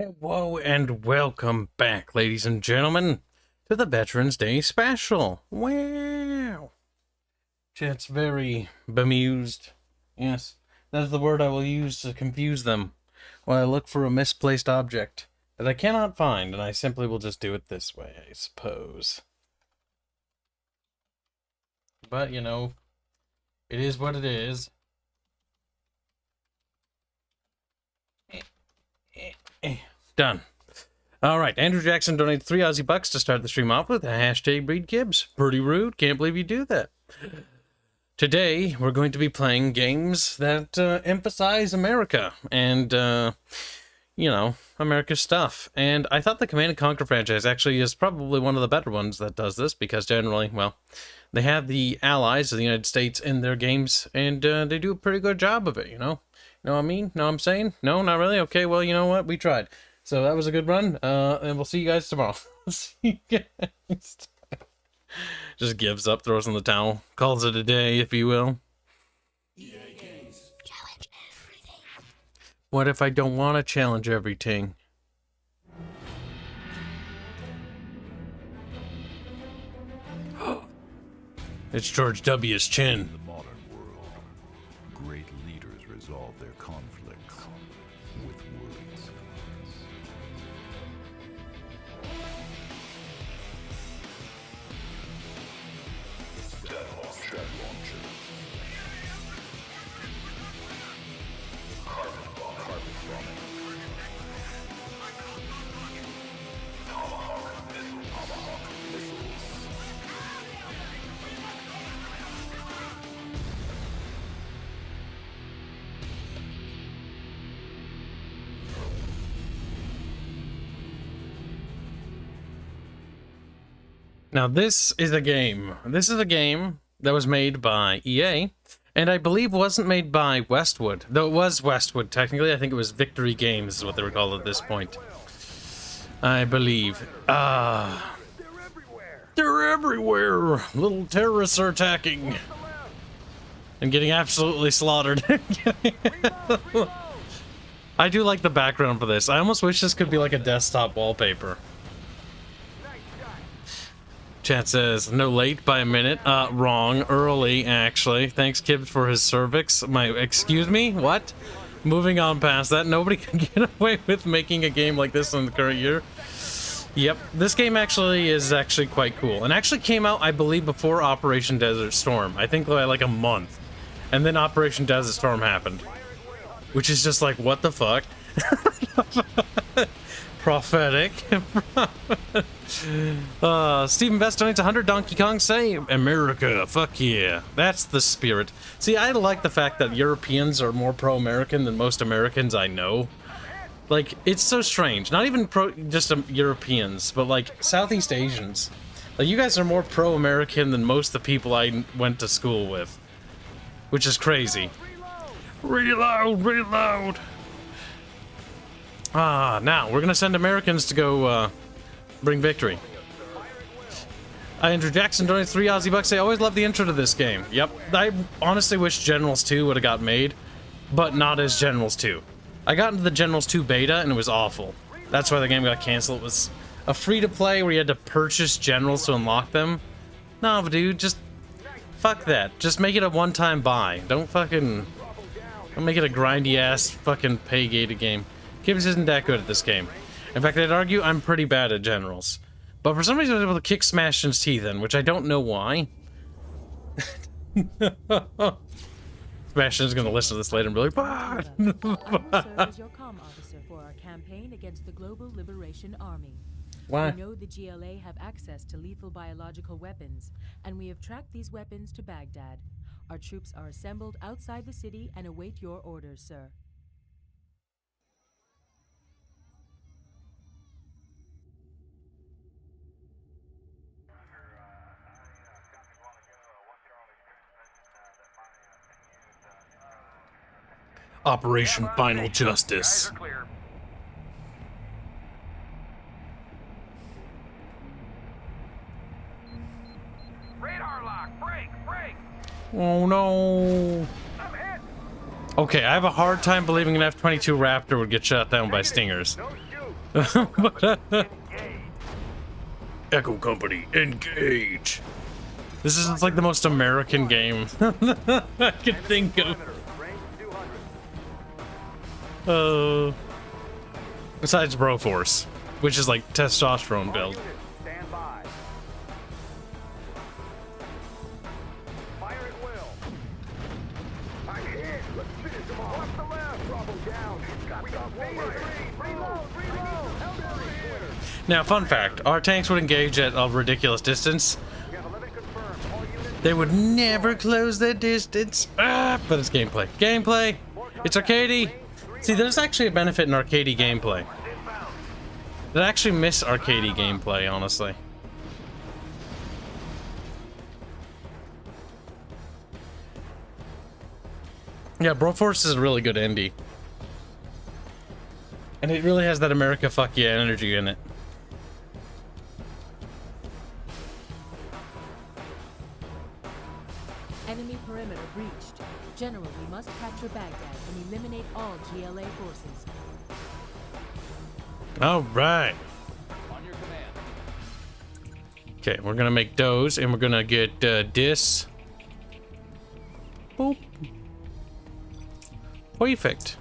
Whoa, and welcome back, ladies and gentlemen, to the Veterans Day special. Wow. Chat's very bemused. Yes, that's the word I will use to confuse them while I look for a misplaced object that I cannot find, and I simply will just do it this way, I suppose. But, you know, it is what it is. Done. Alright, Andrew Jackson donated 3 Aussie bucks to start the stream off with. Hashtag breed Kibs. Pretty rude. Can't believe you do that. Today, we're going to be playing games that emphasize America and, you know, America's stuff. And I thought the Command & Conquer franchise actually is probably one of the better ones that does this, because generally, well, they have the allies of the United States in their games, and they do a pretty good job of it, you know? Know what I mean? Know what I'm saying? No, not really? Okay, well, you know what? We tried. So that was a good run, and we'll see you guys tomorrow. See you guys. Just gives up, throws in the towel, calls it a day, if you will. Challenge everything. What if I don't want to challenge everything? It's George W.'s chin. In the modern world, great leaders resolve their conflicts with words. Step launcher. Carpet bombing. Tomahawk missiles. Now, this is a game. This is a game that was made by EA, and I believe wasn't made by Westwood. Though it was Westwood, technically. I think it was Victory Games is what they were called at this point. I believe. They're everywhere! Little terrorists are attacking. And getting absolutely slaughtered. I do like the background for this. I almost wish this could be like a desktop wallpaper. Chat says, no late by a minute. Wrong. Early, actually. Thanks, Kibs, for his cervix. Excuse me? What? Moving on past that. Nobody can get away with making a game like this in the current year. Yep. This game actually is quite cool. And actually came out, I believe, before Operation Desert Storm. I think like a month. And then Operation Desert Storm happened. Which is just like, what the fuck? Prophetic. Stephen Best donates 100 Donkey Kong. Say America, fuck yeah. That's the spirit. See, I like the fact that Europeans are more pro-American than most Americans I know. Like, it's so strange. Not even just Europeans, but like Southeast Asians. Like, you guys are more pro-American than most of the people I went to school with. Which is crazy. Reload, reload. Now, we're gonna send Americans to go, bring victory. Andrew Jackson donates 3 Aussie bucks. I always love the intro to this game. Yep, I honestly wish Generals 2 would have got made, but not as Generals 2. I got into the Generals 2 beta, and it was awful. That's why the game got canceled. It was a free-to-play where you had to purchase Generals to unlock them. No, dude, just fuck that. Just make it a one-time buy. Don't make it a grindy-ass fucking pay-gated game. Kibs isn't that good at this game. In fact, I'd argue I'm pretty bad at Generals. But for some reason, I was able to kick Smashin's teeth in, which I don't know why. Smashin's gonna listen to this later and be like, I serve as your comm officer for our campaign against the Global Liberation Army. why? We know the GLA have access to lethal biological weapons, and we have tracked these weapons to Baghdad. Our troops are assembled outside the city and await your orders, sir. Operation Final Justice. Radar lock! Break! Oh no. Okay, I have a hard time believing an F-22 Raptor would get shot down by Stingers. Don't shoot! Echo Company, engage. This is like the most American game I could think of. Besides Broforce, which is like testosterone build. Stand by. Fire at will. I'm hit. Let's finish them off. Watch the left. Bravo down. We got one right. Reload. Now, fun fact, our tanks would engage at a ridiculous distance. We have a limit confirmed. All units. They would never close their distance. But it's gameplay. Gameplay! It's arcadey! See, there's actually a benefit in arcadey gameplay. I actually miss arcadey gameplay, honestly. Yeah, Broforce is a really good indie. And it really has that America fuck yeah energy in it. Enemy perimeter breached. General, we must capture Baghdad and eliminate all GLA forces. All right. On your command. Okay, we're gonna make those, and we're gonna get this. Boop. Perfect.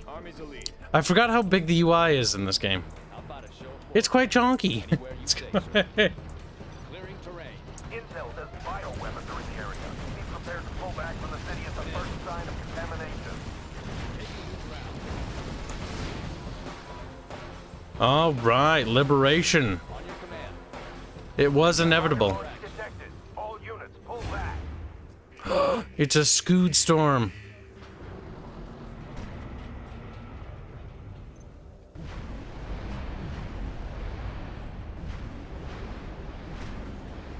Army's elite. I forgot how big the UI is in this game. How about a show of It's quite chonky. anywhere you say so. Clearing terrain. Intel says bioweapons are in the area. Be prepared to pull back from the city at the first sign of contamination. All right, liberation. On your command. It was inevitable. Detected. All units pull back. It's a Scood storm.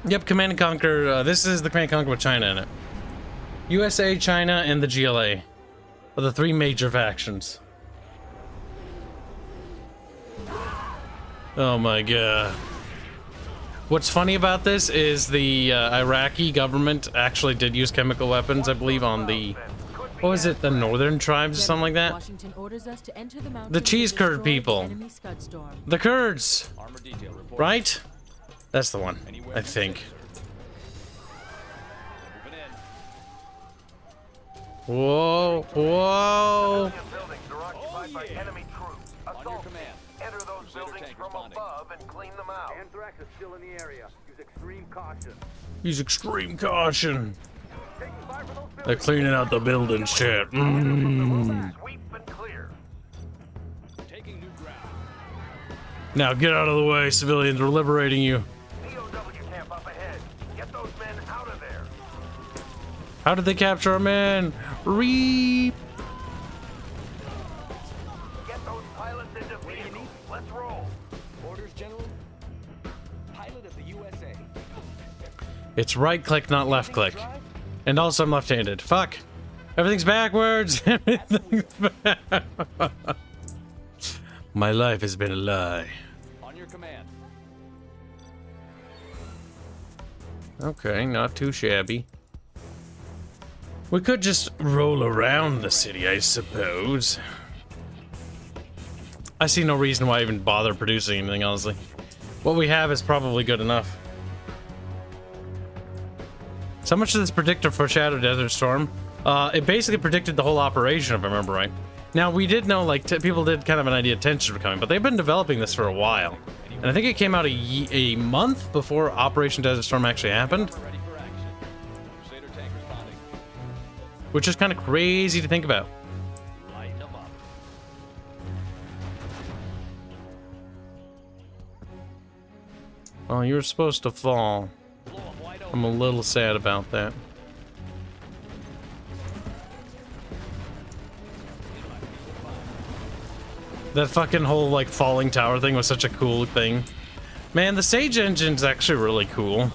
Yep, Command and Conquer. This is the Command and Conquer with China in it. USA, China, and the GLA are the three major factions. Oh my god. What's funny about this is the Iraqi government actually did use chemical weapons, I believe, on the... What was it? The northern tribes or something like that? Washington orders us to enter the mountains The cheese and curd destroy the people. enemy Scud storm. The Kurds! Armor detail report. Right? That's the one, I think. Moving in. Whoa, whoa! Buildings are occupied by enemy troops. On your Assault. command. Enter those Crusader buildings tank from responding. above and clean them out. Anthrax is still in the area. Use extreme caution. Use extreme caution. Taking fire for those They're buildings. cleaning out the buildings, chat. Sweep and clear. Taking new ground. Now get out of the way, civilians. We're liberating you. POW camp up ahead. Get those men out of there. How did they capture our men? Reap! Get those pilots into vehicles. Let's roll. Orders, General. Pilot of the USA. It's right click, not left click. And also I'm left-handed. Fuck. Everything's backwards. Everything's back. My life has been a lie. On your command. Okay, not too shabby. We could just roll around the city, I suppose. I see no reason why I even bother producing anything, honestly. What we have is probably good enough. So much of this predictor foreshadowed Desert Storm. It basically predicted the whole operation, if I remember right. Now, we did know, like, people did kind of an idea tensions were coming, but they've been developing this for a while. And I think it came out a month before Operation Desert Storm actually happened. Ready for action. Crusader tank responding. Which is kind of crazy to think about. Lighten them up. Well, you were supposed to fall. Blow 'em wide open. I'm a little sad about that. That fucking whole, like, falling tower thing was such a cool thing. Man, the Sage engine's actually really cool.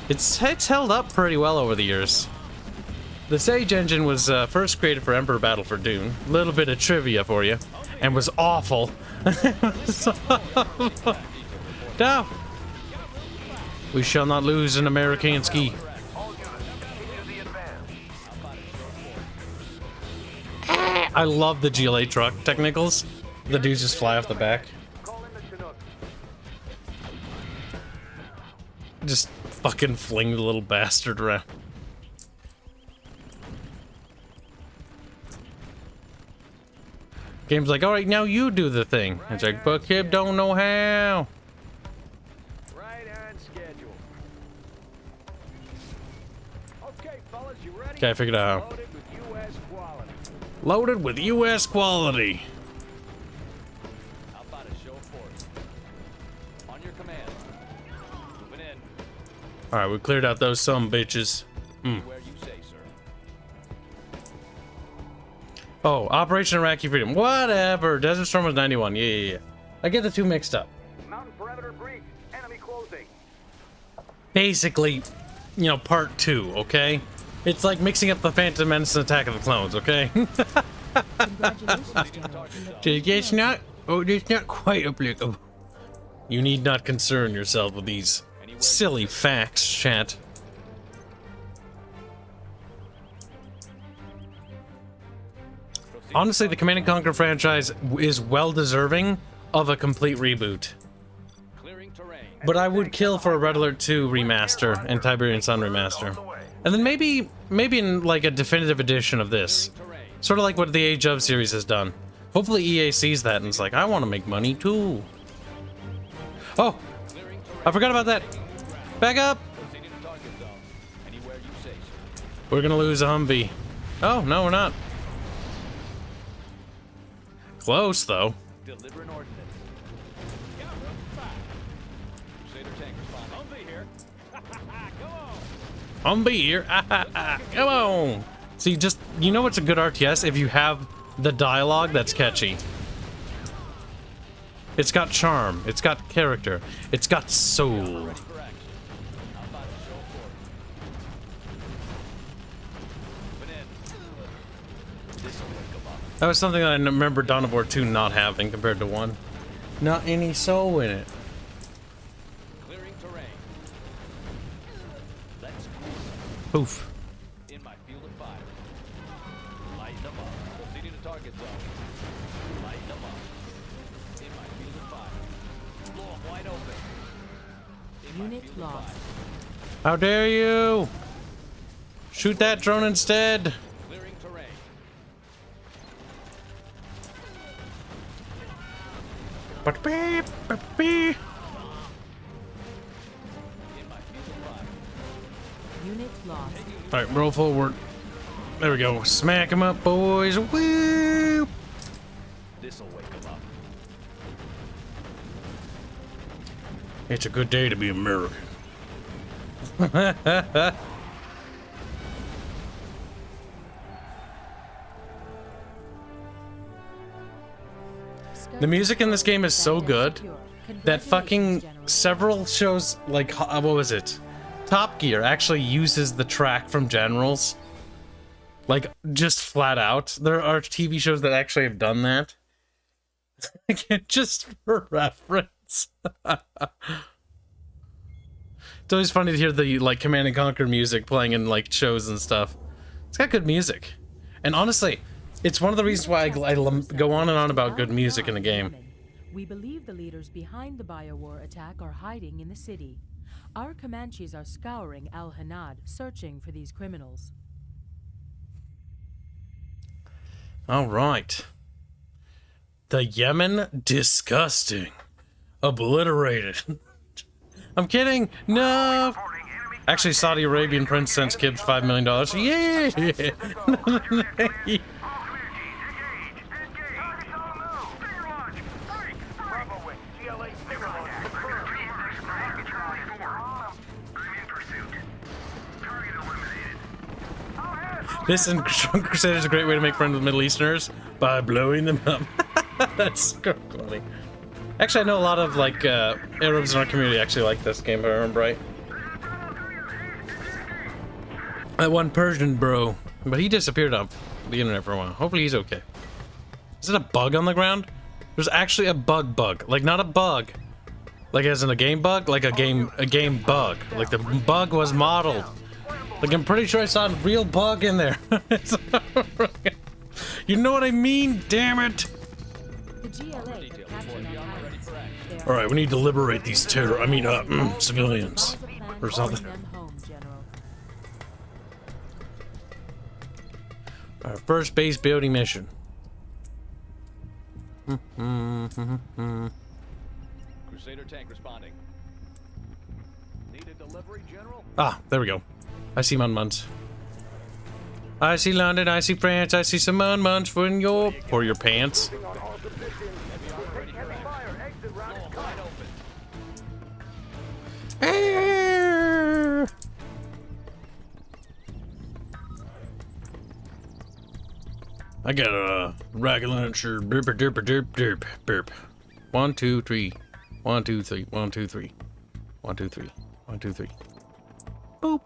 It's held up pretty well over the years. The Sage engine was first created for Emperor Battle for Dune. Little bit of trivia for you. And was awful. No. We shall not lose an American ski. All units, continue the advance. I love the GLA truck technicals. The dudes just fly off the back. Call in the Chinook. Just fucking fling the little bastard around. Game's like, alright, now you do the thing. It's like, but Kib don't know how. Right on schedule. Okay, fellas, you ready? Okay, I figured it out. Loaded with U.S. quality. Loaded with US quality. How about a show of force? On your command. Moving in. Alright, we cleared out those some bitches. Where you say, sir. Oh, Operation Iraqi Freedom. Whatever. Desert Storm was 91. Yeah. I get the two mixed up. Mountain perimeter breach. Enemy closing. Basically, you know, part 2, okay? It's like mixing up the Phantom Menace and Attack of the Clones, okay? Congratulations, General. It's not. Oh, it's not quite applicable. You need not concern yourself with these silly facts, chat. Honestly, the Command & Conquer franchise is well deserving of a complete reboot. Clearing terrain. But I would kill for a Red Alert 2 remaster and Tiberian Sun remaster. And then maybe in like a definitive edition of this. Sort of like what the Age of series has done. Hopefully EA sees that and is like, I want to make money too. Oh! I forgot about that! Back up! Proceeding to target zone. Anywhere you say, sir. We're gonna lose a Humvee. Oh, no, we're not. Close, though. Delivering ordnance. Crusader tank responding. Humvee here. Come on. Humvee here. Come on. See, just, you know what's a good RTS? If you have the dialogue that's catchy. It's got charm. It's got character. It's got soul. Ready for action. How about a show of force? Moving in. This'll wake 'em up. That was something that I remember Dawn of War 2 not having compared to 1. Not any soul in it. Clearing terrain. Let's cruise. Poof. In my field of fire. Light them up. Proceeding to target zone. Light them up. In my field of fire. Blow 'em wide open. In my Unit field of lost. fire. How dare you! Shoot that drone instead! Clearing terrain. Ba-da-beep, ba-da-beep. In my field of fire. Unit lost. Alright, roll forward. There we go. Smack him up, boys. Woo! This'll wake 'em up. It's a good day to be American. The music in this game is so good that fucking several shows, like, what was it? Top Gear actually uses the track from Generals. Like, just flat out. There are TV shows that actually have done that. Just for reference. It's always funny to hear the, like, Command & Conquer music playing in, like, shows and stuff. It's got good music. And honestly, it's one of the reasons why I go on and on about good music in a game. We believe the leaders behind the biowar attack are hiding in the city. Our Comanches are scouring Al Hanad, searching for these criminals. All right. The Yemen, disgusting. Obliterated. I'm kidding. No. Actually, Saudi Arabian prince sends Kibs $5 million. Yeah. This and Crusader is a great way to make friends with Middle Easterners by blowing them up. That's so funny. Actually, I know a lot of like Arabs in our community actually like this game, if I remember right. That one Persian bro, but he disappeared off the internet for a while. Hopefully he's okay. Is it a bug on the ground? There's actually a bug, like not a bug, like as in a game bug, like a game bug. Like the bug was modeled. Like I'm pretty sure I saw a real bug in there. You know what I mean? Damn it! The GLA have captured our pilots. They are All right, we need to liberate these civilians or something. calling them home, General. Our first base building mission. Crusader tank responding. Need a delivery, General? Ah, there we go. I see Mun-Muns. I see London, I see France, I see some Mun-Muns for your pants. On all positions. Take heavy fire. Exit route is cut. Wide open. I got a rocket launcher. Derp, derp, derp, derp, derp. 1, 2, 3. 1, 2, 3. 1, 2, 3. 1, 2, 3. 1, 2, 3. Boop.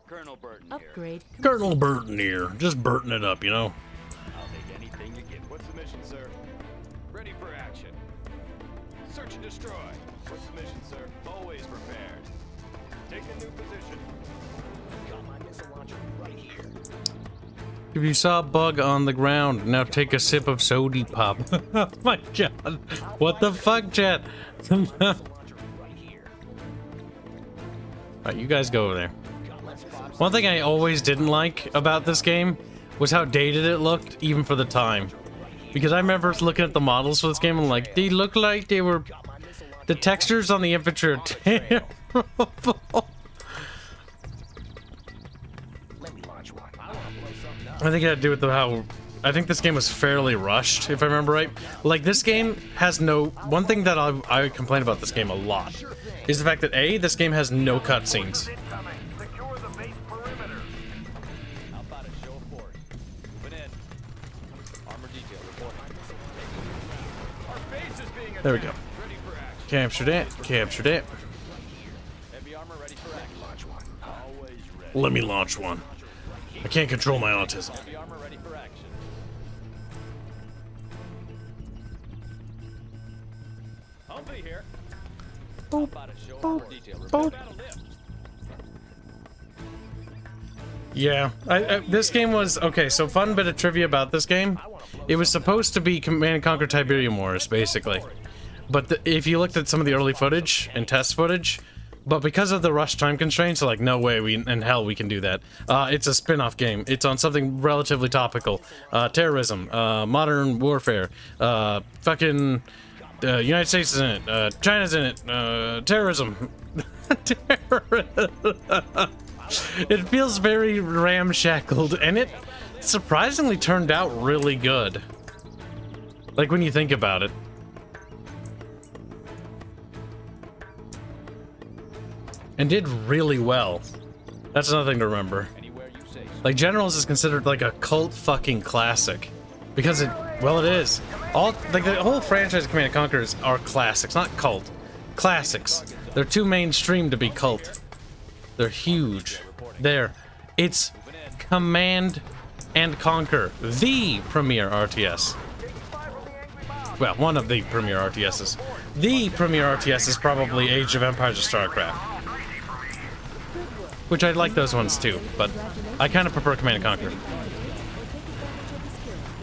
Colonel Burton here. Upgrade. Colonel Burton here. Just Burton it up, you know. I'll take anything you give. What's the mission, sir? Ready for action. Search and destroy. What's the mission, sir? Always prepared. Take a new position. Got my missile launcher right here. If you saw a bug on the ground, now take a sip of sody pop. Oh my god. What the fuck, chat? Launcher right here. Alright, you guys go over there. One thing I always didn't like about this game was how dated it looked, even for the time. Because I remember looking at the models for this game and like, they look like they were... The textures on the infantry are terrible. Let me launch one. I want to blow something up. I think it had to do with how... I think this game was fairly rushed, if I remember right. Like, this game has no... One thing that I complain about this game a lot is the fact that, A, this game has no cutscenes. Incoming. Secure the base perimeter. How about a show of force? Moving in. Armor detail reporting. Our base is being attacked. There we go. Ready for action. Captured it. Captured it. Heavy armor ready for action. Launch one. Always ready. Let me launch one. I can't control my autism. Heavy armor ready for action. Humphrey here. How about a show of force? Detail reporting. Yeah, this game was... Okay, so fun bit of trivia about this game. It was supposed to be Command & Conquer Tiberium Wars, basically. But if you looked at some of the early footage and test footage, but because of the rush time constraints, like, no way in hell we can do that. It's a spin-off game. It's on something relatively topical. Terrorism, modern warfare, fucking... United States is in it, China's in it, terrorism. It feels very ramshackled, and it surprisingly turned out really good. Like, when you think about it. And did really well. That's another thing to remember. Anywhere you say. Like, Generals is considered like a cult fucking classic. Because it, well, it is. All, like, the whole franchise of Command & Conquerors are classics, not cult. Classics. They're too mainstream to be cult. They're huge. It's Command & Conquer, the premier RTS. Well, one of the premier RTSs. The premier RTS is probably Age of Empires or StarCraft. Which I like those ones too, but I kind of prefer Command & Conquer.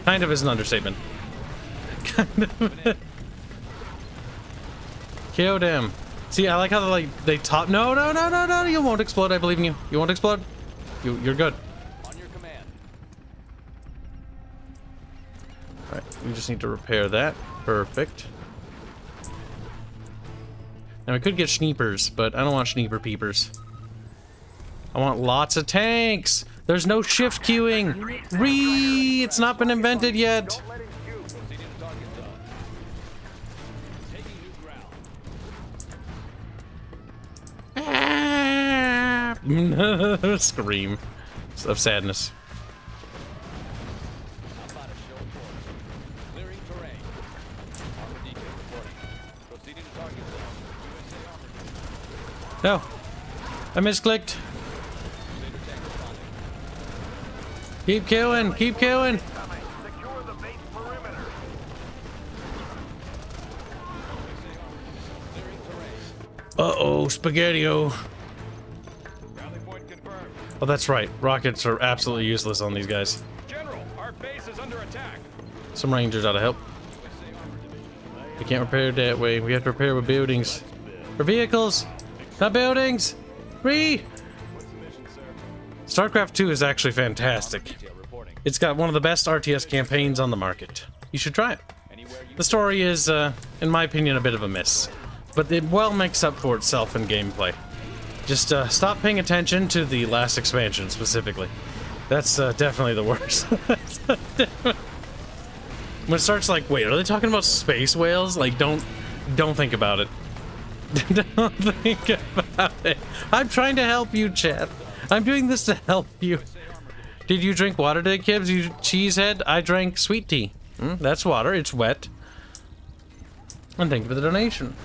Kind of is an understatement. Kind of. Killed him. See, I like how they top. No, you won't explode. I believe in you. You won't explode. You're good. On your command. All right, we just need to repair that. Perfect. Now we could get Schneepers, but I don't want Schneeper peepers. I want lots of tanks. There's no shift queuing. It's not been invented yet. Don't let him shoot. Proceeding to target zone. Taking new ground. Scream of sadness. How about a show of force? Clearing terrain. Armor detail reporting. Proceeding to target zone. USA armor. No, I misclicked. Crusader tank responding. Keep killing. Keep killing. Incoming. Secure the base perimeter. Clearing terrain. Uh-oh, Spaghetti-O. Rally point confirmed. Oh, that's right. Rockets are absolutely useless on these guys. General, our base Some rangers ought to help. We can't repair that way. We have to repair with buildings. For vehicles, not buildings. StarCraft 2 is actually fantastic. It's got one of the best RTS campaigns on the market. You should try it. The story is, in my opinion, a bit of a miss, but it well makes up for itself in gameplay. Just stop paying attention to the last expansion specifically. That's definitely the worst. When it starts like, wait, are they talking about space whales? Like, don't think about it. Don't think about it. I'm trying to help you, chat. I'm doing this to help you. Did you drink water today, Kibs? You cheesehead? I drank sweet tea. That's water. It's wet. And thank you for the donation.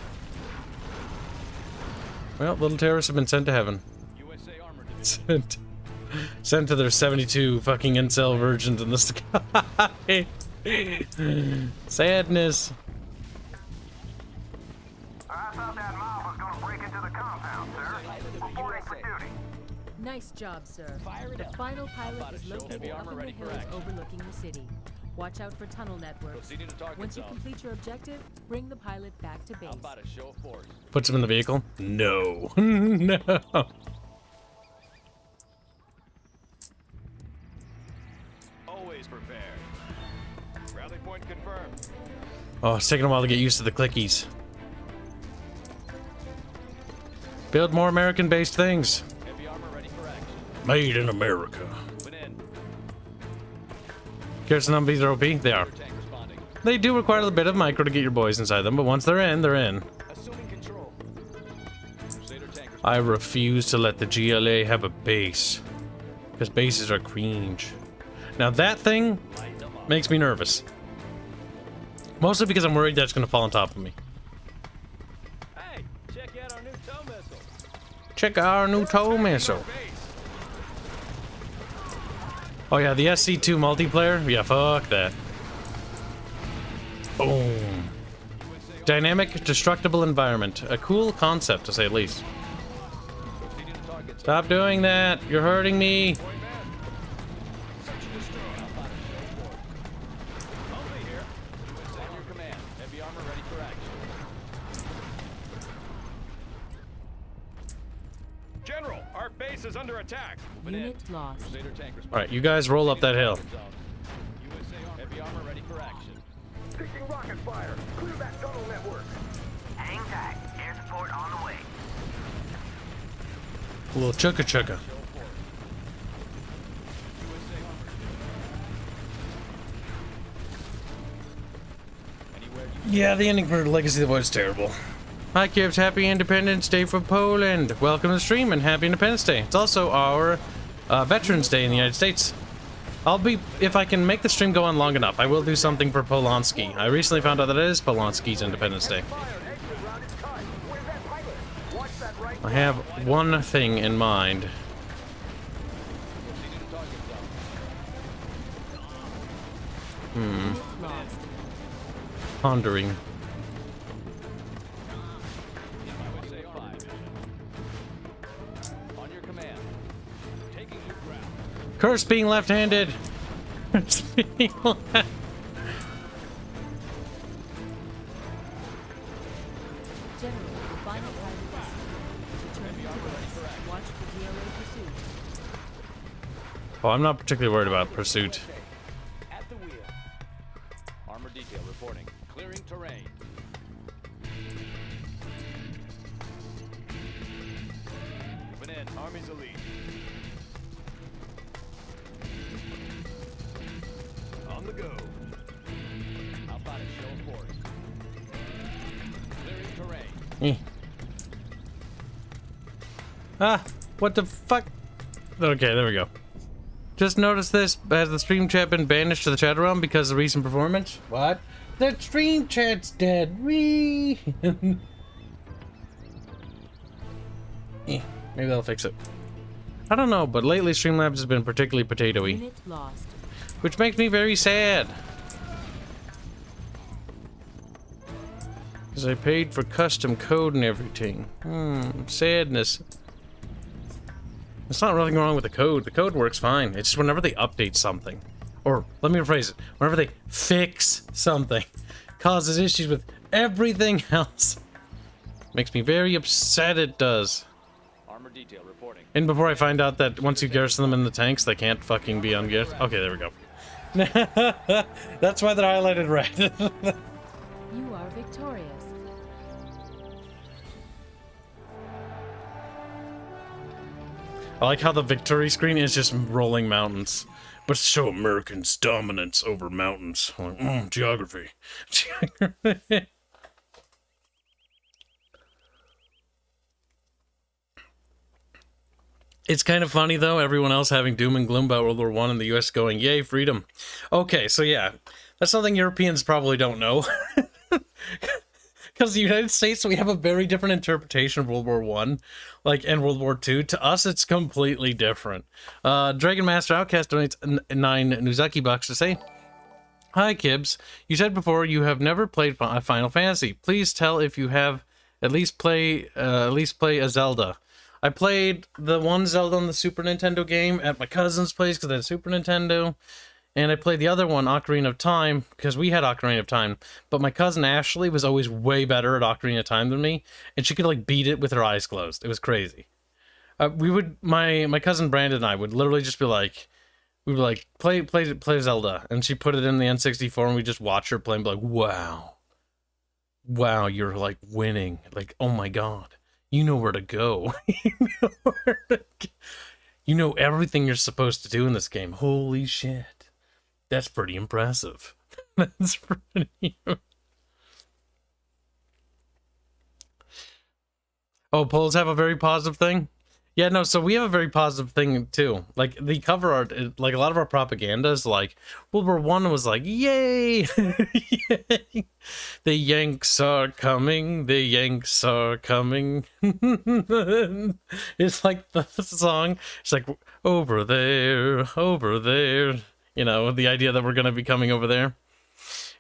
Well, little terrorists have been sent to heaven. Sent to their 72 fucking incel virgins in the sky. Sadness. I thought that mob was gonna break into the compound, sir. Reporting for duty. Nice job, sir. The final pilot is located up in the hills overlooking the city. Watch out for tunnel networks. Once you complete your objective, bring the pilot back to base. Puts him in the vehicle? No. No. Always prepared. Rally point confirmed. Oh, it's taking a while to get used to the clickies. Build more American-based things. Heavy armor ready for action. Made in America. Put in. Garrison Humvees are OP? They are. Tank responding. They do require a bit of micro to get your boys inside them, but once they're in, they're in. Assuming control. Crusader tank I refuse to let the GLA have a base. Because bases are cringe. Now that thing makes me nervous. Mostly because I'm worried that it's going to fall on top of me. Hey, check out our new tow missile. Check our new tow missile. Oh yeah, the SC2 multiplayer? Yeah, fuck that. Boom. Dynamic, destructible environment. A cool concept, to say the least. Stop doing that. You're hurting me. General, our base is under attack. Unit lost. Alright, you guys roll up that hill. Heavy armor ready for action. Taking rocket fire. Clear that tunnel network. Hang tight. Air support on the way. A little chugga chugga. Yeah, the ending for Legacy of the Void is terrible. Hi Kibs, happy Independence Day for Poland. Welcome to the stream and happy Independence Day. It's also our Veterans Day in the United States. If I can make the stream go on long enough, I will do something for Polanski. I recently found out that it is Polanski's Independence Day. I have one thing in mind. Pondering. On your command. Taking new ground. Curse being left-handed. Curse being left. General, the final pilot is return to base. Watch for GLA pursuit. Oh, I'm not particularly worried about pursuit. At the wheel. Armor detail reporting. Clearing terrain. Moving in. Army's elite. On the go. How about a show of force? Clearing terrain. Eh. Ah, what the fuck? Okay, there we go. Just noticed this. Has the stream chat been banished to the chat realm because of recent performance? What? The stream chat's dead. Wee. Maybe they'll fix it. I don't know, but lately Streamlabs has been particularly potato-y, Unit lost. which makes me very sad. Because I paid for custom code and everything. Sadness. There's not nothing wrong with the code. The code works fine. It's just whenever they update something, or let me rephrase it, whenever they fix something, causes issues with everything else. Makes me very upset it does. Armor detail reporting. And before I find out that once you garrison them in the tanks, they can't fucking be ungarrisoned. Okay, there we go. That's why they're highlighted red. You are victorious. I like how the victory screen is just rolling mountains. But show Americans' dominance over mountains. Like, geography. It's kind of funny, though, everyone else having doom and gloom about World War I and the US going, yay, freedom. Okay, so yeah, that's something Europeans probably don't know. Because the United States, we have a very different interpretation of World War I, like, and World War II. To us, it's completely different. Dragon Master Outcast donates 9 Nuzaki bucks to say, hi, Kibs. You said before you have never played Final Fantasy. Please tell if you have at least play a Zelda. I played the one Zelda on the Super Nintendo game at my cousin's place because they had Super Nintendo. And I played the other one, Ocarina of Time, because we had Ocarina of Time. But my cousin Ashley was always way better at Ocarina of Time than me. And she could, like, beat it with her eyes closed. It was crazy. My cousin Brandon and I would literally just be like, play Zelda. And she put it in the N64 and we just watch her play and be like, wow. Wow, you're, like, winning. Like, oh my god. You know where to go. You know everything you're supposed to do in this game. Holy shit. That's pretty impressive. That's pretty... Oh, Poles have a very positive thing? Yeah, no, so we have a very positive thing, too. Like, the cover art, like, a lot of our propaganda is like, World War I was like, yay! Yay! The Yanks are coming, the Yanks are coming. It's like the song, it's like, over there, over there. You know, the idea that we're going to be coming over there.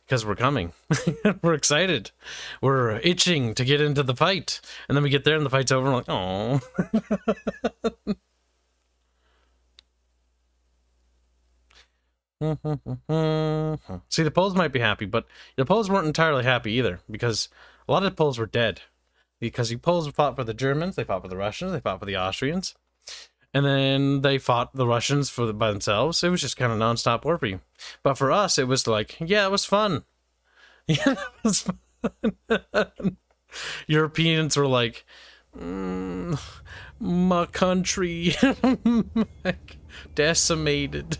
Because we're coming. We're excited. We're itching to get into the fight. And then we get there and the fight's over and we're like, oh. See, the Poles might be happy, but the Poles weren't entirely happy either. Because a lot of the Poles were dead. Because the Poles fought for the Germans, they fought for the Russians, they fought for the Austrians. And then they fought the Russians by themselves. It was just kind of non-stop war for you. But for us, it was like, yeah, it was fun. Yeah, it was fun. Europeans were like, my country, decimated.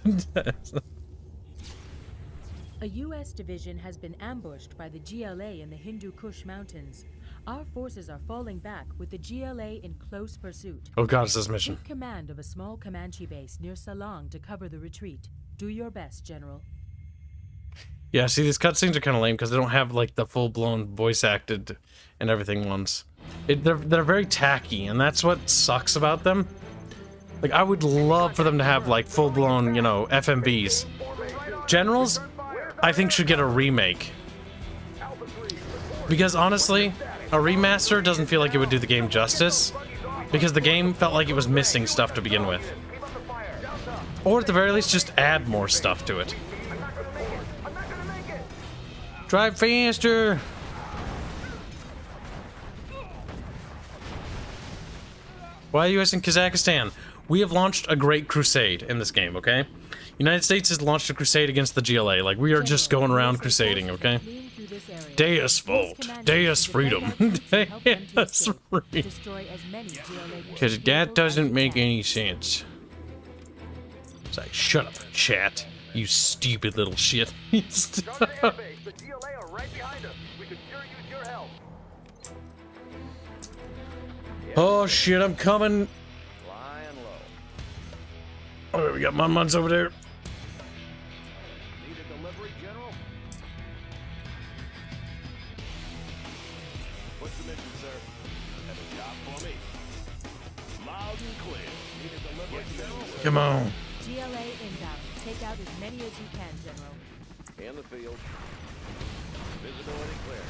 A U.S. division has been ambushed by the GLA in the Hindu Kush Mountains. Our forces are falling back with the GLA in close pursuit. Oh god, it's this mission. Take command of a small Comanche base near Salang to cover the retreat. Do your best, General. Yeah, see, these cutscenes are kind of lame because they don't have, like, the full-blown voice-acted and everything ones. They're very tacky, and that's what sucks about them. Like, I would love for them to have, like, full-blown, you know, FMVs. Generals, I think, should get a remake. Because, honestly, a remaster doesn't feel like it would do the game justice, because the game felt like it was missing stuff to begin with. Or at the very least, just add more stuff to it. Drive faster! Why US and Kazakhstan? We have launched a great crusade in this game, okay? United States has launched a crusade against the GLA. Like, we are just going around crusading, okay? Deus Volt. Deus Freedom. Deus Freedom. Because that doesn't make any sense. It's like, shut up, chat. You stupid little shit. Oh shit, I'm coming. Oh, we got Mon-Mons over there. Need a delivery, General? What's the mission, sir? Have a job for me. Loud and clear. Need a delivery, General? Come on. GLA inbound. Take out as many as you can, General. In the field. Visibility clear.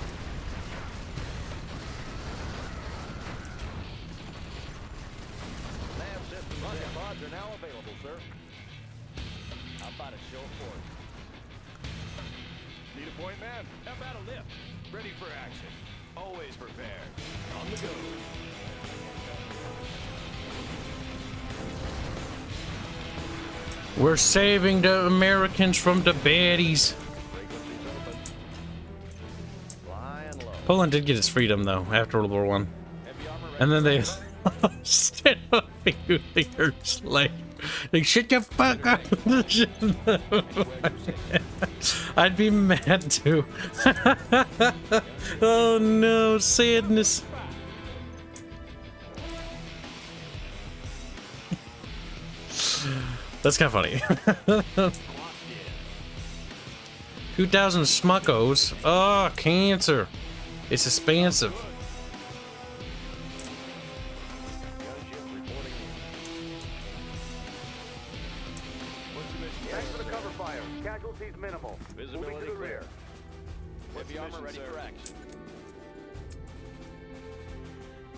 Nav systems and pods are now available, sir. How about a show of force? Need a point, man? How about a lift? Ready for action. Always prepared. On the go. We're saving the Americans from the baddies. Frequencies open. Flying low. Poland did get its freedom though after World War One, Heavy armor ready and then for they action. lost it a few years later. Like, shut the fuck up. I'd be mad too. Oh no, sadness. That's kind of funny. 2,000 smuckos. Oh, cancer. It's expansive. Gunship reporting in. What's the mission? Thanks for the cover fire. Casualties minimal. Moving Visibility to the clear. rear. Heavy armor ready for action.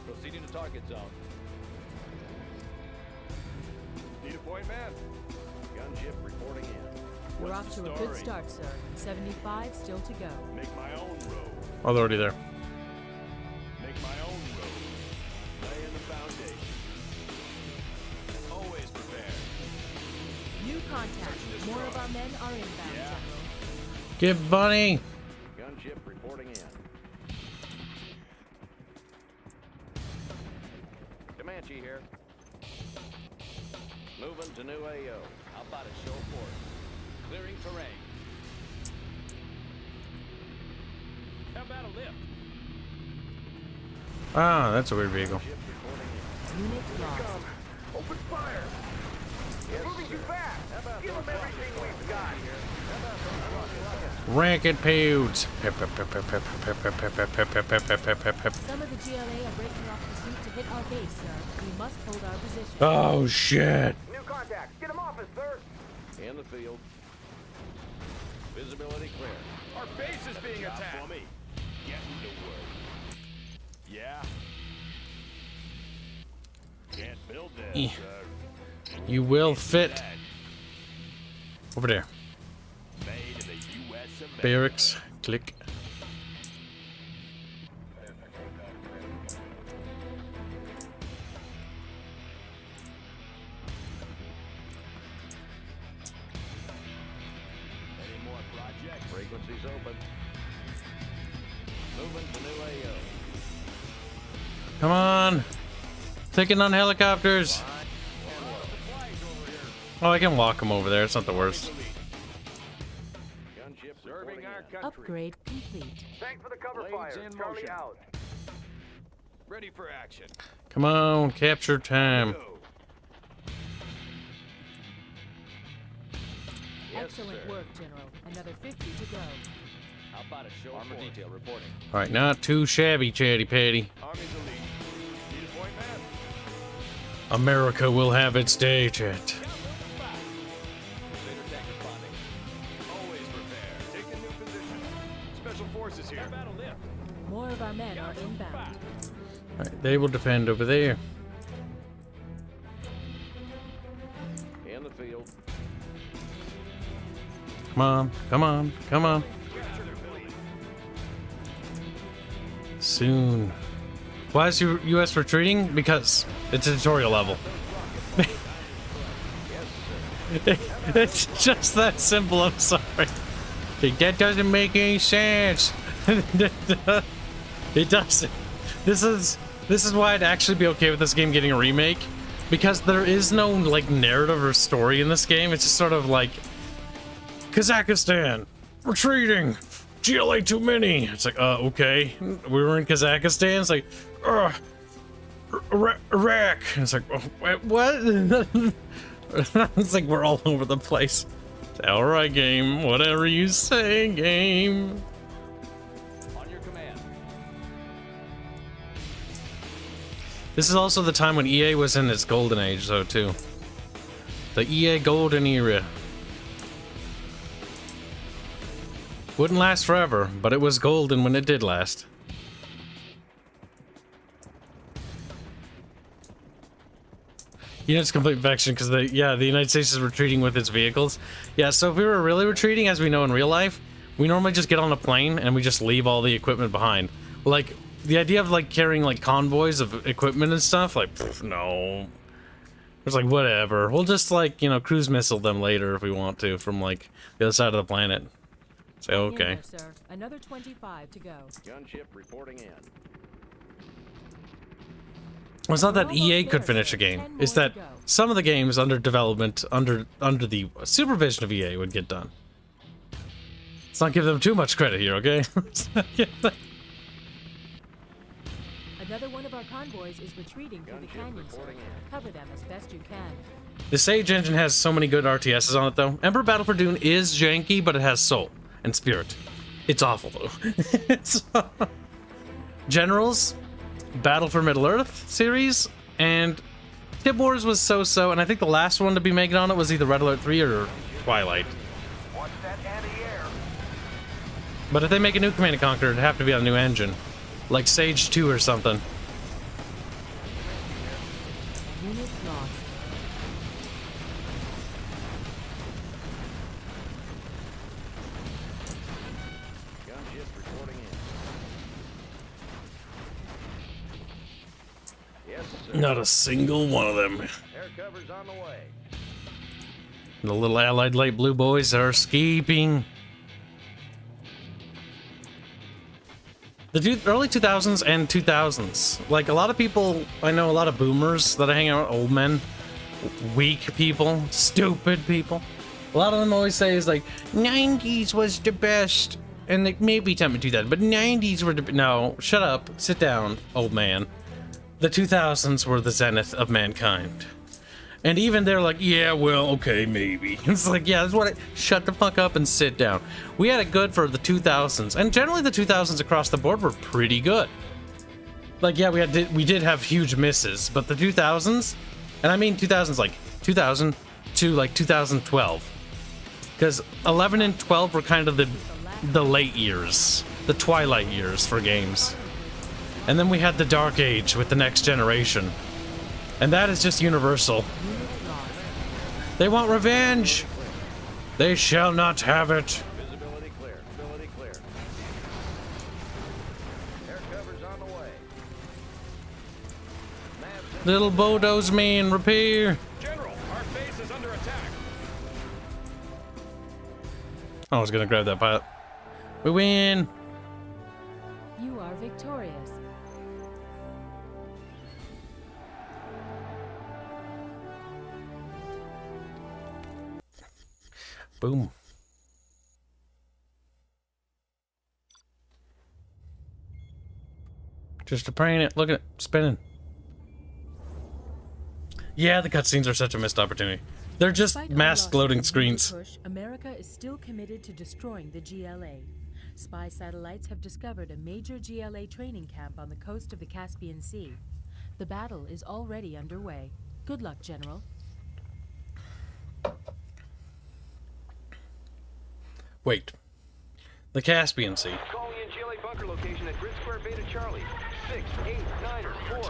Proceeding to target zone. Need a point, man? Gunship reporting in. You're What's off the to a story? good start, sir. 75 still to go. Make my own road. Oh, they're already there. Make my own road. Laying the foundation. Always prepared. New contact. More of our men are inbound, Yeah. General. Get Bunny. Gunship reporting in. Comanche here. Moving to new AO. How about a show of force? Clearing terrain. How about a lift? Ah, that's a weird vehicle. Ship reporting in. Unit lost. Open fire! Moving too fast! Give them everything we've got! Racket poods. Some of the GLA are breaking off pursuit to hit our base, sir. We must hold our position. Oh shit. New contacts! Get them off us, sir! In the field. Visibility clear. Our base is being attacked! For me. Getting to work. Yeah? Can't build this, Eh. sir. You will fit over there. Made in the U.S. of A. Barracks. Click. Any more projects? Frequencies open. Moving to new AO. Come on. Taking on helicopters. Oh, I can walk them over there. It's not the worst. Gunship Serving reporting our in. country. Upgrade complete. Thanks for the cover Blades fire. in Charlie motion. out. Ready for action. Come on, capture time. Go. Yes, Excellent sir. work, General. Another 50 to go. How about a show armor detail reporting? All right, not too shabby, Chatty Patty. Army's elite. Need a point, man? America will have its day, chat. Crusader tech responding. Always prepared. Take a new position. Special forces here. How about a lift? More of our men are inbound. All right, they will defend over there. In the field. Come on, come on, come on. Soon. Why is U.S. retreating? Because it's a tutorial level. It's just that simple. I'm sorry. Like, that doesn't make any sense. It doesn't. This is why I'd actually be okay with this game getting a remake, because there is no like narrative or story in this game. It's just sort of like Kazakhstan retreating. GLA too many. It's like, okay. We were in Kazakhstan. It's like, Iraq. It's like, oh, wait, what? It's like we're all over the place. All right, game. Whatever you say, game. On your command. This is also the time when EA was in its golden age, though, too. The EA golden era. Wouldn't last forever, but it was golden when it did last. You know, it's complete infection because the United States is retreating with its vehicles. Yeah, so if we were really retreating, as we know in real life, we normally just get on a plane and we just leave all the equipment behind. Like, the idea of, like, carrying, like, convoys of equipment and stuff, like, pff, no. It's like, whatever. We'll just, like, you know, cruise missile them later if we want to from, like, the other side of the planet. Say, okay. In there, sir. Another 25 to go. Gunship reporting in. Well, it's not that EA could finish a game. It's that some of the games under development, under the supervision of EA would get done. Let's not give them too much credit here, okay? Another one of our convoys is retreating through the canyon, sir. Cover them as best you can. The Sage engine has so many good RTSs on it, though. Emperor Battle for Dune is janky, but it has soul and spirit. It's awful, though. Generals, Battle for Middle-earth series, and Tib Wars was so-so, and I think the last one to be making on it was either Red Alert 3 or Twilight. Watch that anti-air. But if they make a new Command & Conquer, it'd have to be on a new engine. Like Sage 2 or something. Unit lost. Gunship reporting in. Yes, sir. Not a single one of them. Air cover's on the way. The little Allied light blue boys are escaping. The early 2000s and 2000s. Like, a lot of people, I know a lot of boomers that I hang out with, old men, weak people, stupid people. A lot of them always say is like, 90s was the best. And like, maybe tell me 2000, but 90s were the... No, shut up. Sit down, old man. The 2000s were the zenith of mankind. And even they're like, yeah, well, okay, maybe. It's like, yeah, that's what shut the fuck up and sit down. We had it good for the 2000s. And generally the 2000s across the board were pretty good. Like, yeah, we did have huge misses, but the 2000s, and I mean 2000s like 2000 to like 2012. Because 11 and 12 were kind of the late years, the twilight years for games. And then we had the Dark Age with the next generation. And that is just universal. They want revenge. They shall not have it. Visibility clear. Visibility clear. Air cover's on the way. Little Bodo's man, repair. General, our base is under attack. I was gonna grab that pilot. We win. You are victorious. Boom. Just spraying it. Look at it. Spinning. Yeah, the cutscenes are such a missed opportunity. They're just Despite our masked losses loading in the screens. push, America is still committed to destroying the GLA. Spy satellites have discovered a major GLA training camp on the coast of the Caspian Sea. The battle is already underway. Good luck, General. Wait. The Caspian Sea. Calling in GLA bunker location at Grid Square Beta Charlie. 6, 8, 9, 4,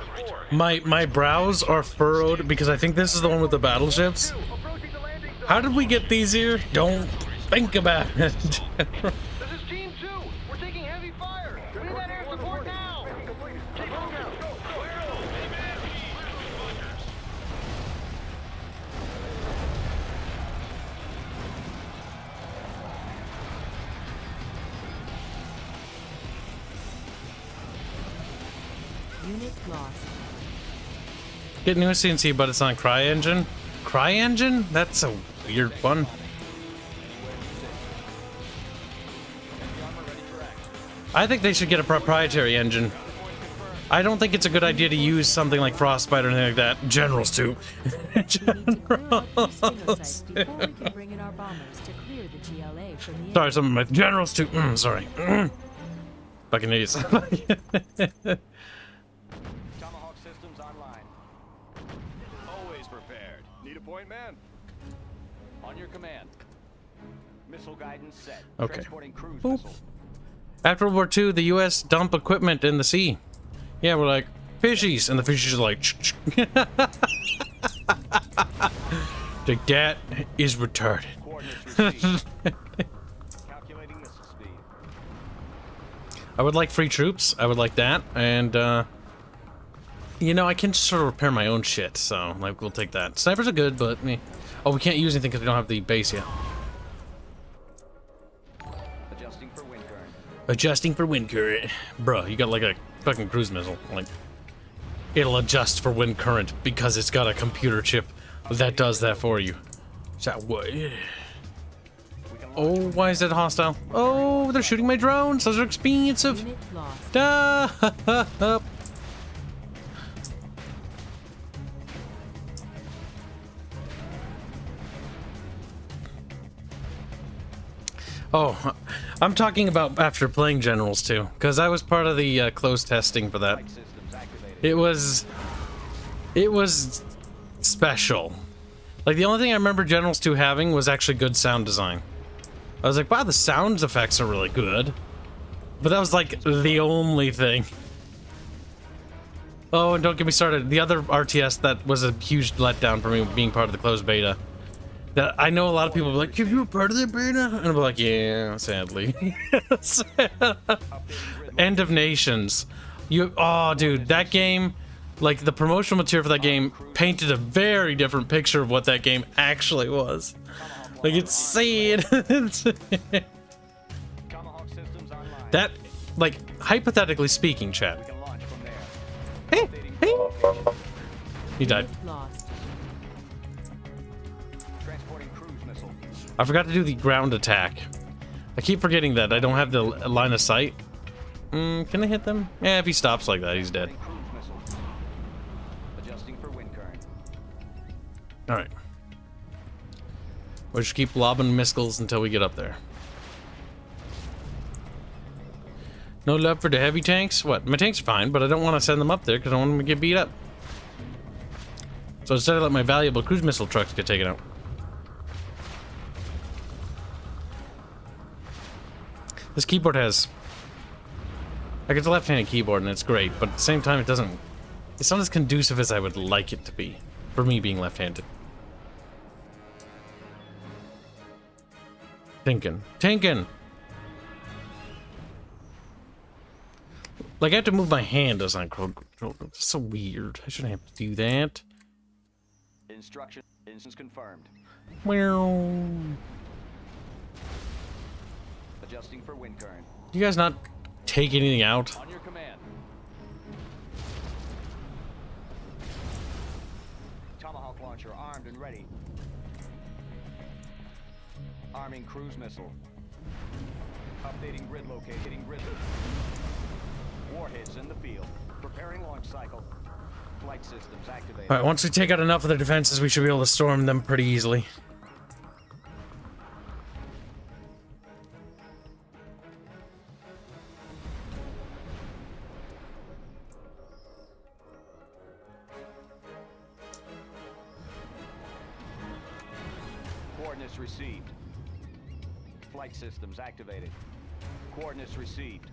4. My brows are furrowed because I think this is the one with the battleships. Approaching the landing zone. How did we get these here? Don't think about it. This is Team 2. We're taking heavy fire. We need that air support now. Keep on out. Unit lost. Get new CNC, but it's on CryEngine. CryEngine? That's a weird one. I think they should get a proprietary engine. I don't think it's a good idea to use something like Frostbite or anything like that. Generals too. We need to clear out these stinger sites before we can bring in our bombers to clear the GLA from the Sorry, some of my generals too. Sorry. Fucking idiots. Tomahawk systems online. Always prepared. Need a point, man? On your command. Missile guidance set. Okay. Transporting cruise Boop. missiles. After World War II, the U.S. dump equipment in the sea. Yeah, we're like, fishies. And the fishies are like, Like, that is retarded. Coordinates received. Calculating missile speed. I would like free troops. I would like that. And, you know, I can just sort of repair my own shit. So, like, we'll take that. Snipers are good, but... Oh, we can't use anything because we don't have the base yet. Adjusting for wind current. Adjusting for wind current. Bruh, you got like a fucking cruise missile. Like, it'll adjust for wind current because it's got a computer chip that does that for you. Is that what? Oh, why is that hostile? Oh, they're shooting my drones. Those are expensive. Unit lost. Ah, oh, I'm talking about after playing Generals too, because I was part of the closed testing for that. Flight systems activated. It was special. Like, the only thing I remember Generals 2 having was actually good sound design. I was like, wow, the sound effects are really good. But that was like the only thing. Oh, and don't get me started. The other RTS that was a huge letdown for me being part of the closed beta. That I know a lot of people be like, "Have you were part of the beta?" And I'm like, "Yeah, sadly." End of Nations. Oh, dude, that game, like the promotional material for that game, painted a very different picture of what that game actually was. Like, it's sad. Tomahawk systems online. That, like, hypothetically speaking, chat. We can launch from there. Hey, hey. He died. Unit lost. Transporting cruise missile. I forgot to do the ground attack. I keep forgetting that. I don't have the line of sight. Can I hit them? Yeah, if he stops like that, he's dead. Cruise missile. Adjusting for wind current. Alright. We'll just keep lobbing missiles until we get up there. No love for the heavy tanks? What? My tanks are fine, but I don't want to send them up there because I want them to get beat up. So instead I let my valuable cruise missile trucks get taken out. This keyboard has... Like, it's a left-handed keyboard and it's great, but at the same time it doesn't... It's not as conducive as I would like it to be, for me being left-handed. Tinkin'. Like, I have to move my hand as I'm control. That's so weird. I shouldn't have to do that. Instruction. Instance confirmed. Well, Adjusting for wind current. you guys not take anything out? On your command. Tomahawk launcher armed and ready. Arming cruise missile. Updating grid locating grid. Warheads in the field. Preparing launch cycle. Flight systems activated. Alright, once we take out enough of their defenses, we should be able to storm them pretty easily. Coordinates received. Flight systems activated. Coordinates received.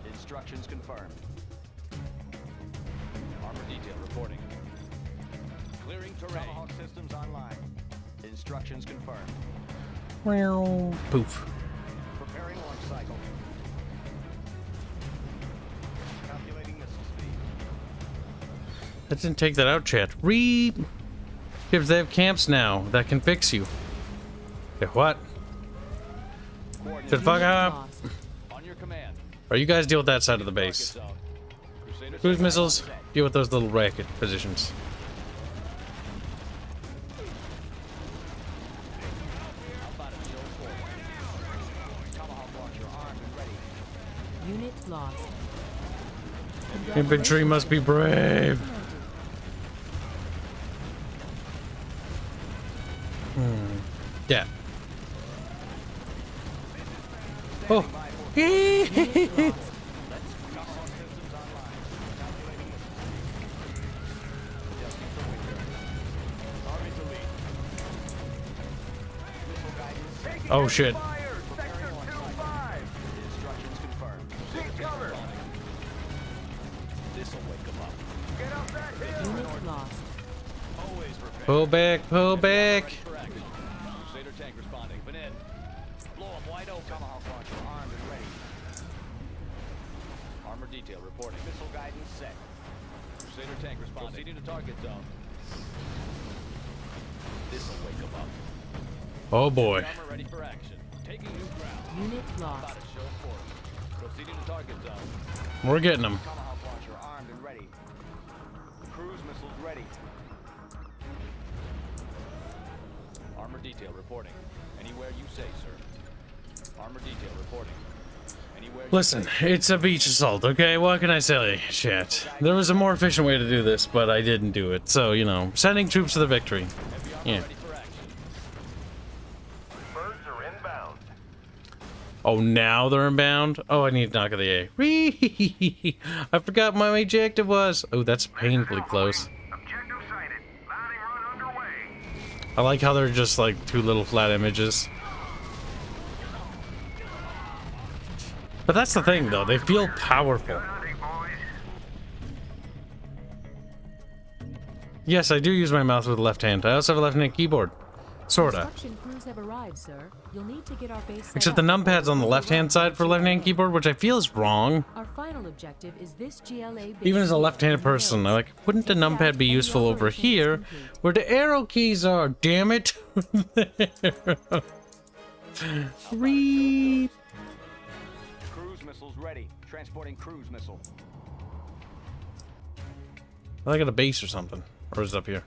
Instructions confirmed. Armor detail reporting. Clearing terrain. Tomahawk systems online. Instructions confirmed. Well, poof. Preparing launch cycle. Calculating missile speed. That didn't take that out, chat. Read. Kibs, they have camps now that can fix you. Okay, what? Shut the fuck up. Lost. On your command. Or you guys deal with that side of the Target base. zone. Crusader Cruise system missiles, set. deal with those little racket positions. Outbound at 04. Tomahawk launcher armed and ready. Unit lost. Infantry must be brave. Yeah. Oh. Unit lost. Tomahawk systems online. Calculating missile. Adjusting for wind current. Army to lead. Missile guidance. Taking Oh, heavy shit. Fire. Sector 2-5. Instructions confirmed. Take cover. This'll wake them up. Get up that hill. Unit lost. Always prepare. Pull back, pull back. For action. Crusader tank responding. Open in. Blow him wide open. Tomahawk launcher armed and ready. Armor detail reporting. Missile guidance set. Crusader tank responding. Proceeding to target zone. This'll wake him up. Oh boy. Armor ready for action. Taking new ground. Unit lost. About to show force. Proceeding to target zone. We're getting them. Tomahawk launcher armed and ready. Cruise missiles ready. Armor detail reporting. Anywhere you say, sir. Armor detail reporting. Anywhere you Listen, it's a beach assault, okay? What can I say? Shit. There was a more efficient way to do this, but I didn't do it. So, you know, sending troops to the victory. Heavy armor Yeah. ready for action. Birds are inbound. Oh, now they're inbound? Oh, I need to knock of the A. Whee! I forgot what my objective was. Oh, that's painfully close. Objective sighted. Landing run underway. I like how they're just like two little flat images. But that's the thing, though. They feel powerful. Hunting, boys. Yes, I do use my mouse with the left hand. I also have a left-hand keyboard. Sorta. Construction crews have arrived, sir. You'll need to get our base set Except the up. numpad's on the left-hand side for left-hand keyboard, which I feel is wrong. Our final objective is this GLA base. Even as a here left-handed in the person, hills. I like, wouldn't the numpad be useful over here, where the arrow keys are, damn it? Read. Cruise missiles ready. Transporting cruise missile. I got a base or something. Or is it up here?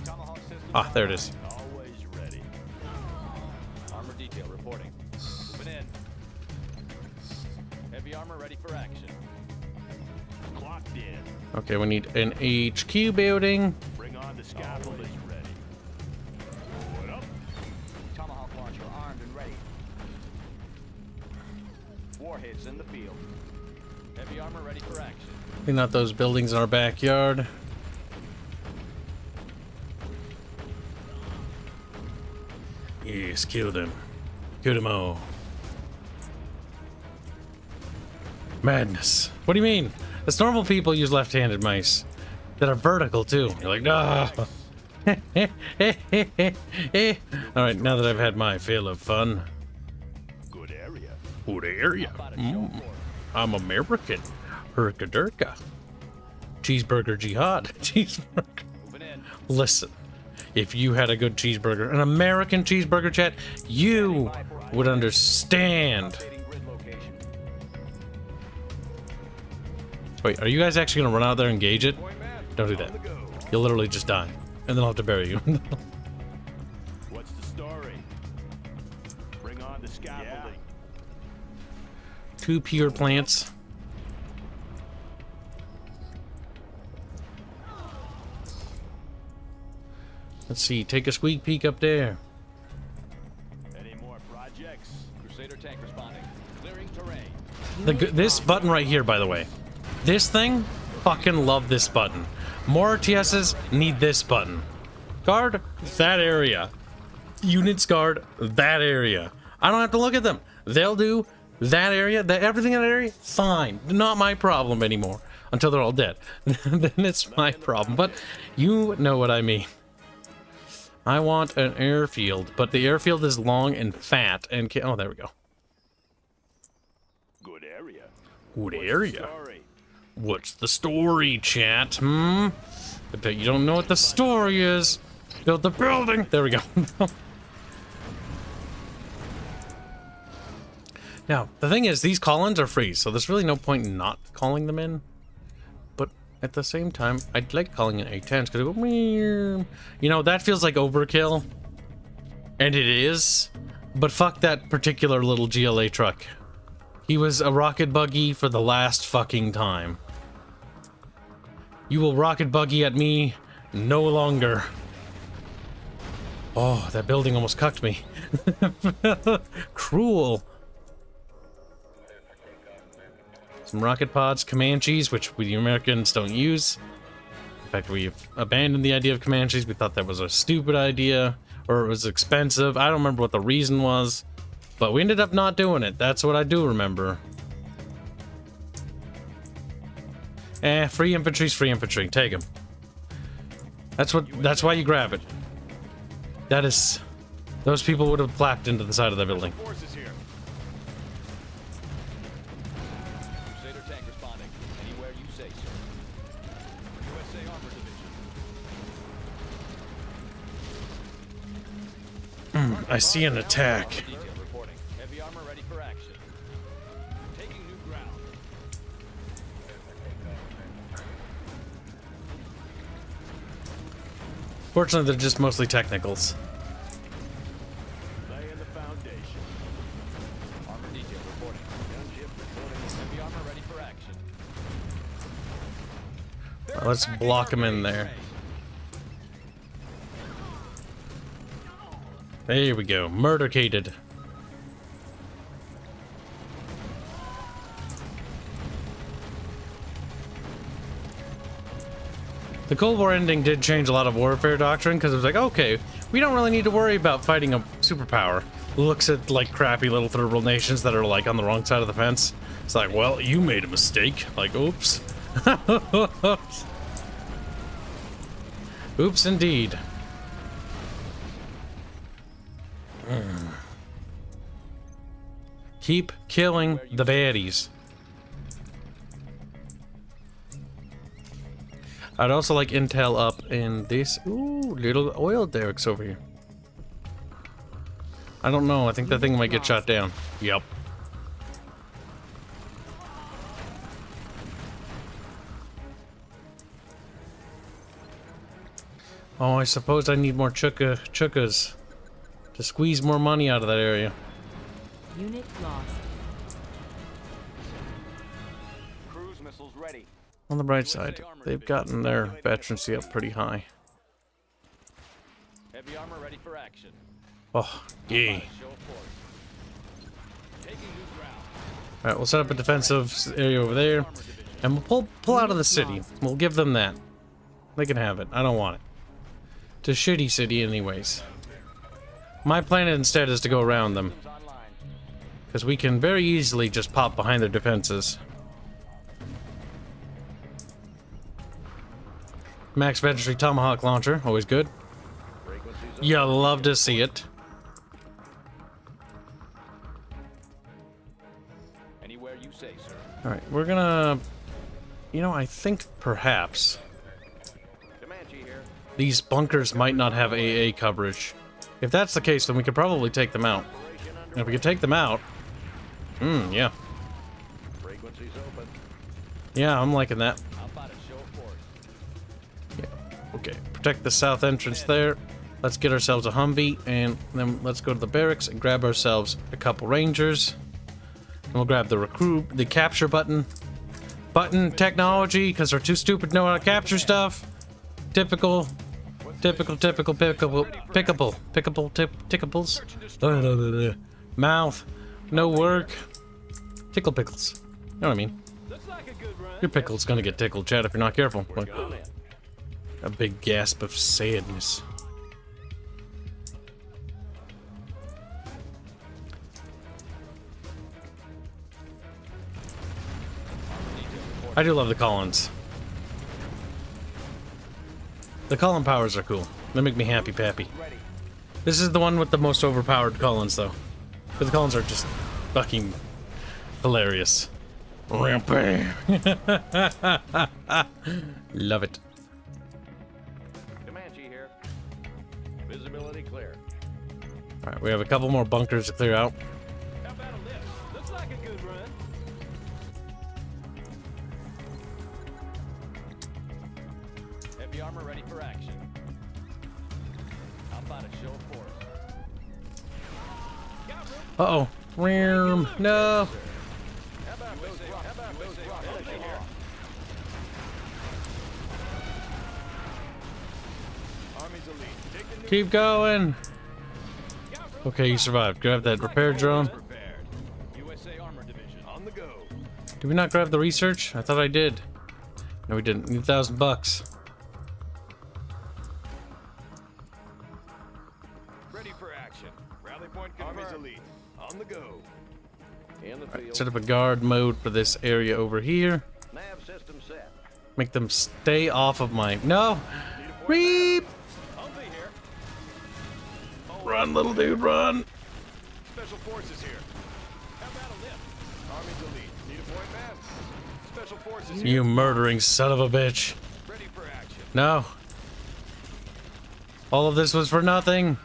Tomahawk system. Ah, there it is. Always ready. Armor detail reporting. Moving in. Heavy armor ready for action. Clocked in. Okay, we need an HQ building. Bring on the scaffolding. Ready. What up? Tomahawk launcher armed and ready. Warheads in the field. Heavy armor ready for action. Clean out those buildings in our backyard. Yes, kill them. Kill them all. Madness. What do you mean? As normal people use left-handed mice that are vertical too. You're like, ah. Alright, now that I've had my fill of fun. Good area. Good area. I'm American. Herka-durka. Cheeseburger jihad. Cheeseburger. Moving in. Listen, if you had a good cheeseburger, an American cheeseburger, chat, you would understand. Updating grid location. Wait, are you guys actually gonna run out there and engage it? Boy, man. Don't do that. On the go. You'll literally just die, and then I'll have to bury you. What's the story? Bring on the scaffolding. Two pure plants. Let's see, take a squeak peek up there. Any more projects? Crusader tank responding. Clearing terrain. This button right here, by the way. This thing, fucking love this button. More RTSs need this button. Guard that area. Units guard that area. I don't have to look at them. They'll do that area, everything in that area, fine. Not my problem anymore. Until they're all dead. Then it's my problem. But you know what I mean. I want an airfield, but the airfield is long and fat and oh, there we go. Good area. Good area. Story. What's the story, chat? I bet you don't know what the story is. Build the building. There we go. Now, the thing is, these call-ins are free, so there's really no point in not calling them in. But at the same time, I'd like calling in A10s because it go, meow. You know, that feels like overkill. And it is. But fuck that particular little GLA truck. He was a rocket buggy for the last fucking time. You will rocket buggy at me no longer. Oh, that building almost cucked me. Cruel. Some rocket pods, Comanches, which we Americans don't use. In fact, we've abandoned the idea of Comanches. We thought that was a stupid idea, or it was expensive. I don't remember what the reason was, but we ended up not doing it. That's what I do remember. Free infantry's free infantry. Take them. That's why you grab it. That is... Those people would have flapped into the side of the building. Forces here. Crusader tank responding. Anywhere you say, sir. USA Armor Division. I see an attack. Detail reporting. Heavy armor ready for action. Taking new ground. Fortunately, they're just mostly technicals. Laying the foundation. Armor detail reporting. Gunship reporting. Heavy armor ready for action. Let's block them in there. There we go. Murdercated. The Cold War ending did change a lot of warfare doctrine, because it was like, okay, we don't really need to worry about fighting a superpower. Looks at like crappy little third world nations that are like on the wrong side of the fence. It's like, well, you made a mistake. Like, oops. Oops, indeed. Keep killing the baddies. I'd also like intel up in this. Ooh, little oil derricks over here. I don't know. I think that thing might get shot down. Yep. Oh, I suppose I need more chukas to squeeze more money out of that area. Unit lost. Cruise missiles ready. On the bright side, they've gotten their veterancy up pretty high. Heavy armor ready for action. Oh, yay. Show of force. Taking new ground. Alright, we'll set up a defensive area over there. And we'll pull out of the city. We'll give them that. They can have it. I don't want it. It's a shitty city anyways. My plan instead is to go around them. Because we can very easily just pop behind their defenses. Max Vegetary Tomahawk Launcher, always good. You love to see it. Anywhere you say, sir. Alright, we're gonna... You know, I think perhaps these bunkers might not have AA coverage. If that's the case, then we could probably take them out. And if we could take them out... yeah. Frequencies open. Yeah, I'm liking that. How about a show of force? Yeah, okay. Protect the south entrance there. Let's get ourselves a Humvee, and then let's go to the barracks and grab ourselves a couple Rangers. And we'll grab the the capture button technology, because we're too stupid to know how to capture stuff. Typical, tickables. Mouth, no work. Tickle pickles. You know what I mean? Your pickle's gonna get tickled, Chad, if you're not careful. Like, a big gasp of sadness. I do love the Collins. The Collin powers are cool. They make me happy pappy. This is the one with the most overpowered Collins, though. But the Collins are just fucking hilarious. Ramping. Love it. Comanche here. Visibility clear. Alright, we have a couple more bunkers to clear out. How about a lift? Looks like a good run. Heavy armor ready for action. How about a show of force? Uh-oh. No. Keep going. Okay, you survived. Grab that repair drone. USA Armor Division on the go. Did we not grab the research? I thought I did. No, we didn't. Need $1,000. Ready for action. Rally point Kibs elite. On the go. In the field. Set up a guard mode for this area over here. Nav system set. Make them stay off of my... No! Reap! Humvee here. Run, little dude, run! Special forces here. How about a lift? Army's elite. Need a point man. Special forces here. You murdering son of a bitch. Ready for action. No. All of this was for nothing.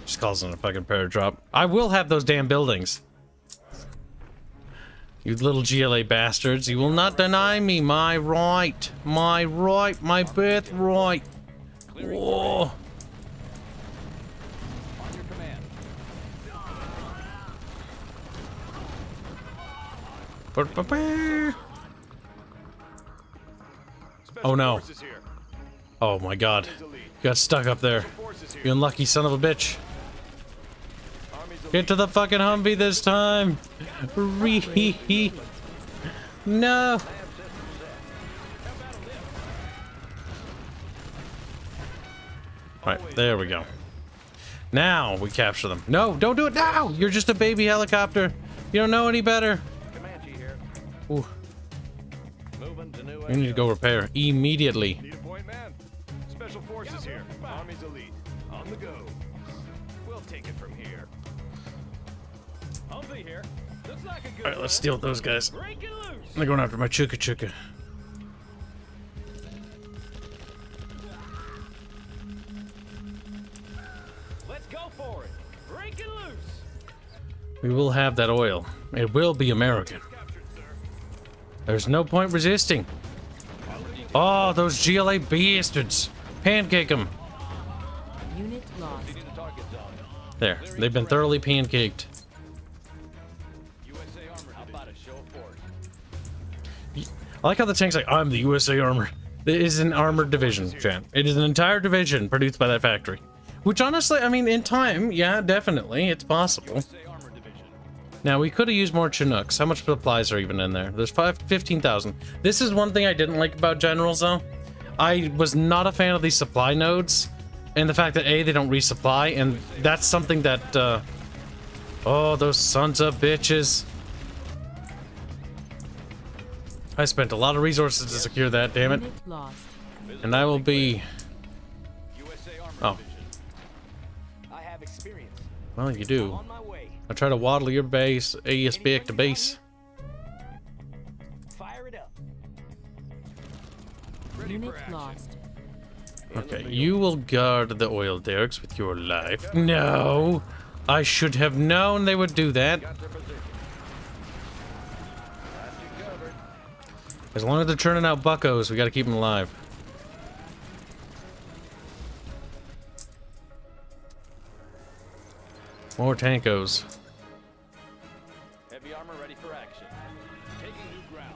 Just calls in a fucking paradrop. I will have those damn buildings. You little GLA bastards. You will not deny me my right. My right. My birthright. Whoa. On your command. Special Oh no. forces here. Oh my god. Army's elite. You got stuck up there. Forces here. You unlucky son of a bitch. Army's elite. Get to the fucking Humvee this time. No. Right, there we go. Now we capture them. No, don't do it now. You're just a baby helicopter. You don't know any better. Comanche here. Ooh, Moving to new we need to go repair immediately. Need a point man. Special forces here. Army's elite. On the go. We'll take it from here. Humvee here. Looks like a good All right, let's deal with those guys. Break it loose. They're going after my chuka chuka. Let's go for it. Break it loose. We will have that oil. It will be American. There's no point resisting. Oh, those GLA bastards. Pancake them. Unit lost. Proceeding to target zone. There, they've been thoroughly pancaked. USA Armor. How about a show of force? I like how the tank's like, I'm the USA Armor. It is an armored division, chat. It is an entire division produced by that factory. Which honestly, I mean, in time, yeah, definitely, it's possible. USA Armor Division. Now, we could have used more Chinooks. How much supplies are even in there? There's 15,000. This is one thing I didn't like about Generals, though. I was not a fan of these supply nodes. And the fact that, A, they don't resupply, and that's something that, oh, those sons of bitches. I spent a lot of resources to secure that, damn it. Unit lost. And I will be... USA Armor Oh. Division. I have experience. Well, you do. On my way. I try to waddle your base, AS back to base. Fire it up. Unit lost. Okay, you will guard the oil derricks with your life. No! I should have known they would do that. Got their position. Got you covered. As long as they're churning out buckos, we gotta keep them alive. More tankos. Heavy armor ready for action. Taking new ground.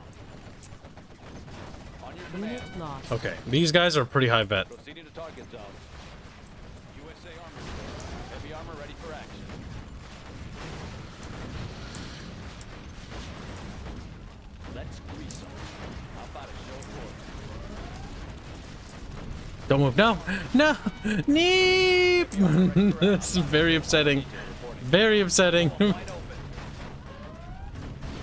On your Unit command. lost. Okay, these guys are pretty high vet. Proceeding to target zone. USA Armor. Heavy armor ready for action. Let's grease them. How about a show of force? Don't move. No! No! Neep! This is very upsetting. Very upsetting. Wide open.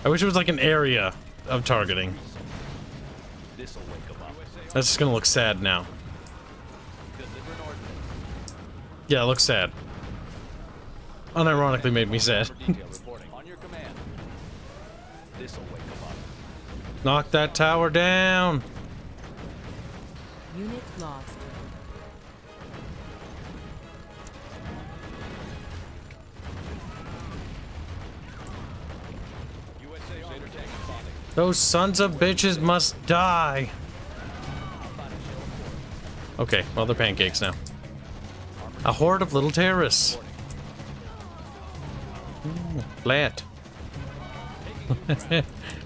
I wish it was like an area of targeting. This'll wake them up. That's just gonna look sad now. Delivering ordnance. Yeah, it looks sad. Unironically made me sad. Detail reporting. On your command. This'll wake them up. Knock that tower down! Unit lost. USA Armor tank spotting. Those sons of bitches must die! Okay, well, they're pancakes now. A horde of little terrorists. Ooh, flat.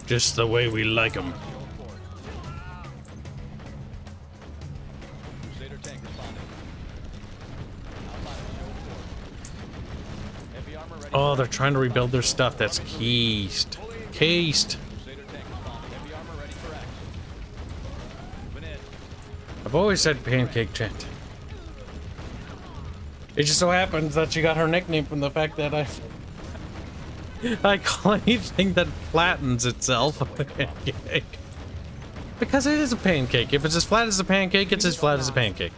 Just the way we like them. Crusader tank responding. How about a show of force? Heavy armor ready. Oh, they're trying to rebuild their stuff. That's cased. Cased. Crusader tank responding. Heavy armor ready for action. Moving in. I've always said pancake chant. It just so happens that she got her nickname from the fact that I call anything that flattens itself a pancake. Because it is a pancake. If it's as flat as a pancake, it's as flat as a pancake.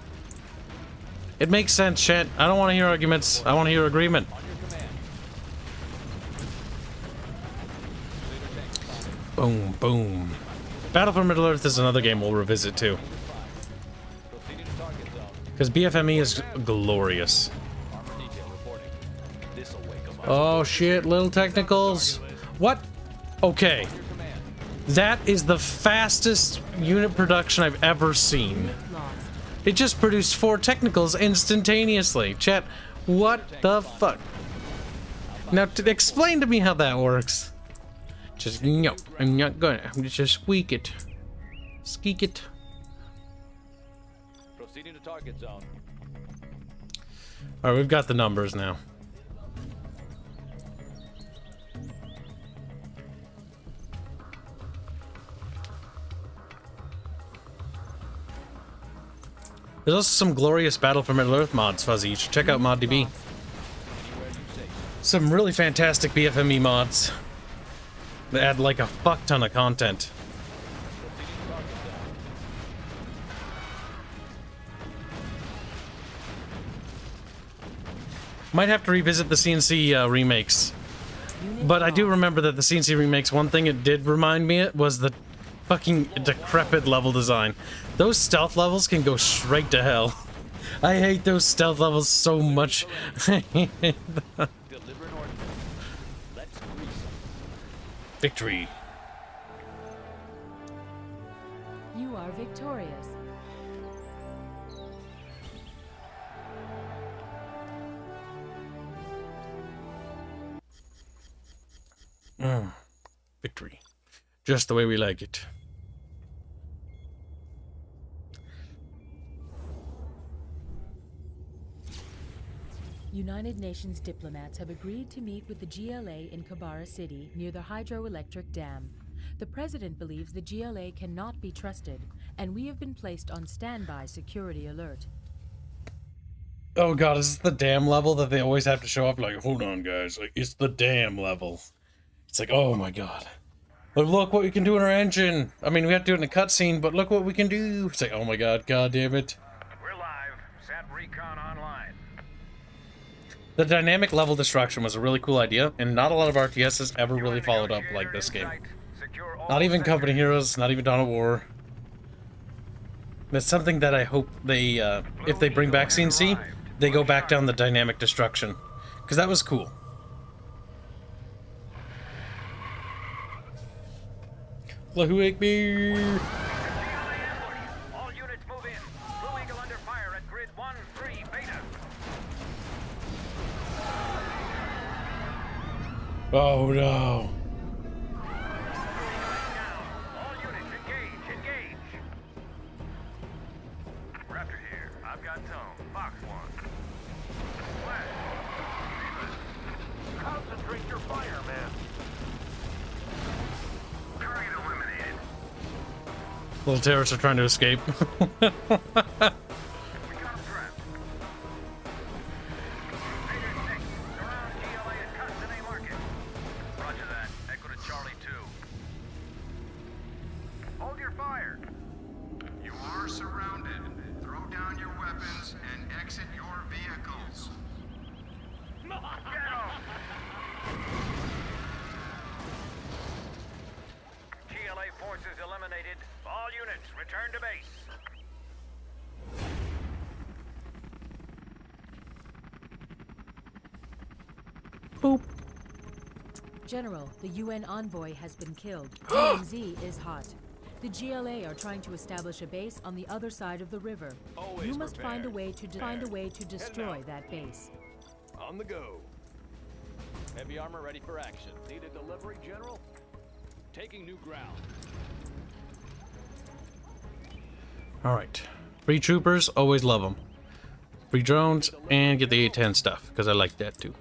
It makes sense, chat. I don't want to hear arguments. I want to hear agreement. On your command. Crusader tanks spotted. Boom, boom. Battle for Middle-earth is another game we'll revisit too. Proceeding to target zone. Because BFME is glorious. Armor detail reporting. This'll wake 'em up. Oh shit, little technicals. What? Okay. Your command. That is the fastest unit production I've ever seen. Lost. It just produced 4 technicals instantaneously. Chat, what the fuck? Now, explain to me how that works. Just, no, I'm not gonna. I'm just squeak it. Squeak it. Proceeding to target zone. Alright, we've got the numbers now. There's also some glorious Battle for Middle-earth mods, Fuzzy. You should check out ModDB. Anywhere you say. Some really fantastic BFME mods. They add like a fuck ton of content. Proceeding to target zone. Might have to revisit the CNC remakes. Unit But I do lost. remember that the CNC remakes, one thing it did remind me of was the fucking decrepit level design. Those stealth levels can go straight to hell. I hate those stealth levels so much. Delivering ordnance. Let's grease 'em. Victory. You are victorious. Victory. Just the way we like it. United Nations diplomats have agreed to meet with the GLA in Kabara City near the hydroelectric dam. The president believes the GLA cannot be trusted, and we have been placed on standby security alert. Oh god, is this the dam level that they always have to show up? Like, hold on guys, like, it's the dam level. It's like, oh my god. But look what we can do in our engine. I mean, we have to do it in a cutscene, but look what we can do. It's like, oh my god, god damn it. We're live. Sat recon online. The dynamic level destruction was a really cool idea, and not a lot of RTS has ever really followed up like this game. Not even Company Heroes, not even Dawn of War. That's something that I hope they, if they bring back CNC, they go back down the dynamic destruction. Because that was cool. Lahu Akbar! All units move in. Blue Eagle under fire at grid 1-3 beta. Oh no. All units engage. Raptor here. I've got tone. Fox 1. Flash. Concentrate your fire, man. Target eliminated. Little terrorists are trying to escape. We got him trapped. Raiders 6. Surround GLA at Custom A Market. Roger that. Echo to Charlie 2. Hold your fire. You are surrounded. Throw down your weapons and exit your vehicles. Get 'em! GLA forces eliminated. All units return to base. Boop. General, the UN envoy has been killed. DMZ is hot. The GLA are trying to establish a base on the other side of the river. Always You must prepared. find a way to destroy that base. On the go. Heavy armor ready for action. Need a delivery, General? Taking new ground. Alright. Free troopers, always love them. Free drones, and get the A10 stuff, because I like that too.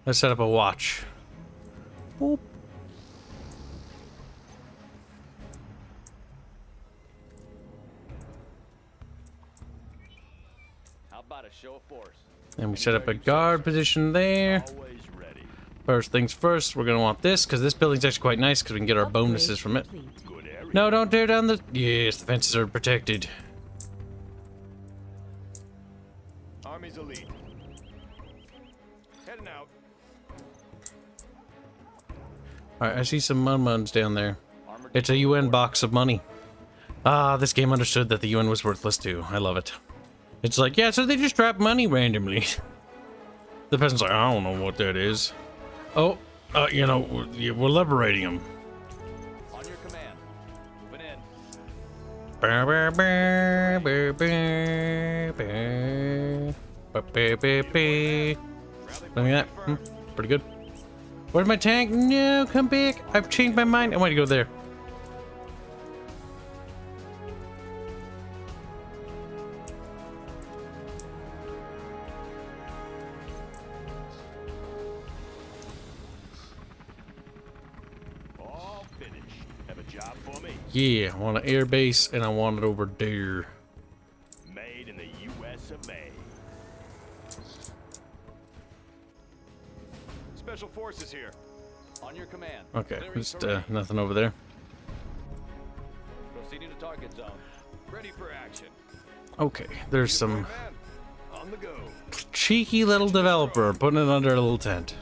Let's set up a watch. Boop. How about a show of force? And we set up a guard position there. Always ready. First things first, we're gonna want this because this building's actually quite nice because we can get our Upgrade bonuses from it. complete. Good area. No, don't tear down the. Yes, the fences are protected. Army's elite. Heading out. Alright, I see some mun-muns down there. It's a UN box of money. Ah, this game understood that the UN was worthless too. I love it. It's like, yeah, so they just drop money randomly. The peasant's like, I don't know what that is. Oh, you know, we're liberating them. On your command. Moving in. Look at that. Pretty good. Where's my tank? No, come back. I've changed my mind. I want to go there. All finished. Have a job for me. Yeah, I want an air base, and I want it over there. Made in the U.S. of A. Special forces here. On your command. Okay, Clearing just terrain. nothing over there. Proceeding to target zone. Ready for action. Okay, there's some Man, on the go. cheeky little developer putting it under a little tent.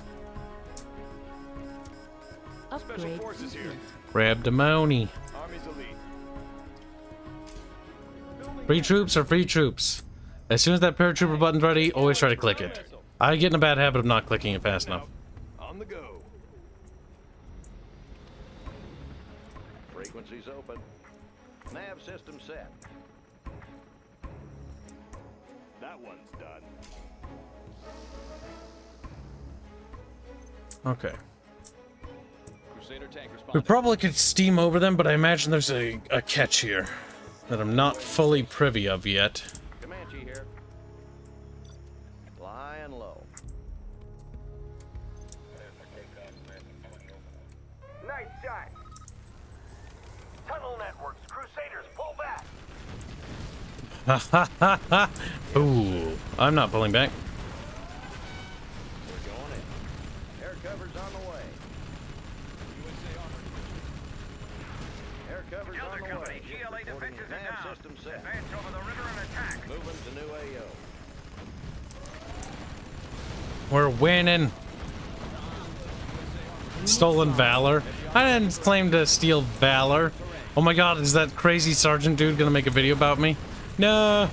Special Upgrade forces here. complete. Grab the money. Army's elite. Free troops are free troops. As soon as that paratrooper button's ready, always try to click it. I get in a bad habit of not clicking it fast enough. On the go. Frequencies open. Nav system set. That one's done. Okay. Crusader tank We responding. probably could steam over them, but I imagine there's a catch here that I'm not fully privy of yet. Comanche here. Flying low. Nice shot. Tunnel networks. Crusaders, pull back. Ha ha ha ha! Ooh, I'm not pulling back. We're going in. Air cover's on the way. USA Armored Division. Air cover's on the way. GLA Reporting defenses are nav down. system set. Advance over the river and attack. Moving to new AO. We're winning. Stolen valor. I didn't claim to steal valor. Oh my god, is that crazy sergeant dude gonna make a video about me? No!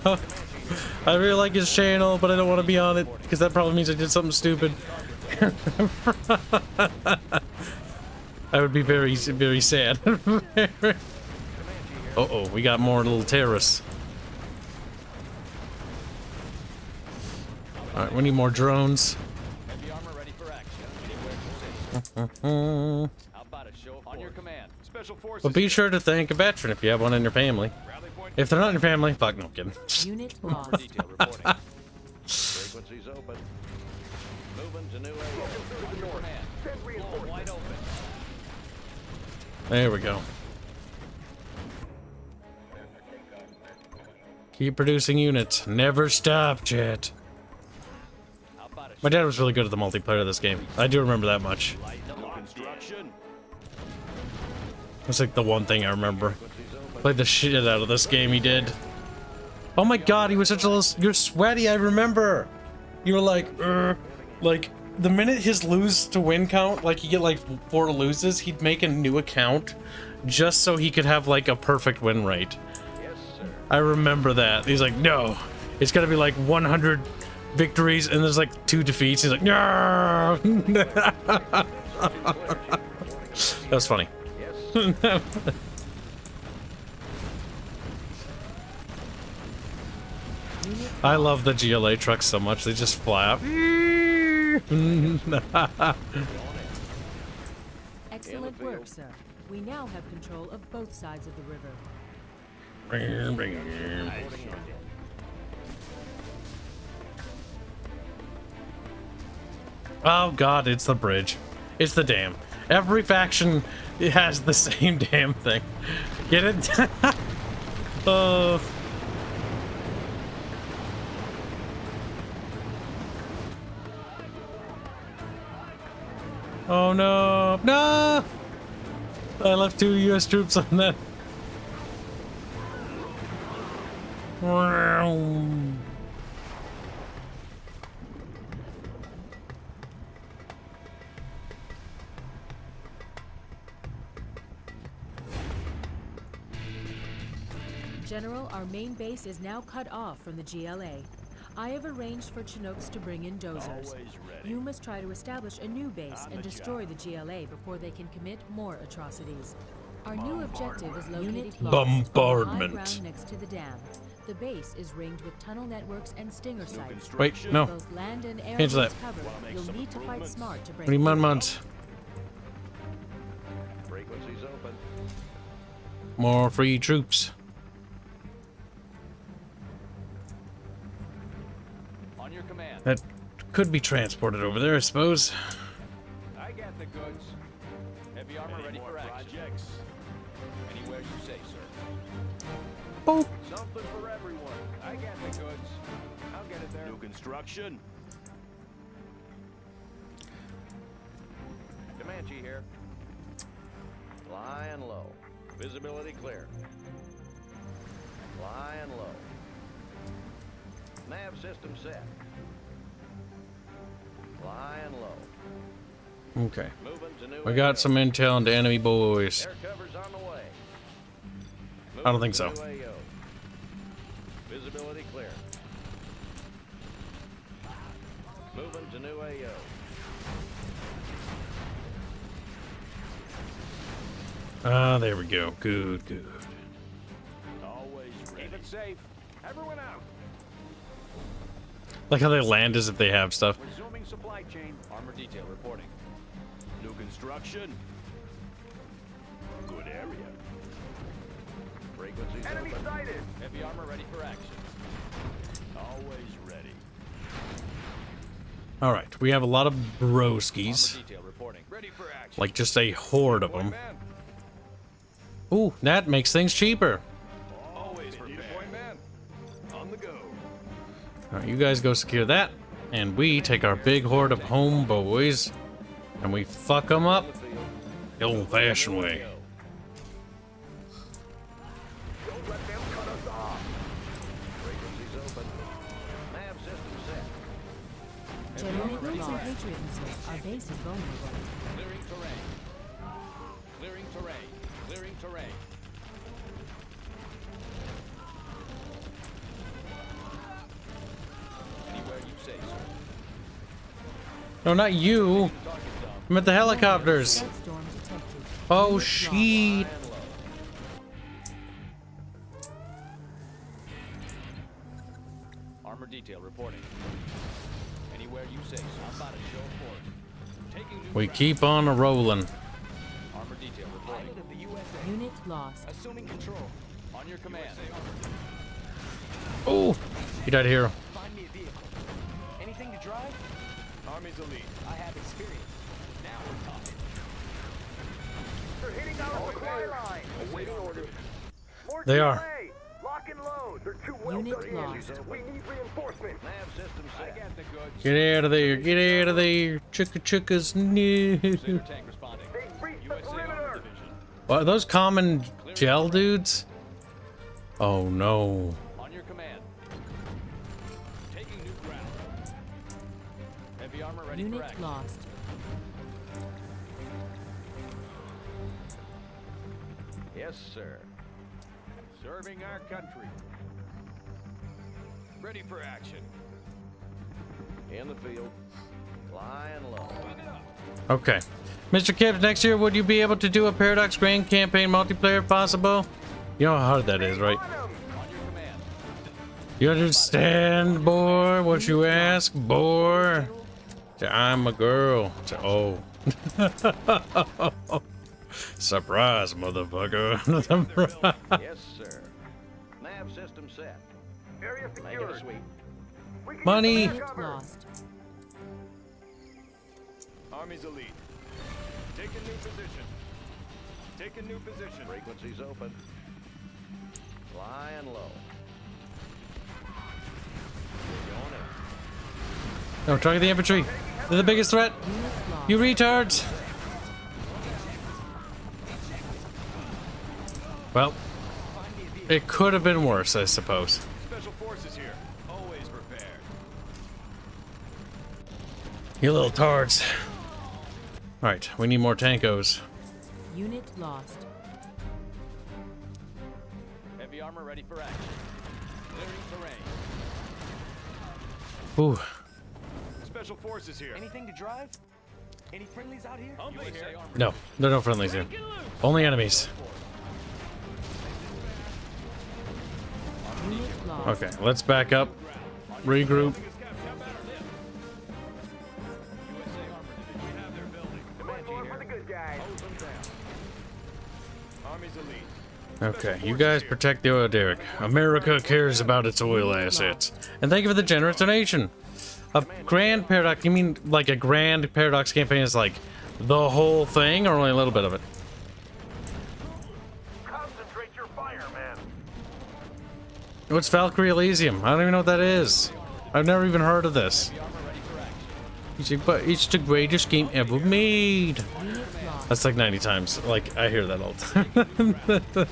I really like his channel, but I don't want to be on it, because that probably means I did something stupid. I would be very, very sad. Uh-oh, we got more little terrorists. Alright, we need more drones. Heavy armor ready for action. Anywhere to But How about a show of on your command? Special forces. be sure to thank a veteran if you have one in your family. Rally point. If they're not in your family, fuck, no, I'm kidding. Unit For lost. detail reporting. Frequencies open. Moving to new AO. On your command. Send Floor reinforcements. wide open. There we go. Keep producing units. Never stop, chat. How about a My dad was really good at the multiplayer of this game. I do remember that much. new construction? That's like the one thing I remember. Played the shit out of this game, he did. Oh my god, he was such a little... You're sweaty, I remember! You were like, like, the minute his lose to win count, like, you get like 4 loses, he'd make a new account just so he could have like a perfect win rate. Yes, sir. I remember that. He's like, no, it's gotta be like 100 victories and there's like 2 defeats. He's like, no! That was funny. Yes. I love the GLA trucks so much, they just fly up. Excellent work, sir. We now have control of both sides of the river. Oh god, it's the bridge. It's the dam. Every faction has the same damn thing. Get it? Oh. Oh no! No! I left 2 U.S. troops on that. General, our main base is now cut off from the GLA. I have arranged for Chinooks to bring in dozers. Always ready. You must try to establish a new base On and the destroy job. the GLA before they can commit more atrocities. Our new objective is located Unit lost on the high bombardment. ground next to the dam. The base is ringed with tunnel networks and stinger sites. Wait, no. Both land and air Cancel routes that. covered. You'll need to fight smart to break 21 months. Frequencies open. More free troops. On your command. That could be transported over there, I suppose. I got the goods. Heavy armor ready for action. Projects. Anywhere you say, sir. Boop. Something for everyone. I got the goods. I'll get it there. New construction. Comanche here. Flying low. Visibility clear. Flying low. Nav system set. Flying low. Okay. Moving to new We got AO. some intel into enemy boys. Air cover's on the way. I don't think so. Moving to new AO. Visibility clear. Moving to new AO. Ah, there we go. Good, good. Always ready. Keep it safe. Everyone out. Like how they land as if they have stuff. Resuming supply chain. Armor detail reporting. New construction. Good area. Frequencies Enemy open. sighted! Heavy armor ready for action. Always ready. All right, we have a lot of Armor broskies. detail reporting. Ready for action. Like just a horde of them. Man. Ooh, that makes things cheaper. Always prepared. Point man. On the go. All right, you guys go secure that. And we take our big horde of homeboys. And we fuck them up In the field. the old-fashioned way. Don't let them cut us off! Frequencies open. Nav system set. General Brooks and Patriot missiles. Our base is vulnerable. Clearing terrain. Clearing terrain. Clearing terrain. Anywhere you say, sir. No, not you. Target zone. I'm at the helicopters. Stealth storm detected. Oh, Unit shit. Flying low. Armor detail reporting. Anywhere you say, so I'm about to show force. Taking new We ground. keep on a-rolling. Armor detail reporting. Of the USA. Unit lost. Assuming control. On your command. Oh, he died here. Find me a vehicle. Anything to drive? Army's elite. I have experience. Now we're talking. They're hitting our supply line! Awaiting orders. More They GLA. are. Lock and load! They're too well Unit dug in. lost. We need reinforcements! Nav system set. I got the goods. Get out of there. Get out of there. Chicka chickas. No. Crusader tank responding. They breached the USA Armor perimeter! Division. What, are those common gel dudes? Oh, no. On your command. Taking new ground. Heavy armor ready for Unit action. lost. Yes, sir. Serving our country. Ready for action. In the field. Flying low. Okay. Mr. Kibs, next year, would you be able to do a Paradox Grand Campaign multiplayer if possible? You know how hard that is, right? On 'em. On your command. You understand, boy, what you ask, boy? I'm a girl. Oh. Surprise, motherfucker. Yes, sir. Nav system set. Area Making a secured. sweep. We can Money. use Unit cover. lost. Army's elite. Taking new position. Taking new position. Frequencies open. Flying low. We're going in. No, target the infantry. They're the biggest threat. Unit lost. You retards. Well, it could have been worse, I suppose. Special forces here. Always prepared. You little tards. Alright, we need more tankos. Unit lost. Heavy armor ready for action. Clearing terrain. Ooh. Special forces here. Anything to drive? Any friendlies out here? USA armor. No, there are no friendlies here. Only enemies. Unit lost. Okay, let's back up. Regroup. USA armor division. We have their building. Going for the good guys. Hose them down. Army's elite. Okay, you guys protect the oil derrick. America cares about its oil assets. And thank you for the generous donation. A grand paradox, you mean like a grand paradox campaign is like the whole thing or only a little bit of it? Concentrate your fire, man. What's Valkyrie Elysium? I don't even know what that is. I've never even heard of this. It's the greatest game ever made. Unit lost. That's like 90 times. Like, I hear that all the time.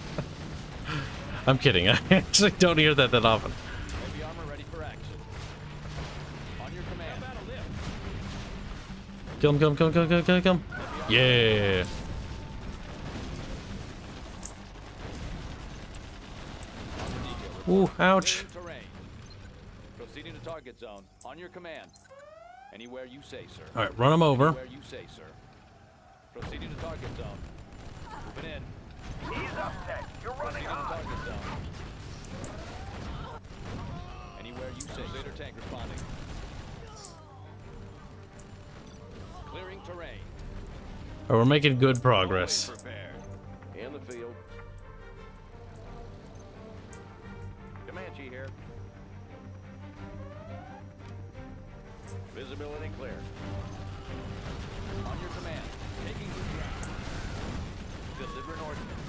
I'm kidding. I actually don't hear that often. Heavy armor ready for action. On your command. Kill him, kill him, kill him, kill him, kill him, kill him, kill him. Yeah. Ooh, ouch. Clearing terrain. Proceeding to target zone. On your command. Anywhere you say, sir. Alright, run him over. Anywhere you say, sir. Proceeding to target zone. Moving in. Ease up, Tech. You're running Proceeding to hot. target zone. Anywhere you say, Crusader tank responding. Clearing terrain. Oh, we're making good progress. Always prepared. In the field. Comanche here. Visibility clear. On your command. Taking the ground. Deliver an ordnance.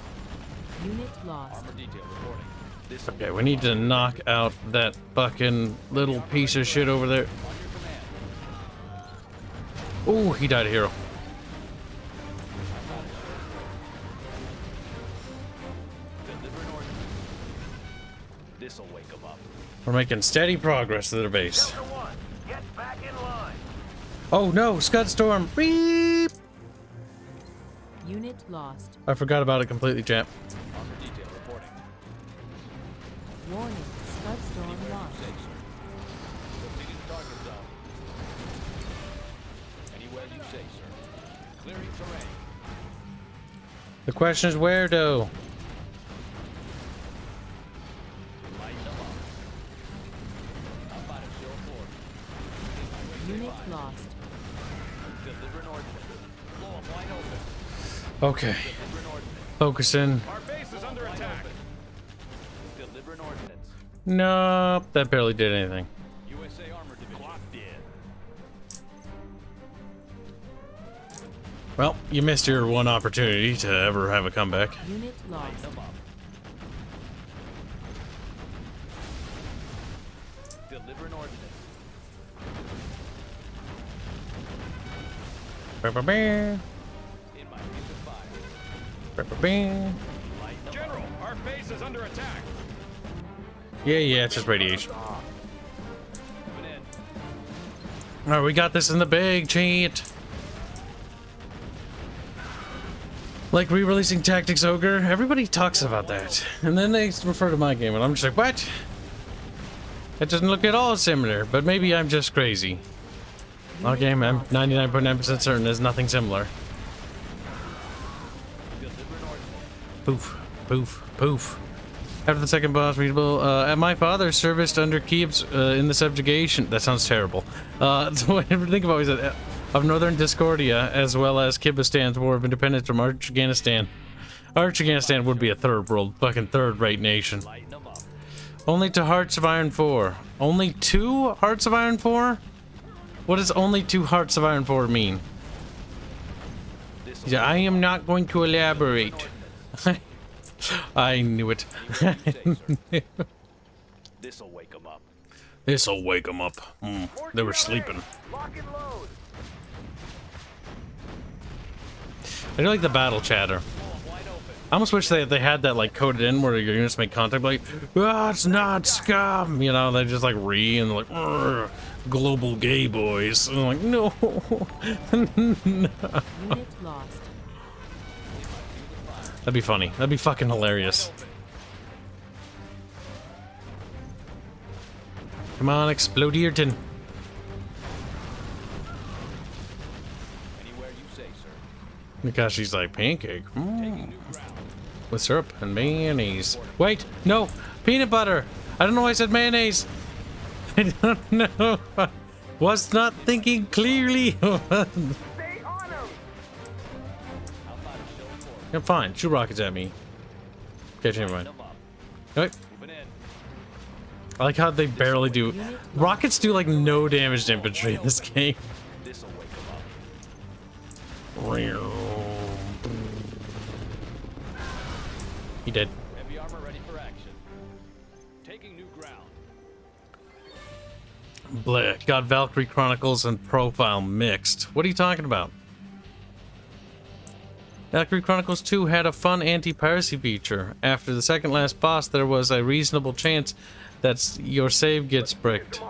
Unit lost. Armor detail reporting. This Okay, we need to knock out that fucking little piece of shit over there. on your command. Ooh, he died a hero. Deliver an ordnance. This'll wake them up. We're making steady progress to their base. Delta 1, get back in line. Oh no, Scud Storm! Beep! Unit lost. I forgot about it completely, champ. Armor detail reporting. Warning. Scud storm lost. Say, sir. Proceeding to target zone. Anywhere you say, sir. Clearing terrain. The question is where, though? Light them up. How about a show of force? Unit lost. Deliver an ordnance. Blow them wide open. Okay, Deliver an ordnance. focusing. Our base is under attack. Deliver an ordnance. Nope, that barely did anything. USA armor division. Locked in. Well, you missed your one opportunity to ever have a comeback. Unit lost. Them up. Deliver an ordnance. Ba-ba-ba, In my field of fire. ba-ba-ba. Light them General, our base is under attack. Yeah, it's just radiation. Moving in. Alright, we got this in the bag, chat. Like re-releasing Tactics Ogre, everybody talks about that. And then they refer to my game, and I'm just like, what? It doesn't look at all similar, but maybe I'm just crazy. Our game, I'm 99.9% certain there's nothing similar. Deliver an ordnance. Poof, poof, poof. After the second boss readable, my father serviced under Kibs in the subjugation. That sounds terrible. So whatever think about it, is of Northern Discordia, as well as Kibistan's War of Independence from Afghanistan. Afghanistan would be a third world, fucking third-rate nation. Lighten them up. Only to Hearts of Iron 4. Only 2 Hearts of Iron 4? What does only 2 Hearts of Iron 4 mean? Yeah, I am not going to elaborate. I knew it. This'll wake them up. This'll wake them up. They were sleeping. Lock and load. I do like the battle chatter. Blow them wide open. I almost wish they had that like coded in where your units make contact like, ah, it's not scum, you know, they just like and like, "Urgh, global gay boys." And I'm like, no. No. Unit lost. That'd be funny. That'd be fucking hilarious. Come on, explode Earton. Anywhere you say, sir. Because she's like pancake. Taking new ground. With syrup and mayonnaise. Wait, no, peanut butter. I don't know why I said mayonnaise. I don't know. Was not thinking clearly. Stay on him! How about a show for I'm fine. Shoot rockets at me. Okay, never mind. them up? Wait. Moving in. I like how they barely do. Rockets do like no damage to infantry in this game. This'll wake them up. He did. Heavy armor ready for action. Taking new ground. Blech. Got Valkyrie Chronicles and Profile mixed. What are you talking about? Valkyrie Chronicles 2 had a fun anti-piracy feature. After the second last boss, there was a reasonable chance that your save gets bricked.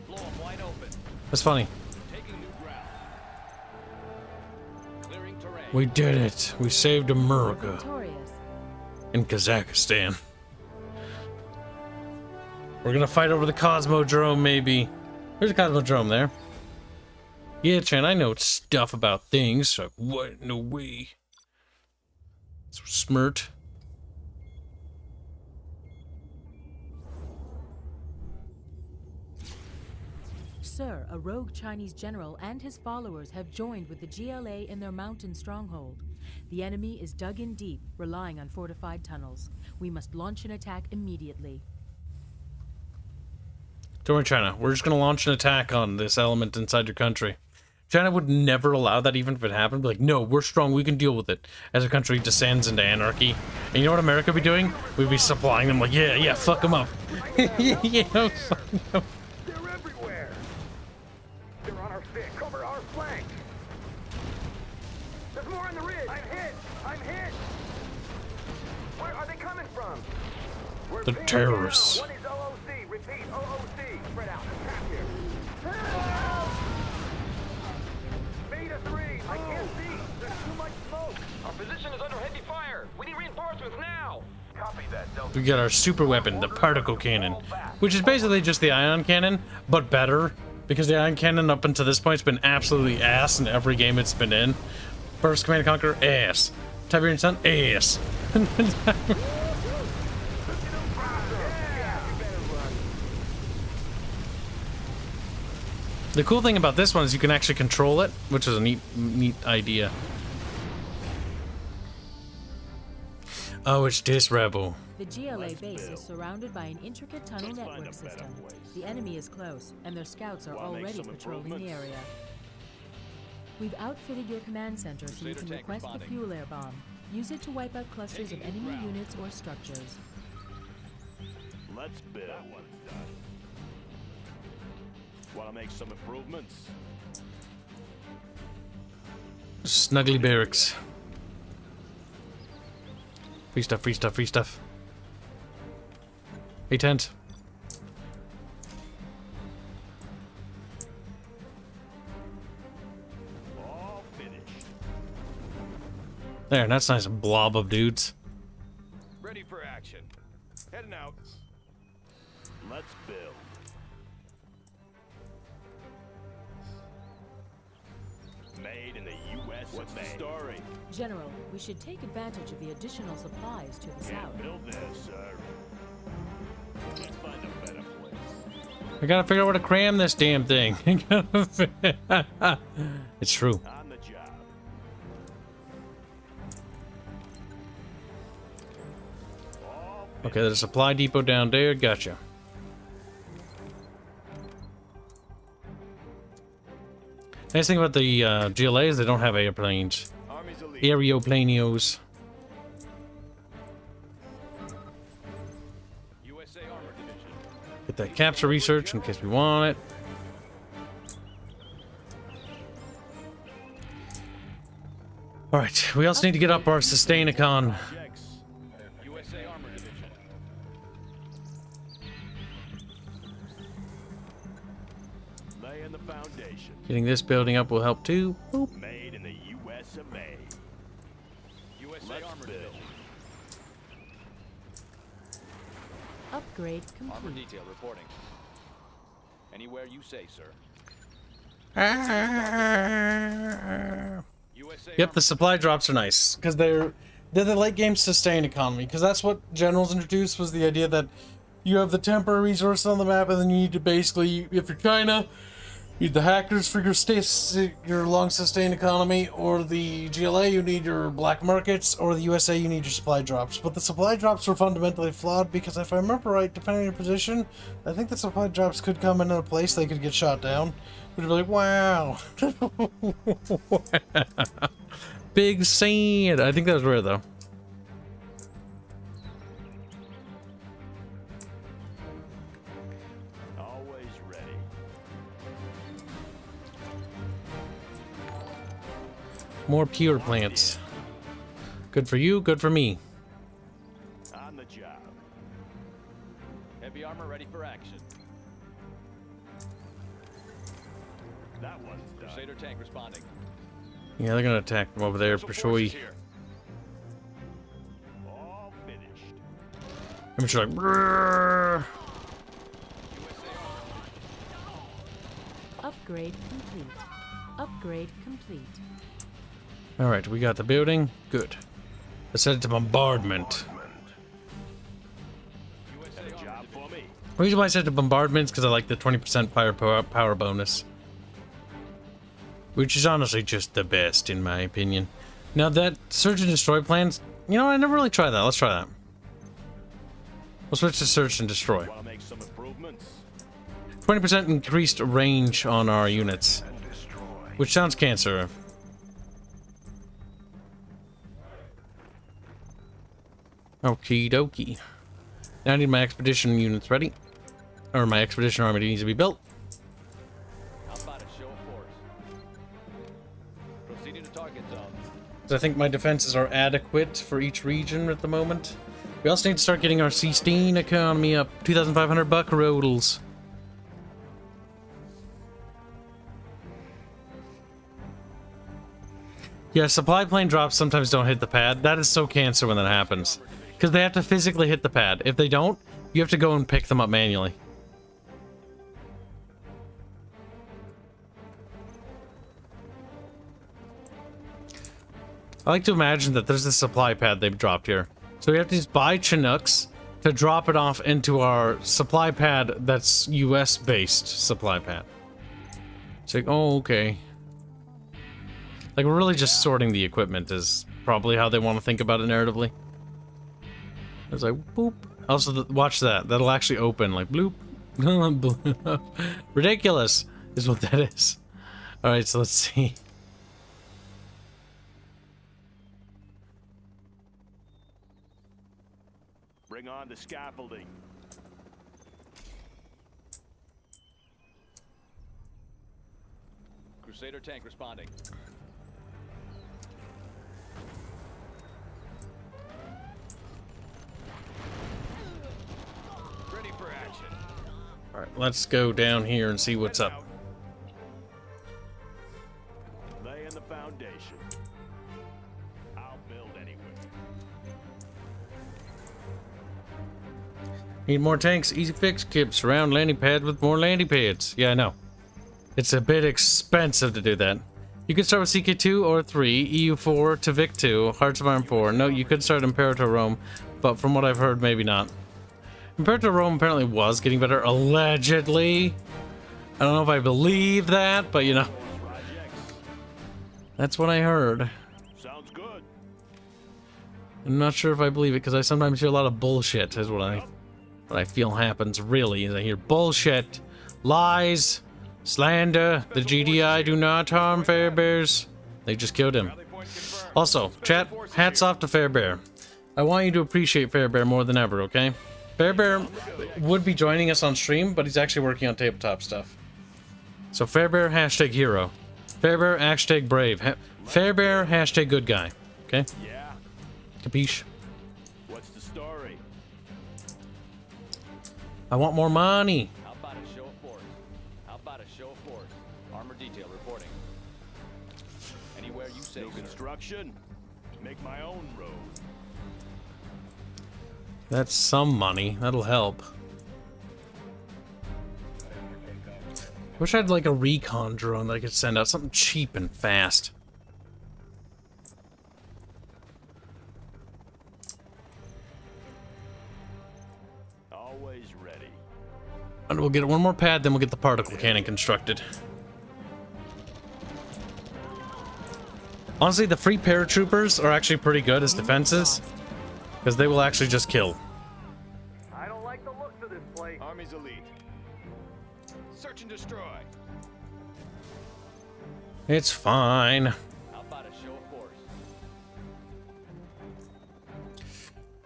Blow them wide open. That's funny. Taking new ground. Clearing terrain. We did it. We saved America Victorious. in Kazakhstan. We're gonna fight over the Cosmodrome, maybe. There's a Cosmodrome there. Yeah, Chan, I know stuff about things. So what? No way. So smirt. Sir, a rogue Chinese general and his followers have joined with the GLA in their mountain stronghold. The enemy is dug in deep, relying on fortified tunnels. We must launch an attack immediately. Don't worry, China. We're just gonna launch an attack on this element inside your country. China would never allow that, even if it happened. Be like, no, we're strong. We can deal with it. As a country descends into anarchy. And you know what America would be doing? We'd be supplying them like, yeah, fuck them up. Yeah, fuck them up. They're everywhere! They're on our stick. Cover our flank! There's more on the ridge! I'm hit! I'm hit! Where are they coming from? We're The pinned terrorists. down. One is OOC. Repeat, OOC. Spread out. Attack here. Beta 3. I can't see. There's too much smoke. Our position is under heavy fire. We need reinforcements now. Copy that, Delta. We got our super weapon, the particle cannon, which is basically just the ion cannon, but better, because the ion cannon up until this point has been absolutely ass in every game it's been in. First Command & Conquer, ass. Tiberian Sun, ass. The cool thing about this one is you can actually control it, which is a neat idea. Oh, it's this rebel. The GLA base is surrounded by an intricate tunnel network system. The enemy is close, and their scouts are already patrolling the area. We've outfitted your command center so you can request the fuel air bomb. Use it to wipe out clusters of enemy units or structures. Let's build. That one's done. Want to make some improvements? Snuggly barracks. Free stuff, free stuff, free stuff. Hey, tent. All finished. There, that's a nice blob of dudes. Ready for action. Heading out. Let's build. Made in the U.S. What's the story? General, we should take advantage of the additional supplies to the south. Can't build this, sir. Let's find a better place. I gotta figure out where to cram this damn thing. It's true. On the job. All Okay, there's a supply depot down there. Gotcha. Nice thing about the GLA is they don't have airplanes. Army's elite. Aeroplanios. USA Armor Division. Get that capture research in case we want it. Alright, we also need to get up our Sustainicon Laying the foundation. Getting this building up will help too. Boop. Made in the U.S. of A. USA Let's Armor build. Division. Upgrade Armor complete. detail reporting. Anywhere you say, sir. USA Yep, the Armor supply drops are nice because they're the late game sustain economy. Because that's what generals introduced, was the idea that you have the temporary resources on the map, and then you need to basically, if you're China, you need the hackers for your long sustain economy, or the GLA you need your black markets, or the USA you need your supply drops. But the supply drops were fundamentally flawed because if I remember right, depending on your position, I think the supply drops could come in a place they could get shot down. We'd be like, wow. Big sand. I think that was rare though. Always ready. More pure plants. Good for you, good for me. On the job. Heavy armor ready for action. That one's done. Crusader tank responding. Yeah, they're gonna attack from over there Special for sure. forces here. All finished. I'm just like, "Brrr." Upgrade complete. Upgrade complete. All right, we got the building. Good. Let's head to bombardment. Got a job for me. The reason why I said to bombardment is because I like the 20% power bonus, which is honestly just the best in my opinion. Now that search and destroy plans, you know, I never really tried that. Let's try that. We'll switch to search and destroy. Want to make some improvements? 20% increased range on our units, which sounds cancer. Okie dokie. Now I need my expedition units ready. Or my expedition army needs to be built. How about a show of force? Proceeding to target zone. 'Cause I think my defenses are adequate for each region at the moment. We also need to start getting our C-Steen economy up. 2,500 buckaroodles. Yeah, supply plane drops sometimes don't hit the pad. That is so cancer when that happens. Because they have to physically hit the pad. If they don't, you have to go and pick them up manually. I like to imagine that there's a supply pad they've dropped here. So we have to just buy Chinooks to drop it off into our supply pad that's US-based supply pad. It's like, oh, okay. Like, we're really just sorting the equipment is probably how they want to think about it narratively. It's like, boop. Also, watch that. That'll actually open, like, bloop. Ridiculous is what that is. Alright, so let's see. Bring on the scaffolding. Crusader tank responding. Ready for action. Alright, let's go down here and see what's up. Laying the foundation. I'll build anyway. Need more tanks? Easy fix, Kibs. Surround landing pad with more landing pads. Yeah, I know. It's a bit expensive to do that. You could start with CK2 or 3, EU4 to Vic2, Hearts of Iron 4. No, you could start Imperator Rome, but from what I've heard, maybe not. Imperator Rome apparently was getting better, allegedly. I don't know if I believe that, but you know. Projects. That's what I heard. Sounds good. I'm not sure if I believe it, because I sometimes hear a lot of bullshit, is what I feel happens, really, is I hear bullshit, lies, slander. The GDI do not harm Fairbears. They just killed him. Also, chat, hats off to Fairbear. I want you to appreciate Fairbear more than ever, okay? Fairbear would be joining us on stream, but he's actually working on tabletop stuff. So Fairbear, hashtag hero. Fairbear, hashtag brave. Fairbear, hashtag good guy. Okay? Yeah. Capiche? What's the story? I want more money. How about a show of force? How about a show of force? detail reporting. Anywhere you say, New sir. construction. Make my own road. That's some money. That'll help. Wish I had like a recon drone that I could send out. Something cheap and fast. Always ready. And we'll get one more pad, then we'll get the particle cannon constructed. Honestly, the free paratroopers are actually pretty good as defenses, because they will actually just kill. I don't like the looks of this place. Army's elite. Search and destroy. It's fine. How about a show of force?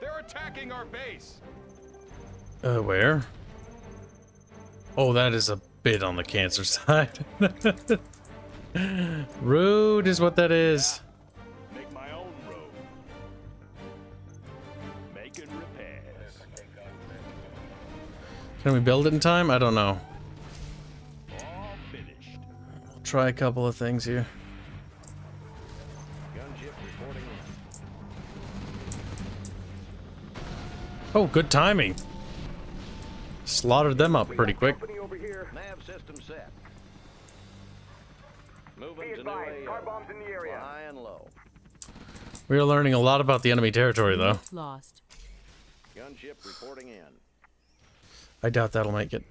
They're attacking our base. Where? Oh, that is a bit on the cancer side. Rude is what that is. Make my own road. Making repairs. Can we build it in time? I don't know. All finished. We'll try a couple of things here. Gunship reporting in. Oh, good timing. Slaughtered them up pretty quick. Company over here. Nav system set. Moving Be to new advised, car AO. bombs in the area. High and low. We are learning a lot about the enemy territory, though. Unit lost. Gunship reporting in. I doubt that'll make it.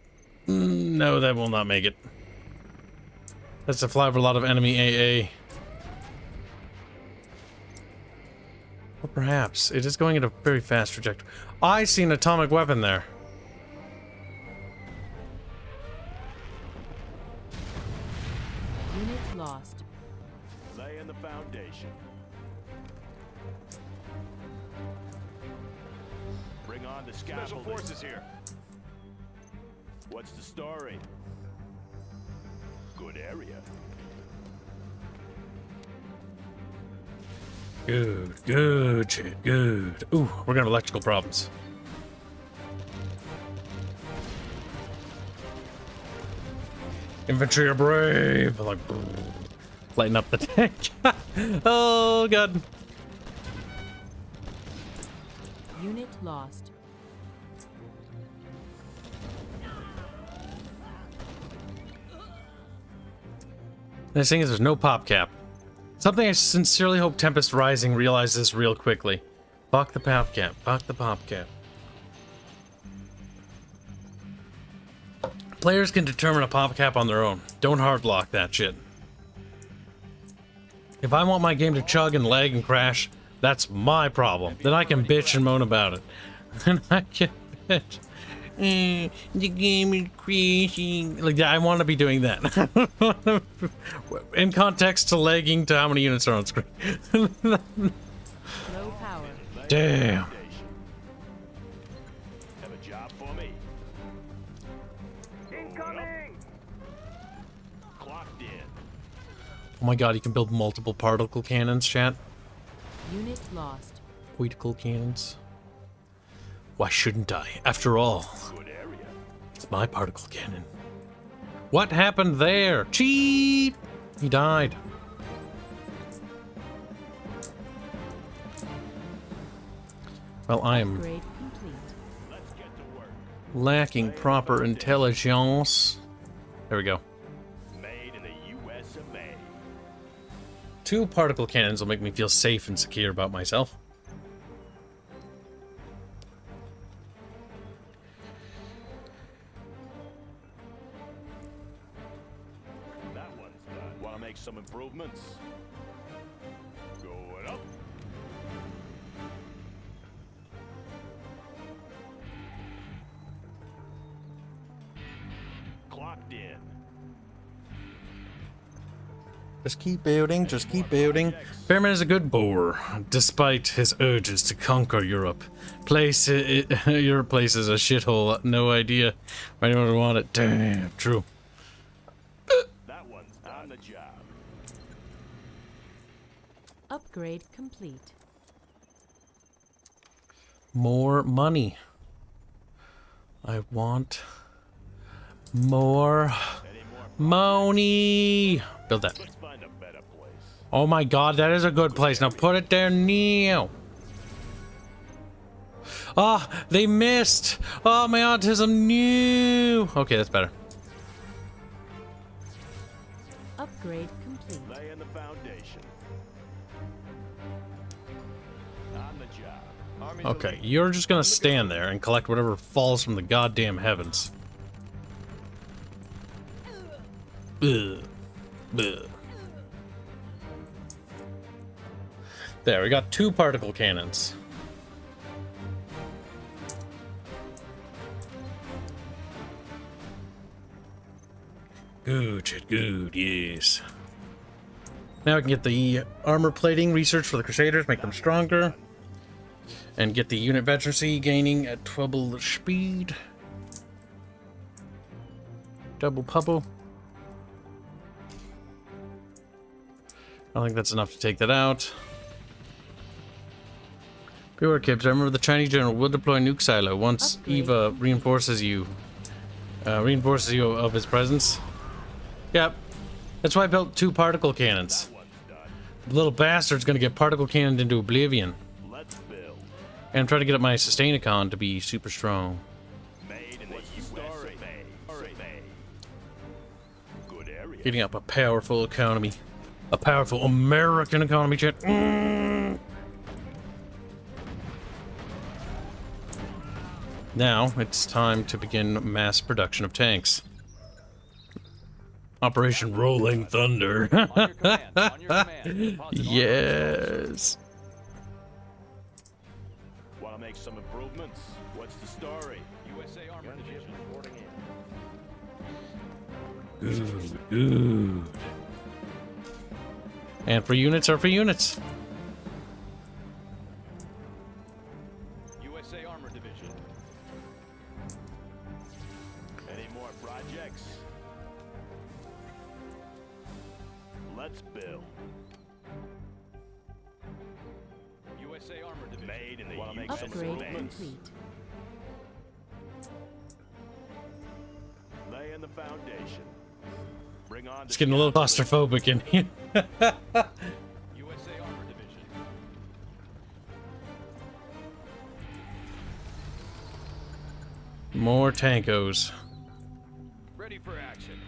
No, that will not make it. That's to fly over a lot of enemy AA. Or perhaps it is going at a very fast trajectory. I see an atomic weapon there. Unit lost. Laying the foundation. Bring on the scaffolding. Special forces here. What's the story? Good area. Good, good shit, good. Ooh, we're gonna have electrical problems. Infantry are brave. Like, lighten up the tank. Oh god. Unit lost. The thing is, there's no pop cap. Something I sincerely hope Tempest Rising realizes real quickly. Fuck the pop cap. Fuck the pop cap. Players can determine a pop cap on their own. Don't hard lock that shit. If I want my game to chug and lag and crash, that's my problem. Then I can bitch and moan about it. Then I can bitch. The game is crashing. Like, I want to be doing that. In context to lagging to how many units are on screen. Low power. Damn. Have a job for me. Incoming! Clocked in. Oh my god, you can build multiple particle cannons, chat. Unit lost. Particle cannons. Why shouldn't I? After all, Good area. it's my particle cannon. What happened there? Cheat! He died. Well, I am Upgrade complete. Let's get to work. lacking proper intelligence. There we go. Made in the US of A. 2 particle cannons will make me feel safe and secure about myself. That one's done. Want to make some improvements? Going up. Clocked in. Just keep building, just keep building. Bearman is a good boar, despite his urges to conquer Europe. Your place is a shithole. No idea why anyone would want it. Damn, true. That one's on the job. Upgrade complete. More money. I want more Moni! Build that. Let's find a better place. Oh my god, that is a good place. Now put it there now. Ah, they missed. Oh, my autism knew. Okay, that's better. Upgrade complete. Laying the foundation. On the job. Army's Okay, elite. you're just gonna stand there and collect whatever falls from the goddamn heavens. Ugh. Ugh. There, we got 2 particle cannons. Good shit, good, yes. Now we can get the armor plating research for the Crusaders, make them stronger. And get the unit veterancy gaining at double the speed. Double pubble. I don't think that's enough to take that out. Beware, Kibs. I remember the Chinese general will deploy nuke silo once Eva reinforces you of his presence. Yep. That's why I built 2 particle cannons. One's done. The little bastard's gonna get particle cannoned into oblivion. Let's build. And try to get up my sustain-a-con to be super strong. Made in the USA. Good area. Getting up a powerful economy. A powerful American economy, chat. Now, it's time to begin mass production of tanks. Operation Rolling Thunder. On your command. On your command. Deposit Yes. Want to make some improvements? What's the story? USA Armor Division reporting in. Good, good. And for units are for units. USA Armor Division. Any more projects? Let's build. USA Armor Division. Made in the USA. Make some Upgrade improvements? complete. Laying the foundation. Bring on. It's getting a little claustrophobic in here. USA Armor Division. More tankos. Ready for action.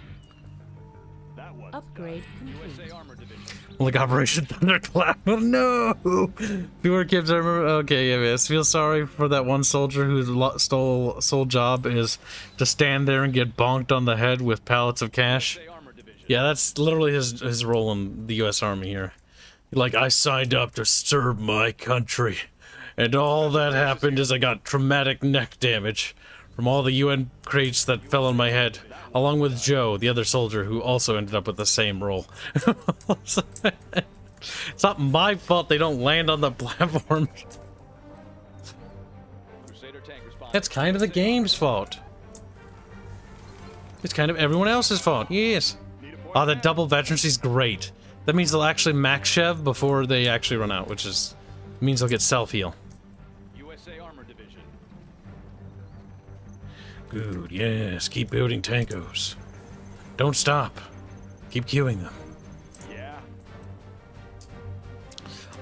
That one. Upgrade complete. USA Armor Division. Like Operation Thunderclap. Oh no! Fewer Kibs, I remember. Okay, yeah, yes. Feel sorry for that one soldier whose sole job is to stand there and get bonked on the head with pallets of cash. USA Armor Division. Yeah, that's literally his role in the U.S. Army here. Like, I signed up to serve my country, and all that happened is I got traumatic neck damage from all the UN crates that fell on my head, along with Joe, the other soldier, who also ended up with the same role. It's not my fault they don't land on the platform. Crusader tank response. That's kind of the game's fault. It's kind of everyone else's fault. Yes. Oh, the double veterancy's great. That means they'll actually max Chev before they actually run out, which is means they'll get self-heal. USA Armor Division. Good, yes. Keep building tankos. Don't stop. Keep queuing them. Yeah.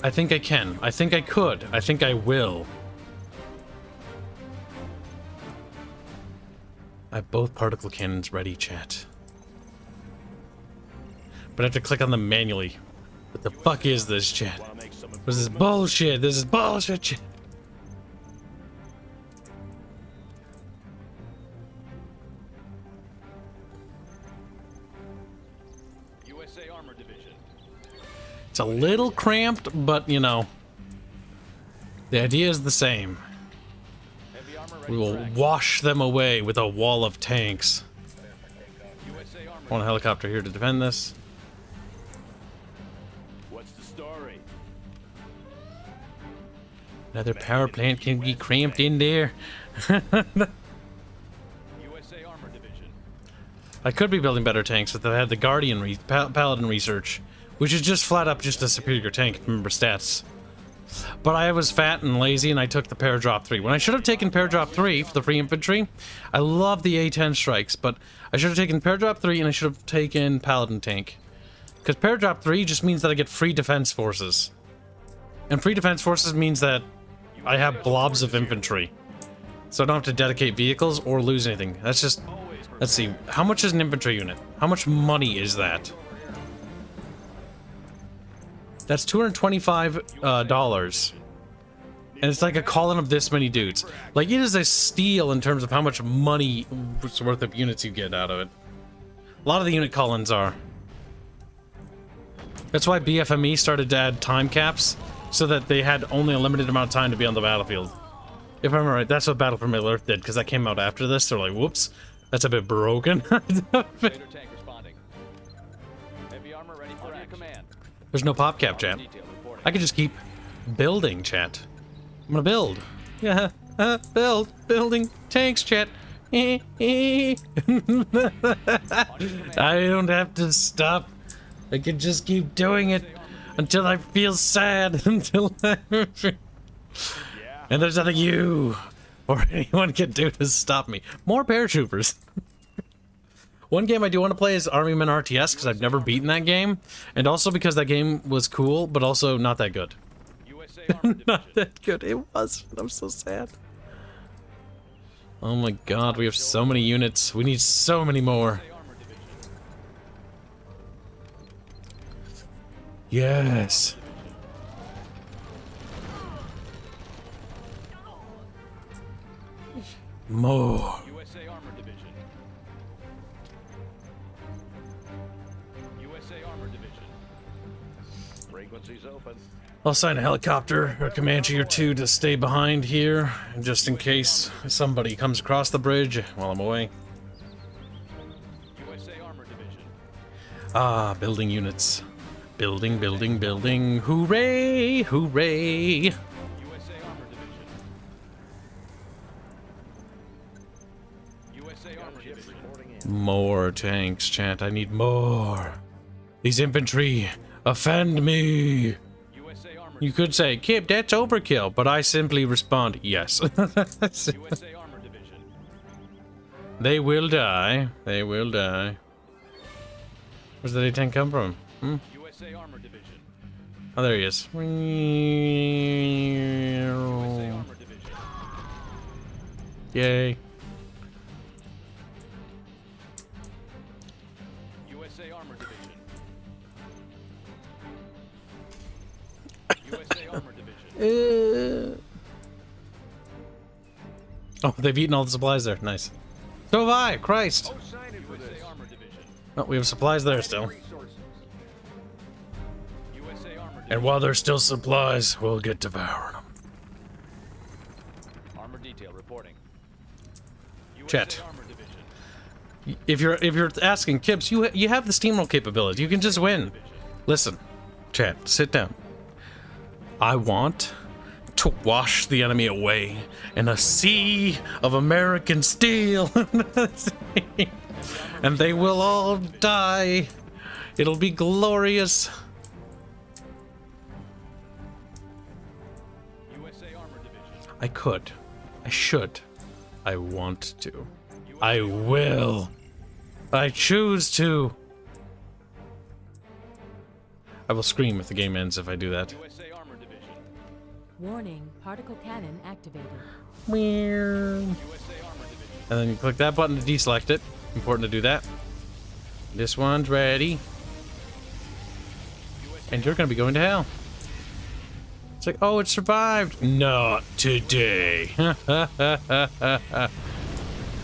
I think I can. I think I could. I think I will. I have both particle cannons ready, chat. But I have to click on them manually. What the fuck is this, chat? Want to make some This is bullshit. This is bullshit, chat. USA Armor Division. It's a little cramped, but you know, the idea is the same. Heavy armor ready We will for action. wash them away with a wall of tanks. USA Armor One helicopter here to defend this. What's the story? Another power plant can be cramped in there. USA Armor Division. I could be building better tanks if I had the Guardian Paladin research, which is just flat up just a superior tank. Remember stats. but I was fat and lazy and I took the Paradrop 3. When I should have taken Paradrop 3 for the free infantry, I love the A10 strikes, but I should have taken Paradrop 3 and I should have taken Paladin Tank. Because Paradrop 3 just means that I get free defense forces. And free defense forces means that I have blobs of infantry. So I don't have to dedicate vehicles or lose anything. That's just... Let's see. How much is an infantry unit? How much money is that? That's $225. And it's like a column of this many dudes. Like, it is a steal in terms of how much money worth of units you get out of it. A lot of the unit columns are. That's why BFME started to add time caps, so that they had only a limited amount of time to be on the battlefield. If I remember right, that's what Battle for Middle-earth did, because that came out after this. They're like, whoops, that's a bit broken. Tank responding. Heavy armor ready for command. There's no pop cap, chat. I could just keep building, chat. I'm gonna build. Yeah, building tanks, chat. I don't have to stop. I can just keep doing it until I feel sad. Until and there's nothing you or anyone can do to stop me. More paratroopers. One game I do want to play is Army Men RTS, because I've never beaten that game, and also because that game was cool, but also not that good. Not that good. It was. I'm so sad. Oh my god, we have so many units. We need so many more. Yes. More. USA Armor Division. USA Armor Division. Frequencies open. I'll assign a helicopter or a Comanche or two to stay behind here, just in case somebody comes across the bridge while I'm away. USA Armor Division. Ah, building units. Building, building, building. Hooray! Hooray! USA Armor Division. USA Armor Division. More tanks, chat. I need more. These infantry offend me. USA Armor. You could say, Kib, that's overkill, but I simply respond, yes. USA Armor Division. They will die. They will die. Where's the A10 come from? USA Armor Division. Oh, there he is. USA Armor Division. Yay. USA Armor Division. USA Armor Division. Oh, they've eaten all the supplies there. Nice. So have I. Christ. USA Armor Division. Oh, we have supplies there still. USA Armor Division. And while there's still supplies, we'll get devouring them. Armor Detail reporting. Chet. USA Armor Division. If you're asking, Kibs, you have the steamroll capability. You can just win. Listen, chat, sit down. I want to wash the enemy away in a sea of American steel. And they will all die. It'll be glorious. USA Armor Division. I could. I should. I want to. I will. I choose to. I will scream if the game ends if I do that. USA Armor Division. Warning, particle cannon activated. USA Armor Division. And then you click that button to deselect it. Important to do that. This one's ready. And you're gonna be going to hell. It's like, oh, it survived. Not today.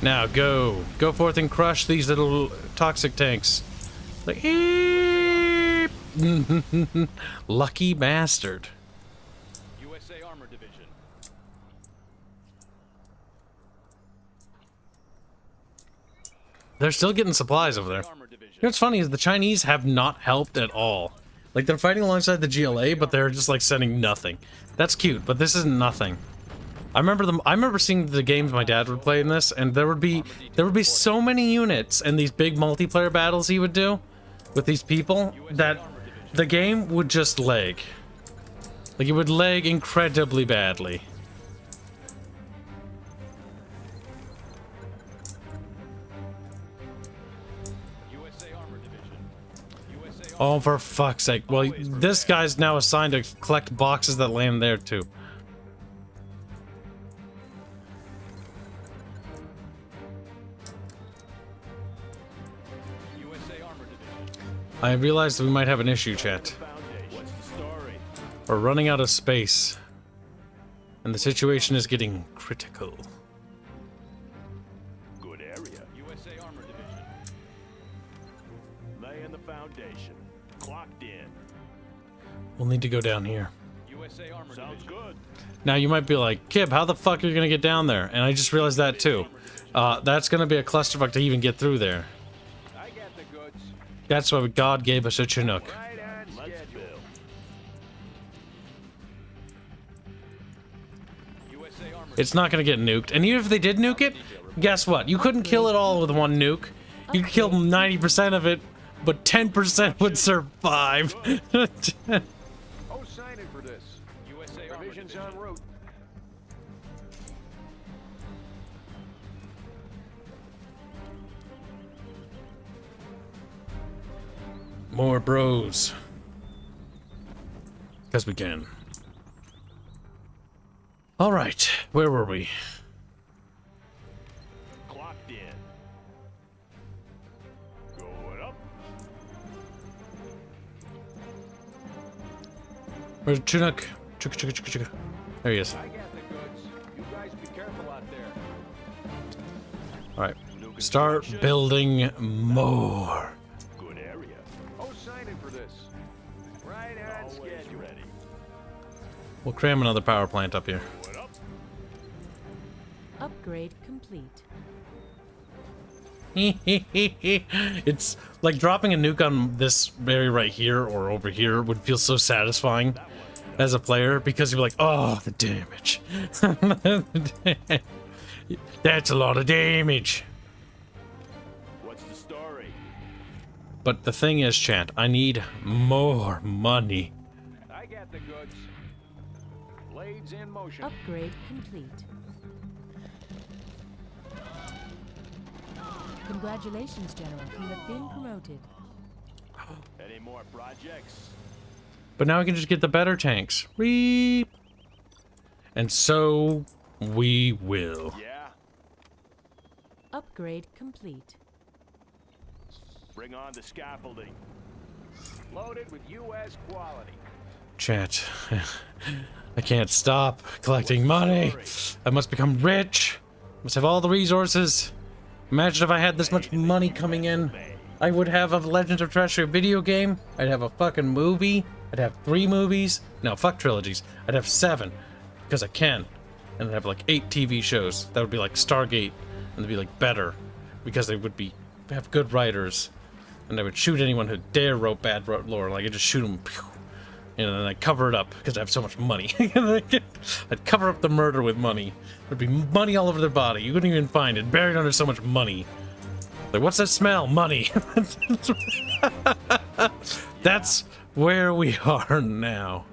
Now go. Go forth and crush these little toxic tanks. Like, eep. Lucky bastard. USA Armor Division. They're still getting supplies over there. Armor Division. You know what's funny is the Chinese have not helped at all. Like, they're fighting alongside the GLA, but they're just like sending nothing. That's cute, but this is nothing. I remember seeing the games my dad would play in this, and there would be so many units in these big multiplayer battles he would do with these people that the game would just lag. Like, it would lag incredibly badly. USA Armor Division. USA Oh, for fuck's sake. Well, this guy's now assigned to collect boxes that land there, too. USA Armor Division. I realized we might have an issue, chat. What's the story? We're running out of space. And the situation is getting critical. Good area. USA Armor Division. Laying the foundation. Clocked in. We'll need to go down here. USA Armor Sounds Division. good. Now, you might be like, Kib, how the fuck are you gonna get down there? And I just realized that, too. That's gonna be a clusterfuck to even get through there. I got the goods. That's why God gave us a Chinook. Right on Let's schedule. build. USA Armor It's not gonna get nuked. And even if they did nuke it, guess what? You couldn't kill it all with one nuke. You could kill 90% of it, but 10% would survive. Oh, signing for this. USA Armor Provisions Division. en route. More bros. Because we can. Alright, where were we? Clocked in. Going up. Where's Chinook? Chugga. There he is. I got the goods. You guys be careful out there. Alright. Start building more. Good area. Oh, signing for this. Right on Always schedule. ready. We'll cram another power plant up here. Going up. Upgrade complete. It's like dropping a nuke on this area right here or over here would feel so satisfying as a player because you're like, oh, the damage. That's a lot of damage. What's the story? But the thing is, chat, I need more money. I got the goods. Blades in motion. Upgrade complete. Congratulations, General. You have been promoted. Any more projects? But now I can just get the better tanks. Reap. And so we will. Yeah. Upgrade complete. Bring on the scaffolding. Loaded with U.S. quality. Chat, I can't stop collecting money. I must become rich. Must have all the resources. Imagine if I had this much money coming in. I would have a Legends of Terrestrial video game. I'd have a fucking movie. I'd have 3 movies. No, fuck trilogies. I'd have 7. Because I can. And I'd have like 8 TV shows. That would be like Stargate. And they'd be like better. Because they would have good writers. And I would shoot anyone who dare wrote bad lore. Like, I'd just shoot them. You know, and I'd cover it up because I have so much money. I'd cover up the murder with money. There'd be money all over their body. You couldn't even find it. Buried under so much money. Like, what's that smell? Money. That's where we are now.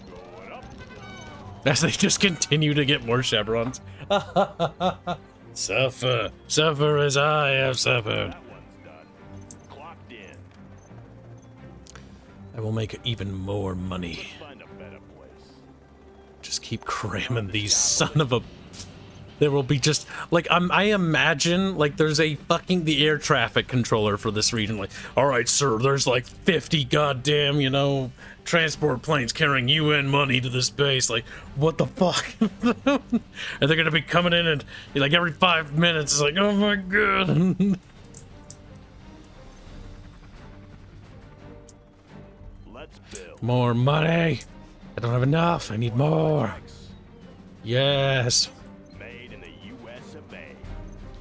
Going up. As they just continue to get more chevrons. Suffer. Suffer as I have suffered. That one's done. Clocked in. I will make even more money. Find a better place. Just keep cramming these son of a... There will be just... Like, I imagine, like, there's the air traffic controller for this region. Like, alright, sir, there's like 50 goddamn, transport planes carrying UN money to this base. Like, what the fuck? And they're gonna be coming in and, like, every 5 minutes, it's like, oh my god. Let's build. More money. I don't have enough. I need more. Yes. Made in the US of A.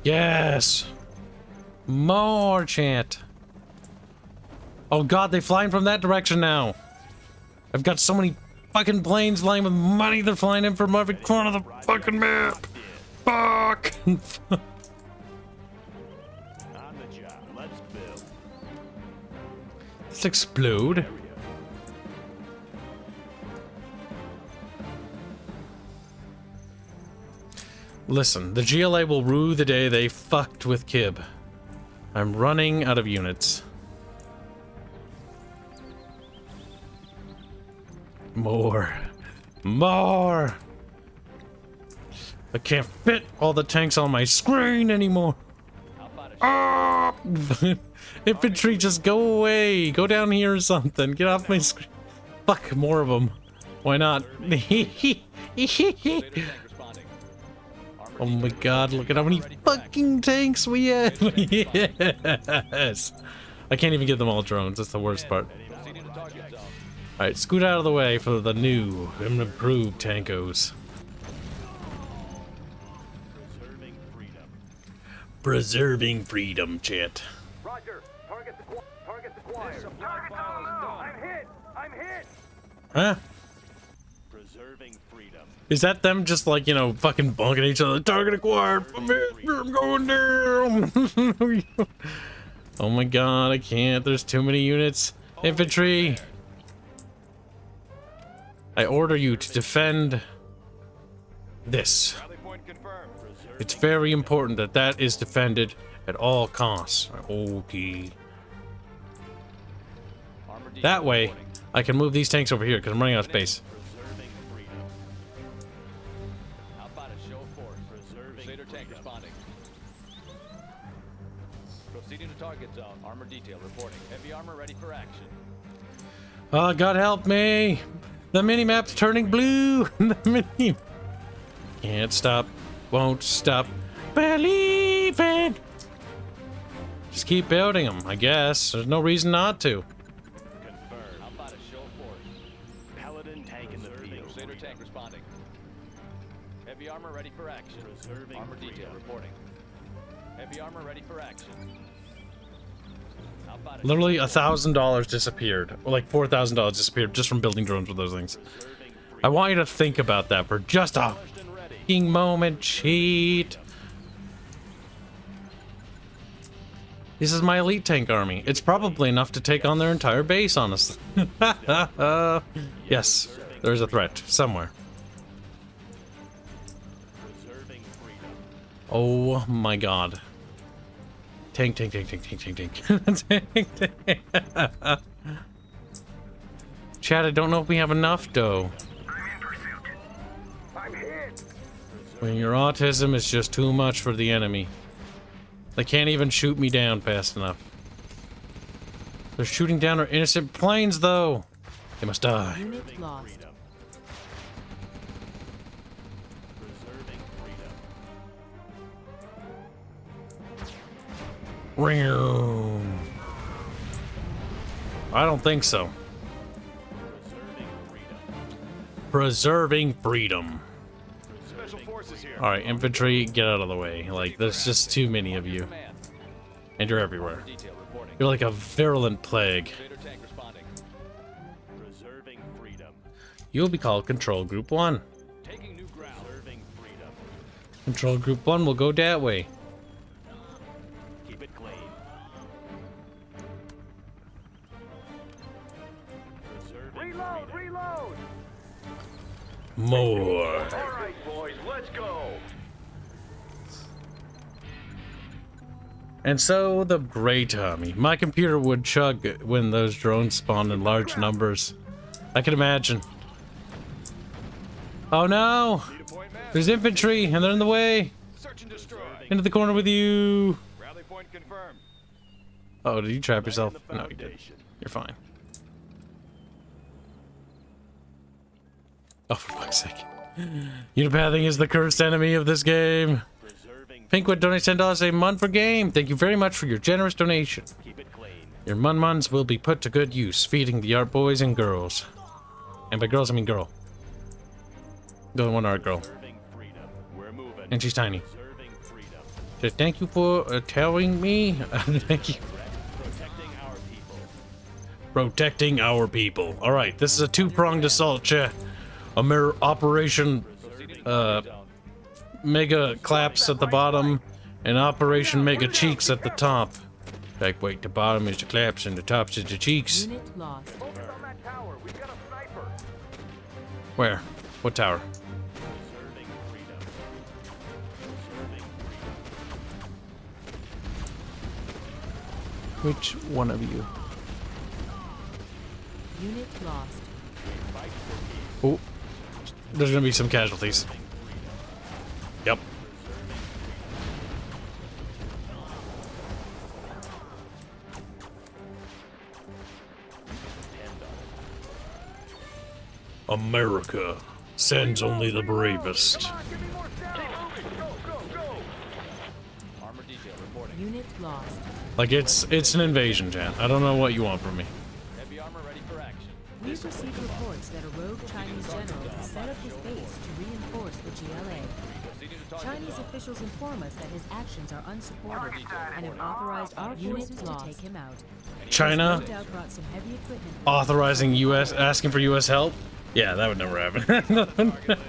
Yes. More, chant. Oh god, they flying from that direction now. I've got so many fucking planes flying with money. They're flying in from every corner of the fucking map. Fuck. On the job. Let's build. Let's explode. Listen, the GLA will rue the day they fucked with Kib. I'm running out of units. More. More! I can't fit all the tanks on my screen anymore. Ah! Infantry, just go away. Go down here or something. Get off my screen. Fuck, more of them. Why not? Oh my god, look at how many fucking tanks we have. Yes. I can't even get them all drones. That's the worst part. Alright, scoot out of the way for the new and improved tankos. Preserving freedom, chat. Roger. Target acquired. Target I'm hit. I'm hit. Huh? Preserving freedom. Is that them just like, you know, fucking bonking each other? Target acquired. I'm going down. Oh my god, I can't. There's too many units. Infantry. I order you to defend this. Rally point confirmed. It's very important that that is defended at all costs. Okay. Armor detail That way, reporting. I can move these tanks over here because I'm running out of space. Preserving freedom. How about a show of force? Preserving Crusader tank freedom. responding. Proceeding to target zone. Armor detail reporting. Heavy armor ready for action. Oh, God help me! The mini-map's turning blue! The mini... Can't stop. Won't stop. Believe it! Just keep building them, I guess. There's no reason not to. Confirmed. How about a show of force? Paladin tank in the field. Crusader tank responding. Heavy armor ready for action. Preserving Armor detail freedom. reporting. Heavy armor ready for action. How about a Literally show of force? $1,000 disappeared. Or like $4,000 disappeared just from building drones with those things. Preserving I want you to think about that for just a freedom. And ready. fucking moment, cheat. This is my elite tank army. It's probably enough to take on their entire base, honestly. Yes, there's a threat somewhere. Preserving freedom. Oh my god. Tank, tank, tank, tank, tank, tank, tank. Tank, tank. Chad, I don't know if we have enough dough. I'm hit. When your autism is just too much for the enemy. They can't even shoot me down fast enough. They're shooting down our innocent planes, though. They must die. Unit lost. Freedom. Preserving freedom. Ring. I don't think so. Preserving freedom. Preserving freedom. Special forces here. Alright, infantry, get out of the way. Like, there's just too many of you. Command. And you're everywhere. Detail reporting. You're like a virulent plague. Crusader tank responding. Preserving freedom. You'll be called Control Group 1. Taking new ground. Preserving freedom. Control Group 1 will go that way. Keep it clean. Preserving Reload. freedom. Reload. More. All right, boys. Let's go. And so the Great Army. My computer would chug when those drones spawned in large numbers. I can imagine. Oh no! Lead a point man. There's infantry and they're in the way! Search and destroy. Into the corner with you! Rally point confirmed. Oh, did you trap yourself? Laying the No, you did. foundation. You're fine. Oh, for fuck's sake. Unipathing is the cursed enemy of this game. Preserving. Pinkwood donates $10 a month for game. Thank you very much for your generous donation. Keep it clean. Your mun-muns will be put to good use, feeding the art boys and girls. And by girls, I mean girl. The one art girl. Preserving freedom. We're moving. And she's tiny. Preserving freedom. So thank you for telling me. Thank you. Protecting our people. Protecting our people. Alright, this is a two-pronged assault, chat. Operation Mega Claps at the bottom, and Operation Mega Cheeks at the top. Like, wait, the bottom is the claps and the top is the cheeks. Unit lost. Focus on that tower. We've got a sniper. Where? What tower? Preserving freedom. Which one of you? Unit lost. Oh, there's gonna be some casualties. Yep. America sends only the bravest. Come on, give me more sound. Keep moving. Go, go, go. Armor detail reporting. Unit lost. Like it's an invasion, Jan. I don't know what you want from me. Heavy armor ready for action. We've received reports that a rogue Chinese general has set up his base to reinforce the GLA. Proceeding to target Chinese zone. officials inform us that his actions are unsupported and have authorized our forces to take him out. China No doubt brought some heavy equipment. authorizing U.S. asking for U.S. help? Yeah, that would never happen. Target list.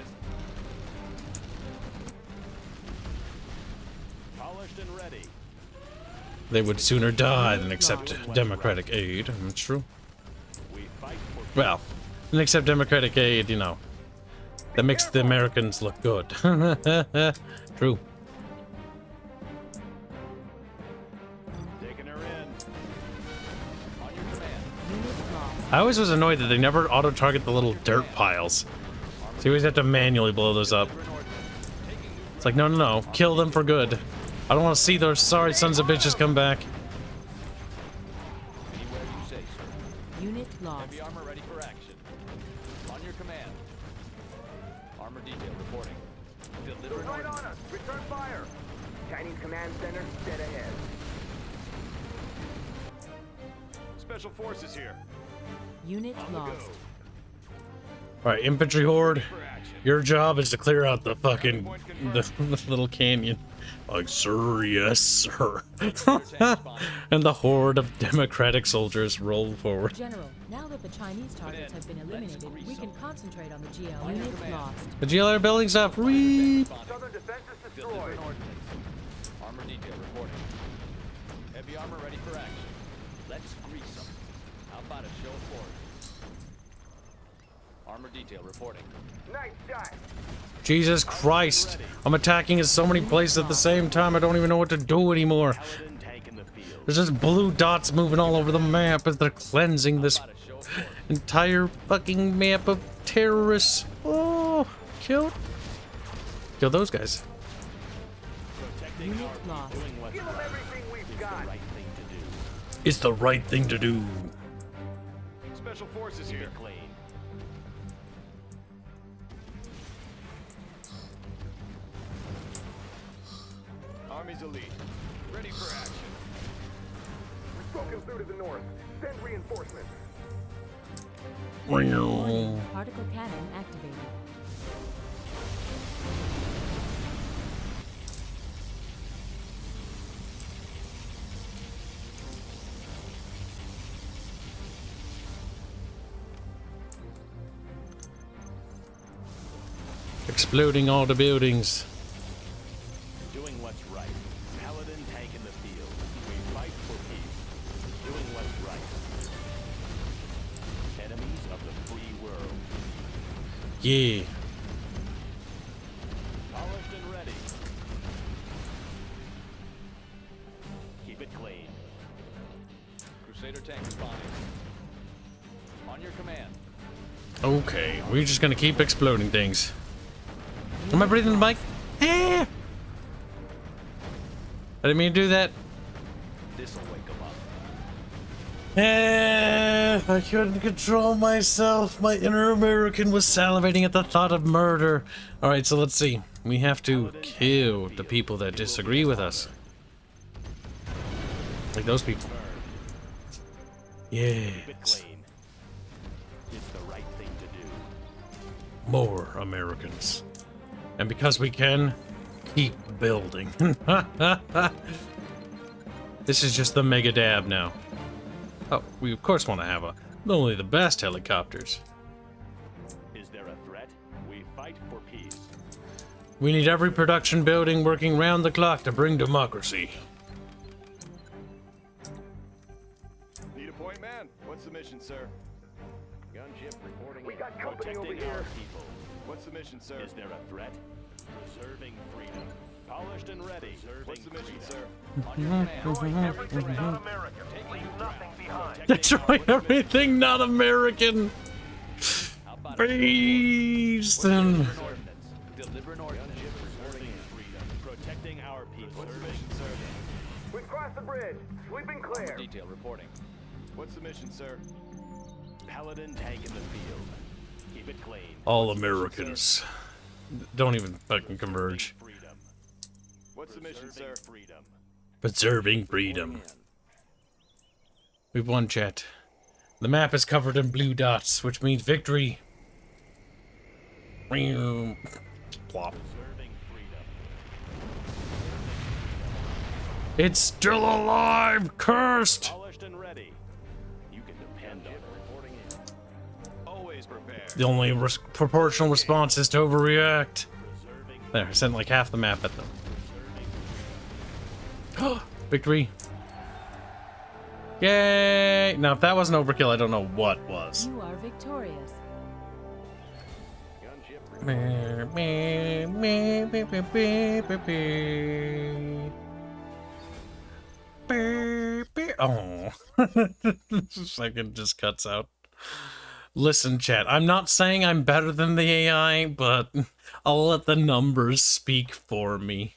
Polished and ready. They would sooner die than accept democratic aid. That's true. We fight for Well, than accept democratic aid, you know. That makes the Americans look good. True. taking her in. On your command. Unit lost. I always was annoyed that they never auto-target the little dirt piles. So you always have to manually blow those up. It's like, no, no, no. Kill them for good. I don't want to see those sorry sons of bitches come back. Anywhere you say, sir. Unit lost. Heavy armor ready for action. On your command. Armor detail reporting. Deliver They're right orders. on us. Return fire. Chinese command center, dead ahead. Special forces here. Unit lost. Alright, infantry horde. For action. Your job is to clear out the fucking the little canyon. Like, sir, yes, sir. And the horde of democratic soldiers roll forward. General, now that the Chinese targets have been eliminated, we can concentrate on the GL. Unit lost. The GLR building's up. Whee! Southern defense is Deliver destroyed. an ordnance. Armor detail reporting. Heavy armor ready for action. Let's grease them. How about a show of force? Armor detail reporting. Nice shot. Jesus Christ. I'm attacking in so many places at the same time, I don't even know what to do anymore. Paladin tank in the field. There's just blue dots moving all over the map as they're cleansing this About a show of force. entire fucking map of terrorists. Oh, kill those guys. Protecting Unit our lost. doing what's Give them right everything we've is the got. right thing to do. It's the right thing to do. Special forces here. Clean. Army's elite. Ready for action. We've broken through to the north. Send reinforcements. Particle cannon activated. Exploding all the buildings. Doing what's right. Paladin tank in the field. We fight for peace. Doing what's right. Enemies of the free world. Yeah. Polished and ready. Keep it clean. Crusader tank responding. On your command. Okay, we're just gonna keep exploding things. Am I breathing the mic? Eh. I didn't mean to do that. This'll wake them up. I couldn't control myself. My inner American was salivating at the thought of murder. Alright, so let's see. We have to kill the people that disagree with us. Like those people. Keep it Yes. clean. It's the right thing to do. More Americans. And because we can, keep building. This is just the mega dab now. Oh, we of course want to have only the best helicopters. Is there a threat? We fight for peace. We need every production building working round the clock to bring democracy. Need a point man? What's the mission, sir? Gunship reporting. We got company over Protecting our here. people. What's the mission, sir? Is there a threat? Preserving freedom. Polished and ready. What's the mission, sir? On your command. Everything but America. Taking Destroy everything not American. How about Beast and deliver an ordinance? Preserving freedom. Protecting our people. We've crossed the bridge. Sweeping clear. Detail reporting. What's the mission, sir? Paladin tank in the field. Keep it clean. all What's the mission, Americans. sir? Don't even fucking converge. Freedom. What's the mission, sir? Freedom. Preserving freedom. We've won, chat. The map is covered in blue dots, which means victory. Plop. Preserving freedom. It's still alive! Cursed! Polished and ready. You can depend on it. Reporting in. Always prepared. The only proportional response is to overreact. Preserving. There, I sent like half the map at them. Victory. Yay! Now, if that wasn't overkill, I don't know what was. You are victorious. Gunship. Oh. Second just cuts out. Listen, chat, I'm not saying I'm better than the AI, but I'll let the numbers speak for me.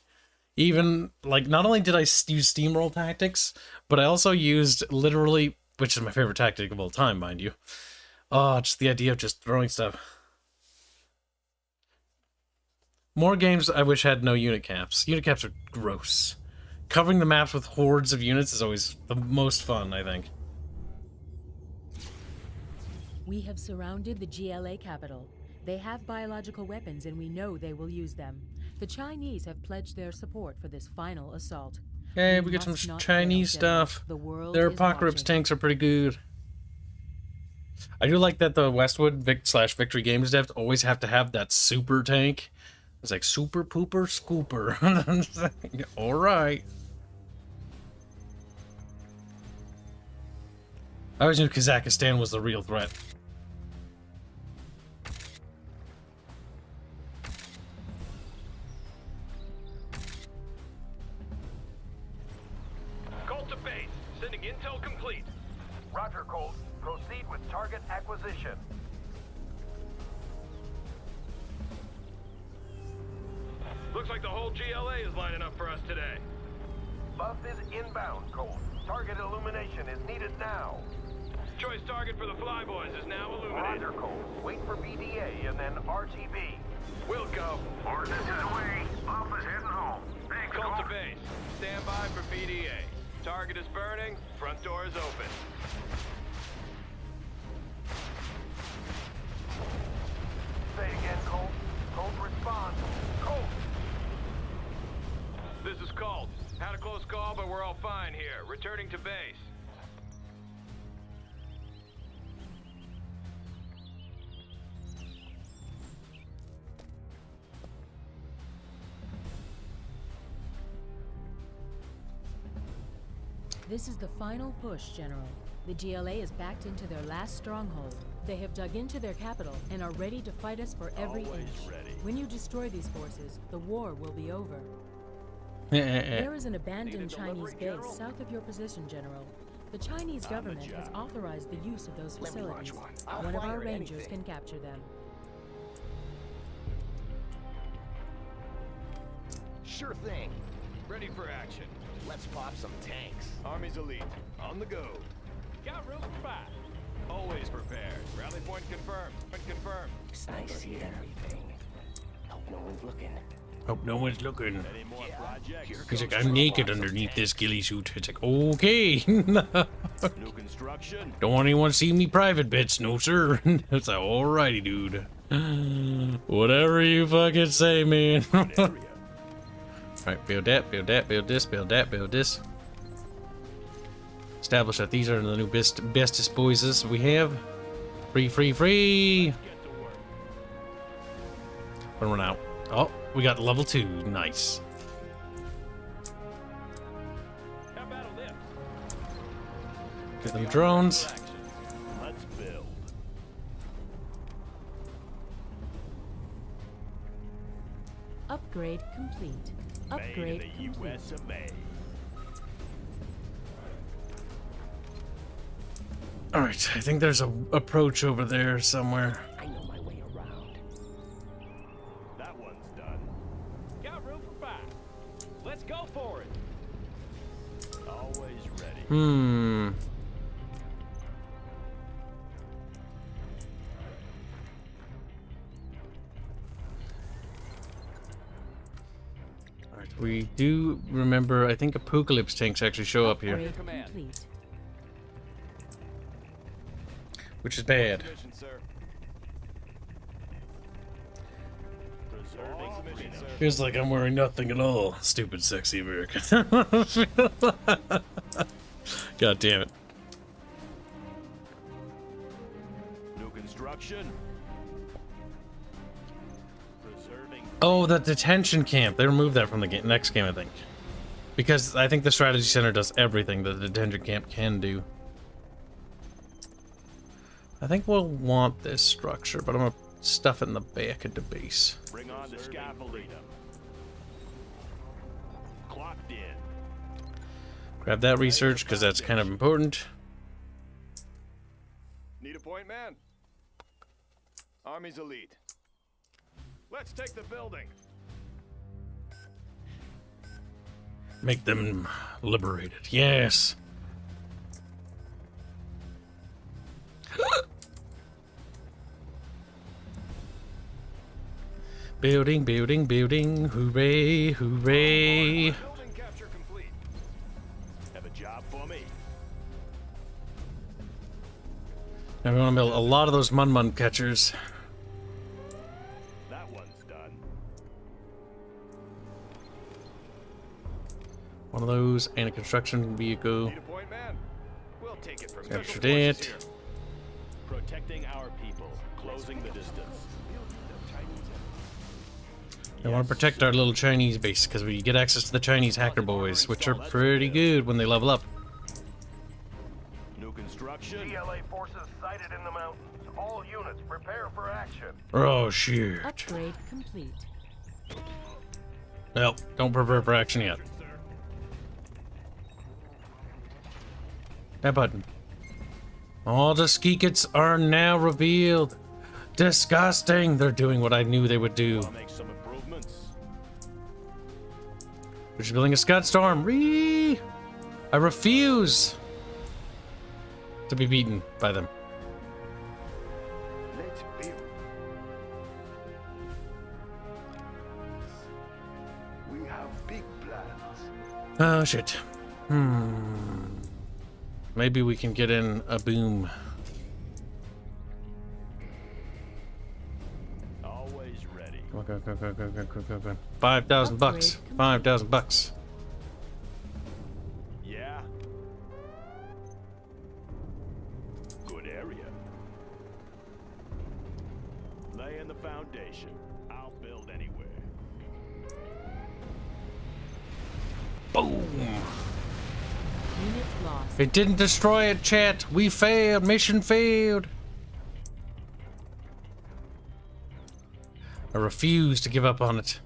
Even, like, not only did I use steamroll tactics, but I also used literally, which is my favorite tactic of all time, mind you. Oh, just the idea of just throwing stuff. More games I wish had no unit caps. Unit caps are gross. Covering the maps with hordes of units is always the most fun, I think. We have surrounded the GLA capital. They have biological weapons and we know they will use them. The Chinese have pledged their support for this final assault. Hey, we get some must not Chinese fail, General. stuff. The world Their is apocalypse watching. tanks are pretty good. I do like that the Westwood /Victory Games devs always have to have that super tank. It's like super pooper scooper. All right. I always knew Kazakhstan was the real threat. Colt to base. Sending intel complete. Roger, Colt. Proceed with target acquisition. Looks like the whole GLA is lining up for us today. Buff is inbound, Colt. Target illumination is needed now. Choice target for the Flyboys is now illuminated. Roger, Colt. Wait for BDA and then RTB. We'll go. Ordnance is away. Buff is heading home. Thanks, Colt. To base. Stand by for BDA. Target is burning. Front door is open. Say again, Colt. Colt, respond. Colt! This is Colt. Had a close call, but we're all fine here. Returning to base. This is the final push, General. The GLA is backed into their last stronghold. They have dug into their capital and are ready to fight us for every Always inch. ready. When you destroy these forces, the war will be over. There is an abandoned Chinese base south of your position, General. The Chinese government has authorized the use of those facilities. One of our rangers can capture them. Sure thing. Ready for action. Let's pop some tanks. Army's elite. On the go. Got room for 5. Always prepared. Rally point confirmed. Confirmed. It's nice seeing everything. Hope no one's looking. Hope no one's looking. Any more projects? He's like, I'm naked underneath this ghillie suit. It's like, okay. New construction. Don't want anyone to see me private bits, no sir. It's like, alrighty, dude. Whatever you fucking say, man. Area. Alright, build that, build that, build this, build that, build this. Establish that these are the new bestest boyses we have. Free, free, free! Get to work. Run out. Oh, we got level 2. Nice. How battle this? Get them drones. Action. Let's build. Upgrade complete. Made Upgrade in the complete. US of A. Alright, I think there's a approach over there somewhere. I know my way around. That one's done. Got room for 5. Let's go for it. Always ready. Hmm. Alright, we do remember, I think Apocalypse tanks actually show up here, Upgrade Command. complete. which is bad. Mission, sir. Preserving submission, sir. Feels like I'm wearing nothing at all. Stupid, sexy American. God damn it. New construction. Preserving. Oh, the detention camp. They removed that from the next game, I think. Because I think the strategy center does everything that the detention camp can do. I think we'll want this structure, but I'm gonna stuff it in the back of the base. Bring on the scaffolding. Clocked in. Grab that research, because that's kind of important. Need a point man? Army's elite. Let's take the building. Make them liberated. Yes. Building, building, building. Hooray, hooray. Building capture complete. Have a job for me. Now we want to build a lot of those Mun catchers. That one's done. One of those and a construction vehicle. Need a point man? We'll take it from Capture special forces that. here. Protecting our people. Closing the distance. I want to protect our little Chinese base because we get access to the Chinese hacker boys, which are pretty good when they level up. New construction. GLA forces sighted in the mountains. All units prepare for action. Oh shit! Upgrade complete. Well, don't prepare for action yet. That button. All the skeekets are now revealed. Disgusting. They're doing what I knew they would do. I'll make some improvements. We're just building a Scud Storm. Ree! I refuse to be beaten by them. Let's build. We have big plans. Oh shit. Maybe we can get in a boom. Always ready. Come on, go. 5,000 bucks. 5,000 bucks. Yeah. Good area. Laying the foundation. I'll build anywhere. Boom. Unit lost. It didn't destroy it, chat. We failed. Mission failed. I refuse to give up on it.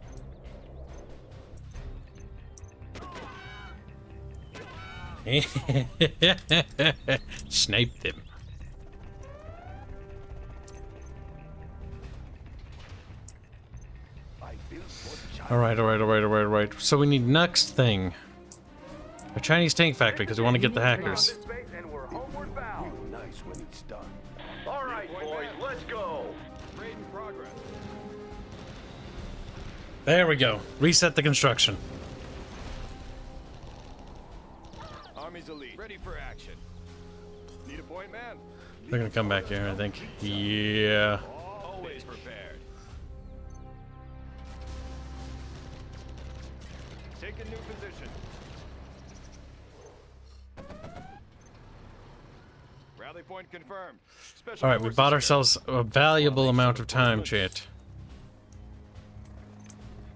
Sniped him. Alright. So we need next thing. A Chinese tank factory, because we want to get the hackers. And we're homeward bound. Nice when it's done. All right, boys, let's go. Raid in progress. There we go. Reset the construction. Army's elite. Ready for action. Need a point man? They're gonna come back here, I think. Yeah. Always prepared. Take a new position. Rally point confirmed. Special Alright, we forces bought here. ourselves a valuable amount of time, chat.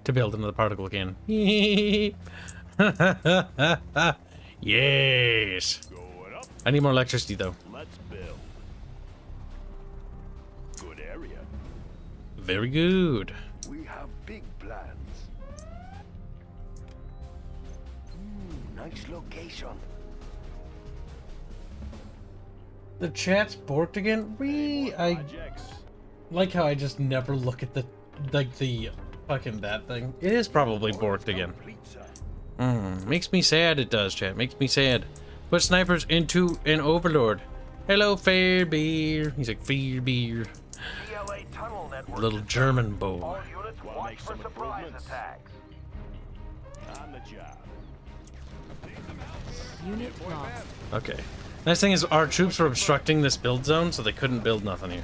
To build another particle again. Yes. Going up. I need more electricity though. Let's build. Good area. Very good. We have big plans. Nice location. The chat's borked again? I like how I just never look at the fucking that thing. It is probably borked again. Makes me sad it does, chat. Makes me sad. Put snipers into an overlord. Hello, fair beer. He's like, fair beer. GLA tunnel network. Little German boy. All units watch for surprise attacks. On the job. Unit lost. Okay. Nice thing is our troops were obstructing this build zone, so they couldn't build nothing here.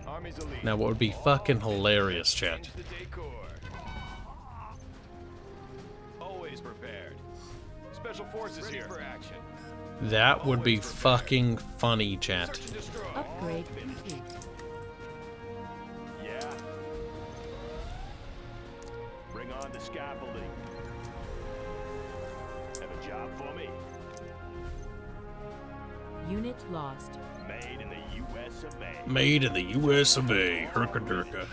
Army's elite. Now what would be fucking hilarious, chat? Change the decor. Always prepared. Special forces here for action. That would be fucking funny, chat. Search and destroy. Upgrade complete. Yeah. Bring on the scaffolding. Have a job for me. Unit lost. Made in the U.S. of A. Made in the US of A. Herka-durka.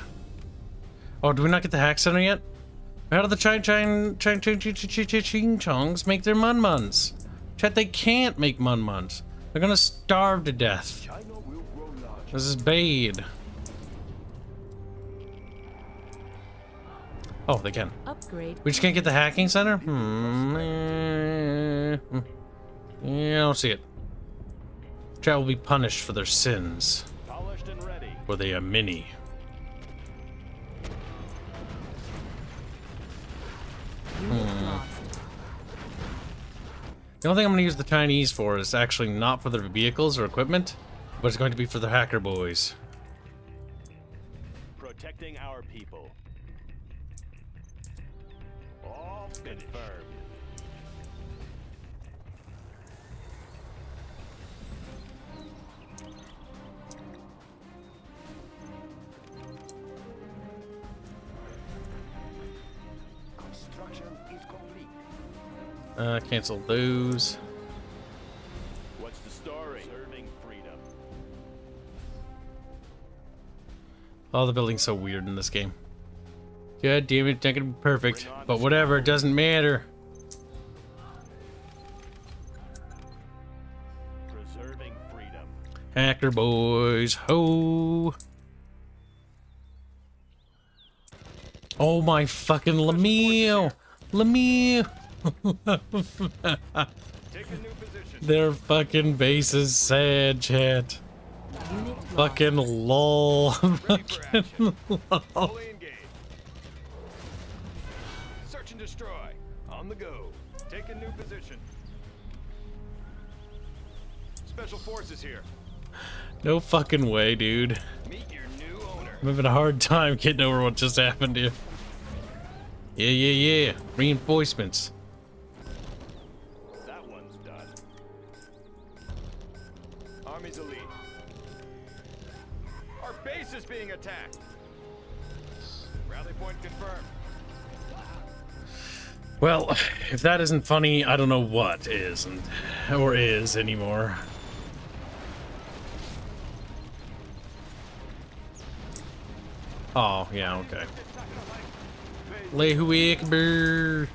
Oh, do we not get the hack center yet? How do the ching-chongs make their mun-muns? Chat, they can't make mun-muns. They're gonna starve to death. China will grow larger. This is bad. Oh, they can. Upgrade. We just can't get the hacking center? Yeah, I don't see it. Chat will be punished for their sins. Polished and ready. For they are many. Unit lost. The only thing I'm going to use the Chinese for is actually not for their vehicles or equipment, but it's going to be for the hacker boys. Protecting our people. All confirmed. Construction is complete. Cancel those. What's the story? Serving freedom. Oh, the building's so weird in this game. God damn it, it's not gonna be perfect. But whatever, it doesn't matter. Preserving freedom. Hacker boys, ho! Oh my fucking Lemieux! Lemieux! Take a new position. Their fucking base is sad, chat. Unit lost. Fucking lol. Ready for Fucking action. lol. Fully engaged. Search and destroy. On the go. Take a new position. Special forces here. No fucking way, dude. Meet your new owner. I'm having a hard time getting over what just happened here. Yeah. Reinforcements. That one's done. Army's elite. Our base is being attacked. Rally point confirmed. Well, if that isn't funny, I don't know what is, or is anymore. Oh, yeah, okay. LiveStream.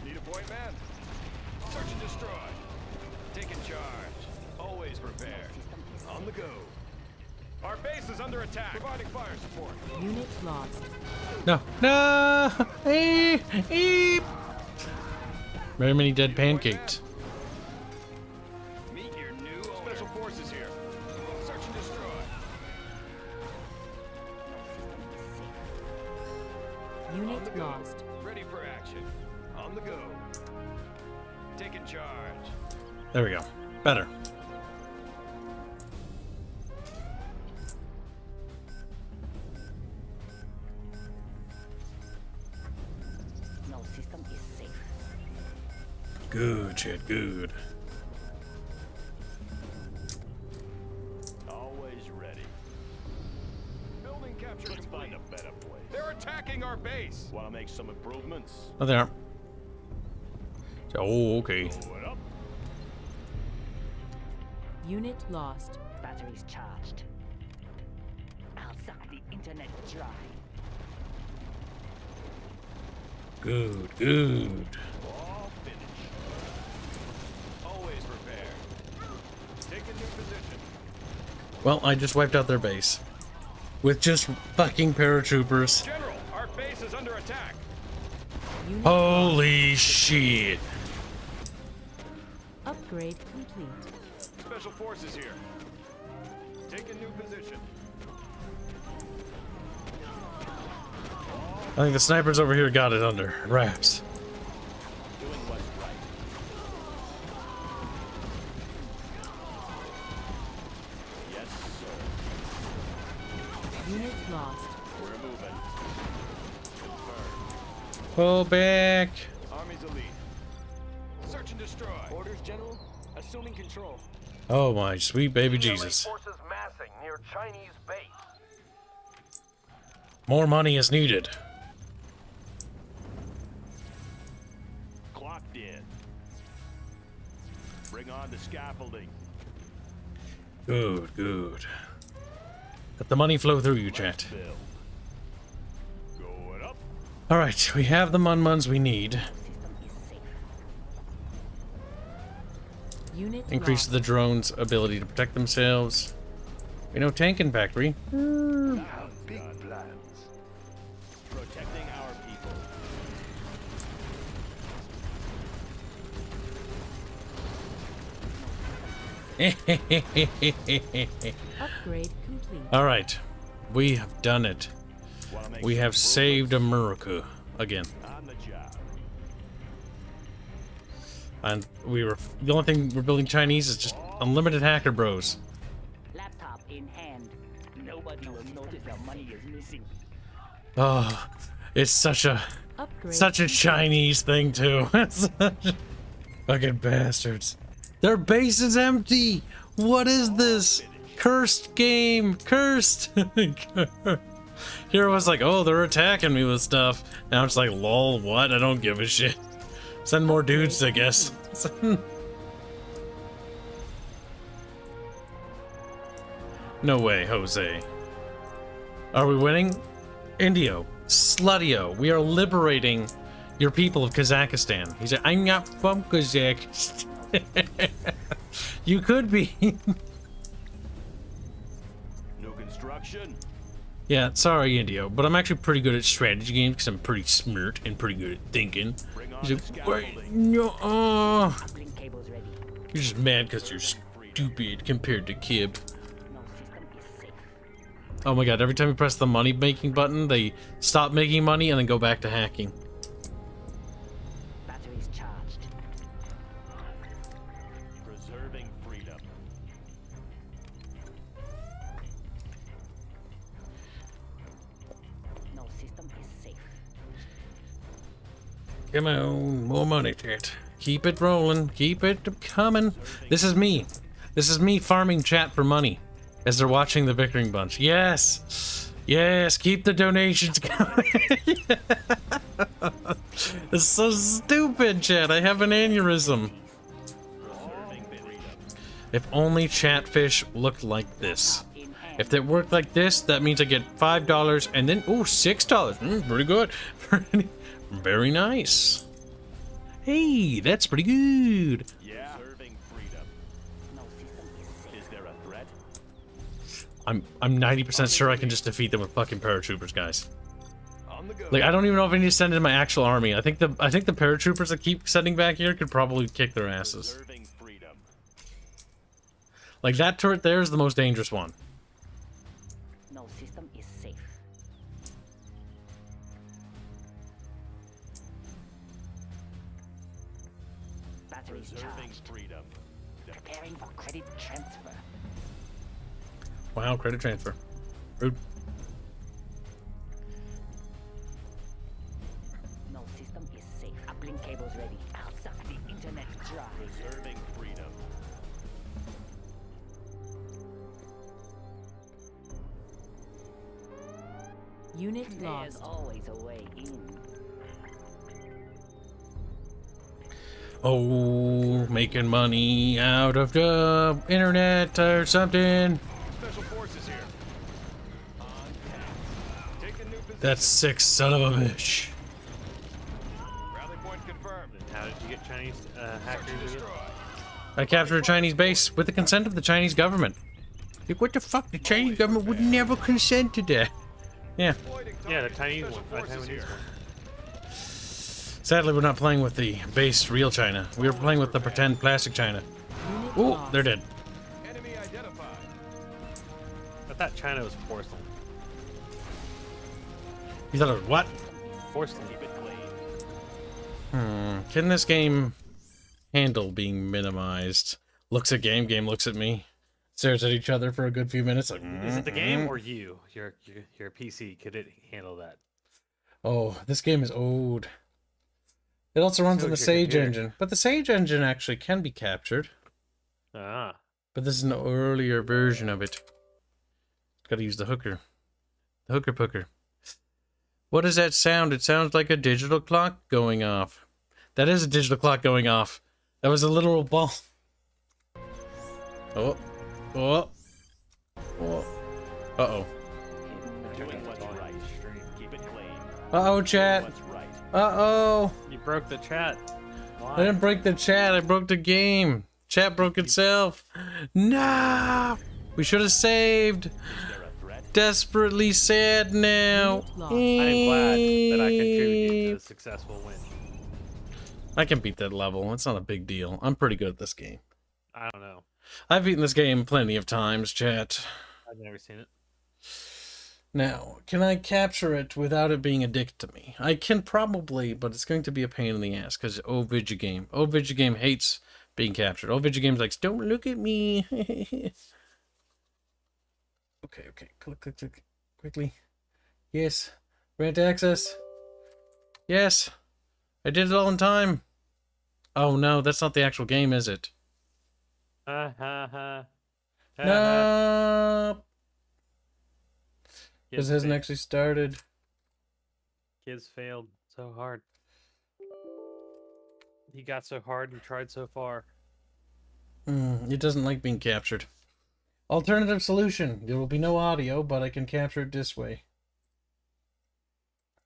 Need a point man. Search and destroy. Taking charge. Always prepared. On the go. Our base is under attack. Providing fire support. Unit lost. No. Very many dead pancakes. Meet your new owner. Special forces here. Search and destroy. Unit lost. Ready for action. On the go. Taking charge. There we go. Better. No system is safe. Good, chat, good. Always ready. Building capture Let's complete. find a better place. They're attacking our base. Want to make some improvements? Oh, they aren't. Oh, okay. Blow it up. Unit lost. Batteries charged. I'll suck the internet dry. Good. All finished. a new position. Well, I just wiped out their base. With just fucking paratroopers. General, our base is under attack. Unit Holy shit. upgrade complete. Special forces here. Take a new position. I think the snipers over here got it under wraps. Doing what's right. Yes, sir. Unit lost. We're moving. Confirmed. Pull back. Army's elite. Search and destroy. Orders, General. Assuming control. Oh my sweet baby Jesus. Forces massing near Chinese base. More money is needed. Clocked in. Bring on the scaffolding. Good, good. Let the money flow through you, chat. Build. Going up. Alright, we have the mun-muns we need. Unit Increase lost. the drones' ability to protect themselves. We know tanking factory. Big plans. Protecting our people. Upgrade complete. Alright, we have done it. Wanna make We some have saved America again. on the job. And the only thing we're building Chinese is just unlimited hacker bros. Laptop in hand. Nobody will notice the money is missing. Oh, it's such a Upgrade. Chinese thing too. Fucking bastards. Their base is empty. What is this? Cursed game. Cursed. Here was like, oh, they're attacking me with stuff. Now it's like, lol, what? I don't give a shit. Send more dudes, I guess. No way, Jose. Are we winning? Indio, Slutio, we are liberating your people of Kazakhstan. He said, I'm not from Kazakhstan. You could be. New construction. Yeah, sorry, Indio, but I'm actually pretty good at strategy games because I'm pretty smart and pretty good at thinking. Bring on He's the like, wait, scaffolding. no, Uplink cables ready. you're just mad because you're stupid compared to Kib. No system is safe. Oh my god, every time you press the money making button, they stop making money and then go back to hacking. Batteries charged. Preserving freedom. No system is safe. Come on, more money, chat. Keep it rolling, keep it coming. This is me. This is me farming chat for money as they're watching the Bickering bunch. Yes, yes, keep the donations coming. It's so stupid, chat. I have an aneurysm. Preserving freedom. If only Chatfish looked like this. In hand. If it worked like this, that means I get $5 and then, ooh, $6. Pretty good. Very nice. Hey, that's pretty good. Yeah. Preserving freedom. No system is safe. Is there a threat? I'm 90% sure I can just defeat them with fucking paratroopers, guys. On the go. Like, I don't even know if I need to send in my actual army. I think the paratroopers that keep sending back here could probably kick their asses. Preserving freedom. Like, that turret there is the most dangerous one. No system is safe. Batteries Preserving charged. freedom. Preparing for credit transfer. Wow, credit transfer. Rude. No system is safe. Uplink cables ready. I'll suck the internet dry. Preserving freedom. Unit There's lost. always a way in. Oh, making money out of the internet or something. Special forces here. On task. Take a new position. That sick son of a bitch. Rally point confirmed. How did you get Chinese Search hackers and again? destroy. I captured a Chinese base with the consent of the Chinese government. Like, what the fuck? The Chinese government would never consent to that. Yeah. Yeah, the Chinese one. The Taiwanese one. Sadly, we're not playing with the base real China. We were playing with the pretend plastic China. Ooh, they're dead. Enemy identified. I thought China was porcelain. You thought it was what? Porcelain. Can this game handle being minimized? Looks at game, game looks at me. Stares at each other for a good few minutes. Like, Is it the game or you? Your PC? Could it handle that? Oh, this game is old. It also runs So on the is your Sage computer. engine, but the Sage engine actually can be captured. Ah. But this is an earlier version of it. Gotta use the hooker. The hooker pooker. What does that sound? It sounds like a digital clock going off. That is a digital clock going off. That was a literal ball. Oh. Oh. Oh. Uh-oh. Doing what's right. Keep it clean. Uh-oh, chat. What's right. Uh-oh. You broke the chat. I didn't break the chat. I broke the game. Chat broke itself. No. We should have saved. Is there a threat? Desperately sad now. Unit lost. I am glad that I contributed to the successful win. I can beat that level. It's not a big deal. I'm pretty good at this game. I don't know. I've beaten this game plenty of times, chat. I've never seen it. Now, can I capture it without it being a dick to me? I can probably, but it's going to be a pain in the ass because old video game hates being captured. Old video game's like, don't look at me. Okay, click, quickly. Yes, grant access. Yes, I did it all in time. Oh no, that's not the actual game, is it? Ha ha ha. No, Kids because it hasn't failed. actually started. Kids failed so hard. He got so hard and tried so far. It doesn't like being captured. Alternative solution. There will be no audio, but I can capture it this way.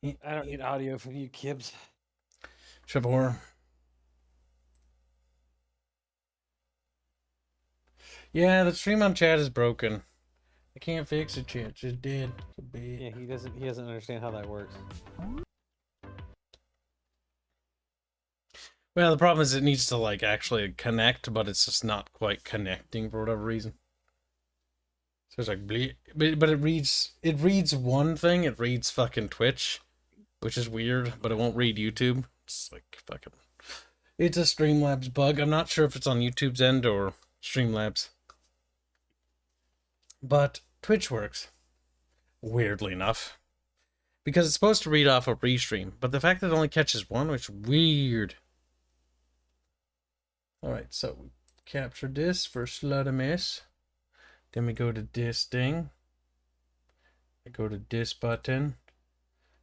I don't need audio from you, Kibs. Shabor. Yeah, the stream on chat is broken. I can't fix it, chat. It's just dead. It's a bit. Yeah, he doesn't understand how that works. Well, the problem is it needs to like actually connect, but it's just not quite connecting for whatever reason. So it's like bleep, but it reads one thing. It reads fucking Twitch, which is weird, but it won't read YouTube. It's like fucking. It's a Streamlabs bug. I'm not sure if it's on YouTube's end or Streamlabs. But Twitch works, weirdly enough, because it's supposed to read off a restream, but the fact that it only catches one, which is weird. Alright, so we captured this for Sluttermiss. Then we go to this thing. I go to this button.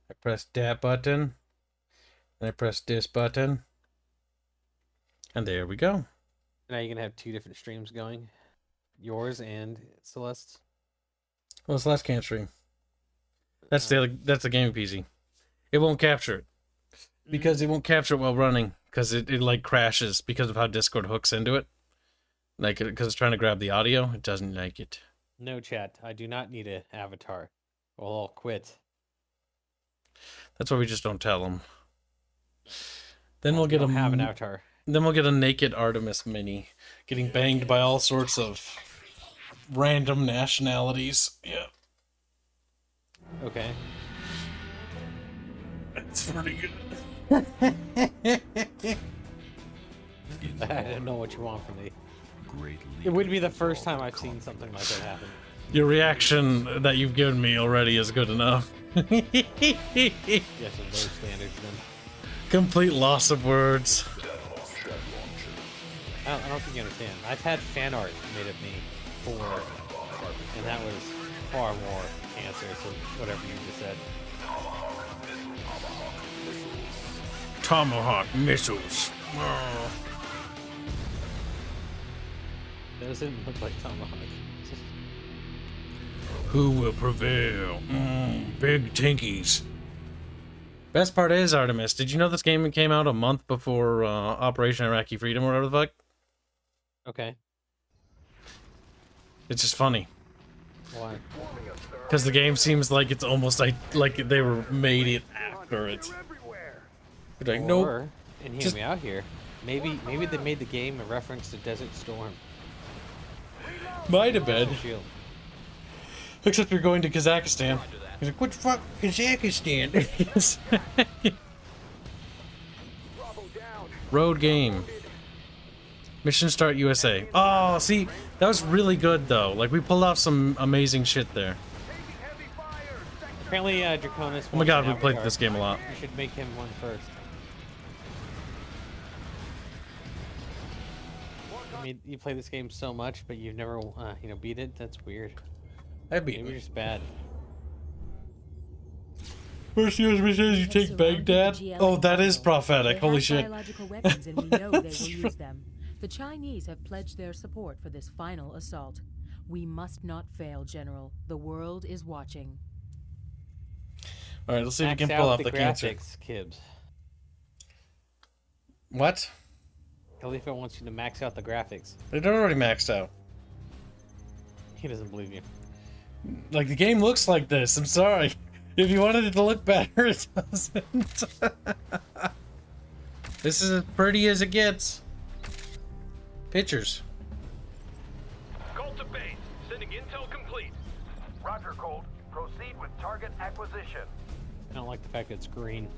I press that button. And I press this button. And there we go. Now you can have two different streams going. Yours and Celeste's. Well, Celeste can't stream. That's the gaming PC. It won't capture it. Because it won't capture it while running. Because it like crashes because of how Discord hooks into it. Like, because it's trying to grab the audio. It doesn't like it. No, chat. I do not need an avatar. Well, I'll quit. That's why we just don't tell them. Then we'll I get don't have an avatar. Then we'll get a naked Artemis mini, getting banged by all sorts of random nationalities. Yeah, Okay. it's pretty good. I don't know what you want from me. Great It would be the first time I've seen something like that happen. Your reaction that you've given me already is good enough. Yes, and low standards then. Complete loss of words. I don't think you understand. I've had fan art made of me before, and that was far more cancerous than whatever you just said. Tomahawk missiles. Oh. That doesn't look like Tomahawk. Who will prevail? Big tinkies. Best part is, Artemis, did you know this game came out a month before Operation Iraqi Freedom or whatever the fuck? Okay. It's just funny. Why? Because the game seems like it's almost like they were made it after it. They're like, nope. Or, and hear Just- me out here. Maybe they made the game a reference to Desert Storm. Might have been. Shield. Except you're going to Kazakhstan. He's like, what the fuck? Kazakhstan? Road game. Mission start USA. Oh, see, that was really good though. Like we pulled off some amazing shit there. Apparently, Draconis. Oh my god, we played this game a lot. You should make him one first. I mean, you play this game so much, but you've never, beat it. That's weird. I beat Maybe it. you're just bad. First US mission, you take Baghdad. Oh, that is prophetic. Holy shit. Biological weapons, and we know they will use them. The Chinese have pledged their support for this final assault. We must not fail, General. The world is watching. All right, let's see if we Max can pull out off the cancer. graphics, Kibs. What? Khalifa wants you to max out the graphics. They're already maxed out. He doesn't believe you. Like the game looks like this. I'm sorry. If you wanted it to look better, it doesn't. This is as pretty as it gets. Pictures. Colt to base. Sending intel complete. Roger, Colt. Proceed with target acquisition. I don't like the fact that it's green.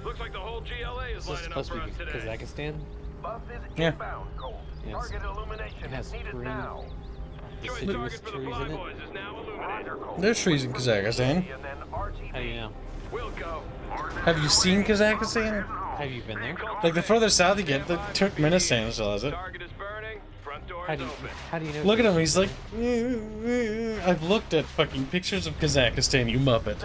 Looks like the whole GLA is Is this lining up supposed for to us be today. Kazakhstan? Buff is Yeah. inbound, Colt. Yes. Target illumination It has is needed green. now. The Choice city target with for the trees in it? Flyboys is now illuminated. Roger, Colt. There's trees in Kazakhstan. And then RTB. How do you know? We'll go. Have you seen Kazakhstan? Have you been there? Like the further south you get, the Turkmenistan still has it. Target is burning. Front door How is do you, open. how do you know? Look at him, he's like, I've looked at fucking pictures of Kazakhstan, you muppet.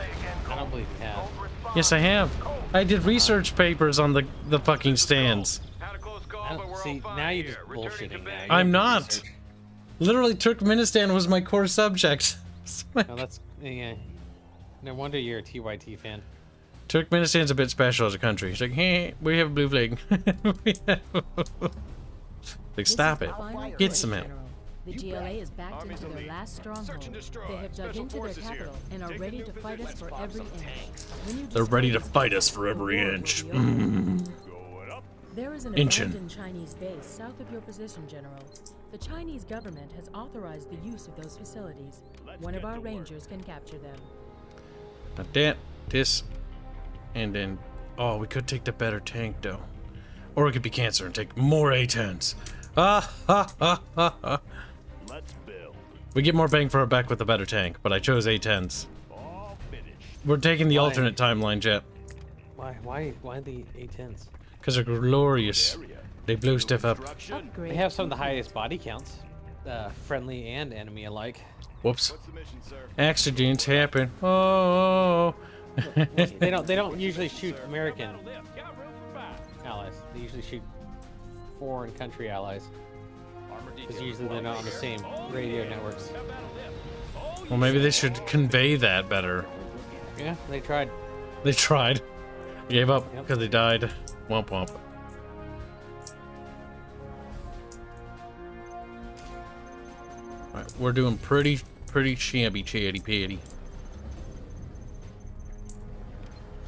I don't believe you have. Yes, I have. I did research papers on the fucking stands. Had a close call, I but don't we're see. all fine Now you're here. just Returning to bullshitting. base. Now. You I'm have to not. research. Literally, Turkmenistan was my core subject. No, that's yeah. No wonder you're a TYT fan. Turkmenistan's a bit special as a country. It's like, hey, we have a blue flag. Like, stop it. Get some help. The GLA is backed into their last stronghold. They have dug into their capital and are ready to fight us for every inch. When you They're ready to discover fight this, us for the every war will inch. be over. There is an Inchin. abandoned Chinese base south of your position, General. The Chinese government has authorized the use of those facilities. One of our rangers can capture them. Not that, this, and then, oh, we could take the better tank though. Or it could be cancer and take more A-10s. Ah, ha, ha, ha, ha. Let's build. We get more bang for our buck with the better tank, but I chose A-10s. All finished. We're taking the Why? alternate timeline, Jet. Why the A10s? Because they're glorious. They blow stuff up. Construction. Upgrade. They have some of the highest body counts, friendly and enemy alike. Whoops. What's the mission, sir? Accidents happen. Oh. They don't usually shoot American allies. They usually shoot foreign country allies because usually they're not on the same radio networks. Well, maybe they should convey that better. Yeah, they tried. They tried. Gave up Yep. because they died. Womp womp. Alright, we're doing pretty shabby chatty patty.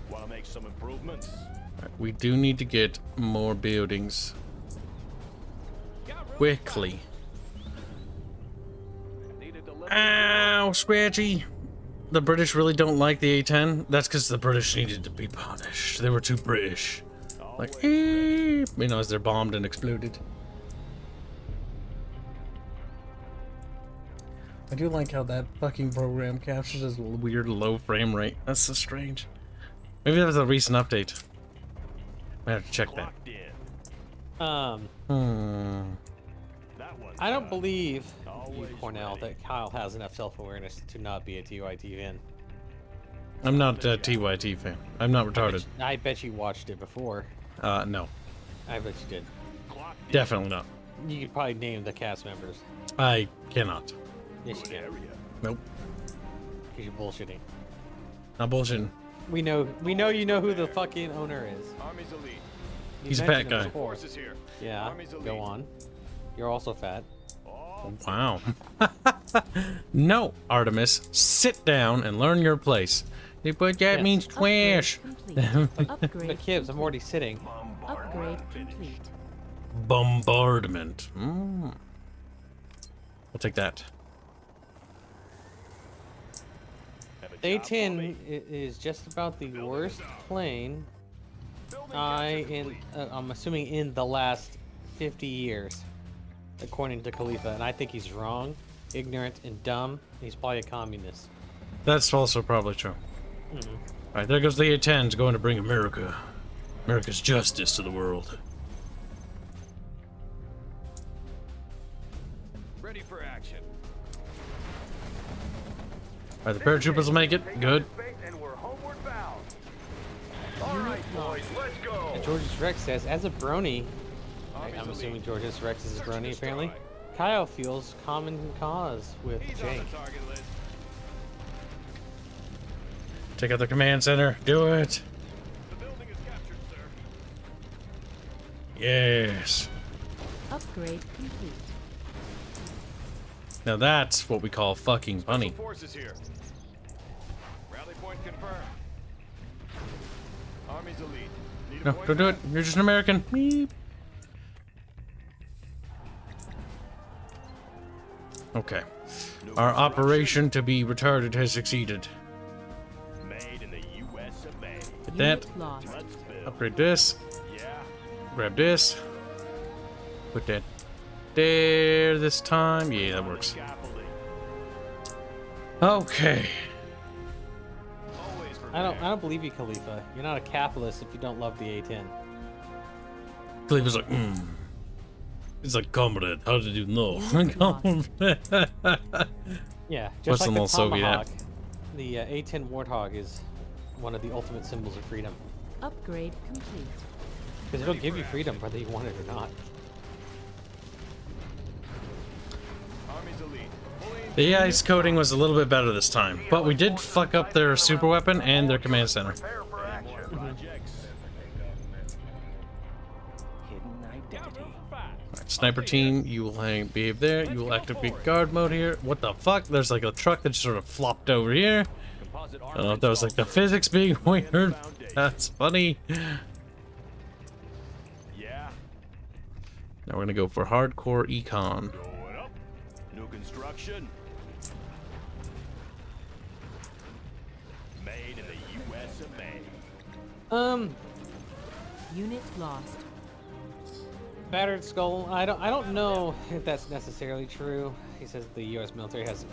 Want to make some improvements? Alright, we do need to get more buildings. Quickly. Ow, Scratchy! The British really don't like the A-10. That's because the British needed to be punished. They were too British. Like, you know, as they're bombed and exploded. I do like how that fucking program captures this weird low frame rate. That's so strange. Maybe that was a recent update. I have to check that. Locked in. That one's I don't done. believe you, Always Cornell, ready. that Kyle has enough self-awareness to not be a TYT fan. I'm not a TYT fan. I'm not retarded. I bet you watched it before. No. I bet you did. Clocked in. Definitely not. You could probably name the cast members. I cannot. Yes, you Good can. area. Nope. Because you're bullshitting. Not bullshitting. We know you know who the fucking owner is. Army's elite. He's a mentioned fat him guy. before. Forces here. Yeah, Army's elite. go on. You're also fat. Wow. No, Artemis, sit down and learn your place. But that Yes. means trash. Upgrade But Kibs, I'm already sitting. Upgrade complete. Bombardment. We'll take that. The A-10 is just about the worst plane I'm assuming in the last 50 years, according to Khalifa, and I think he's wrong, ignorant, and dumb. He's probably a communist. That's also probably true. Alright, there goes the A-10s going to bring America's justice to the world. Ready for action. Alright, the paratroopers will make it. Good. And we're homeward bound. All right, boys, let's go. And George's Rex says, as a brony, I'm assuming George's Rex is a brony apparently, Kyle feels common cause with He's on Jake. the target list. Take out the command center. Do it. The building is captured, sir. Yes. Upgrade complete. Now that's what we call fucking funny. Special forces here. Rally point confirmed. Army's elite. Need a No, point don't do it. man? You're just an American. Beep. Okay. Our operation to be retarded has succeeded. Made in the U.S. of A. Get that. Unit lost. Let's build. Upgrade this. Yeah. Grab this. Put that there this time. Yeah, that works. Scaffolding. Okay. Always I don't believe you, Khalifa. You're not a capitalist if you don't love the A-10. Cleaver's like, It's like, comrade, how did you know? Yeah, What's just like the the most Soviet Tomahawk, the A-10 Warthog is one of the ultimate symbols of freedom. Upgrade complete. Because it'll give you freedom whether you want it or not. Army's elite. The ice coating was a little bit better this time, but we did fuck up their super weapon and their command center. Prepare for action. Projects. Hidden identity. Alright, sniper team, you will behave there. You will activate guard mode here. What the fuck? There's like a truck that just sort of flopped over here. Composite I don't know if that was like the physics being weird. That's funny. Yeah. Now we're gonna go for hardcore econ. Going up. New construction. Made in the U.S. of A. Unit lost. Battered Skull. I don't know if that's necessarily true. He says the U.S. military has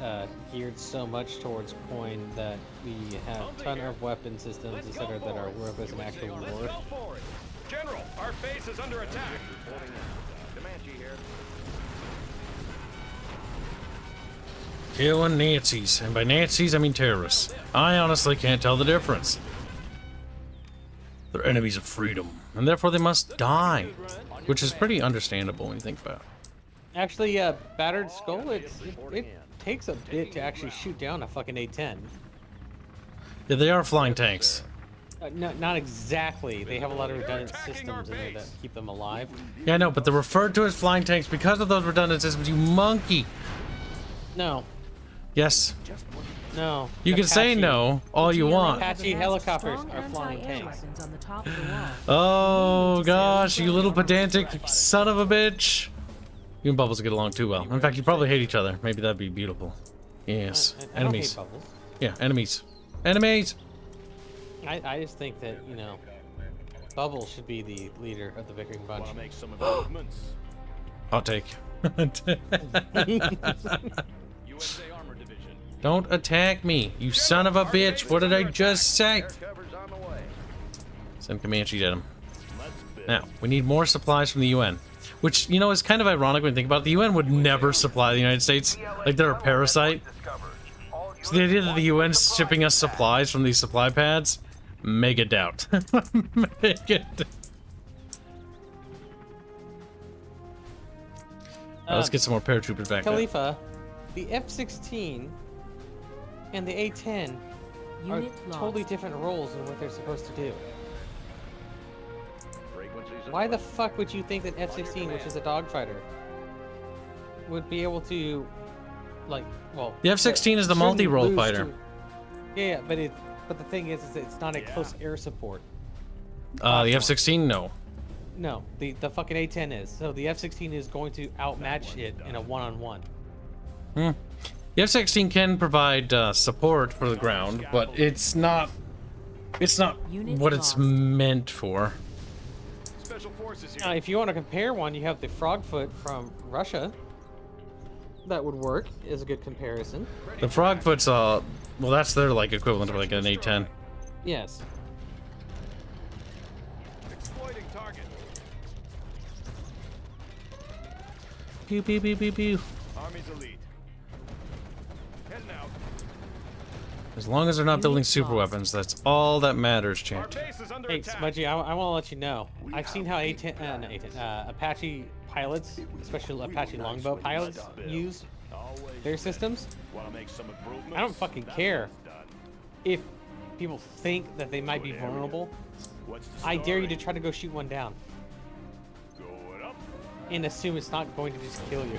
geared so much towards coin that we have a ton of weapon systems, etc., that are worth as an actual Let's war. go for it. General, our base is under attack. Comanche here. Killing Nazis, and by Nazis I mean terrorists. I honestly can't tell the difference. They're enemies of freedom, and therefore they must die, which is pretty understandable when you think about it. Actually, Battered Skull, it takes a bit to actually shoot down a fucking A-10. Yeah, they are flying tanks. Not exactly. They have a lot of redundant systems in there that keep them alive. Yeah, I know, but they're referred to as flying tanks because of those redundant systems, you monkey! No. Yes, No. you can say Apache- no all you want. Apache helicopters Strong are flying anti-air tanks. weapons on the top of the wall. Oh gosh, you little pedantic son of a bitch! You and Bubbles get along too well. In fact, you probably hate each other. Maybe that'd be beautiful. Yes, I don't hate enemies. Bubbles. Yeah, enemies. Enemies! I just think that, you know, Bubbles should be the leader of the Bickering bunch. Want to make some improvements. Hot take. USA Armor Division. Don't attack me, you son of a bitch! What did I just say? Cover's on the way. Send Comanches at him. Let's build. Now, we need more supplies from the UN. Which, you know, is kind of ironic when you think about it. The UN would never supply the United States. Like, they're a parasite. So the idea that the UN's shipping us supplies from these supply pads, mega doubt. Mega doubt. Let's get some more paratroopers back there. Khalifa, the F-16 and the A-10 are Unit lost. totally different roles in what they're supposed to do. Frequency Why the fuck would you think that F-16, which is a dogfighter, would be able to, like, well... The F-16 is the shouldn't multi-role lose fighter. Yeah, but the thing is it's not a close air support. The F-16, no. No, the fucking A-10 is. So the F-16 is going to outmatch it in a one-on-one. The F-16 can provide support for the ground, but it's not Unit what it's lost. meant for. Special forces here. Now, if you want to compare one, you have the Frogfoot from Russia. That would work as a good comparison. The Frogfoot's well, that's their like equivalent of like an A-10. Yes. Exploiting target. Pew pew pew pew pew. Army's elite. Heading out. As long as they're not building Unit super lost. weapons, that's all that matters, Our chat. base is under Hey, attack. Smudgy, I want to let you know. I've seen how Apache pilots, especially Apache longbow pilots, use their systems. Want to make some improvements? I don't fucking care if people think that they might be vulnerable. What's the I dare you to story? try to go shoot one down Going up. and assume it's not going to just kill you.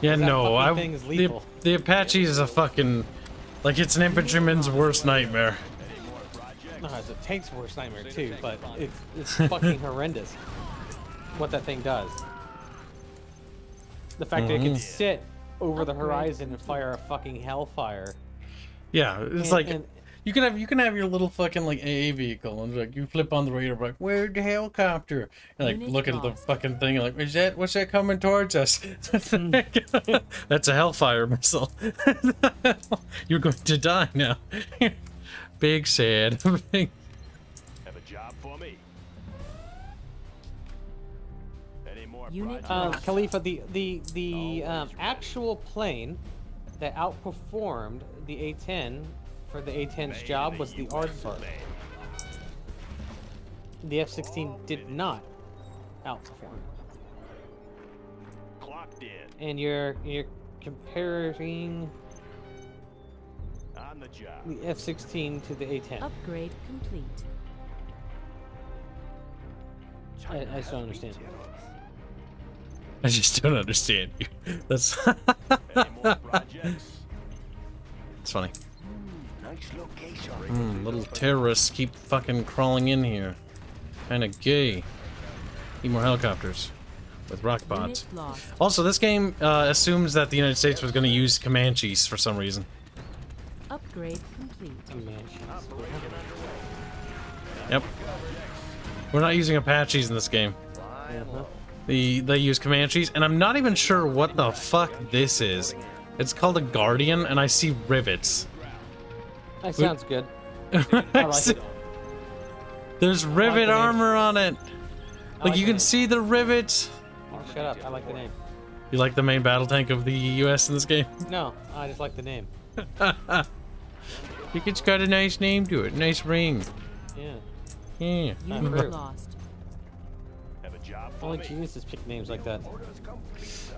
Yeah, that no, fucking thing is the lethal. the Apache is a fucking like it's an infantryman's worst nightmare. No, it's a tank's worst nightmare too, but it's fucking horrendous what that thing does. The fact that it can sit over the horizon and fire a fucking hellfire. Yeah, it's And- like and- you can have your little fucking like AA vehicle and like you flip on the radar like where's the helicopter and like Unit look at the lost. fucking thing and like what's that coming towards us? That's a Hellfire missile. You're going to die now. Big sad. Big- Have a job for me. Any more Unit projects? Khalifa, the actual plane that outperformed the A-10 for the A-10's job was the Aardvark. The F-16 did not outperform. Clocked in. And you're comparing On the job. the F-16 to the A-10. Upgrade complete. I just don't understand. I just don't understand you. That's Any more projects? it's funny. Nice location. Little terrorists keep fucking crawling in here. Kinda gay. Need more helicopters with rock bots. Unit lost. Also, this game assumes that the United States was going to use Comanches for some reason. Upgrade complete. Yep. We're not using Apaches in this game. They use Comanches, and I'm not even sure what the fuck this is. It's called a Guardian, and I see rivets. That sounds good. I like it. There's rivet the name. armor on it. Like like you the can name. see the rivets. Oh, shut up. I like the name. You like the main battle tank of the U.S. in this game? No, I just like the name. It's got a nice name to it. Nice ring. Yeah. Yeah. True. Unit lost. Have a job for Only me. geniuses pick names like that.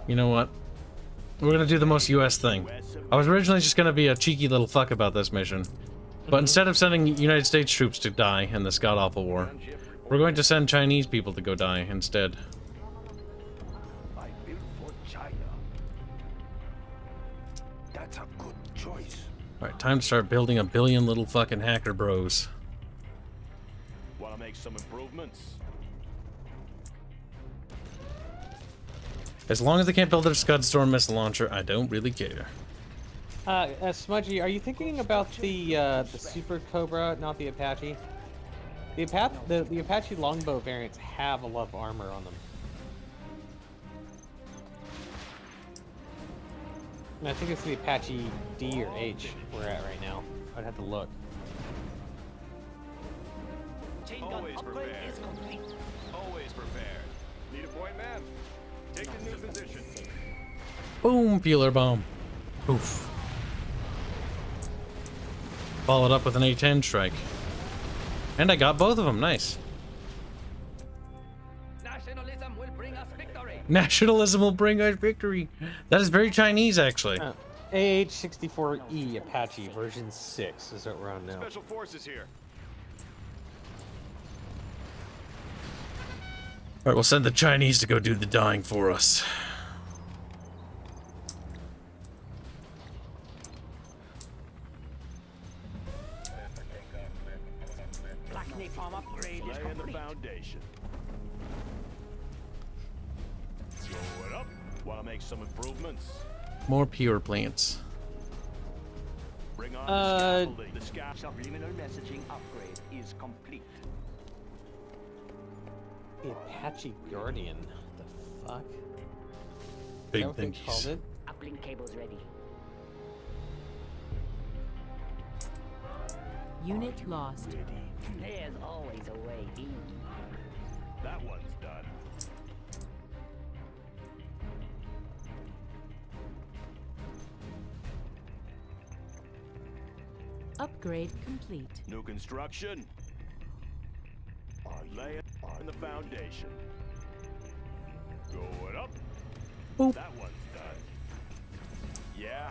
You know what? We're gonna do the most U.S. thing. I was originally just gonna be a cheeky little fuck about this mission, but instead of sending United States troops to die in this god-awful war, we're going to send Chinese people to go die instead. I built for China. That's a good choice. Alright, time to start building a billion little fucking hacker bros. Want to make some improvements? As long as they can't build their Scud Storm missile launcher, I don't really care. Smudgy, are you thinking about the Super Cobra, not the Apache? The Apache longbow variants have a lot of armor on them. And I think it's the Apache D or H we're at right now. I'd have to look. Always prepared. Always prepared. Need a point, man? Take the new position. Boom, peeler bomb. Oof. Followed up with an A-10 strike. And I got both of them, nice. Nationalism will bring us victory. Nationalism will bring us victory. That is very Chinese, actually. AH-64E Apache version 6 is what we're on now. Special forces here. Alright, we'll send the Chinese to go do the dying for us. Platform upgrade is Laying the complete. foundation. Going up. Want to make some improvements? More pure plants. Bring on the scaffolding. The Subliminal messaging upgrade is complete. The Apache Guardian. The fuck? Big Is that what they thingies. called it? Uplink cables ready. Unit lost. There's always a way in. That one's done. Upgrade complete. New construction. Laying the foundation. Going up. Boop. That one's done. Yeah.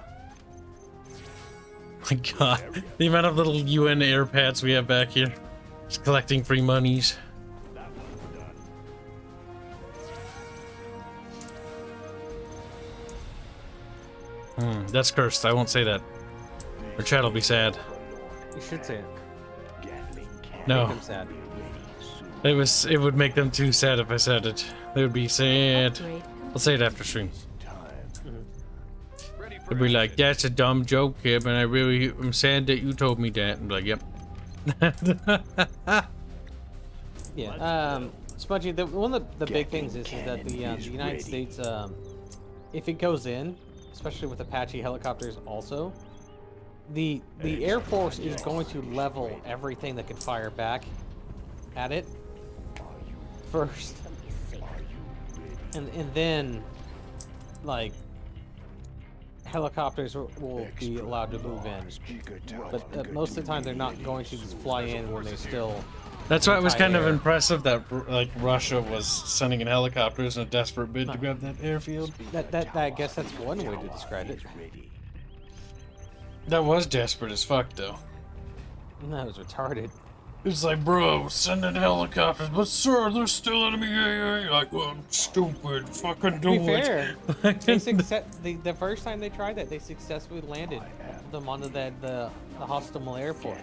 My god, the amount of little UN air pads we have back here. Just collecting free monies. That one's done. That's cursed. I won't say that. Or Chad will be sad. You should say it. No, I'm sad. it would make them too sad if I said it. They would be sad. Upgrade I'll say it after stream. Ready for They'd be like, action. "That's a dumb joke, Kib, and I'm sad that you told me that." And be like, "Yep." Yeah. Smudgy, one of the big things is that the United States, if it goes in, especially with Apache helicopters, also, the Air Force is going to level everything that can fire back at it first, and then, like, helicopters will be allowed to move in. But most of the time, they're not going to just fly in when they're still. That's why it was kind of Anti-air. impressive that like Russia was sending in helicopters in a desperate bid to grab that airfield. That I guess that's one way to describe it. That was desperate as fuck, though. That was retarded. It's like, bro, send in helicopters, but sir, there's still enemy AA. Like, well, stupid, fucking do To be fair, it. the first time they tried that, they successfully landed them onto the hostile airport.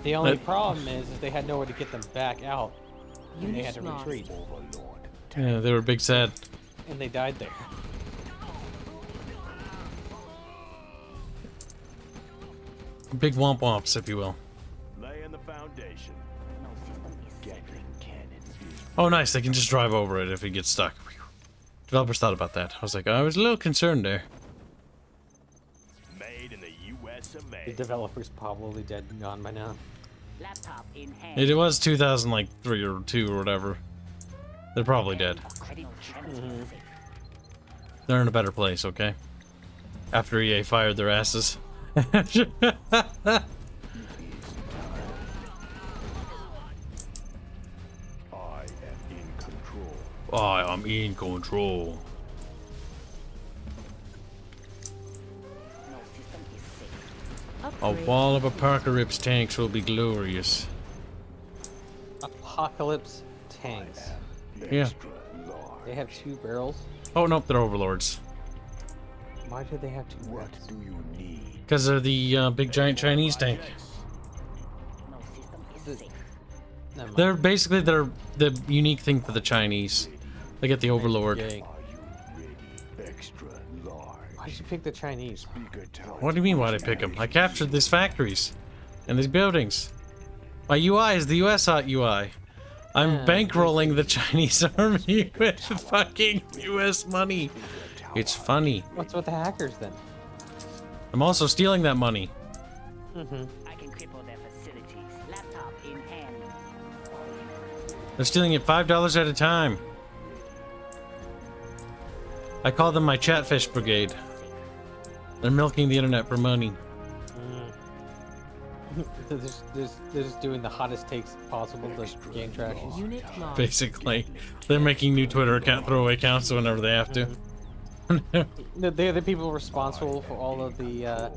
The only problem is they had nowhere to get them back out, and they had to Unit lost. retreat, Yeah, they were big sad. and they died there. Big womp womps, if you will. Laying the foundation. No system is Gatling cannon. Oh, nice, they can just drive over it if it gets stuck. Developers thought about that. I was like, I was a little concerned there. Made in the U.S. of The A. developer's probably dead and gone by now. Laptop in hand. It was 2003 or 2 or whatever. They're probably dead. They're in a better place, okay? After EA fired their asses. I am in control. I'm in control. No system is safe. A Upgrade. wall of apocalypse tanks will be glorious. Apocalypse tanks. Yeah. They have 2 barrels. Oh, nope, they're overlords. Why do they have 2 barrels? What do you need? Because they're the big giant Chinese tank. No system is safe. Never mind. They're basically the unique thing for the Chinese. They get the overlord. Yay. Extra large. Why did you pick the Chinese? What do you mean why'd I pick them? I captured these factories and these buildings. My UI is the US UI. I'm Yeah. bankrolling the Chinese army with fucking US money. It's funny. What's with the hackers then? I'm also stealing that money. I can cripple their facilities. Laptop in hand. They're stealing it $5 at a time. I call them my Chatfish Brigade. They're milking the internet for money. They're just doing the hottest takes possible to gain traction. Unit lost. Basically, they're making new Twitter account throwaway accounts whenever they have to. They're the people responsible for all of the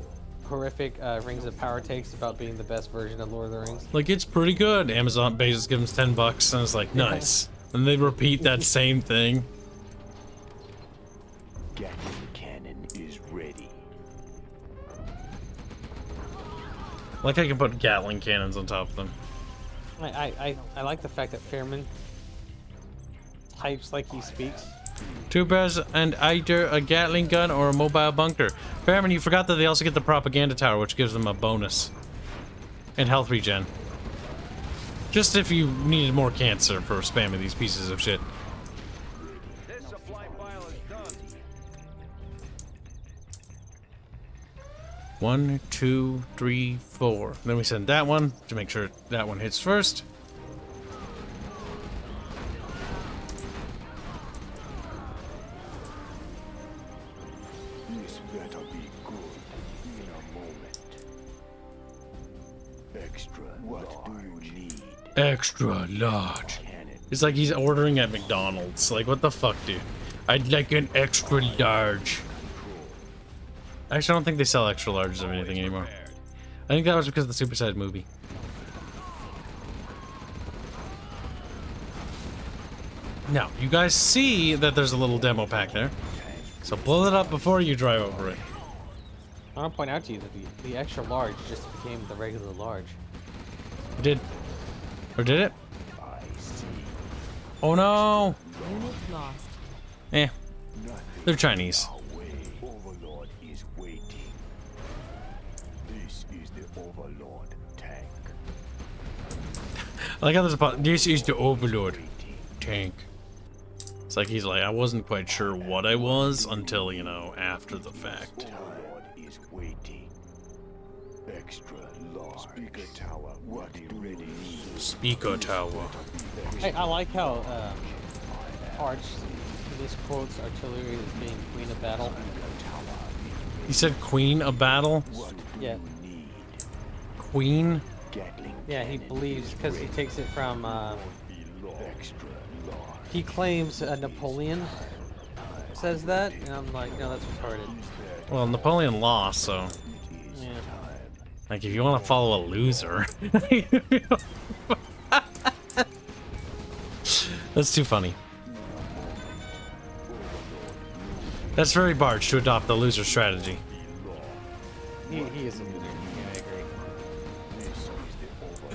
horrific Rings of Power takes about being the best version of Lord of the Rings. Like, it's pretty good. Amazon Bezos gives them $10, and it's like, nice. And they repeat that same thing. Gatling cannon is ready. Like, I can put Gatling cannons on top of them. I like the fact that Fairman types like he speaks. 2 bears and either a Gatling gun or a mobile bunker. Fairman, you forgot that they also get the propaganda tower, which gives them a bonus. And health regen. Just if you needed more cancer for spamming these pieces of shit. This supply file is done. 1, 2, 3, 4. Then we send that one to make sure that one hits first. This better be good in a moment. Extra. What do you need? Extra large. Cannon. It's like he's ordering at McDonald's. Like, what the fuck, dude? I'd like an extra large. Actually, I don't think they sell extra larges of anything anymore. I think that was because of the Superside movie. Now, you guys see that there's a little demo pack there. So blow it up before you drive over it. I want to point out to you that the extra large just became the regular large. Did. Or did it? Oh no! Unit lost. Eh. They're Chinese. Overlord is waiting. This is the Overlord tank. I like how there's a this is the Overlord tank. It's like he's like, I wasn't quite sure what I was until, you know, after the fact. Overlord is waiting. Extra large. Speaker tower. What do you need? Speaker tower. I like how Arch this quotes artillery as being queen of battle. He said queen of battle? Yeah. Queen? Yeah, he believes because he takes it from. He claims Napoleon says that, and I'm like, no, that's retarded. Well, Napoleon lost, so. Yeah. Like, if you want to follow a loser. That's too funny. That's very Barge to adopt the loser strategy. He is a loser. Yeah, I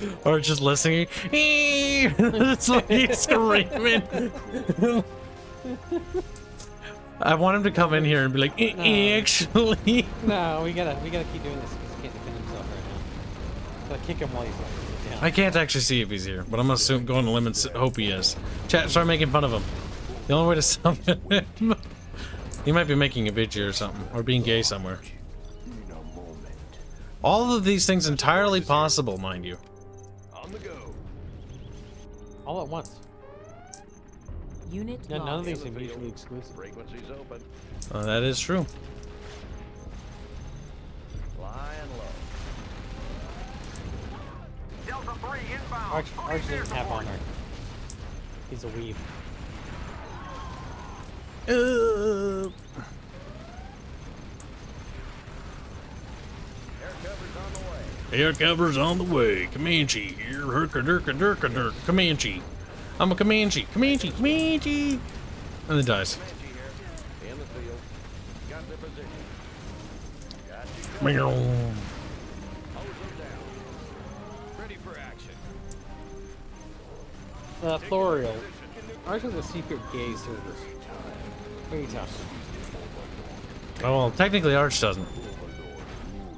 agree. Or just listening. It's like he's screaming. I want him to come in here and be like, actually. No, we gotta keep doing this because he can't defend himself right now. Gotta kick him while he's like down. I can't actually see if he's here, but I'm gonna assume, go on a limb and hope he is. Chat, start making fun of him. The only way to summon him. He might be making a video or something, or being gay somewhere. All of these things entirely possible, mind you. On the go. All at once. Unit Yeah, lost. none of these are mutually exclusive. Frequencies open. That is true. Flying low. Delta 3 inbound. Arch doesn't have honor. He's a weeb. Air cover's on the way. Comanche here. Herka-durka-durka-durk. Comanche. I'm a Comanche. Comanche. Comanche. And then dies. In the field. Got their position. Got you. Meow. Hose them down. Ready for action. Florio. Arch has a secret gay server. What are you talking about? Oh, well, technically Arch doesn't.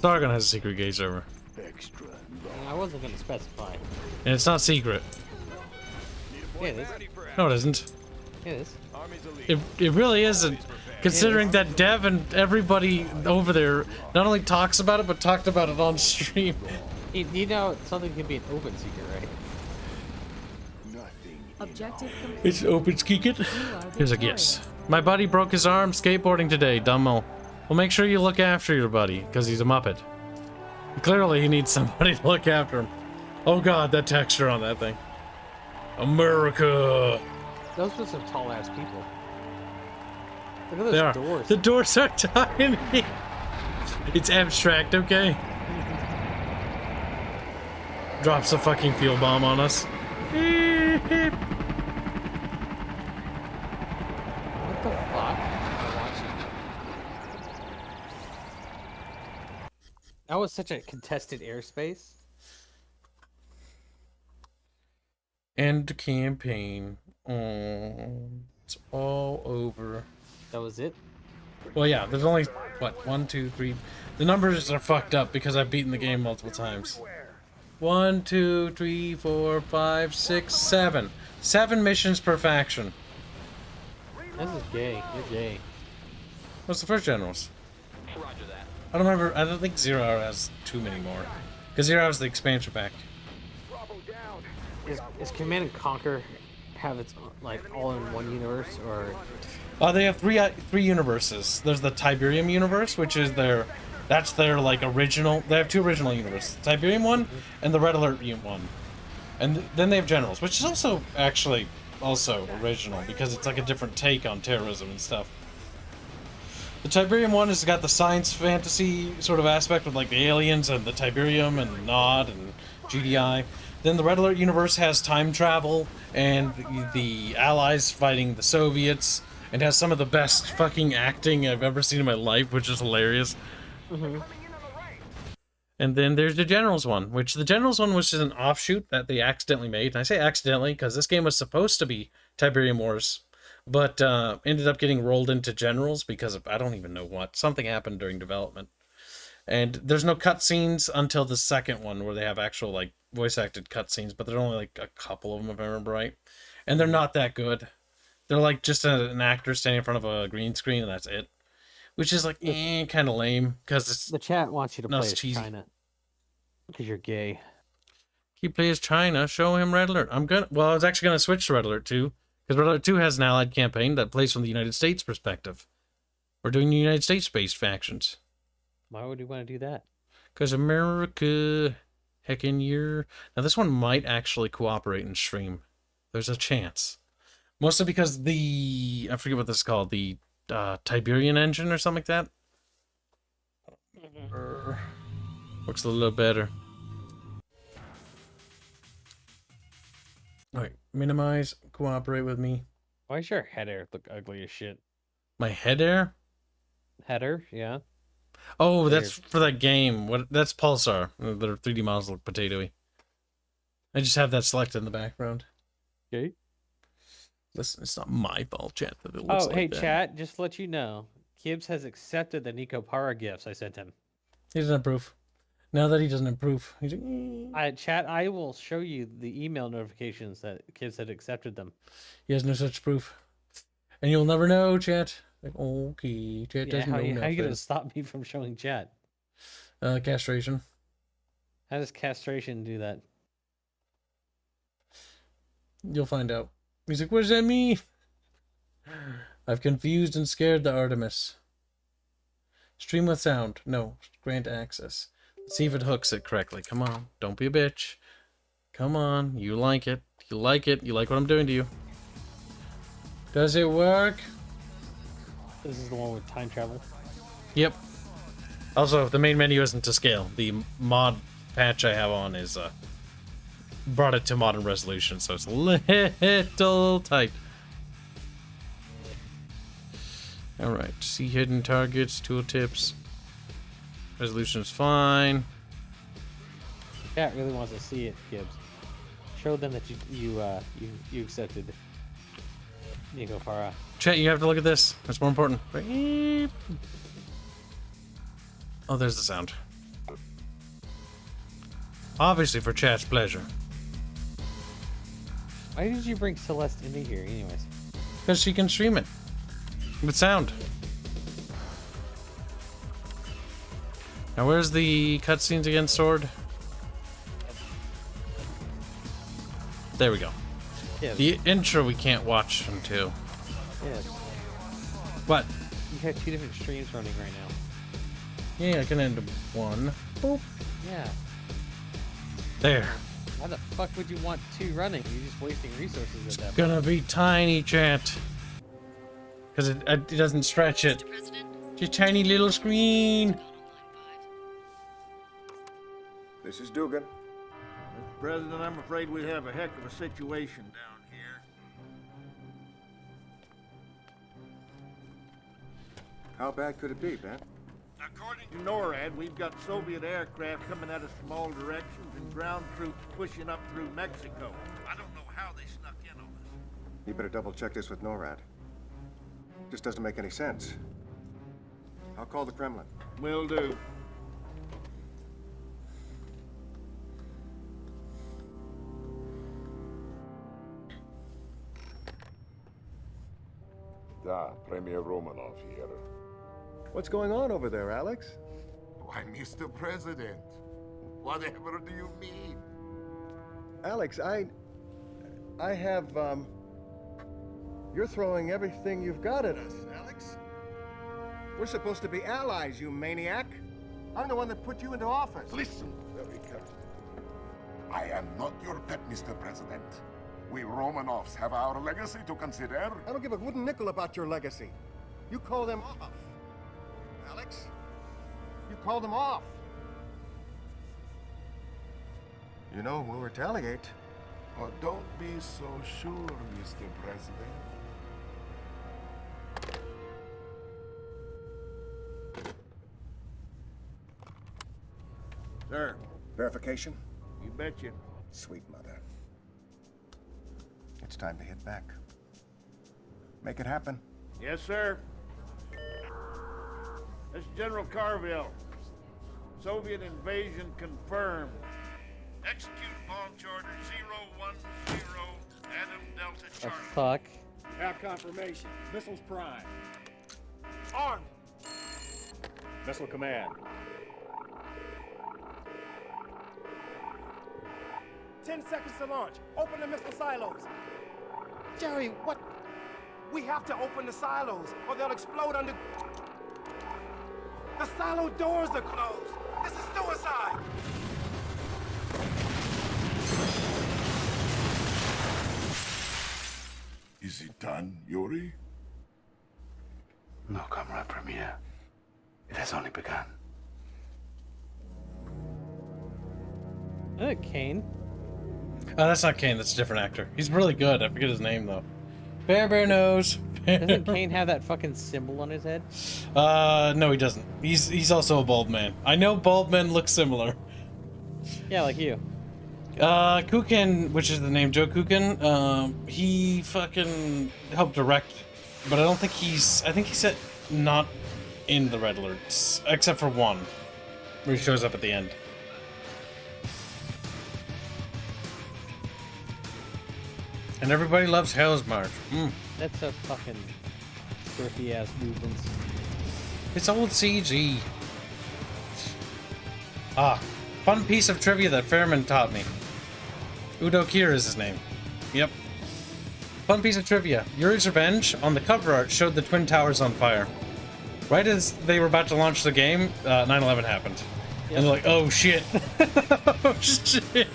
Sargon has a secret gay server. I wasn't gonna specify. And it's not secret. Yeah, it is. No, it isn't. Yeah, it is. It really isn't. Considering that Dev and everybody over there not only talks about it, but talked about it on stream. You know, something can be an open secret, right? Objective complete. It's open skeeket. He's like, yes. My buddy broke his arm skateboarding today, dumbo. Well, make sure you look after your buddy, because he's a Muppet. Clearly, he needs somebody to look after him. Oh god, that texture on that thing. America! Those were some tall ass people. Look at They those are. doors. The doors are tiny! It's abstract, okay? Drops a fucking fuel bomb on us. What the fuck? That was such a contested airspace. End campaign. Oh, it's all over. That was it? Well, yeah, there's only, what, 1, 2, 3. The numbers are fucked up because I've beaten the game multiple times. 1, 2, 3, 4, 5, 6, 7. 7 missions per faction. This is gay. You're gay. What's the first generals? Roger that. I don't remember. I don't think 0 Hour has too many more. Because 0 Hour is the expansion pack. Is Command and Conquer have its like all in one universe, or? They have three universes. There's the Tiberium universe, which is that's their like original. They have 2 original universes: the Tiberium one and the Red Alert one. And then they have generals, which is also actually also original because it's like a different take on terrorism and stuff. The Tiberium one has got the science fantasy sort of aspect with like the aliens and the Tiberium and Nod and GDI. Then the Red Alert universe has time travel and the Allies fighting the Soviets, and has some of the best fucking acting I've ever seen in my life, which is hilarious. And then there's the Generals one, which the Generals one was just an offshoot that they accidentally made. And I say accidentally because this game was supposed to be Tiberium Wars, but ended up getting rolled into Generals because of, I don't even know what. Something happened during development. And there's no cutscenes until the second one where they have actual like voice acted cutscenes, but there are only like a couple of them if I remember right. And they're not that good. They're like just an actor standing in front of a green screen and that's it. Which is like kind of lame because it's The chat wants you to play as cheesy. China because you're gay. He plays China. Show him Red Alert. Well, I was actually gonna switch to Red Alert 2 because Red Alert 2 has an allied campaign that plays from the United States perspective. We're doing United States-based factions. Why would you want to do that? Because America, heckin' year. Now this one might actually cooperate and stream. There's a chance. Mostly because I forget what this is called, the Tiberian engine or something like that. Looks a little better. Alright, minimize, cooperate with me. Why does your header look ugly as shit? My header? Header, yeah. Oh, that's for that game. That's Pulsar. Their 3D models look potatoey. I just have that selected in the background. Okay. Listen, it's not my fault, chat, that it looks like hey, that. chat, just to let you know, Kibs has accepted the Nico Para gifts I sent him. He doesn't approve. Now that he doesn't approve, he's like, Chat, I will show you the email notifications that Kibs had accepted them. he has no such proof. And you'll never know, chat. Like, okay, chat doesn't know how you nothing. gonna stop me from showing chat? Castration. How does castration do that? You'll find out. He's like, what does that mean? I've confused and scared the Artemis. Stream with sound. No. Grant access. Let's see if it hooks it correctly. Come on. Don't be a bitch. Come on. You like it. You like it. You like what I'm doing to you. Does it work? This is the one with time travel. Yep. Also, the main menu isn't to scale. The mod patch I have on is brought it to modern resolution, so it's a little tight. Alright, see hidden targets, tooltips. Resolution is fine. Chat really wants to see it, Gibbs. Show them that you accepted Nico Para. Chat, you have to look at this. That's more important. Oh, there's the sound. Obviously for chat's pleasure. Why did you bring Celeste into here, anyways? Because she can stream it. With sound. Now where's the cutscenes again, Sword? There we go. Yeah. The intro we can't watch until... Yeah. What? You have 2 different streams running right now. Yeah, I can end one. Boop. Yeah. There. Why the fuck would you want 2 running? You're just wasting resources at that point. Gonna be tiny, chat. Because it doesn't stretch it. Just tiny little screen. This is Dugan. Mr. President, I'm afraid we have a heck of a situation down here. How bad could it be, Ben? According to NORAD, we've got Soviet aircraft coming at us from all directions and ground troops pushing up through Mexico. I don't know how they snuck in on us. You better double check this with NORAD. This doesn't make any sense. I'll call the Kremlin. Will do. Premier Romanov here. What's going on over there, Alex? Why, Mr. President, whatever do you mean? Alex, I have, you're throwing everything you've got at us, Alex. We're supposed to be allies, you maniac. I'm the one that put you into office. Listen very carefully. I am not your pet, Mr. President. We Romanovs have our legacy to consider. I don't give a wooden nickel about your legacy. You call them off. Alex, you call them off. You know, we'll retaliate. Oh, don't be so sure, Mr. President. Sir. Verification? You betcha. Sweet mother. It's time to hit back. Make it happen. Yes, sir. This is General Carville. Soviet invasion confirmed. Execute launch order 010 Adam Delta The Charlie. fuck? Have confirmation. Missiles prime. Armed. Missile command. 10 seconds to launch. Open the missile silos. Jerry, what? We have to open the silos, or they'll explode under... The silo doors are closed. This is suicide. Is it done, Yuri? No, Comrade Premier. It has only begun. Isn't it Kane? Oh, that's not Kane. That's a different actor. He's really good. I forget his name though. Bear knows. Doesn't Kane have that fucking symbol on his head? No, he doesn't. He's also a bald man. I know bald men look similar. Yeah, like you. Kukin, which is the name Joe Kukin, he fucking helped direct, but I don't think I think he said not in the Red Alerts, except for one, where he shows up at the end. And everybody loves Hell's March. That's a fucking girthy ass movements. It's old CG. Ah, fun piece of trivia that Fairman taught me. Udo Kier is his name. Yep. Fun piece of trivia. Yuri's Revenge on the cover art showed the Twin Towers on fire. Right as they were about to launch the game, 9/11 happened. Yep. And they're like, oh shit. Oh shit.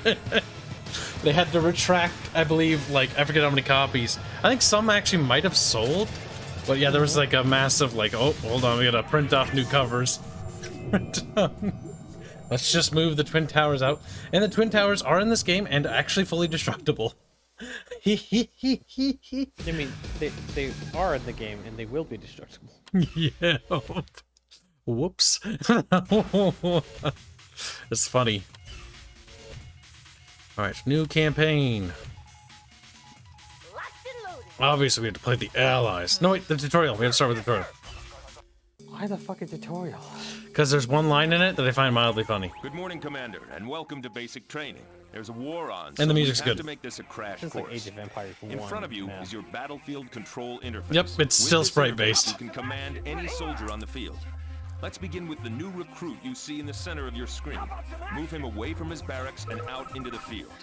They had to retract, I believe, like, I forget how many copies. I think some actually might have sold. But yeah, there was like a massive, like, oh, hold on, we gotta print off new covers. Let's just move the Twin Towers out. And the Twin Towers are in this game and actually fully destructible. I mean, they are in the game and they will be destructible. Yeah. Whoops. It's funny. Alright, new campaign. Obviously, we have to play the Allies. No, wait, the tutorial. We have to start with the tutorial. Why the fucking tutorial? Because there's one line in it that I find mildly funny. Good morning, Commander, and welcome to basic training. There's a war on, and the music's we have good. to make this a crash It's course. like Age of Empires 1. In front of you is your battlefield control interface. Yep, it's still sprite-based. You can command any soldier on the field. Let's begin with the new recruit you see in the center of your screen. Move him away from his barracks and out into the field.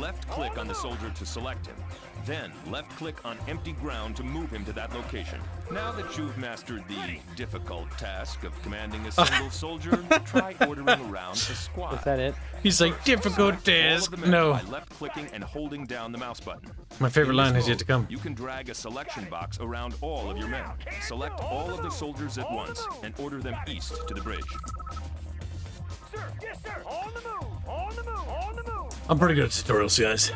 Left-click on the soldier to select him. Then, left-click on empty ground to move him to that location. Now that you've mastered the difficult task of commanding a single soldier, try ordering around a squad. Is that it? He's like, difficult task. No. By left-clicking and holding down the mouse button. My favorite line has yet to come. You can drag a selection box around all of your men. Select all of the soldiers at once and order them east to the bridge. Sir, yes, sir. On the move. I'm pretty good at tutorials, guys.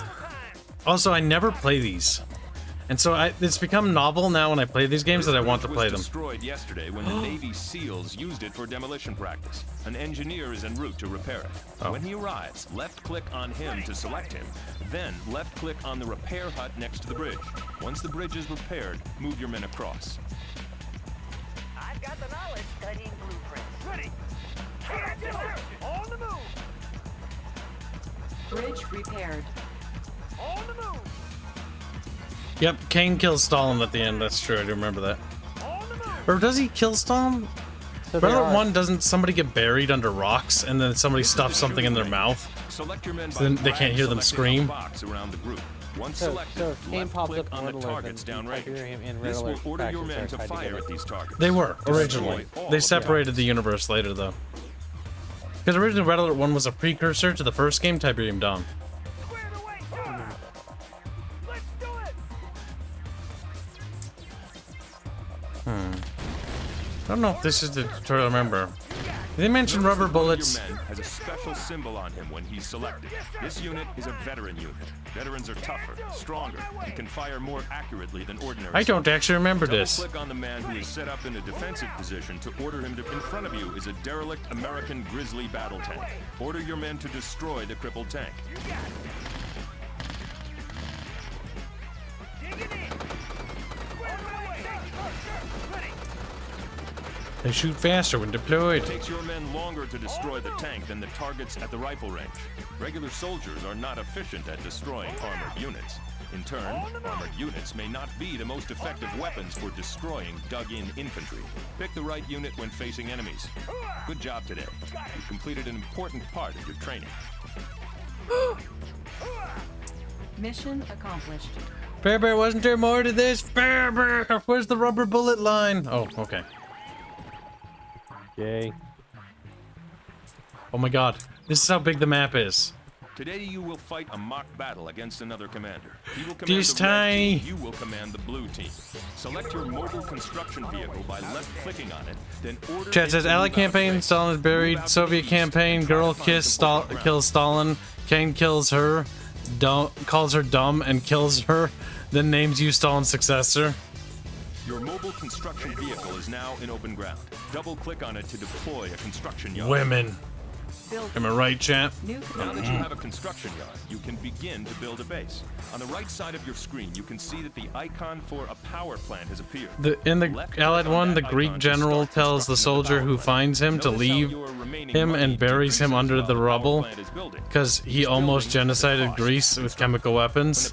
Also, I never play these. And so it's become novel now when I play these games that I want to play them. Destroyed yesterday when the Navy SEALs used it for demolition practice. An engineer is en route to repair it. Oh. When he arrives, left-click on him to select him. Then left-click on the repair hut next to the bridge. Once the bridge is repaired, move your men across. I've got the knowledge studying blueprints. Ready. On the move. Bridge repaired. On the move. Yep, Kane kills Stalin at the end. That's true. I do remember that. Or does he kill Stalin? So Red Alert 1, doesn't somebody get buried under rocks and then somebody stuffs something in their mouth? Select your men So then they can't hear them scream? box around the group. Once So selected, Kane pops left-click up on the Red Alert, targets then downrange. Tiberium and Red This will Alert order your men factions to are tied fire together. at these targets. They were, Destroy originally. all They of separated the universe later, though. Because originally Red Alert 1 was a precursor to the first game, Tiberium Dawn. I don't know if this is the tutorial I remember. They mentioned rubber bullets. Your man has a special symbol on him when he's selected. This unit is a veteran unit. Veterans are tougher, stronger, and can fire more accurately than ordinary. I don't actually remember this. Double-click on the man who is set up in a defensive position to order him to. In front of you is a derelict American Grizzly battle tank. Order your men to destroy the crippled tank. They shoot faster when deployed. It takes your men longer to destroy the tank than the targets at the rifle range. Regular soldiers are not efficient at destroying armored units. In turn, armored units may not be the most effective weapons for destroying dug-in infantry. Pick the right unit when facing enemies. Good job today. You completed an important part of your training. Mission accomplished. Bear Bear, wasn't there more to this? Bear Bear, where's the rubber bullet line? Oh, okay. Yay. Oh my god, this is how big the map is. Today you will fight a mock battle against another commander. He will command This the red tiny. team, you will command the blue team. Select your mobile construction vehicle by left-clicking on it, then order Chat it says to Allied move out of campaign, base. Stalin is buried. Soviet campaign, girl kills Stalin. Kane kills her, calls her dumb and kills her, then names you Stalin's successor. Your mobile construction vehicle is now in open ground. Double-click on it to deploy a construction yard. Women. Am I right, chat? Now that you have a construction yard, you can begin to build a base. On the right side of your screen, you can see that the icon for a power plant has appeared. In the Allied one, the Greek general tells the soldier who finds him to leave him and buries him under the rubble because he almost genocided Greece with chemical weapons.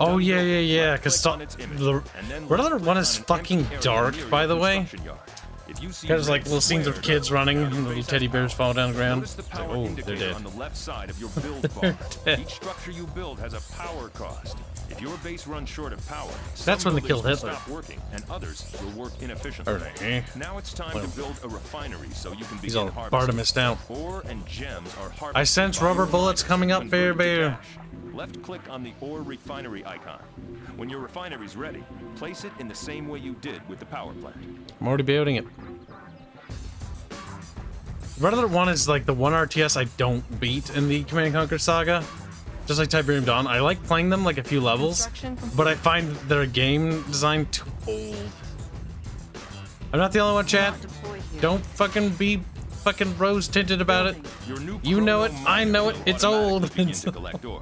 Oh yeah. Because the Red Alert 1 is fucking dark, by the way. There's like little scenes of kids running, and little teddy bears fall down the ground. Notice the power Oh, they're indicator dead. on the left side of your build bar. Each structure you build has a power cost. If your base runs short of power, That's when they some killed buildings will Hitler. stop working, and others will work inefficiently. Alright. Now it's time to build a refinery so you can He's begin all harvesting. Bartimus down. Ore and gems are harvested. I sense by rubber your bullets miners coming up, converted Bear to Bear. cash. Left-click on the ore refinery icon. When your refinery's ready, place it in the same way you did with the power plant. I'm already building it. Red Alert 1 is like the one RTS I don't beat in the Command and Conquer saga. Just like Tiberium Dawn. I like playing them like a few levels, but I find their game design too old. I'm not the only one, chat. Don't fucking be fucking rose-tinted about it. You know it, I know it, it's old. Begin to collect ore.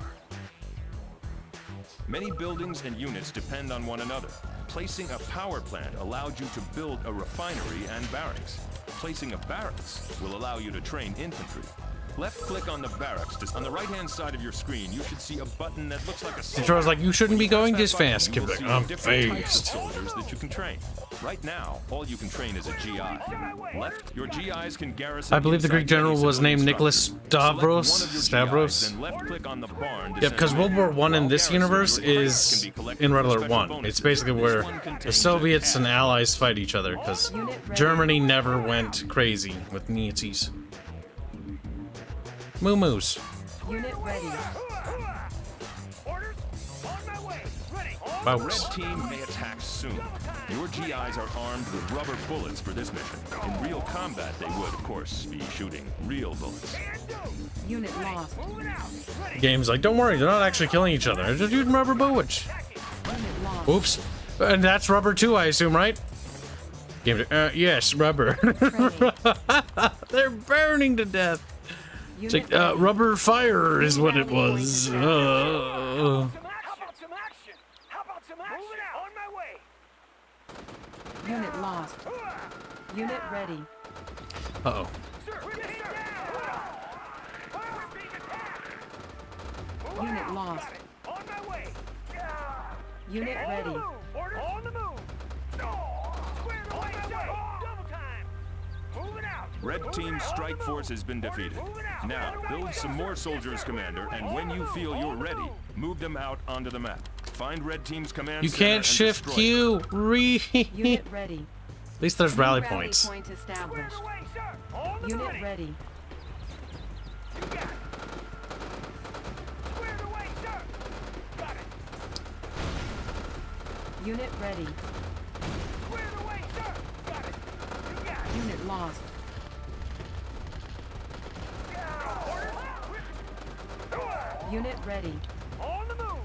Many buildings and units depend on one another. Placing a power plant allowed you to build a refinery and barracks. Placing a barracks will allow you to train infantry. Left-click on the barracks. On the right-hand side of your screen, you should see a button that looks like a sword. Controller's like, you shouldn't be going this fast. You will Kibs. see I'm different types of fast. soldiers that you can train. Right now, all you can train is a GI. Left, your GIs can garrison. I believe the Greek inside general many was named civilian Nicholas structures. Select one of your Stavros. GIs, then left-click on the barn to Yeah, send because them World in. War One in While this garrisoned, universe your pirates is can be collected in Red for Alert special 1. bonuses. It's basically This where one contains the Soviets and Allies fight each other, because Germany never went crazy with Nazis. Moo-moos. Unit ready. The red team may attack soon. Your GIs are armed with rubber bullets for this mission. In real combat, they would, of course, be shooting real bullets. Unit lost. Game's like, don't worry, they're not actually killing each other. They're just using rubber bullets. Unit lost. Oops. And that's rubber too, I assume, right? Game, yes, rubber. They're burning to death. It's like, rubber fire is what it was. How about some action? How about some action? Moving out. On my way. Unit lost. Unit ready. Uh-oh. Sir, we're being attacked. Unit lost. On my way. Unit ready. Order on the move. Squared away, sir. Double time. Moving out. Red Team's strike force has been defeated. Now, build some more soldiers, Commander, and when you feel you're ready, move them out onto the map. Find Red Team's command You center can't and shift destroy it. Q. Unit ready. At least there's rally points. Point established. Unit ready. You got it. Squared away, sir. Got it. Unit ready. Squared away, sir. Got it. You got it. Unit lost. Unit ready. On the move.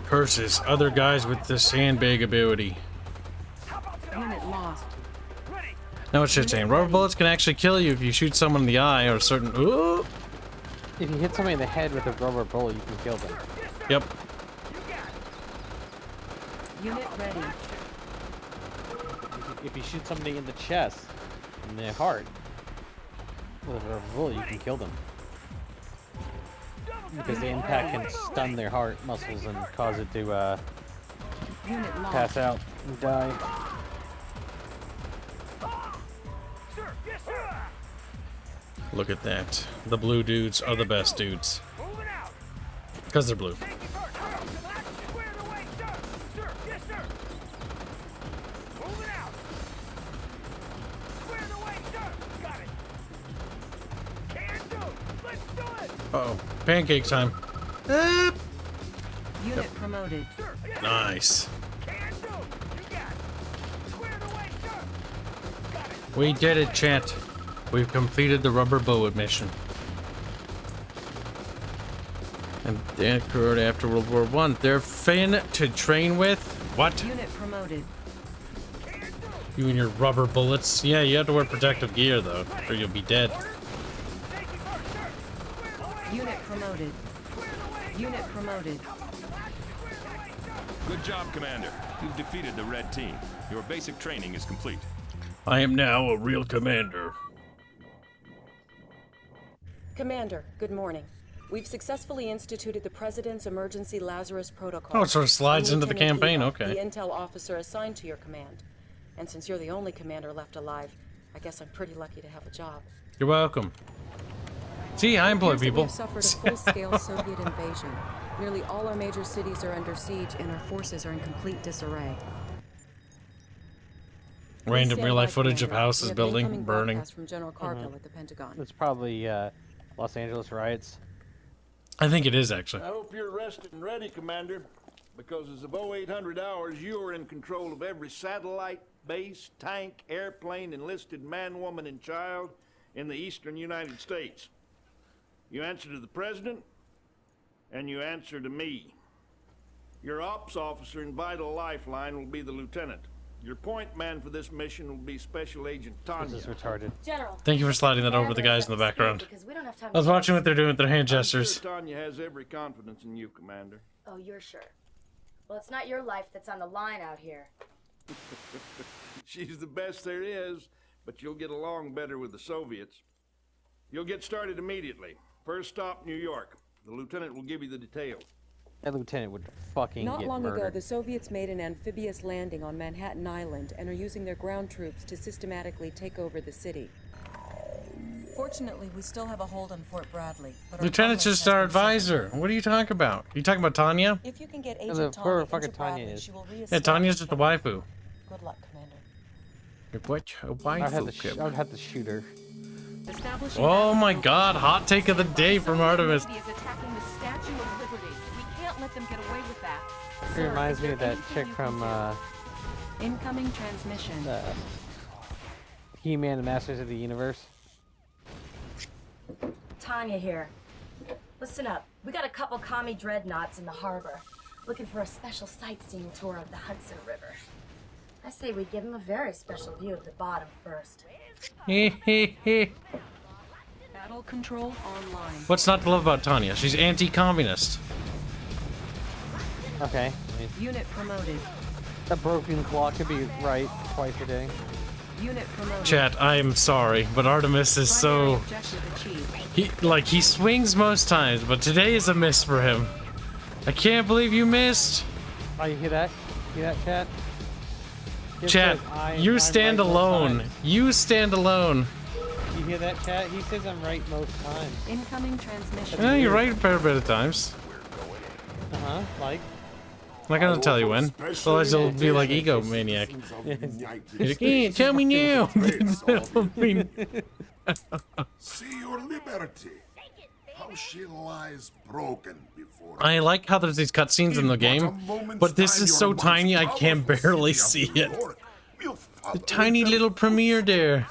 Curses, other guys with the sandbag ability. Unit lost. Now it's just saying, rubber bullets can actually kill you if you shoot someone in the eye or a certain. Ooh. If you hit somebody in the head with a rubber bullet, you can kill them. Yep. Unit ready. If you shoot somebody in the chest, in the heart, with a rubber bullet, you can kill them. Because the impact can stun their heart muscles and cause it to Unit lost. pass out and die. Look at that. The blue dudes are the best dudes. Because they're blue. Uh-oh. Pancake time. Unit promoted. Nice. We did it, chat. We've completed the rubber bullet mission. And they occurred after World War I. They're fin to train with? What? Unit promoted. You and your rubber bullets? Yeah, you have to wear protective gear, though, or you'll be dead. Unit promoted. Unit promoted. Good job, Commander. You've defeated the Red Team. Your basic training is complete. I am now a real commander. Commander, good morning. We've successfully instituted the President's Emergency Lazarus Protocol. Oh, it sort of slides I'm into the Lieutenant campaign, Eva, okay. The intel officer assigned to your command. And since you're the only commander left alive, I guess I'm pretty lucky to have a job. You're welcome. See, I employ It appears that people. We've suffered a full-scale Soviet invasion. Nearly all our major cities are under siege, and our forces are in complete disarray. Random Please real-life stand by, footage of Commander. houses We have building, incoming burning. broadcast from General Cargill at the Pentagon. It's probably Los Angeles riots. I think it is, actually. I hope you're rested and ready, Commander, because as of 0800 hours, you are in control of every satellite, base, tank, airplane, enlisted man, woman, and child in the eastern United States. You answer to the President, and you answer to me. Your ops officer and vital lifeline will be the Lieutenant. Your point man for this mission will be Special Agent Tanya. This is retarded. General. Thank you for sliding that over to the guys in the background. I was watching what they're doing with their hand gestures. I'm sure Tanya has every confidence in you, Commander. Oh, you're sure? Well, it's not your life that's on the line out here. She's the best there is, but you'll get along better with the Soviets. You'll get started immediately. First stop, New York. The lieutenant will give you the details. That lieutenant would fucking Not get long ago, murdered. the Soviets made an amphibious landing on Manhattan Island and are using their ground troops to systematically take over the city. Fortunately, we still have a hold on Fort Bradley. But our Lieutenant's progress just has our been advisor. What are you talking about? You talking about Tanya? If you can get Yeah, Agent whoever Tanya fucking into Tanya Bradley, is. she will Yeah, reestablish Tanya's just a waifu. Good luck, Commander. What? A I'd have, waifu? to I would have to shoot her. Oh my god, hot take of the day from Artemis. Is attacking the Statue of Liberty. We can't let them get away with that. It reminds me of that chick from Incoming transmission. He-Man and Masters of the Universe. Tanya here. Listen up. We got a couple commie dreadnoughts in the harbor, looking for a special sightseeing tour of the Hudson River. I say we give them a very special view of the bottom first. Battle control online. What's not to love about Tanya? She's anti-communist. Okay. Unit promoted. A broken clock could be right twice a day. Unit promoted. Chat, I am sorry, but Artemis is so... he swings most times, but today is a miss for him. I can't believe you missed. Oh, you hear that? Hear that, chat? Chat, you stand alone. You stand alone. You hear that, chat? He says I'm right most times. Incoming transmission. Yeah, you're right a fair bit of times. Uh-huh, like? I'm not gonna tell you when. Otherwise it'll be like egomaniac. Tell me now. See your liberty. How she lies broken before. I like how there's these cutscenes in the game, but this is so tiny I can barely see it. The tiny little premiere there.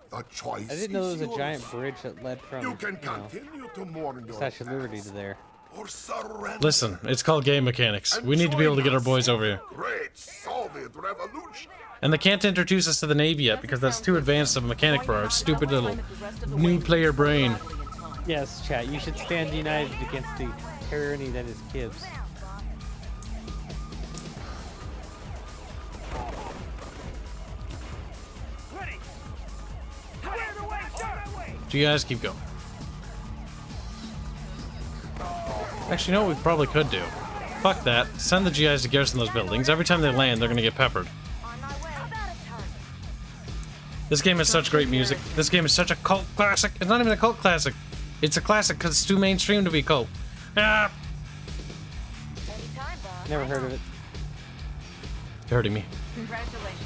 The choice I didn't know there was a giant bridge that led from, you can continue to mourn your Statue of Liberty to there. or surrender. Listen, it's called game mechanics. We need to be able to get our boys over here. Great Soviet Revolution. And they can't introduce us to the Navy yet because that's too advanced of a mechanic for our stupid little new player brain. Yes, chat, you should stand united against the tyranny that is Kibs. Do you guys keep going? Actually, you know what we probably could do? Fuck that. Send the GIs to garrison those buildings. Every time they land, they're gonna get peppered. This game has such great music. This game is such a cult classic. It's not even a cult classic. It's a classic because it's too mainstream to be cult. Ah! Never heard of it. You're hurting me. Congratulations.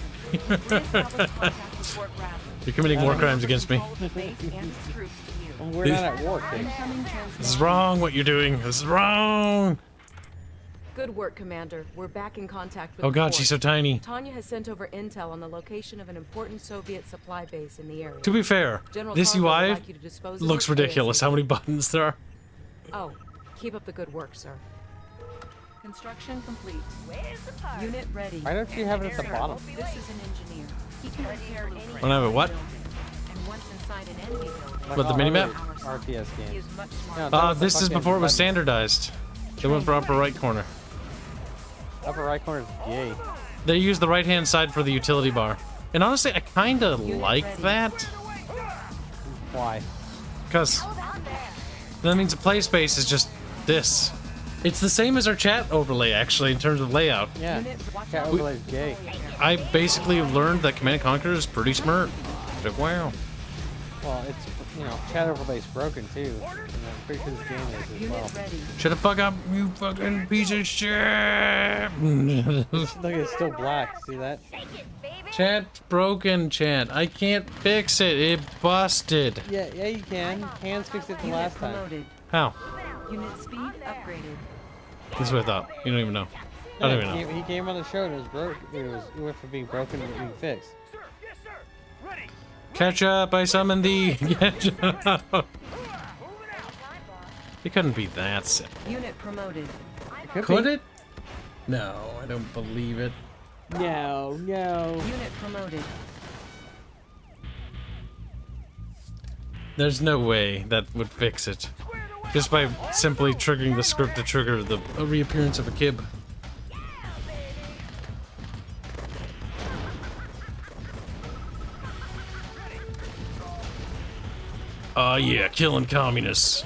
You're committing war crimes against me. Well, we're not at war, kid. This is wrong what you're doing. This is wrong. Good work, Commander. We're back in contact with Oh the god, fort. she's so tiny. Tanya has sent over intel on the location of an important Soviet supply base in the area. To be fair, General this Carver would UI like you to dispose of looks it ridiculous. ASAP. How many buttons there are. Oh, keep up the good work, sir. Construction complete. Unit ready. Why don't you have it at the bottom? This is an engineer. He can repair any When I have it what? and once inside an enemy building. What, the minimap? RTS He game. is much smarter. This is before it was standardized. They went for upper right corner. Upper right corner is gay. They use the right-hand side for the utility bar. And honestly, I kind of like that. Why? Because that means the play space is just this. It's the same as our chat overlay, actually, in terms of layout. Yeah, chat overlay is gay. I basically learned that Command & Conquer is pretty smart. Like, wow. Well, it's, you know, chat overlay is broken too. And I'm pretty sure this game is as well. Shut the fuck up, you fucking piece of shit! Look, it's still black. See that? Chat's broken, chat. I can't fix it. It busted. Yeah, you can. Hands fixed it the last time. How? Unit speed upgraded. This is what I thought. You don't even know. I don't even know. He came on the show and it was broke. It went from being broken to being fixed. Catch up, I summoned thee. Catch up. It couldn't be that simple. Unit promoted. Could it? No, I don't believe it. No. Unit promoted. There's no way that would fix it. Just by simply triggering the script to trigger the reappearance of a Kib. Oh yeah, killing communists.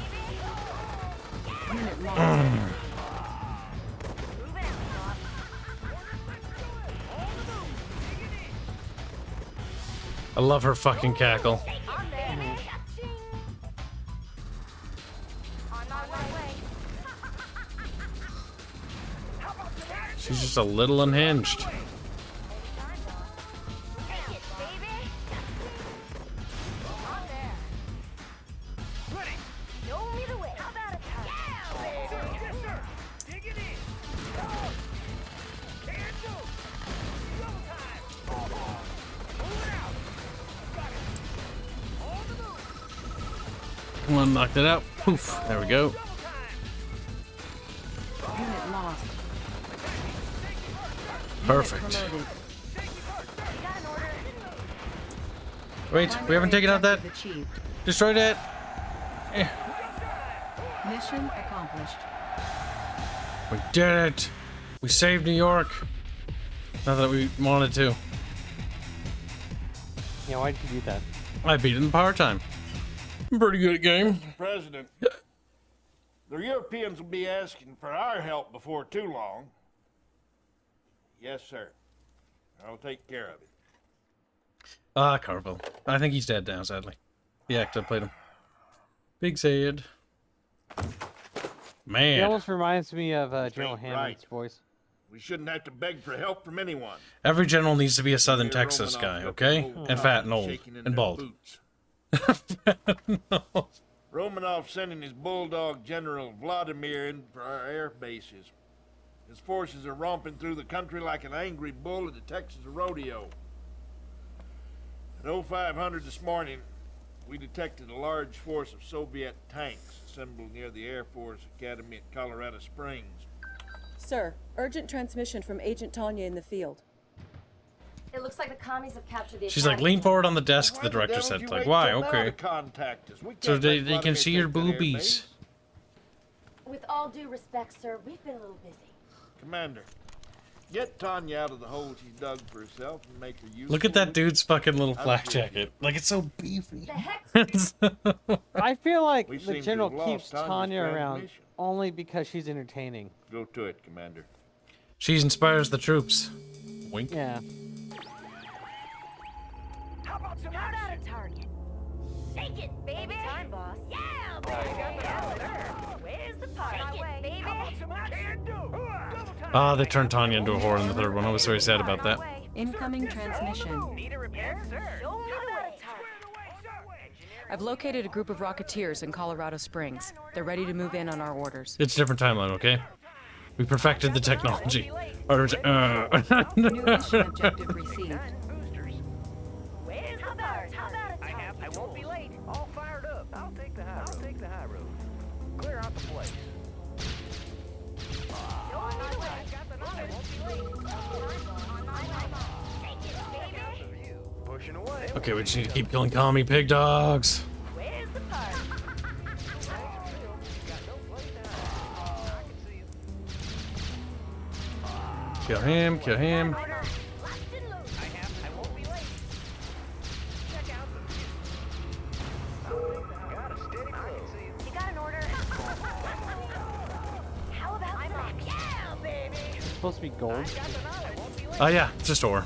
I love her fucking cackle. She's just a little unhinged. One knocked it out. Poof. There we go. Unit lost. Perfect. Wait, we haven't taken out that. Destroyed it. Mission accomplished. We did it. We saved New York. Not that we wanted to. Yeah, why did you do that? I beat it in power time. I'm pretty good at game. President, the Europeans will be asking for our help before too long. Yes, sir. I'll take care of it. Ah, Carville. I think he's dead now, sadly. The actor played him. Big sad. Man. He almost reminds me of General Hammond's voice. We shouldn't have to beg for help from anyone. Every general needs to be a Southern Texas guy, okay? And fat and old. And bald. Romanov sending his bulldog General Vladimir in for our air bases. His forces are romping through the country like an angry bull at the Texas rodeo. At 0500 this morning, we detected a large force of Soviet tanks assembled near the Air Force Academy at Colorado Springs. Sir, urgent transmission from Agent Tanya in the field. It looks like the commies have captured the She's like, lean forward on the desk, the director said. Like, why? Okay. So they can see your boobies. With all due respect, sir, we've been a little busy. Commander, get Tanya out of the hole she's dug for herself and make her useful. Look at that dude's fucking little flak jacket. Like, it's so beefy. I feel like We the seem to general have lost keeps Tanya's Tanya grand around mission. only because she's entertaining. Go to it, Commander. She inspires the troops. Wink. Yeah. How about a target? Take it, baby. Time, boss. Yeah, baby. Where's the party? Take it, baby. How about some action? Ah, they turned Tanya into a whore in the third one. I was very sad about that. Incoming transmission. Need a repair, sir? Show me the way. I've located a group of Rocketeers in Colorado Springs. They're ready to move in on our orders. It's a different timeline, okay? We perfected the technology. New mission objective received. Where's the party? I won't be late. All fired up. I'll take the high road. Clear out the place. Pushing away. Okay, we just need to keep killing commie pig dogs. Where's the party? Kill him, kill him. You got an order? How about that? Yeah, baby. It's supposed to be gold. Oh, yeah, it's just ore.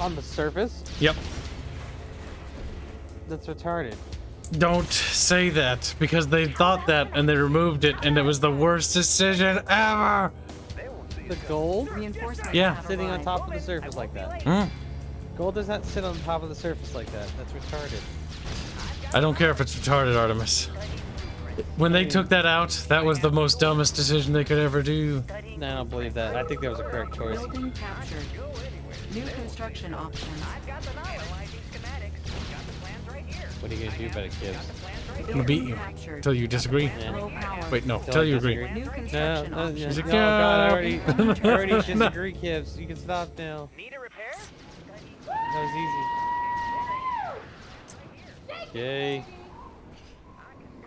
On the surface? Yep. That's retarded. Don't say that, because they thought that and they removed it, and it was the worst decision ever. The gold? Yeah. Sitting on top of the surface like that. Hmm. Gold does not sit on top of the surface like that. That's retarded. I don't care if it's retarded, Artemis. When they took that out, that was the most dumbest decision they could ever do. No, I don't believe that. I think that was a correct choice. Building captured. New construction options. What are you gonna do about it, Kibs? I'm gonna beat you until you disagree. Yeah. Wait, no, until you agree. New No, construction no, options. She's like, no, God, I already No. disagree, Kibs. You can stop now. Need a repair? That was easy. Yay.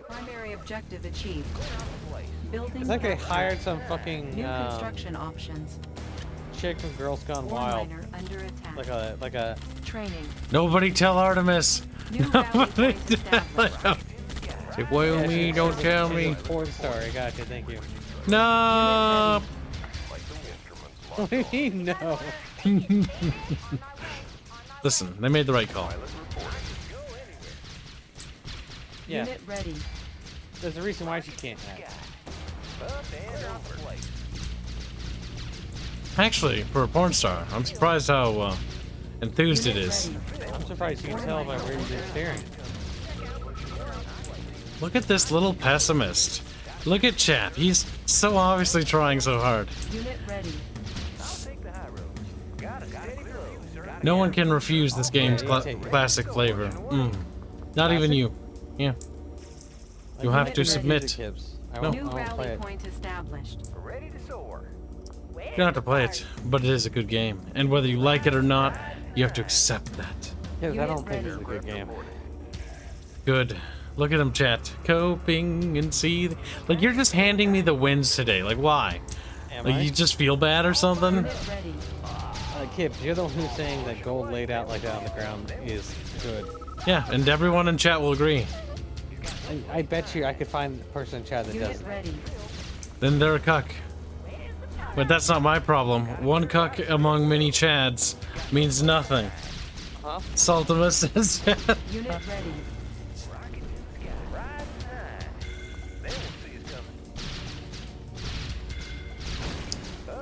Primary objective achieved. Building It's like they captured. hired some fucking New construction options. chick from Girls Gone Ore Wild. miner under attack. Like a Training. Nobody tell Artemis. New rally Nobody point tell established. him. Say, boil me, don't tell she's me. a porn star. I got you. Thank you. No. What do you mean, no? Listen, they made the right call. Yeah. Unit ready. There's a reason why she can't act. Actually, for a porn star, I'm surprised how enthused it is. I'm surprised you can tell by where you're staring. Look at this little pessimist. Look at Chap. He's so obviously trying so hard. Unit ready. No one can refuse this game's classic flavor. Not even you. Yeah. You'll have to Refuse it, submit. Kibs. I No. won't, You I won't play Rally it. point established. Ready to soar. don't have to play it, but it is a good game. And whether you like it or not, you have to accept that. Kibs, I don't think it's a good game. Good. Look at him, chat. Coping and seething. Like, you're just handing me the wins today. Like, why? Am Like, I? you just feel bad or something? Kibs, you're the one who's saying that gold laid out like that on the ground is good. Yeah, and everyone in chat will agree. I bet you I could find a person in chat that doesn't. Then they're a cuck. But that's not my problem. One cuck among many chads means nothing. Huh? Saltimus says. Unit ready.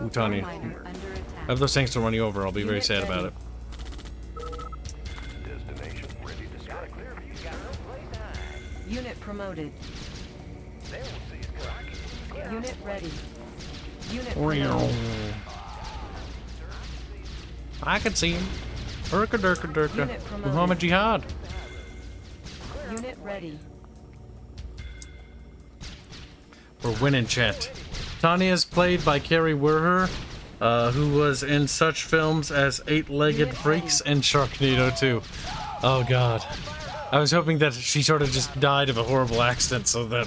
Utani. I have those tanks to run you over. I'll be very sad about it. Destination ready to strike. Unit promoted. Unit ready. Unit promoted. I can see him. Durka durka durka. Unit promoted. Muhammad Jihad. Unit ready. We're winning, chat. Tanya is played by Carrie Werher, who was in such films as Eight-Legged Freaks and Sharknado 2. Oh god. I was hoping that she sort of just died of a horrible accident so that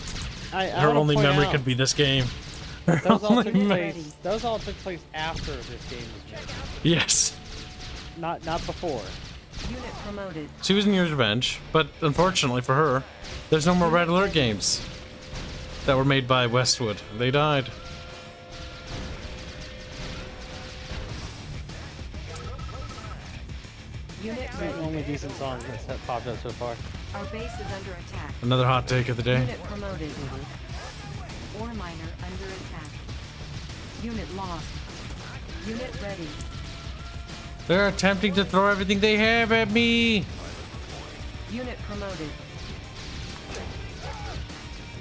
her wanna only point memory out, could be this game. Those all took place after this game was made. Yes. Not before. Unit promoted. She was in Year's Revenge, but unfortunately for her, there's no more Red Alert games that were made by Westwood. They died. Unit It's ready. the only decent song that's popped up so far. Our base is under attack. Another hot take of the day. Unit promoted. Ore miner under attack. Unit lost. Unit ready. They're attempting to throw everything they have at me. Unit promoted.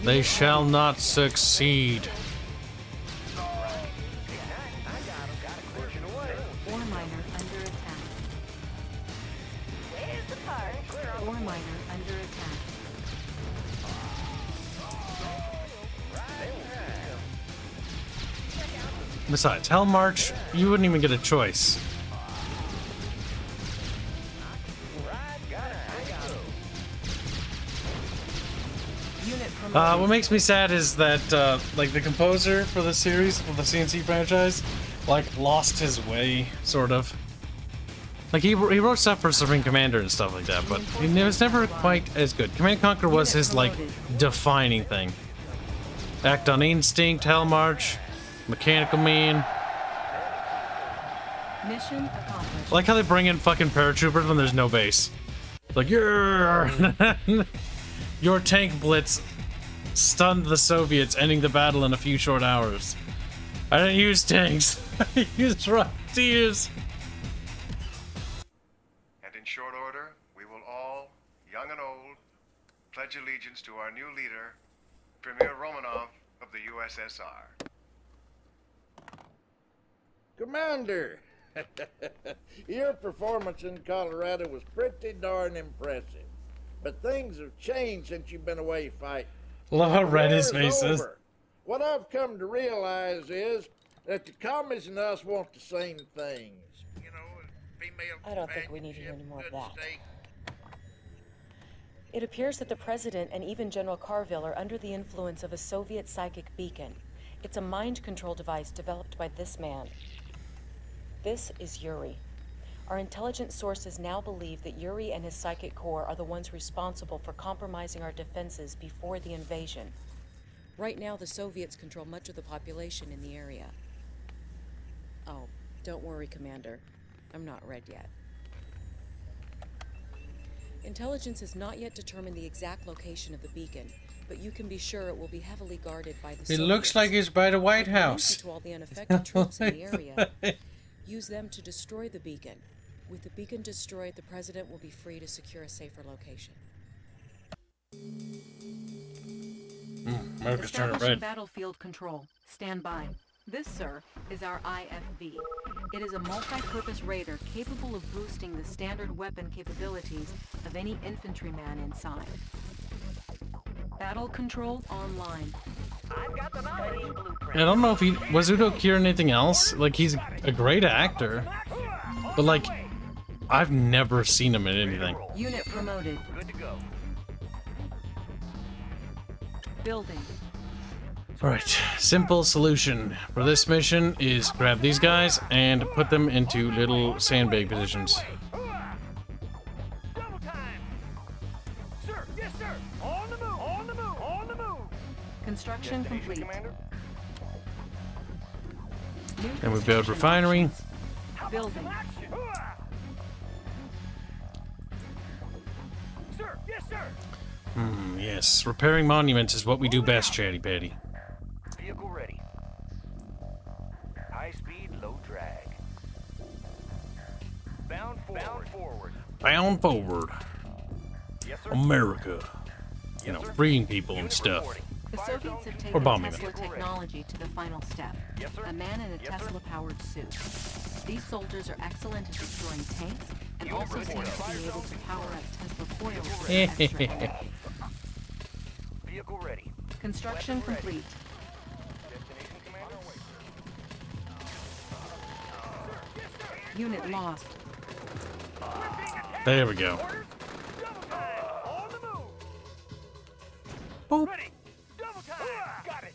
They shall not succeed. Ore miner under attack. Ore miner under attack. Besides, Hell March, you wouldn't even get a choice. Unit promoted. What makes me sad is that, like, the composer for the series, for the CNC franchise, like, lost his way, sort of. Like, he wrote stuff for Supreme Commander and stuff like that, but it was never quite as good. Command & Conquer was his, like, defining thing. Act on Instinct, Hell March, Mechanical Mean. Mission accomplished. I like how they bring in fucking paratroopers when there's no base. Like, your tank blitz stunned the Soviets, ending the battle in a few short hours. I didn't use tanks. I used rocketeers. And in short order, we will all, young and old, pledge allegiance to our new leader, Premier Romanov of the USSR. Commander, your performance in Colorado was pretty darn impressive. But things have changed since you've been away fighting. Love how red his War's face is. over. What I've come to realize is that the commies and us want the same things. You know, female I don't think we need to hear any more of that. It appears that the President and even General Carville are under the influence of a Soviet psychic beacon. It's a mind control device developed by this man. This is Yuri. Our intelligence sources now believe that Yuri and his psychic core are the ones responsible for compromising our defenses before the invasion. Right now, the Soviets control much of the population in the area. Oh, don't worry, Commander. I'm not red yet. Intelligence has not yet determined the exact location of the beacon, but you can be sure it will be heavily guarded by the Soviets. It looks like it's by the White House. To all the unaffected troops in the area. Use them to destroy the beacon. With the beacon destroyed, the President will be free to secure a safer location. America's turning Establishing red. battlefield control. Stand by. This, sir, is our IFV. It is a multi-purpose raider capable of boosting the standard weapon capabilities of any infantryman inside. Battle control online. I've got the knowledge. I don't know if he was Udo Kier anything else. Like, he's a great actor, but like, I've never seen him in anything. Unit promoted. Good to go. Building. All right, simple solution for this mission is grab these guys and put them into little sandbag positions. Double time. Sir, yes, sir. On the move. On the move. On the move. Construction complete. Commander. And we build refinery. Building. Sir, yes, sir. Yes, repairing monuments is what we do best, Chatty Patty. Vehicle ready. High speed, low drag. Bound forward. Bound forward. Yes, sir. America. You know, freeing people and stuff. The Soviets have Or taken bombing Tesla technology to the final step. Yes, sir. A man in a Yes, sir. Tesla-powered suit. These soldiers are excellent at destroying tanks and also seem to be able to power up Tesla coils for extra energy. Vehicle ready. Construction complete. Destination commander. Unit lost. There we go. On the move. Boop. Ready. Double time. Got it.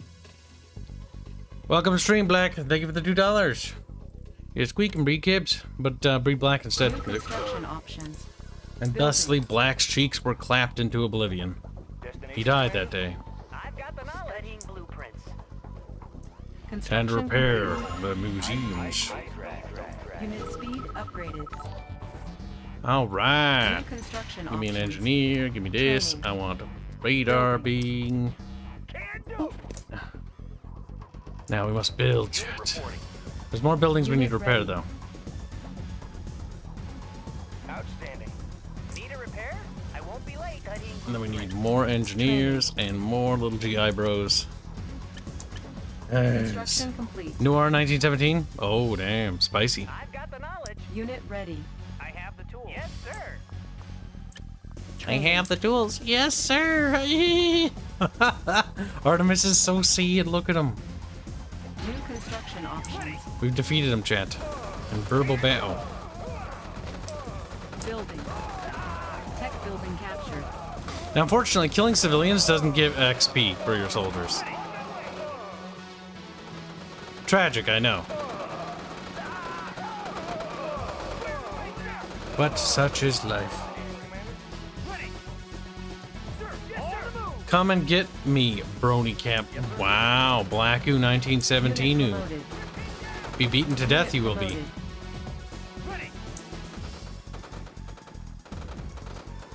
Welcome to Stream Black. Thank you for the $2. You squeak and breed Kibs, but breed Black instead. New construction options. And thusly, Black's cheeks were clapped into oblivion. He died that day. I've got the knowledge. Studying blueprints. Time to repair the museums. Unit speed upgraded. All right. New construction Give me an options. engineer. Give me this. I want a radar being. Now we must build it. There's more buildings we need to repair, though. Outstanding. Need a repair? I won't be late. Studying And then we need more engineers and more little GI bros. Yes. Construction complete. Noir 1917? Oh, damn. Spicy. I've got the knowledge. Unit ready. I have the tools. Yes, sir. I have the tools. Yes, sir. Artemis is so sad. Look at him. New construction options. We've defeated him, chat. In verbal battle. Building. Tech building captured. Now, unfortunately, killing civilians doesn't give XP for your soldiers. Tragic, I know. But such is life. Come and get me, Brony Camp. Wow, Blacku 1917. Be beaten to death, you will be.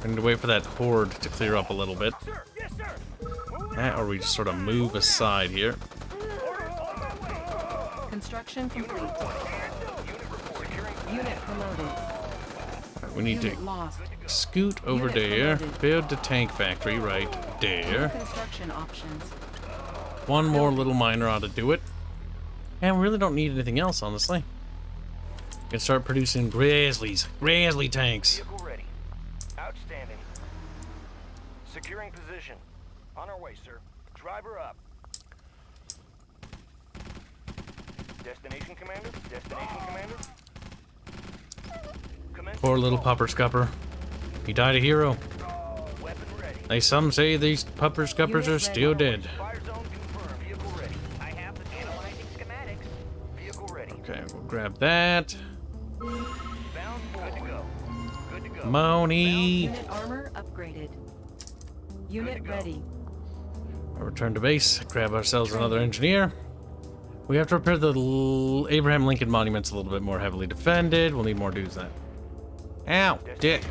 I need to wait for that horde to clear up a little bit. Or we just sort of move aside here. Construction complete. Unit promoted. We need to Unit lost. scoot over there, build the tank factory right New there. construction options. One more little miner ought to do it. And we really don't need anything else, honestly. We can start producing Grizzly tanks. Vehicle ready. Outstanding. Securing position. On our way, sir. Driver up. Destination commander. Destination commander. Poor little pupper scupper. He died a hero. Weapon ready. Some say these pupper scuppers are still dead. Fire zone confirmed. Vehicle ready. I have the analyzing schematics. Vehicle ready. Okay, we'll grab that. Bound. Good to go. Good to go. Moni. Unit armor upgraded. Unit ready. I'll return to base. Grab ourselves another engineer. We have to repair the Abraham Lincoln monuments a little bit more heavily defended. We'll need more dudes then. Ow, dick.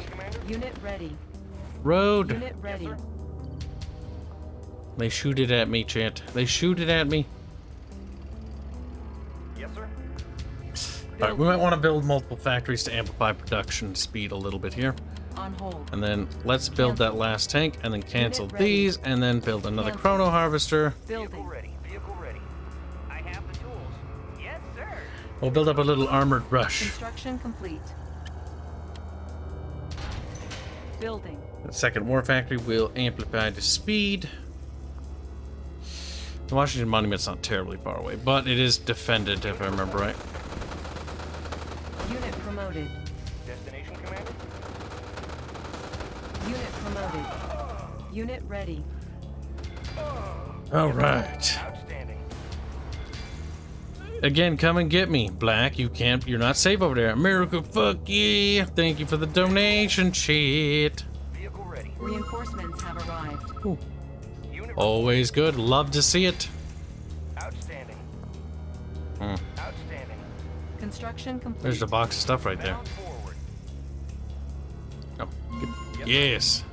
Unit ready. Road. Unit ready. They shoot it at me, chat. They shoot it at me. Yes, sir. Alright, we might want to build multiple factories to amplify production speed a little bit here. On hold. And then let's build that last tank and then cancel Unit ready. these and then build another chrono harvester. Building. Ready. Vehicle ready. I have the tools. Yes, sir. We'll build up a little armored rush. Construction complete. Building. The second war factory will amplify the speed. The Washington Monument's not terribly far away, but it is defended, if I remember right. Unit promoted. Destination, Commander? Unit promoted. Unit ready. All right. Outstanding. Again, come and get me, Black. You're not safe over there. America, fuck yeah. Thank you for the donation, shit. Vehicle ready. Reinforcements have arrived. Ooh. Always good. Love to see it. Outstanding. Outstanding. Construction complete. There's a box of stuff right there. Oh, good. Yes.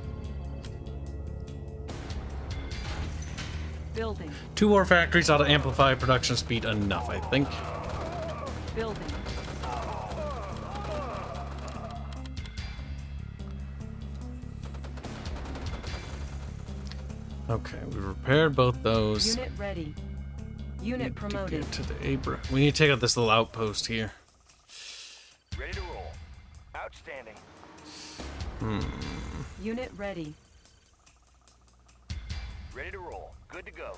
Building. 2 more factories ought to amplify production speed enough, I think. Building. Okay, we repaired both those. Unit ready. Unit promoted. Get to the Abra. We need to take out this little outpost here. Ready to roll. Outstanding. Unit ready. Ready to roll. Good to go.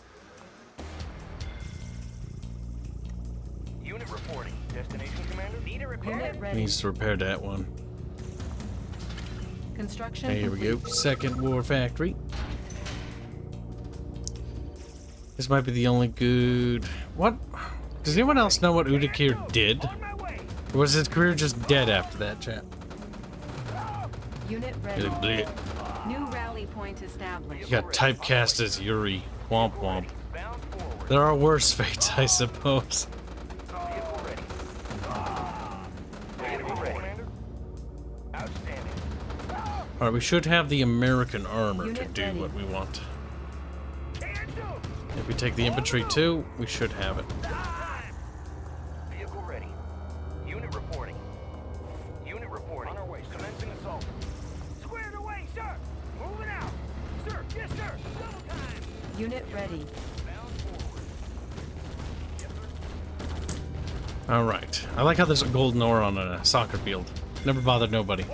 Unit reporting. Destination, Commander? Need a repair? Unit ready. Needs to repair that one. Construction There we go. Second war factory. This might be the only good... What? Does anyone else know what Udakir did? Or was his career just dead after that, chat? Unit ready. Blech. New rally point established. You got typecast as Yuri. Womp womp. There are worse fates, I suppose. Alright, we should have the American armor to do what we want. If we take the infantry too, we should have it. Vehicle ready. Unit reporting. Unit reporting. On our way. Commencing assault. Squared away, sir. Moving out. Sir, yes, sir. Double time. Unit ready. Alright. I like how there's a golden ore on a soccer field. Never bothered nobody.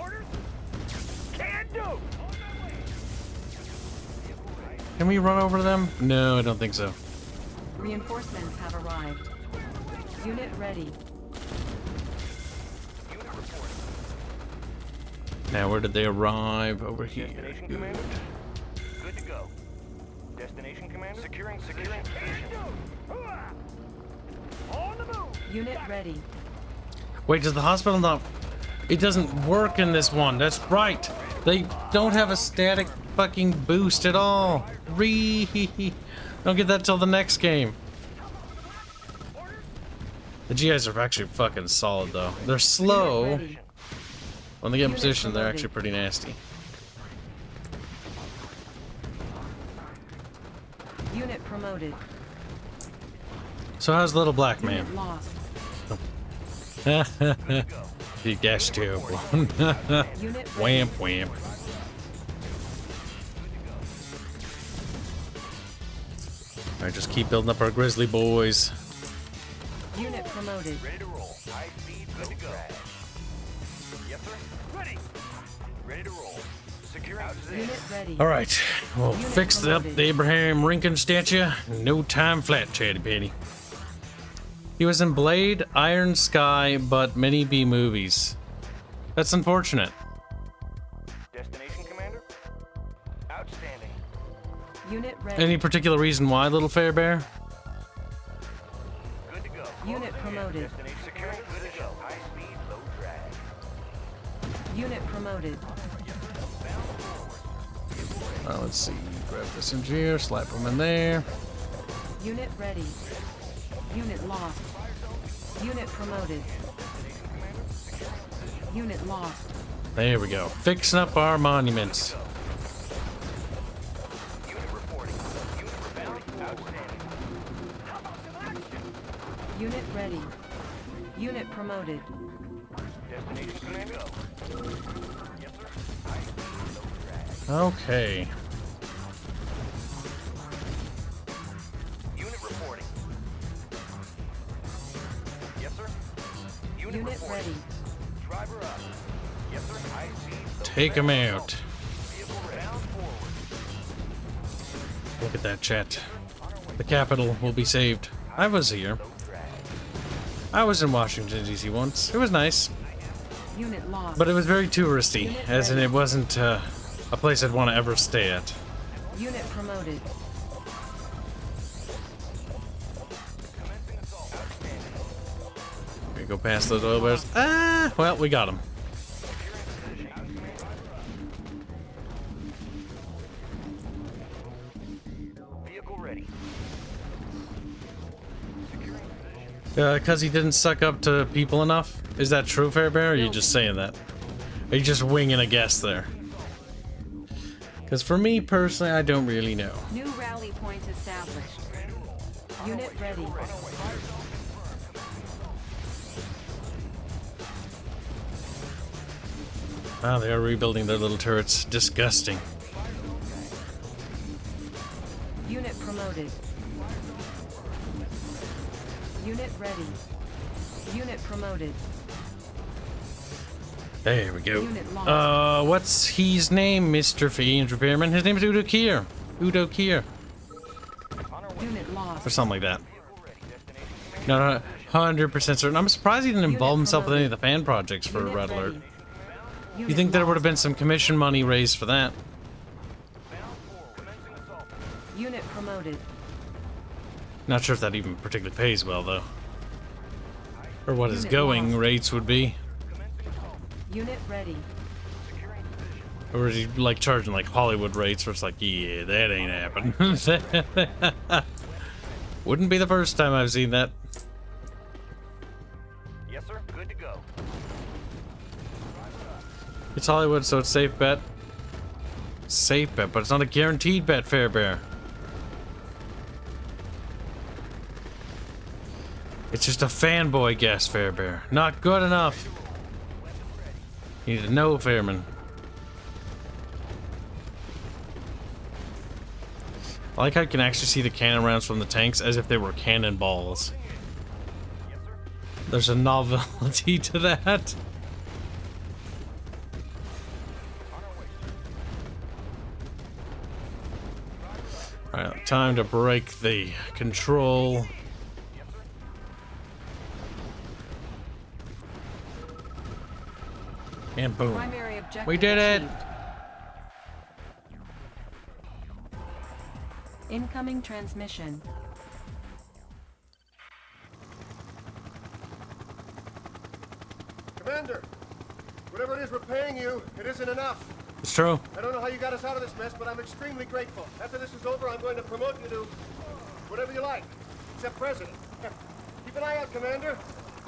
Can do. Can we run over them? No, I don't think so. Reinforcements have arrived. Unit ready. Now, where did they arrive? Over here. Destination, Commander? Good to go. Destination, Commander? Securing position. On the move. Unit ready. Wait, does the hospital not... It doesn't work in this one. That's right. They don't have a static fucking boost at all. Don't get that till the next game. The GIs are actually fucking solid, though. They're slow. When they get in position, they're actually pretty nasty. Unit promoted. So how's Little Black Man? Unit lost. That's terrible. Whamp whamp. Alright, just keep building up our grizzly boys. Unit promoted. Ready to roll. High speed. Good to go. Yes, sir. Ready. Ready to roll. Securing position. Unit ready. Alright, we'll fix up the Abraham Lincoln statue. No time flat, Chatty Patty. He was in Blade, Iron Sky, but many B movies. That's unfortunate. Destination, Commander? Outstanding. Unit ready. Any particular reason why, Little Fairbear? Good to go. Unit promoted. Destination securing position. High speed, low drag. Unit promoted. Let's see. Grab this engineer, slap him in there. Unit ready. Unit lost. Unit promoted. Unit lost. There we go. Fixing up our monuments. Unit ready. Unit promoted. Destination, Commander? Yes, sir. High speed, low drag. Okay. Unit reporting. Yes, sir. Unit reporting. Ready. Driver up. Yes, sir. High speed. Take him out. Vehicle ready. Bound forward. Look at that chat. The capital will be saved. I was here. I was in Washington, D.C. once. It was nice. Unit lost. But it was very touristy, as in it wasn't a place I'd want to ever stay at. Unit promoted. We go past those oil barrels. Ah, well, we got them. Vehicle ready. Because he didn't suck up to people enough? Is that true, Fairbear, or are you just saying that? Are you just winging a guess there? Because for me, personally, I don't really know. New rally point established. Unit ready. Wow, they are rebuilding their little turrets. Disgusting. Unit promoted. Unit ready. Unit promoted. There we go. Unit lost. What's his name, Mr. Andrew Fairman? His name is Udo Kier. Udo Kier. Unit lost. Or something like that. No, 100% certain. I'm surprised he didn't involve himself with any of the fan projects for Red Alert. You think there would have been some commission money raised for that? Unit promoted. Not sure if that even particularly pays well, though. Or what his going rates would be. Unit ready. Or is he like charging like Hollywood rates where it's like, yeah, that ain't happening. Wouldn't be the first time I've seen that. Yes, sir. Good to go. It's Hollywood, so it's safe bet. Safe bet, but it's not a guaranteed bet, Fairbear. It's just a fanboy guess, Fairbear. Not good enough. You need to know, Fairman. I like how you can actually see the cannon rounds from the tanks as if they were cannonballs. There's a novelty to that. Alright, time to break the control. And boom. We did it! Incoming transmission. Commander, whatever it is we're paying you, it isn't enough. It's true. I don't know how you got us out of this mess, but I'm extremely grateful. After this is over, I'm going to promote you to whatever you like, except president. Keep an eye out, Commander.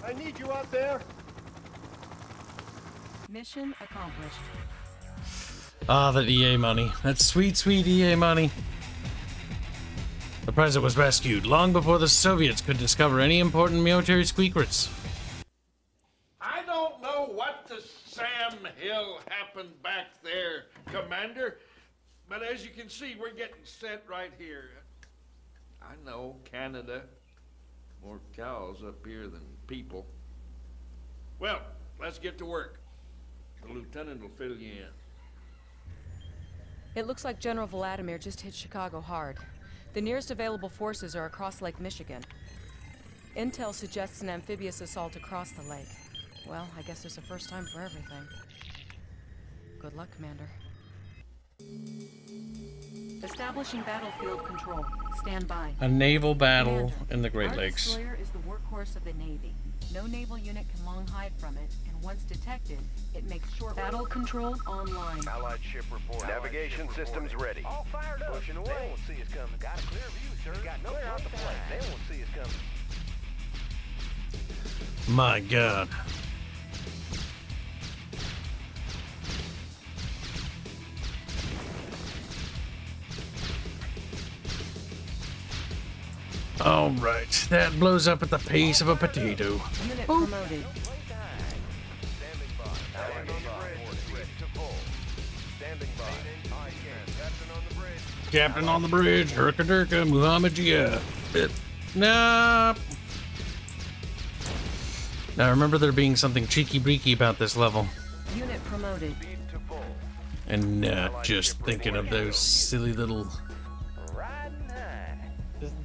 I need you out there. Mission accomplished. Ah, that EA money. That sweet, sweet EA money. The president was rescued long before the Soviets could discover any important military secrets. I don't know what to Sam Hill happened back there, Commander, but as you can see, we're getting set right here. I know, Canada. More cows up here than people. Well, let's get to work. The lieutenant will fill you in. It looks like General Vladimir just hit Chicago hard. The nearest available forces are across Lake Michigan. Intel suggests an amphibious assault across the lake. Well, I guess there's a first time for everything. Good luck, Commander. Establishing battlefield control. Stand by. A naval battle Commander, in the Great our Lakes. destroyer is the workhorse of the Navy. No naval unit can long hide from it, and once detected, it makes short battle control online. Allied ship report. Navigation systems ready. All fired up. Pushing away. They won't see us coming. Got a clear view, sir. Got no clear out the plane. They won't see us coming. My God. All right, that blows up at the pace of a potato. Unit promoted. Captain on the bridge, Herka-Durka, Muhammad Jia. Nah. Now remember there being something cheeky-breaky about this level. Unit promoted. And not just thinking of those silly little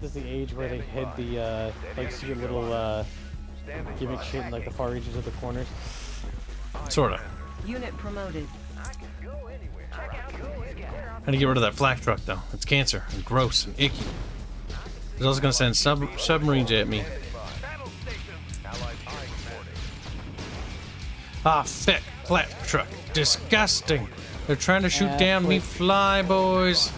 This is the age where they hid the like secret little gimmick shit in like the far reaches of the corners. Sorta. Unit promoted. How to get rid of that flak truck though? It's cancer and gross and icky. It's also gonna send submarines at me. Ah, thick flak truck. Disgusting. They're trying to shoot down me fly boys.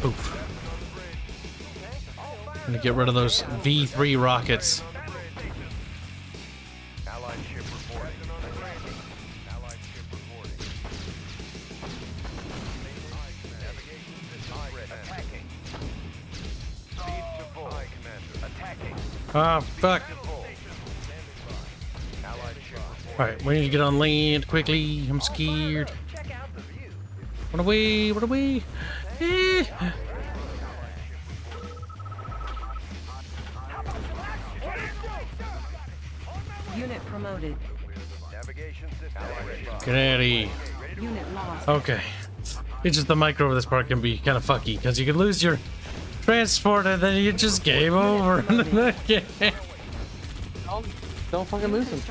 Poof. I'm gonna get rid of those V3 rockets. Ah, fuck. Alright, we need to get on land quickly. I'm scared. Run away, run away. Eh. Unit promoted. Get out of here. Unit lost. Okay. It's just the micro of this part can be kind of fucky because you can lose your transport and then you just game over. Don't fucking lose them.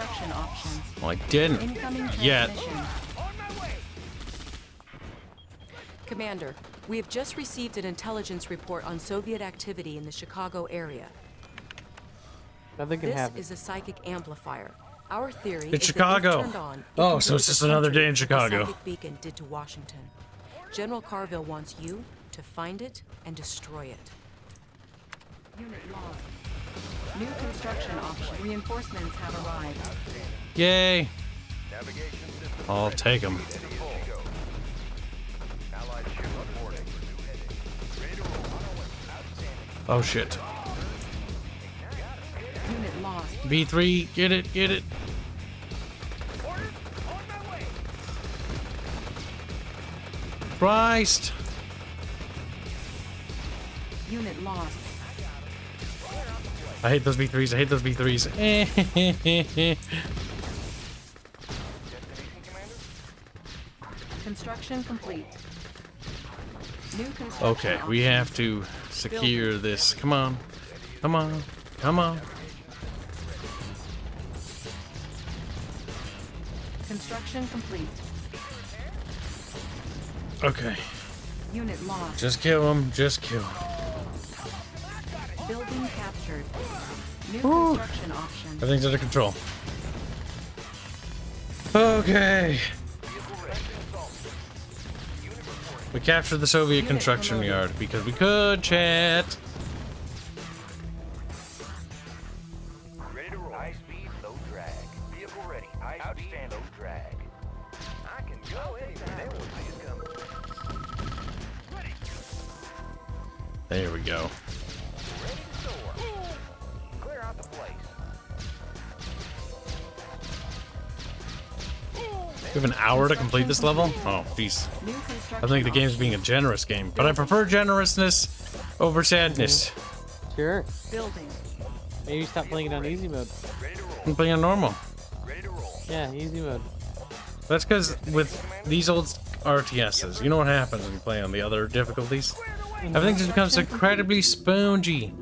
Well, I didn't yet. Commander, we have just received an intelligence report on Soviet activity in the Chicago area. Nothing can This happen. is a psychic amplifier. Our theory It's is Chicago. that if turned on, it Oh, can so do it's the just another country day in the Chicago. psychic beacon did to Washington. General Carville wants you to find it and destroy it. Unit lost. New construction option. Reinforcements have arrived. Yay. I'll take them. Oh shit. Unit lost. B3, get it, get it. Christ. Unit lost. I hate those B3s, I hate those B3s. Construction complete. New construction Okay, we options. have to secure this. Come on. Come on. Come on. Construction complete. Okay. Unit lost. Just kill him. Just kill him. Building captured. New Whew. construction options. Everything's under control. Okay. We captured the Soviet construction yard because we could, chat. Ready to roll. High speed, low drag. Vehicle ready. High speed, low drag. I can go anywhere. They won't see us coming. There we go. Ready to soar. Clear out the place. We have an hour to complete this level? Oh, jeez. I think the game's being a generous game, but I prefer generousness over sadness. Sure. Building. Maybe stop playing it on easy mode. I'm playing on normal. Yeah, easy mode. That's because with these old RTSs, you know what happens when you play on the other difficulties? Everything just becomes incredibly spongy.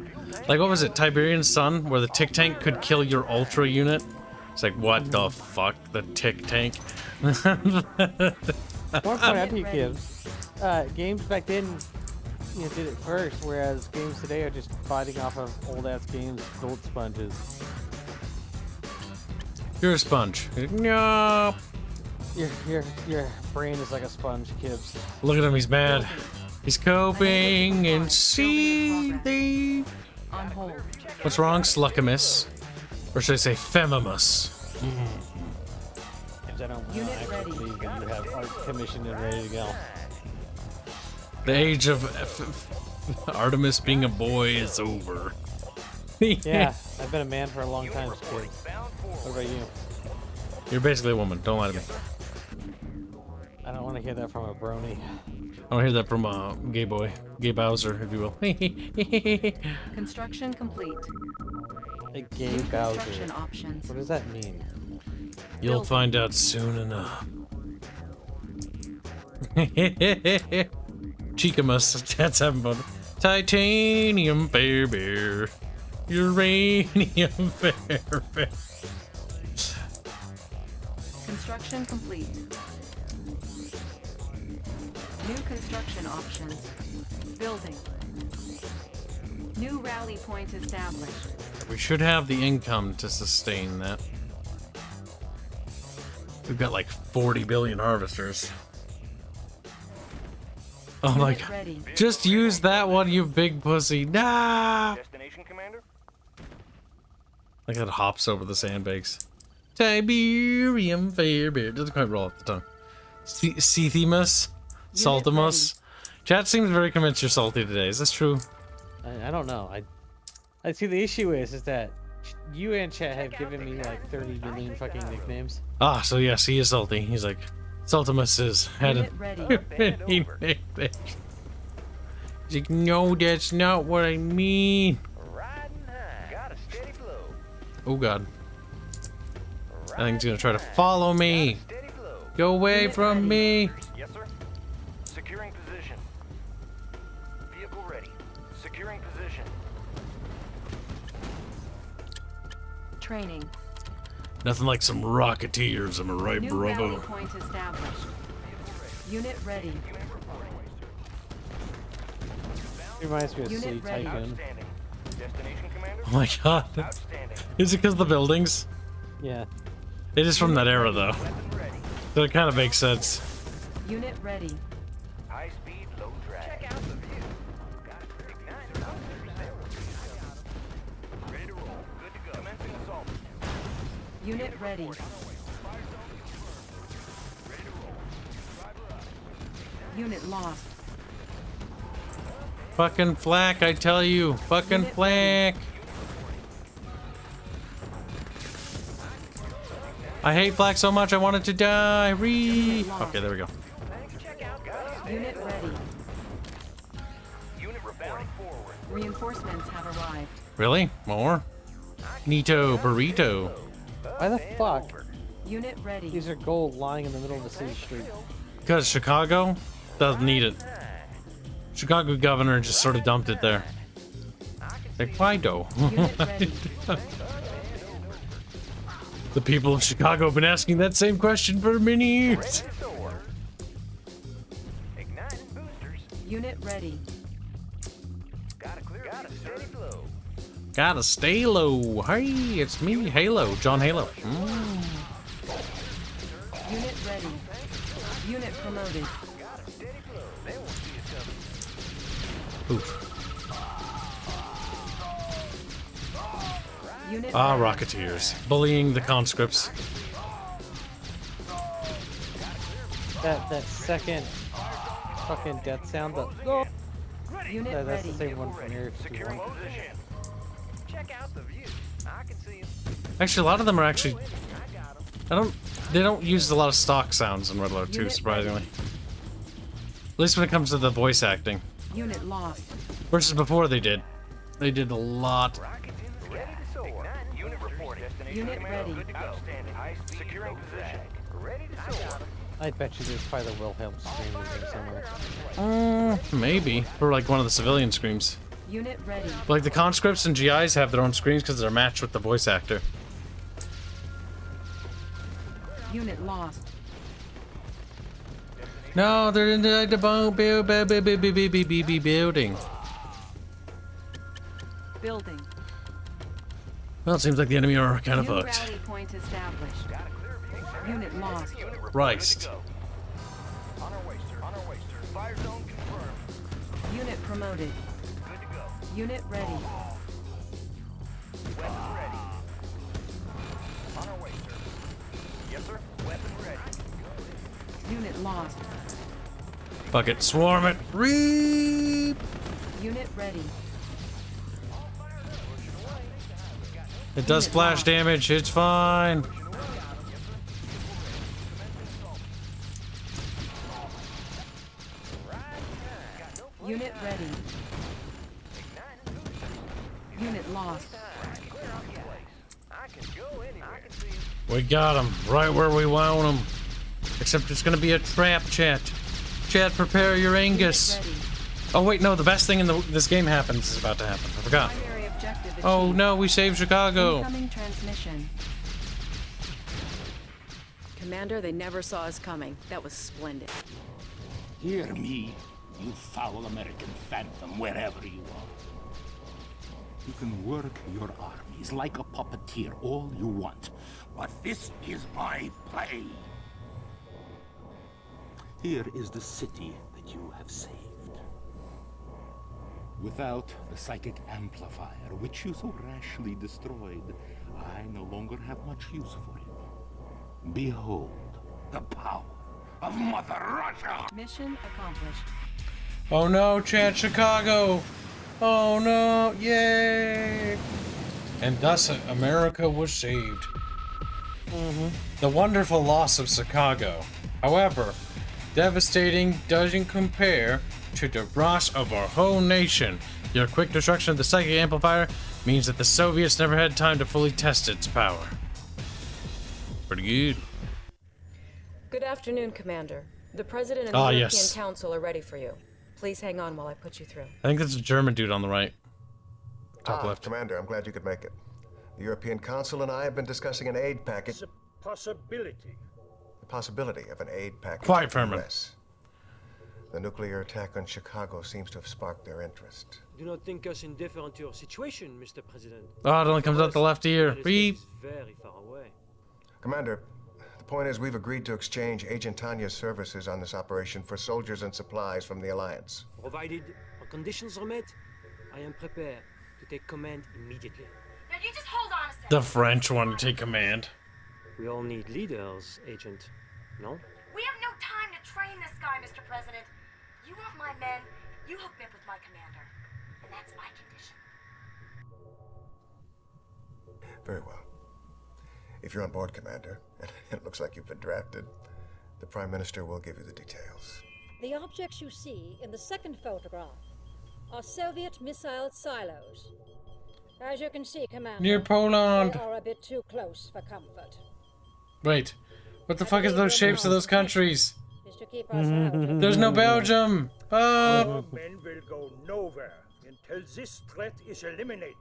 Like, what was it, Tiberian Sun, where the Tick Tank could kill your Ultra unit? It's like, what the fuck, the Tick Tank? I want to point out to you, Kibs, games back then, did it first, whereas games today are just fighting off of old-ass games, gold sponges. You're a sponge. No. Your brain is like a sponge, Kibs. Look at him, he's mad. He's coping and seething. On hold. What's wrong, Sluckamus? Or should I say Femimus? I don't actually believe that you have art commissioned and ready to go. The age of Artemis being a boy is over. Yeah, I've been a man for a long time, Kibs. What about you? You're basically a woman. Don't lie to me. I don't want to hear that from a brony. I want to hear that from a gay boy. Gay Bowser, if you will. Construction complete. A gay Bowser. Construction options. What does that mean? You'll find out soon enough. Chikamus, that's having fun. Titanium fair bear. Uranium fair bear. Construction complete. New construction options. Building. New rally point established. We should have the income to sustain that. We've got like 40 billion harvesters. Oh my god. Just use that one, you big pussy. Nah! Destination, Commander? Like that hops over the sandbags. Tiberium fair bear. Doesn't quite roll off the tongue. Cethemus? Saltimus? Chat seems very convinced you're salty today. Is this true? I don't know. I see the issue is that you and chat have given me like 30 million fucking nicknames. Ah, so yes, he is salty. He's like, Saltimus has had many nicknames. He's like, no, that's not what I mean. Oh god. I think he's gonna try to follow me. Go away from me. Yes, sir. Securing position. Vehicle ready. Securing position. Training. Nothing like some rocketeers, am I right, New bravo? rally point established. Unit ready. Reminds me of Unit City ready. Tycoon. Destination, Commander? Oh my god. Is it because of the buildings? Yeah. It is from that era, though. So it kind of makes sense. Unit ready. High speed, low drag. Check out the view. Ready to roll. Good to go. Commencing assault. Unit ready. Unit lost. Fucking flak, I tell you. Fucking flak. I hate flak so much I want it to die. Okay, there we go. Unit ready. Unit reporting forward. Reinforcements have arrived. Really? More? Nito burrito. Why the fuck? Unit ready. These are gold lying in the middle of the city street. Because Chicago doesn't need it. Chicago governor just sort of dumped it there. Like, why though? The people of Chicago have been asking that same question for many years. Unit ready. Gotta stay low. Hey, it's me, Halo, John Halo. Unit ready. Unit promoted. Oof. Unit Ah, ready. Rocketeers. Bullying the conscripts. That second fucking death sound. Unit That's the ready. same one from Area 51. Check out the view. I can see him. Actually, a lot of them are actually... They don't use a lot of stock sounds in Red Alert 2, surprisingly. At least when it comes to the voice acting. Unit lost. Versus before they did. They did a lot. Unit reporting. Unit ready. Good to go. High speed, securing position. Ready to soar. I bet you there's probably the Wilhelm scream in there somewhere. Maybe. For like one of the civilian screams. Unit ready. But like the conscripts and GIs have their own screams because they're matched with the voice actor. Unit lost. No, they're in the building. Building. Well, it seems like the enemy are kind of New fucked. rally point established. Unit lost. Right. On our way, sir. On our way, sir. Fire zone confirmed. Unit promoted. Good to go. Unit ready. Weapon ready. On our way, sir. Yes, sir. Weapon ready. Unit lost. Fuck it. Swarm it. Reap. Unit ready. It does splash damage. It's fine. Unit ready. Unit lost. I can go anywhere. I can see him. We got him right where we want him. Except it's gonna be a trap, chat. Chat, prepare your Angus. Oh wait, no, the best thing in this game is about to happen. I forgot. Oh no, we saved Chicago. Incoming transmission. Commander, they never saw us coming. That was splendid. Hear me, you foul American phantom, wherever you are. You can work your armies like a puppeteer all you want, but this is my play. Here is the city that you have saved. Without the psychic amplifier, which you so rashly destroyed, I no longer have much use for it. Behold the power of Mother Russia! Mission accomplished. Oh no, chat, Chicago. Oh no, yay! And thus America was saved. The wonderful loss of Chicago, however, devastating doesn't compare to the loss of our whole nation. Your quick destruction of the psychic amplifier means that the Soviets never had time to fully test its power. Pretty good. Good afternoon, Commander. The President and the European Council are ready for you. Please hang on while I put you through. I think that's a German dude on the right. Top left. Commander, I'm glad you could make it. The European Council and I have been discussing an aid package. It's a possibility. The possibility of an aid package. Quiet, from Furman. the US. The nuclear attack on Chicago seems to have sparked their interest. Do not think us indifferent to your situation, Mr. President. Oh, it only comes out the left ear. Beep. Very far away. Commander, the point is we've agreed to exchange Agent Tanya's services on this operation for soldiers and supplies from the Alliance. Provided our conditions are met, I am prepared to take command immediately. Now you just hold on a second. The French want to take command. We all need leaders, Agent. No? We have no time to train this guy, Mr. President. You want my men, you hook me up with my commander. And that's my condition. Very well. If you're on board, Commander, and it looks like you've been drafted, the Prime Minister will give you the details. The objects you see in the second photograph are Soviet missile silos. As you can see, Commander, Near Poland. they are a bit too close for comfort. Wait, what the fuck is those shapes of those countries? Is to keep us out of There's no Belgium. Our Oh. men will go nowhere until this threat is eliminated.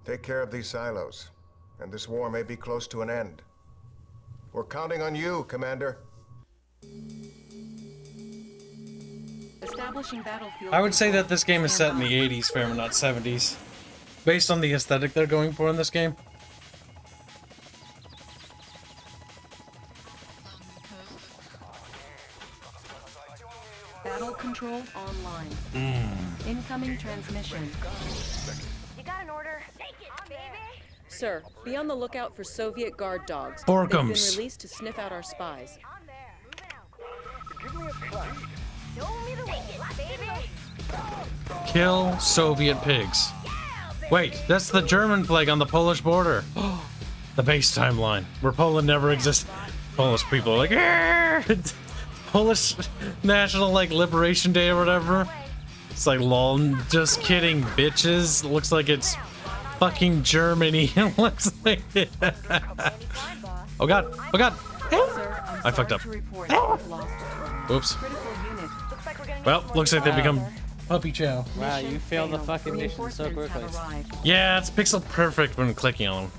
Take care of these silos, and this war may be close to an end. We're counting on you, Commander. Establishing battlefield. I would say that this game is set in the 80s, Fairman, not 70s. Based on the aesthetic they're going for in this game. Battle control online. Incoming transmission. You got an order? Take it, baby. Sir, be on the lookout for Soviet guard dogs. Borkums. They've been released to sniff out our spies. Give me a try. Show me the way, baby. Kill Soviet pigs. Wait, that's the German flag on the Polish border. The base timeline, where Poland never existed. Polish people are like, "Arr!" Polish National like Liberation Day or whatever. It's like, lol, just kidding, bitches. Looks like it's fucking Germany. It looks like it. Oh god, oh god. I fucked up. Oops. Well, looks like they become puppy chow. Wow, you failed the fucking mission so quickly. Yeah, it's pixel perfect when clicking on them.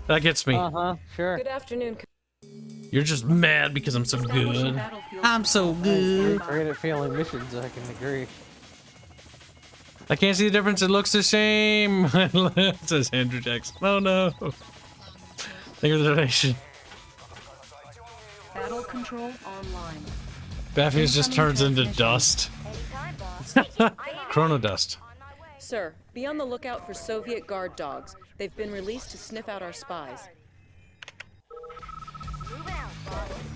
That gets me. Sure. Good afternoon. You're just mad because I'm so good. I'm so good. Great at failing missions, I can agree. I can't see the difference. It looks the same. It says Andrew Jackson. Oh no. Thank you for the donation. Battle control online. Baffius just turns into dust. Chrono dust. Sir, be on the lookout for Soviet guard dogs. They've been released to sniff out our spies.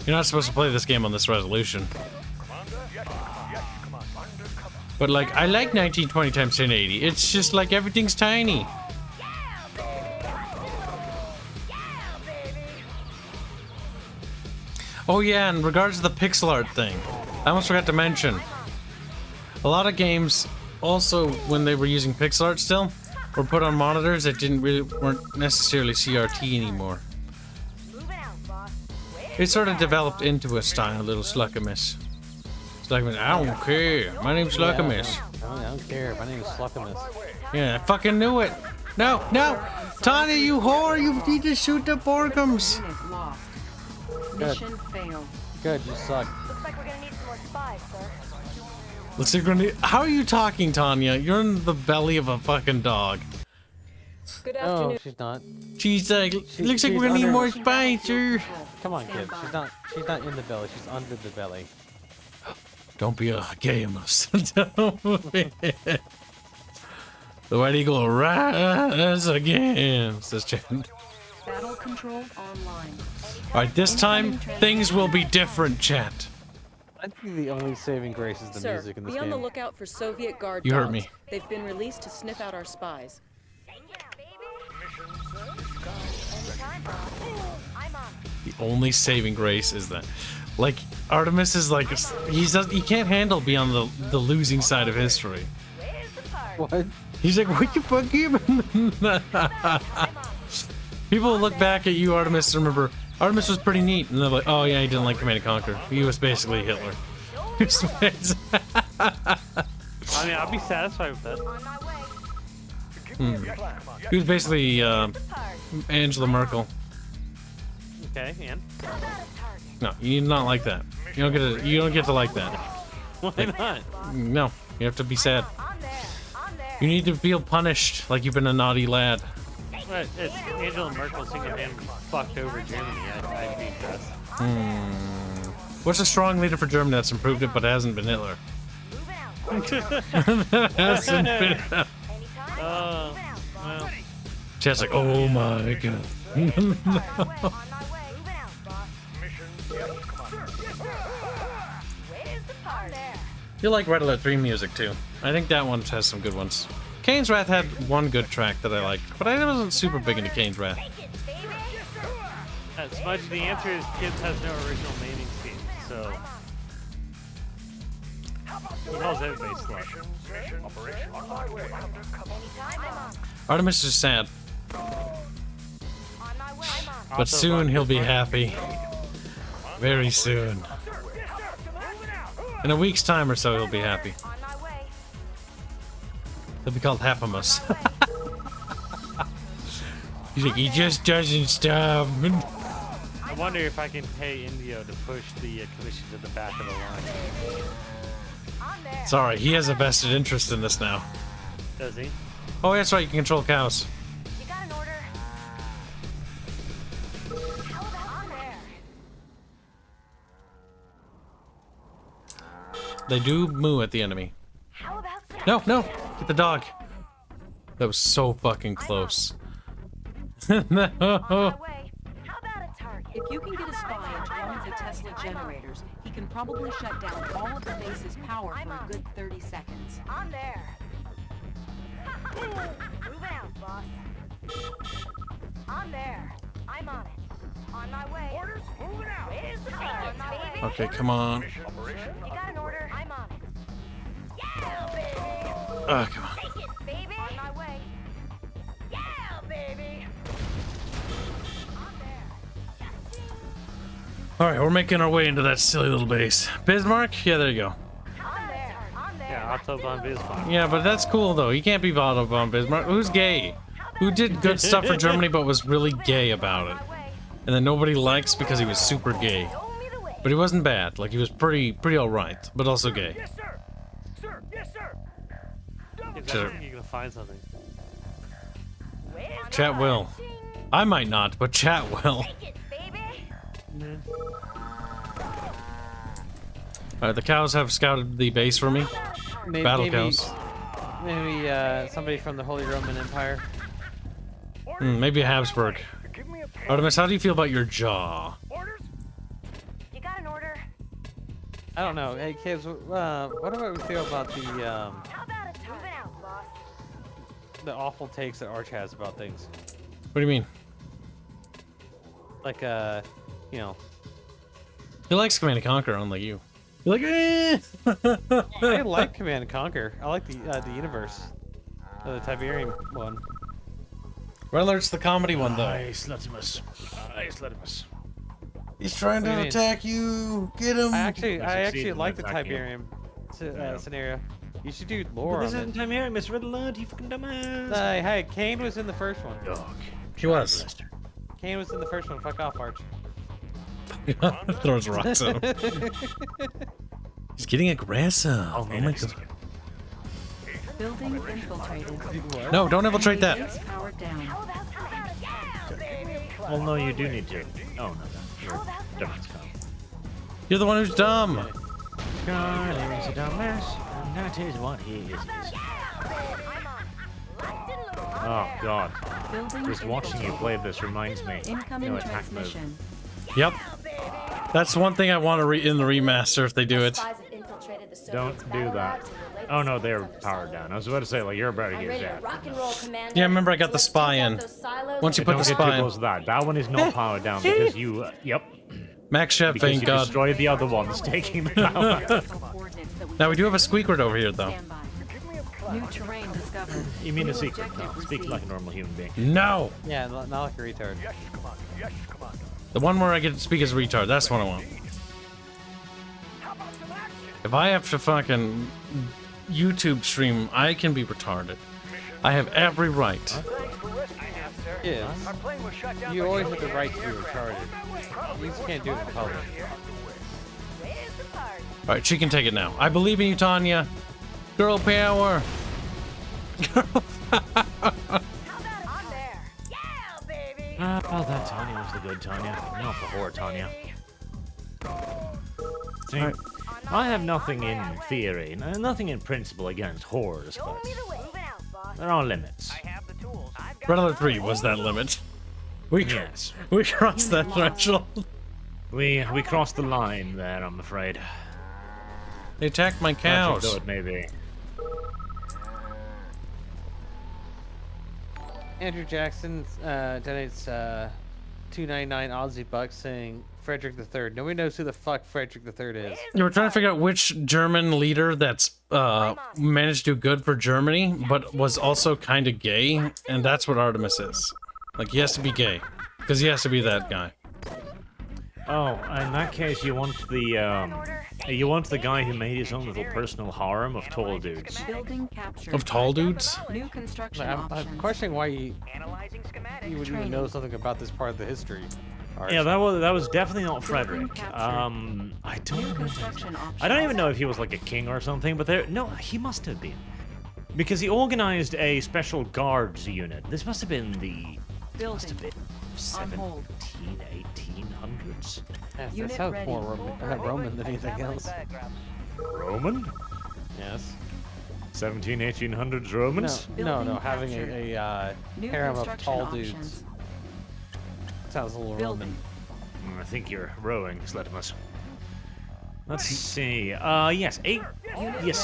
You're not supposed to play this game on this resolution. But like, I like 1920 x 1080. It's just like everything's tiny. Oh yeah, in regards to the pixel art thing, I almost forgot to mention. A lot of games, also when they were using pixel art still, were put on monitors that weren't necessarily CRT anymore. It sort of developed into a style, little Sluckamus. Sluckamus, I don't care. My name's Sluckamus. I don't care. My name is Sluckamus. Yeah, I fucking knew it. No, no! Tanya, you whore! You need to shoot the Borgums! Mission failed. Good, you suck. Looks like we're gonna need some more spies, sir. Looks like we're gonna need... How are you talking, Tanya? You're in the belly of a fucking dog. Good afternoon. Oh, she's not. She's like, looks like we're gonna need more spies, sir. Come on, kid. She's not in the belly. She's under the belly. Don't be a gamus. Don't be. The White Eagle rise again, says Chen. Battle control online. Alright, this time things will be different, chat. I think the only saving grace is the music in this be game. on the lookout for Soviet guard You heard dogs. me. They've been released to sniff out our spies. The only saving grace is that, like, Artemis is like, he can't handle being on the losing side of history. What? He's like, what you fucking? People look back at you, Artemis, and remember Artemis was pretty neat, and they're like, oh yeah, he didn't like Command and Conquer. He was basically Hitler. I mean, I'll be satisfied with that. He was basically Angela Merkel. Okay, and No, you do not like that. You don't get to like that. why not? No, you have to be sad. You need to feel punished, like you've been a naughty lad. But it's Angela Merkel single-handedly fucked over Germany. I'd be impressed. What's a strong leader for Germany that's improved it but hasn't been Hitler? Hasn't been. Well. Chat's like, oh my god. You like Red Alert 3 music too. I think that one has some good ones. Kane's Wrath had one good track that I liked, but I wasn't super big into Kane's Wrath. Smudge, the answer is Kibs has no original naming scheme, so he calls everybody slut. Artemis is sad. But soon he'll be happy. Very soon. In a week's time or so, he'll be happy. He'll be called Happimus. He's like, he just doesn't stop. I wonder if I can pay Indio to push the commission to the back of the line. Sorry, he has a vested interest in this now. Does he? Oh, that's right, you can control cows. You got an order? How about on there? They do moo at the enemy. No, no! Get the dog! That was so fucking close. No! If you can get a spy into one of the Tesla generators, he can probably shut down all of the base's power for a good 30 seconds. On there. Move out, boss. On there. I'm on it. On my way. Orders moving out. Where's the on my way? Okay, come on. You got an order? I'm on it. Yeah, baby. Oh, come on. Take it, baby. On my way. Yeah, baby. Alright, we're making our way into that silly little base. Bismarck? Yeah, there you go. Yeah, Otto von Bismarck. Yeah, but that's cool though. You can't be Otto von Bismarck. Who's gay? Who did good stuff for Germany but was really gay about it? And then nobody likes because he was super gay. But he wasn't bad. Like, he was pretty alright, but also gay. Yes, sir. Sir, yes, sir. Sure. You're gonna find something. Chat will. I might not, but chat will. Alright, the cows have scouted the base for me. Battle cows. Maybe somebody from the Holy Roman Empire. Maybe a Habsburg. Artemis, how do you feel about your jaw? You got an order? I don't know. Hey, kids, what do we feel about How about a moving out, boss? the awful takes that Arch has about things? What do you mean? Like, you know. He likes Command and Conquer, unlike you. You're like, eh. I like Command and Conquer. I like the universe. The Tiberian one. Red Alert's the comedy one, though. Nice, Latimus. Nice, Latimus. He's trying What do to you mean? attack you. Get him. I actually succeeded like the in attacking Tiberium scenario. You should do But lore this on isn't it. Tiberium, it's Red Alert, you fucking dumbass. Hey, Kane was in the first one. Dog. He was. Kane was in the first one. Fuck off, Arch. Throws rocks at him. He's getting aggressive. Oh my god. Building infiltrated. No, don't infiltrate that. Base powered down. Well, no, you do need to. Oh, no, you're dumb as cow. You're the one who's dumb. God is a dumbass, and that is what he is. Oh, God. Just watching you play this reminds me. Incoming Attack move. transmission. Yep. That's one thing I want to in the remaster if they do it. Don't do that. Oh no, they're powered down. I was about to say, like, you're about to get zapped. Yeah, remember I got the spy in. Once you put the spy in. That one is not powered down because you, yep. Max Chef, Because thank you God. destroyed the other ones, taking the power. Now we do have a squeakward over here, though. New terrain discovered. You mean a secret? No, speak like a normal human being. No! Yeah, not like a retard. The one where I get to speak as a retard, that's what I want. If I have to fucking YouTube stream, I can be retarded. I have every right. Yeah. You always have the right to be retarded. You just can't do it in public. Alright, she can take it now. I believe in you, Tanya. Girl power. Girl power. Oh, that Tanya was the good Tanya, not the whore Tanya. See, I have nothing in theory, nothing in principle against whores, but there are limits. Red Alert 3 was that limit. We crossed that threshold. We crossed the line there, I'm afraid. They attacked my cows. Though it may be. Andrew Jackson donates 299 Aussie bucks saying Frederick III. Nobody knows who the fuck Frederick III is. You were trying to figure out which German leader that's managed to do good for Germany, but was also kind of gay, and that's what Artemis is. Like, he has to be gay, because he has to be that guy. Oh, in that case, you want the guy who made his own little personal harem of tall dudes. Building captured. Of tall dudes? New construction I'm options. questioning why you would even know something about this part of the history. Arch. Yeah, that was definitely not Frederick. I don't even know if he was like a king or something, but he must have been, because he organized a special guards unit. This must have been the. Must have been 1800s. Yes, that sounds more Roman than anything else. Roman? Yes. 1800s Romans? No, having a harem of tall dudes. Sounds a little Roman. I think you're rowing, Sletimus. Let's see. Yes,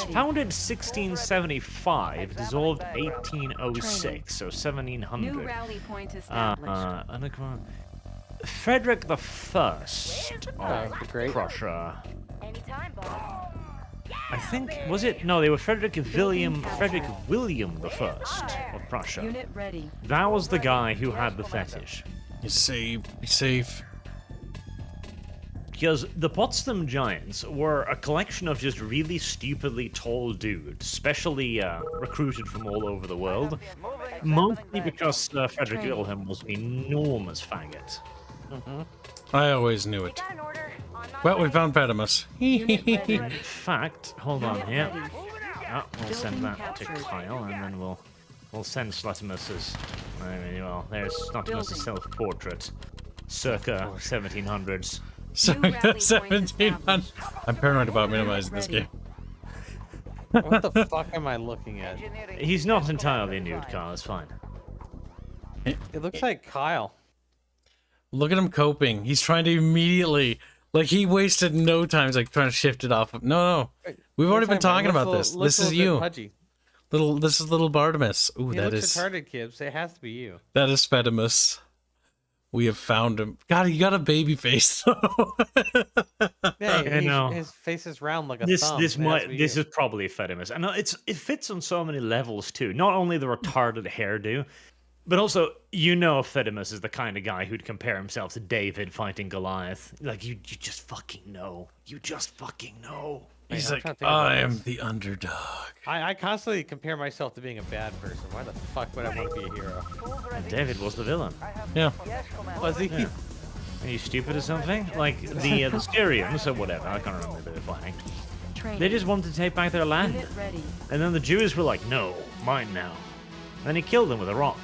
founded 1675, dissolved 1806, so 1700. New rally point established. Frederick the First of Prussia. I think no, they were Frederick William the First of Prussia. Unit ready. That was the guy who had the fetish. You're safe. Be safe. Because the Potsdam Giants were a collection of just really stupidly tall dudes, specially recruited from all over the world, mostly because Frederick Wilhelm was an enormous faggot. I always knew it. Well, we found Pedimus. In fact, hold on here. We'll send that to Kyle, and then we'll send Slutimus's. There's Slutimus's self-portrait, circa 1700s. Circa 1700. I'm paranoid about minimizing this game. What the fuck am I looking at? He's not entirely nude, Kyle. It's fine. It looks like Kyle. Look at him coping. He's trying to immediately, like, he wasted no time. He's like trying to shift it off. No. We've already been talking about this. This is you. This is little Bartimus. Ooh, he looks retarded, Kibs. It has to be you. That is Fedimus. We have found him. God, he got a baby face though. Yeah, his face is round like a thumb. This is probably Fedimus, and it fits on so many levels too. Not only the retarded hairdo, But also, you know Fedimus is the kind of guy who'd compare himself to David fighting Goliath. Like, you just fucking know. You just fucking know. He's Wait, like, I am the underdog. I constantly compare myself to being a bad person. Why the fuck would I want to be a hero? And David was the villain. Yeah. Was he? Yeah. Are you stupid or something? Like, the Styrians or whatever, I can't remember who they were fighting. They just wanted to take back their land. And then the Jews were like, no, mine now. Then he killed them with a rock.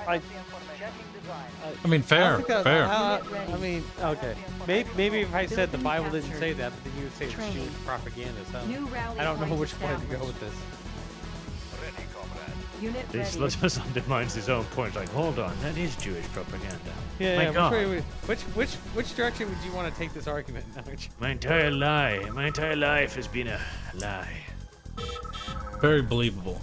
I mean, fair, fair. I mean, okay. Maybe if I said the Bible didn't say that, but then you would say it's Jewish propaganda. So I don't know which way to go with this. This Latimus undermines his own point. Like, hold on, that is Jewish propaganda. Yeah, God. which direction would you want to take this argument? My entire life has been a lie. Very believable.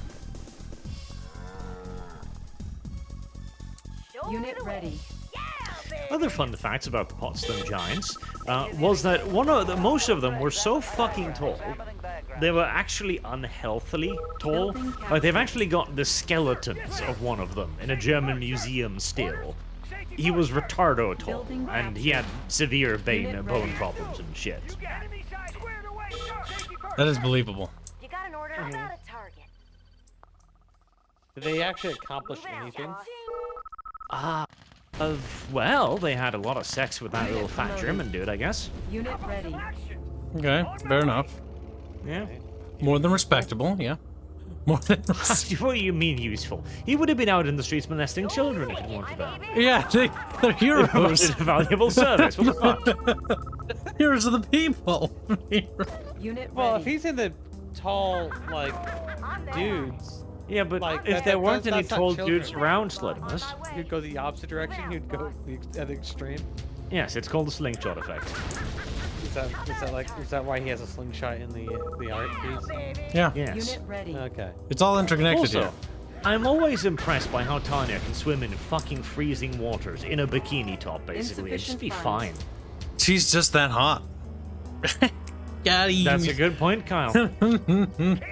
Unit ready. Other fun facts about the Potsdam Giants was that most of them were so fucking tall, they were actually unhealthily tall. Like, they've actually got the skeletons of one of them in a German museum still. He was retardo tall, and he had severe bone problems and shit. That is believable. You got an order about a target. Did they actually accomplish anything? Well, they had a lot of sex with that little fat German dude, I guess. Unit ready. Okay, fair enough. Yeah. More than respectable, yeah. More than What do you mean useful? He would have been out in the streets molesting children if it weren't for that. Yeah, they're heroes. A valuable service. What the fuck? Heroes of the people. Unit Well, ready. if he's in the tall, like, dudes. Yeah, but like, if there weren't any that's not tall children. dudes around Sledimus, You'd go the opposite direction. You'd go at the extreme. yes, it's called the slingshot effect. Is that why he has a slingshot in the art piece? Yeah. Yes. Unit ready. Okay. It's all interconnected Also, here. I'm always impressed by how Tanya can swim in fucking freezing waters in a bikini top, basically, and just be fine. She's just that hot. Got him. That's a good point, Kyle.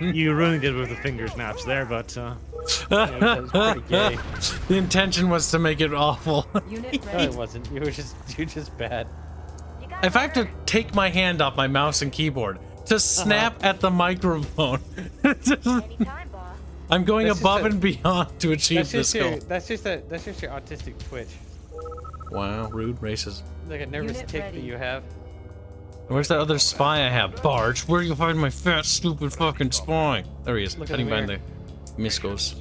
You ruined it with the finger snaps there, but Yeah, that was pretty gay. The intention was to make it awful. Unit No, ready. it wasn't. You're just bad. If I have to take my hand off my mouse and keyboard to snap at the microphone, I'm going That's just above a- and beyond to achieve That's this just goal. your, that's just your autistic twitch. Wow, rude, racist. Like a nervous Unit tick ready. that you have. Where's that other spy I have? Barge, where do you find my fat, stupid fucking spy? There he is, Look at hiding him behind the Miscos.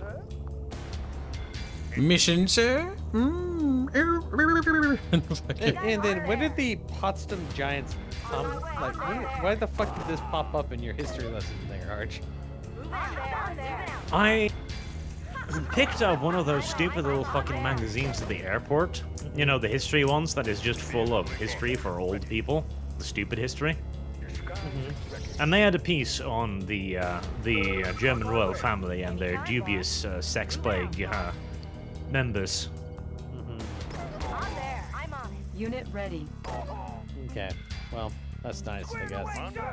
Mission, sir? And then when did the Potsdam Giants come? Like, why the fuck did this pop up in your history lesson there, Arch? I picked up one of those stupid little fucking magazines at the airport. You know, the history ones that is just full of history for old people. The stupid history. And they had a piece on the German royal family and their dubious sex plague members. Unit ready. Okay, well, that's nice, I guess.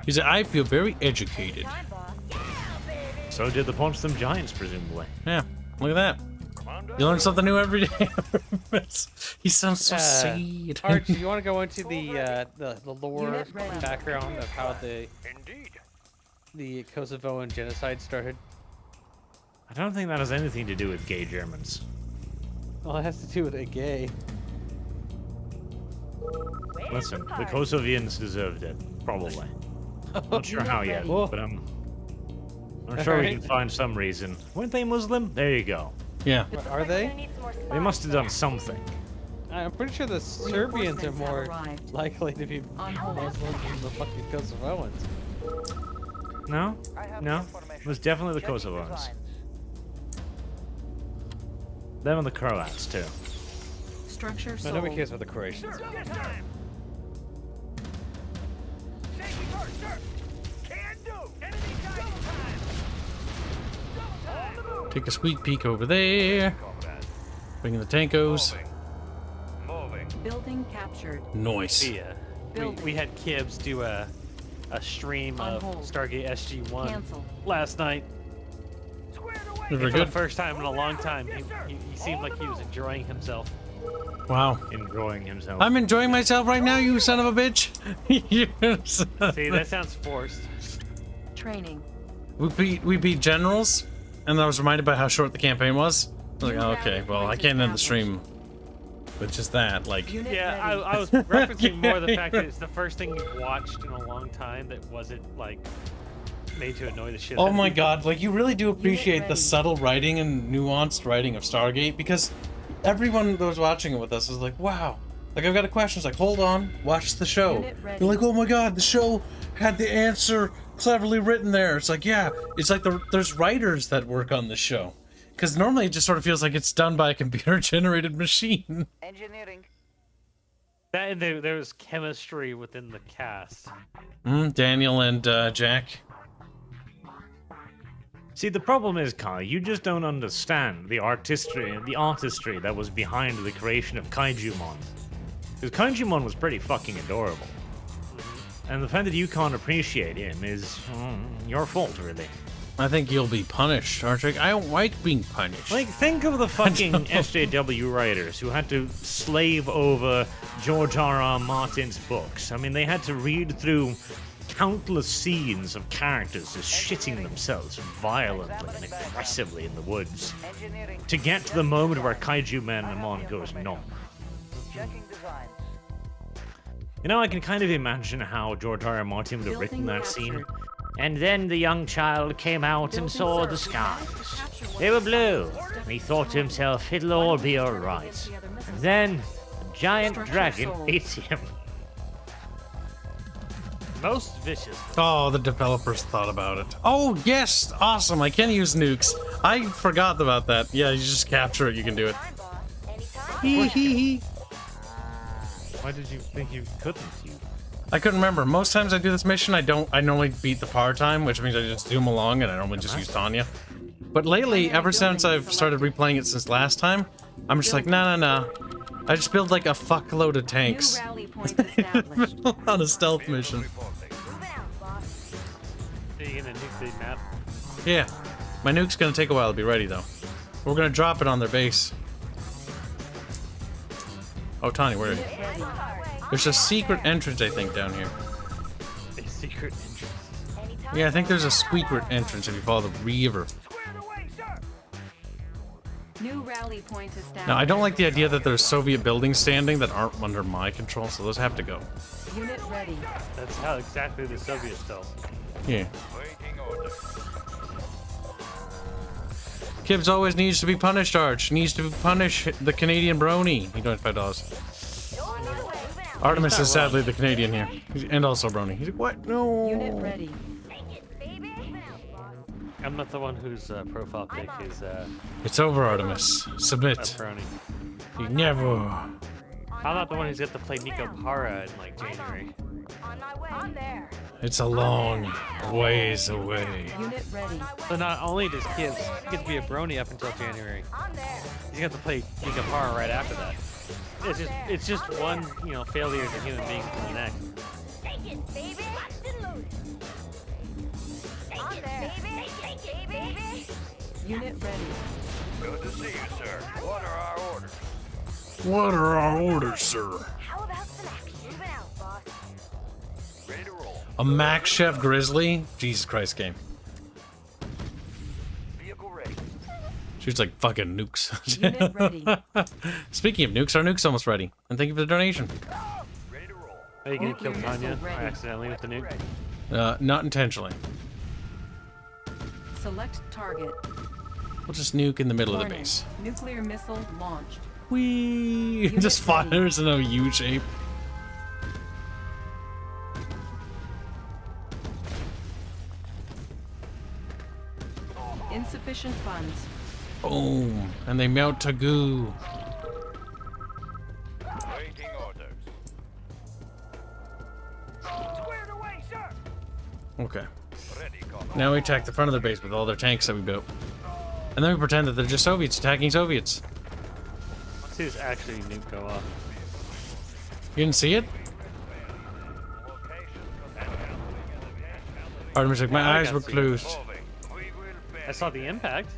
He said, I feel very educated. So did the Potsdam Giants, presumably. Yeah, look at that. You learn something new every day. He sounds so sad. Arch, you want to go into the lore background of how the Kosovoan genocide started? I don't think that has anything to do with gay Germans. Well, it has to do with a gay. Listen, the Kosovians deserved it, probably. Not sure how yet, but I'm sure we can find some reason. Weren't they Muslim? There you go. Yeah. Are they? They must have done something. I'm pretty sure the Serbians are more likely to be Muslims than the fucking Kosovans. No? No? It was definitely the Kosovans. Them and the Croats, too. Structure No, sold. nobody cares about the Croatians. Take a sweet peek over there. Bring in the tankos. Building captured. Nice. We had Kibs do a stream On of hold. Stargate SG-1 Cancel. last night. They're very For the good. first time in a long time, he seemed like he was enjoying himself. Wow. Enjoying himself. I'm enjoying myself right now, you son of a bitch. See, that sounds forced. Training. We beat generals, and I was reminded by how short the campaign was. I was like, oh, okay, well, I can't end the stream with just that. Like, Yeah, I was referencing more the fact that it's the first thing you've watched in a long time that wasn't like made to annoy the shit out oh of my you. god, like you really do appreciate the subtle writing and nuanced writing of Stargate, because everyone that was watching it with us is like, wow. Like, I've got a question, it's like, hold on, watch the show. You're like, oh my god, the show had the answer cleverly written there. It's like, yeah, it's like there's writers that work on the show. Because normally it just sort of feels like it's done by a computer-generated machine. Engineering. That and there was chemistry within the cast. Daniel and Jack. See, the problem is, Kai, you just don't understand the artistry that was behind the creation of Kaijumon. Because Kaijumon was pretty fucking adorable. And the fact that you can't appreciate him is your fault, really. I think you'll be punished, Archie. I don't like being punished. Like, think of the fucking SJW writers who had to slave over George R.R. Martin's books. I mean, they had to read through countless scenes of characters just shitting themselves violently and aggressively in the woods to get to the moment where Kaiju Man goes no. Checking designs. You know, I can kind of imagine how George R.R. Martin would have written that scene. And then the young child came out and saw the skies. They were blue. And he thought to himself, it'll all be alright. And then a giant dragon ate him. Most vicious. Oh, the developers thought about it. Oh, yes! Awesome, I can use nukes. I forgot about that. Yeah, you just capture it, you can do it. Hee hee hee. Why did you think you couldn't? I couldn't remember. Most times I do this mission, I normally beat the par time, which means I just zoom along and I normally just use Tanya. But lately, ever since I've started replaying it since last time, I'm just like, nah. I just build like a fuckload of tanks on a stealth mission. Are you gonna nuke the map? Yeah. My nuke's gonna take a while to be ready, though. We're gonna drop it on their base. Oh, Tanya, where are you? There's a secret entrance, I think, down here. A secret entrance? Yeah, I think there's a secret entrance if you follow the river. New rally point established. Now, I don't like the idea that there's Soviet buildings standing that aren't under my control, so those have to go. Unit ready. That's how exactly the Soviets felt. Yeah. Kibs always needs to be punished, Arch. Needs to punish the Canadian brony. He donated $5. Artemis is sadly the Canadian here. And also brony. He's like, what? No. Unit ready. I'm not the one whose profile pic is It's over, Artemis. Submit. brony. You never. I'm not the one who's got to play Nico Para in like January. I'm there. It's a long ways away. Unit ready. So not only does Kibs get to be a brony up until January, he's got to play Nico Para right after that. It's just one, failure as a human being to the next. Take it, baby. I'm there. Take it, baby. Unit ready. Good to see you, sir. What are our orders? What are our orders, sir? How about some action? Moving out, boss. Ready to roll. A Max Chef Grizzly? Jesus Christ game. Vehicle ready. Shoots like fucking nukes. Unit ready. Speaking of nukes, our nuke's almost ready. And thank you for the donation. Ready to roll. Are you gonna kill Nuclear Tanya missile ready. accidentally with the nuke? Not intentionally. Select target. We'll just nuke in the middle of the Warning. base. Nuclear missile launched. Whee! It Unit just ready. fires in a U shape. Insufficient funds. Boom! And they melt to goo. Waiting orders. Squared away, sir. Okay. Ready, copy. Now we attack the front of their base with all their tanks that we built. And then we pretend that they're just Soviets attacking Soviets. Let's see this actually nuke go off. You didn't see it? Artemis like, my eyes were closed. I saw the impact.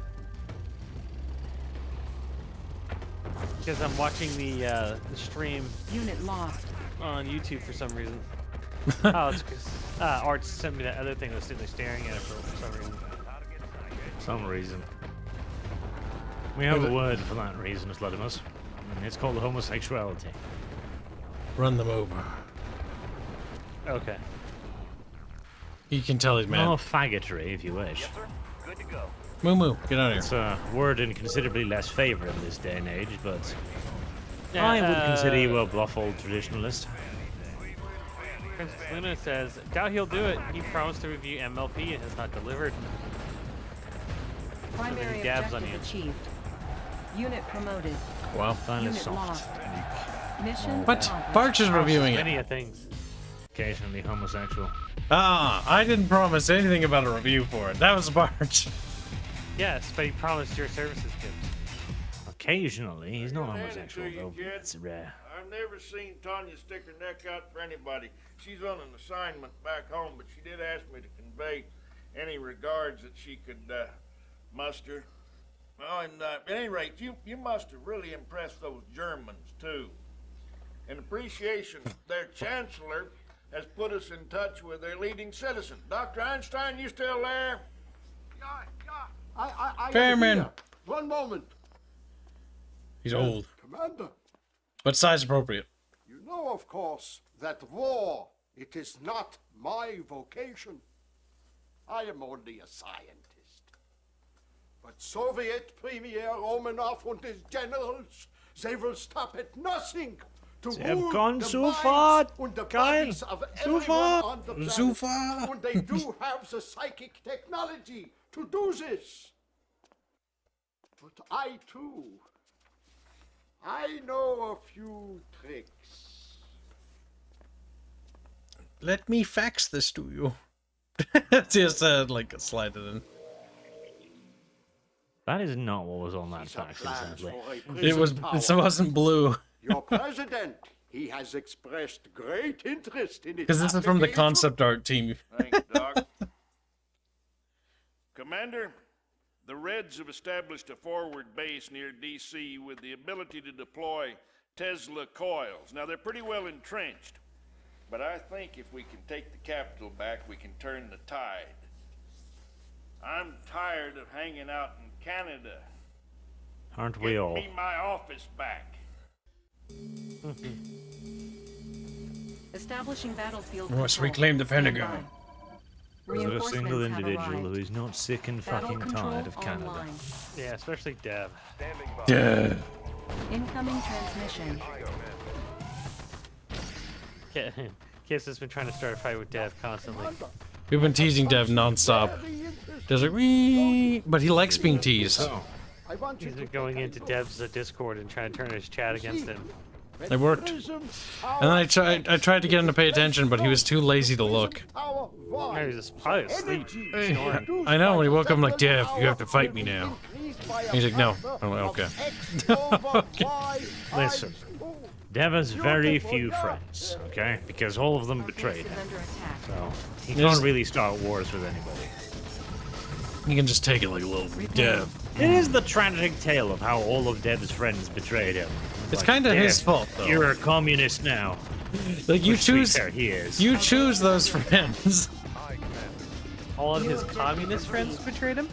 Because I'm watching the stream Unit lost. on YouTube for some reason. Oh, it's because Art sent me that other thing. I was sitting there staring at it for some reason. Some reason. We have a word for that reason, Slutimus. It's called homosexuality. Run them over. Okay. You can tell he's mad. Or faggotry, if you wish. Yes, sir. Good to go. Moo moo, get out of here. It's a word in considerably less favour in this day and age, but Yeah, I would consider you a bluff old traditionalist. Princess Luna says, doubt he'll do it. He promised to review MLP and has not delivered. Primary dabs on objective you. achieved. Unit promoted. Wow. Finally Unit soft. lost. Mission What? accomplished. Barch is reviewing it. Many of things. Occasionally homosexual. Ah, I didn't promise anything about a review for it. That was Barch. Yes, but he promised your services, Kibs. Occasionally, he's not Hand it homosexual to you, though. kid. It's rare. I've never seen Tanya stick her neck out for anybody. She's on an assignment back home, but she did ask me to convey any regards that she could muster. Well, and at any rate, you must have really impressed those Germans, too. In appreciation, their chancellor has put us in touch with their leading citizen. Dr. Einstein, you still there? I Fairman. am here. One moment. He's old, Commander, but size appropriate. you know, of course, that war, it is not my vocation. I am only a scientist. But Soviet Premier Romanov and his generals, they will stop at nothing to They have rule gone the so minds far, and the Kyle. bodies of So everyone far. on the planet. So far. And they do have the psychic technology to do this. But I, too, I know a few tricks. Let me fax this to you. Just like slide it in. That is not what was on that fax, sadly. It wasn't blue. Your president, he has expressed great interest in it. Because this is from the concept art team. Thanks, Doc. Commander, the Reds have established a forward base near D.C. with the ability to deploy Tesla coils. Now, they're pretty well entrenched, but I think if we can take the capital back, we can turn the tide. I'm tired of hanging out in Canada. Aren't we Give all? me my office back. Establishing battlefield. We must control. reclaim the Stand Pentagon. by. Is there a Reinforcements single have individual arrived. who is not sick and Battle fucking control tired of Canada? online. Yeah, especially Dev. Standing by. Yeah. Incoming transmission. Kiss has been trying to start a fight with Dev constantly. We've been teasing Dev nonstop. Dev's like, wee, but he likes being teased. He's been going into Dev's Discord and trying to turn his chat against him. It worked. And then I tried to get him to pay attention, but he was too lazy to look. No, he's just probably asleep. Snoring. I know, when he woke up, I'm like, Dev, you have to fight me now. And he's like, no. I'm like, okay. Okay. Listen, Dev has very few friends, okay? Because all of them betrayed him. So he There's- can't really start wars with anybody. You can just take it like a little Dev. It is the tragic tale of how all of Dev's friends betrayed him. It's kind of his fault, though. You're a communist now. Like, you Which, to be choose. fair, he is. You choose those friends. All of his communist friends betrayed him?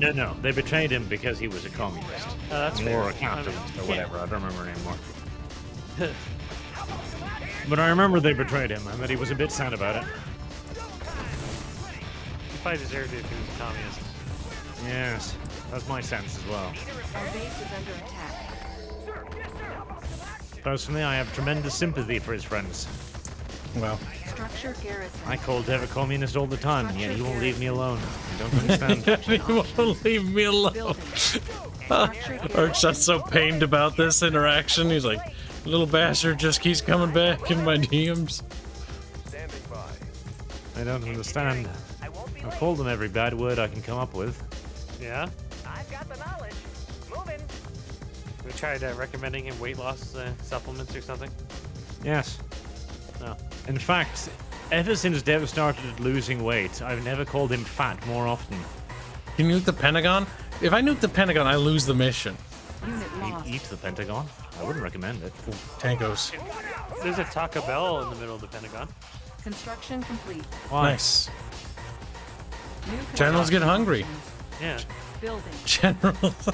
No, they betrayed him because he was a communist. That's or fair. a capitalist, I or mean, whatever, I don't remember anymore. But I remember they betrayed him, and that he was a bit sad about it. He probably deserved it if he was a communist. Yes, that's my sense as well. Our base is under attack. Personally, I have tremendous sympathy for his friends. Well, Structure garrison. I call Dev a communist all the time, and yet he won't leave me alone. You don't understand. he won't leave me alone. Arch's so pained about this interaction. He's like, little bastard just keeps coming back in my DMs. Standing by. I don't understand. I've called him every bad word I can come up with. Yeah? I've got the knowledge. Moving. We tried recommending him weight loss supplements or something? Yes. No. In fact, ever since Dev started losing weight, I've never called him fat more often. Can you nuke the Pentagon? If I nuke the Pentagon, I lose the mission. Unit lost. Eat the Pentagon. I wouldn't recommend it. Tangos. There's a Taco Bell in the middle of the Pentagon. Construction complete. Nice. New Generals get hungry. Yeah. Building. Generals.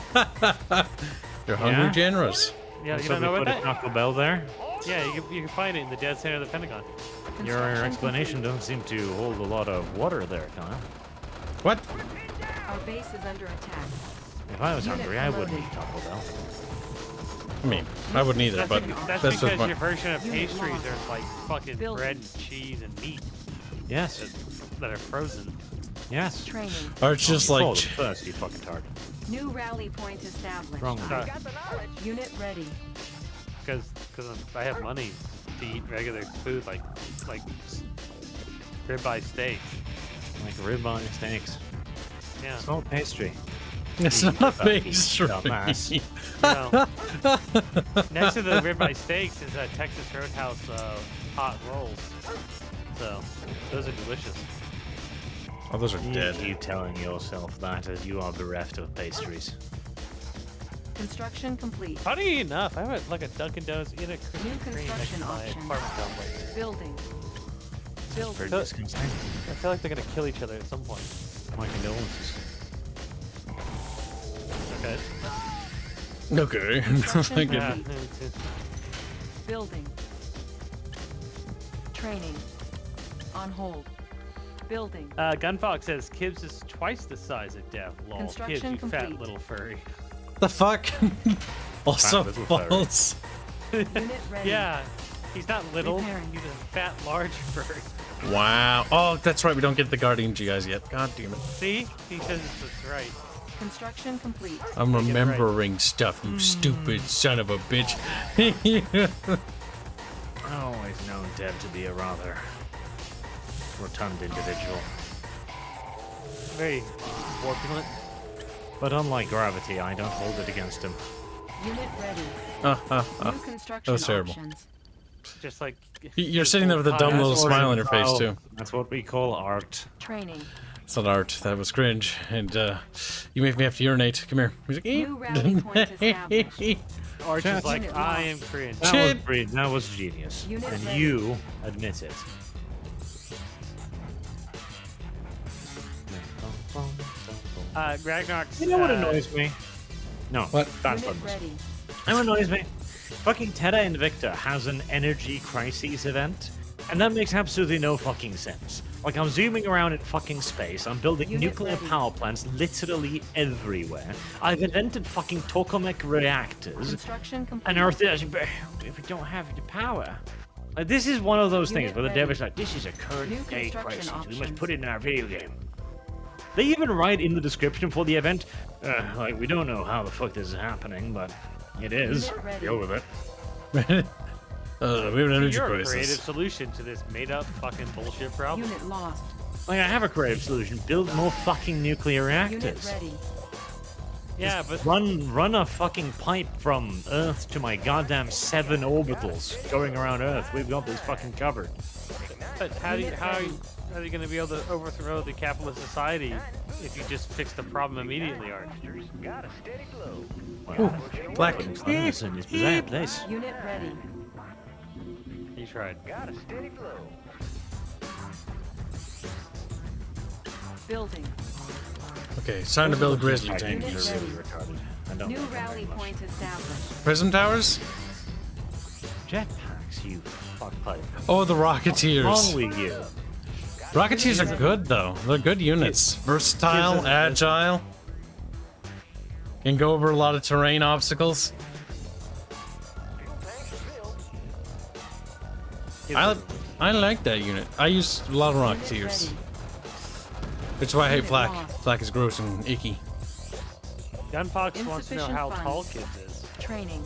You're hungry Yeah? generals. Yeah, you So don't know we about put a that? Taco Bell there? Yeah, you can find it in the dead center of the Pentagon. Your explanation doesn't seem to hold a lot of water there, Kyle. What? Our base is under attack. If I was Unit hungry, I wouldn't promoted. eat Taco Bell. I mean, I wouldn't either, That's, but that's that's because just your version of Unit pastries lost. are like fucking Building. bread and cheese and meat Yes. that are frozen. Yes. Training. Or it's just Oh, like you first, you fucking tart. New rally point established. Wrong with that? Unit ready. Because I have money to eat regular food like ribeye steak. Like ribeye steaks. Yeah. It's not pastry. it's You not a fucking pastry. dumbass. No. Next to the ribeye steaks is Texas Roadhouse hot rolls. So those are delicious. Oh, those are You dead. keep telling yourself that as you are bereft of pastries. Construction complete. How do you eat enough? I have like a Dunkin' Donuts in a Krispy New Kreme next construction to my options. apartment complex. Building. Building. Pretty So- disgusting. I feel like they're gonna kill each other at some point. My condolences. Okay. Okay. Construction Like it- Yeah. complete. Building. Training. On hold. Building. Gunfox says Kibs is twice the size of Dev. Lol. Kibs, Construction you fat complete. little furry. the fuck? Also little furry. false. Unit ready. Yeah, he's not little. Repairing. He's a fat, large furry. Wow. Oh, that's right. We don't get the Guardian G guys yet. God damn it. See? He says it's right. Construction complete. I'm Make it right. remembering stuff, you stupid son of a bitch. I always known Dev to be a rather rotund individual. Very corpulent. But unlike gravity, I don't hold it against him. Unit ready. New construction That was terrible. options. Just like You're sitting there with a dumb little smile on your face, too. That's what we call art. Training. It's not art. That was cringe. And you make me have to urinate. Come here. He's like, New rally point established. Arch Chat. is like, Unit I lost. am cringe. That was genius. Unit And ready. you admit it. Ragnarok's. You know what annoys me? No. What? That's Unit what ready. You know what annoys me? Fucking Teta Invicta has an energy crises event, and that makes absolutely no fucking sense. Like, I'm zooming around in fucking space, I'm building Unit nuclear ready. power plants literally everywhere. I've invented fucking tokamak reactors, Construction complete. and Earth is, but we don't have the power. Like, this is one of those things Unit where the ready. dev is like, this is a current New day construction crisis, we must options. put it in our video game. They even write in the description for the event, like, we don't know how the fuck this is happening, but it is. Unit ready. Go with it. we have an energy You're a creative crisis. solution to this made-up fucking bullshit problem. Unit lost. Like, I have a creative solution. Build more fucking nuclear Unit reactors. ready. Yeah, but Run a fucking pipe from Earth to my goddamn 7 orbitals going around Earth. We've got this fucking covered. how are you going to be able to overthrow the capitalist society if you just fix the problem immediately, Arch? Got a steady glow. Well, Black. Listen, it's bizarre place. Unit ready. You tried. Got a steady glow. Building. Okay, it's time to build grizzly Unit tanks. really retarded. I don't New like them rally very much. point established. Prism towers? Jetpacks, you fuckpipe. Oh, the What's Rocketeers. wrong with you? Rocketeers are good, though. They're good units. Versatile, Gives us- agile. Can go over a lot of terrain obstacles. I like that unit. I use a lot of Rocketeers. Which is why I hate Flak. Flak is gross and icky. Gunfox wants to know Insufficient how funds. tall Kibs is. Training.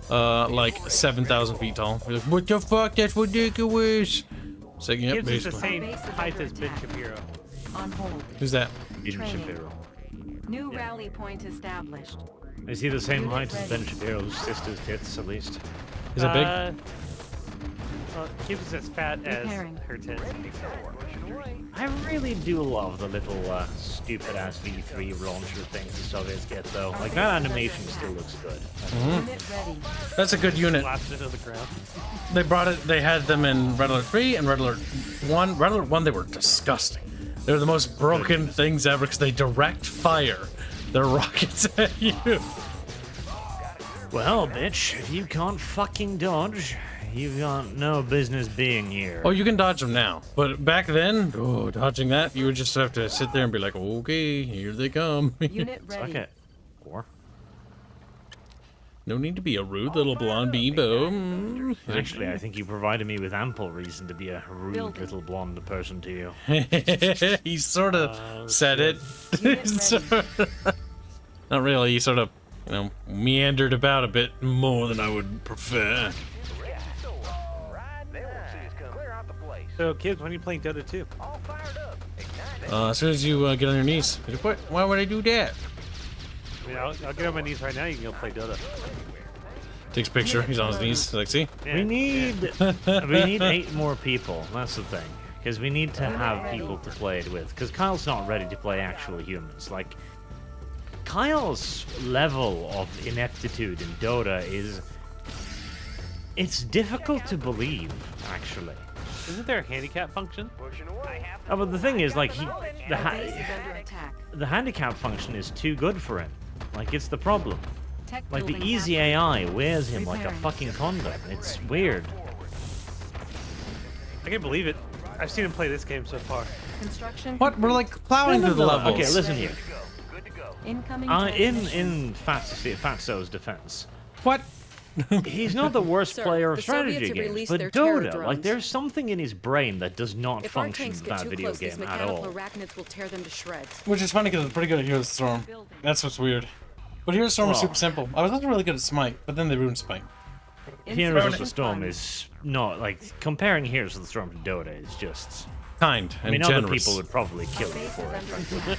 Like 7,000 feet tall. You're like, what the fuck? That's ridiculous. So, yeah, Kibs is the basically. same Base is height under as Ben attack. Shapiro. On hold. Who's that? Eden Training. Shapiro. New rally point established. Is he the same Unit height as ready. Ben Shapiro's sister's tits, at least? Is it big? Well, Kibs is as fat as Repairing. her tits. I I really do love the little stupid ass V3 launcher things the Soviets get though. Like that animation still looks good. That's a good unit. Slaps it to the ground. They brought it. They had them in Red Alert 3 and Red Alert 1. Red Alert 1, they were disgusting. They're the most broken things ever because they direct fire their rockets at you. Well, bitch, if you can't fucking dodge, you've got no business being here. Oh, you can dodge them now, but back then, oh, dodging that, you would just have to sit there and be like, okay, here they come. Unit ready. Suck it. Or no need to be a rude little blonde beebo. actually, I think you provided me with ample reason to be a rude little blonde person to you. He sort of said it. Not really. He sort of, you know, meandered about a bit more than I would prefer. So, kids, when are you playing Dota 2? As soon as you get on your knees. What? Why would I do that? I mean, I'll get on my knees right now. You can go play Dota. Takes a picture. He's on his knees. Like, see? We need 8 more people. That's the thing. Because we need to have people to play it with. Because Kyle's not ready to play actual humans. Like, Kyle's level of ineptitude in Dota is... It's difficult to believe, actually. Isn't there a handicap function? Oh, but the thing is, like, the handicap function is too good for him. Like, it's the problem. Like, the easy AI wears him like a fucking condom. It's weird. I can't believe it. I've seen him play this game so far. Construction. What? We're like plowing through the levels. Okay, listen here. Incoming. In Fatso's defense. What? He's not the worst player of the strategy Soviets have games, released but their terror Dota, like, drones. there's something in his brain that does not If our function tanks in get that too video close, these game at mechanical all. arachnids will tear them to shreds. Which is funny because it's pretty good at Heroes of the Storm. That's what's weird. But Heroes of the Storm was Oh. super simple. I was not really good at Smite, but then they ruined Smite. Heroes of the Storm is not, like, comparing Heroes of the Storm to Dota is just... Kind and I mean, generous. other people would probably kill you for it, frankly.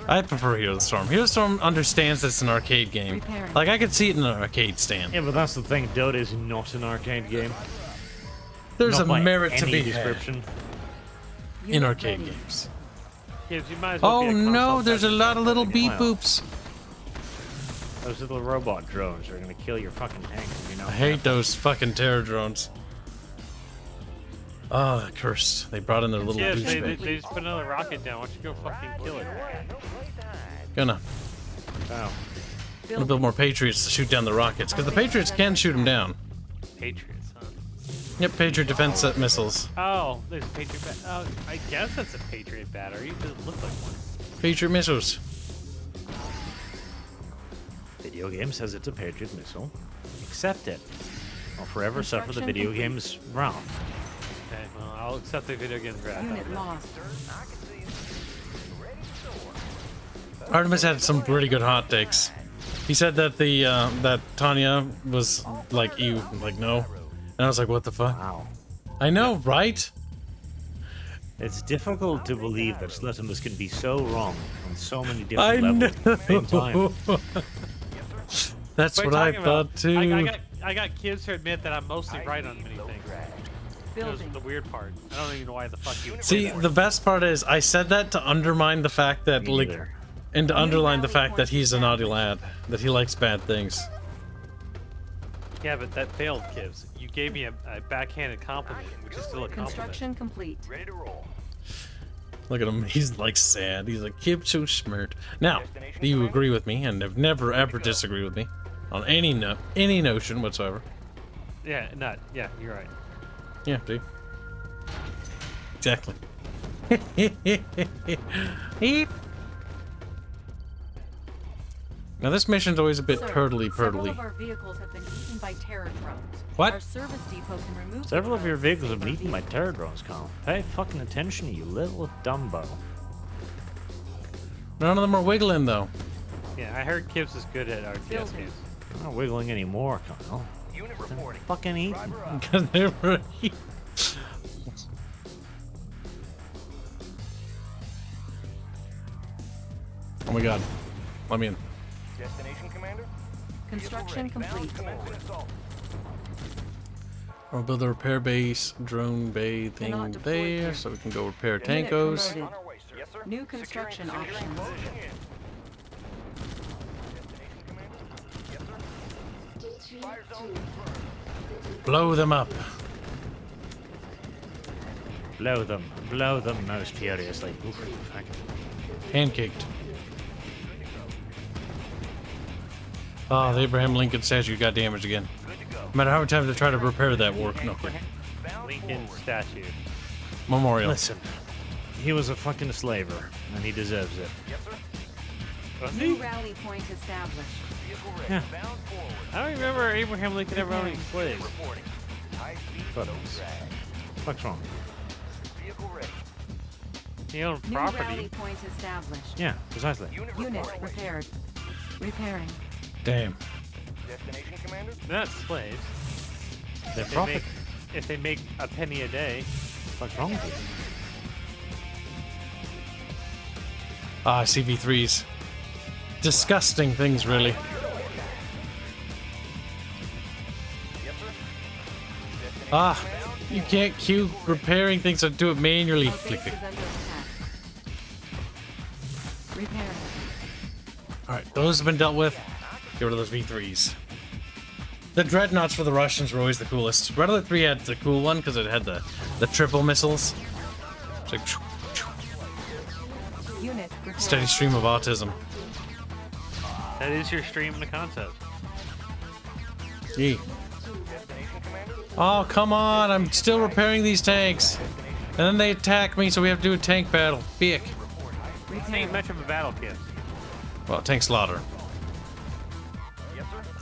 I prefer Heroes of the Storm. Heroes of the Storm understands that it's an arcade game. Like, I could see it in an arcade stand. Yeah, but that's the thing, Dota is not an arcade game. There's Not a by merit to any be description. had in arcade games. Kids, you might as well Oh be a console no, there's a person. lot of little beep boops. Those little robot drones are gonna kill your fucking tank, you know. I hate those fucking terror drones. Oh, cursed. They brought in their little Kids, they douchebag. just put another rocket down. Why don't you go fucking kill it? Gonna. Wow. Gonna build more Patriots to shoot down the rockets, because the Patriots can shoot them down. Patriots, huh? Yep, Patriot defense missiles. Oh, there's a Patriot Oh, I guess that's a Patriot battery. It doesn't look like one. Patriot missiles. Video game says it's a Patriot missile. Accept it. I'll forever suffer the video game's wrath. Okay, well, I'll accept the video game's wrath. Unit lost. Artemis had some pretty good hot takes. He said that the that Tanya was like ew, like no, and I was like, what the fuck? Wow. I know, right? It's difficult to believe that Slutimus can be so wrong on so many different levels at the same time. That's What what are I you talking about? thought too. I got kids to admit that I'm mostly right on many things. That was Building. the weird part. I don't even know why the fuck you. See, the best part is I said that to undermine the fact that Me like, neither. and to underline the fact that he's a naughty lad, that he likes bad things. Yeah, but that failed, Kibs. You gave me a backhanded compliment, which is still a compliment. Construction complete. Ready to roll. Look at him, he's like sad. He's like, Kib so smart. Now, do you agree with me and have never ever disagree with me on any notion whatsoever? Yeah, yeah, you're right. Yeah, dude. Exactly. Now this mission's always a bit Several purtly. of our vehicles have been eaten by terror drones. What? Our service depot can remove Several the of your drones vehicles have and been save eaten our by terror drones, Colin. Pay fucking attention, you little dumbo. None of them are wiggling though. Yeah, I heard Kibs is good at RTS games. I'm not wiggling anymore, Kyle. Unit reporting. Fucking eat. Because they were. Oh my god. Let me in. Destination, Commander? Construction complete. Commencing assault. We'll build a repair base, drone bay thing there, so we can go repair tankos. New construction options. Blow them up. Blow them most furiously. Oof, fuck. Hand-caked. Oh, the Abraham Lincoln statue got damaged again. No matter how many times I try to repair that work, no. Lincoln statue. Memorial. Listen, he was a fucking slaver, and he deserves it. New rally point established. Yeah. I don't remember Abraham Lincoln ever owning slaves. What's wrong? He owned New property. rally point established. Yeah, precisely. Unit repaired. Repairing. Damn. They're not slaves. They're If they property. make- If they make a penny a day. What's wrong with you? Ah, CV3s. Disgusting things, really. Ah, you can't queue repairing things, so do it manually. Our base Click, is click. under attack. Repairing. Alright, those have been dealt with. Get rid of those V3s. The dreadnoughts for the Russians were always the coolest. Red Alert 3 had the cool one because it had the triple missiles. It's like Unit repaired. steady stream of autism. That is your stream in the concept. Yee. Oh, come on! I'm still repairing these tanks. And then they attack me, so we have to do a tank battle. Fick. This ain't much of a battle kit. Well, tank slaughter.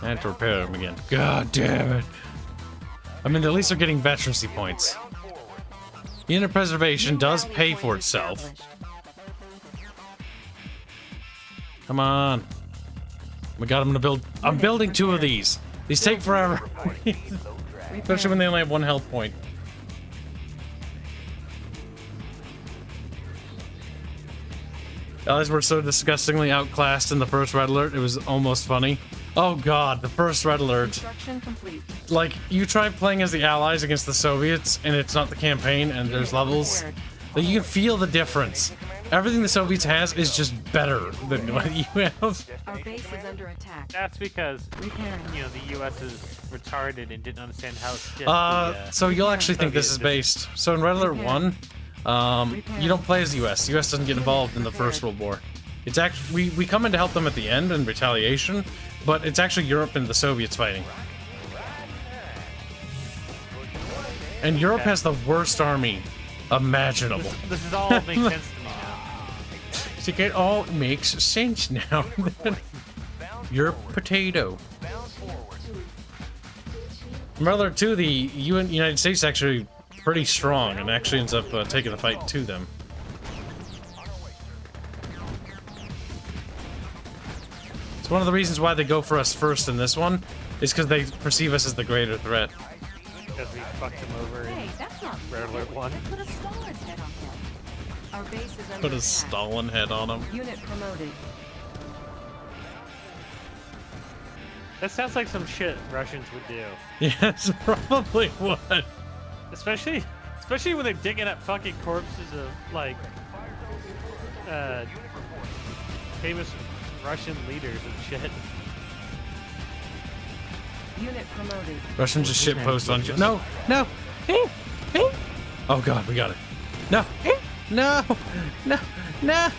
I had to repair them again. God damn it. I mean, at least they're getting veterancy points. Unit preservation does pay for itself. Come on. We got them to build. I'm building 2 of these. These take forever. Especially when they only have 1 health point. Allies were so disgustingly outclassed in the first Red Alert, it was almost funny. Oh god, the first Red Alert. Construction complete. Like, you try playing as the Allies against the Soviets, and it's not the campaign, and there's levels. Like, you can feel the difference. Everything the Soviets has is just better than what you have. Our base is under attack. That's because, Repairing. you know, the U.S. is retarded and didn't understand how shit So you'll actually think this is based. So in Red Alert 1, you don't play as the US. The US doesn't get involved in the First World War. It's actually, we come in to help them at the end in retaliation, but it's actually Europe and the Soviets fighting. And Europe has the worst army imaginable. This is all makes sense to me now. It all makes sense now. You're potato. In Red Alert 2, the United States actually pretty strong and actually ends up taking the fight to them. It's one of the reasons why they go for us first in this one, is because they perceive us as the greater threat. Because we fucked them over in That's not Red Alert 1. Put a Stalin head on him. Our base is under Put a attack. Stalin head on him. Unit promoted. That sounds like some shit Russians would do. Yes, probably would. Especially when they're digging up fucking corpses of, like, famous Russian leaders and shit. Unit promoted. Russian just shit post on. No, no. Oh god, we got it. No, no, no, no.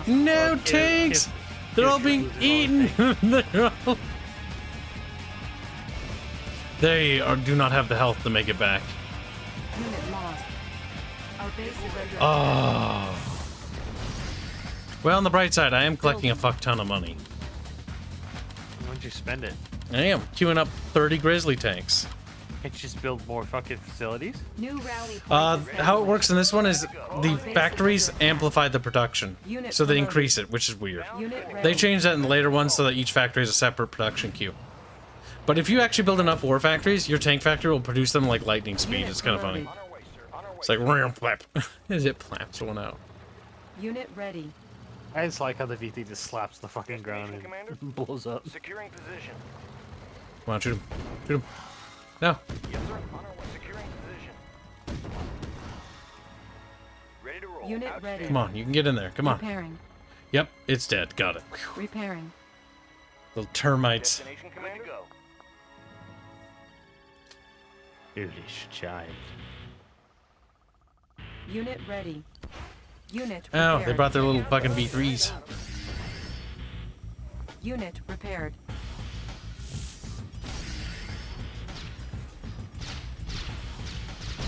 No tanks. They're all being eaten. They do not have the health to make it back. Unit lost. Our base is under attack. Oh. Well, on the bright side, I am collecting a fuck ton of money. Why'd you spend it? I am queuing up 30 Grizzly tanks. Can't you just build more fucking facilities? New rally How it works in this one is the factories amplify the production, Unit so they promoted. increase it, which is weird. Unit They ready. changed that in the later ones so that each factory has a separate production queue. But if you actually build enough war factories, your tank factory will produce them like lightning speed. It's kind of funny. It's like ram plap. As it plaps one out. Unit ready. I just like how the VT just slaps the fucking ground and blows up. Securing position. Come on, shoot him. Shoot him. No. Yes, sir. On our way. Securing position. Ready to roll. Unit ready. Come on, you can get in there. Come on. Repairing. Yep, it's dead. Got it. Whew. Repairing. Little termites. Destination command to go. Foolish child. Unit ready. Unit Oh, repaired. they brought their little fucking V3s. Unit repaired.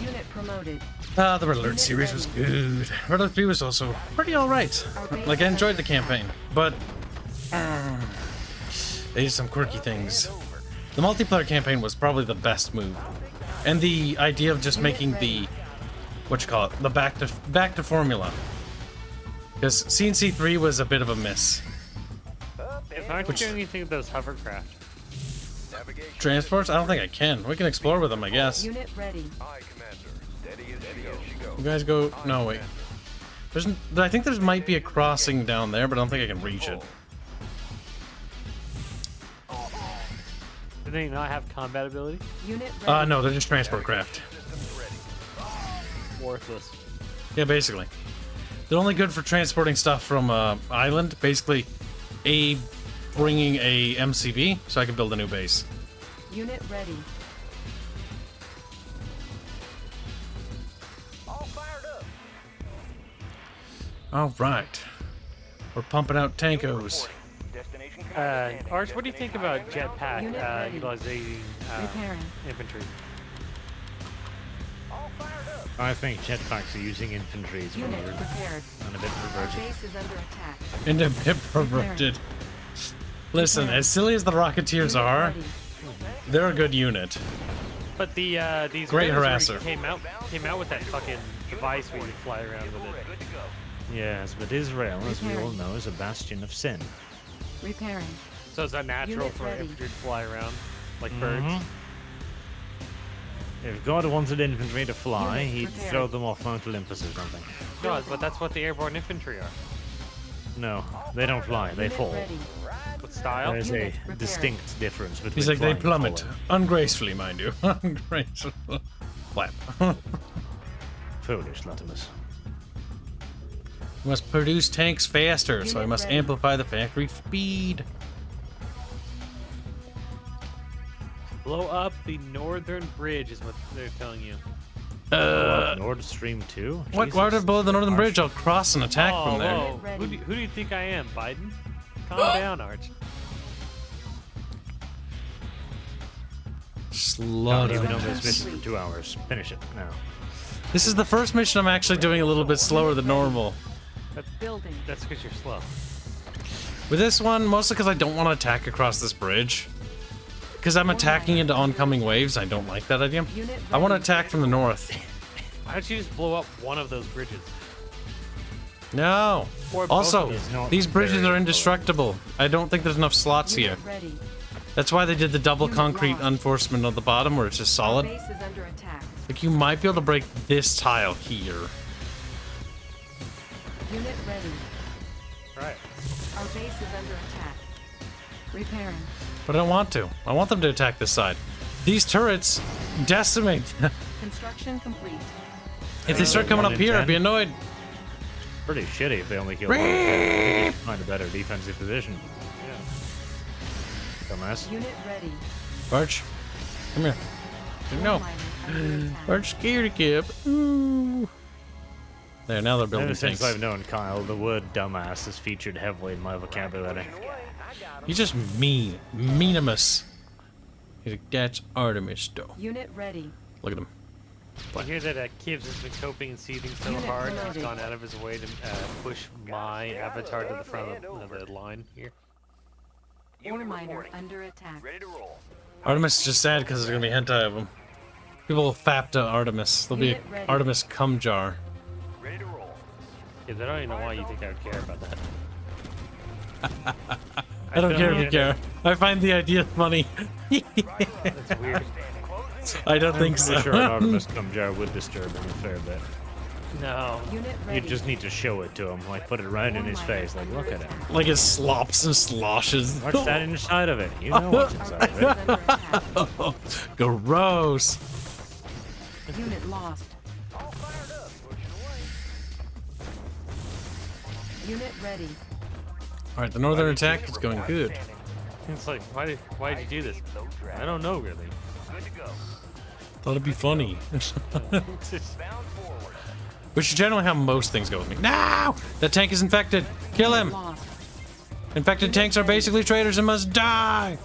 Unit promoted. Ah, the Red Alert series was good. Red Alert 3 was also pretty alright. Like, I enjoyed the campaign, but they did some quirky things. The multiplayer campaign was probably the best move. And the idea of just making the, the back to formula. Because CNC 3 was a bit of a miss. Aren't you doing anything with those hovercraft? Transports? I don't think I can. We can explore with them, I guess. Unit ready. You guys go. No, wait. I think there might be a crossing down there, but I don't think I can reach it. Do they not have combat ability? Unit ready. No, they're just transport craft. Worthless. Yeah, basically. They're only good for transporting stuff from island. Basically, bringing a MCV so I can build a new base. Unit ready. All fired up. All right. We're pumping out tankos. Destination Arch, what do you think about jetpack Unit ready. utilizing Repairing. infantry? I think jetpacks are using infantry is Unit weird prepared. and a bit Our perverted. base is under attack. And a bit perverted. Listen, as silly as the Rocketeers are, they're a good unit. But the these Great Rebels harasser. already came out with that fucking device where you fly around with it. Yes, but Israel, as we all know, is a bastion of sin. Repairing. So is that natural Unit for ready. infantry to fly around like Mhm. birds? If God wanted infantry to fly, Unit he'd prepared. throw them off Mount Olympus or something. No, but that's what the airborne infantry are. No, they don't fly, they Unit fall. ready. What style? There's a Unit prepared. distinct difference between He's like, they flying and plummet. falling. Ungracefully, mind you. Ungraceful. Flap. Foolish, Latimus. We must produce tanks faster, so I Unit must ready. amplify the factory speed. Blow up the northern bridge is what they're telling you. Nord Stream 2? What? Why would I blow the northern bridge? I'll cross and attack Oh, from there. whoa. Who do you think I am, Biden? Calm down, Arch. Slaughter. You've been on this mission for 2 hours. Finish it now. This is the first mission I'm actually doing a little bit slower than normal. Building. That's because you're slow. With this one, mostly because I don't want to attack across this bridge. Because I'm attacking into oncoming waves. I don't like that idea. Unit I want to ready. attack from the north. Why don't you just blow up one of those bridges? No. Or both Also, of them. these bridges are indestructible. I don't think there's enough slots here. Unit ready. That's why they did the double Unit concrete lost. unforcement on the bottom where it's just Our solid. base is under attack. Like, you might be able to break this tile here. Unit ready. Right. Our base is under attack. Repairing. But I don't want to. I want them to attack this side. These turrets decimate. Construction complete. If they start coming up here, I'd be annoyed. Pretty shitty if they only kill one. I think you should find a better defensive position. Yeah. Dumbass. Unit ready. Barch, come here. No. Barch scared Kib. Ooh. There, now they're building Ever since tanks. I've known Kyle, the word dumbass is featured heavily in my vocabulary. He's just mean. Meanimus. He's like, that's Artemis, though. Unit ready. Look at him. I hear that Kibs has been coping and seething so Unit hard, he's promoted. gone out of his way to push my avatar to the front of the line here. Ore miner under attack. Ready to roll. Artemis is just sad because there's going to be hentai of him. People will fap to Artemis. There'll be Unit an ready. Artemis cum jar. Ready to roll. Yeah, I don't even know why you think I would care about that. I don't care if you care. I find the idea funny. That's weird. I don't think so. I'm sure an Artemis cum jar would disturb him a fair bit. No. You just need to show it to him, like put it right in his face, like look at it. Like it slops and sloshes. What's that inside of it? You know what's inside of it. Gross. Unit lost. Unit ready. All right, the northern attack is going good. It's like, why did you do this? I don't know really. Thought it'd be funny. Which is generally how most things go with me. No! That tank is infected. Kill him. Infected tanks are basically traitors and must die.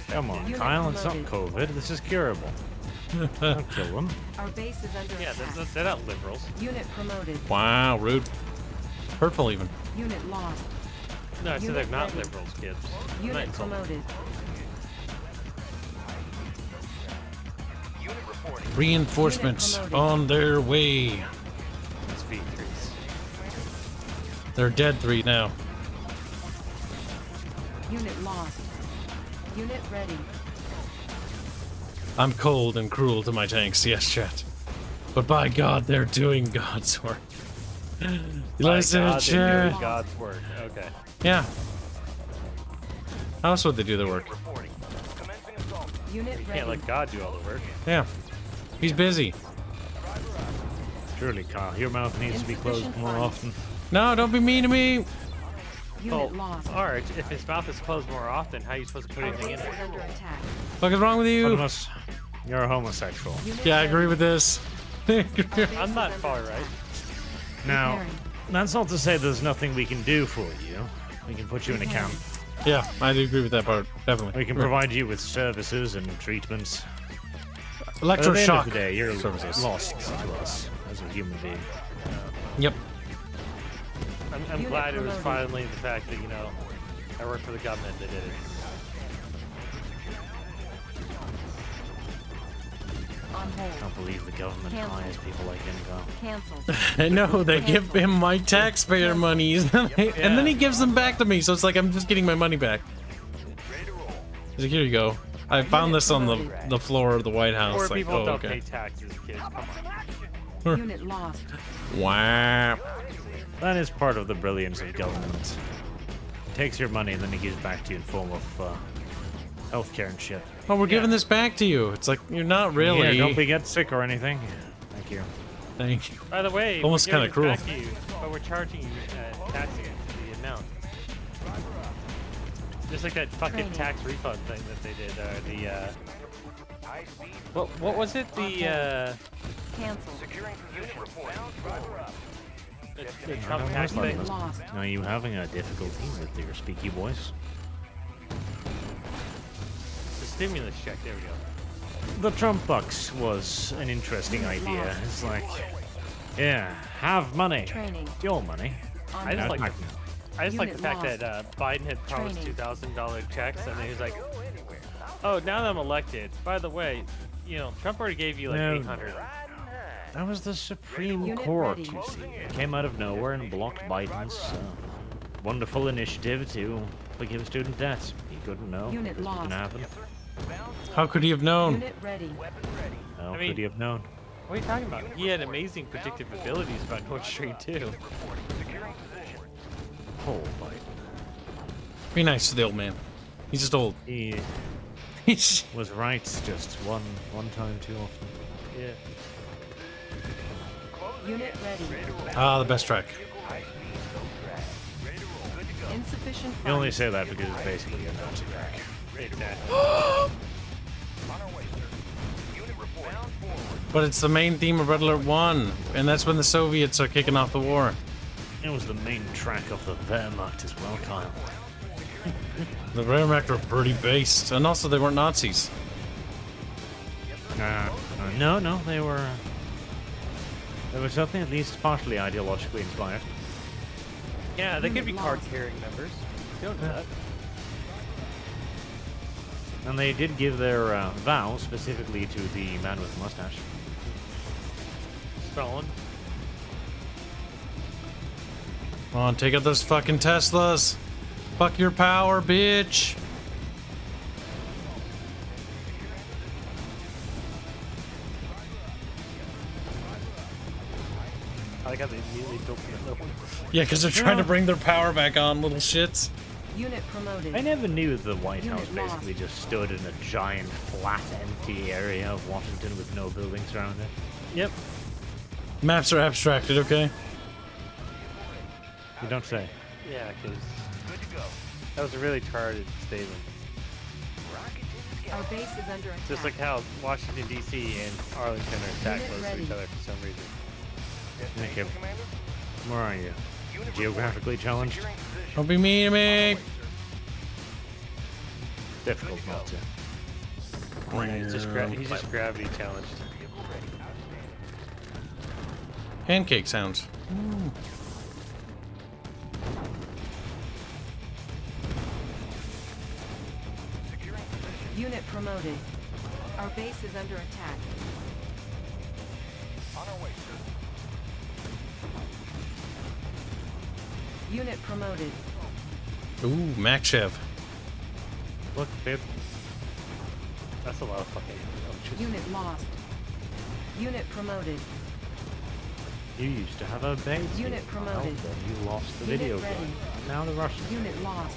Come on, Kyle, it's not COVID. This is curable. Don't kill them. Our base is under Yeah, attack. they're not liberals. Unit promoted. Wow, rude. Hurtful even. Unit lost. No, I said they're Unit not ready. liberals, kids. Unit promoted. Reinforcements on their way. It's V3s. They're dead 3 now. Unit lost. Unit ready. I'm cold and cruel to my tanks, yes, chat. But by God, they're doing God's work. Listen, God, they're chat. doing God's work. Okay. Yeah. How else would they do their work? Unit You ready. can't let God do all the work. Yeah. He's busy. Surely, Kyle, your mouth needs to be closed more often. No, don't be mean to me. Unit lost. Alright, if his mouth is closed more often, how are you supposed to put Our anything in base it? is under attack. What is wrong with you? You're a homosexual. Yeah, I agree with this. I'm not far right. Now, that's not to say there's nothing we can do for you. We can put you in a camp. Yeah, I do agree with that part. Definitely. We can provide you with services and treatments. Electroshock At the end of the day, you're services. lost to us as a human being. Yep. I'm glad it was finally the fact that, you know, I work for the government that did it. On hold. I can't believe the government Cancel. hires people like him, though. Cancelled. I know, they give him my taxpayer monies, and then he gives them back to me, so it's like I'm just getting my money back. He's like, here you go. I found this on the floor of the White House. Poor Like, people oh, don't okay. pay taxes, kids. Come on. Unit lost. Wow. That is part of the brilliance of government. He takes your money and then he gives it back to you in form of healthcare and shit. Oh, we're giving this back to you. It's like, you're not really. Yeah, don't get sick or anything. Thank you. Thank you. By the way, Almost we're kind of giving cruel. it back to you, but we're charging you taxing the amount. Just like that fucking tax refund thing that they did, what was it? The Cancel. the Trump tax thing. Are you having a difficulty with your speaky voice? The stimulus check. There we go. The Trump bucks was an interesting idea. It's like, yeah, have money. Training. It's your money. I just like the Unit fact lost. that Biden had promised Training. $2,000 checks, and then he was like, "Oh, now that I'm elected, by the way, you know, Trump already gave you like No. 800." That was the Supreme Unit Court, ready. you see. It came out of nowhere and blocked Biden's wonderful initiative to forgive student debts. He couldn't know. Unit this was lost. gonna happen. How could he have known? Unit ready. How I mean- could he have known? What are you talking about? He had amazing predictive abilities about Nord Stream 2. Oh, Biden. Be nice to the old man. He's just old. He was right just one time too often. Yeah. Unit ready. Ah, the best track. Insufficient You only funds. say that because it's basically a Nazi track. Exactly. But it's the main theme of Red Alert 1, and that's when the Soviets are kicking off the war. It was the main track of the Wehrmacht as well, Kyle. The Wehrmacht were pretty based, and also they weren't Nazis. No, they were. They were something at least partially ideologically inspired. Yeah, they could be card-carrying members. Don't know that. And they did give their vow specifically to the man with the mustache. Stalin. Come on, take out those fucking Teslas. Fuck your power, bitch. I like how they immediately built another one. Yeah, because they're trying to bring their power back on, little shits. Unit promoted. I never knew the White Unit House basically lost. just stood in a giant, flat, empty area of Washington with no buildings around it. Yep. Maps are abstracted, okay? You don't say. Yeah, because that was a really targeted statement. Our base is under attack. Just like how Washington, D.C. and Arlington are that Unit close ready. to each other for some reason. Thank you. Where are you? Geographically challenged? Don't be mean to me. Difficult not to. He's just gravity challenged. Pancake sounds. Unit promoted. Our base is under attack. On our way, sir. Unit promoted. Ooh, Makchev. Look, babe. That's a lot of fucking. Unit lost. Unit promoted. You used to have a base. Unit here. promoted. Well, then you lost the Unit video ready. game. Now the Russians. Unit lost.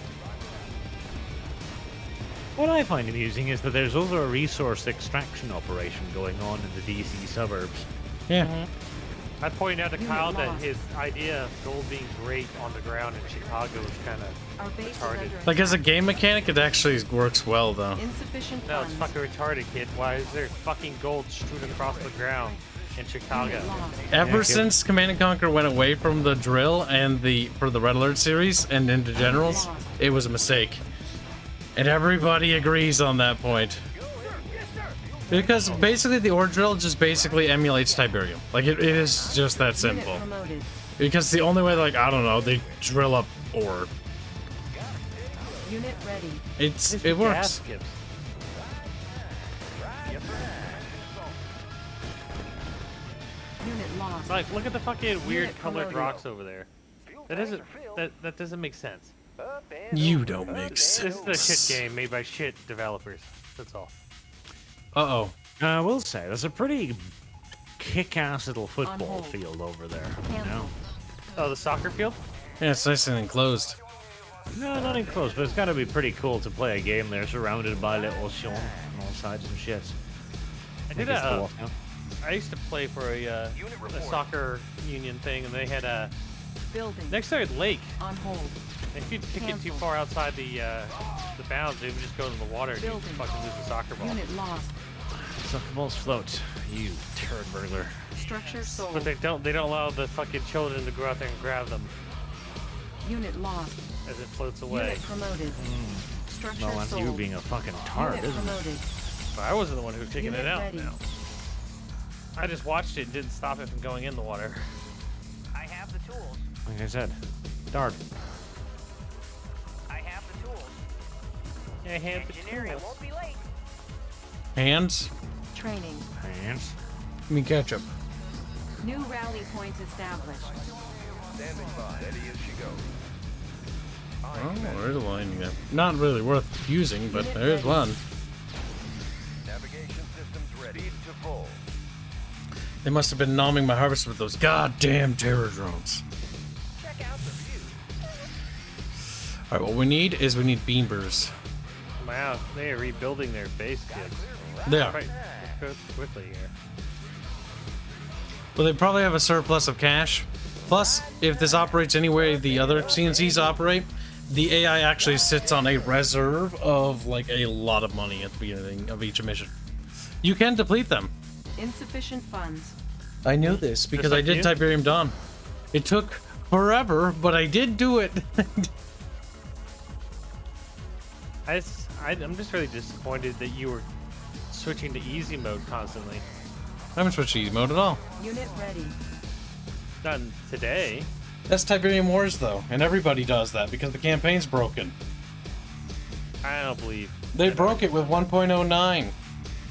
What I find amusing is that there's also a resource extraction operation going on in the DC suburbs. Yeah. I pointed out to Unit Kyle that lost. his idea of gold being great on the ground in Chicago is kind of Our base is retarded. under Like, as a game mechanic, it actually works well, though. insufficient No, it's funds. fucking retarded, kid. Why is there fucking gold strewn across the ground in Chicago? Unit lost. Ever since Command & Conquer went away from the drill and for the Red Alert series and into Generals, it was a mistake. And everybody agrees on that point. Because basically the ore drill just basically emulates Tiberium. Like, it is just that simple. Unit promoted. Because the only way, like, I don't know, they drill up ore. Unit ready. It works. Kibs. Unit lost. Like, look at the fucking weird Unit colored promoted. rocks over there. That doesn't make sense. You don't make This sense. is a shit game made by shit developers. That's all. Uh-oh. I will say, there's a pretty kick-ass little football hold. field over there. You know? Oh, the soccer field? Yeah, it's nice and enclosed. No, not enclosed, but it's gotta be pretty cool to play a game there surrounded by little ocean on all sides and shit. I did I used to play for a soccer union thing, and they had a Building. next to a lake. On hold. If you kick it too Cancel. far outside the bounds, it would just go into the water and you Building. fucking lose the soccer ball. Unit lost. Soccer balls float, you turd burglar. Structure sold. But they don't allow the fucking children to go out there and grab them Unit lost. as it floats away. Unit promoted. Structure Well, that's sold. you being a fucking tart, Unit isn't it? promoted. But I wasn't the one who was kicking Unit it out. ready. No. I just watched it and didn't stop it from going in the water. I have the tools. Like I said, dart. I have the tools. Yeah, hand the Engineering tools. won't be late. Hands? Training. Hands. Give me ketchup. New rally point established. Standing by. Ready as she goes. Oh, there's a line there. Not really worth using, but there's one. Navigation systems ready to full. They must have been nomming my harvest with those goddamn terror drones. Check out the view. Alright, what we need is beamers. Wow, they are rebuilding their base, kids. They are. Quite quickly here. Well, they probably have a surplus of cash. Plus, if this operates any way the other CNCs operate, the AI actually sits on a reserve of, like, a lot of money at the beginning of each mission. You can deplete them. Insufficient funds. I knew this because like I did you? Tiberium Dawn. It took forever, but I did do it. I'm just really disappointed that you were switching to easy mode constantly. I haven't switched to easy mode at all. Unit ready. Done today. That's Tiberium Wars, though, and everybody does that because the campaign's broken. I don't believe. They broke it with 1.09.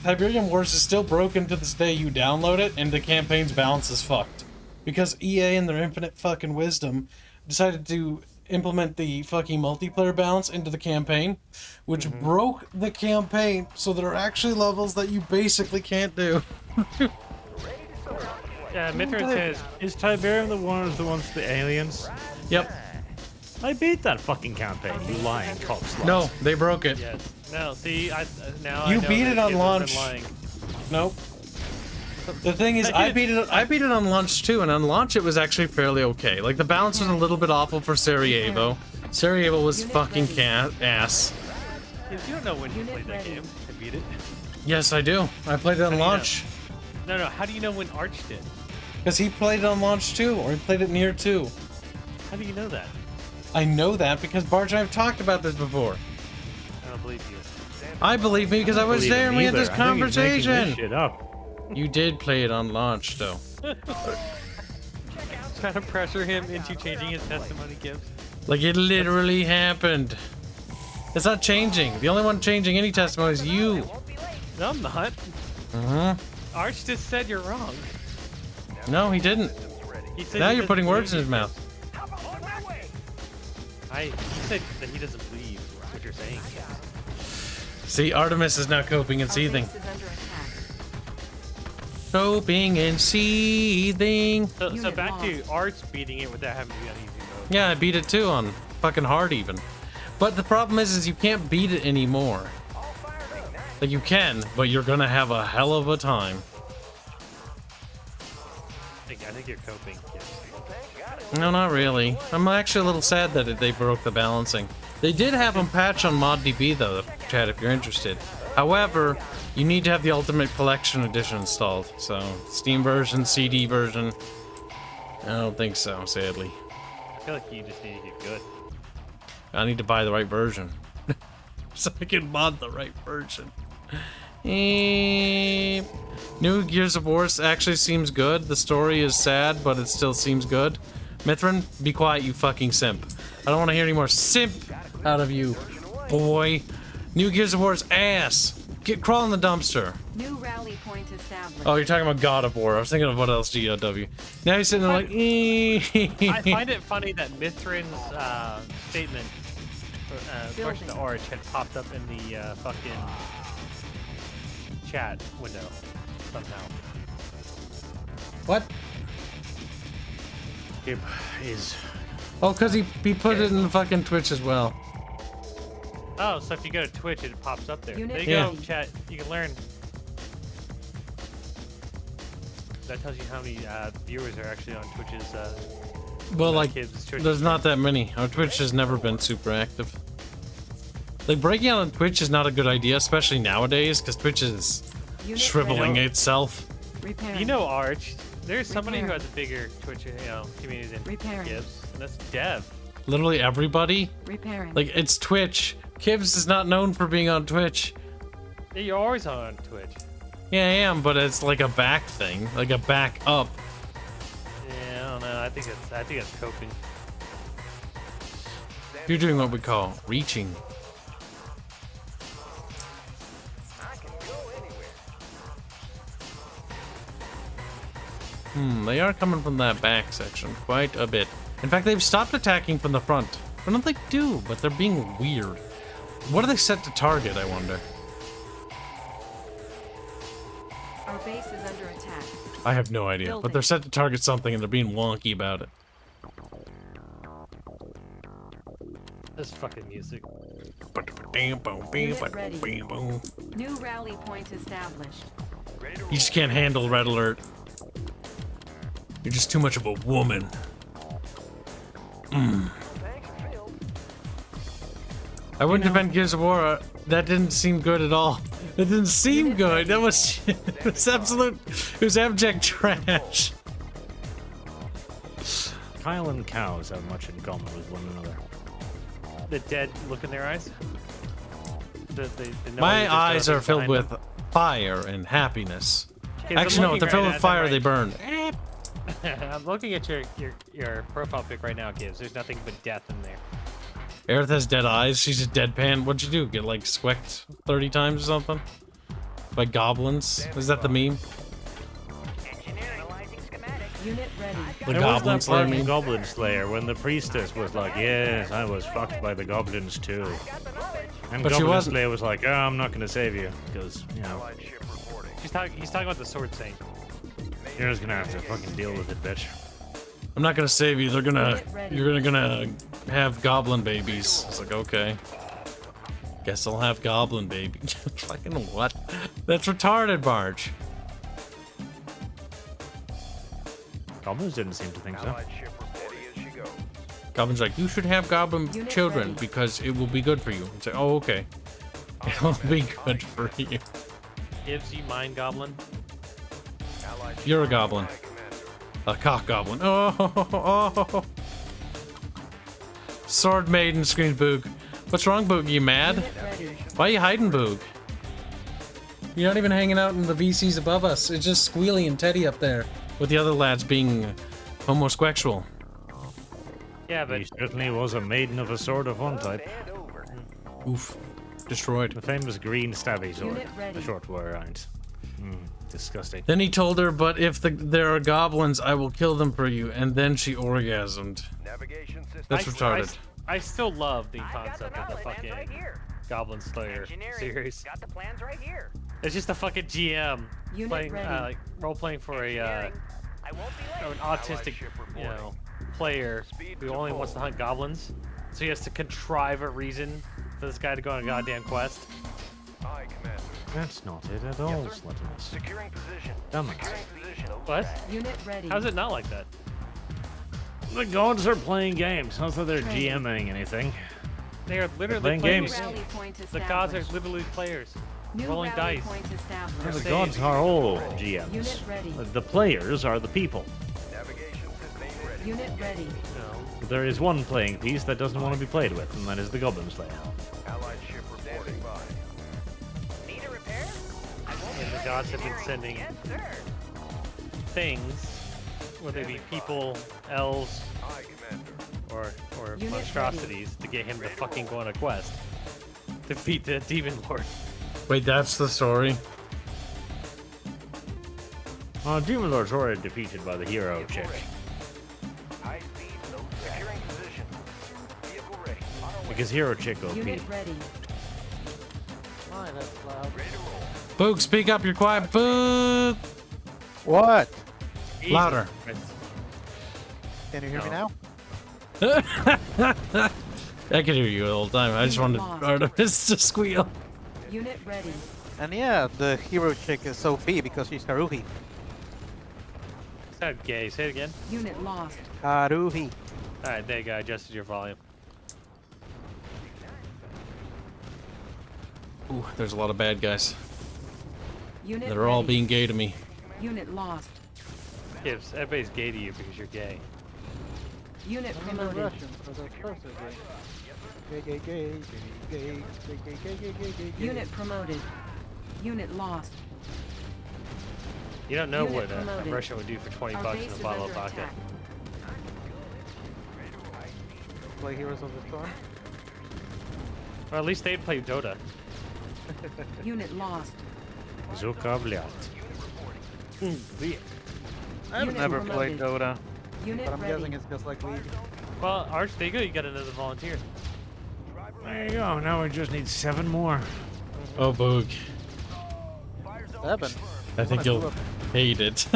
Tiberium Wars is still broken to this day. You download it, and the campaign's balance is fucked. Because EA, in their infinite fucking wisdom, decided to implement the fucking multiplayer balance into the campaign, which broke the campaign, so there are actually levels that you basically can't do. Mithrin says, is Tiberium the ones with the aliens? Yep. I beat that fucking campaign, you lying cockslut. No, they broke it. yes. No, see, now You I know beat that it on Kibs has been launch. lying. Nope. The thing is, I beat it on launch too, and on launch it was actually fairly okay. Like the balance was a little bit awful for Sarajevo. Sarajevo was fucking ass. Kibs, you don't know when you played that game. I beat it. Yes, I do. I played it on launch. No, how do you know when Arch did? Because he played it on launch too, or he played it near too. How do you know that? I know that because Barge and I have talked about this before. I don't believe you. I believe me because I was there and we had this conversation. This shit up. You did play it on launch though. Trying to pressure him into changing his testimony, Kibs. Like it literally happened. It's not changing. The only one changing any testimony is you. No, I'm not. Arch just said you're wrong. No, he didn't. He said Now he you're putting doesn't words in his believe mouth. He said that he doesn't believe what you're saying. See, Artemis is now coping and seething. Coping and seething. So back to Arch beating it without having to be on easy mode. Yeah, I beat it too on fucking hard even. But the problem is you can't beat it anymore. Like you can, but you're gonna have a hell of a time. I think you're coping. Kibs. No, not really. I'm actually a little sad that they broke the balancing. They did have them patch on ModDB though, Chad, if you're interested. However, you need to have the Ultimate Collection Edition installed. So, Steam version, CD version. I don't think so, sadly. I feel like you just need to get good. I need to buy the right version. So I can mod the right version. New Gears of War actually seems good. The story is sad, but it still seems good. Mithrin, be quiet, you fucking simp. I don't want to hear any more simp out of you, boy. New Gears of War's ass. Crawl in the dumpster. New rally point established. Oh, you're talking about God of War. I was thinking of what else, GOW. Now he's sitting there like, I find it funny that Mithrin's statement, question to Arch, had popped up in the fucking chat window somehow. What? Kib is... Oh, because he put it in the fucking Twitch as well. Oh, so if you go to Twitch, it pops up there. Unit There you go, ready. chat. You can learn. That tells you how many viewers are actually on Twitch's. Well, like, Kibs' Twitch there's not that many. Our Twitch has never been super active. Like, breaking out on Twitch is not a good idea, especially nowadays, because Twitch is shriveling itself. You know, Arch, there's somebody who has a bigger Twitch community than Repairing. Kibs, and that's Dev. Literally everybody. Repairing. Like, it's Twitch. Kibs is not known for being on Twitch. Yeah, you're always on Twitch. Yeah, I am, but it's like a back thing, like a back up. Yeah, I don't know. I think that's coping. You're doing what we call reaching. They are coming from that back section quite a bit. In fact, they've stopped attacking from the front. I don't think they do, but they're being weird. What are they set to target, I wonder? Our base is under attack. I have no idea, but they're set to target something and they're being wonky about it. This fucking music. Unit ready. New rally point established. You just can't handle Red Alert. You're just too much of a woman. I wouldn't defend Gears of War. That didn't seem good at all. It didn't seem good. That was, it was absolute. It was abject trash. Kyle and cows have much in common with one another. The dead look in their eyes. My eyes are filled with fire and happiness. Okay, so Actually, no. looking If they're filled right with at fire, them, they burn. I'm looking at your profile pic right now, Kibs. There's nothing but death in there. Aerith has dead eyes. She's just deadpan. What'd you do? Get like squicked 30 times or something? By goblins? Is that the meme? Unit ready. The There Goblin was that Slayer part in meme? Goblin Slayer when the priestess was like, yes, I was fucked by the goblins too. And But she Goblin wasn't. Slayer was like, I'm not going to save you, because, you know. He's talking about the sword saint. You're just gonna have to fucking deal with it, bitch. I'm not gonna save you. You're gonna have goblin babies. It's like, okay. Guess I'll have goblin babies. Fucking what? That's retarded, Barge. Goblins didn't seem to think so. Goblin's like, you should have goblin children because it will be good for you. It's like, oh, okay. It'll be good for you. Gives you mind goblin. You're a goblin. A cock goblin. Oh. Sword maiden screams Boog. What's wrong, Boog? You mad? Why are you hiding, Boog? You're not even hanging out in the VCs above us. It's just Squealy and Teddy up there, with the other lads being homosexual. Yeah, but he certainly was a maiden of a sword of one type. Oof. Destroyed. The famous green stabby sword. The short war around. Disgusting. Then he told her, but if there are goblins, I will kill them for you. And then she orgasmed. That's retarded. I still love the concept of the fucking Goblin Slayer series. Got the plans right here. It's just a fucking GM playing, like role-playing for an autistic, you know, player who only wants to hunt goblins. So he has to contrive a reason for this guy to go on a goddamn quest. That's not it at all, Sluttimus. Securing position. Damn it. What? Unit ready. How's it not like that? The gods are playing games. Not that they're GMing anything. They are literally playing games. The gods are literally players. Rolling dice. The gods are all GMs. Unit ready. The players are the people. Unit ready. There is one playing piece that doesn't want to be played with, and that is the Goblin Slayer. Allied ship reporting by. Need a repair? And the gods have been sending things, whether they be people, elves, or monstrosities, to get him to fucking go on a quest. Defeat the demon lord. Wait, that's the story? Demon Lord's already defeated by the hero chick. Because hero chick OP. Unit ready. Why, that's loud. Boog, speak up. You're quiet. Boog. What? Louder. Can you hear me now? I can hear you the whole time. I just wanted Artemis to squeal. Unit ready. And yeah, the hero chick is OP because she's Haruhi. Is that gay? Say it again. Unit lost. Haruhi. Alright, there you go. I adjusted your volume. Ooh, there's a lot of bad guys. Unit They're all ready. being gay to me. Unit lost. Gibbs, everybody's gay to you because you're gay. Unit I'm promoted. Russian, so that's perfect. Gay, gay, gay, gay, gay, gay, gay, gay, gay, gay, gay. Unit promoted. Unit lost. You don't know Unit what a promoted. Russian would do for 20 Our bucks base in a is bottle of under vodka. attack. Play Heroes of the Storm. Or at least they'd play Dota. Unit lost. Zukabliat. I've Unit never promoted. played Dota, Unit but I'm ready. guessing it's just like League. Well, Arch, there you go. You got another volunteer. There you go. Now we just need 7 more. Oh, Boog. 7. I think you'll hate it.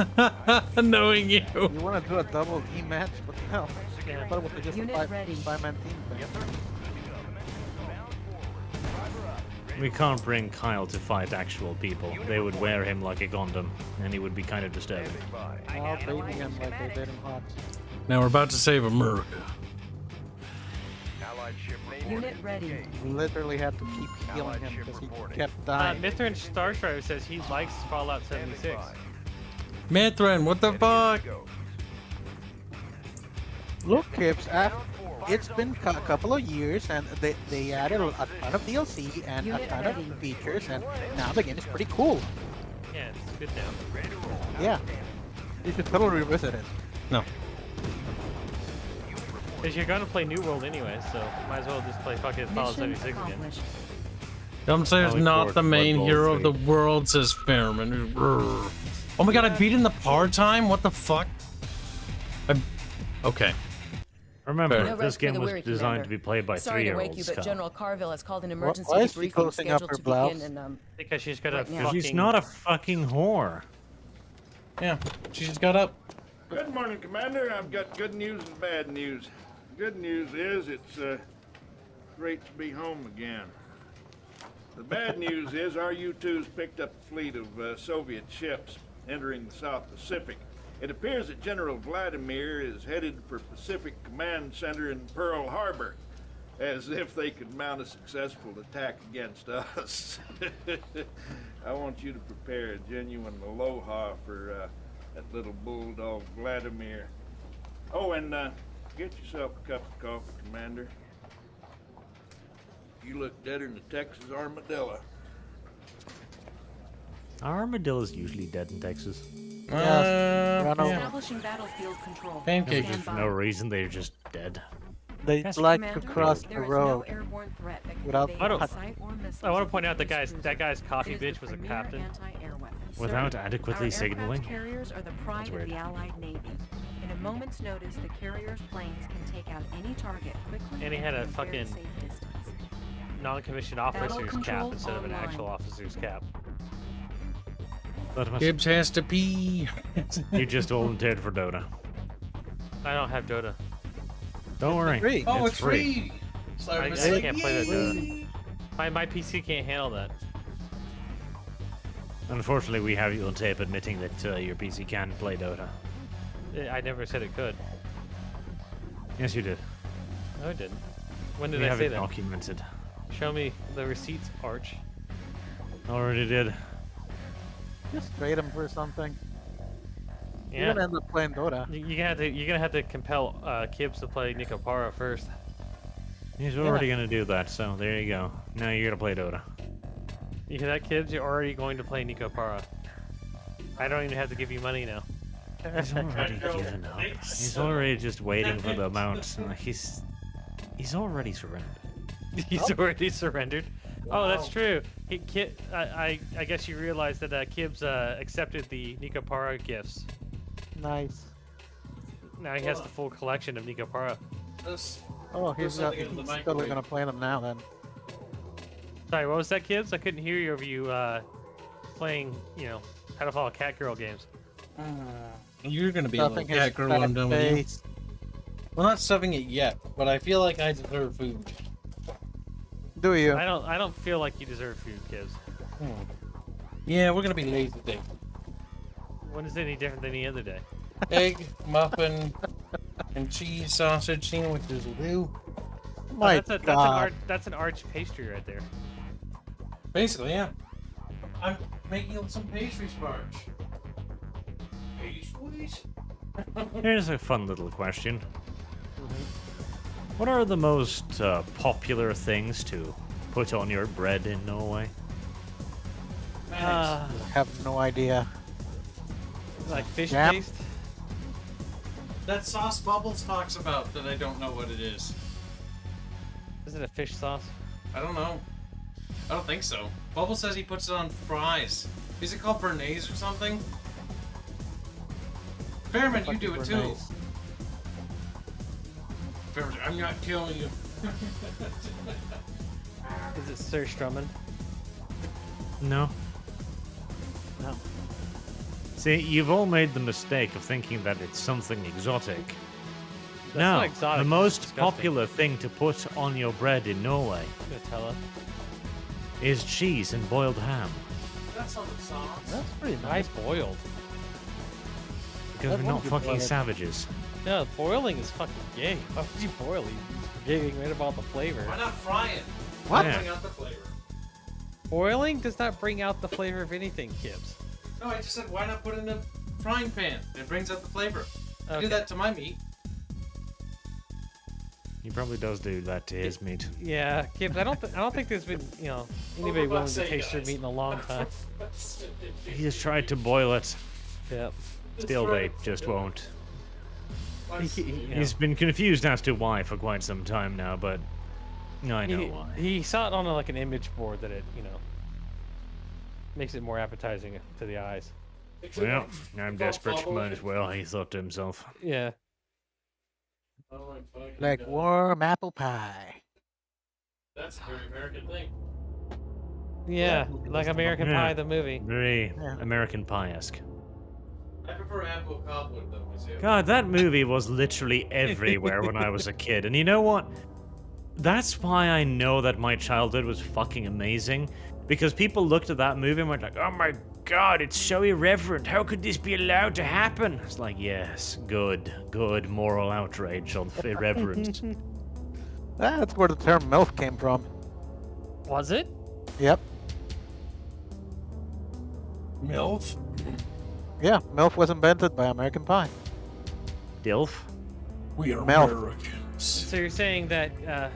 Knowing you. You want to do a double team match? What the hell? Yeah. I thought it was just Unit a ready. 5-man team thing. We can't bring Kyle to fight actual people. They would wear him like a Gundam, and he would be kind of disturbing. I'll baby him like they did in Hot. Now we're about to save America. Unit ready. We literally had to keep healing him because he kept dying. Mithrin Starstrider says he likes Fallout 76. Mithrin, what the fuck? Look, Kibs, it's been a couple of years, and they added a ton of DLC and a ton of features, and now the game is pretty cool. Yeah, it's good now. Yeah, you should totally revisit it. No. Because you're gonna play New World anyway, so might as well just play fucking Fallout 76 again. Dumpster's not the main hero of the world, says Fairman. Oh my god, I beat in the par time? What the fuck? Okay. Remember, No this rest for game the was weary, designed Commander. to be played by Sorry to 3-year-olds. wake you, but Kyle. General Carville has called an emergency Why is she debriefing closing up scheduled her to blouse? begin in Because she's got right a now. fucking... She's not a fucking whore. Yeah, she just got up. Good morning, Commander. I've got good news and bad news. Good news is it's great to be home again. The bad news is our U-2's picked up a fleet of Soviet ships entering the South Pacific. It appears that General Vladimir is headed for Pacific Command Center in Pearl Harbor, as if they could mount a successful attack against us. I want you to prepare a genuine aloha for that little bulldog Vladimir. Oh, and get yourself a cup of coffee, Commander. You look deader than a Texas armadillo. Are armadillos usually dead in Texas? Establishing battlefield control. Pancakes. Stand For by. no reason, they're just dead. They Yes, like Commander, to cross the there is road no airborne threat that can without invade I site or missiles I want to of point out the that guy's coffee It is bitch the was a premier captain. anti-air weapon. Without Sir, adequately our signaling? aircraft carriers are the pride of weird. the Allied Navy. In a moment's notice, the carrier's planes can take out any target quickly. And he had a from very fucking safe distance. Non-commissioned Battle officer's cap control instead of an online. actual officer's cap. Kibs has to pee. You just volunteered for Dota. I don't have Dota. Don't worry. free. Oh, it's free. I can't play that Dota. My PC can't handle that. Unfortunately, we have you on tape admitting that your PC can play Dota. I never said it could. Yes, you did. No, I didn't. When did We I have say it that? documented. Show me the receipts, Arch. Already did. Just trade him for something. Yeah. You're gonna end up playing Dota. You're gonna have to compel Kibs to play Nicopara first. He's already gonna do that, so there you go. Now you're gonna play Dota. You hear that, Kibs? You're already going to play Nicopara. I don't even have to give you money now. He's already given up. He's already just waiting for the mount. He's already surrendered. He's already surrendered. Oh, that's true. I guess you realize that Kibs accepted the Nicopara gifts. Nice. Now he has the full collection of Nicopara. Oh, he's totally gonna play them now then. Sorry, what was that, Kibs? I couldn't hear you over you playing, pedophile cat girl games. You're gonna be a little Stuffing his cat girl when I'm fat done with you. face. Well, not stuffing it yet, but I feel like I deserve food. Do you? I don't feel like you deserve food, Kibs. Yeah, we're gonna be lazy today. When is it any different than any other day? Egg, muffin, and cheese sausage sandwiches will do. My That's an arch pastry right there. Basically, yeah. I'm making some pastry sparge. Pastries? Here's a fun little question. What are the most popular things to put on your bread in Norway? I have no idea. Like fish Jam? paste? That sauce Bubbles talks about that I don't know what it is. Is it a fish sauce? I don't know. I don't think so. Bubbles says he puts it on fries. Is it called Bernays or something? Fairman, you do it too. Bernays. Fairman, I'm not killing you. Is it Sir Strummen? No. No. See, you've all made the mistake of thinking that it's something exotic. That's No, not exotic, the it's most disgusting. popular thing to put on your bread in Norway Nutella. is cheese and boiled ham. That's on the sauce. That's pretty I nice. boiled. Because That we're one not you fucking boiled. savages. No, boiling is fucking gay. Why would you boil it? You're getting rid of all the flavor. Why not fry it? What? Bring out the flavor. Boiling does not bring out the flavor of anything, Kibs. No, I just said why not put it in a frying pan? It brings out the flavor. I do Okay. that to my meat. He probably does do that to his meat. Yeah, Kibs. I don't think there's been anybody willing to taste your meat in a long time. He has tried to boil it. Yep. Still, they just won't. He- He's been confused as to why for quite some time now, but I know why. He saw it on like an image board that it makes it more appetizing to the eyes. Well, I'm desperate, might as well, he thought to himself. Yeah. Like warm apple pie. That's a very American thing. Yeah, like American Yeah. Pie the movie. Very Yeah. American Pie-esque. I prefer apple cobbled though myself. God, that movie was literally everywhere when I was a kid. And you know what? That's why I know that my childhood was fucking amazing. Because people looked at that movie and went like, oh my god, it's so irreverent. How could this be allowed to happen? It's like, yes, good moral outrage on irreverence. That's where the term MILF came from. Was it? Yep. MILF? Yeah, MILF was invented by American Pie. DILF? We are MILF. Americans. So you're saying that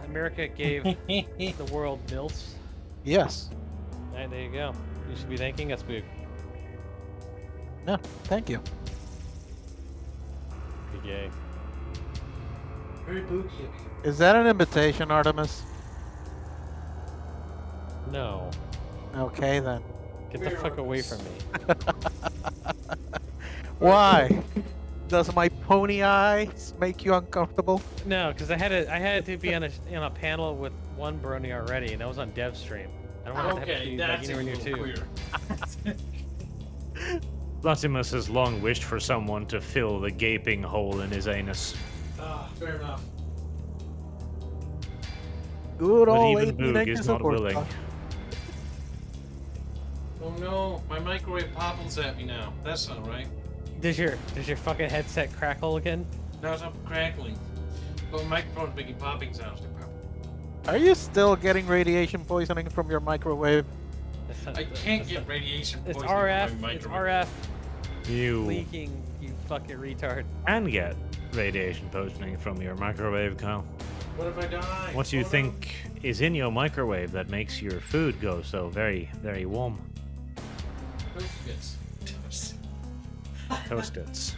America gave the world MILFs? Yes. Alright, there you go. You should be thanking us, Boog. No, thank you. Yay. Very boogie. Is that an invitation, Artemis? No. Okay, then. Get the fuck away from me. Why? Does my pony eyes make you uncomfortable? No, because I had to be on a panel with one brony already, and that was on DevStream. I don't want to have to be like anywhere near two. Latimus has long wished for someone to fill the gaping hole in his anus. Ah, fair enough. Good But old even 18 Boog inches is of not horsepower. willing. Oh no, my microwave popples at me now. That's not right. Does your fucking headset crackle again? Now it's crackling. But my microphone's making popping sounds. Are you still getting radiation poisoning from your microwave? I can't get radiation It's poisoning RF. from my It's microwave. RF You leaking. You fucking retard. can get radiation poisoning from your microwave, Kyle. What if I die? What do you think is in your microwave that makes your food go so very, very warm? Toast-its.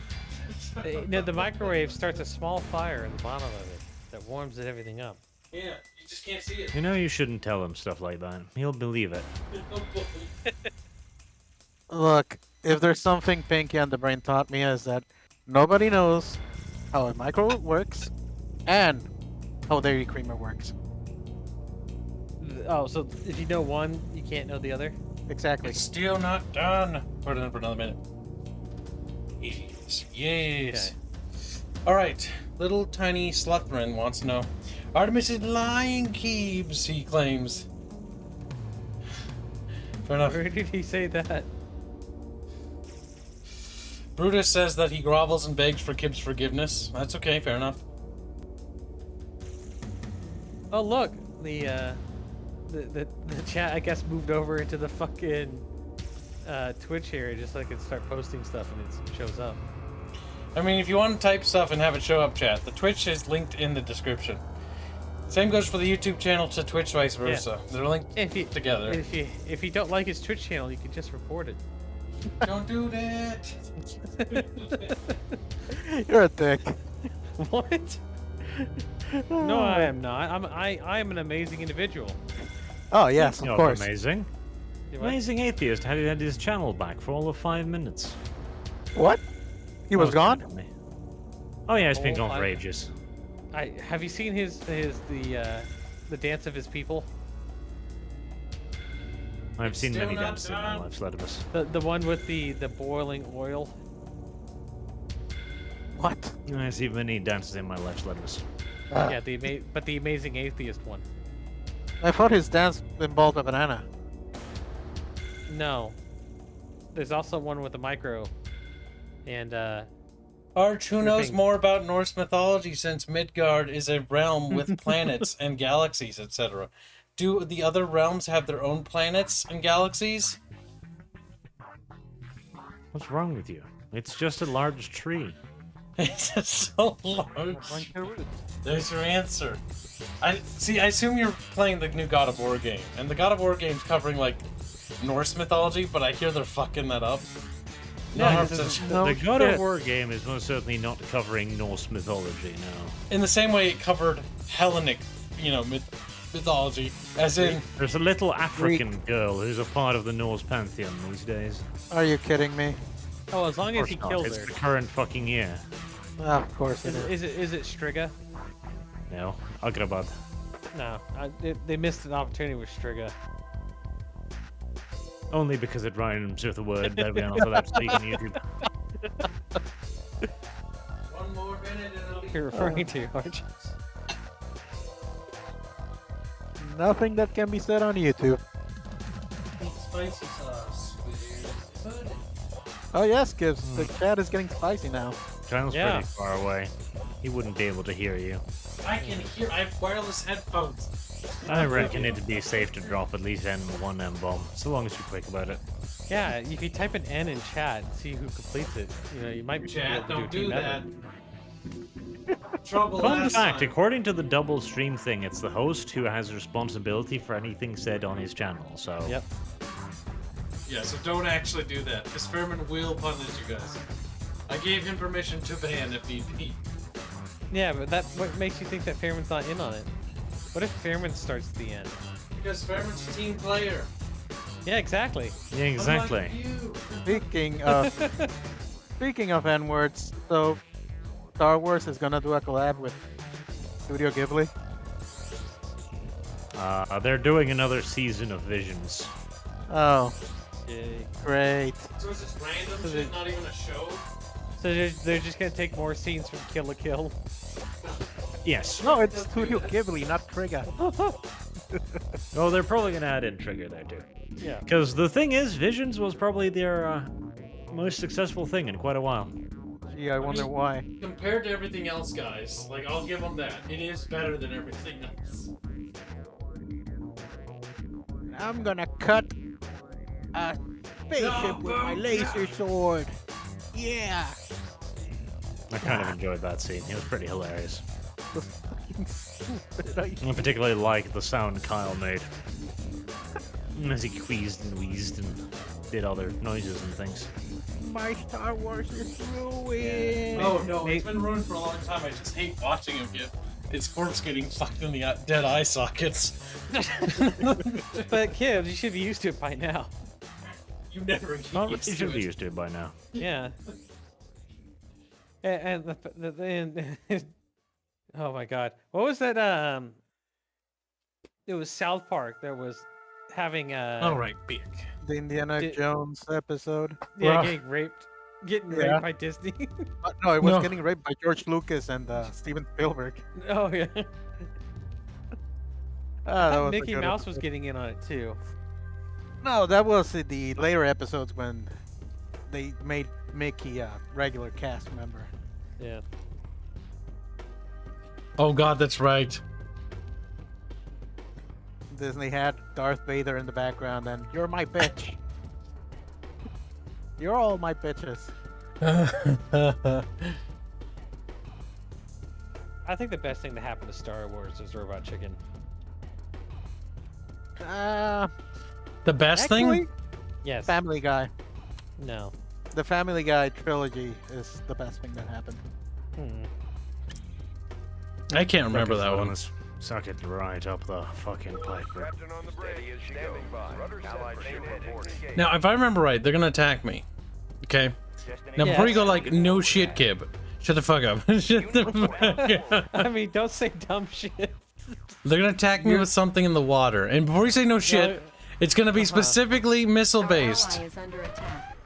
The microwave starts a small fire in the bottom of it that warms everything up. Yeah, you just can't see it. You know you shouldn't tell him stuff like that. He'll believe it. Look, if there's something Pinky and the Brain taught me is that nobody knows how a microwave works and how Dairy Creamer works. Oh, so if you know one, you can't know the other? Exactly. It's still not done. Put it in for another minute. Idiots. Yes. Okay. Alright. Little tiny Sluthrin wants to know. Artemis is lying, Kibs, he claims. Fair enough. Where did he say that? Brutus says that he grovels and begs for Kibs' forgiveness. That's okay, fair enough. Oh look, the chat I guess moved over into the fucking Twitch area just so I could start posting stuff and it shows up. I mean, if you want to type stuff and have it show up, chat, the Twitch is linked in the description. Same goes for the YouTube channel to Twitch, vice versa. Yeah. They're linked together. If you don't like his Twitch channel, you can just report it. Don't do that. You're a dick. What? No, I am not. I am an amazing individual. Oh yes, of course. Amazing. Amazing atheist had his channel back for all of 5 minutes. What? He was gone? Oh yeah, it's been gone for ages. Have you seen the dance of his people? I've seen many dances in my life, Sledimus. The one with the boiling oil. What? I see many dances in my life, Sledimus. Yeah, but the amazing atheist one. I thought his dance involved a banana. No. There's also one with a micro. And Arch, who knows more about Norse mythology since Midgard is a realm with planets and galaxies, etc. Do the other realms have their own planets and galaxies? What's wrong with you? It's just a large tree. It's so large. There's your answer. I assume you're playing the new God of War game, and the God of War game's covering like Norse mythology, but I hear they're fucking that up. No, the God of War game is most certainly not covering Norse mythology, no. In the same way it covered Hellenic, mythology, as in... There's a little African girl who's a part of the Norse pantheon these days. Are you kidding me? Oh, as long as he kills her. It's the current fucking year. Of course it is. Is it Striga? No, Agrabah. No, they missed an opportunity with Striga. Only because it rhymes with a word that we are not allowed to speak on YouTube. You're referring to, aren't you? Nothing that can be said on YouTube. Spicy sauce. Oh yes, Kibs. The chat is getting spicy now. Kyle's pretty far away. He wouldn't be able to hear you. I can hear. I have wireless headphones. I reckon it'd be safe to drop at least one M-bomb, so long as you're quick about it. Yeah, if you type an N in chat and see who completes it, you know, you might be able Chat, to don't do do team that. effort. Trouble. Fun last fact, time. according to the double stream thing, it's the host who has responsibility for anything said on his channel, so... Yep. Yeah, so don't actually do that, because Fairman will punish you guys. I gave him permission to ban if need be. Yeah, but what makes you think that Fairman's not in on it? What if Fairman starts at the end? Because Fairman's a team player. Yeah, exactly. Yeah, exactly. Speaking of N-words, so Star Wars is gonna do a collab with Studio Ghibli. They're doing another season of Visions. Oh, Yay. great. So is this random shit, not even a show? So they're just gonna take more scenes from Kill la Kill. Yes. No, it's Studio Ghibli, not Trigger. Oh, they're probably gonna add in Trigger there too. Yeah. Because the thing is, Visions was probably their most successful thing in quite a while. Gee, I wonder why. Compared to everything else, guys, like, I'll give them that. It is better than everything else. I'm gonna cut a spaceship with my laser sword. Yeah. I kind of enjoyed that scene. It was pretty hilarious. I particularly like the sound Kyle made. As he queezed and wheezed and did other noises and things. My Star Wars is ruined. Oh no, it's been ruined for a long time. I just hate watching him get his corpse getting fucked in the dead eye sockets. But Kibs, you should be used to it by now. You never get Well, you used to should be it. used to it by now. Yeah. And oh my god, what was that? It was South Park. There was having All right, big. The Indiana Jones episode. Yeah, getting raped by Disney. No, it was getting raped by George Lucas and Steven Spielberg. Oh yeah. That was a Mickey good Mouse episode. was getting in on it too. No, that was the later episodes when they made Mickey a regular cast member. Yeah. Oh god, that's right. Disney had Darth Vader in the background and you're my bitch. You're all my bitches. I think the best thing to happen to Star Wars is Robot Chicken. The best actually, thing? Yes. Family Guy. No. The Family Guy trilogy is the best thing that happened. I can't remember that one. Suck it right up the fucking pipe. Now, if I remember right, they're gonna attack me. Okay? Now, before you go like, no shit, Kib. Shut the fuck up. Shut the fuck up. I mean, don't say dumb shit. They're gonna attack me with something in the water. And before you say no shit, it's gonna be specifically missile-based. Ally is under attack.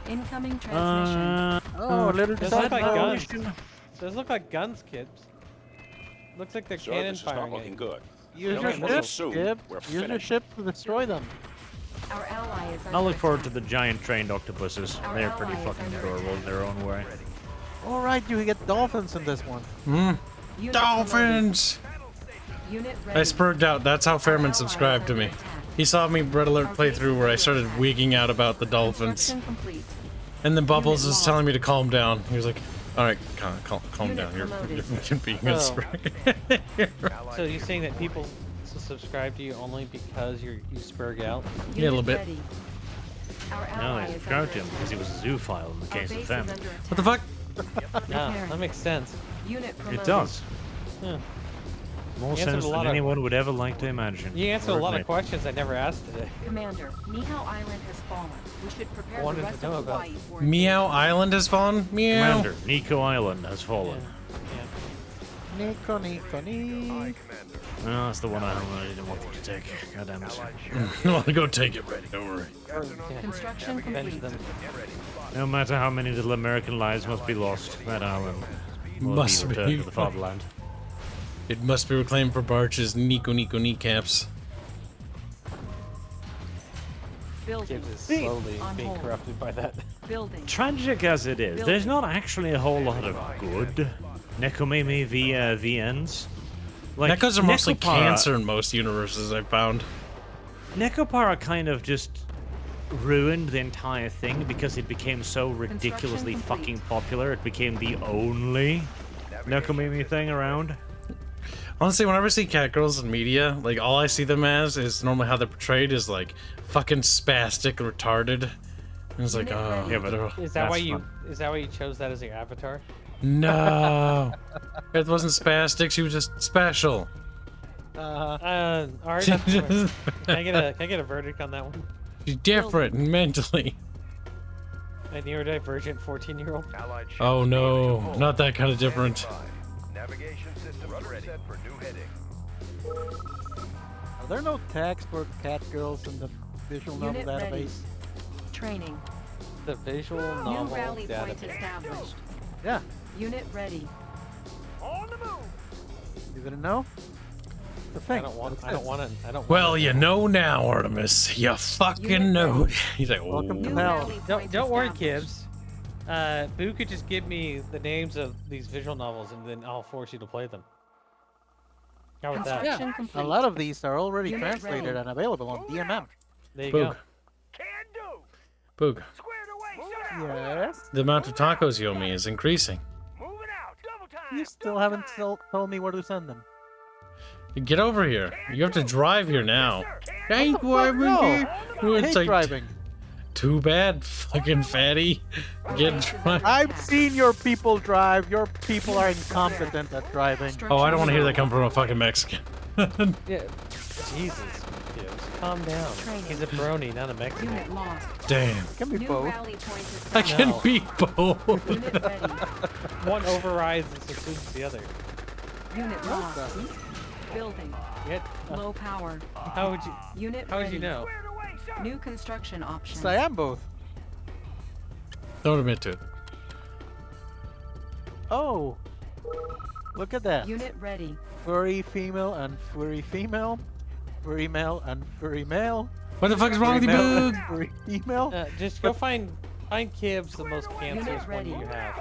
Incoming transmission. Oh, little Those look like guns. disappointed. Those look like guns, kids. Looks like they're cannon firing. It. good. Use your ship, Kib. Use your ship to destroy them. Our ally is I'll look forward to the giant trained octopuses. They're pretty fucking adorable in their own way. Alright, you get dolphins in this one. Dolphins! Unit I spurred out. That's how Fairman subscribed to me. He saw me Red Alert playthrough where I started wigging out about the dolphins. And then Bubbles is telling me to calm down. He was like, alright, calm down. You're being a sprig. So you're saying that people subscribe to you only because you spurg out? Yeah, a little bit. No, they subscribed to him because he was a zoophile in the case of famine. What the fuck? Yeah, that makes sense. It does. Yeah. More You answered sense a lot than of- anyone would ever like to imagine. You answered a Or lot of admit. questions I never asked today. Commander, Niho Island has fallen. We should prepare the Wanted to rest know of about Hawaii for Meow Island has fallen? Meow. Commander, Nico Island has fallen. Nico, Nico, Nico. No, that's the one I didn't want them to take. God damn it. Well, go take it, Red. Don't worry. Construction complete. No matter how many little American lives must be lost, that island will Must be be. returned to the fatherland. It must be reclaimed for Barch's Nico kneecaps. Building. Kibs is slowly On being hold. corrupted by that. Building. Tragic as it is, there's not actually a whole lot of good Nekomeme via VNs. Like, Nekos are mostly Nekopara- cancer in most universes, I've found. Nekopara kind of just ruined the entire thing because it became so ridiculously fucking popular. It became the only Nekomeme thing around. Honestly, whenever I see catgirls in media, like, all I see them as is normally how they're portrayed is, like, fucking spastic, retarded. And it's like, oh, Yeah, but Is that why you chose that as your avatar? No. It wasn't spastic, she was just special. Alright, can I get a verdict on that one? She's different mentally. A neurodivergent 14-year-old? Oh no, not that kind of different. Navigation system set for new heading. Are there no tags for catgirls in the visual novel Unit ready. database? Training. The visual New novel rally point database. established. Yeah. Unit ready. You didn't know? The thing. I don't want to. Well, you know now, Artemis. You fucking know. He's like, oh. Welcome to hell. Don't worry, Kibs. Boo could just give me the names of these visual novels, and then I'll force you to play them. How about that? Yeah. A lot of these are already translated and available on DMM. There you Boog. go. Boog. Yes. The amount of tacos you owe me is increasing. You still haven't told me where to send them. Get over here. You have to drive here now. I ain't driving no. here. I hate driving. Too bad, fucking fatty. Get drive. I've seen your people drive. Your people are incompetent at driving. Oh, I don't want to hear that come from a fucking Mexican. Yeah. Jesus, Kibs, calm down. He's a brony, not a Mexican. Unit lost. Damn. It can be both. I can No. be both. One overrides and subsumes the other. Unit lost. Building. Low power. How would you? Unit How would ready. you know? New construction options. So I am both. Don't admit to it. Oh. Look at that. Unit ready. Furry female and furry female. Furry male and furry male. What the fuck is wrong with you, Furry male Boog? and Furry female. Just go find Kibs the most cancerous Unit one ready. you have.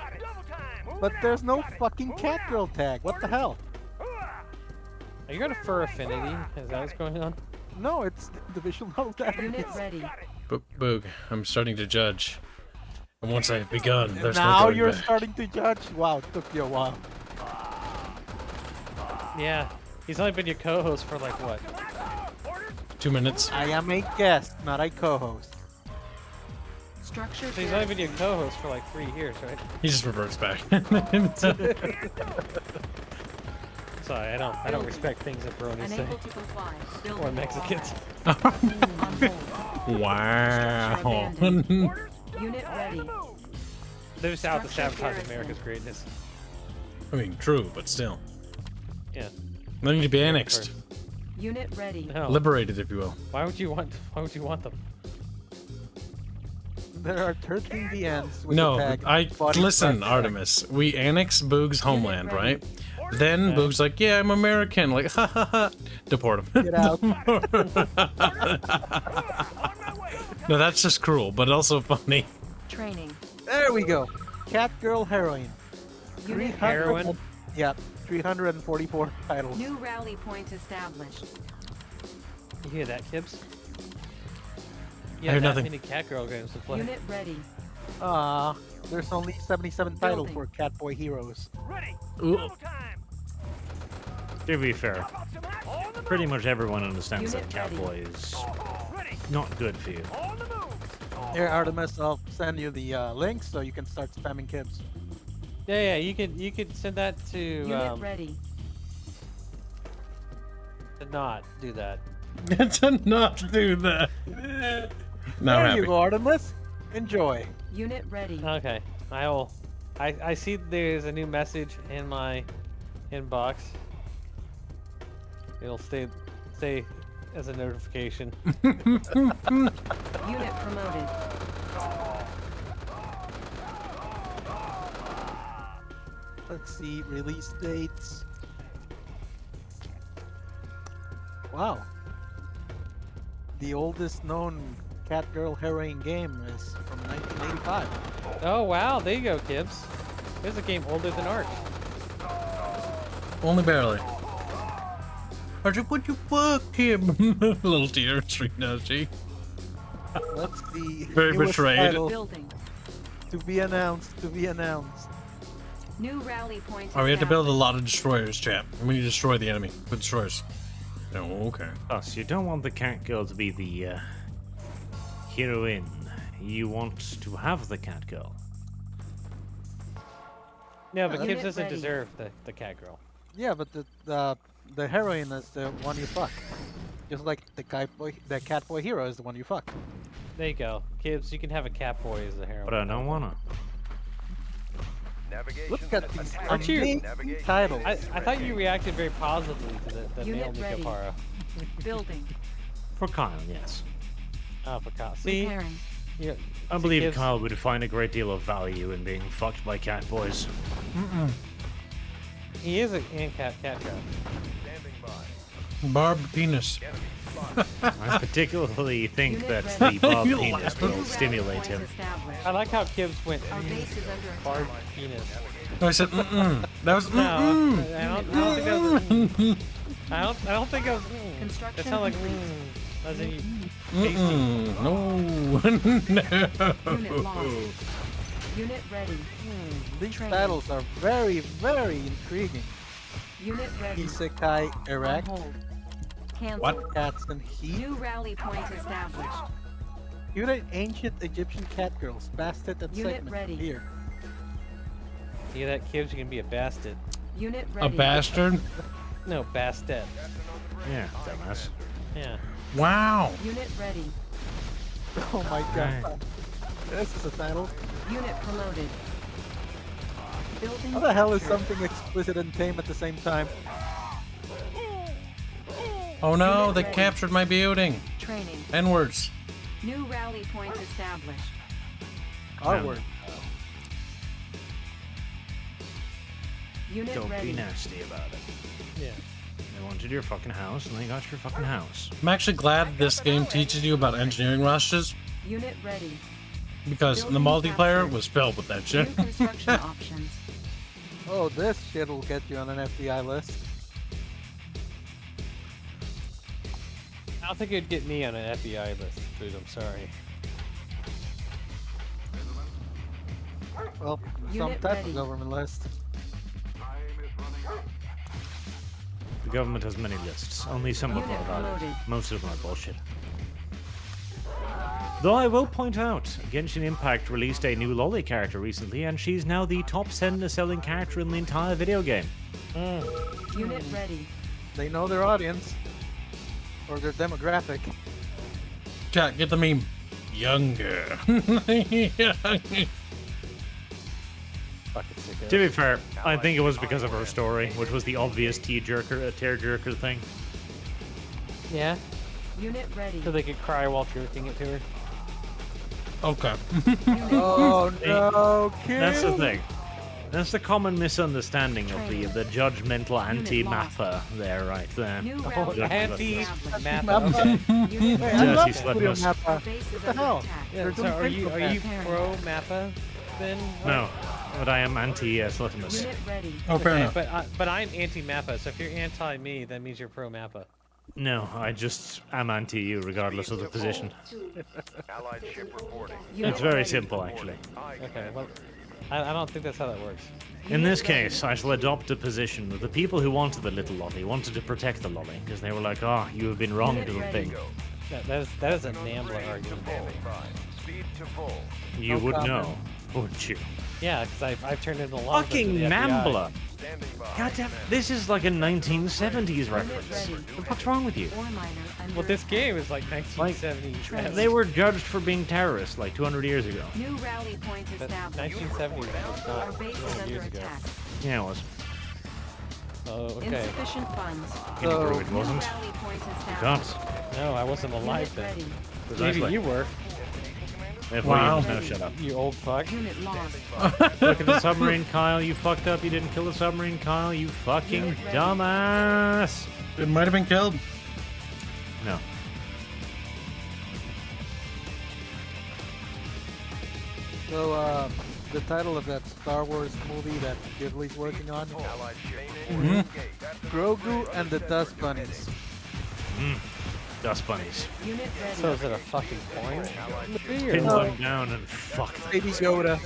But there's no fucking catgirl tag. What the hell? Are you got a fur affinity? Is that what's going on? No, it's the visual novel Unit database. ready. Boog, I'm starting to judge. And once I've begun, there's no Now going you're back. starting to judge. Wow, it took you a while. Yeah. He's only been your co-host for like what? 2 minutes. I am a guest, not a co-host. Structure. So he's only been your co-host for like 3 years, right? He just reverts back. Sorry, I don't respect things that bronies say. Unable to comply. Building. Or Mexicans. On hold. Wow. Unit ready. They're just out to sabotage America's greatness. I mean, true, but still. Yeah. They need to be annexed. Unit ready. No. Liberated, if you will. Why would you want them? There are 13 VNs with No, the tag. I body listen, front. Artemis. We annex Boog's homeland, right? Then Boog's like, "Yeah, I'm American." Like, ha ha ha. Deport him. Get out. No, that's just cruel, but also funny. Training. There we go. Catgirl heroine. Unit Heroine? Yeah, 344 titles. New rally point established. You hear that, Kibs? I hear that nothing. many Catgirl games to play. Unit ready. There's only 77 titles Building. for Catboy Heroes. Ooh. To be fair, pretty much everyone understands Unit that Catboy is not good for you. Here, Artemis, I'll send you the link so you can start spamming Kibs. Yeah, you could send that to Unit ready. not do that. To not do that. Now There happy. you go, Artemis. Enjoy. Unit ready. Okay, I see there's a new message in my inbox. It'll stay as a notification. Unit promoted. Let's see, release dates. Wow. The oldest known Catgirl heroine game is from 1985. Oh wow, there you go, Kibs. There's a game older than Ark. Only barely. Archie, what you fuck him? Little tear street now, she. That's the Very newest betrayed. title Building. to be announced. To be announced. New rally point. Oh, we have to build a lot of destroyers, chap. And we need to destroy the enemy with destroyers. Oh, okay. Oh, so you don't want the cat girl to be the heroine. You want to have the cat girl. No, but Unit Kibs doesn't ready. deserve the cat girl. Yeah, but the heroine is the one you fuck. Just like the cat boy hero is the one you fuck. There you go, Kibs. You can have a cat boy as the hero. But I don't wanna. Look at these Aren't you? amazing titles. I thought you reacted very positively to the Unit male ready. Nikopara. Building. For Kyle, yes. Oh, for Kyle. See? Repairing. Yeah. I see, believe Kibs? Kyle would find a great deal of value in being fucked by cat boys. He is a cat guy. Barbed penis. I particularly think that the bob penis will stimulate him. I like how Kibs went Our base is under barbed penis. No, I said mm-mm. That was No, mm-mm. I don't think that was. I don't think it was. Construction That sounded like. complete. As in you. Mm-mm. No. Unit lost. Unit ready. These Training. titles are very, very intriguing. Unit ready. Isekai On Iraq, hold. Cancel. What? Cats and Heat. New rally point established. Unit ancient Egyptian cat girls, Bastet and Unit segment ready. here. You hear that, Kibs? You can be a bastard. Unit A ready. bastard? No, bastet. Yeah, dumbass. Yeah. Wow. Unit ready. Oh my Right. god. This is a title. Unit promoted. Building. How the hell is captured. something explicit and tame at the same time? Oh no, Unit they ready. captured my building. Training. N-words. New rally point established. Our Um, word. Unit Don't ready. be nasty about it. Yeah. They wanted your fucking house, and they got your fucking house. I'm actually glad this game teaches you about engineering rushes Unit ready. because the Building multiplayer captured. was filled with that New shit. construction options. Oh, this shit will get you on an FBI list. I don't think it'd get me on an FBI list, dude. I'm sorry. Well, some Unit type ready. of government list. The government has many lists. Only some of them Unit are valid. promoted. Most of them are bullshit. Though I will point out, Genshin Impact released a new lolly character recently, and she's now the top selling character in the entire video game. Unit ready. They know their audience. Or their demographic. Chat, get the meme. Younger. Fucking sicko. To be fair, I think it was because of her story, which was the obvious tearjerker thing. Yeah. Unit ready. So they could cry while jerking it to her. Okay. Oh no, kid! That's the thing. That's the common misunderstanding of the judgmental anti-mapper there, right there. New Oh, rally point anti-mapper. established. Okay. Unit Hey, ready. I love Dirty Studio slut Mappa. Our base is What the under hell? attack. Yeah, They're so doing are you Phantom pro Mappa then? No, but I am anti-Slutimus. Unit ready. Oh, fair enough. But I'm anti Mappa. So if you're anti me, that means you're pro Mappa. No, I just am anti you regardless of the position. Allied ship reporting. Unit It's very ready. simple, actually. Okay. Well, I don't think that's how that works. In this case, I shall adopt a position that the people who wanted the little lolly wanted to protect the lolly, because they were like, oh, you have been wrong to the thing. That is a Nambla argument. Speed to full. You would know, wouldn't you? Yeah, because I've turned in the long. Fucking Nambla! Standing by. Goddamn, this is like a 1970s reference. What the fuck's wrong with you? Ore miner under Well, this attack. game is like 1970s. They were judged for being terrorists like 200 years ago. New rally point But established. 1970 was Our not base is 200 under years ago. attack. Yeah, it was. Oh, okay. Insufficient funds. Can you prove it New wasn't? rally point You established. can't. No, I wasn't alive Unit then. ready. Maybe Precisely. you were. Williams, no, shut up. You old fuck. Unit lost. Look at the submarine, Kyle. You fucked up. You didn't kill the submarine, Kyle. You fucking dumbass. It might have been killed. No. So, the title of that Star Wars movie that Ghibli's working on? Grogu and the Dust Bunnies. Dust bunnies. Unit ready. So is it a fucking point? Pin them down and fuck them. Baby Yoda.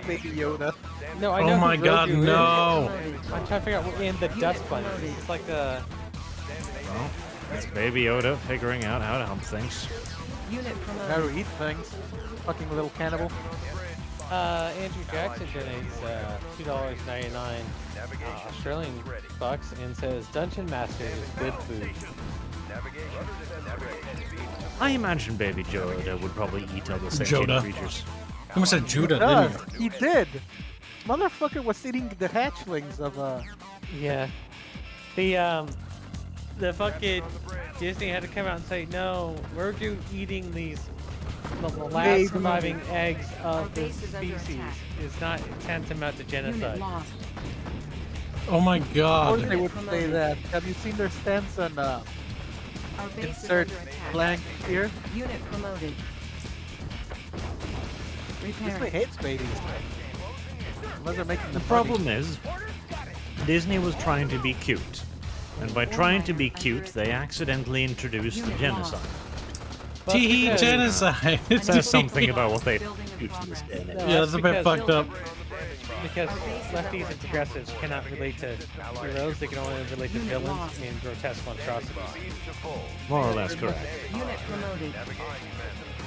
Baby Yoda. No, I Oh know my who god, Grogu no! is. I'm trying to figure out what in the Dust Bunnies. It's like the... Well, it's Baby Yoda figuring out how to hump things. Unit How promoted. to eat things. Fucking little cannibal. Andrew Jackson donates $2.99 Australian bucks and says Dungeon Master is good food. I imagine Baby Yoda would probably eat other sentient Joda. creatures. You almost said Judah, Does. didn't you? He did. Motherfucker was eating the hatchlings of Yeah. The fucking Disney had to come out and say, no, we're eating these the last Baby. surviving eggs Our of the base is under species. attack. It's not tantamount to Unit genocide. lost. Oh my Of course god. they would say that. Have you seen their stance on Our base insert is under attack. blank here? Unit promoted. Disney Repairing. hates babies. Unless they're making The them problem is, Disney was trying to be cute. And by trying to be cute, they accidentally introduced the genocide. Tee genocide. It says something about what they do to this game. Yeah, that's a bit fucked up. Because lefties and progressives cannot relate to heroes, they can only relate to villains and grotesque monstrosities. More or less correct. Unit promoted.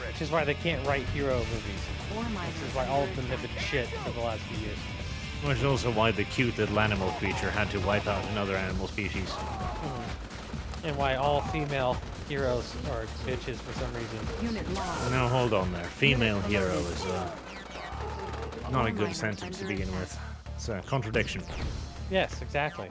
Which is why they can't write hero movies. Which is why all of them have been shit for the last few years. Which is also why the cute little animal creature had to wipe out another animal species. And why all female heroes are bitches for some reason. Unit lost. Now hold on there. Female hero is not a good sentence to begin with. It's a contradiction. Yes, exactly.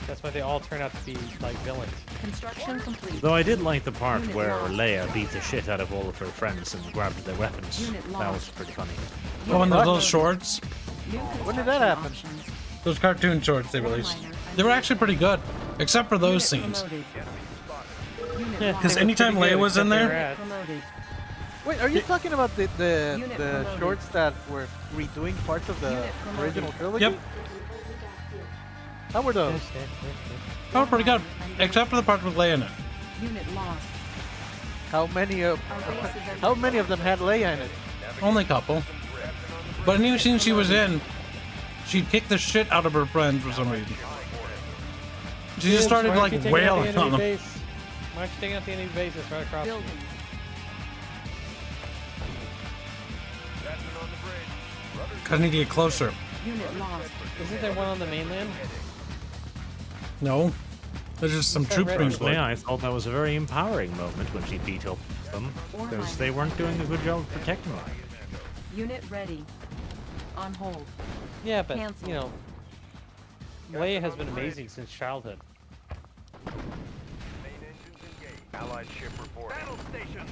That's why they all turn out to be like villains. Construction complete. Though I did like the part where Leia beat the shit out of all of her friends and grabbed their weapons. That was pretty funny. Oh, and those little shorts. When did that happen? Those cartoon shorts they released. They were actually pretty good. Except for those scenes. Because anytime Leia was in there... Wait, are you talking about the shorts that were redoing parts of the original trilogy? Yep. How were those? They were pretty good. Except for the part with Leia in it. Unit lost. How many of them had Leia in it? Only a couple. But any scene she was in, she'd kick the shit out of her friends for some reason. She just started like wailing on them. Why don't you take out the enemy base that's right across? Cause I need to get closer. Unit lost. Isn't there one on the mainland? No. There's just some troops being Personally, deployed. I thought that was a very empowering moment when she beat up them, because they weren't doing a good job of protecting her. Unit ready. On hold. Yeah, but Cancel. you know, Leia has been amazing since childhood. Allied ship reporting. Battle station.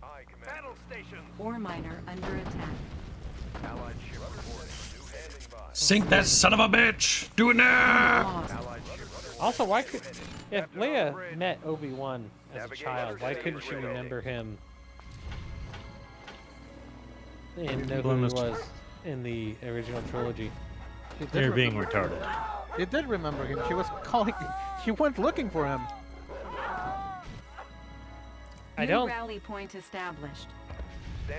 Aye, Commander. Battle station. Ore miner under attack. Allied ship reporting. New handing by. Sink that son of a bitch! Do it now! Allied ship reporting. Also, why could if Leia met Obi-Wan as a child, why couldn't she remember him and know who he was in the original trilogy? They're being retarded. She did remember him. She was calling. She went looking for him. New rally point established.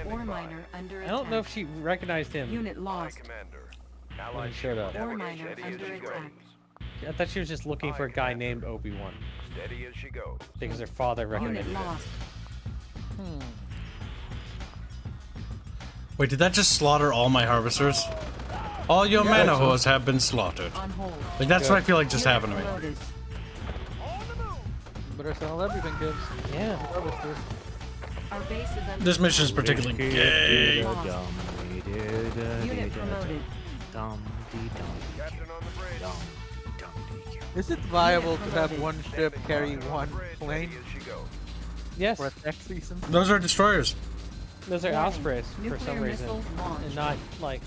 Ore miner under attack. I don't know if she recognized him Unit lost. when he showed up. Ore miner under attack. I thought she was just looking for a guy named Obi-Wan. Steady as she goes. Because her father Unit recommended it. lost. Wait, did that just slaughter all my harvesters? All your Yeah, manahos have been slaughtered. On hold. Like, that's what I feel like just happened to me. Promoted. Better sell everything, kids. Yeah. Harvesters. Our base is under This mission is particularly gay. Unit promoted. Is it viable to have one ship carry one plane Yes. for attack season? Those are destroyers. Those are Warning. Ospreys for Nuclear some reason, missile launched. and not like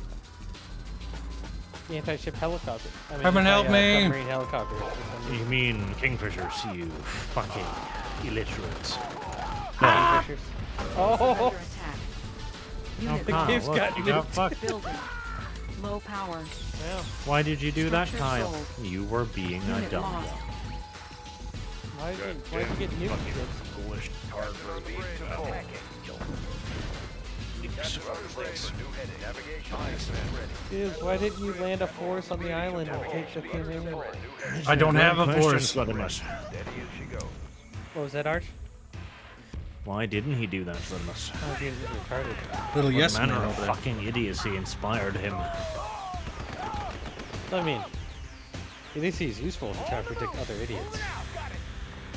anti-ship helicopters. I mean, Come and help me. submarine helicopters. for some You reason. mean Kingfishers, you fucking illiterates. Kingfishers. Oh, Under attack. Unit the Kyle, Kibs look, got you you. got fucked. building. Low power. Yeah. Why did you do that, Structure Kyle? sold. You were being a Unit dumb lost. dumb. Why'd you get nuked, Kibs? Foolish tard Kibs, why didn't you land a force on the island and take the thing in? I don't have a force. What was that, Arch? Why didn't he do that, Slimus? Oh, he's retarded. Little What yes manner man of over there. fucking idiocy inspired him? I mean, at least he's useful to try to predict other idiots.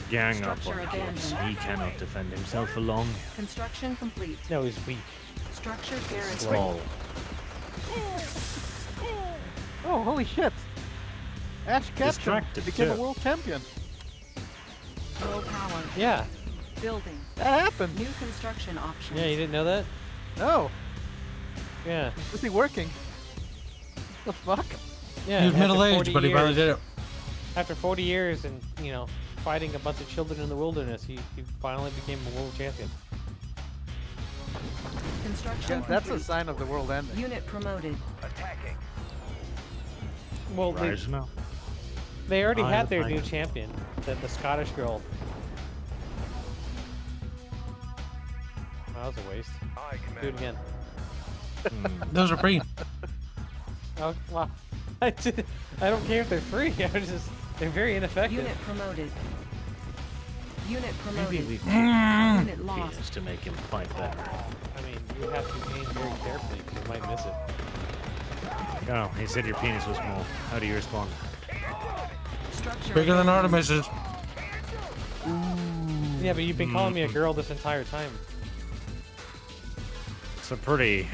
Gang up Structure on Kibs. abandoned. He cannot defend himself alone. Construction complete. No, he's weak. Structure guaranteed. Slow. Oh, holy shit! Ash Ketchum Distracted, became a too. world champion. Low power. Yeah. Building. That happened. New construction options. Yeah, you didn't know that? No. Yeah. Is he working? The fuck? Yeah. He was after middle-aged, 40 but he finally years- did it. After 40 years and, you know, fighting a bunch of children in the wilderness, he finally became a world champion. Construction Yeah, that's a complete. sign of the world ending. Unit promoted. Attacking. Well, Rise now. they already Eye had of their the new tiger. champion, the Scottish girl. That was a waste. Do it again. Those are free. Oh, wow. I don't care if they're free. They're very ineffective. Unit promoted. Unit Maybe promoted. we Unit could lost. penis to make him fight better. I mean, you have to aim very carefully because you might miss it. Oh, he said your penis was small. How do you respond? Structure Bigger than abandoned. Artemis's. Yeah, but you've been calling me a girl this entire time. It's a pretty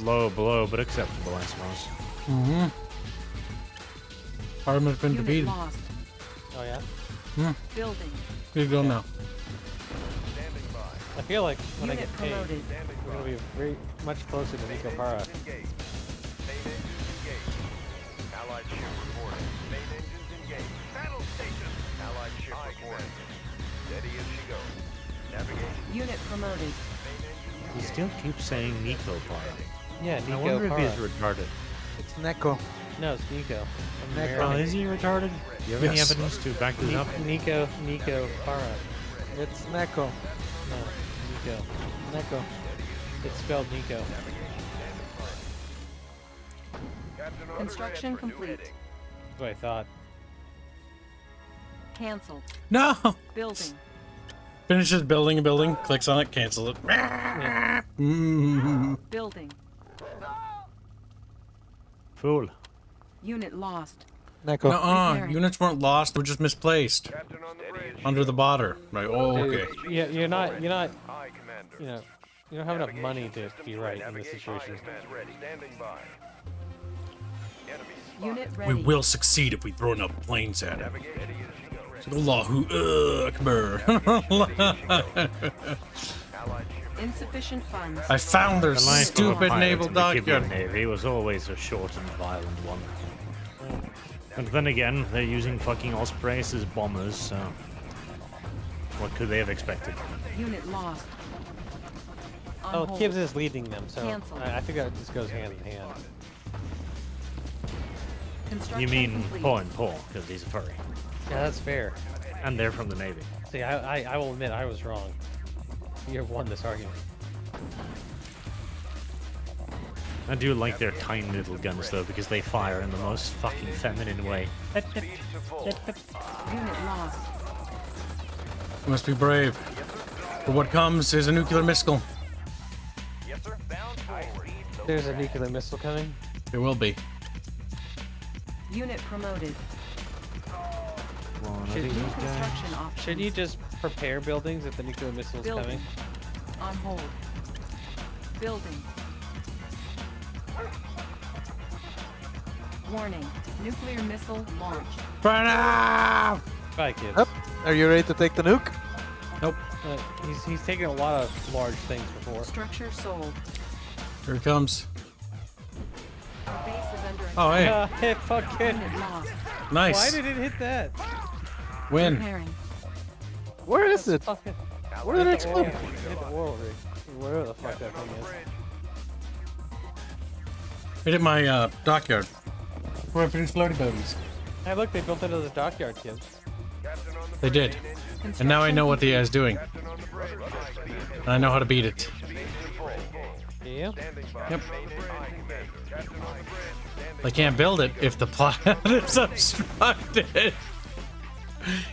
low blow, but acceptable, I suppose. Mm-hmm. Artemis has been Unit defeated. lost. Oh, yeah? Hmm. Building. Here you go now. I feel like when I Unit get paid, promoted. we're going to be very much closer to Nico Para. Main engines engaged. Allied ship reporting. Main engines engaged. Battle station. Allied ship reporting. Steady as she goes. Navigation. Unit promoted. He still keeps saying Nico Para. Yeah, I Nico wonder Para. if he's retarded. It's Neko. No, it's Nico. I'm Neko. Oh, American. is he retarded? Do you have any Yes. evidence to back this up? Nico Para. It's Neko. No, Nico. Neko. It's spelled Nico. Construction complete. That's what I thought. Cancelled. No! Building. Finishes building a building, clicks on it, cancel it. Yeah. Mm. Building. Fool. Unit lost. Neko. Nuh-uh. Repairing. Units weren't lost, they were just misplaced. Under the border. Right, oh, okay. Yeah, you're not, Aye, Commander. you know, you don't have enough money to be right in this situation. Ready. Standing by. Enemy Unit We ready. will succeed if we throw enough planes at it. Steady as she goes. So Allahu Akbar. Allied ship. Insufficient funds. I found their The life of a stupid pilot naval in the Kibbian dockyard. Navy was always a short and violent one. And then again, they're using fucking Ospreys as bombers, so what could they have expected? Unit lost. On Oh, hold. Kibs is leading them, so Cancel. I think that just goes hand in hand. Construction You mean complete. Paw and Paw, because he's a furry. Yeah, that's fair. And they're from the Navy. See, I will admit I was wrong. You have won this argument. I do like their tiny little guns, though, because they fire in the most fucking feminine way. Unit lost. You must be brave. For what comes is a nuclear missile. Yes, sir. Bound forward. There's a nuclear missile coming. There will be. Unit promoted. Should, New construction options. should you just prepare buildings if the nuclear missile is Building. coming? On hold. Building. Warning. Nuclear missile launched. Burn out! Bye, kids. Yep. Are you ready to take the nuke? Nope. He's taken a lot of large things before. Structure sold. Here it comes. Our base is under attack. Oh, hey. Hey, fuck it. Unit lost. Nice. Why did it hit that? Win. Repairing. Where is it? Where did it explode? Hit the oil rig. Whatever the fuck that thing is. It hit my dockyard. Where I finished floaty boats. Hey, look, they built it as a dockyard, kid. They did. And now I know what the AI is doing. And I know how to beat it. Yeah? Yep. They can't build it if the planet is obstructed.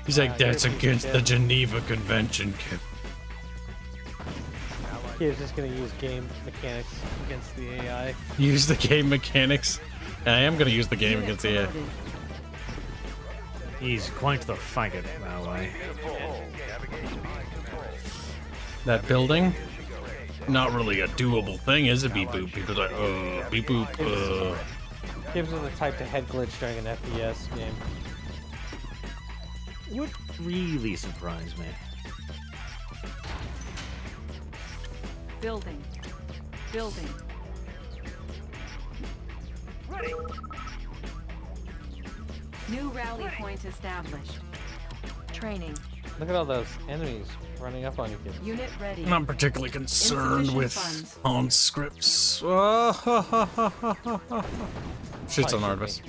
He's like, that's against the Geneva Convention, kid. Kid's just gonna use game mechanics against the AI. Use the game mechanics. I am gonna use the game against the AI. He's quite the faggot that way. That building, not really a doable thing, is it? Beep boop. People are like, beep boop. Kibs is the type to head glitch during an FPS game. Would really surprise me. Building. Building. Ready. New rally point established. Training. Look at all those enemies running up on you, kid. Unit ready. I'm not particularly concerned with Hanse scripts. Shit's on Artemis.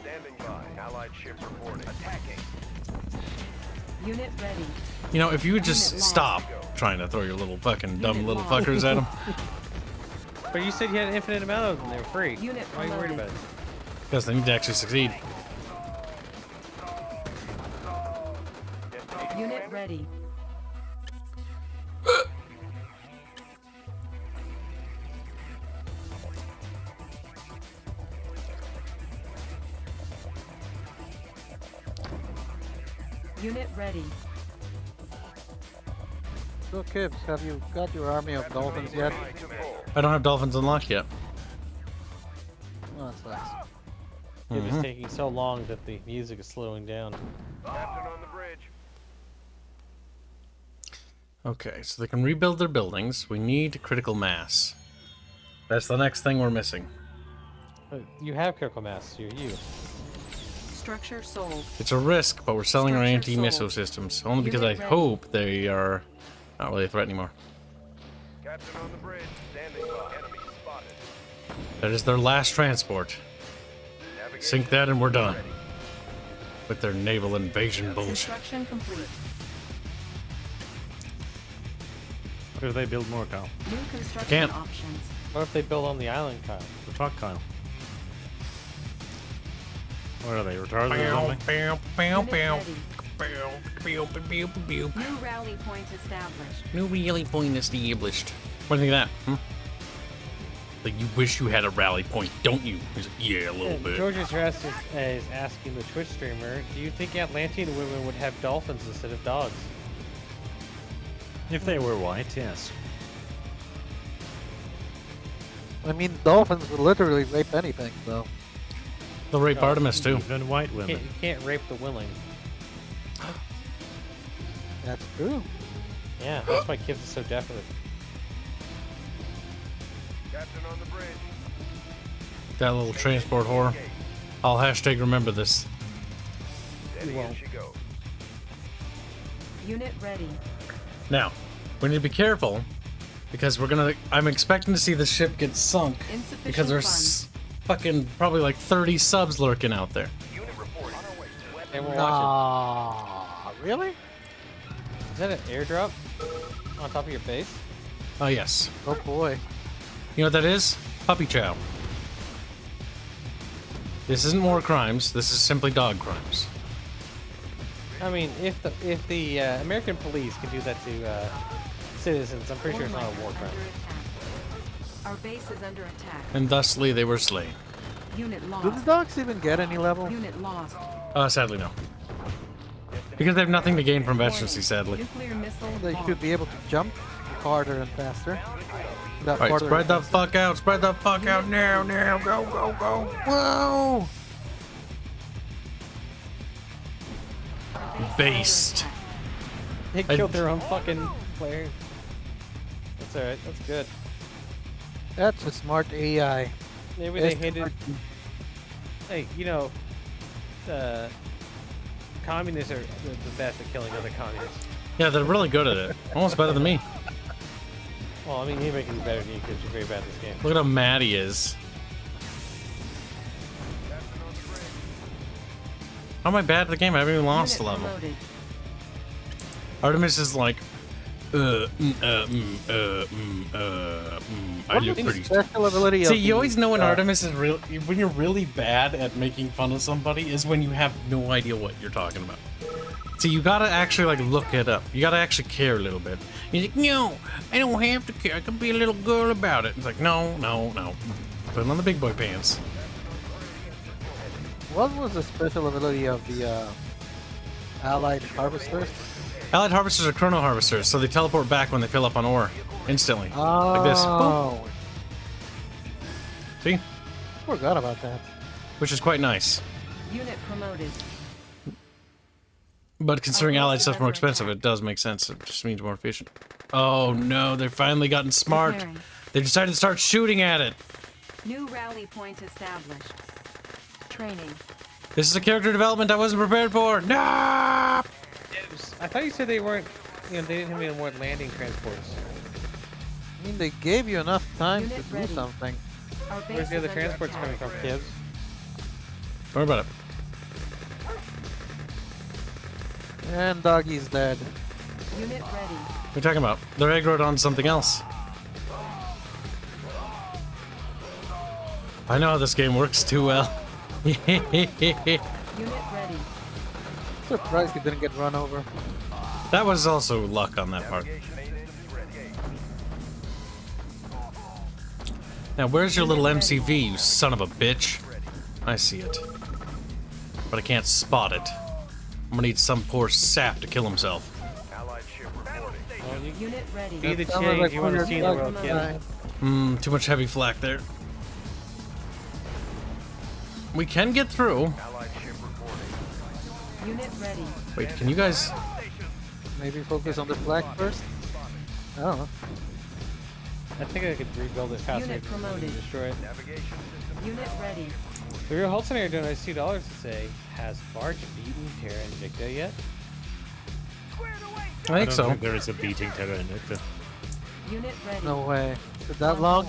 Standing by. Allied ship reporting. Attacking. Unit ready. You know, if you would just stop trying to throw your little fucking dumb little fuckers at them. But you said you had an infinite amount of them. They were free. Unit Why are you worried about it? Because they need to actually succeed. Unit ready. Unit ready. So, Kibs, have you got your army of dolphins yet? I don't have dolphins unlocked yet. Oh, that sucks. It was taking so long that the music is slowing down. Captain on the bridge. Okay, so they can rebuild their buildings. We need critical mass. That's the next thing we're missing. You have critical mass. You're you. Structure sold. It's a risk, but we're selling our Structure anti-missile sold. systems. Only because I Unit ready. hope they are not really a threat anymore. Captain on the bridge. Standing by. Enemy spotted. That is their last transport. Sink that and we're done. With their naval invasion bullshit. Construction complete. What if they build more, Kyle? New construction Can't. options. What if they build on the island, Kyle? The fuck, Kyle? What are they, retarded or something? New rally point established. New rally point established. What do you think of that? Like, you wish you had a rally point, don't you? He's like, yeah, a little bit. George's Rest is asking the Twitch streamer, do you think Atlantean women would have dolphins instead of dogs? If they were white, yes. I mean, dolphins would literally rape anything, though. They'll rape Artemis, too. Even white women. You can't rape the willing. That's true. Yeah, that's why Kibs is so definite. Captain on the bridge. That little transport whore. I'll hashtag remember this. Steady as she goes. Unit ready. Now, we need to be careful because I'm expecting to see the ship get sunk because there's fucking probably like 30 subs lurking out there. Unit reporting. And we'll watch Nah, really? it. Is that an airdrop on top of your base? Oh, yes. Oh boy. You know what that is? Puppy chow. This isn't war crimes. This is simply dog crimes. I mean, if the American police can do that to citizens, I'm pretty sure it's not a war crime. Our base is under attack. And thusly they were slain. Unit Do the lost. dogs even get any level? Unit lost. Sadly, no. Because they have nothing to gain from veterancy, sadly. Nuclear missile They launched. should be able to jump harder and faster. Alright, spread the fuck out. Spread the fuck out now. Go, go, go. Whoa! Based. They killed their own fucking player. That's alright. That's good. That's a smart AI. Maybe they hated. Hey, you know, communists are the best at killing other communists. Yeah, they're really good at it. Almost better than me. Well, I mean, anybody can be better than you because you're very bad at this game. Look at how mad he is. How am I bad at the game? I haven't even lost a level. Artemis is like, I look pretty. See, you always know when Artemis is real. When you're really bad at making fun of somebody is when you have no idea what you're talking about. See, you gotta actually like look it up. You gotta actually care a little bit. He's like, no, I don't have to care. I can be a little girl about it. It's like, no. Put on the big boy pants. What was the special ability of the Allied Harvesters? Allied Harvesters are chrono harvesters, so they teleport back when they fill up on ore instantly. Like this. Boom. See? Forgot about that. Which is quite nice. Unit promoted. But considering Allied stuff's more expensive, it does make sense. It just means more efficient. Oh no, they've finally gotten smart. Preparing. They decided to start shooting at it. New rally point established. Training. This is a character development I wasn't prepared for. No! I thought you said they weren't, they didn't have any more landing transports. I mean, they gave you enough time to do something. Where's the other transports coming from, Kibs? Don't worry about it. And Doggy's dead. Unit ready. What are you talking about? They're aggroed on something else. I know how this game works too well. Unit ready. Surprised he didn't get run over. That was also luck on that part. Now, where's your little MCV, you son of a bitch? I see it. But I can't spot it. I'm gonna need some poor sap to kill himself. Unit ready. Be the change you want to see in the world, Kibs. Too much heavy flak there. We can get through. Unit ready. Wait, can you guys... Maybe focus on the flag first? I don't know. I think I could rebuild it faster Unit promoted. and destroy it. Unit ready. The real Hull scenario donates $2 to say, has Barch beaten Terra Invicta yet? I think so. Think there is a beating Terra Invicta. Unit ready. No way. Is it that long?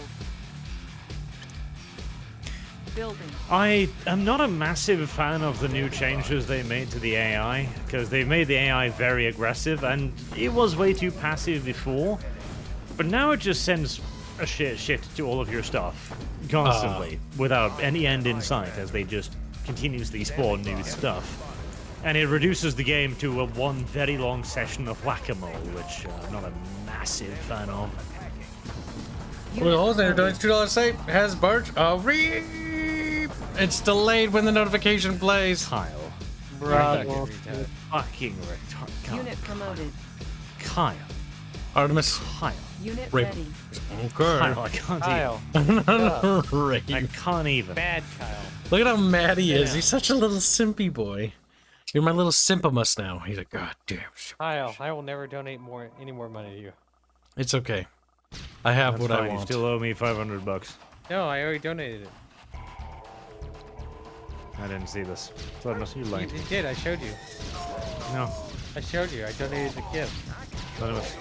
Building. I am not a massive fan of the new changes they made to the AI, because they made the AI very aggressive, and it was way too passive before. But now it just sends a shit to all of your stuff constantly, without any end in sight, as they just continuously spawn new stuff. And it reduces the game to one very long session of whack-a-mole, which I'm not a massive fan of. Well, Hull Center donates $2 say, has Barch a reap? It's delayed when the notification plays. Kyle. Bravo. Fucking retard. Unit promoted. Kyle. Artemis. Kyle. Unit Rape. ready. Okay. Kyle, I can't Kyle. even. Rape. I can't even. Bad Kyle. Look at how mad he is. He's such a little simpy boy. You're my little simpimus now. He's like, God damn. Kyle, I will never donate any more money to you. It's okay. I have That's what fine. I want. You still owe me $500. No, I already donated it. I didn't see this. So I must be lying. You did, I showed you. No. I showed you, I donated to Kibs. None of us.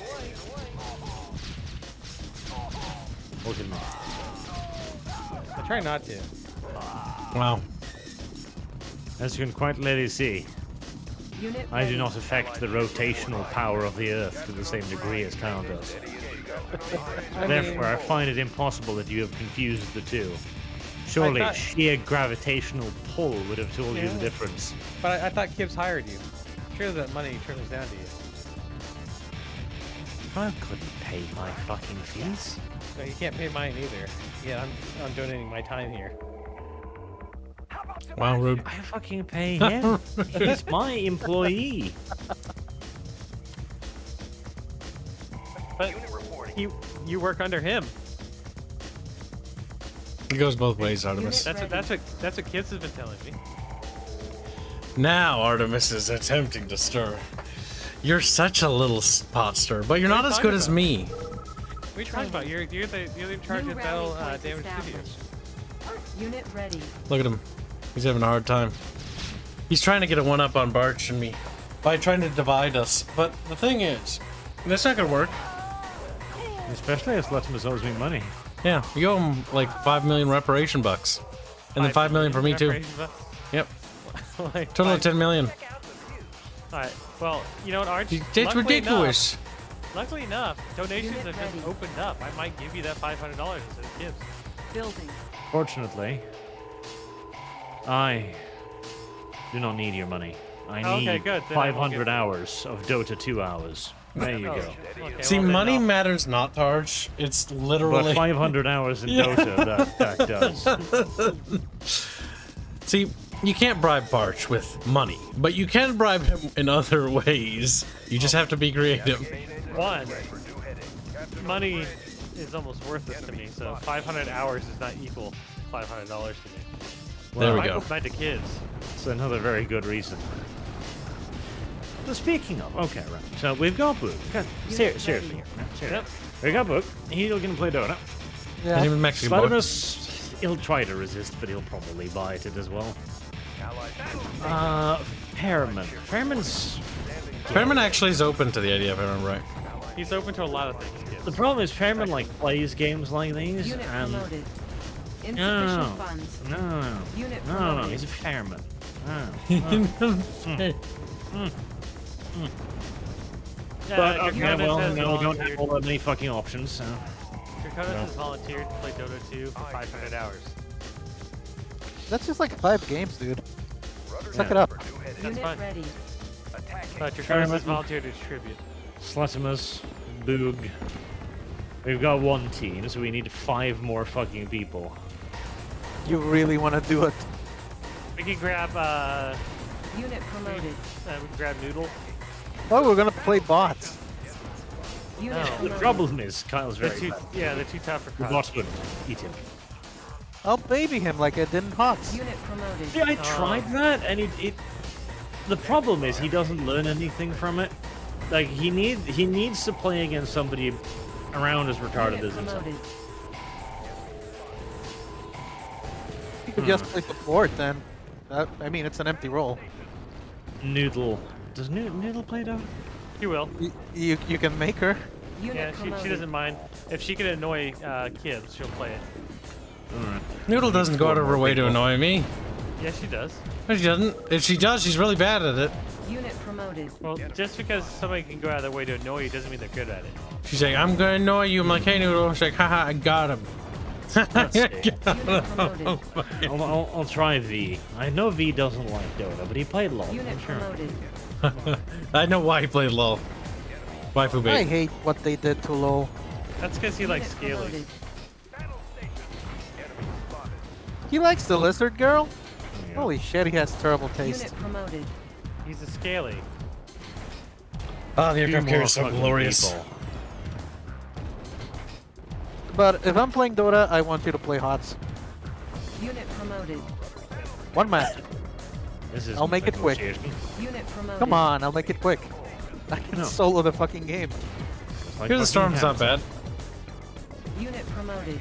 Look at me. I try not to. Wow. As you can quite clearly see, Unit I do ready. not affect the rotational power of the Earth to the same degree as Kyle does. Therefore, I find it impossible that you have confused the two. Surely, sheer gravitational pull would have told you the difference. But I thought Kibs hired you. Surely that money trickles down to you. Kyle couldn't pay my fucking fees. No, you can't pay mine either. Yeah, I'm donating my time here. Wow, rude. I fucking pay him. He's my employee. But you work under him. It goes both ways, Artemis. That's what Kibs has been telling me. Now Artemis is attempting to stir. You're such a little pot stir, but you're not as good as me. What are you talking about? You're in charge of battle damage studios. Unit ready. Look at him. He's having a hard time. He's trying to get a one-up on Barch and me by trying to divide us. But the thing is, that's not gonna work. Especially as Latimus owes me money. Yeah, you owe him like 5 million reparation bucks. And then 5 million for me too. Yep. Like Total of 10 million. Alright, well, you know what, Arch? That's ridiculous. Luckily enough, donations have just opened up. I might give you that $500 instead of Kibs. Building. Fortunately, I do not need your money. I need good. 500 hours of Dota 2 hours. There you go. Okay, See, well, money no. matters not, Tarch. It's literally... But 500 hours in Dota, that does. See, you can't bribe Barch with money, but you can bribe him in other ways. You just have to be creative. One, money is almost worthless to me, so 500 hours does not equal $500 to me. There we I go. Back to Kids. It's another very good reason. But speaking of, okay, right. So we've got Book. Seriously. Yep. We got Book. He's gonna play Dota. Yeah. And even Mexican boy. Slatimus, he'll try to resist, but he'll probably bite it as well. Pearman. Pearman actually is open to the idea, if I remember right. He's open to a lot of things, Kids. The problem is Pearman like plays games like these, Unit and promoted. no, Insufficient funds. Unit no, promoted. he's a Fairman. But okay, well, no, we don't have all that many fucking options, so... Draconis has volunteered to play Dota 2 for 500 hours. That's just like 5 games, dude. Suck it up. That's Unit fine. ready. But Draconis has volunteered to distribute. Slatimus, Boog. We've got 1 team, so we need 5 more fucking people. You really want to do it? We can grab, Unit promoted. we can grab Noodle. Oh, we're gonna play bots. Unit No. The promoted. problem is, Kyle's They're very too, bad. yeah, they're too tough for The Kyle. bots would eat him. I'll baby him like I did in Hots. Unit promoted. See, I tried that, and it... The problem is, he doesn't learn anything from it. Like, he needs to play against somebody around as retarded as himself. Promoted. You could just play support then. I mean, it's an empty role. Noodle. Does Noodle play Dota? He will. You can make her. Yeah, she doesn't mind. If she can annoy Kibs, she'll play it. Alright. Noodle doesn't go out of her way to annoy me. Yes, she does. No, she doesn't. If she does, she's really bad at it. Unit promoted. Well, just because somebody can go out of their way to annoy you doesn't mean they're good at it. She's like, I'm gonna annoy you. I'm like, hey, Noodle. She's like, haha, I got him. I'll try V. I know V doesn't like Dota, but he played LoL. Unit I'm sure. promoted. I know why he played LoL. Waifu I bait. hate what they did to LoL. That's because he likes Scaly. He likes the lizard girl? Holy shit, he has terrible taste. Unit promoted. He's a Scaly. Oh, the aircraft carrier is so glorious. But if I'm playing Dota, I want you to play Hots. Unit promoted. 1 match. This is I'll make it quick. Unit promoted. Come on, I'll make it quick. I can solo the fucking game. Like Here's the Storm's not bad. Unit promoted.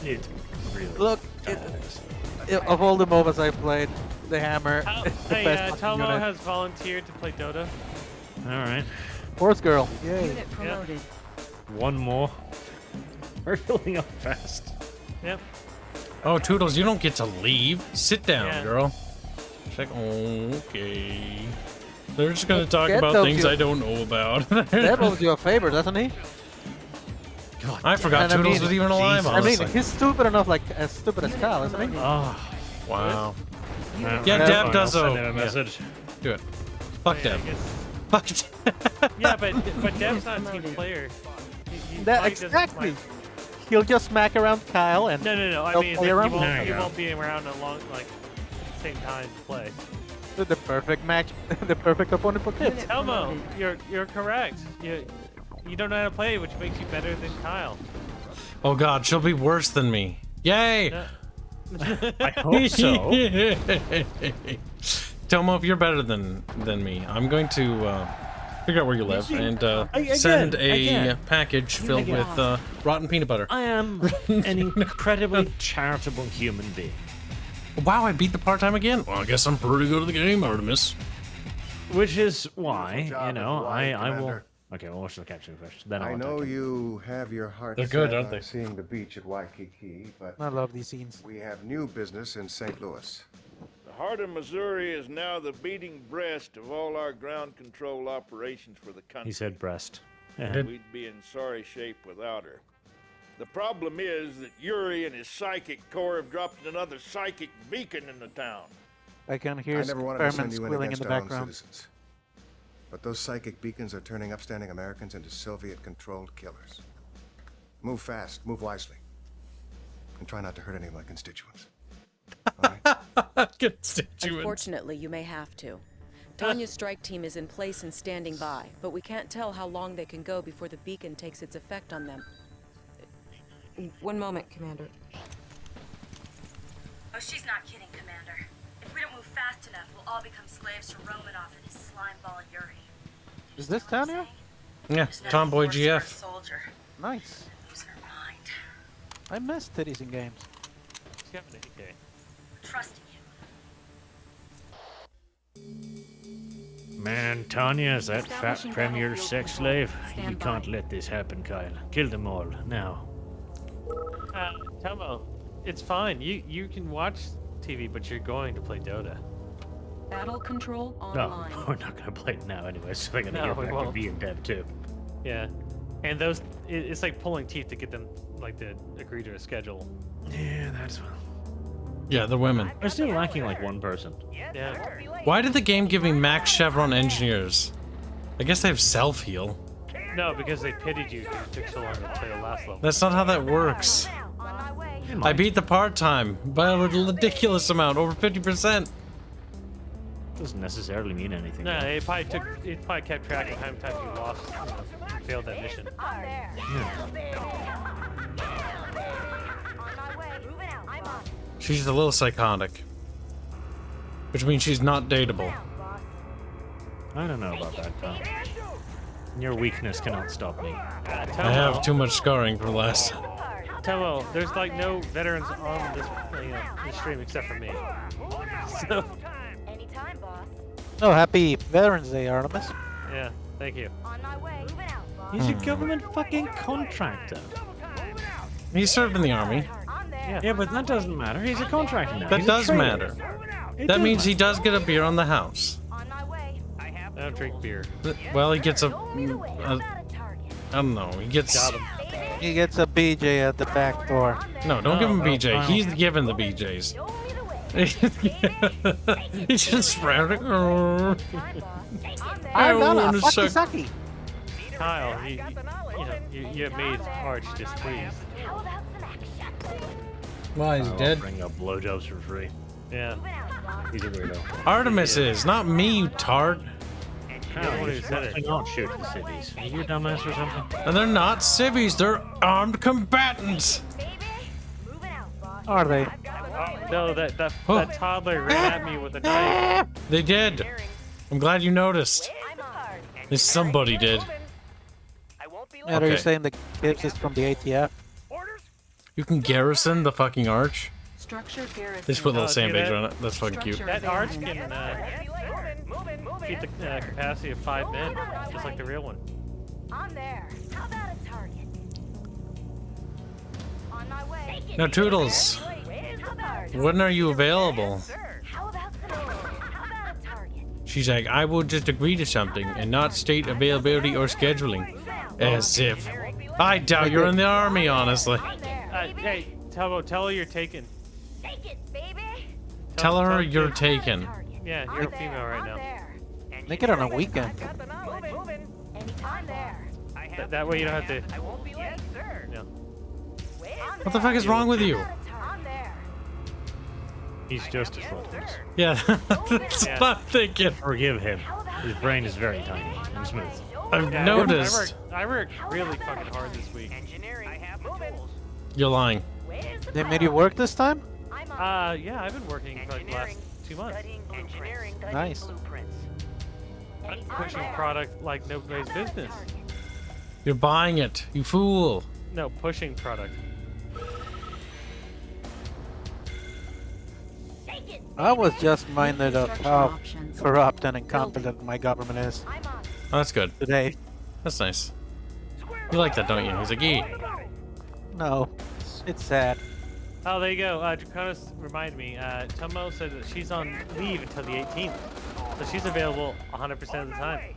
It really Look, of all the MOBAs I've played, the Hammer is the Hey, best fucking Tomo unit. has volunteered to play Dota. Alright. Horse girl, yay. Unit promoted. 1 more. We're filling up fast. Yep. Oh, Toodles, you don't get to leave. Sit down, Yeah. girl. She's like, okay. They're just gonna talk Get about those things you- I don't know about. That owes you a favor, doesn't he? God, I forgot And I Toodles mean- was even alive, I mean, honestly. he's stupid enough, like, as stupid as Kyle, isn't he? Oh, Wow. Unit Yeah, Yeah, Dev I'll does send though. him a Yeah. message. Do it. Fuck Yeah, I Dev. guess- Fuck Dev. Yeah, but Dev's not a team player. He That, probably doesn't exactly. like- He'll just smack around Kyle and No. I They'll mean, it's play like, around. There he you go. won't be around a long, like, at the same time to play. the perfect match, the perfect opponent for kids. Unit Elmo, promoted. you're correct. You don't know how to play, which makes you better than Kyle. Oh god, she'll be worse than me. Yay! No. I hope so. Tomo, if you're better than me, I'm going to figure out where you live, and Again, send a again. package filled Again. with rotten peanut butter. I am an incredibly charitable human being. Wow, I beat the part-time again? Well, I guess I'm pretty good at the game, Artemis. Which is why, job you know, of Hawaii, I will... Commander. Okay, well, what's the caption first? Then I I'll know attack him. you have your heart They're good, set aren't on they? seeing the beach at Waikiki, but I love these scenes. we have new business in St. Louis. The heart of Missouri is now the beating breast of all our ground control operations for the country. He said breast. We'd be in sorry shape without her. The problem is that Yuri and his psychic corps have dropped another psychic beacon in the town. I can hear I never wanted to Sperman send you in squealing in against the our own background. citizens. But those psychic beacons are turning upstanding Americans into Soviet-controlled killers. Move fast, move wisely, and try not to hurt any of my constituents. Constituents. Unfortunately, you may have to. Tanya's strike team is in place and standing by, but we can't tell how long they can go before the beacon takes its effect on them. One moment, Commander. Oh, she's not kidding, Commander. If we don't move fast enough, we'll all become slaves to Romanov and his slime ball Yuri. Is this Tanya? Yeah, Tomboy GF. Soldier. Nice. Lose her mind. I miss titties in games. Trusting Man, Tanya is that fat Establishing premier battlefield sex control. slave? Stand You by. can't let this happen, Kyle. Kill them all, now. Tomo, it's fine. You can watch TV, but you're going to play Dota. Battle control No, online. we're not gonna play it now anyway, so they're gonna No, get we back to won't. being dev too. Yeah, and those it's like pulling teeth to get them like to agree to a schedule. Yeah, that's Yeah, they're women. We're still lacking like one person. Yeah. Why did the game give me max chevron engineers? I guess they have self-heal. No, because they pitied you because it took so long to play the last level. That's not how that works. I beat the part-time by a ridiculous amount, over 50%. Doesn't necessarily mean anything. No, though. it probably kept track of how many times you lost, you failed that mission. She's a little psychotic. Which means she's not dateable. I don't know about that, Kyle. Your weakness cannot stop me. I have too much scarring from last time. Tomo, there's like no veterans on this, this stream except for me. So, Anytime, boss. Oh, happy Veterans Day, Artemis. yeah, thank you. On my way. Moving out, boss. He's a government fucking contractor. He served in the army. Yeah, but that doesn't matter. He's a contractor now. That He's a does trader. matter. It That does means matter. he does get a beer on the house. I don't drink beer. Well, he gets I don't know. He gets. Got him. He gets a BJ at the back door. No, don't give him Oh, BJ. wow. He's given the BJs. He's just sprouting. I've done a wanna fucky suck- sucky. Kyle, you made Arch displeased. Why, he's I'll dead? Bring up blowjobs for free. Yeah. He's a weirdo. Artemis is, not me, you tart. Kyle, one who he's said it. not shoot the cities. Are you a dumbass or something? And they're not civvies, they're armed combatants. Are they? No, that Oh. that toddler ran at me with a knife. They did. I'm glad you noticed. At least somebody did. Yeah, Okay. they're saying the Kibs is from the ATF. You can garrison the fucking arch. Structure garrison. They just put a little Oh, see sandbag that? on it. That's fucking cute. That arch can feed the capacity of 5 men, just like the real one. I'm there. How about a target? On my way. Now, Toodles, when are you available? How about a target? She's like, I will just agree to something and not state availability or scheduling. As if. I doubt you're in the army, honestly. Hey, Tomo, tell her you're taken. Take it, baby. Tell her you're taken. Yeah, you're a female right now. Make it on a weekend. Anytime there. That way you don't have to. I won't be late, sir. No. What the fuck is wrong with you? I'm there. He's just a footloose. Yeah, that's what I'm thinking. Forgive him. His brain is very tiny and smooth. I've Yeah, noticed. I worked really fucking hard this week. You're lying. They made you work this time? Yeah, I've been working for like the last 2 months. Nice. Pushing product like nobody's business. You're buying it, you fool. No, pushing product. I was just reminded of how corrupt and incompetent my government is. Oh, that's good. Today. That's nice. You like that, don't you? He's like, No, it's sad. Oh, there you go. Draconis reminded me. Tomo said that she's on leave until the 18th. So she's available 100% of the time.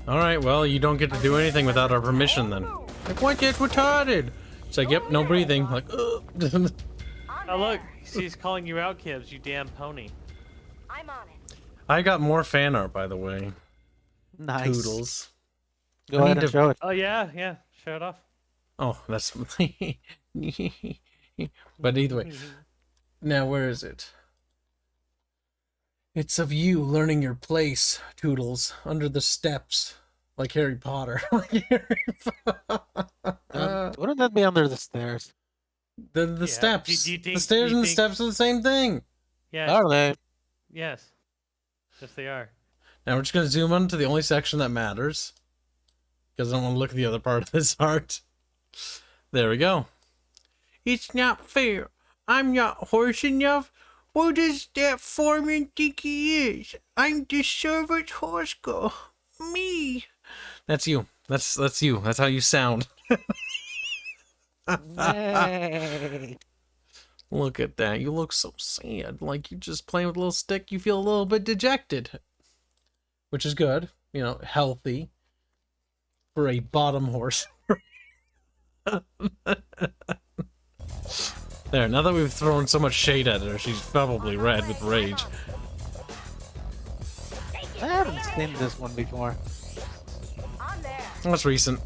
Alright, well, you don't get to do anything without our permission then. Like, what? That's retarded. It's like, yep, no breathing. Like, ugh. Oh, look. She's calling you out, Kibs, you damn pony. I'm on it. I got more fan art, by the way. Nice. Toodles. Go ahead and show it. Oh, yeah, yeah. Show it off. Oh, that's... But either way. Now, where is it? It's of you learning your place, Toodles, under the steps, like Harry Potter. Wouldn't that be under the stairs? The steps. Do you think, the stairs and the steps are the same thing. Yeah. Are they? Yes. Yes, they are. Now we're just going to zoom on to the only section that matters. Because I don't want to look at the other part of this art. There we go. It's not fair. I'm not horse enough. What does that foreman think he is? I'm the servant horse girl. Me. That's you. That's you. That's how you sound. Look at that. You look so sad. Like you're just playing with a little stick. You feel a little bit dejected. Which is good. You know, healthy. For a bottom horse. There, now that we've thrown so much shade at her, she's probably red with rage. I haven't seen this one before. That's recent.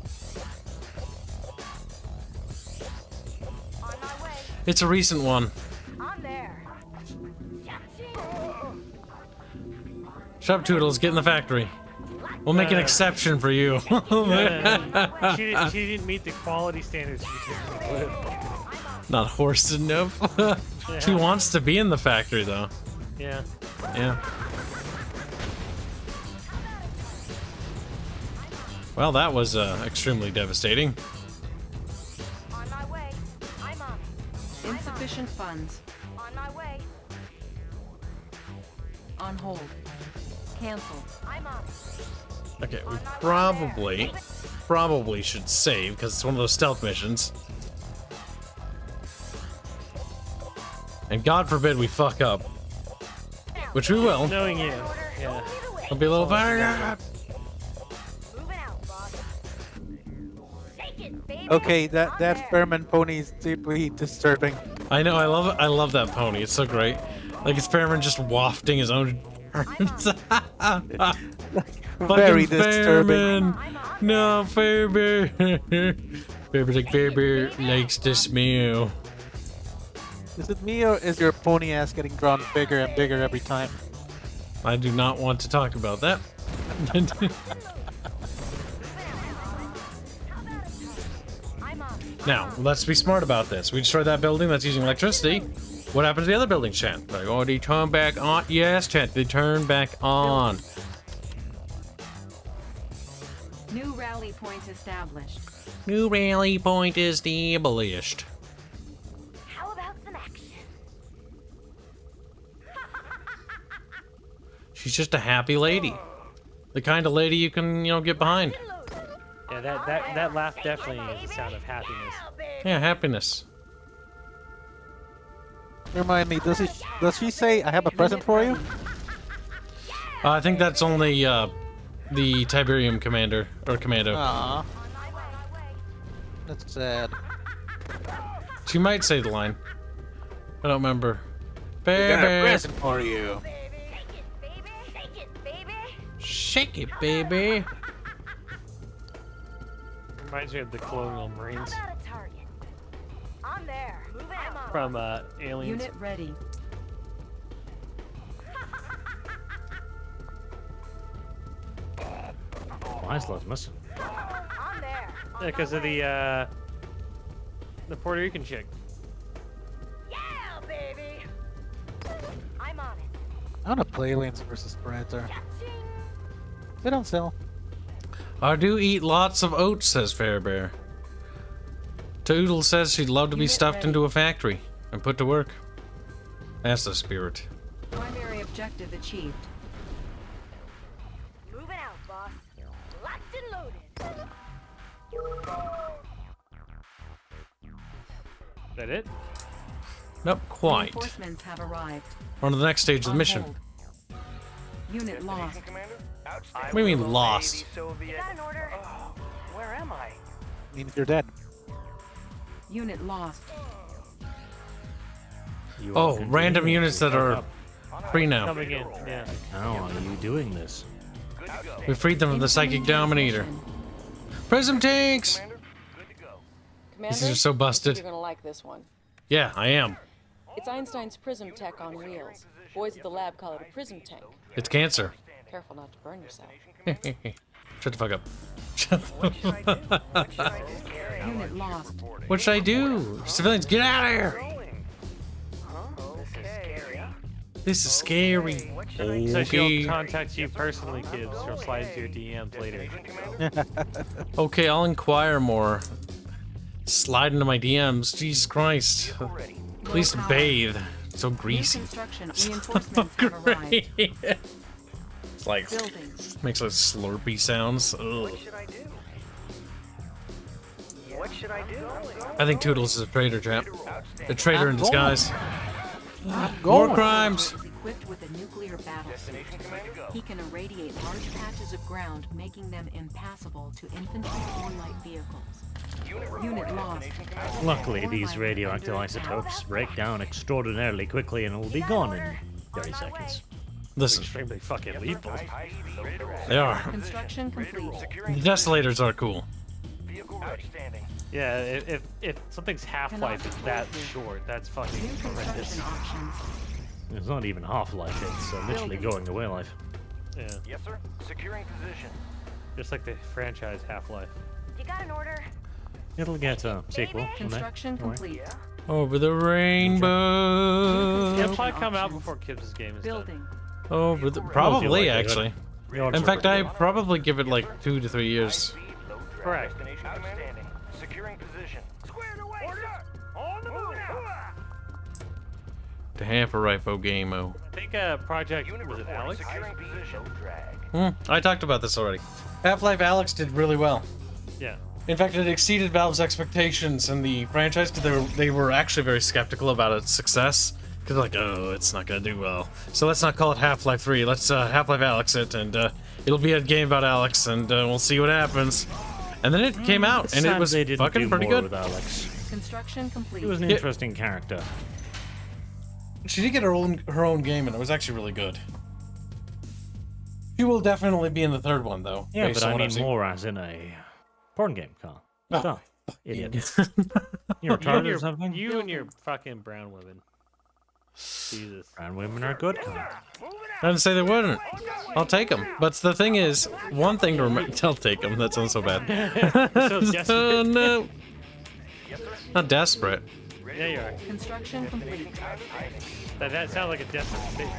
It's a recent one. Shut up, Toodles, get in the factory. We'll make an exception for you. She didn't meet the quality standards she typically would. Not horse enough. She wants to be in the factory, though. Yeah. Yeah. Well, that was extremely devastating. On my way. I'm on it. Insufficient funds. On my way. On hold. Cancel. I'm on it. Okay, we probably should save, because it's one of those stealth missions. And God forbid we fuck up. Which we will. Knowing you. Yeah. It'll be a little better. Okay, that Fairman pony is deeply disturbing. I know, I love that pony. It's so great. Like it's Fairman just wafting his own Very disturbing. Fairman. No, Fairman. Fairman likes to smell. Is it me or is your pony ass getting drawn bigger and bigger every time? I do not want to talk about that. Now, let's be smart about this. We destroyed that building that's using electricity. What happened to the other buildings, chat? Like, oh, they turn back on? Yes, chat, they turn back on. New rally point established. New rally point established. How about some action? She's just a happy lady. The kind of lady you can, you know, get behind. Yeah, that laugh definitely is the sound of happiness. Yeah, happiness. Remind me, does she say I have a present for you? I think that's only the Tiberium commander or commando. Aww. That's sad. She might say the line. I don't remember. I got a present for you. Shake it, baby. Reminds me of the Colonial Marines. I'm there. From Aliens. Unit ready. Why is lots missing? I'm there. Yeah, because of the Puerto Rican chick. Yeah, baby. I'm on it. I want to play Aliens versus Predator. They don't sell. I do eat lots of oats, says Fairbear. Toodle says she'd love to be stuffed into a factory and put to work. That's the spirit. Primary objective achieved. Moving out, boss. Locked and loaded. Is that it? Not quite. Reinforcements have arrived. We're on to the next stage of the On mission. hold. Unit lost. What do you mean lost? You got an order? Oh, where am I? Means you're dead. Unit lost. Oh, random units that are free now. Coming in, yeah. How are you doing this? We freed them from the Psychic Dominator. Prism tanks! Commander, These are so busted. You're gonna like this one. Yeah, I am. It's Einstein's prism tech on wheels. Boys at the lab call it a prism tank. It's cancer. Careful not to burn yourself. Shut the fuck up. Shut the fuck up. Unit lost. What should I do? Civilians, get out of here! This is scary. So she'll Okay. contact you personally, Kibs. She'll slide into your DMs later. Okay, I'll inquire more. Slide into my DMs. Jesus Christ. At least bathe. It's so greasy. Construction So reinforcements have arrived. great. It's like Buildings. makes like slurpy sounds. Ugh. What should I do? What should I do? I think Toodles is a traitor, chap. A traitor in disguise. I'm More going. crimes. Is equipped with a nuclear battle suit. He can irradiate large patches of ground, making them impassable to infantry or light vehicles. Unit lost. Luckily, these radioactive isotopes break down extraordinarily quickly and will be gone in 30 seconds. Listen, Extremely fucking lethal. they are. Construction complete. The Desolators are cool. Yeah, if something's half-life is that short, that's fucking New horrendous. construction options. It's not even half-life, it's literally going away life. Yeah, Yes, sir. Securing position. just like the franchise Half-Life. You got an order? It'll get a sequel. Construction complete. Over the rainbow. It'll probably come out before Kibs' game is done. Building. Over the probably actually. The odds In are fact, I pretty probably give it like 2 to 3 years. Correct. Outstanding. Securing position. Squared away, sir. On the move now. To half a ripo game-o. I think Project, was it Alex? Securing position. I talked about this already. Half-Life Alex did really well. Yeah. In fact, it exceeded Valve's expectations in the franchise because they were actually very skeptical about its success. Because they're like, oh, it's not going to do well. So let's not call it Half-Life 3. Let's Half-Life Alex it, and it'll be a game about Alex, and we'll see what happens. And then it came out, and it was they didn't fucking do pretty more good. with Alex. Construction complete. He was an interesting character. She did get her own game, and it was actually really good. She will definitely be in the third one, though. Yeah, based but on I what I've mean seen. more as in a porn game, Carl. Oh, Stop, idiot. You're You retarded and or your, something? you and your fucking brown women. Jesus. Brown women are good, Carl. I didn't say they wouldn't. I'll take them. But the thing is, one thing to remember. I'll take them. That sounds so bad. So desperate. No. Not desperate. Yeah, you are. Construction complete. That sounds like a desperate statement.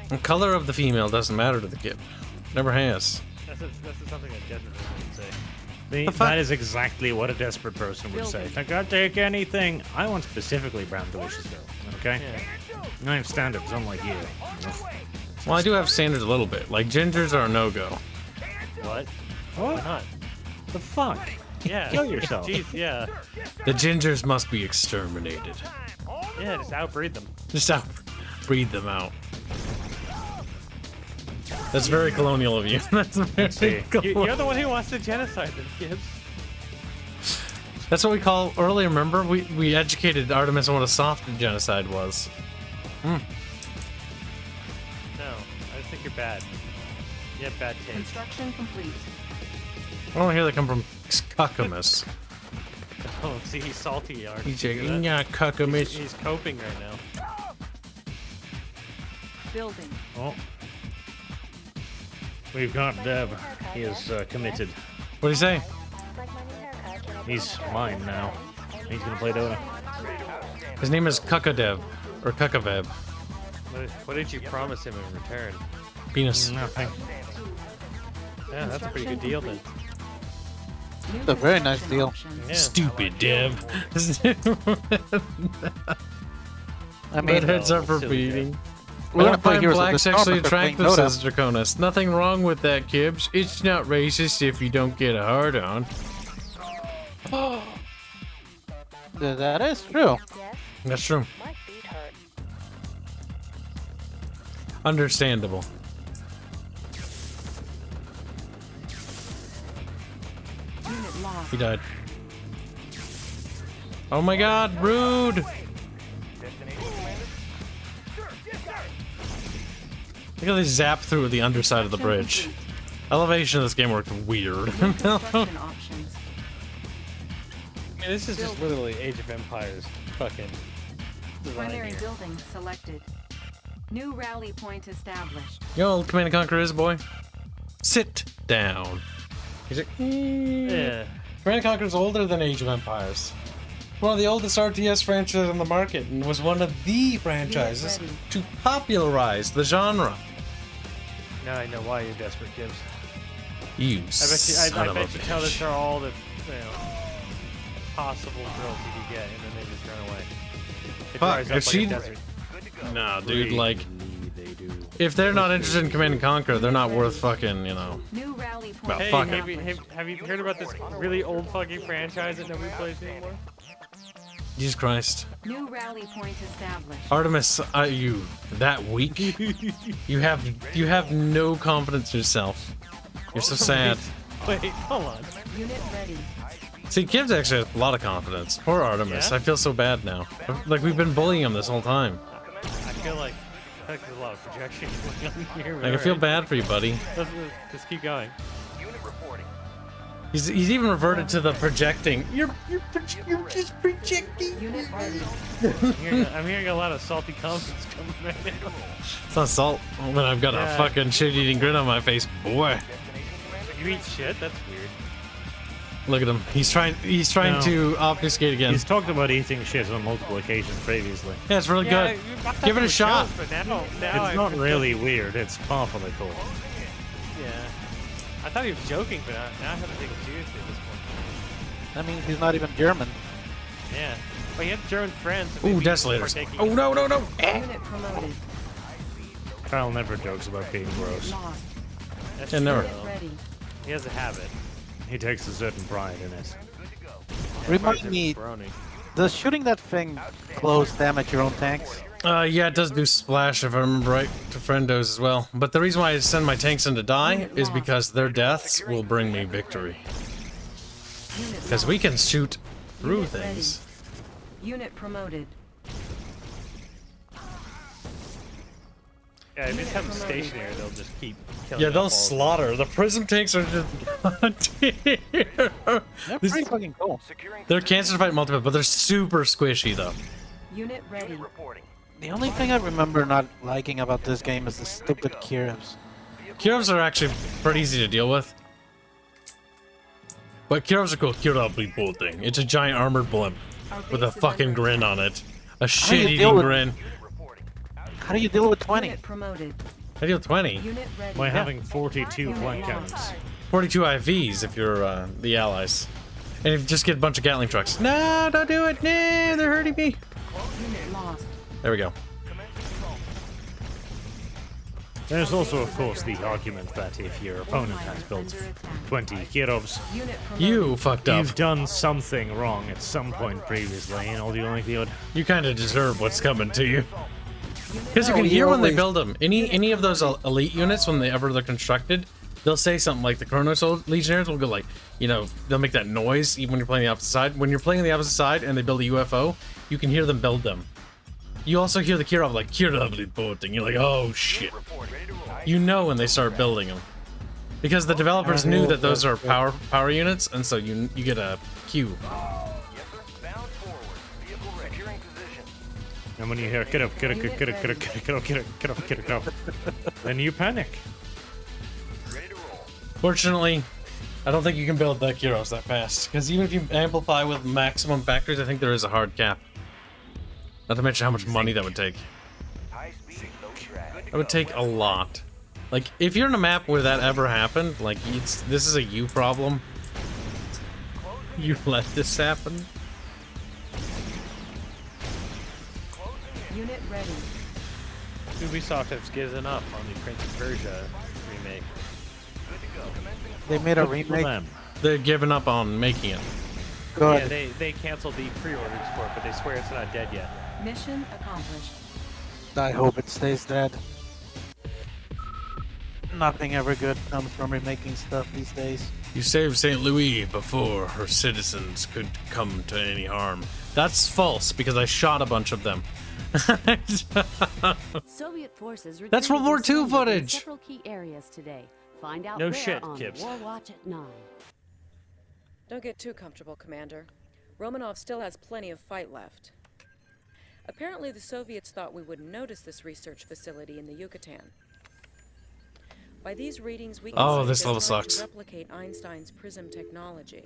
The color of the female doesn't matter to the kid. Never has. That's something a desperate person would say. That is exactly what a desperate person would say. I can't take anything. I want specifically brown delicious girl. Okay? I have standards, unlike you. Well, I do have standards a little bit. Like, gingers are a no-go. What? What? Why not? The fuck? Yeah. Kill yourself. Jeez, yeah. The gingers must be exterminated. Yeah, just outbreed them. Just breed them out. That's very colonial of you. That's very You're the one who wants to genocide them, Kibs. That's what we call earlier. Remember, we educated Artemis on what a soft genocide was. No, I just think you're bad. You have bad taste. Construction complete. I don't hear that come from Cuckamus. Oh, see, he's salty, Art. He's Cuckamus. He's coping right now. Building. Oh. We've got Dev. He is committed. What do you say? He's mine now. He's gonna play Dota. His name is Cuckadev, or Cuckavev. What did you promise him in return? Penis. Nothing. Yeah, that's a pretty good deal then. It's a very nice deal. Yeah. Stupid Dev. I mean, Red heads up for beating. We're I gonna don't play find Heroes of black the Storm sexually after playing attractive, Dota. says Draconis. Nothing wrong with that, Kibs. It's not racist if you don't get a hard on. That is true. That's true. Understandable. Unit lost. He died. Oh my god, rude! Look how they zap through the underside of the bridge. Elevation of this game worked weird. Construction options. I mean, this is just literally Age of Empires fucking design Primary here. building selected. New rally point established. Yo, old Command & Conquer is, boy. Sit down. He's like, Yeah. Command & Conquer is older than Age of Empires. One of the oldest RTS franchises on the market, and was one of the franchises to popularize the genre. Now I know why you're desperate, Kibs. You I bet you tell this are all the possible girls you could get, and then they just run away. It Fuck, dries up if like she... a desert. Nah, dude, like... If they're not interested in Command & Conquer, they're not worth fucking, you know... New rally point. Well, Hey, fuck have you heard about this really old fucking franchise that nobody plays anymore? Jesus Christ. New rally point established. Artemis, you that weak? you have no confidence in yourself. You're so sad. Wait, hold on. Unit ready. See, Kibs actually has a lot of confidence. Poor Artemis. Yeah? I feel so bad now. Like, we've been bullying him this whole time. I feel like there's a lot of projection going on here. Like, I feel bad for you, buddy. Just keep going. He's even reverted to the projecting. You're just projecting. Unit ready. I'm hearing a lot of salty comments coming right now. It's not salt when I've got a fucking shit-eating grin on my face, boy. You eat shit? That's weird. Look at him. He's trying to obfuscate again. He's talked about eating shit on multiple occasions previously. Yeah, it's really good. Give it a shot. But now It's not really weird. It's powerfully cool. Yeah. I thought he was joking, but now I have to take him seriously at this point. I mean, he's not even German. Yeah. But he had German friends. So Ooh, maybe Desolators. partaking Oh, in- no. Unit promoted. Kyle never jokes about being gross. Lost. That's Yeah, never. true, Unit though. ready. He has a habit. He takes a certain pride in it. Remind me, does shooting that thing close damage your own tanks? Yeah, it does do splash if I remember right to friendos as well. But the reason why I send my tanks in to die is because their deaths will bring me victory. Because we can shoot through Unit things. ready. Unit promoted. Yeah, if you just have them stationary, they'll just keep killing Yeah, off they'll all of them. slaughter. The prism tanks are just They're pretty fucking cool. They're cancer to fight multiple, but they're super squishy though. Unit ready. The only thing I remember not liking about this game is the stupid Kibs. Kirovs are actually pretty easy to deal with. But Kirovs are cool. Kirov thing. It's a giant armored blimp with a fucking grin on it. A shit-eating grin. How do you deal with 20? Unit promoted. I deal 20. Unit ready. By having 42 flank cannons. 42 IVs if you're the allies. And if you just get a bunch of Gatling trucks. No, don't do it. No, they're hurting me. Unit lost. There we go. There's also, of course, the argument that if your opponent has built 20 Kirovs, Unit promoted. You fucked up. you've done something wrong at some point previously in all the likelihood. You kind of deserve what's coming to you. Because you can No, hear you when they always- build them. Any of those elite units, when they're constructed, they'll say something like the Chronos Legionnaires will go like, you know, they'll make that noise even when you're playing the opposite side. When you're playing the opposite side and they build a UFO, you can hear them build them. You also hear the Kirov like, Kirov reporting. You're like, oh shit. You know when they start building them. Because the developers knew that those are power units, and so you get a cue. And when you hear Kirov, then you panic. Fortunately, I don't think you can build the Kirovs that fast. Because even if you amplify with maximum factors, I think there is a hard cap. Not to mention how much money that would take. That would take a lot. Like, if you're in a map where that ever happened, like, this is a you problem. You let this happen. Unit ready. Ubisoft has given up on the Prince of Persia remake. They made a remake. They're giving up on making it. Good. Yeah, they canceled the pre-orders for it, but they swear it's not dead yet. Mission accomplished. I hope it stays dead. Nothing ever good comes from remaking stuff these days. You saved St. Louis before her citizens could come to any harm. That's false, because I shot a bunch of them. Soviet forces That's World War II footage. Several key areas today. Find out No where shit, on Kibs. War Watch at 9. Don't get too comfortable, Commander. Romanov still has plenty of fight left. Apparently, the Soviets thought we wouldn't notice this research facility in the Yucatan. By these readings, we can see this they're level trying sucks. to replicate Einstein's prism technology.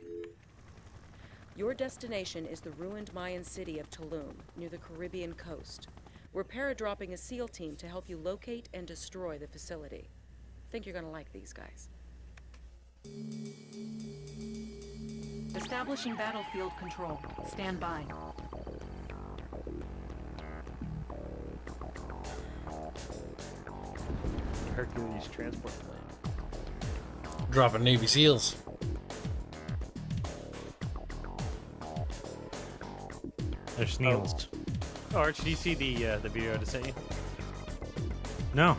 Your destination is the ruined Mayan city of Tulum, near the Caribbean coast. We're paradropping a SEAL team to help you locate and destroy the facility. Think you're gonna like these guys. Establishing battlefield control. Stand by. Hercules transport plane. Dropping Navy SEALs. They're Sneals. Oh, Arch, do you see the video I sent you? No.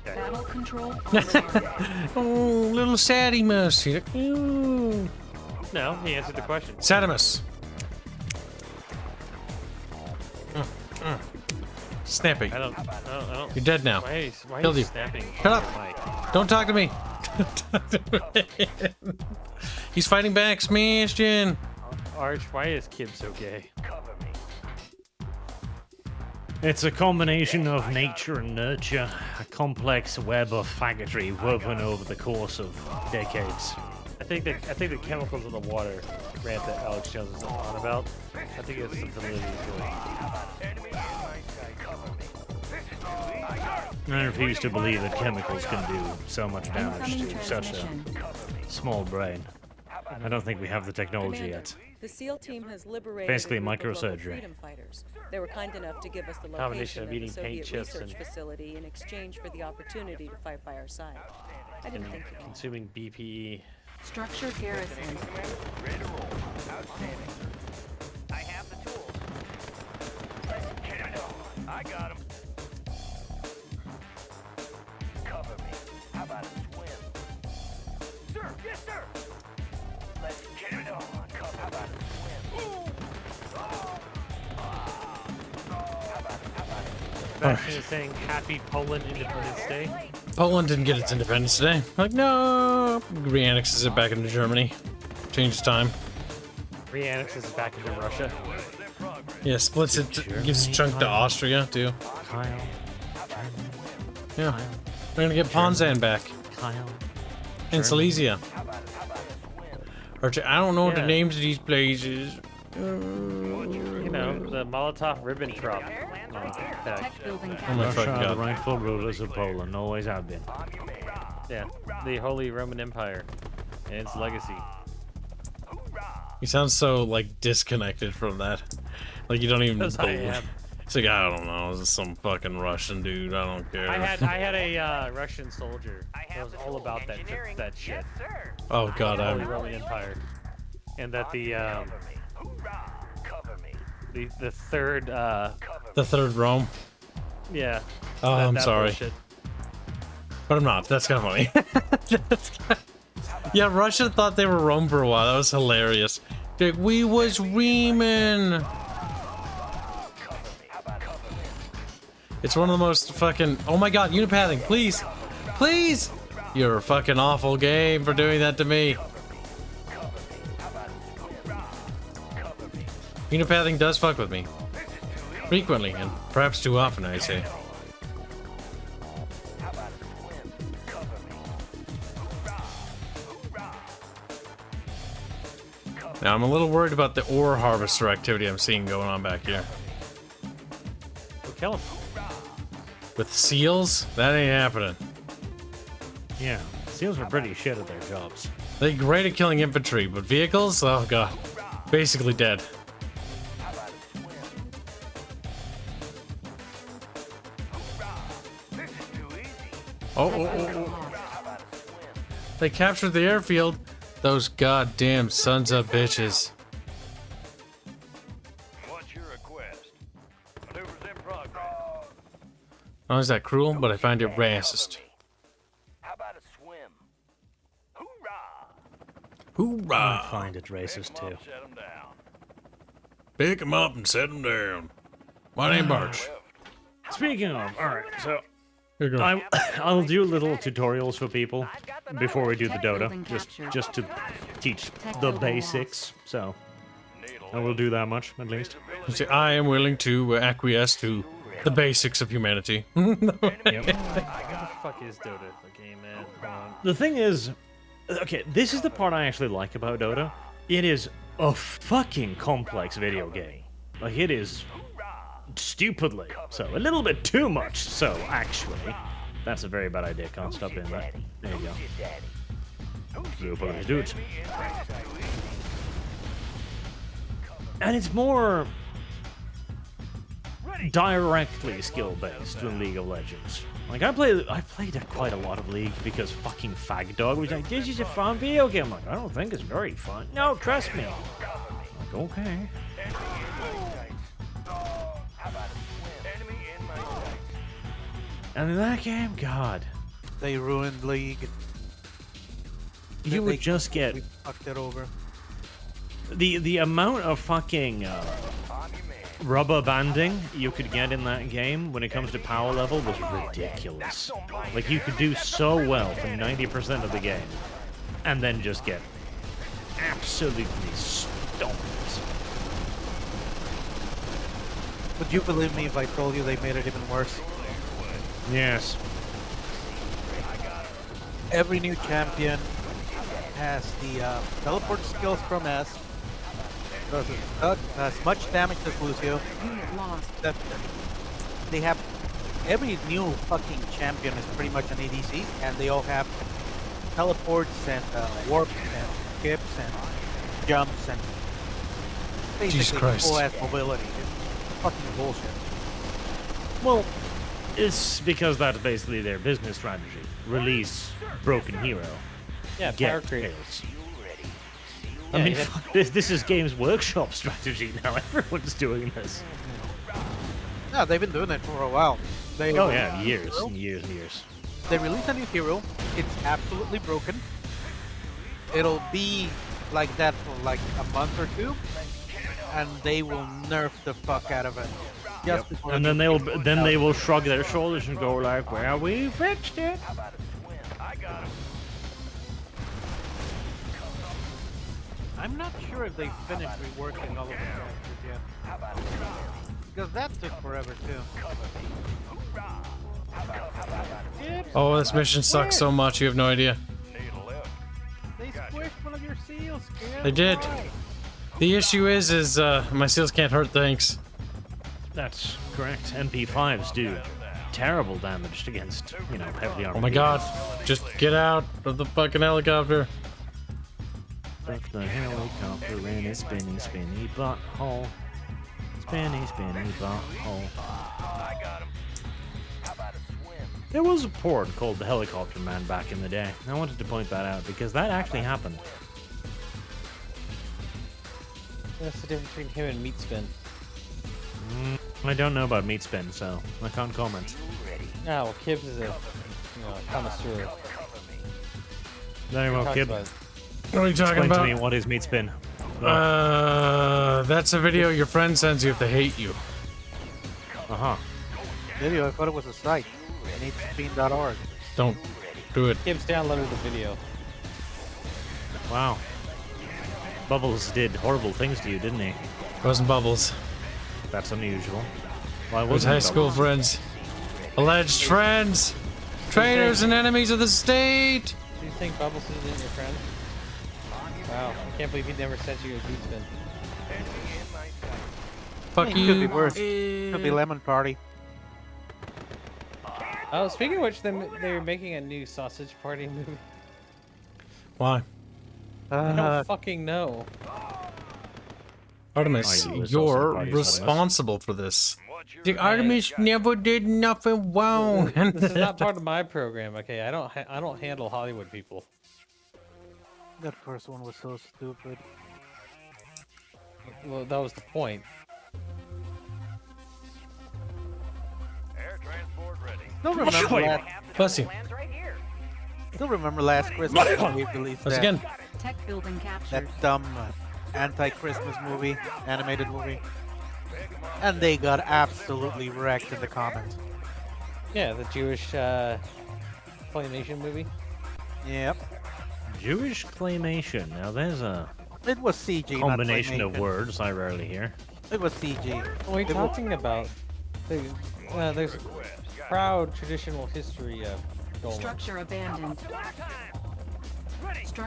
Battle control. Oh, little Sadimus. He's like, ooh. No, he answered the question. Sadimus. Snapping. I don't. You're dead now. Why Killed are you. you snapping? Shut up. Don't talk to me. He's fighting back. Smashed in. Arch, why is Kibs so gay? It's a combination of nature and nurture, a complex web of faggotry woven over the course of decades. I think the chemicals in the water rant that Alex Jones is on about. I think it's some validity to it. I refuse to believe that chemicals can do so much damage to such a small brain. I don't think we have the technology Commander, yet. the SEAL team has liberated Basically a group of local microsurgery. freedom fighters. They were kind enough to give us the Combination location of of the eating paint Soviet chips research and- facility in exchange for the opportunity to fight by our side. I didn't And think you'd want consuming BPE. Structure garrison. Ready to roll. Outstanding. I have the tools. Let's get it on. I got him. Cover me. How about a swim? Sir, yes, sir. Let's get it on. Cover. How about a swim? Sebastian is saying Happy Poland Independence Day. Poland didn't get its independence today. Like, no. Re-annexes it back into Germany. Changes time. Re-annexes it back into Russia. Yeah, splits it, gives a chunk to Austria, too. Kyle. Yeah. We're gonna get Ponzan back. Kyle. And Silesia. I don't know the Yeah. names of these places. You know, the Molotov Ribbentrop. Tech building Oh my Russia fucking are the god. rightful rulers of Poland, always have been. Yeah, the Holy Roman Empire and its legacy. You sound so, like, disconnected from that. Like, you don't even Because I believe. am. It's like, I don't know, this is some fucking Russian dude, I don't care. I had a Russian soldier that was all about that shit. Oh god, the Holy I'm... Roman Empire, and that the third The third Rome. yeah. Oh, I'm that sorry. bullshit. But I'm not, that's kind of funny. Yeah, Russia thought they were Rome for a while, that was hilarious. Like, we was Riemann! It's one of the most fucking... Oh my god, Unipathing, please! Please! You're a fucking awful game for doing that to me. Unipathing does fuck with me. Frequently, and perhaps too often, I say. Now, I'm a little worried about the ore harvester activity I'm seeing going on back here. We'll kill him. With seals? That ain't happening. Yeah, seals are pretty shit at their jobs. They're great at killing infantry, but vehicles? Oh god. Basically dead. Oh. They captured the airfield. Those goddamn sons of bitches. What's your request? Maneuvers in progress. Not only is that cruel, but I find it racist. How about a swim? Hoorah! I find it racist too. Set 'em down. Pick 'em up and set 'em down. My name Barch. Speaking of, alright, so Here you go. I'll do little tutorials for people before we do the Dota, just to teach the basics. So I will do that much at least. See, I am willing to acquiesce to the basics of humanity. Yep. What the fuck is Dota? The game, man. The thing is, okay, this is the part I actually like about Dota. It is a fucking complex video game. Like, it is stupidly so. A little bit too much so, actually. That's a very bad idea. Can't stop doing that. There you go. You're gonna do it. And it's more directly skill-based than League of Legends. Like, I played quite a lot of League because fucking Fagdog was like, this is a fun video game. I'm like, I don't think it's very fun. No, trust me. I'm like, okay. And in that game, God. They ruined League. You would just get... We fucked it over. The amount of fucking rubber banding you could get in that game when it comes to power level was ridiculous. Like, you could do so well for 90% of the game, and then just get absolutely stomped. Would you believe me if I told you they made it even worse? Yes. Every new champion has the teleport skills from S. Does as much damage as Lucio. Unit lost. That they have every new fucking champion is pretty much an ADC, and they all have teleports and warps and skips and jumps and basically full ass mobility. It's fucking bullshit. Well, it's because that's basically their business strategy. Release broken hero. Yeah, get power creep. kills. Yeah, I mean, fuck, this is Games Workshop strategy now. Everyone's doing this. Yeah, they've been doing it for a while. They Oh yeah, years and years and years. They release a new hero. It's absolutely broken. It'll be like that for like a month or two, and they will nerf the fuck out of it. Just before And then they will shrug their shoulders and go like, "Well, we fixed it." I'm not sure if they finished reworking all of the characters yet. Because that took forever too. Oh, this mission sucks so much, you have no idea. They squished one of your seals, kid. They did. The issue is my seals can't hurt things. That's correct. MP5s do terrible damage against, you know, heavily armored. Oh my god. Just get out of the fucking helicopter. Fuck the helicopter in a spinny, spinny butthole. Spinny, spinny butthole. There was a port called the Helicopter Man back in the day. I wanted to point that out because that actually happened. What's the difference between him and Meat Spin? I don't know about Meat Spin, so I can't comment. Ah, well, Kibs is a connoisseur. Very well, Talks Kib. about it. What are you talking Explain about? to me what is Meat Spin. That's a video your friend sends you if they hate you. Uh-huh. Video, I thought it was a site. Neatspin.org. Don't do it. Kibs downloaded the video. Wow. Bubbles did horrible things to you, didn't he? Wasn't Bubbles. That's unusual. Why It was wasn't high it school Bubbles? friends. Alleged friends. Traitors and enemies of the state. Do you think Bubbles isn't your friend? Wow, I can't believe he never sent you a Meat Spin. Fuck It you. could be worse. Could be Lemon Party. Oh, speaking of which, they're making a new Sausage Party movie. Why? I don't fucking know. Artemis, you're responsible for this. The Artemis never did nothing wrong. This is not part of my program, okay? I don't handle Hollywood people. That first one was so stupid. Well, that was the point. Air transport ready. Still remember Bless you. Still remember last Christmas when we released Once that. again. Tech building captured. That dumb anti-Christmas movie, animated movie. And they got absolutely wrecked in the comments. Yeah, the Jewish claymation movie. Yep. Jewish claymation. Now there's a It was CG, not combination of claymation. words I rarely hear. It was CG. What are you talking about? There's proud traditional history of Golan. Structure abandoned.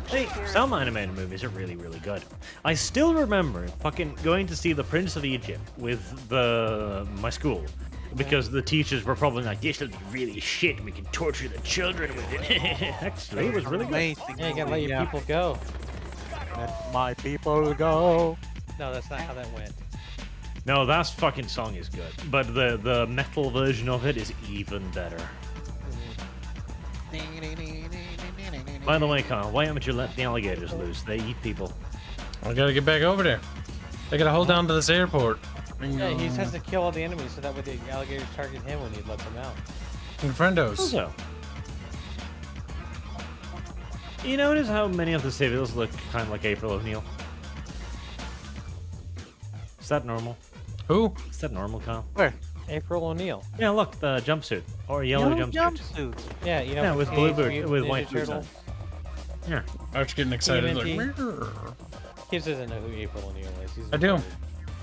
Hey, some animated movies are really, really good. I still remember fucking going to see The Prince of Egypt with my school. Because the teachers were probably like, this will be really shit, we can torture the children with it. Actually, it was really good. Amazing. Yeah, you gotta let your people go. Let my people go. No, that's not how that went. No, that fucking song is good. But the metal version of it is even better. By the way, Kyle, why haven't you let the alligators loose? They eat people. I gotta get back over there. I gotta hold down to this airport. Yeah, he just has to kill all the enemies so that way the alligators target him when he lets them out. And friendos. Also, you notice how many of the civils look kind of like April O'Neil? Is that normal? Who? Is that normal, Kyle? Where? April O'Neil. Yeah, look, the jumpsuit. Or yellow jumpsuit. Yeah, you know. Yeah, with blue boots, with white boots on. Turtle. Yeah. Arch's getting excited. Like, Kids doesn't know who April O'Neil is. He's I do.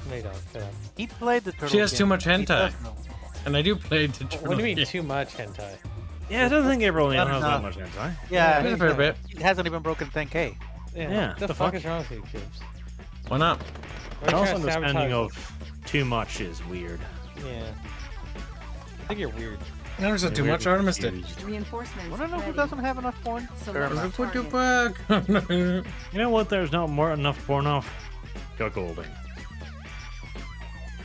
No, you don't. Shut up. He played the turtle. She has game. too much He hentai. does know. And I do play the What do you mean too much hentai? Yeah, I don't think April O'Neil has that enough. much hentai. Yeah, a fair bit. He hasn't even broken 10K. Yeah, What the the fuck fuck? is wrong with you, Kibs? Why not? Why are you Also, trying to understanding sabotage- of too much is weird. Yeah. I think you're weird. I never said too much. Artemis did. Reinforcements. I don't know who ready. doesn't have enough porn. Select Put your target. back. You know what? There's not more enough porn off. Cuckolding.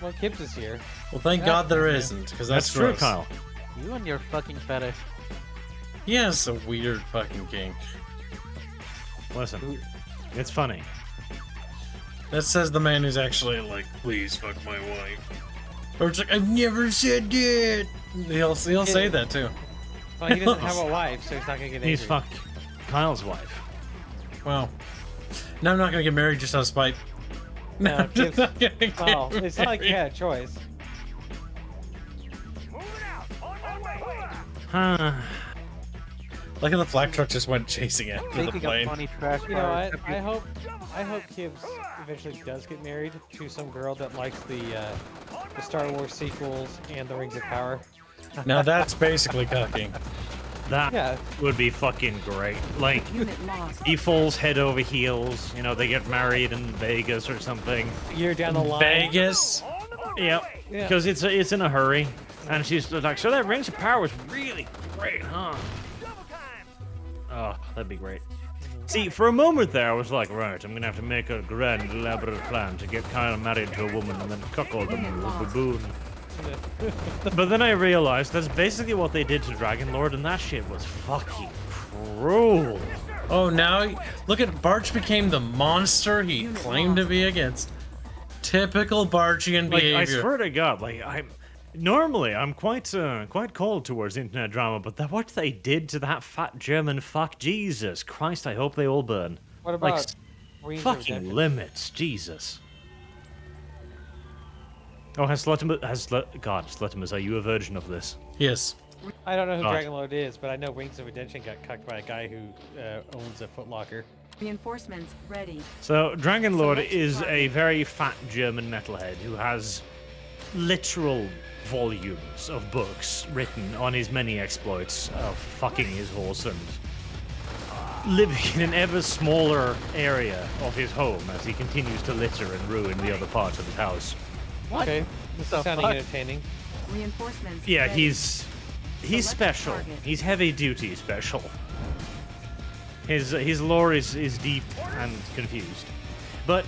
Well, Kibs is here. Well, thank God there isn't, because that's true, gross. Kyle. You and your fucking fetish. He has a weird fucking kink. Listen, it's funny. That says the man who's actually like, please fuck my wife. Or it's like, I've never said it. He'll say that too. Well, he doesn't have a wife, so he's not gonna get angry. He's fucked Kyle's wife. Well, now I'm not gonna get married just out of spite. No, I'm just Kibs. not gonna get Well, it's not like you married. had a choice. Huh. Look at the flak truck just went chasing after the Making a plane. funny trash You know fire. what? I hope Kibs eventually does get married to some girl that likes the Star Wars sequels and the Rings of Power. Now that's basically cucking. That Yeah. would be fucking great. Like, Unit lost. he falls head over heels. You know, they get married in Vegas or something. A year down the line. Vegas. Yep. Yeah. Because it's in a hurry, and she's like, so that Rings of Power was really great, huh? Oh, that'd be great. See, for a moment there, I was like, right, I'm gonna have to make a grand, elaborate plan to get Kyle married to a woman and then cuckold them with a baboon. But then I realized that's basically what they did to Dragon Lord, and that shit was fucking cruel. Oh, now look at Barch became the monster he claimed to be against. Typical Barchian Like, behavior. I swear to God, like I'm quite cold towards internet drama, but what they did to that fat German fuck, Jesus Christ! I hope they all burn. What about like Rings of fucking Redemption? limits, Jesus? Oh, Slutimus, are you a virgin of this? Yes. I don't know who God. Dragon Lord is, but I know Rings of Redemption got cucked by a guy who owns a Foot Locker. Reinforcements ready. So, Dragon Lord is a very fat German metalhead who has literal volumes of books written on his many exploits of fucking his horse and living in an ever smaller area of his home as he continues to litter and ruin the other parts of his house. Okay, this is sounding entertaining. Reinforcements Yeah, ready. He's special. He's heavy duty special. His lore is deep and confused. But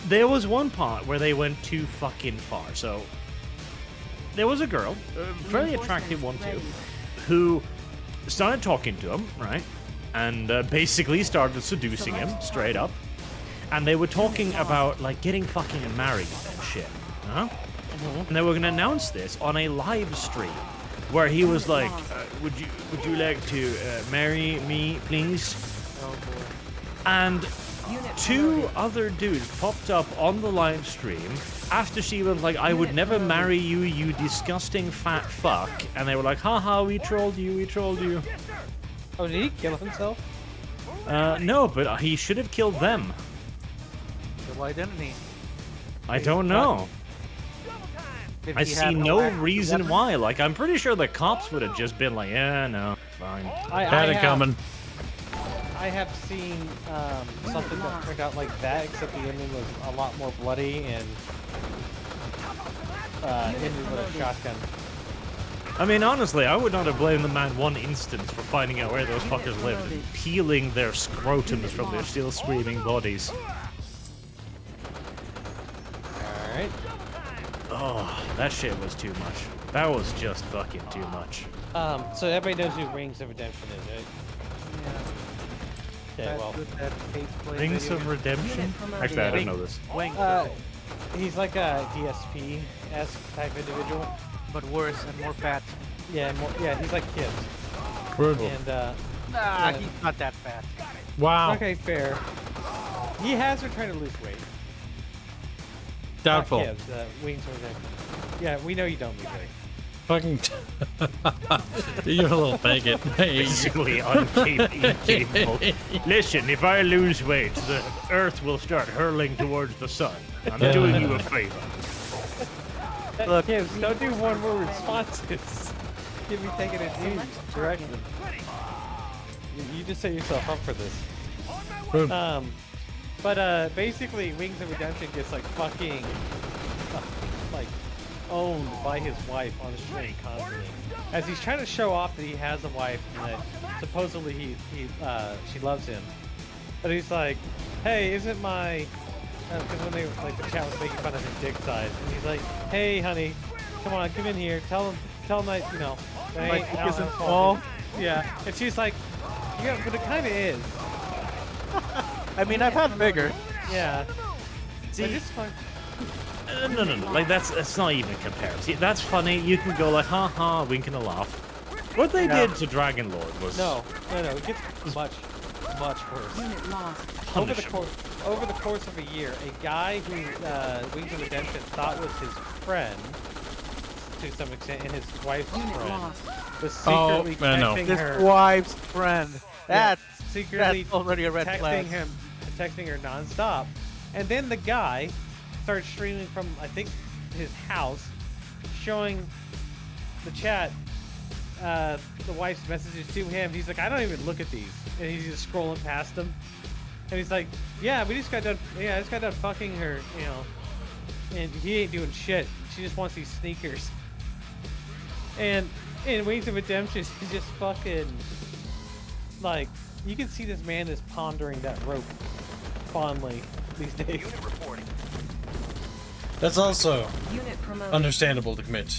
there was one part where they went too fucking far. So there was a girl, a fairly attractive one too, who started talking to him, right? And basically started seducing him straight up. And they were talking about like getting fucking married and shit. Huh? And they were gonna announce this on a live stream, where he was like, "Would you like to marry me, please?" And two other dudes popped up on the live stream after she was like, "I would never marry you, you disgusting fat fuck." And they were like, "Haha, we trolled you, we trolled you." Oh, did he kill himself? No, but he should have killed them. Why didn't he? I don't know. Did I he see have no reason why. Like, I'm pretty sure the cops would have just been like, "Yeah, no, fine." Had it coming. I have seen something that turned out like that, except the ending was a lot more bloody and ended with a shotgun. I mean, honestly, I would not have blamed the man one instance for finding out where those fuckers lived and peeling their scrotums from their still screaming bodies. Alright. Oh, that shit was too much. That was just fucking too much. So everybody knows who Rings of Redemption is, right? Yeah. Okay, well. Rings of Redemption? Actually, I don't know this. He's like a DSP-esque type individual. But worse and more fat. Yeah, he's like Kibs. Brutal. And, Nah, he's not that fat. Wow. Okay, fair. He has been trying to lose weight. Doubtful. Not Kibs, Wings of Redemption. Yeah, we know you don't lose weight. Fucking. You're a little faggot. Hey. Basically incapable. Listen, if I lose weight, the Earth will start hurling towards the sun. I'm doing you a favor. Look, Kibs, don't do one-word responses. Give me taking it in direction. You just set yourself up for this. But basically, Wings of Redemption gets like fucking like owned by his wife on the street constantly, as he's trying to show off that he has a wife and that supposedly she loves him. But he's like, "Hey, isn't my..." Because when they the chat was making fun of his dick size, and he's like, "Hey, honey, come on, come in here. Tell him that that Like, ain't isn't small." Yeah, and she's like, "Yeah, but it kind of is." I mean, I've had bigger. Yeah. See, just fun. No. Like, that's not even compared. See, that's funny. You can go like, "Ha ha," wink and a laugh. What they did to Dragon Lord was... No. It gets much worse. Unit lost. Over the course of a year, a guy who Wings of Redemption thought was his friend, to some extent, and his wife's friend, was secretly texting her. His wife's friend. That's already a red flag. Texting her nonstop, and then the guy started streaming from, I think, his house, showing the chat the wife's messages to him. He's like, "I don't even look at these," and he's just scrolling past them. And he's like, "Yeah, I just got done fucking her, and he ain't doing shit. She just wants these sneakers." And in Wings of Redemption, he's just fucking, like, you can see this man is pondering that rope fondly these days. That's also understandable to commit,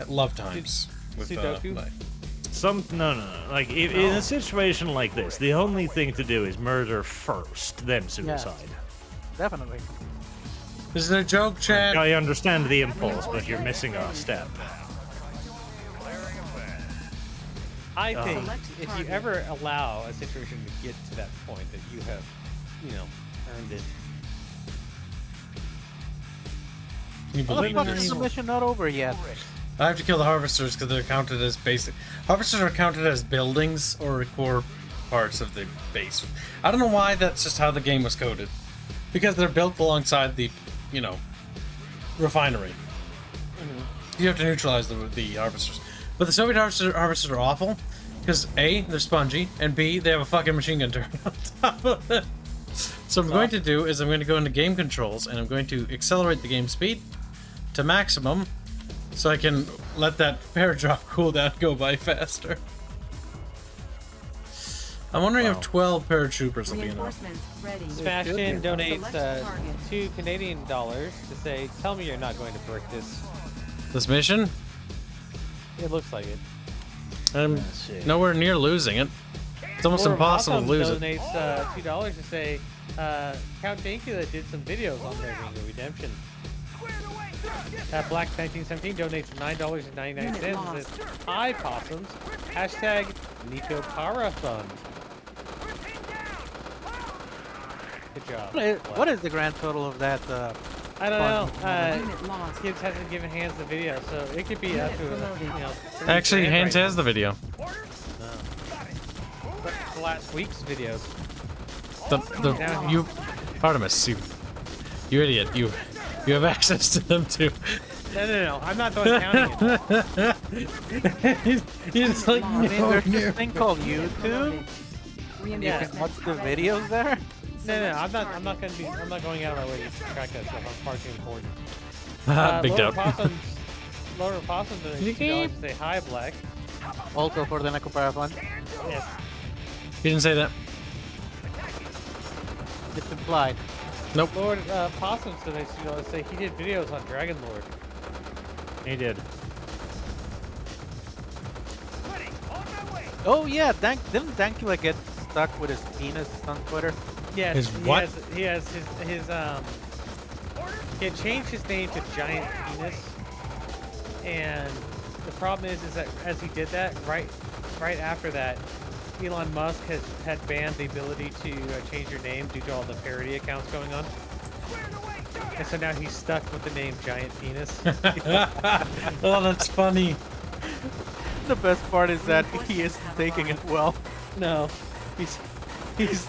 at love times. With, Sudoku? No. Like, in a situation like this, the only thing to do is murder first, then suicide. Definitely. Is it a joke, Chad? I understand the impulse, but you're missing a step. I think if you ever allow a situation to get to that point, that you have, earned it. Can you believe What the fuck is the mission not over yet? I have to kill the harvesters because they're counted as basic. Harvesters are counted as buildings or core parts of the base. I don't know why that's just how the game was coded. Because they're built alongside the, refinery. You have to neutralize the harvesters. But the Soviet harvesters are awful because A, they're spongy, and B, they have a fucking machine gun turret on top of it. So what I'm going to do is I'm going to go into game controls and I'm going to accelerate the game speed to maximum so I can let that paradrop cooldown go by faster. I'm wondering if 12 paratroopers will be enough. Sebastian donates $2 Canadian to say, "Tell me you're not going to brick this." This mission? It looks like it. I'm nowhere near losing it. It's almost impossible to lose it. Donates $2 to say, Count Dankula did some videos on their Ring of Redemption. Black 1917 donates $9.99 and says, "Hi possums. Hashtag Nico Para Fund." Good job. What is the grand total of that? I don't know. Kibs hasn't given Hanse the video, so it could be up to Actually, Hanse has the video. The last week's videos. You, Artemis, you idiot! You have access to them too. No. I'm not the one counting it. He's like, there's this thing called YouTube. You can watch the videos there. No. I'm not going out of my way to track that stuff. I'm far too important. Big doubt. Lower Possum to say hi, Black. Also for the Necropara Fund. Yes. He didn't say that. It's implied. Nope. Lord Possum today, say he did videos on Dragon Lord. He did. Oh yeah, didn't Dankula get stuck with his penis on Twitter? Yes. His what? He has his he had changed his name to Giant Penis, and the problem is that as he did that, right after that, Elon Musk had banned the ability to change your name due to all the parody accounts going on. And so now he's stuck with the name Giant Penis. Oh, that's funny. The best part is that he isn't taking it well. No, he's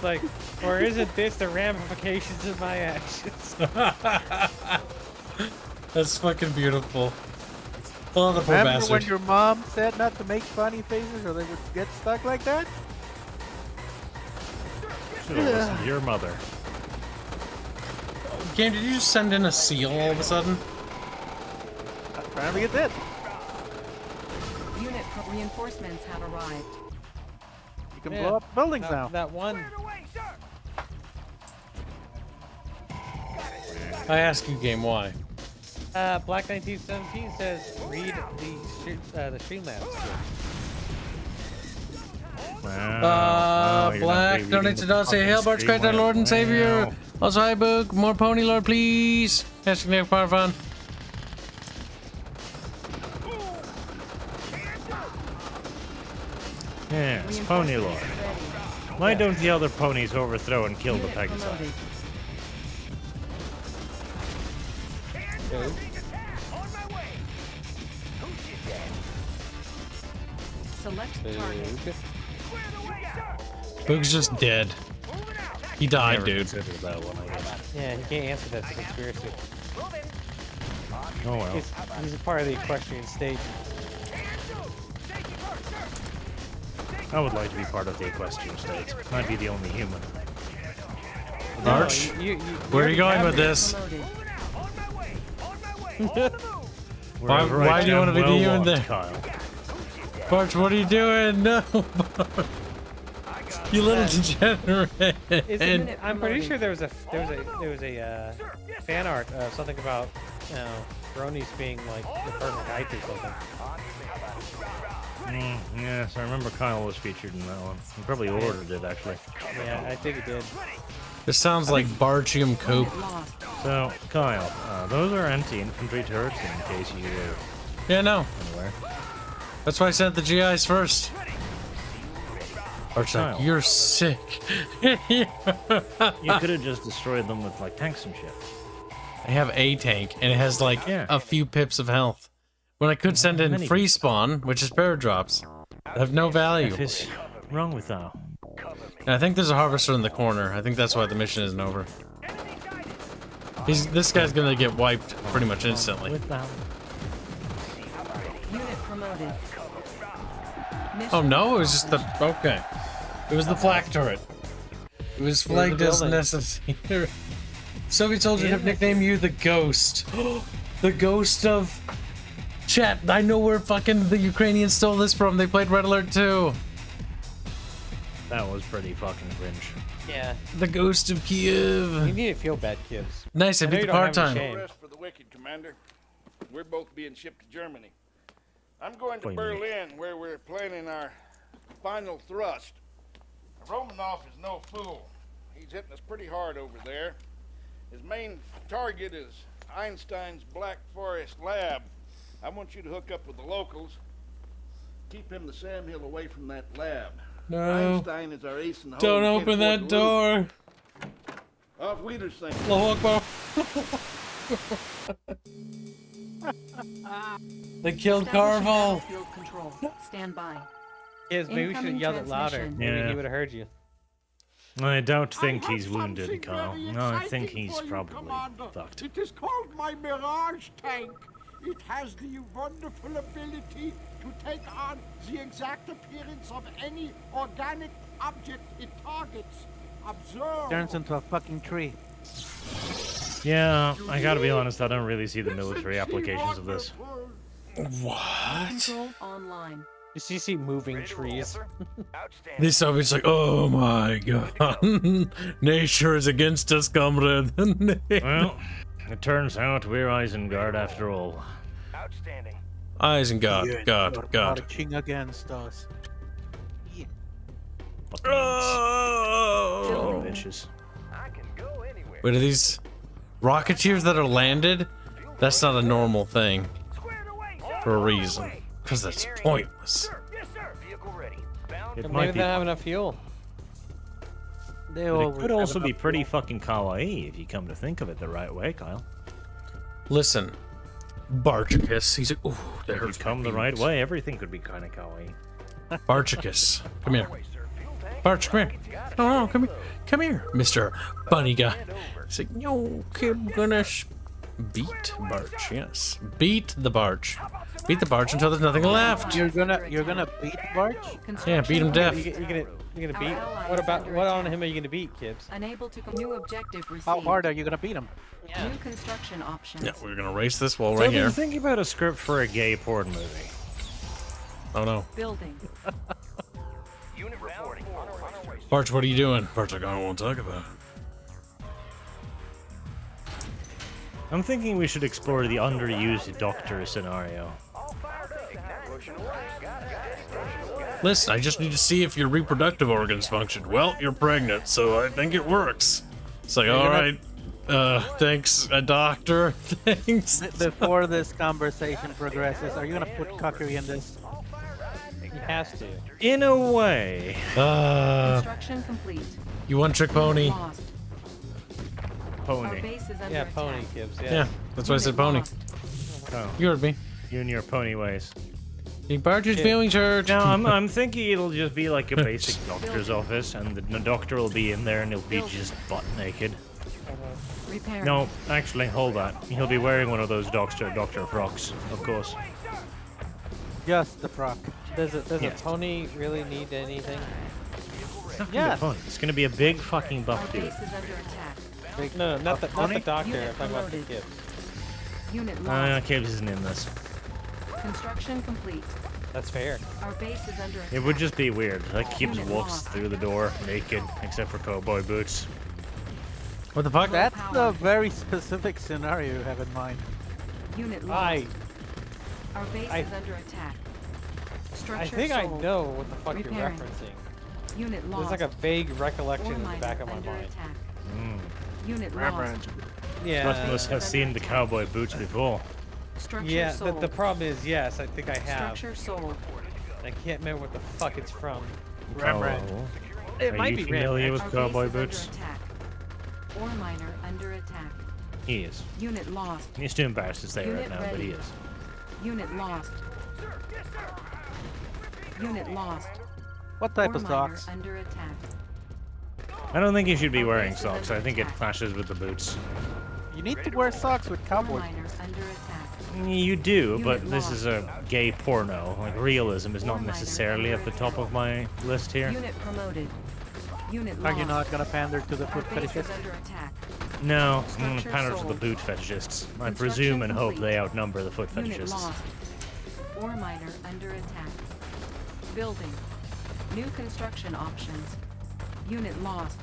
like, or isn't this the ramifications of my actions? That's fucking beautiful. Oh, the poor Remember bastard. when your mom said not to make funny faces or they would get stuck like that? Should've listened to your mother. Game, did you just send in a seal all of a sudden? Apparently it did. Unit reinforcements have arrived. You can blow up buildings now. That one. I ask you, Game, why? Black 1917 says read the Streamlabs. Black donates to say hail Bart's Christ our Lord and Savior. Also, hi Book, more Pony Lord, please. Hashtag Power Fun. Yes, Pony Lord. Why don't the other ponies overthrow and kill the Pegasi? Select target. Boog's just dead. He died, dude. That one, I guess. Yeah, he can't answer that conspiracy. Oh well. He's a part of the equestrian state. I would like to be part of the equestrian state. I'd be the only human. Arch, where are you going with this? Why do you want to be the human there? Kyle. Barch, what are you doing? No, you little degenerate. I'm pretty sure there was a fan art of something about bronies being like the perfect height or something. Yes, I remember Kyle was featured in that one. He probably ordered it actually. Yeah, I think he did. This sounds like Barchium Coop. So, Kyle, those are anti-infantry turrets in case you were Yeah, no. anywhere. That's why I sent the GIs first. Barch's like, you're sick. You could have just destroyed them with like tanks and shit. I have a tank, and it has like a few pips of health. When I could send in free spawn, which is paradrops, I have no value. What is wrong with that? And I think there's a harvester in the corner. I think that's why the mission isn't over. This guy's gonna get wiped pretty much instantly. Unit promoted. Oh no, it was just the okay. It was the flak turret. It was flagged as necessary. Soviet soldiers have nicknamed you the Ghost. The Ghost of Chat, I know where fucking the Ukrainians stole this from. They played Red Alert 2. That was pretty fucking cringe. Yeah. The Ghost of Kiev. You need to feel bad, Kibs. Nice, I beat the part-time. No rest for the wicked, Commander. We're both being shipped to Germany. I'm going to Berlin, where we're planning our final thrust. Romanov is no fool. He's hitting us pretty hard over there. His main target is Einstein's Black Forest lab. I want you to hook up with the locals. Keep him the Sam Hill away from that lab. No. Einstein is our ace in the hole. Don't open that door. Auf Wiedersehen. Allahu Akbar. They killed Carvel. Field control. Stand by. Yes, maybe we should have yelled it louder. Maybe Yeah. he would have heard you. I don't think he's wounded, Carl. No, I think he's probably fucked. It is called my Mirage tank. It has the wonderful ability to take on the exact appearance of any organic object it targets. Observe. Turns into a fucking tree. Yeah, I gotta be honest, I don't really see the military applications of this. What? Control online. You see moving trees. This zombie's like, oh my god. Nature is against us, comrade. Well, it turns out we're Isengard after all. Outstanding. Isengard, God. Marching against us. Oh. Bitches. Wait, are these rocketeers that are landed? That's not a normal thing. For a reason. Because that's pointless. It Maybe might they be. don't have enough fuel. They But always it could have also be enough pretty fuel. fucking kawaii if you come to think of it the right way, Kyle. Listen, Barchicus, he's like, ooh, that If you hurts. come the right way, everything could be kind of kawaii. Barchicus, come here. Barch, come here. No, come here, Mr. Bunny Guy. He's like, no, I'm gonna beat Barch, yes. Beat the Barch. Beat the Barch until there's nothing left. You're gonna beat Barch? Yeah, beat him deaf. You're gonna beat? What on him are you gonna beat, Kibs? Unable to new objective received. How hard are you gonna beat him? New construction options. Yeah, we're gonna race this wall So right I've been here. thinking about a script for a gay porn movie. Oh no. Building. Unit reporting. Barch, what are you doing? Barch, like, I don't want to talk about it. I'm thinking we should explore the underused doctor scenario. Listen, I just need to see if your reproductive organs function. Well, you're pregnant, so I think it works. It's like, all right, thanks, doctor. Thanks. Before this conversation progresses, are you gonna put cockery in this? He has to. In a way. Construction complete. You one trick pony. Lost. Our Pony. base is under Yeah, attack. pony, Kibs. Yeah. Yeah, that's why I said pony. Oh, You heard me. you and your pony ways. The Barch's feelings hurt. No, I'm thinking it'll just be like a basic doctor's office, and the doctor will be in there and he'll be just butt naked. Repair. No, actually, hold that. He'll be wearing one of those doctor frocks, of course. Just the frock. Does a Yes. pony really need anything? Yeah. It's gonna be a big fucking buff Our dude. base is under attack. No, not the pony? doctor. Unit I'm talking about the promoted. Kibs. Unit lost. Kibs isn't in this. Construction complete. That's fair. Our base is under attack. It would just be weird. Like Kibs Unit walks lost. through the door naked, except for cowboy boots. What the fuck? That's a very specific scenario you have in mind. Unit lost. Our base I- is under attack. Structure I think sold. I know what the fuck Repairing. you're referencing. Unit There's lost. like a vague recollection Ore in the miner back of my under mind. attack. Mm. Unit lost. Yeah. Must have seen the cowboy boots before. Structure Yeah, sold. the problem is, yes, I think I have. Structure sold. I can't remember what the fuck it's from. Rembrandt. It Are might you be familiar with Our cowboy base is boots? under attack. Ore miner under attack. He is. Unit lost. He's too embarrassed to say right Unit now, but he ready. is. Unit lost. Unit lost. What type Ore of miner socks? under attack. I don't think you should be wearing socks. I think it clashes with the boots. You need to wear socks with Ore cowboy. miner under attack. You do, Unit but this lost. is a gay porno. Like, realism is Ore not miner necessarily under at the top of my list here. Unit promoted. Unit Are lost. you not gonna pander to the Our foot base is fetishists? under attack. No, Structure pander to the sold. boot fetishists. I Construction presume and hope complete. they outnumber the foot Unit fetishists. lost. Ore miner under attack. Building. New construction options. Unit lost.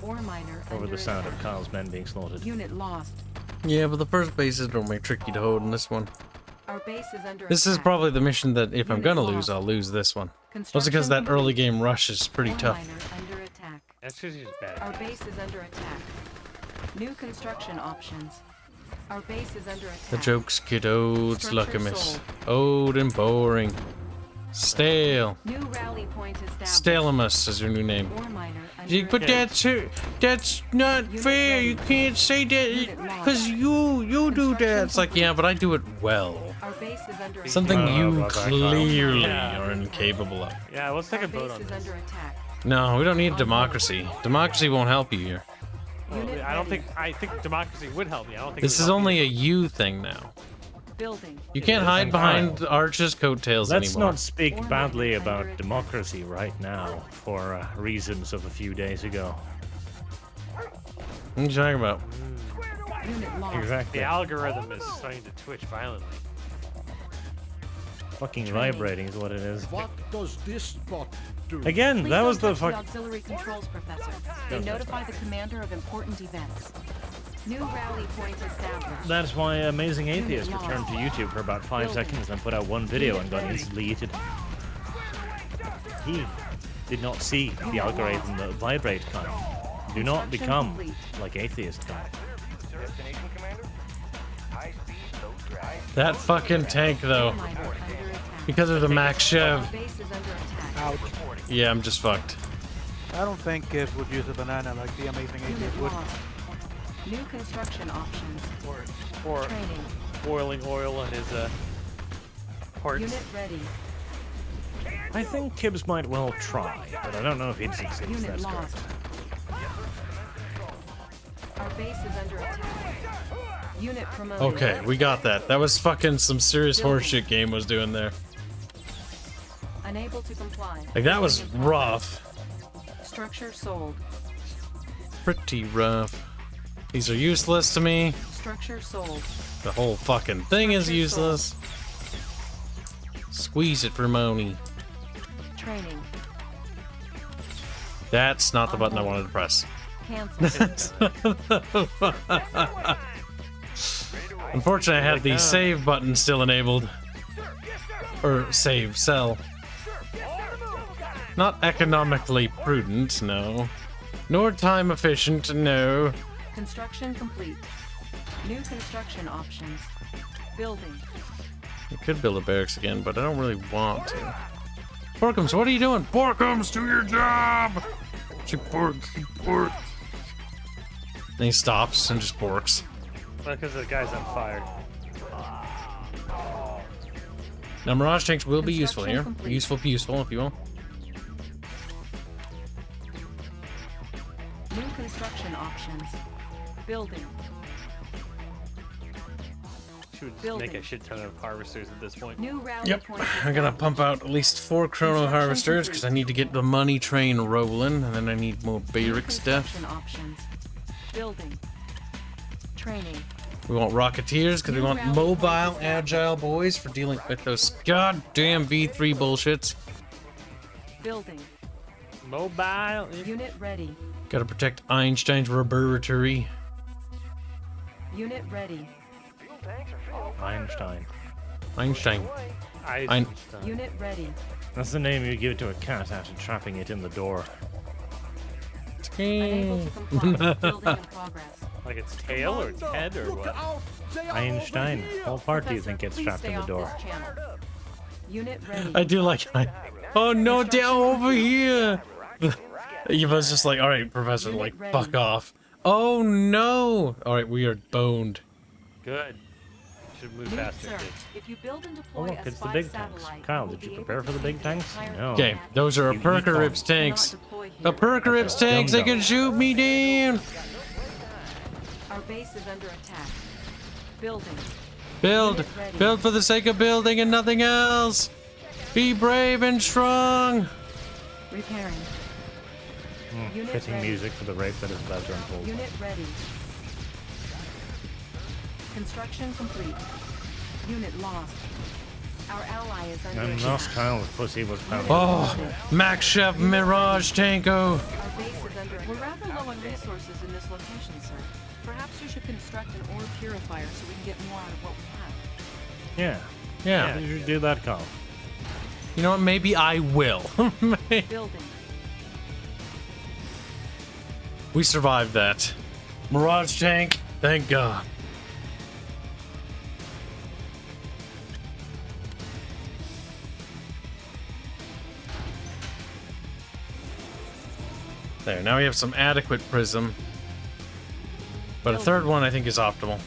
Ore miner Over under the sound attack. of Kyle's men being slaughtered. Unit lost. Yeah, but the first bases don't make tricky to hold in this one. Our base is under This is attack. probably the mission that if I'm Unit gonna lost. lose, I'll lose this one. Construction Also because that complete. early game rush is pretty Ore tough. miner under attack. That's because he's bad. Our base is under attack. New construction options. Our base is under attack. The jokes get old, Structure Sluckamus. sold. Old and boring. Stale. New rally point established. Stalemus is your new name. Ore miner under Yeah, but attack. that's not fair. You can't say that because you do that. It's like, yeah, but I do it well. Our base is under Something attack. you clearly Yeah. are incapable of. Yeah, let's take a Our vote base on is this. under attack. No, we don't need democracy. Democracy won't help you here. Well, I don't think. I think democracy would help me. I don't think. This it would is help only you. a you thing now. Building. You can't hide behind Arch's coattails Let's anymore. not speak badly about democracy right now for reasons of a few days ago. What are you talking about? Unit lost. Exactly. The algorithm is starting to twitch violently. Fucking vibrating is what it is. What does this bot do? Again, Please that don't was the touch fuck. auxiliary controls, Professor. They Don't touch notify the commander of important events. New rally point established. That's why Amazing Atheist returned to YouTube for about 5 seconds and put out one video and got instantly yeeted. He did not see the algorithm that vibrate kind. Do not become like Atheist guy. Destination, Commander? High speed, low drag. That fucking tank, though. Because of the Max Chev. Base is under attack. Ouch. Yeah, I'm just fucked. I don't think Kibs would use a banana like the Amazing Atheist Unit would. lost. New construction options. Or Training. boiling oil on his parts. Unit ready. I think Kibs might well try, but I don't know if he'd succeed. Unit That's lost. correct. Our base is under attack. Unit promoted. Okay, we got that. That was fucking some serious horseshit game was doing there. Unable to comply. Like, that was rough. Structure sold. Pretty rough. These are useless to me. Structure sold. The whole fucking thing is useless. Squeeze it, Ramoni. Training. That's not the button I wanted to press. Cancel. Unfortunately, I had the save button still enabled. Or save, sell. Not economically prudent, no. Nor time efficient, no. Construction complete. New construction options. Building. I could build a barracks again, but I don't really want to. Porkums, what are you doing? Porkums, do your job! She porks, she porks. Then he stops and just porks. Because the guy's on fire. Now, Mirage tanks will be useful Construction here. complete. Useful, if you will. New construction options. Building. Should just make a shit ton of harvesters at this point. New rally Yep, point. I'm gonna pump out at least 4 chrono harvesters because I need to get the money train rolling, and then I need more barrack stuff. Construction options. Building. Training. We want rocketeers because we want mobile, agile boys for dealing with those goddamn V3 bullshits. Building. Mobile. Unit ready. Gotta protect Einstein's laboratory. Unit ready. Einstein. Einstein. Unit ready. That's the name you give to a cat after trapping it in the door. Unable to comply. Building in progress. Like its tail or its head or what? Einstein. What part do you think gets Please trapped stay in the off door? this channel. Unit ready. I do like. Oh no, down over here. Eva's just like, all right, Professor, like, fuck off. Oh no! All right, we are boned. Good. Should move New faster. sir, Too. if you build and Oh, deploy look, a it's the spy big tanks. satellite, Kyle, you will did you be prepare able for to the big see tanks? entire No. Okay, those are You Perka-Rips tanks. The Perka-Rips tanks, they can shoot me down. Our base is under attack. Building. Build, Unit ready. build for the sake of building and nothing else. Be brave and strong. Repairing. Unit Fitting ready. music for the rape that is about to unfold. Unit ready. Construction complete. Unit lost. Our ally is under And attack. last Kyle's pussy was probably. Oh, Max Chef Mirage Tanko. Our base is under. We're rather low on resources in this location, sir. Perhaps you should construct an ore purifier so we can get more out of what we have. Yeah, you should do that, Kyle. You know what? Maybe I will. Building. We survived that. Mirage tank, thank God. There, now we have some adequate prism. But a third one I think is optimal.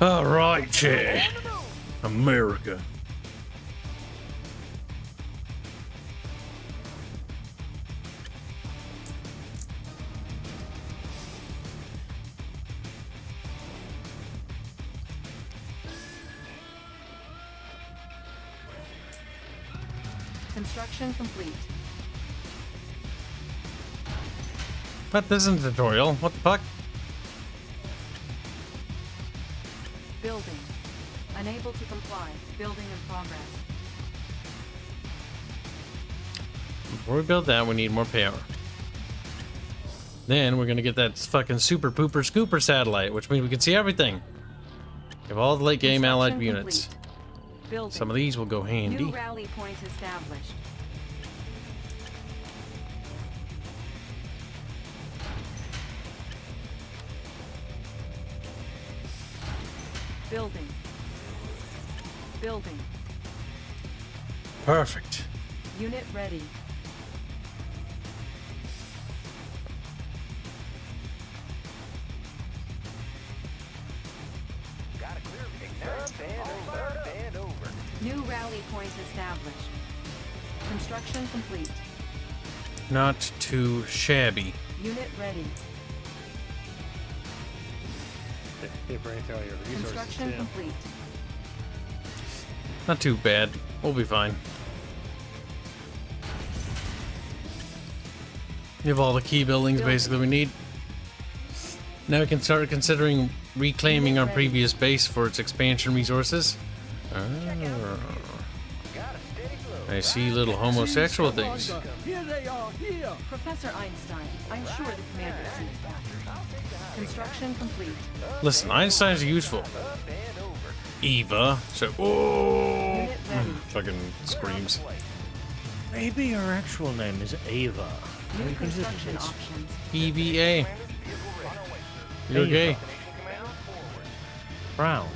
Alright, Che. America. Construction complete. But this isn't a tutorial. What the fuck? Building. Unable to comply. Building in progress. Before we build that, we need more power. Then we're gonna get that fucking super pooper scooper satellite, which means we can see everything. We have all the late game allied units. Building. Some of these will go handy. New rally point established. Building. Building. Perfect. Unit ready. New rally point established. Construction complete. Not too shabby. Unit ready. They bring all your resources. Construction too. complete. Not too bad. We'll be fine. We have all the key buildings basically we need. Now we can start considering reclaiming our previous base for its expansion resources. Oh. I see little homosexual things. Here they are, here. Professor Einstein, I'm sure the commander sees that. Construction complete. Listen, Einstein's useful. Eva. So, oh, fucking screams. Maybe her actual name is Ava. New construction options. EVA. You okay? Brown.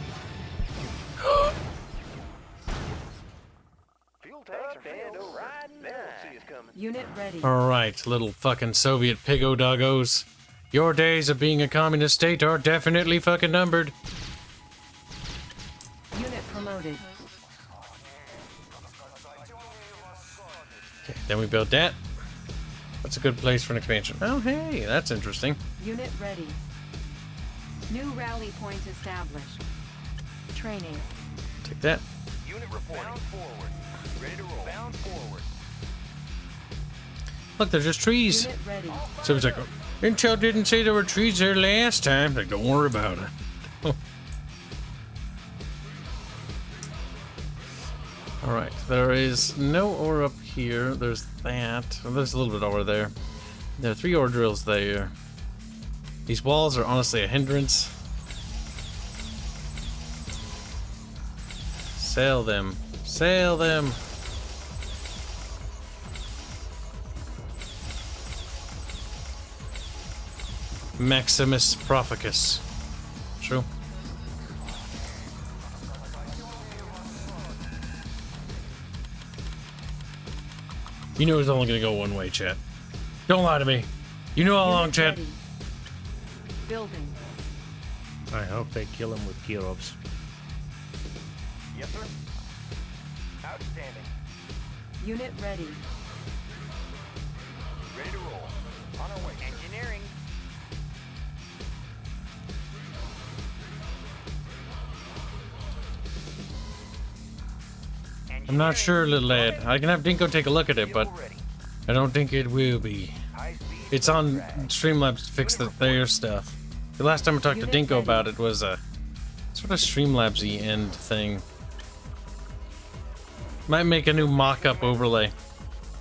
Unit ready. Alright, little fucking Soviet piggo doggos. Your days of being a communist state are definitely fucking numbered. Unit promoted. Okay, then we built that. That's a good place for an expansion. Oh, hey, that's interesting. Unit ready. New rally point established. Training. Take that. Unit reporting. Bound forward. Ready to roll. Bound forward. Look, there's just trees. Unit ready. So it's like, Intel didn't say there were trees there last time. Like, don't worry about it. Alright, there is no ore up here. There's that. Oh, there's a little bit over there. There are 3 ore drills there. These walls are honestly a hindrance. Sail them. Sail them. Maximus Proficus. True. You know it's only gonna go one way, chat. Don't lie to me. You know how long, chat. Building. I hope they kill him with Kirovs. Yes, sir. Outstanding. Unit ready. Ready to roll. On our way. Engineering. I'm not sure, little lad. I can have Dinko take a look at it, but I don't think it will be. High speed It's on Streamlabs to fix their stuff. The last time I talked to Dinko about it was a sort of Streamlabs-y end thing. Might make a new mock-up overlay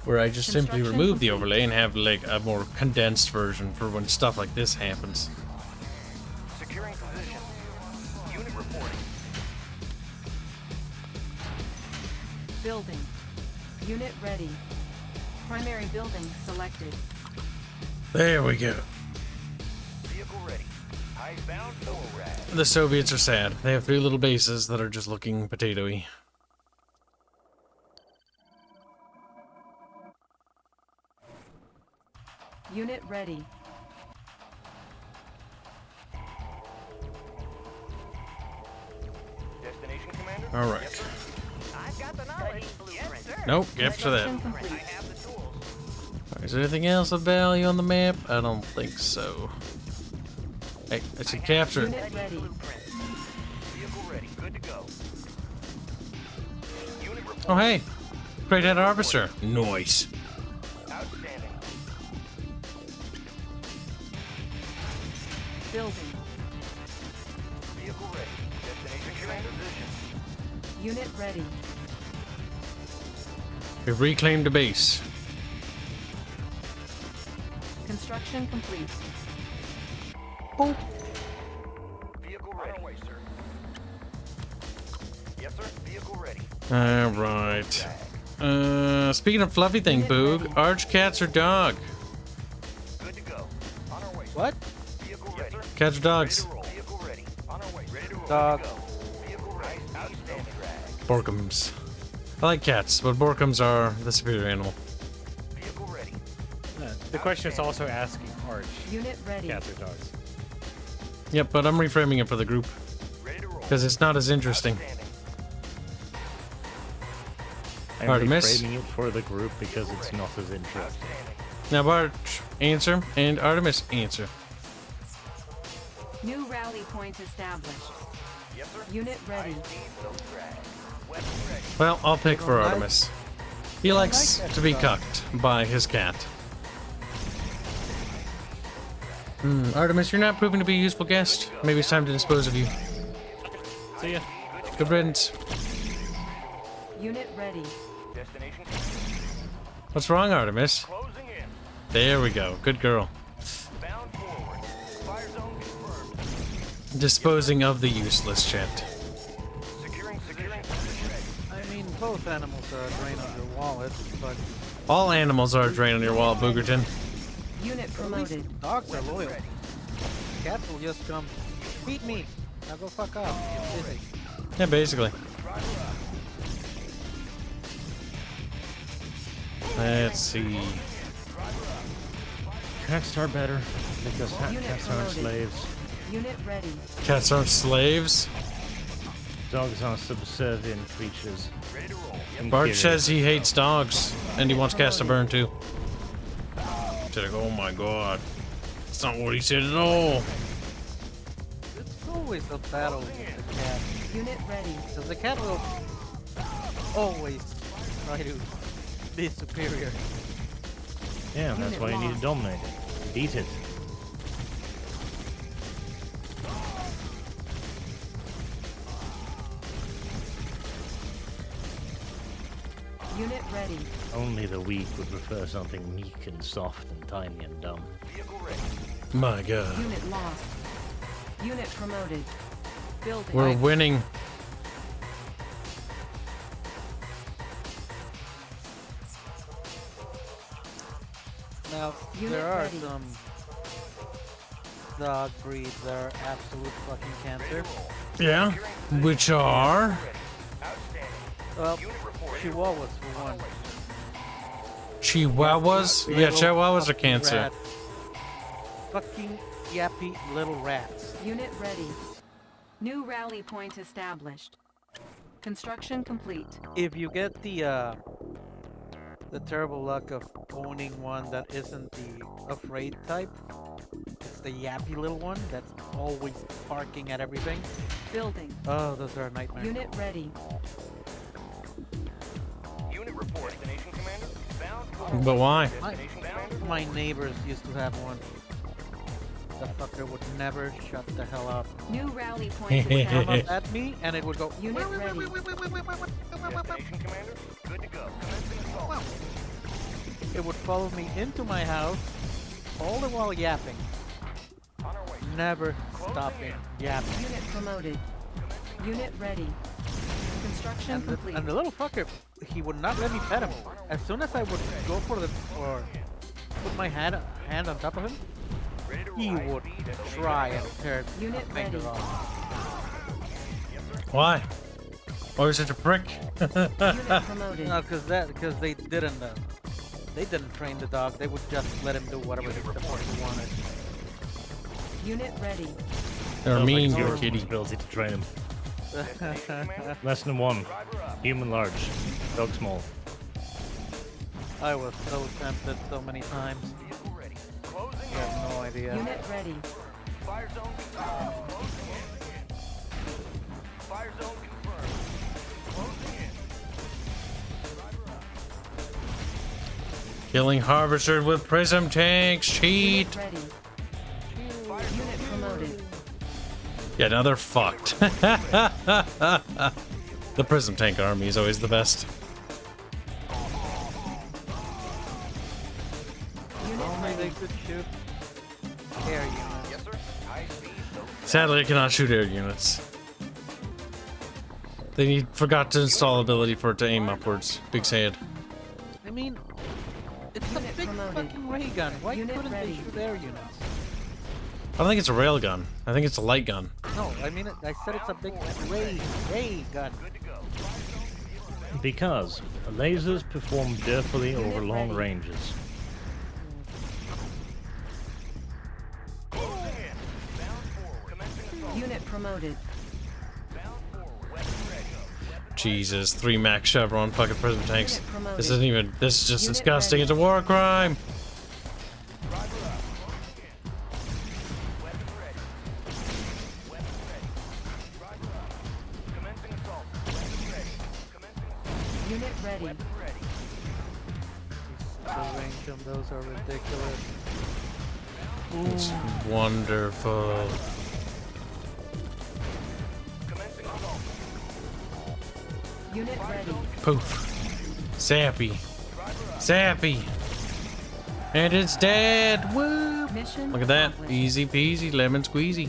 where I just simply remove the overlay and have like a more condensed version for when stuff like this happens. Securing position. Unit reporting. Building. Unit ready. Primary building selected. There we go. Vehicle ready. Icebound NORAD. The Soviets are sad. They have 3 little bases that are just looking potatoy. Unit ready. Destination, Commander? All right. Yes, I've got the knowledge. Yes, sir. Nope, after that. Is there anything else of value on the map? I don't think so. Hey, I should capture it. Unit ready. Vehicle ready. Good to go. Unit reporting. Oh, hey. Great Head Harvester. Nice. Outstanding. Building. Vehicle ready. Destination, Commander. Position. Unit ready. We've reclaimed the base. Construction complete. Oh. Vehicle ready. On our way, sir. Yes, sir. Vehicle ready. All right. Speaking of fluffy thing, Boog, arch cats or dog? Good to go. On our way. What? Vehicle ready. Cats or dogs? Vehicle ready. On our way. Ready to roll. Dog. Vehicle ready. Outstanding. Borkums. I like cats, but Borkums are the superior animal. Vehicle ready. The question is also asking Arch. Unit ready. Cats or dogs? Yep, but I'm reframing it for the group. Because it's not as interesting. I'm Artemis? reframing it for the group because it's not as interesting. Now Barch, answer, and Artemis, answer. New rally point established. Unit ready. Well, I'll pick for Artemis. He likes to be cucked by his cat. Artemis, you're not proving to be a useful guest. Maybe it's time to dispose of you. See ya. Good riddance. Unit ready. Destination. What's wrong, Artemis? Closing in. There we go. Good girl. Bound forward. Fire zone confirmed. Disposing of the useless chat. Securing. I mean, both animals are a drain on your wallet, but All animals are a drain on your wallet, Boogerton. Unit promoted. dogs are loyal. Cats will just come, beat me. Now go fuck off. Get busy. Yeah, basically. Let's see. Cats are better because cats aren't slaves. Unit ready. Cats aren't slaves. Dogs are subservient creatures. Bart says he hates dogs, and he wants cats to burn too. Said, oh my god. That's not what he said at all. It's always a battle with the cat. Unit ready. Because the cat will always try to be superior. Yeah, that's why you need to dominate it. Beat it. Unit ready. Only the weak would prefer something meek and soft and tiny and dumb. My god. Unit lost. Unit promoted. Building. We're winning. Now, Unit there are ready. some dog breeds that are absolute fucking cancer. Yeah, which are... Well, Chihuahuas for one. Chihuahuas? Yeah, Chihuahuas are cancer. Rat. Fucking yappy little rats. Unit ready. New rally point established. Construction complete. If you get the terrible luck of owning one that isn't the afraid type, it's the yappy little one that's always barking at everything. Building. Oh, those are a nightmare. Unit ready. Unit report. Destination, Commander. Bound forward. But why? Destination, Bound My neighbors used to have one. The fucker would never shut the hell up. New rally point It would come established. up at me and it would go. Unit ready. Destination, Commander. Good to go. Commencing assault. It would follow me into my house, all the while yapping. Never stopping yapping. Unit promoted. Unit ready. Construction And complete. the little fucker, he would not let me pet him. As soon as I would go for put my hand on top of him, he would try and tear Unit a finger ready. off. Why? Why was such a prick? Unit promoted. No, because they didn't train the dog. They would just let him do whatever the fuck he wanted. Unit ready. They're mean to your a kitty. responsibility to train him. Lesson 1. Human large. Dog small. I was so tempted so many times. You have no idea. Unit ready. Fire zone confirmed. Closing in. Fire zone confirmed. Closing in. Killing harvesters with prism tanks. Cheat. Unit ready. Unit promoted. Yeah, now they're fucked. The prism tank army is always the best. Only they could shoot air units. Yes, sir. High speed. Sadly, I cannot shoot air units. They forgot to install ability for it to aim upwards. Big sad. I mean, it's a big fucking ray gun. Why couldn't they shoot air units? I don't think it's a rail gun. I think it's a light gun. No, I mean, I said it's a big ray gun. Because lasers perform dirtily over long ranges. Unit promoted. Jesus, 3 max chevron fucking prism tanks. This isn't even. This is just disgusting. It's a war crime. Unit ready. The range on those are ridiculous. It's wonderful. Unit ready. Poof. Sappy. Sappy. And it's dead. Woo! Mission Look at that. accomplished. Easy peasy, lemon squeezy.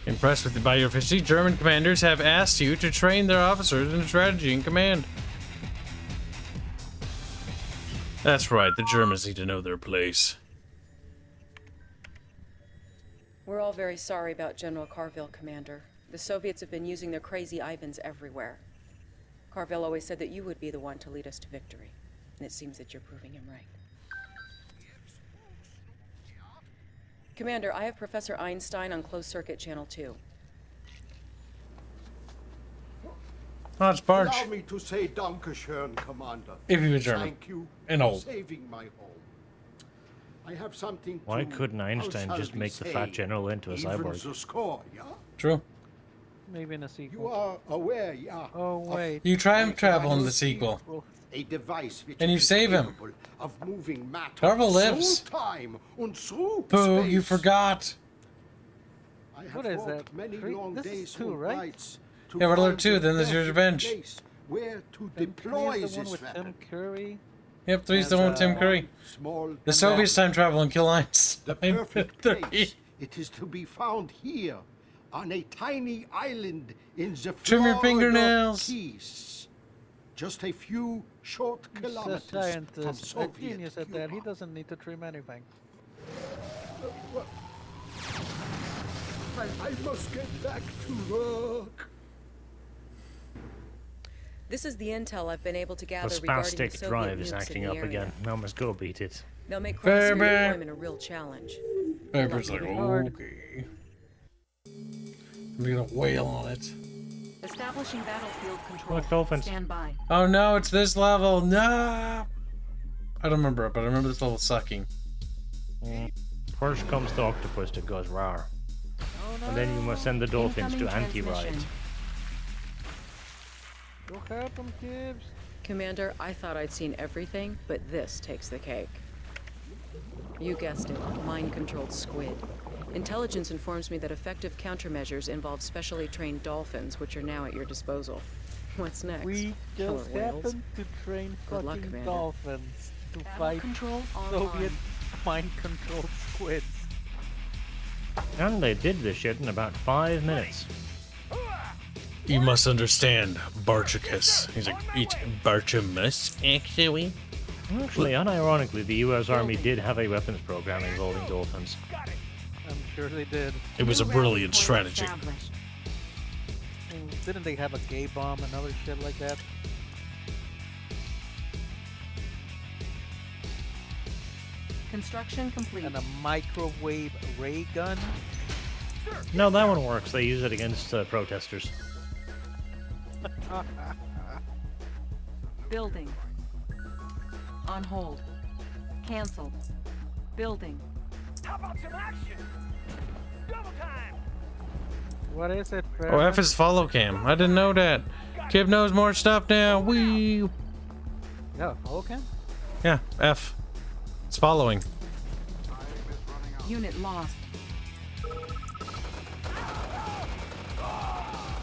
Impressed by your efficiency, German commanders have asked you to train their officers in strategy and command. That's right, the Germans need to know their place. We're all very sorry about General Carville, Commander. The Soviets have been using their crazy Ivans everywhere. Carville always said that you would be the one to lead us to victory. And it seems that you're proving him right. Commander, I have Professor Einstein on closed circuit channel 2. Oh, it's Barge. Allow me to say Dankeschön, Commander. If he was German. Thank you And for old. saving my home. I have something Why to, couldn't Einstein how just shall we make the say, fat general into a even cyborg? the score, yeah? True. Maybe in a sequel. You are aware, yeah? Oh wait. You time travel in the sequel. A device which And you is save him. capable of moving matter Carville lives. through time and through Boo, space. you forgot. I have What is walked that? many Three? long This is days 2, and right? nights to Yeah, we're level find 2, the then there's your perfect revenge. place where to Then deploy here's the one this with weapon. Tim Curry. Yep, 3's the one with Tim Curry. Small The Soviets command. time travel and kill Einstein. The perfect place. It is to be found here, on a tiny island in the Trim your Florida fingernails. Keys. Just a few short He's a kilometers from scientist, a Soviet genius at that. He Cuba. doesn't need to trim anything. I must get back to work. This is the intel I've been able to The gather regarding the spastic Soviet drive is nukes in acting the up area. again. Now must go beat it. They'll make crossing the Fairbairn. deployment a real challenge. Fairbairn's like, Hard. okay. I'm gonna wail on it. Establishing battlefield control. Look, dolphins. Stand by. Oh no, it's this level. No. I don't remember it, but I remember this level sucking. First comes the octopus that goes rawr. And then you must send the dolphins to Incoming anti-ride. transmission. Go help him, Kibs. Commander, I thought I'd seen everything, but this takes the cake. You guessed it, mind-controlled squid. Intelligence informs me that effective countermeasures involve specially trained dolphins, which are now at your disposal. What's next? We Killer just whales? happened to train Good luck, fucking Commander. dolphins to Battle fight control Soviet mind-controlled squids. And they did this shit in about 5 minutes. You must understand, Barchicus. He's like, it's Barchamus, actually. Actually, unironically, the US Army did have a weapons program involving dolphins. I'm sure they did. It was a brilliant strategy. Didn't they have a gay bomb and other shit like that? Construction complete. And a microwave ray gun? No, that one works. They use it against protesters. Building. On hold. Cancelled. Building. How about some action? Double time! What is it, bro? Oh, F is follow cam. I didn't know that. Kib knows more stuff now. Wee. Yeah, follow cam? Yeah, F. It's following. Unit lost.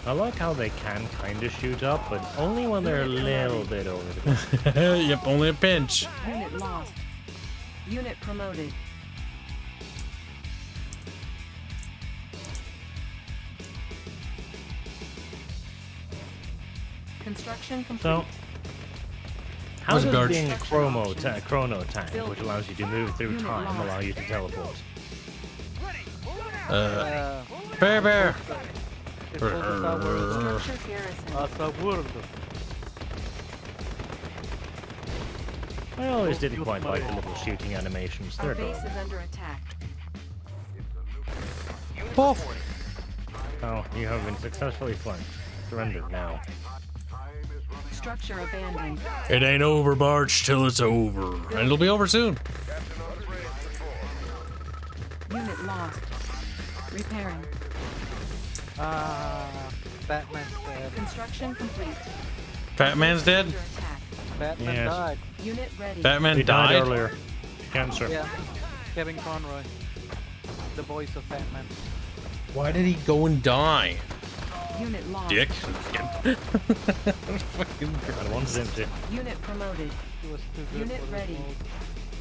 I like how they can kind of shoot up, but only when they're a little bit over the top. Yep, only a pinch. Unit lost. Unit promoted. Construction complete. So, how Was does guard- being a chrono tank, which allows you to move through time, allow you to teleport? Bear bear. Structure garrison. I always didn't quite like the little shooting animations. They're Our base adorable. is under attack. Oh. Oh, you have been successfully flanked. Surrender now. Structure abandoned. It ain't over, Barch, till it's over. And it'll be over soon. Unit lost. Repairing. Batman's dead. Construction complete. Fat Man's dead? Under attack. Batman Yes. died. Unit ready. Batman He died died? earlier. Cancer. Yeah. Kevin Conroy. The voice of Batman. Why did he go and die? Unit lost. Dick. I wanted him to. Unit promoted. He was too good Unit for this ready. role.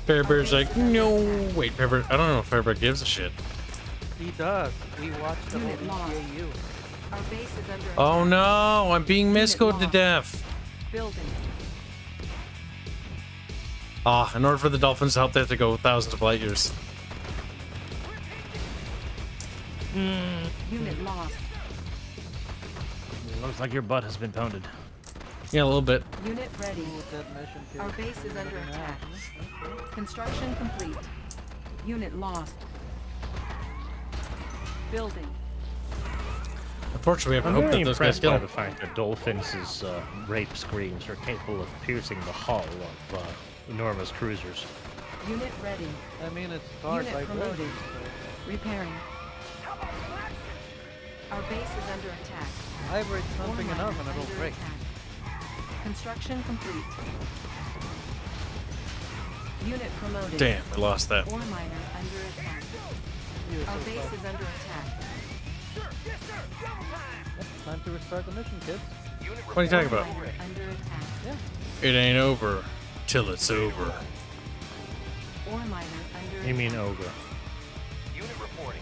Fair Bear's like, no. Wait, Fair Bear. I don't know if Fair Bear gives a shit. He does. We watched the whole Unit lost. EAU. Our base is under attack. Oh no, I'm being miscoded to death. Building. Ah, in order for the Dolphins to help, they have to go thousands of light years. Unit lost. Looks like your butt has been pounded. Yeah, a little bit. Unit ready. Our base is under attack. Construction complete. Unit lost. Building. Unfortunately, we have to I'm hope very that those guys impressed by kill. the fact that Dolphins' rape screams are capable of piercing the hull of enormous cruisers. Unit ready. I mean, it's hard Unit by promoted. Repairing. Our base is under attack. I break something Ore enough miner and it'll under break. attack. Construction complete. Unit promoted. Damn, we lost that. Ore miner under attack. Our base is under attack. Time to restart the mission, kids. What are you talking about? Ore miner under attack. Yeah. It ain't over till it's over. Ore miner under You mean attack. ogre? Unit reporting.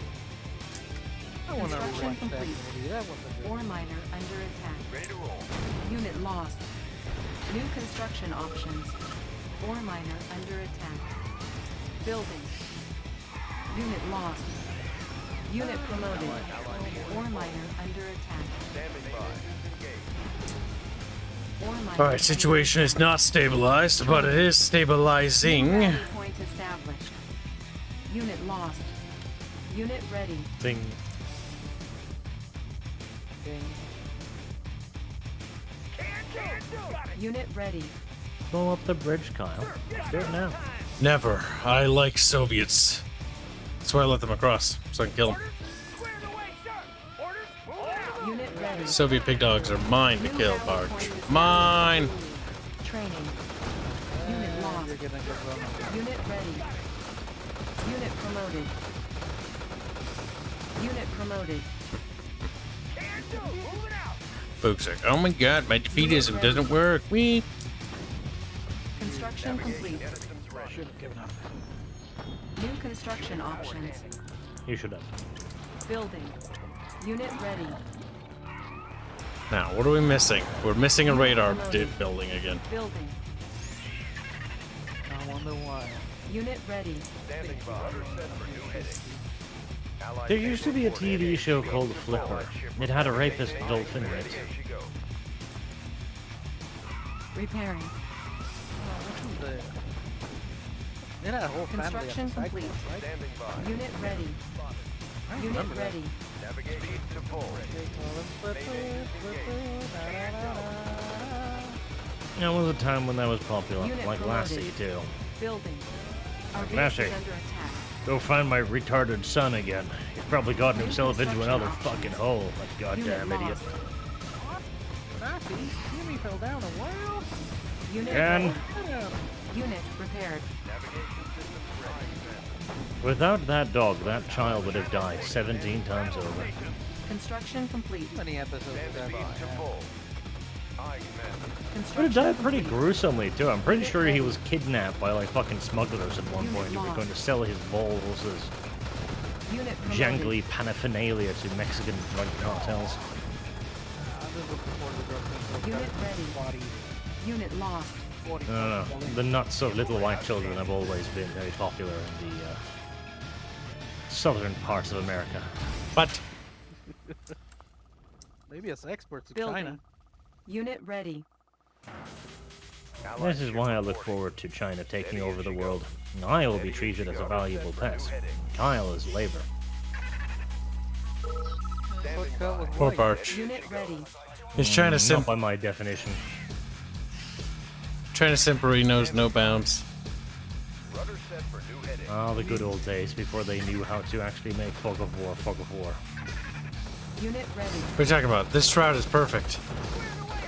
I want to Construction rewatch that complete. movie. That wasn't good. Ore miner under attack. Ready to roll. Unit lost. New construction options. Ore miner under attack. Building. Unit lost. Unit promoted. Ore miner under attack. Standing by. Ore miner Alright, situation is not stabilized, but it is stabilizing. Rally point established. Unit lost. Unit ready. Thing. Unit ready. Blow up the bridge, Kyle. Do it now. Never. I like Soviets. That's why I let them across, so I can kill them. Unit ready. Soviet pig dogs are mine to kill, Barge. Mine! training. Unit lost. You're gonna get run. Unit ready. Unit promoted. Unit promoted. Folks like, oh my god, my defeatism doesn't work. Wee. Construction complete. Should have given up. New construction options. You should have. Building. Unit ready. Now, what are we missing? We're missing a radar building again. Building. I wonder why. Unit ready. There used to be a TV show called Flipper. It had a rapist dolphin in it. Repairing. They had a whole family of Construction complete. cycles, right? Unit ready. Unit remember that. ready. There was a time when that was popular, Unit like promoted. Lassie too. Building. Our base Lassie, is under attack. go find my retarded son again. He's probably gotten himself into another fucking hole, that goddamn Unit idiot. Lassie, Jimmy fell down a while. Unit And ready. Unit repaired. without that dog, that child would have died 17 times over. Construction complete. How many episodes did that Would have died pretty gruesomely too. I'm pretty sure he was kidnapped by like fucking smugglers at one point who were going to sell his balls as Unit jangly paraphernalia to Mexican drug cartels. Unit ready. Unit lost. The nuts of little white children have always been very popular in the southern parts of America. But Maybe us experts in Building. China. Unit ready. This is why I look forward to China taking over the world. I will be treated as a valuable pet. Kyle is labor. Poor Barch. Unit ready. He's trying to Not simp. by my definition. Trying to simpery knows no bounds. Ah, the good old days before they knew how to actually make fog of war, fog of war. Unit ready. What are you talking about? This shroud is perfect.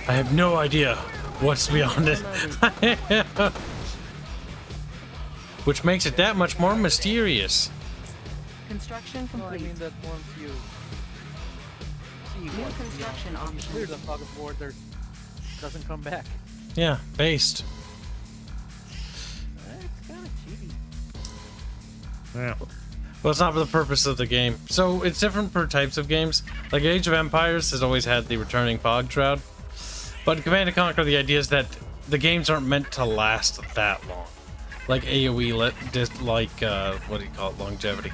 I have no idea what's beyond it. Which makes it that much more mysterious. Construction No, I complete. mean that once you see New what's construction beyond, options. clear the fog of war, there doesn't come back. Yeah, based. It's kind of cheaty. Yeah. Well, it's not for the purpose of the game. So it's different per types of games. Like Age of Empires has always had the returning fog shroud. But in Command & Conquer, the idea is that the games aren't meant to last that long. Like AoE, what do you call it, longevity.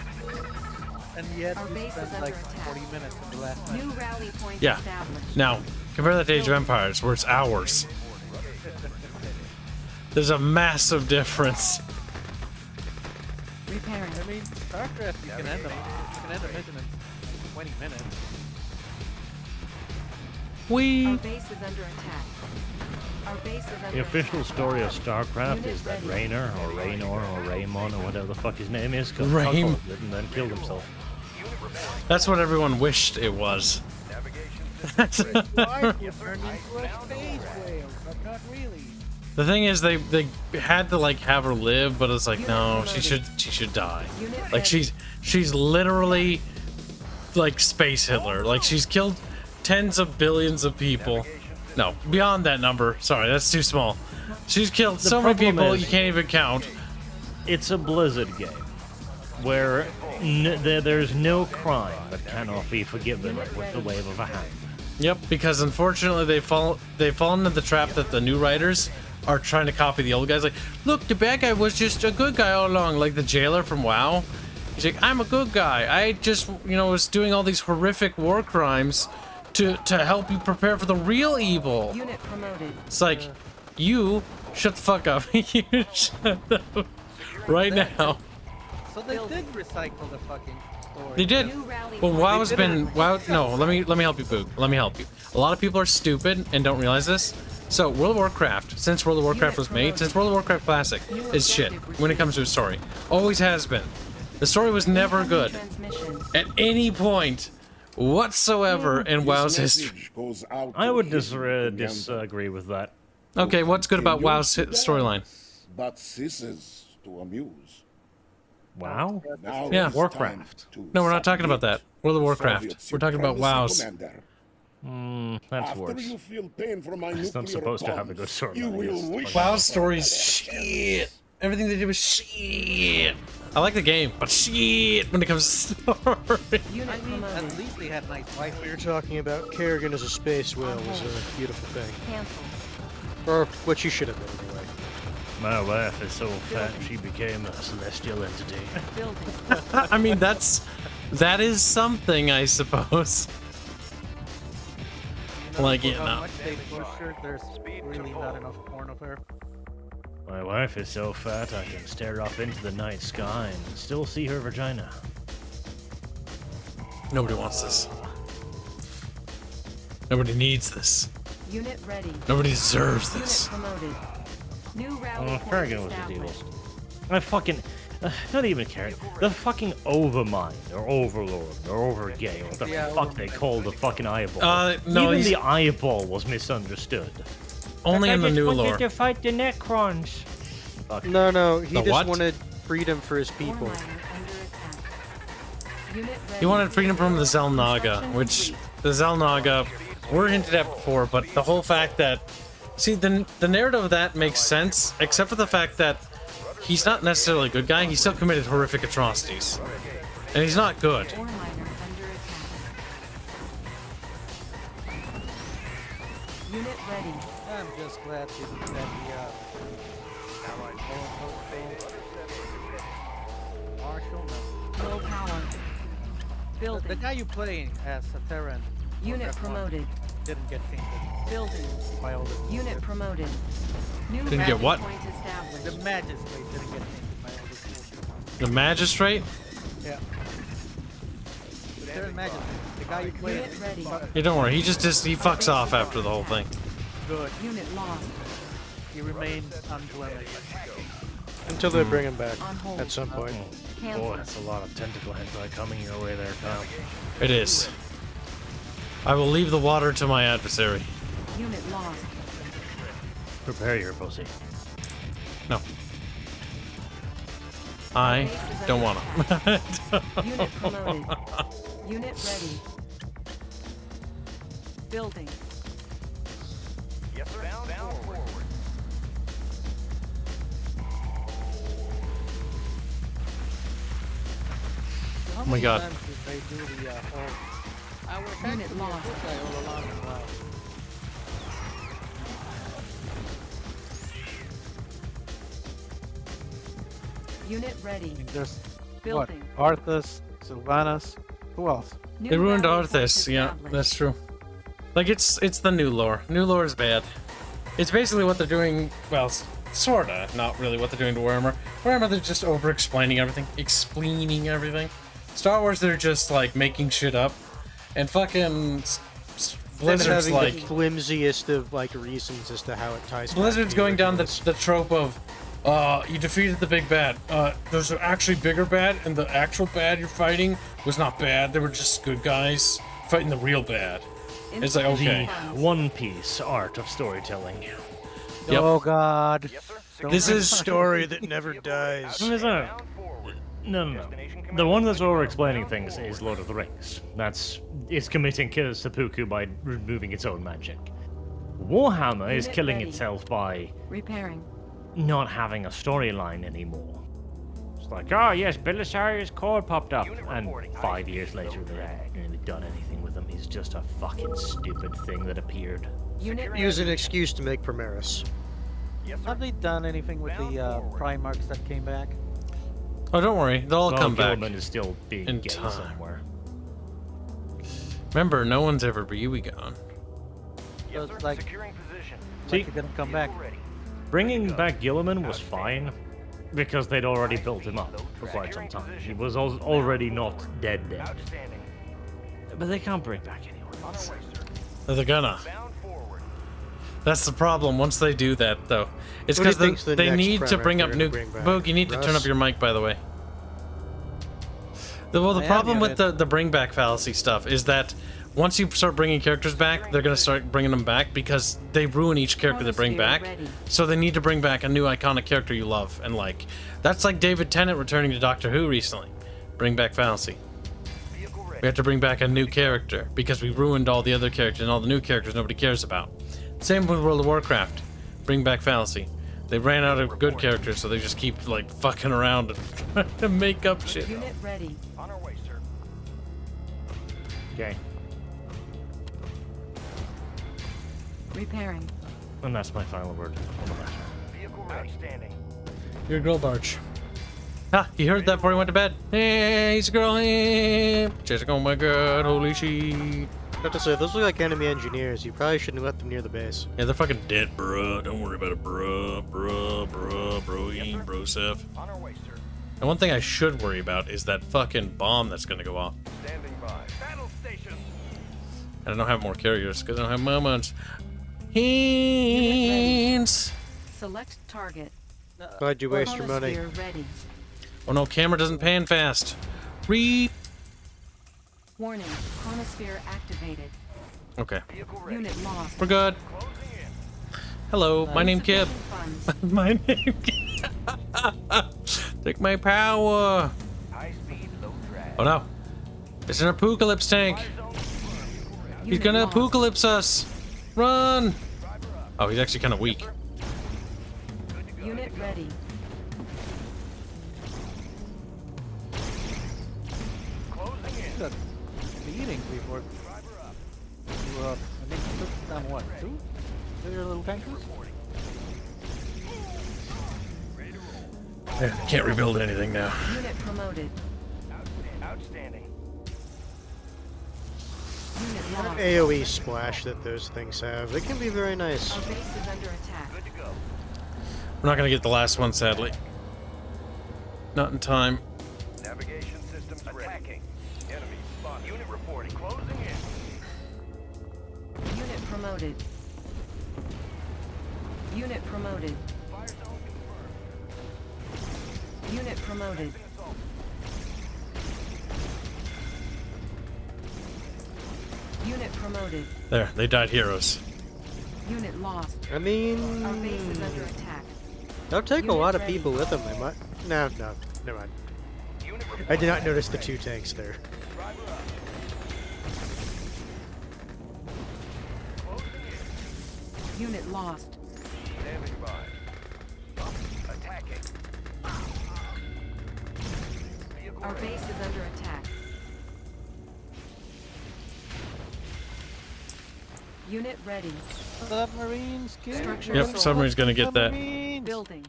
And yet Our we base is spent under like attack. 40 minutes in the last New match. rally point Yeah. established. Now, compare that to Age of Empires, where it's hours. There's a massive difference. Repairing. I mean, StarCraft, you can end a mission in 20 minutes. Our base is under attack. Our base is under The official attack. story of StarCraft Unit is that ready. Raynor, or Raynor, or Raymon, or whatever the fuck his name is, got Raym- cuckolded and then killed himself. That's what everyone wished it was. Why you turned into a space whale, but not really. The thing is, they had to like have her live, but it's like no, she should die. Like she's literally like Space Hitler. Like she's killed tens of billions of people. No, beyond that number. Sorry, that's too small. She's killed The so many problem people is- you can't even count. It's a Blizzard game where there's no crime that cannot be forgiven with the wave of a hand. Yep, because unfortunately they've fallen into the trap that the new writers are trying to copy the old guys. Like, look, the bad guy was just a good guy all along. Like the jailer from WoW. He's like, I'm a good guy. I just, was doing all these horrific war crimes to help you prepare for the real evil. Unit promoted. It's like, you shut the fuck up. You shut up right now. So they did recycle the fucking story. They did. Well, WoW's been WoW. No, let me help you, Boog. Let me help you. A lot of people are stupid and don't realize this. So World of Warcraft, since World of Warcraft was made, since World of Warcraft Classic is shit when it comes to a story. Always has been. The story was never good at any point whatsoever in WoW's history. I would disagree with that. Okay, what's good about WoW's storyline? But this is to amuse. Wow? Now Yeah, it's Warcraft. time to No, we're not talking about that. World of Warcraft. Soviet We're talking about supremacy, WoW's. Commander. That's After worse. you feel pain from my It's not nuclear supposed to have a bombs, good story. you will wish WoW's story's shit. Everything they did was shit. I like the game, but shit when it comes to story. I mean, at least they had nice wife. What you're talking about, Kerrigan as a space whale was a beautiful thing. Cancel. Or what she should have been anyway. My wife is so fat she became a celestial entity. Building. I mean, that is something, I suppose. Like, you How know. much they push her, there's really not enough porn of her. My wife is so fat I can stare up into the night sky and still see her vagina. Nobody wants this. Nobody needs this. Unit ready. Nobody deserves this. Unit promoted. New rally point Kerrigan was the deal. established. I fucking... not even Kerrigan. The fucking Overmind, or Overlord, or Overgay, or what the fuck they call the fucking eyeball. No, even he's- the eyeball was misunderstood. Only in the new lore. to fight the Necrons. Fuck. No, he The just what? wanted freedom for his people. He wanted freedom from the Zelnaga, which the Zelnaga were hinted at before, but the whole fact that... See, the narrative of that makes sense, except for the fact that he's not necessarily a good guy, he still committed horrific atrocities. And he's not good. Ore miner under attack. Unit ready. I'm just glad that Marshall, no. Low power. Building. The guy you play as a Terran. Unit promoted. Didn't get tainted. Building. By all the Unit promoted. New Didn't get rally what? point established. The magistrate didn't get tainted by all this. The magistrate? Yeah. The Terran magistrate. The guy you play. Unit ready. Yeah, don't worry, he fucks off after the whole thing. Good. Unit lost. He remains unblemished. Until they bring him back On hold. at some point. Cancel. Boy, that's a lot of tentacle hentai coming your way there, pal. It is. I will leave the water to my adversary. Unit lost. Prepare your pussy. No. I don't want to. Unit promoted. Unit ready. Building. Yes, sir. Bound forward. How Oh my many God. times did they do the whole... Unit lost. Guy all along in WoW. Unit ready. I mean, there's Building. what? Arthas, Sylvanas. Who else? New They ruined rally point Arthas, yeah, established. that's true. Like, it's the new lore. New lore is bad. It's basically what they're doing, well, sorta, not really what they're doing to Warhammer. Warhammer, they're just over-explaining everything. Explaining everything. Star Wars, they're just, like, making shit up. And fucking... Blizzard's having like... the flimsiest of like reasons as to how it ties. back Blizzard's to going down the originals. trope of, you defeated the big bad. There's an actually bigger bad, and the actual bad you're fighting was not bad. They were just good guys fighting the real bad. It's like, okay. The One Piece art of storytelling. Yep. Oh God. This is story that never dies. No. The one that's over-explaining things is Lord of the Rings. It's committing seppuku by removing its own magic. Warhammer is Unit killing ready. itself by Repairing. not having a storyline anymore. It's like, oh yes, Belisarius' core popped up, and 5 years later they haven't really done anything with him. He's just a fucking stupid thing that appeared. Unit Use an ready. excuse to make Primaris. Have they done anything with the Primarchs that came back? Oh, don't worry. They'll all come back. Gilman is still being in gay time. somewhere. Remember, no one's ever BUE gone. So it's like, See, like it didn't come back. bringing back Gilliman was fine, because they'd already built him up for quite some time. He was already not dead. But they can't bring back anyone else. They're gonna. That's the problem. Once they do that, though, it's Who do you because think's the they next need to Primarch bring they're up gonna new. bring back? Boog, you need to turn Russ? up your mic, by the way. Well, the I problem am with the bring back fallacy stuff is that once you start bringing characters back, they're going to start bringing them back because they ruin each character they bring back. So they need to bring back a new iconic character you love and like. That's like David Tennant returning to Doctor Who recently. Bring back fallacy. We have to bring back a new character because we ruined all the other characters and all the new characters nobody cares about. Same with World of Warcraft. Bring back fallacy. They ran out of good characters, so they just keep like fucking around and trying to make up shit. Unit ready. On our way, sir. Okay. Repairing. And that's my final word. Vehicle outstanding. You're a girl, Barch. Ha! You heard that before he went to bed. Hey, he's a girl. Hey. Jessica, oh my god, holy shit. I have to say, those look like enemy engineers. You probably shouldn't let them near the base. Yeah, they're fucking dead, bro. Don't worry about it, bro. Bro, Seth. On our way, sir. And one thing I should worry about is that fucking bomb that's gonna go off. Standing by. Battle station. And I don't have more carriers because I don't have moments. Hanse. Select target. Why'd you waste your money? Chronosphere ready. Oh no, camera doesn't pan fast. Reap. Warning. Chronosphere activated. Okay. Unit lost. We're good. Hello, my name Kib. My name Kib. Take my power. High speed, low drag. Oh no. It's an apocalypse tank. He's gonna apocalypse us. Run. Oh, he's actually kind of weak. Unit ready. Beating before. I think took down what? 2? They're little tankers? I can't rebuild anything now. Unit promoted. Outstanding. Unit That lost. AoE splash that those things have, it can be very nice. Our base is under attack. Good to go. We're not gonna get the last one, sadly. Not in time. Navigation systems attacking. Enemy spotted. Unit reporting. Closing in. Unit promoted. Unit promoted. Fire zone confirmed. Unit promoted. Unit promoted. There, they died heroes. Unit lost. I mean, Our base is under attack. they'll take a Unit lot of ready. people with them. They might. No, never mind. I did not notice the 2 tanks there. Unit lost. Standing by. Attacking. Our base is under attack. Unit ready. Submarines, kids. Structure Yep, sold. submarine's gonna get that. Building.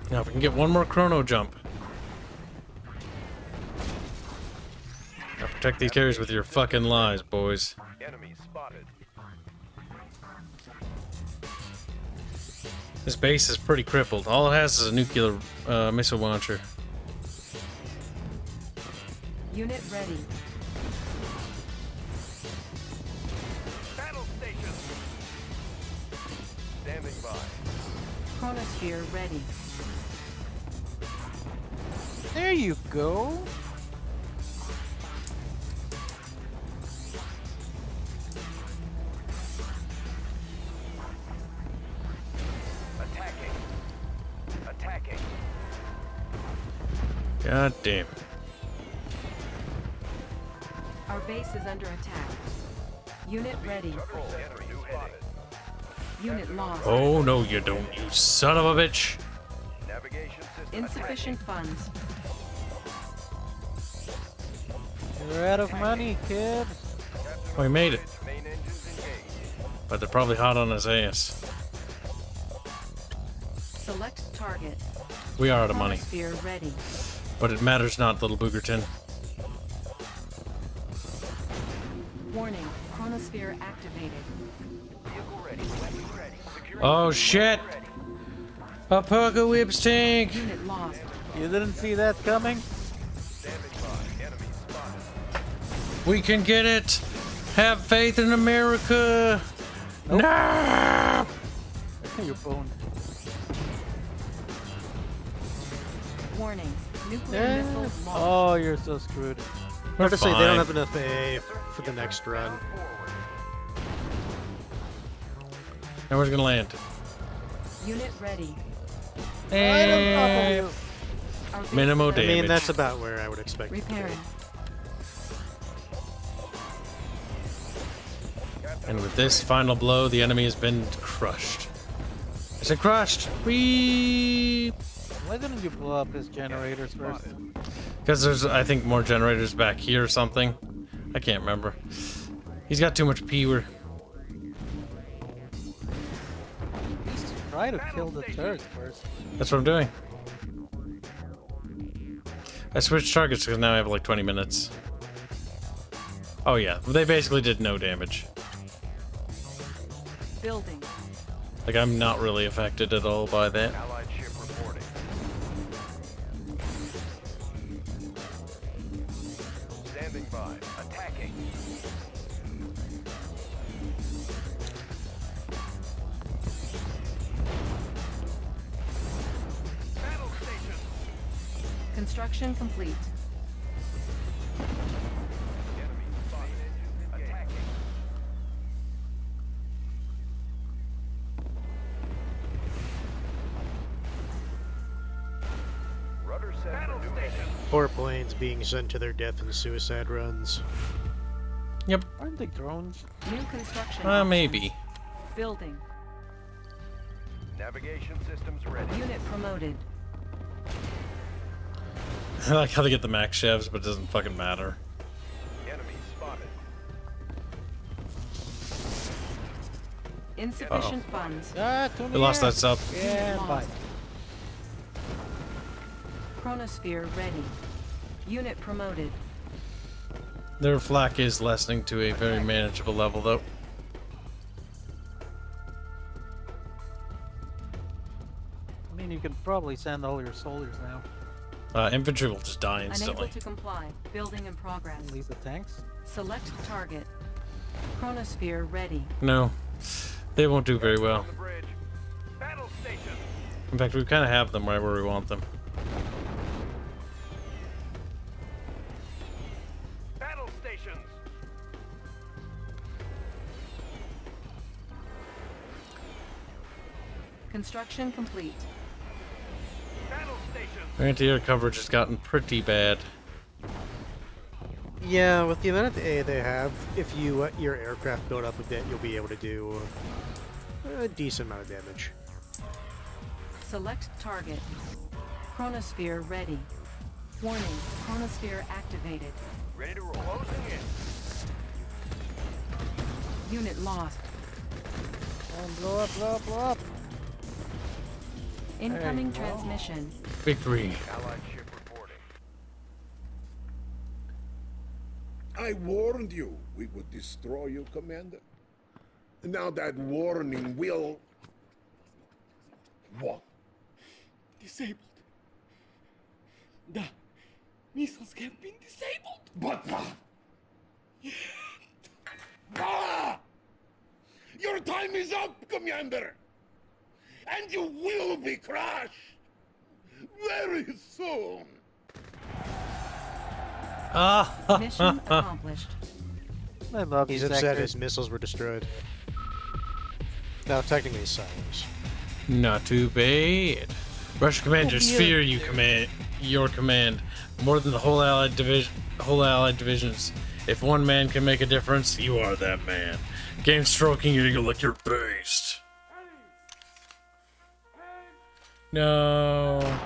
Now if we can get one more chrono jump. Now protect these carriers with your fucking lies, boys. Enemy spotted. This base is pretty crippled. All it has is a nuclear missile launcher. Unit ready. Battle station. Standing by. Chronosphere ready. There you go. Attacking. Attacking. God damn. Our base is under attack. Unit ready. Enemy spotted. Unit lost. Oh no you don't, you son of a bitch. Navigation system Insufficient funds. You're out of money, kids. Oh, he made it. main engines engaged. But they're probably hot on his ass. Select target. We are out of money. Chronosphere ready. But it matters not, little Boogerton. Warning. Chronosphere activated. Vehicle ready. Weapon ready. Security Oh shit! Apocalypse tank! Unit lost. You didn't see that coming? standing by. Enemy spotted. We can get it! Have faith in America! No! You're boned. Warning. Nuclear missiles launched. Oh, you're so screwed. Hard to say, they fine. don't have enough AA for the next run. And we're gonna land. Unit ready. And minimal I damage. mean, that's about where I would expect it to be. Repairing. And with this final blow, the enemy has been crushed. I said crushed. Whee! Why didn't you blow up his generators first? Because there's, I think, more generators back here or something. I can't remember. He's got too much pewer. Try to kill the turret first. That's what I'm doing. I switched targets because now I have like 20 minutes. Oh yeah, they basically did no damage. Building. Like, I'm not really affected at all by that. Allied ship reporting. Standing by. Attacking. Battle station. Construction complete. Enemy spotted. Attacking. Rudder set. Battle station. Poor planes being sent to their death in suicide runs. Yep. Aren't they drones? New construction. Maybe. Building. Navigation systems ready. Unit promoted. I like how they get the max chevs, but it doesn't fucking matter. Enemy spotted. Insufficient funds. Ah, too We lost that sub. Yeah, bye. Lost. Chronosphere ready. Unit promoted. Their flak is lessening to a very manageable level, though. I mean, you can probably send all your soldiers now. Infantry will just die instantly. Unable to comply. Building in progress. At least the tanks. Select target. Chronosphere ready. No, they won't do very well. On the bridge. Battle station. In fact, we kind of have them right where we want them. Battle stations. Construction complete. Battle stations. Anti-air coverage has gotten pretty bad. Yeah, with the amount of AA they have, if you let your aircraft build up a bit, you'll be able to do a decent amount of damage. Select target. Chronosphere ready. Warning, chronosphere activated. Ready to roll. Closing in. Unit lost. Blow up, blow up, blow up. Incoming transmission. Victory. Allied ship reporting. I warned you we would destroy you, Commander. Now that warning will... What? Disabled. The missiles have been disabled. But... Ah! Your time is up, Commander! And you will be crushed! Very soon! Mission accomplished. I love He's these upset actors. his missiles were destroyed. Now, technically, his silos. Not too bad. Russian commanders fear you your command more than the whole allied divisions. If one man can make a difference, you are that man. Game stroking you like you're based. No.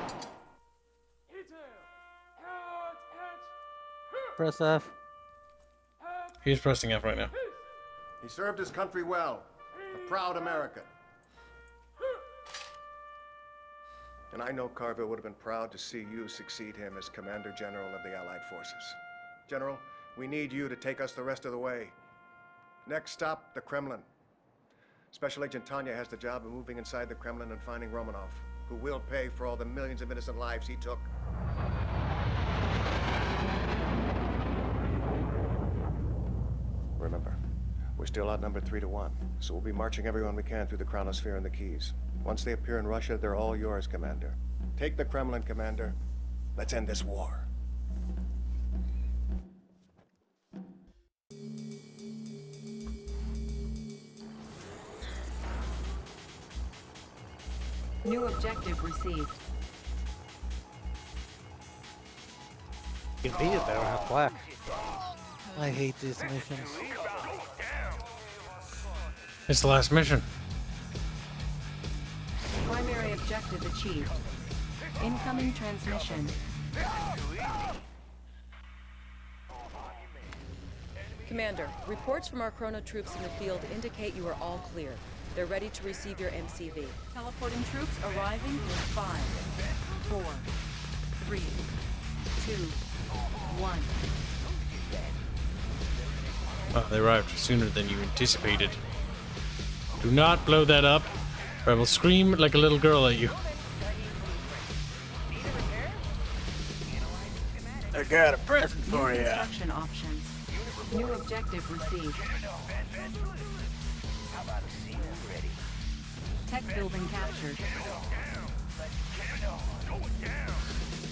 Press F. He's pressing F right now. He served his country well. A proud American. And I know Carville would have been proud to see you succeed him as Commander General of the Allied Forces. General, we need you to take us the rest of the way. Next stop, the Kremlin. Special Agent Tanya has the job of moving inside the Kremlin and finding Romanov, who will pay for all the millions of innocent lives he took. Remember, we're still outnumbered 3-1, so we'll be marching everyone we can through the Chronosphere and the Keys. Once they appear in Russia, they're all yours, Commander. Take the Kremlin, Commander, Let's end this war. New objective received. Convenient they don't have black. I hate these missions. It's the last mission. Primary objective achieved. Incoming transmission. Commander, reports from our chrono troops in the field indicate you are all clear. They're ready to receive your MCV. Teleporting troops arriving in 5, 4, 3, 2, 1. Oh, they arrived sooner than you anticipated. Do not blow that up, or I will scream like a little girl at you. I got a present New for you. construction options. New objective received. Tech building captured.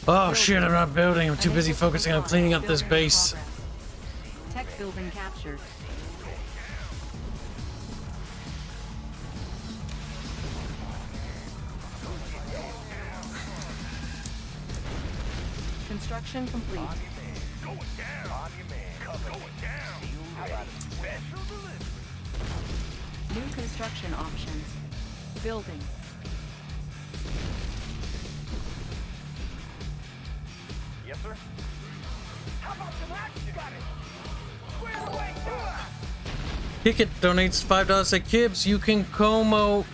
Oh shit, I'm not building. I'm too busy focusing on cleaning up this base. Tech building captured. Construction complete. New construction options. Building. Yes, sir. How about some action? Got it. Square away. Ticket donates $5 at Kibs. You can Como.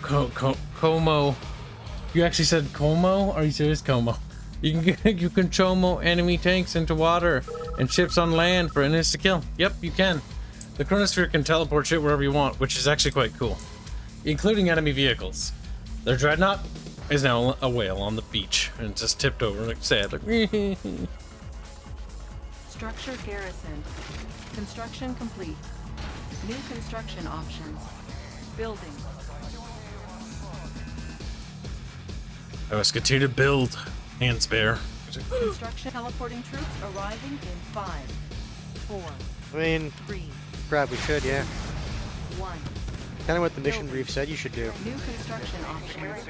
You actually said Como? Are you serious? Como. You can Chomo enemy tanks into water and ships on land for an insta kill. Yep, you can. The chronosphere can teleport shit wherever you want, which is actually quite cool, including enemy vehicles. Their dreadnought is now a whale on the beach and just tipped over like sad. Like, Structure garrison. Construction complete. New construction options. Building. I must continue to build. Hands bear. Construction teleporting troops arriving in 5, 4, I mean, 3, probably should, yeah. 1. Kind of what the mission brief said you should do. New construction options.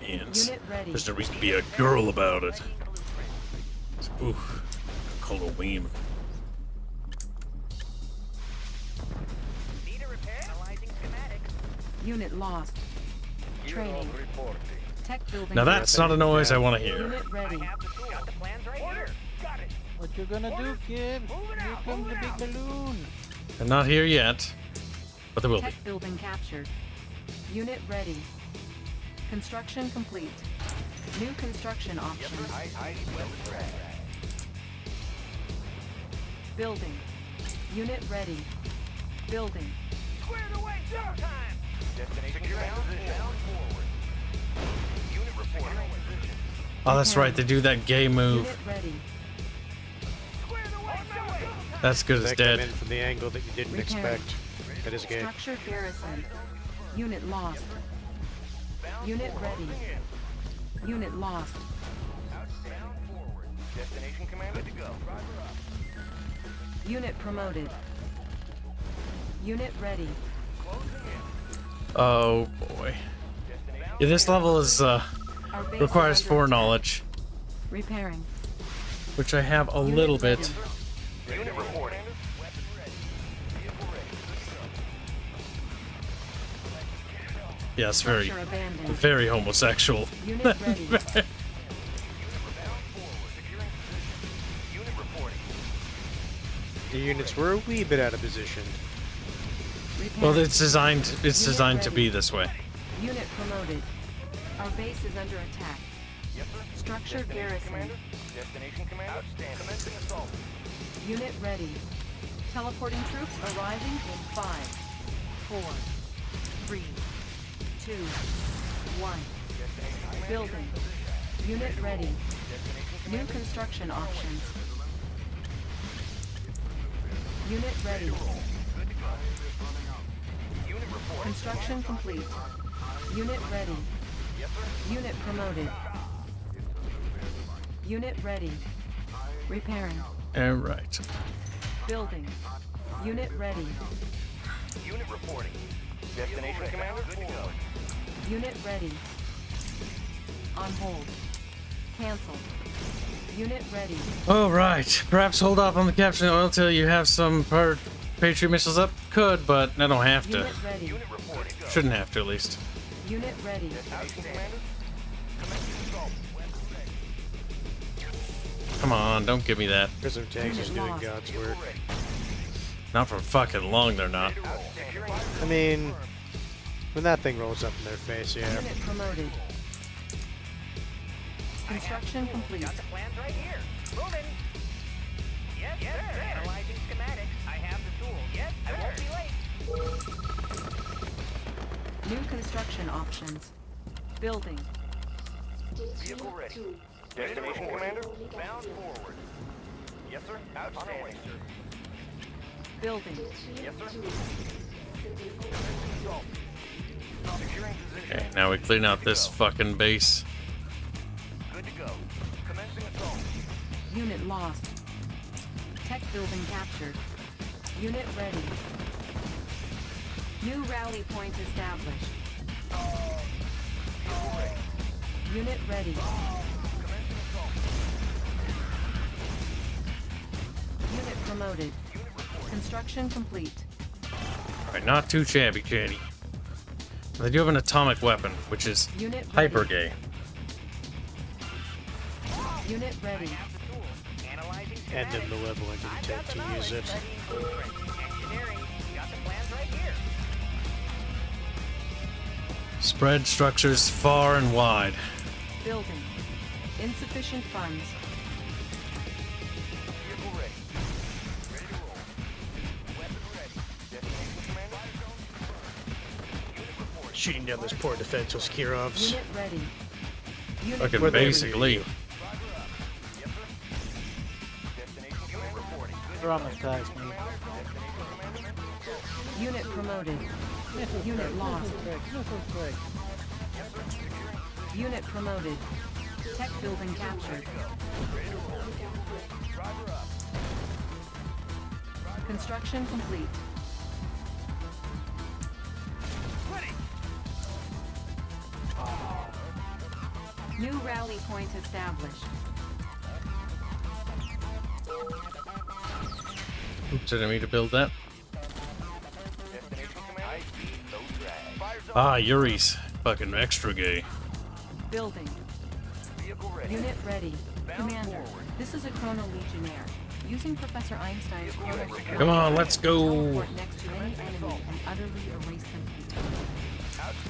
Hands. Unit ready. There's no reason to be a girl about it. Oof. Call a weem. Unit lost. Training. Tech building. Now that's not a noise I want to hear. Unit ready. What you gonna do, Kibs? Here comes the big balloon. I'm not here yet, but there will be. Tech building captured. Unit ready. Construction complete. New construction options. Building. Unit ready. Building. Squared away. Zero time. Destination down forward. Unit reporting. Oh, that's right. They do that gay move. Unit ready. That's good as They dead. come in from the angle that you didn't Repairing. expect. That is gay. Structure garrison. Unit lost. Unit ready. Unit lost. Destination commanded to go. Unit promoted. Unit ready. Oh boy. Yeah, this level is Our base requires is under foreknowledge, Repairing. which I have a little bit. Unit reporting. Yeah, it's very, Structure abandoned. very homosexual. Unit ready. The units were a wee bit out of position. Well, it's designed to be this way. Unit promoted. Our base is under attack. Structure garrison. Destination command. Outstanding. Commencing assault. Unit ready. Teleporting troops arriving in 5, 4, 3, 2, 1. Building. Unit ready. New construction options. Unit ready. Construction complete. Unit ready. Unit promoted. Unit ready. Repairing. All right. Building. Unit ready. Unit reporting. Destination, Commander? Good to go. Unit ready. On hold. Cancel. Unit ready. All right. Perhaps hold off on the capturing oil till you have some Patriot missiles up. Could, but I don't have to. Unit ready. Unit reporting. Shouldn't have to, at least. Unit ready. Destination, Commander? Come on, don't give me that. Prism tanks is doing God's work. Not for fucking long, they're not. I mean, when that thing rolls up in their face, yeah. Unit promoted. Construction complete. Got the plans right here. Moving. Yes, sir. Analyzing schematics. I have the tools. Yes, sir. I won't be late. New construction options. Building. Vehicle ready. Destination, Commander? Bound forward. Yes, sir. Outstanding. Building. Yes, sir. Securing position. Okay, now we clean out this fucking base. Good to go. Commencing assault. Unit lost. Tech building captured. Unit ready. New rally point established. Unit ready. Unit promoted. Construction complete. Alright, not too shabby, chatty. They do have an atomic weapon, which is Unit hyper ready. gay. Unit ready. And then malevolent intent to use it. Engineering. Got the plans right here. Spread structures far and wide. Building. Insufficient funds. Vehicle ready. Ready to roll. Weapon ready. Destination, Commander? Unit reporting. Shooting down those poor defenseless Kirovs. Unit ready. Unit Fucking Where they basically. Yes, sir. Destination, Commander? Reporting. Good They're on my tags, man. Unit promoted. Unit lost. Unit promoted. Tech building captured. Construction complete. New rally point established. Oops, didn't mean to build that. Destination, Commander? High speed, low drag. Fire zone. Ah, Yuri's fucking extra gay. Building. Vehicle ready. Unit ready. Bound Commander, forward. this is a Chrono Legionnaire. Using Professor Einstein's Chrono security, Come on, let's go. teleport next to any enemy and utterly erase them completely.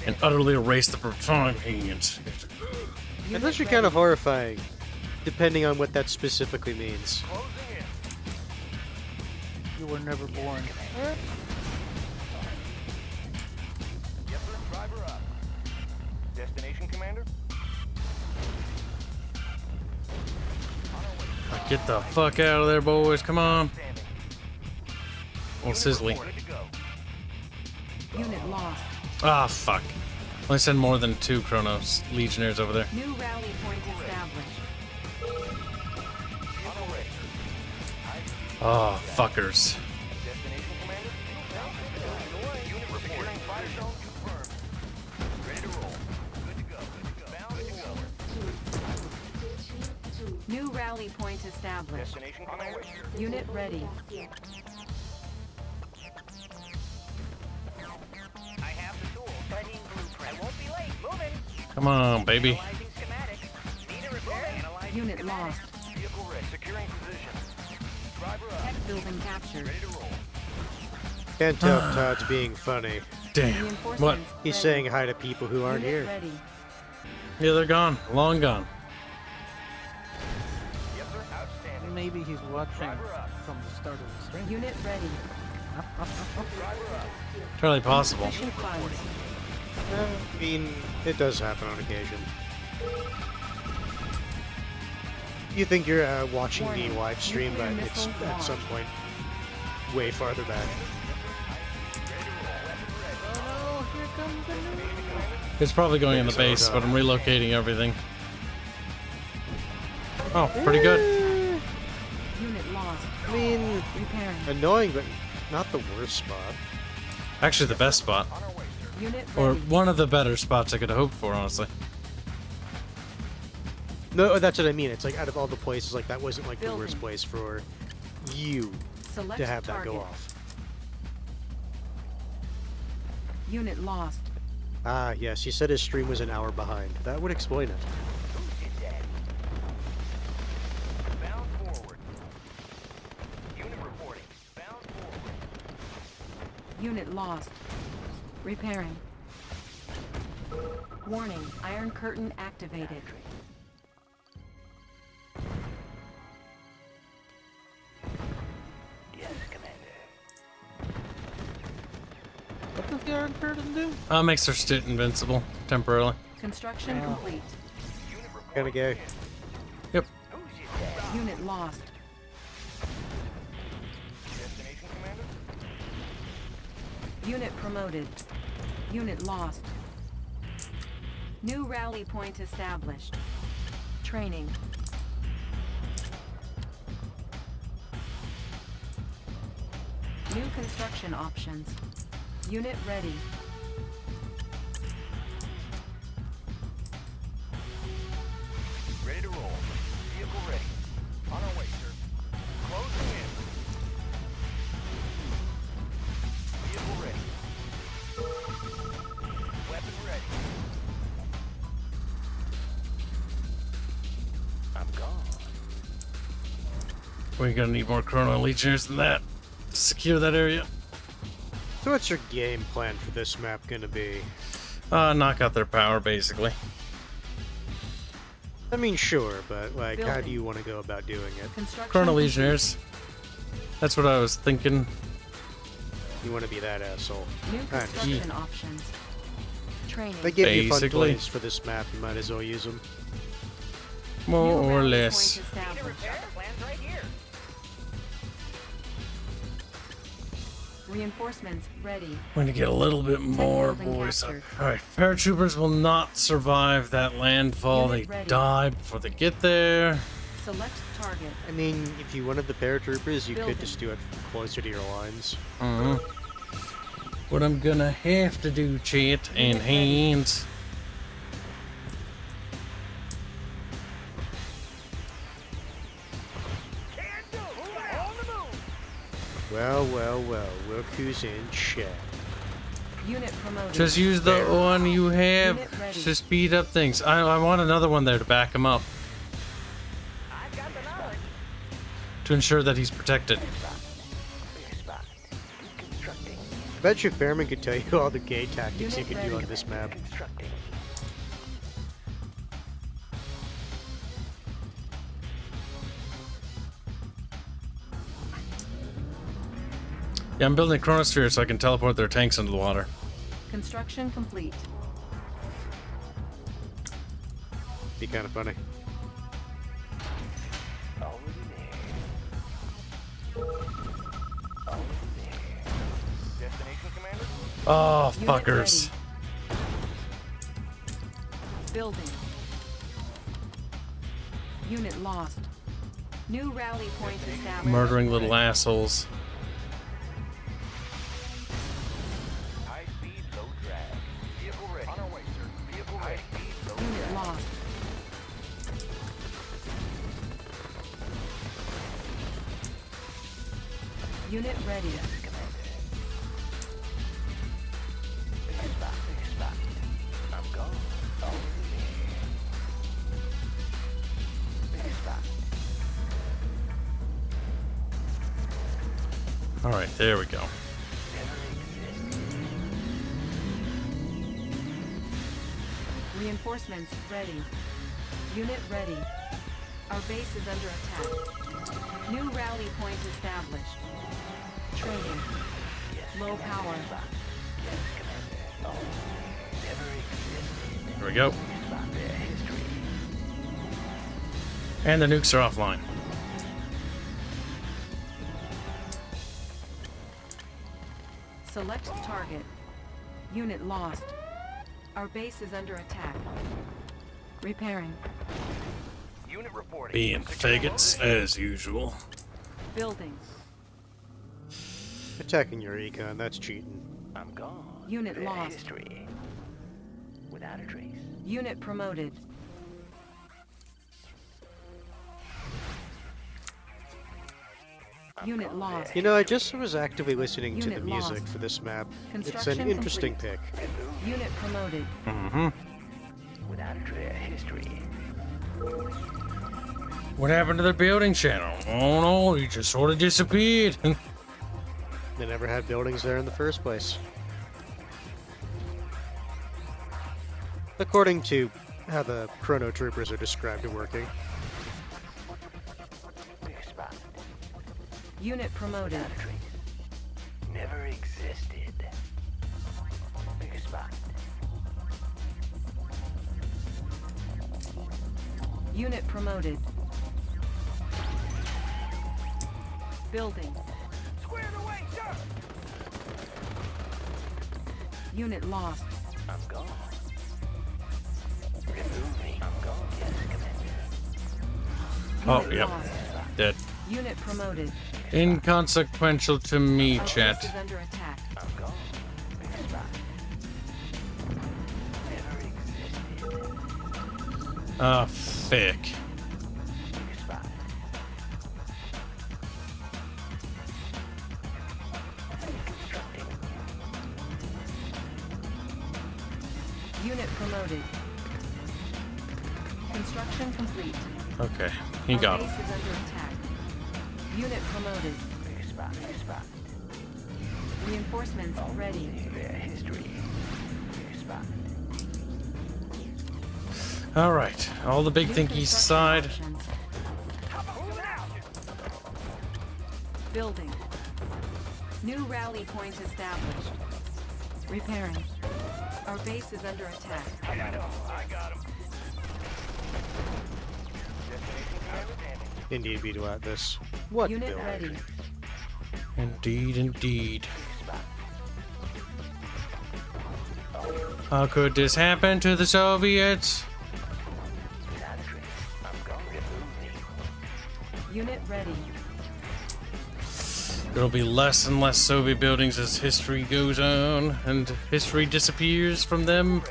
And utterly erase the time hands. That's actually kind of horrifying, depending on what that specifically means. Closing in. You were never born. Yes, sir. Driver up. Destination, Commander? Get the fuck out of there, boys. Come on. Standing. Well, sizzly. Good to go. Unit lost. Ah, fuck. Only send more than 2 Chronos Legionnaires over there. New rally point established. Vehicle ready. Oh, fuckers. Destination, Commander? Unit reporting. Fire zone confirmed. Ready to roll. Good to go. Good to go. Bound to go. New rally point established. Destination, Commander? Unit ready. I have the tools. Studying blueprint. I won't be late. Moving. Come on, baby. Analyzing schematics. Need a repair. Analyzing Unit schematics. lost. Vehicle ready. Securing position. Driver up. Tech building captured. Ready to roll. Can't tell if Todd's being funny. Damn. What? Reinforcements He's ready. saying hi to people who aren't Unit here. ready. Yeah, they're gone. Long gone. Yes, sir. Outstanding. Maybe he's watching Driver up. from the start of the stream. Unit ready. Driver up. Entirely possible. Sufficient funds. I mean, it does happen on occasion. You think you're watching the live stream, but it's at some point way farther back. It's probably going in the Maybe base, so, but I'm relocating everything. Oh, pretty good. Unit lost. I mean, Repairing. annoying, but not the worst spot. Actually, the best spot. Unit Or ready. one of the better spots I could have hoped for, honestly. No, that's what I mean. It's like out of all the places, like that wasn't like the Building. worst place for you Select to have that go target. off. Unit lost. Ah, yes, you said his stream was an hour behind. That would explain it. Bound forward. Unit reporting. Bound forward. Unit lost. Repairing. Warning, Iron Curtain activated. Yes, Commander. What does the Iron Curtain do? Makes their stit invincible temporarily. Construction complete. Gotta go. Yep. Unit lost. Destination, Commander? Unit promoted. Unit lost. New rally point established. Training. New construction options. Unit ready. Ready to roll. Vehicle ready. On our way, sir. Closing in. Vehicle ready. Weapon ready. I'm gone. We're gonna need more Chrono Legionnaires than that to secure that area. So what's your game plan for this map gonna be? Knock out their power, basically. I mean, sure, but like, how do Building. you want to go about doing it? Construction Chrono complete. Legionnaires. That's what I was thinking. You want to be that asshole. New Ah, construction options. Training. They give you fun Basically. toys for this map. You might as well use them. More New or rally less. point established. Plan's right here. Reinforcements ready. We're gonna get a little bit more, building boys. captured. Alright, paratroopers will not survive that landfall. Unit They ready. die before they get there. Select target. I mean, if you wanted the paratroopers, you Building. could just do it closer to your lines. What I'm gonna have to do, chat and Unit ready. hands. Well, well, well. Look who's in chat. Unit promoted. Just use the one you have Unit ready. to speed up things. I want another one there to back him up. To ensure that he's protected. Bet you Fairman could tell you all the gay tactics you Unit could do ready. on this map. Yeah, I'm building a chronosphere so I can teleport their tanks into the water. Construction complete. Be kind of funny. Destination, Commander? Oh, Unit fuckers. Building. Unit lost. New rally point established. Murdering little assholes. High speed, low drag. Vehicle ready. On our way, sir. Vehicle ready. High speed, low Unit drag. lost. Unit ready. I'm gone. Alright, there we go. Reinforcements ready. Unit ready. Our base is under attack. New rally point established. Training. Low power. There we go. And the nukes are offline. Select target. Unit lost. Our base is under attack. Repairing. Unit reporting. Being faggots, as usual. Building. Attacking your econ, that's cheating. I'm gone. Unit Their lost. History. Without a trace. Unit promoted. Unit lost. You know, I just was actively listening to the Unit music lost. for this map. It's Construction an interesting complete. pick. Unit promoted. Mm-hmm. Without a trace. History. What happened to the building channel? Oh no, he just sort of disappeared. They never had buildings there in the first place. According to how the Chrono Troopers are described in working. Unit promoted. Never existed. Big spot. Unit promoted. Building. Squared away, sir. Unit lost. I'm gone. Remove me. I'm gone. Yes, Commander. Oh, Unit yep. lost. Dead. Unit promoted. Inconsequential to me, Our chat. base is under attack. I'm gone. Big spot. Never existed. Ah, thick. Big spot. Constructing. Unit promoted. Construction complete. Okay, he Our got base him. is under attack. Unit promoted. Big spot. Big spot. Reinforcements ready. Their history. Big spot. All right, all the big New thinkies construction aside. options. Building. New rally point established. Repairing. Our base is under attack. I got him. IndioWeeaboo at this. What Unit building? ready. Indeed, indeed. How could this happen to the Soviets? Unit ready. There'll be less and less Soviet buildings as history goes on, and history disappears from them.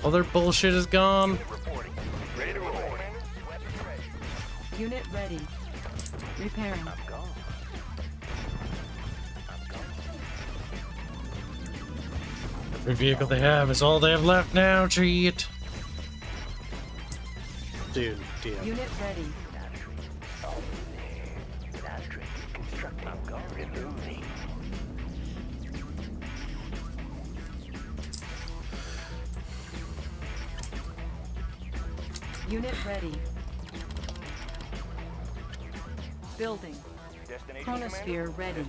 All their bullshit is gone. Unit ready. Repairing. Every vehicle they have is all they have left now, cheat. Dude, deal. Unit ready. Unit ready. Building. Chronosphere ready.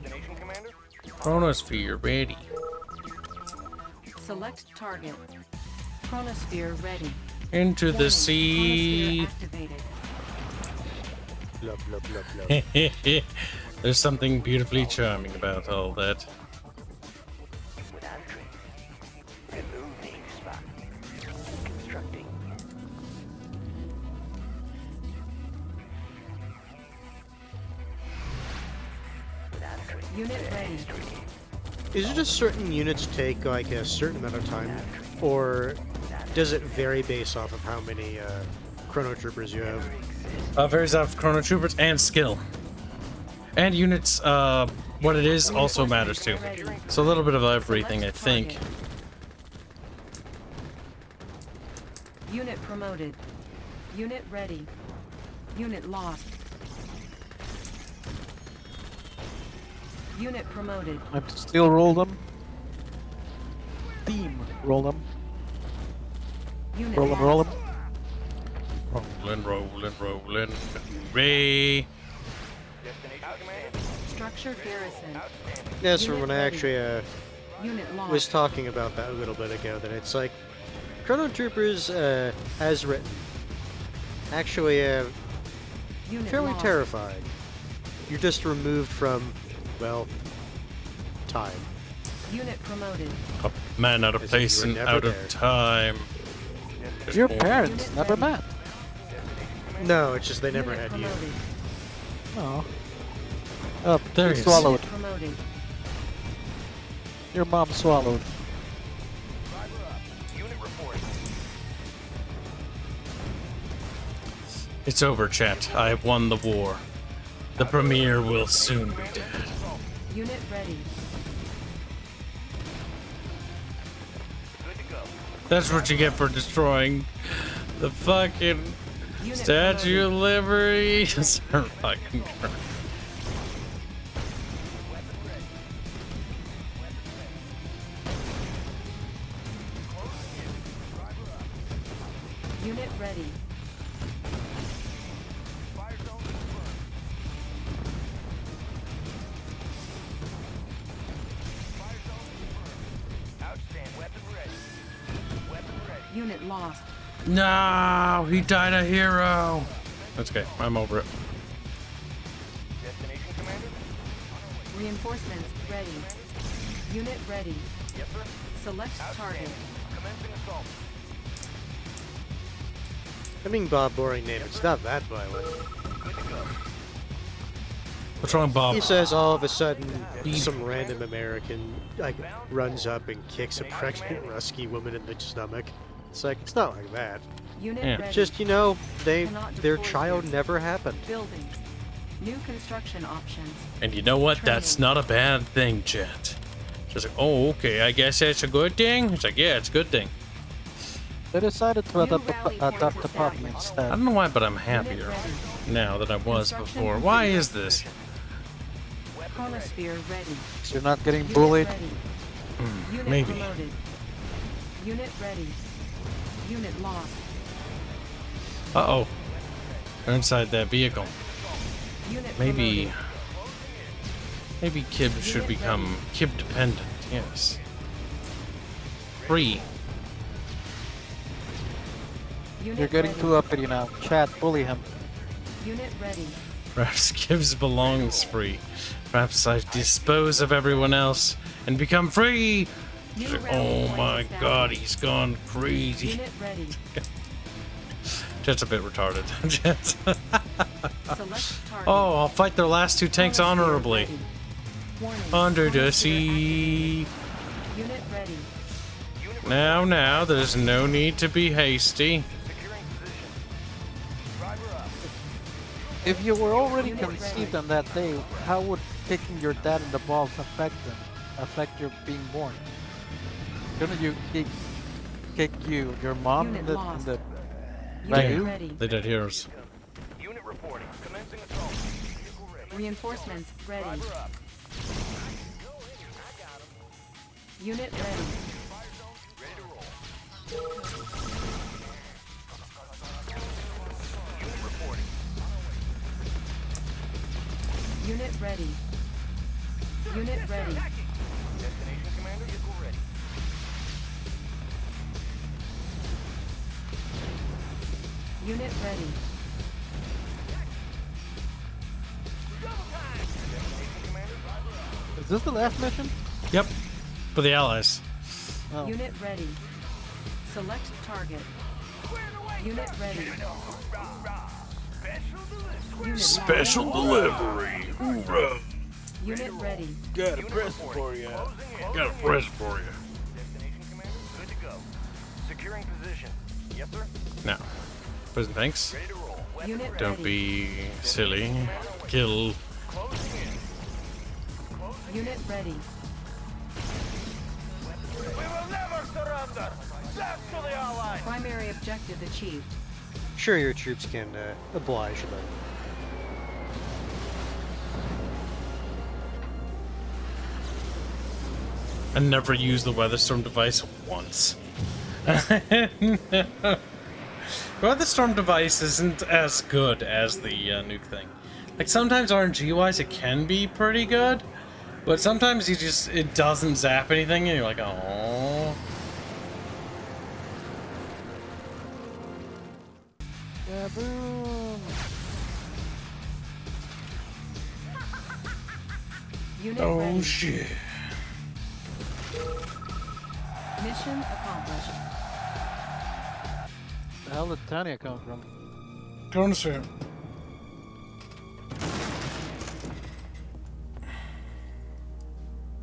Chronosphere ready. Select target. Chronosphere ready. Into the Warning, sea. chronosphere activated. Blah, blah, blah, blah. There's something beautifully charming about all that. Unit ready. Is it just certain units take like a certain amount of time, or does it vary based off of how many Chrono Troopers you have? Varies off Chrono Troopers and skill. And units, what it is also matters too. So a little bit of everything, I think. Unit promoted. Unit ready. Unit lost. Unit promoted. I have to still roll them. Team, roll them. Unit Roll them, roll them. Rolling, rolling, rolling. Ray. Structure garrison. Yes, Unit when I ready. actually Unit lost. was talking about that a little bit ago, that it's like Chrono Troopers, as written, actually Unit fairly lost. terrifying. You're just removed from, well, time. Unit promoted. A man out of As if place you were and never out there. of time. Your parents never met. No, it's just they never Unit had you. promoted. Oh. Oh, There you he is. swallowed. Unit promoted. Your mom swallowed. It's over, chat. I have won the war. The Premier will soon be dead. Unit ready. That's what you get for destroying the fucking Unit Statue of promoted. Liberty. Sir fucking Christ. Unit ready. Unit lost. No, he died a hero. That's okay. I'm over it. Reinforcements ready. Unit ready. Select target. I mean, Bob, boring name. It's not that violent. What's wrong, Bob? He says all of a sudden some random American like runs up and kicks a pregnant Rusky woman in the stomach. It's like, it's not like that. Unit Yeah. ready. Just, you know, Cannot their deploy child here. never happened. Building. New construction options. And you know what? That's not a bad thing, Jet. She's like, oh, okay, I guess that's a good thing? It's like, yeah, it's a good thing. They decided to adopt the puppy I instead. don't know why, but I'm happier now than I was before. Why is this? Chronosphere ready. So you're not getting Unit bullied? ready. Unit Maybe. promoted. Unit ready. Unit lost. Uh-oh. They're inside that vehicle. Unit Maybe... promoted. Maybe Kibs should become Kib-dependent, yes. Free. Unit You're getting ready. too uppity now. Chat, bully him. Unit ready. Perhaps Kibs belongs free. Perhaps I dispose of everyone else and become free. New She's like, rally oh point my established. god, he's gone crazy. Unit ready. Jet's a bit retarded. Jet's Select target. oh, I'll fight their last two tanks Chronosphere honorably. ready. Warning. Under the Chronosphere sea. activated. Unit ready. Now, there's no need to be hasty. If you were already Unit conceived ready. on that day, how would kicking your dad in the balls affect them? Affect your being born? Couldn't you kick your mom Unit in the lost. Like Unit you? ready. They dead heroes. Unit reporting. Commencing assault. Vehicle ready. Reinforcements ready. Driver up. Unit ready. Ready to roll. Unit reporting. Unit ready. Unit ready. Destination commander, vehicle ready. Unit ready. Is this the last mission? Yep. For the allies. Oh. Unit ready. Select target. Unit ready. Unit Special delivery. Hoorah. Unit ready. Got a present for you. Got a present for you. Destination commander, good to go. Securing position. Yes, sir. Now, prison thanks. Ready to roll. Unit Don't ready. be silly. Kill. Closing in. Unit ready. We will never surrender. Death to the Allies. Primary objective achieved. Sure, your troops can oblige, but I never used the Weatherstorm device once. Weatherstorm device isn't as good as the nuke thing. Like sometimes RNG wise it can be pretty good, but sometimes it doesn't zap anything and you're like, oh. Yeah, boom. Unit Oh ready. shit. Mission accomplished. The hell did Tanya come from? Chronosphere.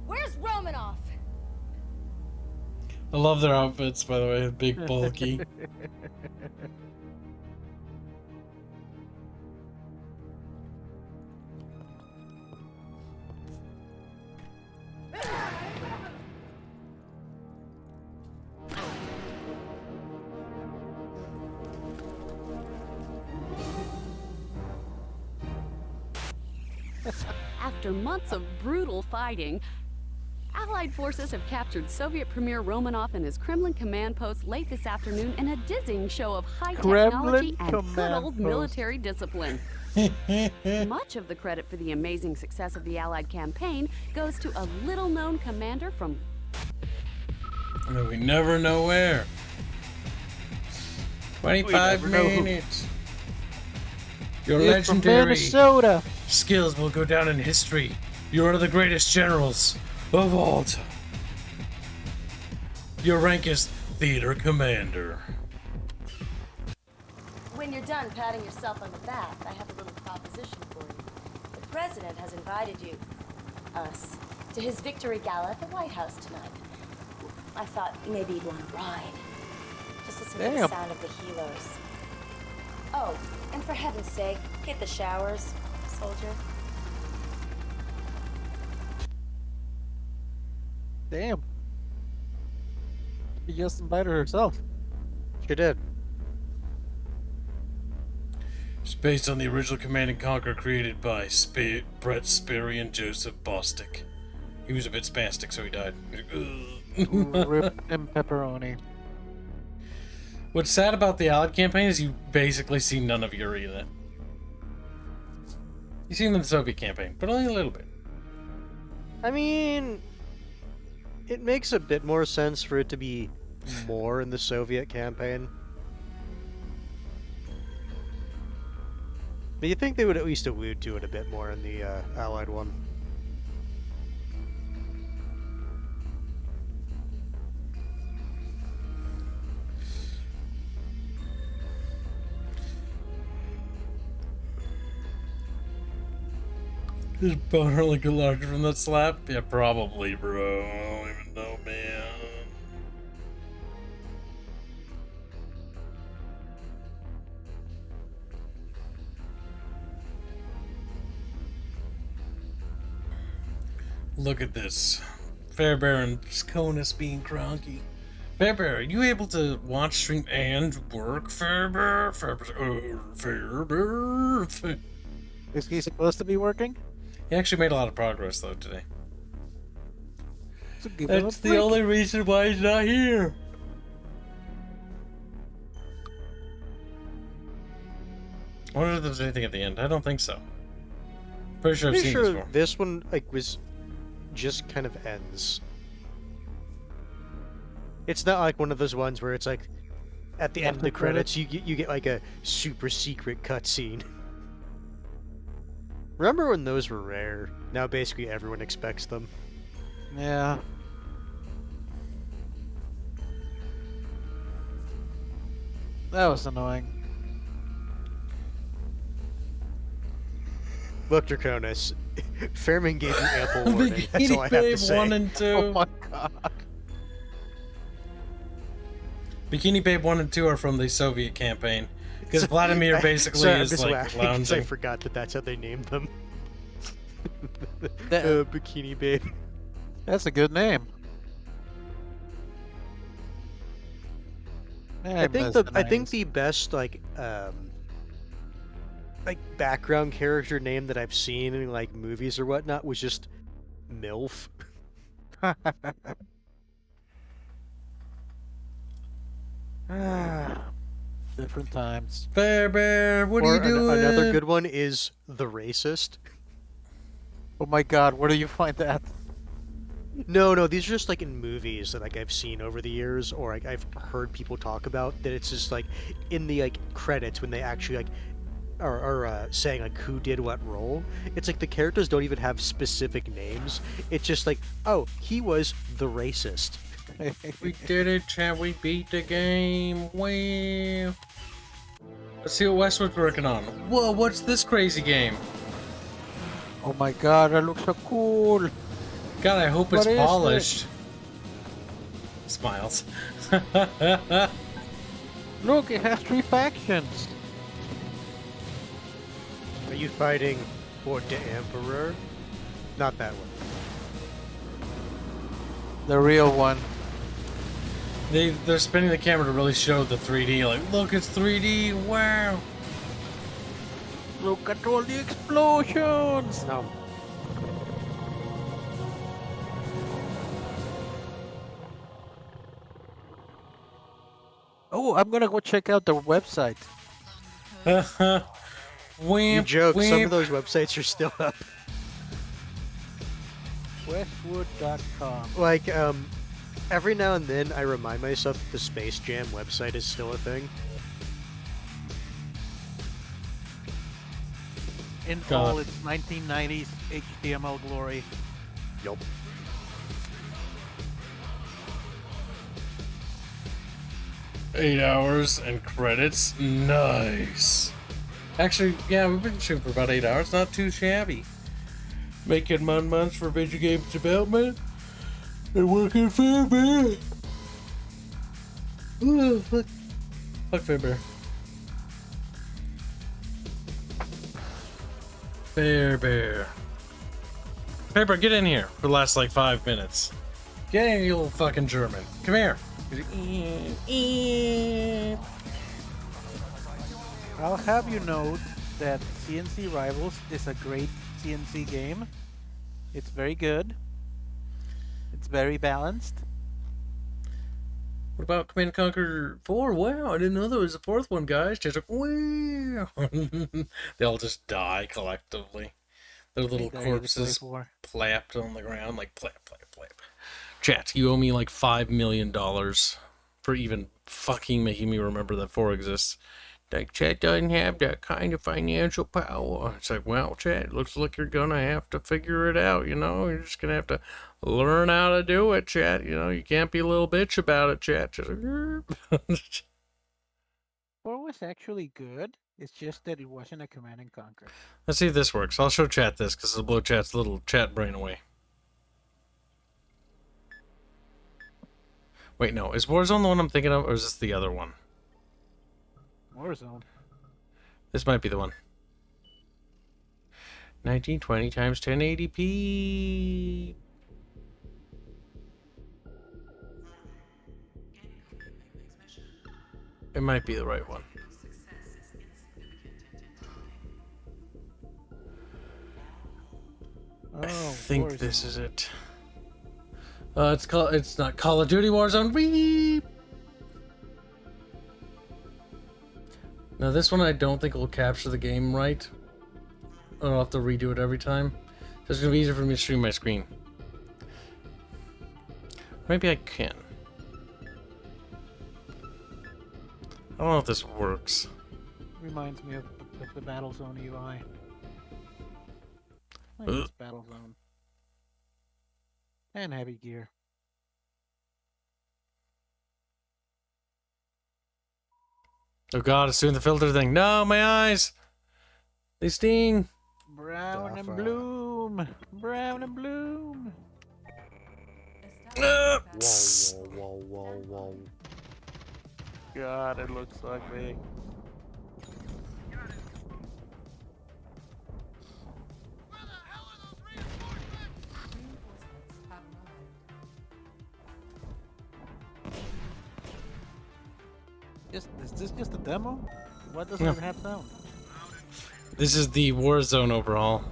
Where's Romanoff? I love their outfits, by the way. Big, bulky. After months of brutal fighting, Allied forces have captured Soviet Premier Romanov and his Kremlin command post late this afternoon in a dizzying show of high technology and good old military discipline. Much of the credit for the amazing success of the Allied campaign goes to a little-known commander from... I mean, we never know where. 25 minutes. Your You're from legendary Minnesota. skills will go down in history. You're one of the greatest generals of all time. Your rank is theater commander. When you're done patting yourself on the back, I have a little proposition for you. The president has invited you, us, to his victory gala at the White House tonight. I thought maybe you'd want to ride. Just listen to the sound of the helos. Oh, and for heaven's sake, hit the showers, soldier. Damn. She just invited herself. She did. It's based on the original Command and Conquer created by Brett Sperry and Joseph Bostic. He was a bit spastic, so he died. Rip and pepperoni. What's sad about the Allied campaign is you basically see none of Yuri in it. You see him in the Soviet campaign, but only a little bit. I mean, it makes a bit more sense for it to be more in the Soviet campaign. But you think they would at least allude to it a bit more in the Allied one. Is bone really get larger from that slap? Yeah, probably, bro. I don't even know, man. Look at this. Fairbear and Conus being cronky. Fairbear, are you able to watch, stream, and work, Fairbear? Fairbear. Is he supposed to be working? He actually made a lot of progress, though, today. So give him That's a the break. only reason why he's not here. I wonder if there's anything at the end. I don't think so. Pretty sure I've seen this before. This one was just kind of ends. It's not like one of those ones where it's like at the end of the credits you get like a super secret cutscene. Remember when those were rare? Now basically everyone expects them. Yeah. That was annoying. Look, Draconis, Fairman gave you ample warning. That's all I have to Babe say. 1 and 2. Oh my god. Bikini Babe 1 and 2 are from the Soviet campaign. Because Vladimir basically Sorry, I'm is just like laughing 'cause I lounging. forgot that that's how they named them. That- Bikini Babe. That's a good name. I think the best like background character name that I've seen in like movies or whatnot was just MILF. Different times. Fairbear, what are you doing? Another good one is The Racist. Oh my god, where do you find that? No, these are just like in movies that like I've seen over the years, or like I've heard people talk about. That it's just like in the like credits when they actually like are saying like who did what role. It's like the characters don't even have specific names. It's just like, oh, he was the racist. We did it, chat. We beat the game. Wow. Let's see what Westwood's working on. Whoa, what's this crazy game? Oh my god, that looks so cool. God, I hope it's polished. Smiles. Look, it has 3 factions. Are you fighting for the Emperor? Not that one. The real one. They're spinning the camera to really show the 3D. Like, look, it's 3D. Wow. Look at all the explosions. No. Oh, I'm gonna go check out the website. You joke, some of those websites are still up. Westwood.com. Like, every now and then I remind myself that the Space Jam website is still a thing. In all its 1990s HTML glory. Yup. $8 hours and credits. Nice. Actually, yeah, we've been shooting for about 8 hours. Not too shabby. Making months for video games development. And working for me. Ooh, fuck. Fuck Fairbear. Fairbear. Fairbear, get in here for the last like 5 minutes. Get in, you little fucking German. Come here. I'll have you know that CNC Rivals is a great CNC game. It's very good. It's very balanced. What about Command & Conquer 4? Wow, I didn't know there was a 4th one, guys. Just like, wow. They all just die collectively. Their little corpses plapped on the ground, like plap, plap, plap. Chat, you owe me like $5 million for even fucking making me remember that 4 exists. Like, chat doesn't have that kind of financial power. It's like, well, chat, looks like you're gonna have to figure it out, you know? You're just gonna have to learn how to do it, chat. You know, you can't be a little bitch about it, chat. Just like, 4 was actually good. It's just that it wasn't a Command & Conquer. Let's see if this works. I'll show chat this, because it'll blow chat's little chat brain away. Wait, no. Is Warzone the one I'm thinking of, or is this the other one? Warzone. This might be the one. 1920 times 1080p. It might be the right one. I think Warzone. This is it. It's not Call of Duty Warzone. Beep. Now this one I don't think will capture the game right. I'll have to redo it every time. So it's gonna be easier for me to stream my screen. Maybe I can. I don't know if this works. Reminds me of the Battlezone UI. It's Battlezone. And heavy gear. Oh god, it's doing the filter thing. No, my eyes! They sting! Brown and bloom! Brown and bloom! Whoa, whoa, whoa, whoa. God, it looks like me. Is this just a demo? What does it have sound? This is the Warzone overhaul.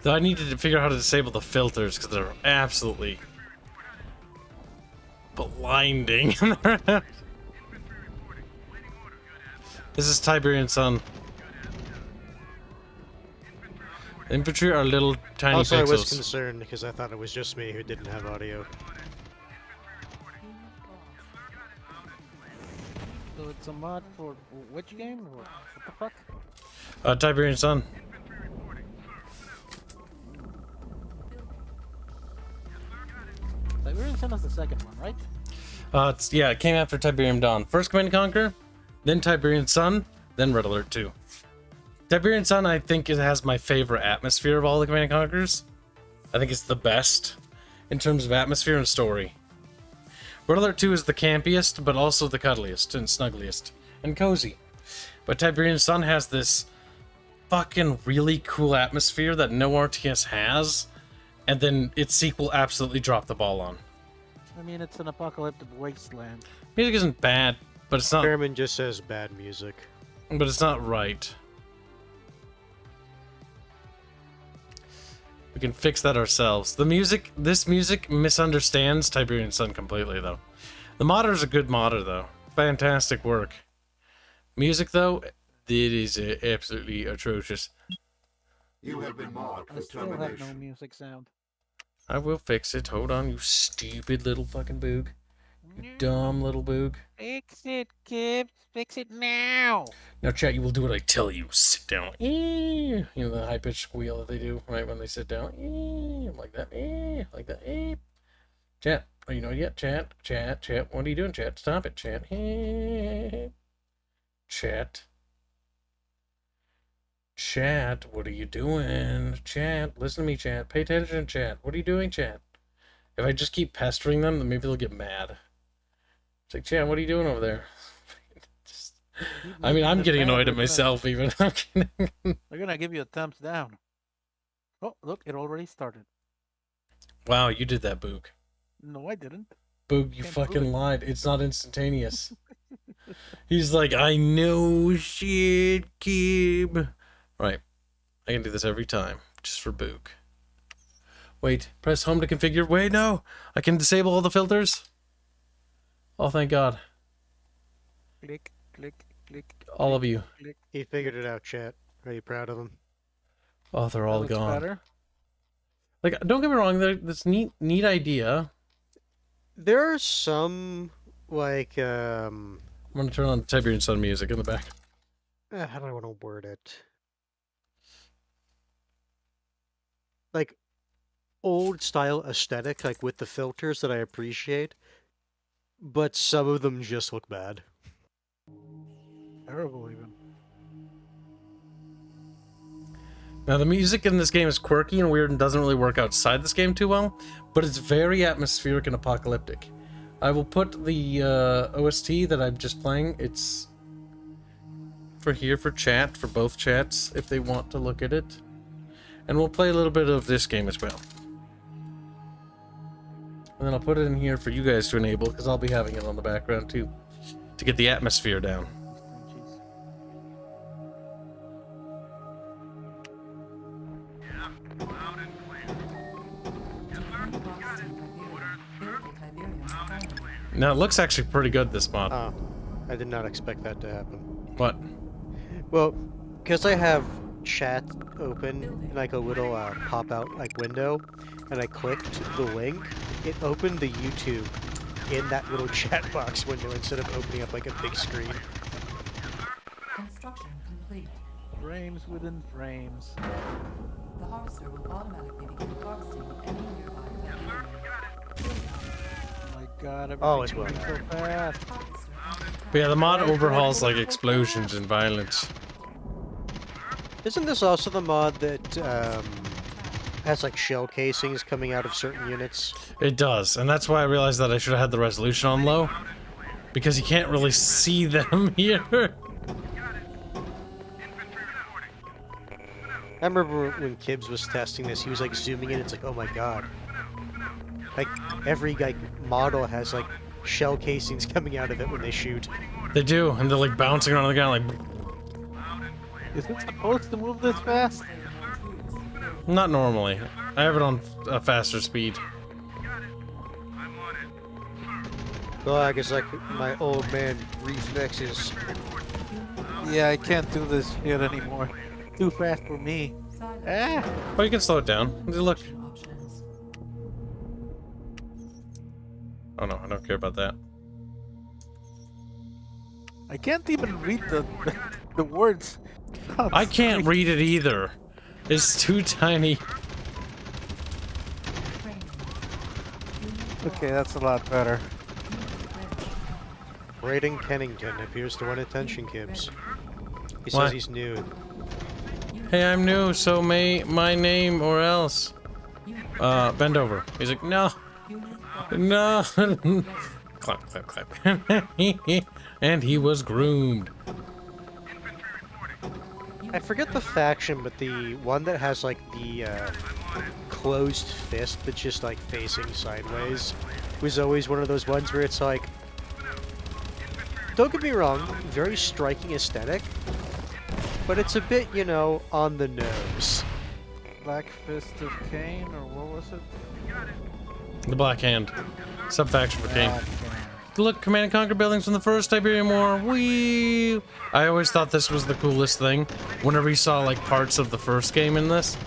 Though I needed to figure out how to disable the filters because they're absolutely blinding. This is Tiberian Sun. Infantry are little tiny also, pixels. I was concerned because I thought it was just me who didn't have audio. So it's a mod for which game? What the fuck? Tiberian Sun. Tiberian Sun is the second one, right? Yeah, it came after Tiberium Dawn. First Command & Conquer, then Tiberian Sun, then Red Alert 2. Tiberian Sun, I think it has my favorite atmosphere of all the Command & Conquers. I think it's the best in terms of atmosphere and story. Red Alert 2 is the campiest, but also the cuddliest and snuggliest and cozy. But Tiberian Sun has this fucking really cool atmosphere that no RTS has, and then its sequel absolutely dropped the ball on. I mean, it's an apocalyptic wasteland. Music isn't bad, but it's not... Chairman just says bad music. But it's not right. We can fix that ourselves. This music misunderstands Tiberian Sun completely, though. The modder's a good modder, though. Fantastic work. Music, though, it is absolutely atrocious. You have been marked I for still have termination. no music sound. I will fix it. Hold on, you stupid little fucking boog. You dumb little boog. Fix it, Kibs. Fix it now. Now, chat, you will do what I tell you. Sit down. You know the high-pitched squeal that they do, right, when they sit down. Like that. Like that. Chat. Are you know yet? Chat. What are you doing, chat? Stop it, chat. Chat, what are you doing? Chat, listen to me, chat. Pay attention, chat. What are you doing, chat? If I just keep pestering them, then maybe they'll get mad. It's like, chat, what are you doing over there? I mean, I'm getting annoyed at myself, even. I'm kidding. They're gonna give you a thumbs down. Oh, look, it already started. Wow, you did that, Boog. No, I didn't. Boog, you fucking lied. It's not instantaneous. He's like, I know shit, Kib. Right. I can do this every time, just for Boog. Wait, press home to configure. Wait, no! I can disable all the filters? Oh, thank God. Click, click, click. All of you. Click. He figured it out, chat. Are you proud of him? Oh, they're all That looks gone. better. Like, don't get me wrong, that's neat idea. There are some, like, I'm gonna turn on Tiberian Sun music in the back. how do I want to word it? Like, old style aesthetic, like with the filters that I appreciate, but some of them just look bad. Terrible, even. Now, the music in this game is quirky and weird and doesn't really work outside this game too well, but it's very atmospheric and apocalyptic. I will put the OST that I'm just playing. It's for here for chat, for both chats, if they want to look at it. And we'll play a little bit of this game as well. And then I'll put it in here for you guys to enable, because I'll be having it on the background too, to get the atmosphere down. Now, it looks actually pretty good, this mod. Oh, I did not expect that to happen. What? Well, because I have chat open in like a little pop-out like window, and I clicked the link, it opened the YouTube in that little chat box window instead of opening up like a big screen. Construction complete. Frames within frames. The harvester will automatically begin harvesting any nearby Tiberium. Oh my God! Oh, it's everything's well moving so fast. But yeah, the mod overhauls like explosions and violence. Isn't this also the mod that has like shell casings coming out of certain units? It does, and that's why I realized that I should have had the resolution on low, because you can't really see them here. I remember when Kibs was testing this, he was like zooming in, it's like, oh my God. Like, every like model has like shell casings coming out of it when they shoot. They do, and they're like bouncing around the ground like... Is it supposed to move this fast? Not normally. I have it on a faster speed. Well, I guess like my old man reflexes. Yeah, I can't do this shit anymore. Too fast for me. Ah! Oh, you can slow it down. Look. Oh no, I don't care about that. I can't even read the words. I can't read it either. It's too tiny. Okay, that's a lot better. Braden Kennington appears to want attention, Kibs. He What? says he's new. Hey, I'm new, so may my name or else. Bend over. He's like, no. No. Clap, clap, clap. And he was groomed. I forget the faction, but the one that has like the closed fist that's just like facing sideways was always one of those ones where it's like, don't get me wrong, very striking aesthetic, but it's a bit, you know, on the nose. Black Fist of Cain, or what was it? The Black Hand. Sub-faction for King. Look, Command and Conquer buildings from the first Tiberium War. Whee! I always thought this was the coolest thing. Whenever you saw like parts of the first game in this.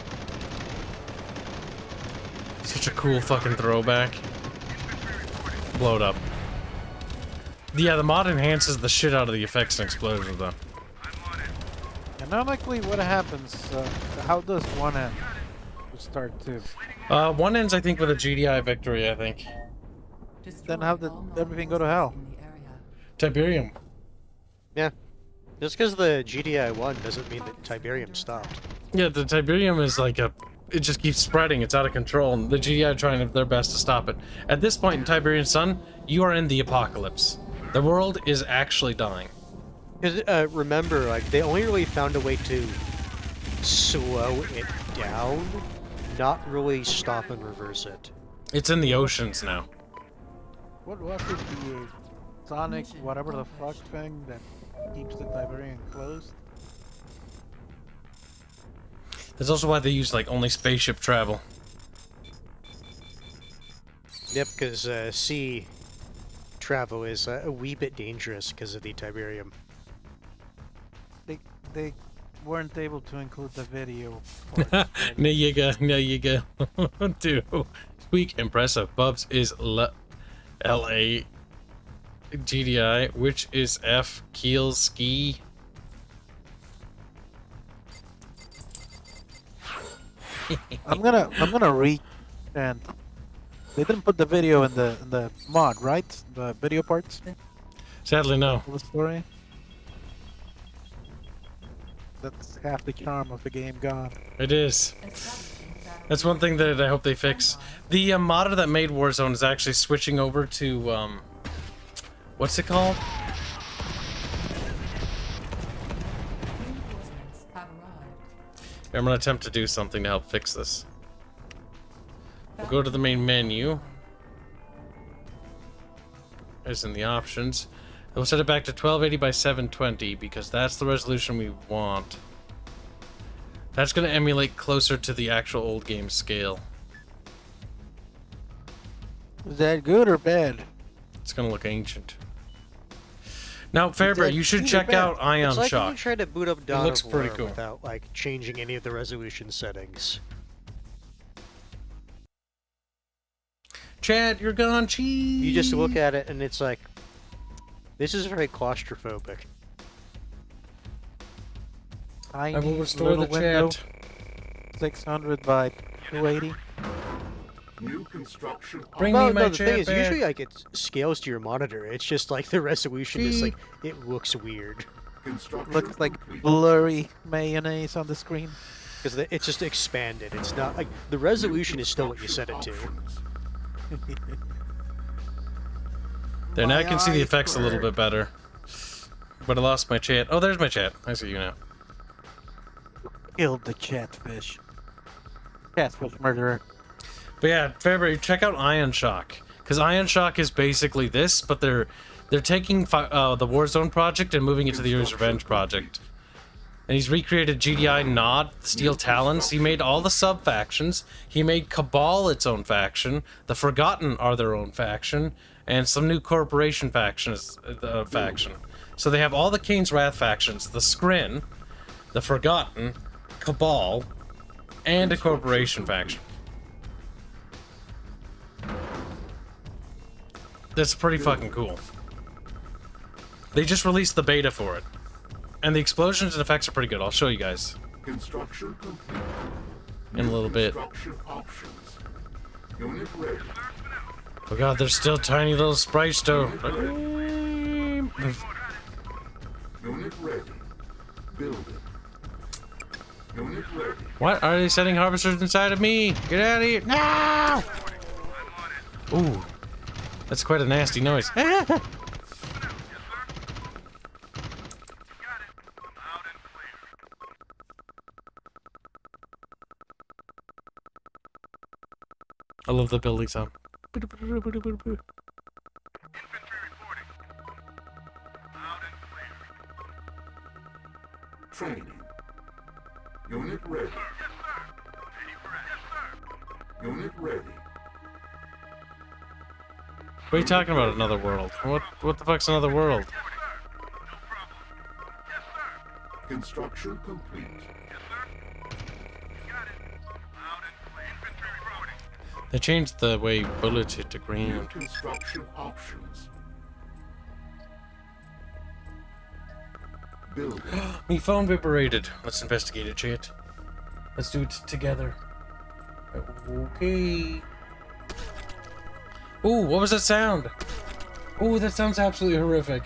Such a cool fucking throwback. Blow it up. Yeah, the mod enhances the shit out of the effects and explosions though. Canonically, what happens? How does one end? Start to. One ends, I think, with a GDI victory, I think. Then how did everything go to hell? Tiberium. Yeah. Just because the GDI won doesn't mean that Tiberium stopped. Yeah, the Tiberium is like a... It just keeps spreading. It's out of control. And the GDI are trying their best to stop it. At this point in Tiberian Sun, you are in the apocalypse. The world is actually dying. Because remember, like, they only really found a way to slow it down, not really stop and reverse it. It's in the oceans now. What was it? The Sonic, whatever the fuck thing that keeps the Tiberian closed? That's also why they use, like, only spaceship travel. Yep, because sea travel is a wee bit dangerous because of the Tiberium. They weren't able to include the video. There you go, there you go. Dude, squeak, impressive. Bubs is LA GDI, which is F Keel Ski. I'm gonna read, and they didn't put the video in the mod, right? The video parts. Sadly, no. The story. That's half the charm of the game gone. It is. That's one thing that I hope they fix. The modder that made Warzone is actually switching over to, what's it called? I'm gonna attempt to do something to help fix this. We'll go to the main menu. As in the options. We'll set it back to 1280 by 720 because that's the resolution we want. That's going to emulate closer to the actual old game scale. Is that good or bad? It's going to look ancient. Now, Fairbear, you should check out Ion it's like Shock. when you try to boot up Dawn It looks of pretty War cool. without like changing any of the resolution settings. Chad, you're gone, cheese. You just look at it and it's like, this is very claustrophobic. I will restore the chat. 600 by 280. New construction. Bring well, me my no, the chat thing is, back. usually like it scales to your monitor. It's just like the resolution is like, it looks weird. Looks like blurry mayonnaise on the screen. Because it's just expanded. It's not like, the resolution is still what you set it to. There, now I can see the effects a little bit better. But I lost my chat. Oh, there's my chat. I see you now. Killed the catfish. Catfish murderer. But yeah, February, check out Ion Shock. Because Ion Shock is basically this, but they're taking the Warzone project and moving it to the Year's Revenge project. And he's recreated GDI Nod, Steel Talons. He made all the sub-factions. He made Cabal its own faction. The Forgotten are their own faction. And some new Corporation factions, faction. So they have all the Kane's Wrath factions. The Skrin, the Forgotten, Cabal, and a Corporation faction. That's pretty fucking cool. They just released the beta for it. And the explosions and effects are pretty good. I'll show you guys. Construction complete. In a little bit. Construction options. Unit ready. Oh god, there's still tiny little sprites though. Unit ready. Building. Unit ready. What? Are they setting harvesters inside of me? Get out of here! No! Ooh. That's quite a nasty noise. I love the building sound. Training. Unit ready. Unit ready. What are you talking about, another world? What the fuck's another world? Construction complete. They changed the way bullets hit the ground. Construction options. Building. Me phone vibrated. Let's investigate it, chat. Let's do it together. Okay. Ooh, what was that sound? Ooh, that sounds absolutely horrific.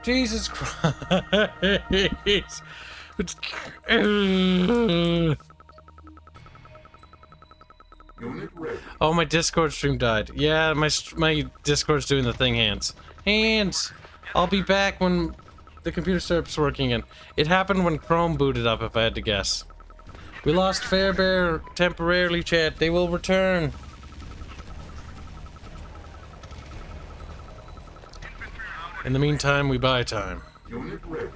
Jesus Christ. Oh, my Discord stream died. Yeah, my Discord's doing the thing, Hanse. Hanse! I'll be back when the computer starts working again. It happened when Chrome booted up, if I had to guess. We lost Fairbear temporarily, chat. They will return. In the meantime, we buy time. Unit ready.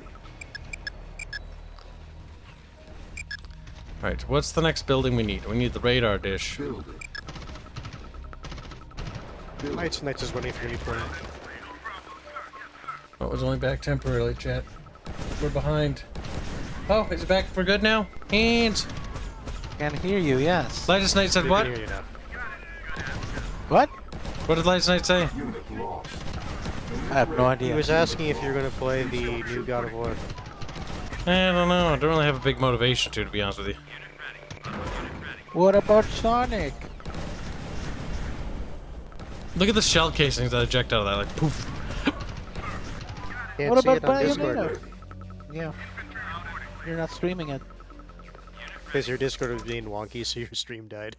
Right, what's the next building we need? We need the radar dish. Building. Knights is waiting for you for Oh, it was only back temporarily, chat. We're behind. Oh, is it back for good now? Hands! Can hear you, yes. Lightest Knight said what? What? What did Lightest Knight say? I have no idea. He was asking if you're going to play the new God of War. I don't know. I don't really have a big motivation to be honest with you. What about Sonic? Look at the shell casings that eject out of that, like poof. What about Bayonetta? Yeah. You're not streaming it. Because your Discord was being wonky, so your stream died.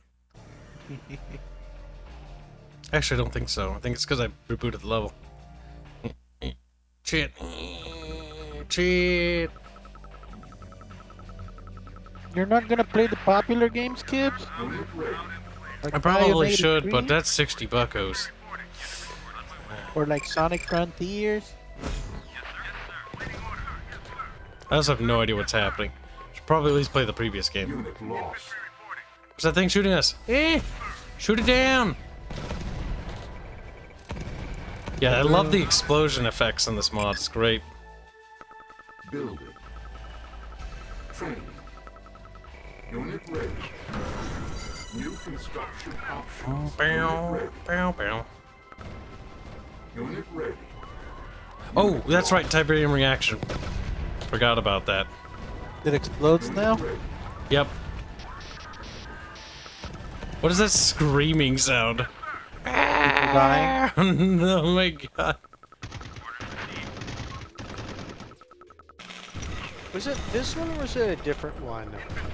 Actually, I don't think so. I think it's because I rebooted the level. Cheat. Cheat. You're not gonna play the popular games, Kibs? Like I probably Bayonetta should, 3? but that's 60 buckos. Or like Sonic Frontiers? I also have no idea what's happening. Should probably at least play the previous game. What's that thing shooting us? Eh! Shoot it down! Yeah, I love the explosion effects in this mod. It's great. Building. Training. Unit ready. New construction options. Bow, bow, bow. Unit ready. Oh, that's right, Tiberium reaction. Forgot about that. It explodes now? Yep. What is that screaming sound? Dying? Oh my god. Was it this one or was it a different one?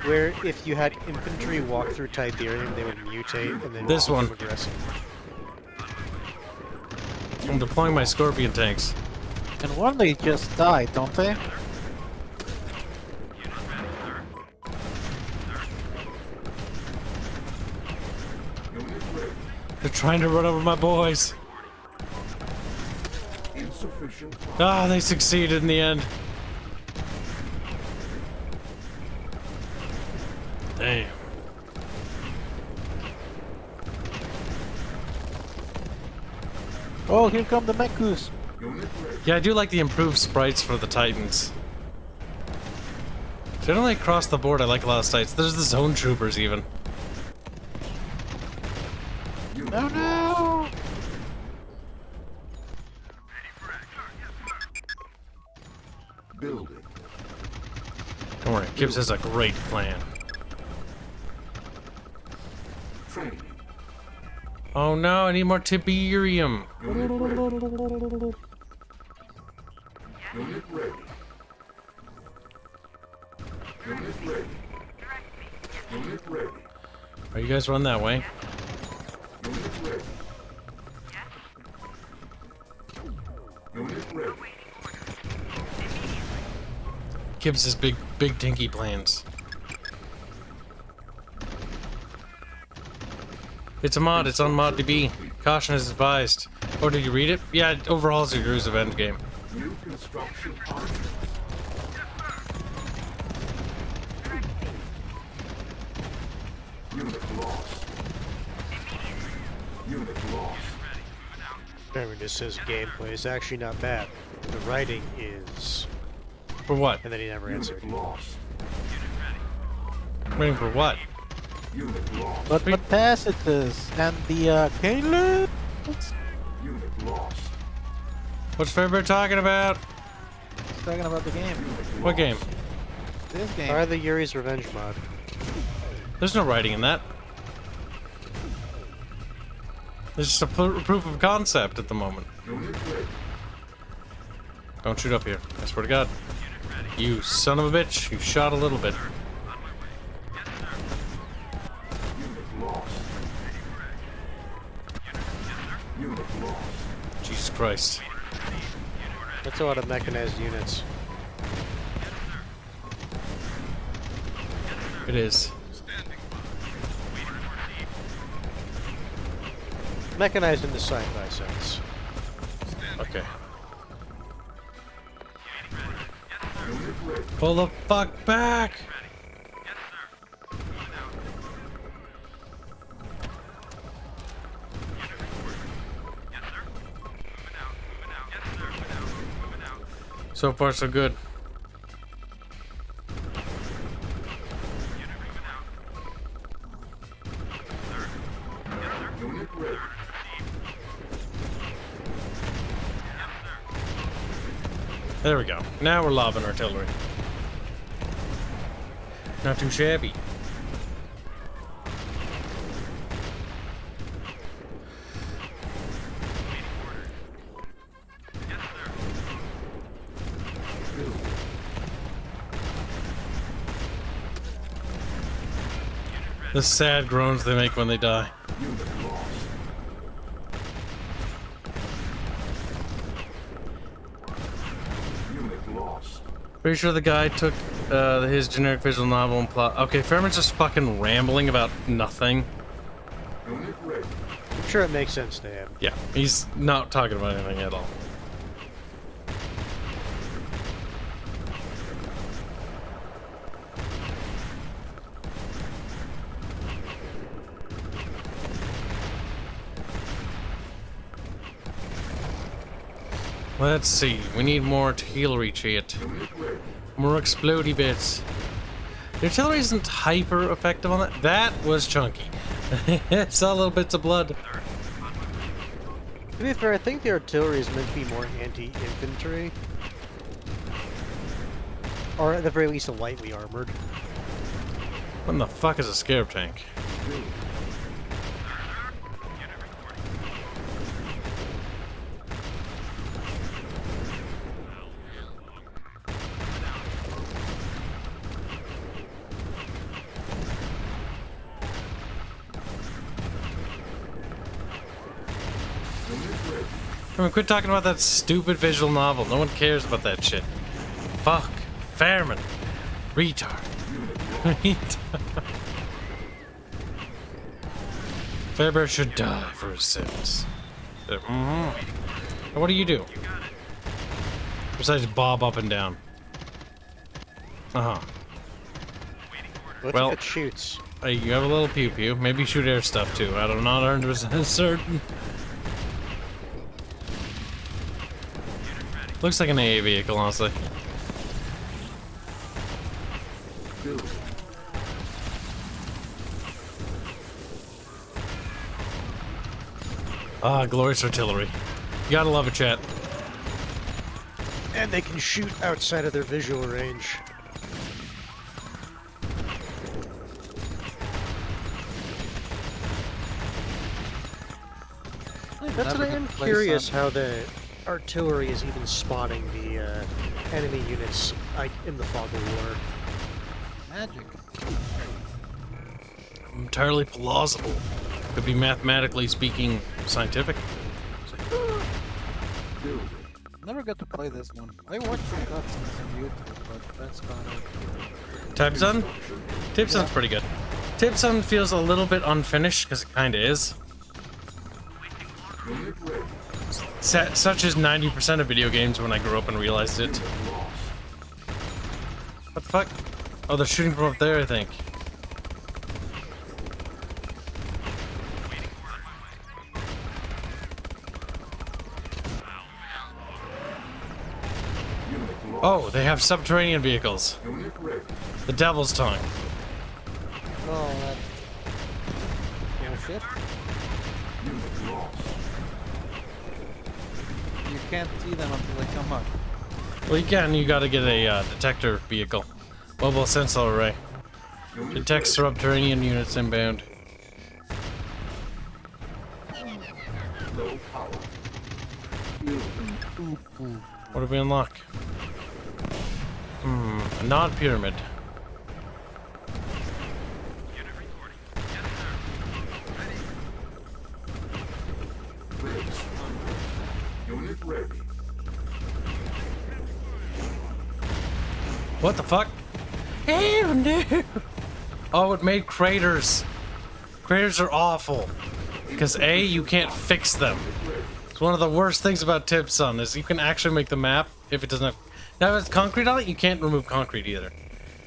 Where if you had infantry walk through Tiberium, they would mutate and then This one. become aggressive? I'm deploying my Scorpion tanks. And one they just died, don't they? They're trying to run over my boys. Insufficient. Ah, they succeeded in the end. Damn. Oh, here come the mechus. Yeah, I do like the improved sprites for the Titans. Generally across the board, I like a lot of sites. There's the zone troopers even. No, no! Building. Don't worry, Kibs has a great plan. Training. Oh no, I need more Tiberium. Unit ready. Unit ready. Unit ready. Unit ready. Are you guys run that way? Unit ready. Unit ready. Kibs has big dinky plans. It's a mod. It's on ModDB. Caution is advised. Oh, did you read it? Yeah, it overhauls your Heroes of Endgame. New construction target. Unit lost. Unit lost. Remember, this says gameplay is actually not bad. The writing is... For what? And then he never answered. Lost. Waiting for what? Unit lost. But the passages and the Caleb. Unit lost. What's Fairbear talking about? He's talking about the game. What game? This game. Try the Yuri's Revenge mod. There's no writing in that. There's just a proof of concept at the moment. Don't shoot up here. I swear to God. You son of a bitch. You shot a little bit. Jesus Christ. That's a lot of mechanized units. It is. Mechanized in the sci-fi sense. Okay. Pull the fuck back! So far, so good. There we go. Now we're lobbing artillery. Not too shabby. The sad groans they make when they die. Pretty sure the guy took his generic visual novel and plot. Okay, Fairman's just fucking rambling about nothing. I'm sure it makes sense to him. Yeah, he's not talking about anything at all. Let's see, we need more artillery shit. More explodey bits. The artillery isn't hyper effective on that. That was chunky. Saw little bits of blood. To be fair, I think the artillery is meant to be more anti-infantry. Or at the very least, lightly armored. What in the fuck is a scarab tank? Come on, quit talking about that stupid visual novel. No one cares about that shit. Fuck. Fairman. Retard. Retard. Fairbear should die for his sins. What do you do? Besides bob up and down. Well, it shoots. You have a little pew pew. Maybe shoot air stuff too. I'm not 100% certain. Looks like an AA vehicle, honestly. Ah, glorious artillery. You gotta love it, chat. And they can shoot outside of their visual range. That's what I am curious how the artillery is even spotting the enemy units in the fog of war. magic. Entirely plausible. Could be mathematically speaking scientific. Never got to play this one. I watched some cutscenes on YouTube, but that's kind of... Tibsun? Tibsun's pretty good. Tibsun feels a little bit unfinished, because it kind of is. Such as 90% of video games when I grew up and realized it. What the fuck? Oh, they're shooting from up there, I think. Oh, they have subterranean vehicles. The Devil's Tongue. Oh, that... shit. You can't see them until they come up. Well, you gotta get a detector vehicle. Mobile sensor array. Detects subterranean units inbound. What do we unlock? A non-pyramid. What the fuck? Oh no! Oh, it made craters. Craters are awful. Because A, you can't fix them. It's one of the worst things about Tibsun is you can actually make the map if it doesn't have... Now if it's concrete on it, you can't remove concrete either.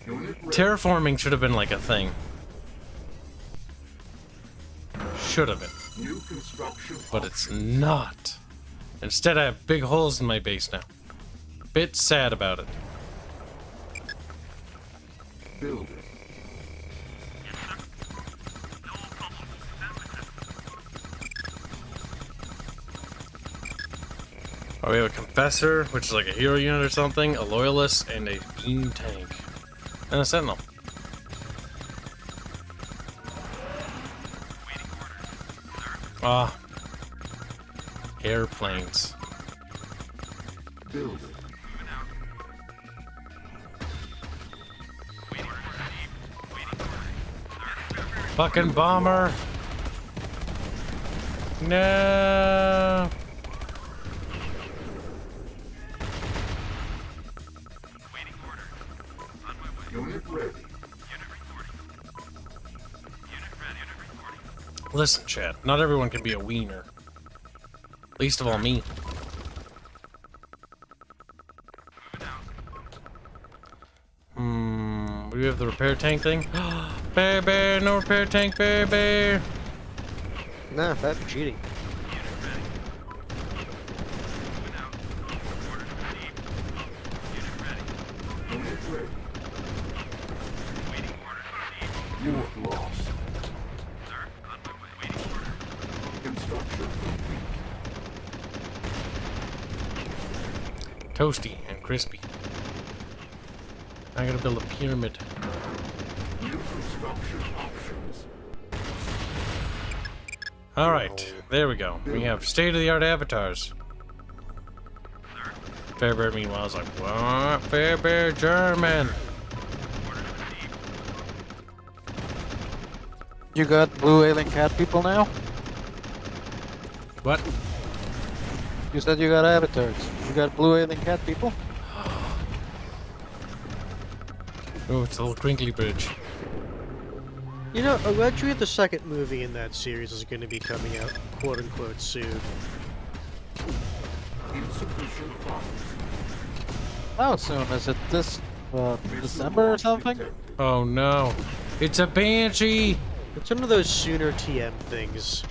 Terraforming should have been like a thing. Should have been. But it's not. Instead, I have big holes in my base now. Bit sad about it. Building. Oh, we have a Confessor, which is like a hero unit or something, a Loyalist, and a Beam Tank. And a Sentinel. Ah. Airplanes. Building. Fucking bomber. No. Unit ready. Listen, chat. Not everyone can be a wiener. Least of all me. Do we have the repair tank thing? Bear, bear, no repair tank, bear, bear. Nah, that'd be cheating. Unit lost. Construction complete. Toasty and crispy. I gotta build a pyramid. New construction options. Alright, there we go. We have state-of-the-art avatars. Fairbear, meanwhile, is like, what? Fairbear German! You got blue alien cat people now? What? You said you got avatars. You got blue alien cat people? Oh, it's a little crinkly bridge. You know, allegedly the second movie in that series is going to be coming out, quote-unquote, soon. Insufficient funds. How soon? Is it this, December or something? Oh no. It's a banshee! It's one of those sooner TM things.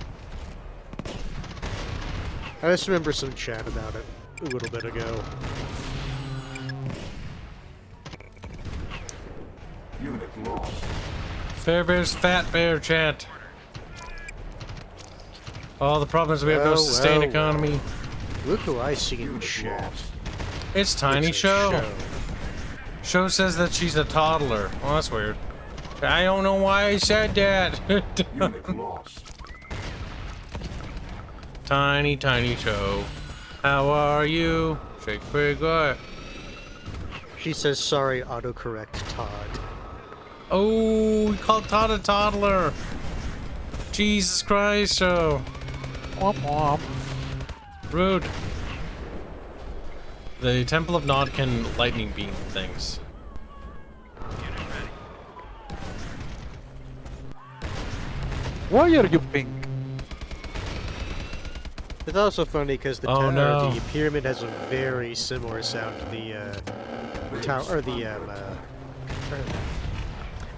I just remember some chat about it a little bit ago. Unit lost. Fairbear's fat bear chat. All the problems we have no sustained economy. Look who I see in chat. It's Tiny Show. Show says that she's a toddler. Well, that's weird. I don't know why I said that. Unit lost. Tiny Show. How are you? Shake pretty good. She says, sorry, autocorrect, Todd. Oh, we called Todd a toddler. Jesus Christ, oh. Womp womp. Rude. The Temple of Nod can lightning beam things. Why are you pink? It's also funny because the, Oh, no. the pyramid has a very similar sound to the tower, or the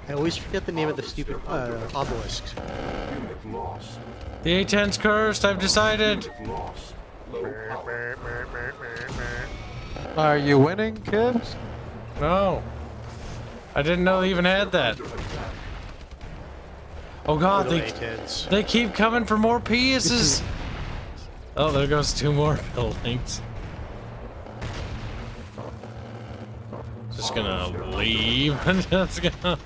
I always forget the name of the stupid obelisk. The A10's cursed, I've decided. Are you winning, Kibs? No. I didn't know they even had that. Oh god, they keep coming for more pieces. Oh, there goes 2 more buildings. Just gonna leave. Just gonna...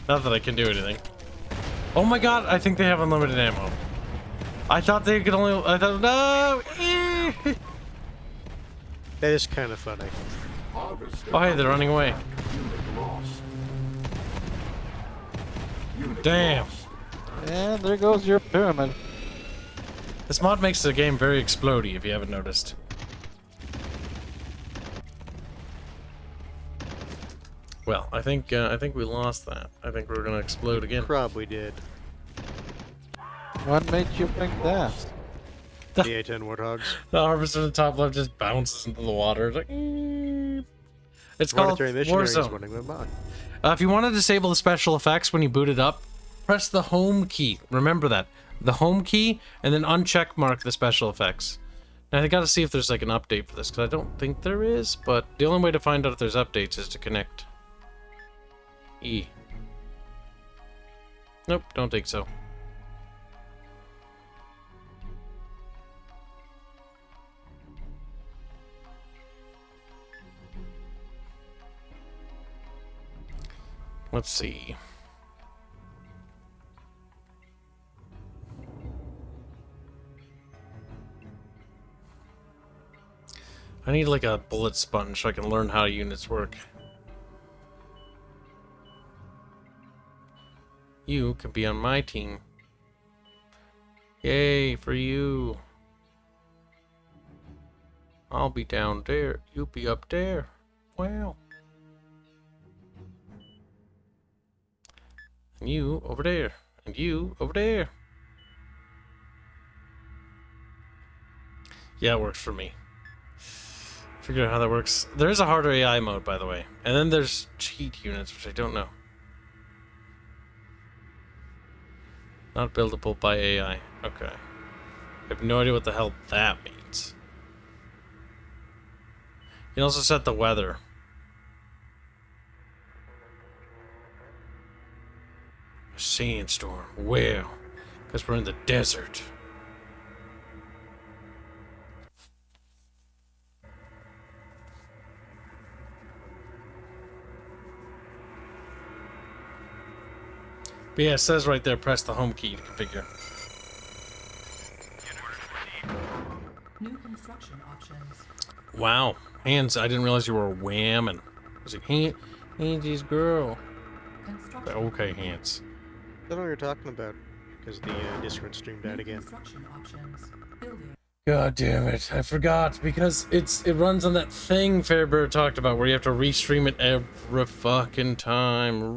Not that I can do anything. Oh my god, I think they have unlimited ammo. I thought they could only... I thought... No! That is kind of funny. Oh hey, they're running away. Damn. And there goes your pyramid. This mod makes the game very explodey, if you haven't noticed. Well, I think we lost that. I think we're gonna explode again. Probably did. What made you think that? The A10 Warthogs. The harvester in the top left just bounces into the water. It's like, It's called Warzone. If you want to disable the special effects when you boot it up, press the home key. Remember that. The home key, and then uncheck mark the special effects. Now I gotta see if there's like an update for this, because I don't think there is, but the only way to find out if there's updates is to connect E. Nope, don't think so. Let's see. I need like a bullet sponge so I can learn how units work. You can be on my team. Yay for you. I'll be down there. You'll be up there. Wow. And you over there. And you over there. Yeah, it works for me. Figure out how that works. There is a harder AI mode, by the way. And then there's cheat units, which I don't know. Not buildable by AI. Okay. I have no idea what the hell that means. You can also set the weather. A sandstorm. Well, because we're in the desert. But yeah, it says right there, press the home key to configure. New construction options. Wow. Hanse, I didn't realize you were whamming. I was like, Hanse's girl. Okay, Hanse. I don't know what you're talking about, because the Discord stream died again. God damn it, I forgot, because it runs on that thing Fairbird talked about, where you have to restream it every fucking time.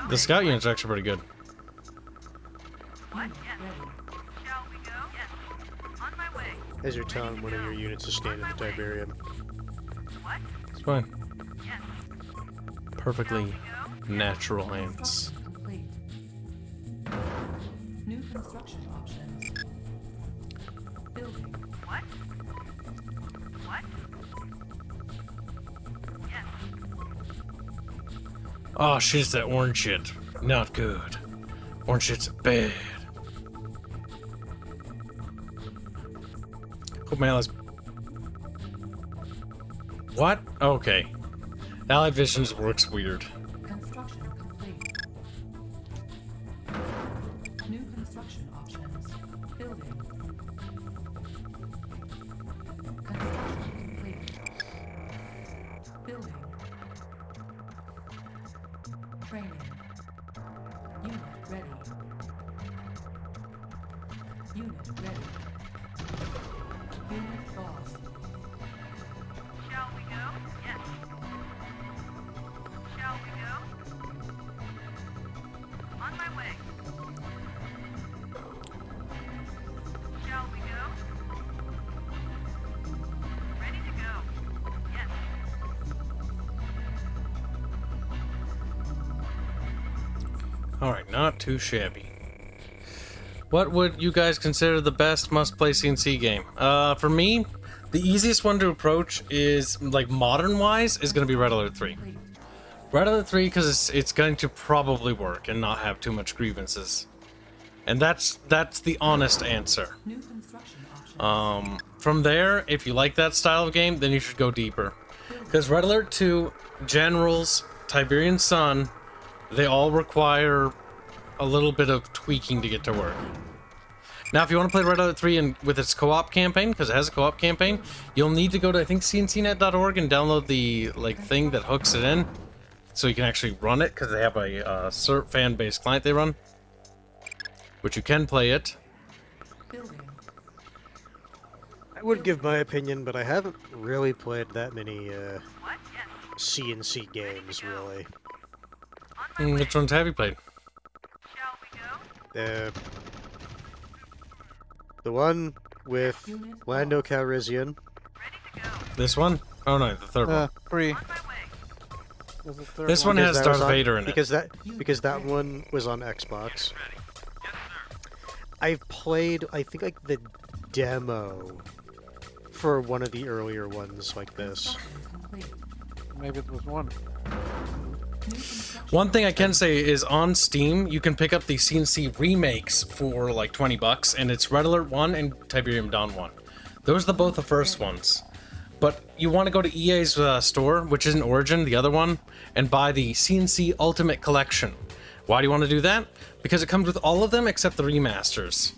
The scout units are actually pretty good. As you're telling one of your units to stand in the Tiberium. It's fine. Perfectly natural Hanse. New construction options. Building. What? What? Yes. Oh shit, it's that orange shit. Not good. Orange shit's bad. Hope my allies... What? Okay. Allied Visions works weird. construction options. Building. Construction complete. Building. Training. Unit ready. Unit ready. Unit lost. Shall we go? Yes. Shall we go? On my way. Shall we go? Ready to go. Yes. Alright, not too shabby. What would you guys consider the best must-play CNC game? For me, the easiest one to approach is, like, modern-wise, is going to be Red Alert 3. Red Alert 3 because it's going to probably work and not have too much grievances. And that's the honest answer. New construction options. From there, if you like that style of game, then you should go deeper. Because Red Alert 2, Generals, Tiberian Sun, they all require a little bit of tweaking to get to work. Now, if you want to play Red Alert 3 and with its co-op campaign, because it has a co-op campaign, you'll need to go to, I think, cncnet.org and download the, like, thing that hooks it in, so you can actually run it, because they have a CERT fan-based client they run, which you can play it. I would give my opinion, but I haven't really played that many CNC games, really. Which ones have you played? The one with Lando Calrissian. This one? Oh no, the third one. 3. This one has Darth Vader in it. Because that one was on Xbox. I've played, I think, like the demo for one of the earlier ones like this. Maybe it was one. One thing I can say is on Steam, you can pick up the CNC remakes for like $20, and it's Red Alert 1 and Tiberium Dawn 1. Those are both the first ones. But you want to go to EA's store, which isn't Origin, the other one, and buy the CNC Ultimate Collection. Why do you want to do that? Because it comes with all of them except the remasters.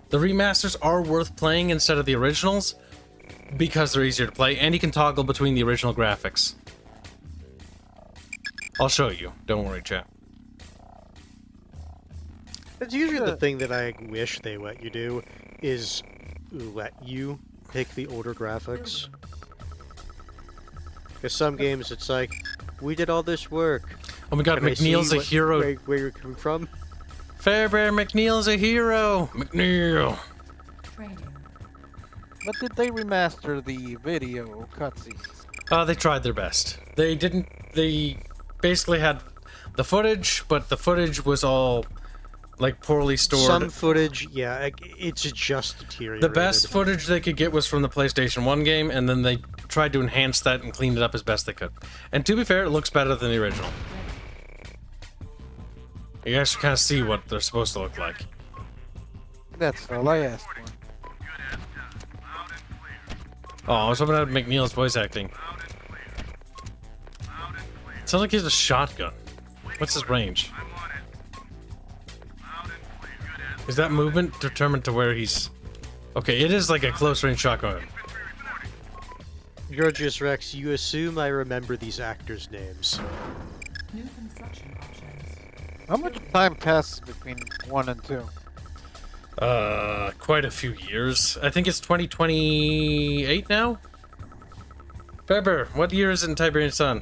The remasters are worth playing instead of the originals, because they're easier to play, and you can toggle between the original graphics. I'll show you. Don't worry, chat. That's usually the thing that I wish they let you do, is let you pick the older graphics. Because some games, it's like, we did all this work. Oh my god, McNeil's a hero. Where you're coming from? Fairbear McNeil's a hero. McNeil. But did they remaster the video cutscenes? They tried their best. They didn't. They basically had the footage, but the footage was all like poorly stored. Some footage, yeah, it's just deteriorated. The best footage they could get was from the PlayStation 1 game, and then they tried to enhance that and clean it up as best they could. And to be fair, it looks better than the original. You guys can kind of see what they're supposed to look like. That's all I asked for. Oh, I was hoping to have McNeil's voice acting. It sounds like he has a shotgun. What's his range? Is that movement determined to where he's... Okay, it is like a close-range shotgun. Georgius Rex, you assume I remember these actors' names. New construction options. How much time passes between 1 and 2? Quite a few years. I think it's 2028 now? Pepper, what year is it in Tiberian Sun?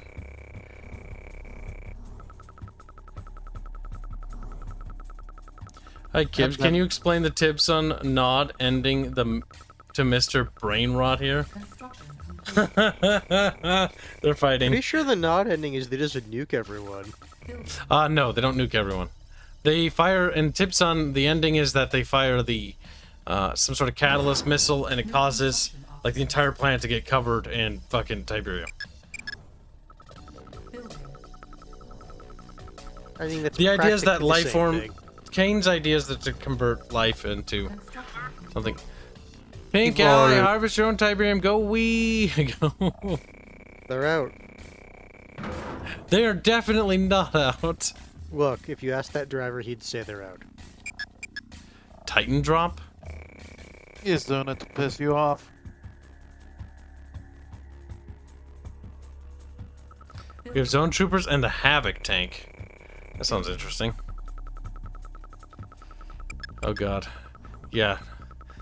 Hi, Kibs. Can you explain the Tibsun nod ending to Mr. Brainrot here? They're fighting. Pretty sure the nod ending is they just nuke everyone. No, they don't nuke everyone. They fire, in Tibsun, the ending is that they fire the, some sort of catalyst missile, and it causes, like, the entire planet to get covered in fucking Tiberium. I think that's the idea is that practically the life same form... thing. Kane's idea is that to convert life into something. Pink People Alley, are- harvest your own Tiberium, go wee! Go. They're out. They are definitely not out. Look, if you ask that driver, he'd say they're out. Titan drop? He's doing it to piss you off. We have zone troopers and a Havoc tank. That sounds interesting. Oh god. Yeah.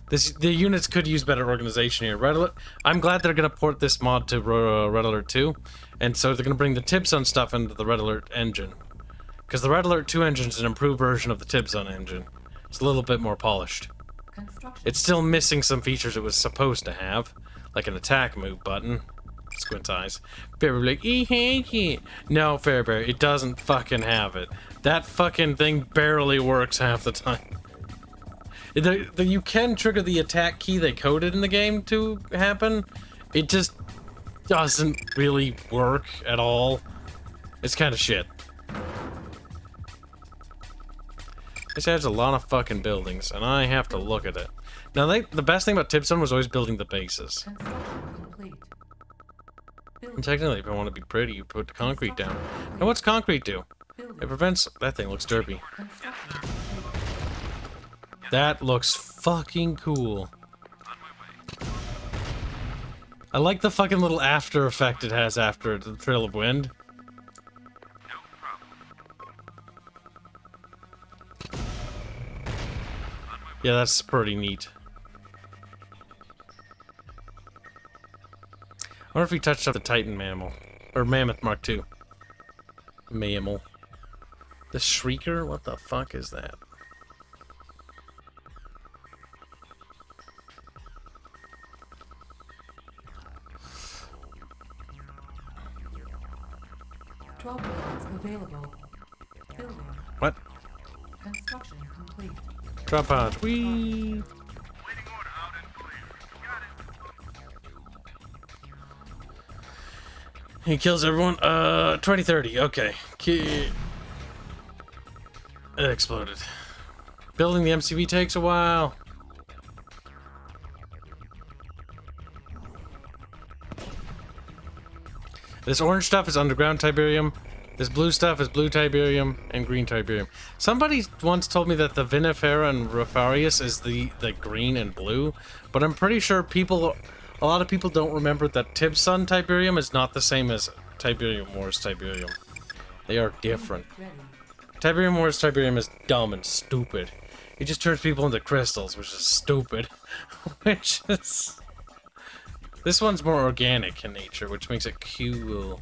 The units could use better organization here. Red Alert, I'm glad they're gonna port this mod to Red Alert 2, and so they're gonna bring the Tibzone stuff into the Red Alert engine. Because the Red Alert 2 engine is an improved version of the Tibzone engine. It's a little bit more polished. It's still missing some features it was supposed to have, like an attack move button. Squint eyes. Fairbear like, no, Fairbear, it doesn't fucking have it. That fucking thing barely works half the time. You can trigger the attack key they coded in the game to happen. It just doesn't really work at all. It's kind of shit. This has a lot of fucking buildings, and I have to look at it. Now, the best thing about Tibzone was always building the bases. And technically, if I want to be pretty, you put the concrete down. Now, what's concrete do? It prevents... That thing looks derpy. That looks fucking cool. I like the fucking little after effect it has after the trail of wind. Yeah, that's pretty neat. I wonder if we touched up the Titan mammal. Or Mammoth Mark II. Mammal. The Shrieker? What the fuck is that? Available. Building. What? Construction complete. Drop pod. Whee! He kills everyone. 2030. Okay. It exploded. Building the MCV takes a while. This orange stuff is underground Tiberium. This blue stuff is blue Tiberium and green Tiberium. Somebody once told me that the Vinifera and Rafarius is the green and blue, but I'm pretty sure a lot of people don't remember that Tibzone Tiberium is not the same as Tiberium Wars Tiberium. They are different. Tiberium Wars Tiberium is dumb and stupid. It just turns people into crystals, which is stupid. Which is... This one's more organic in nature, which makes it cool.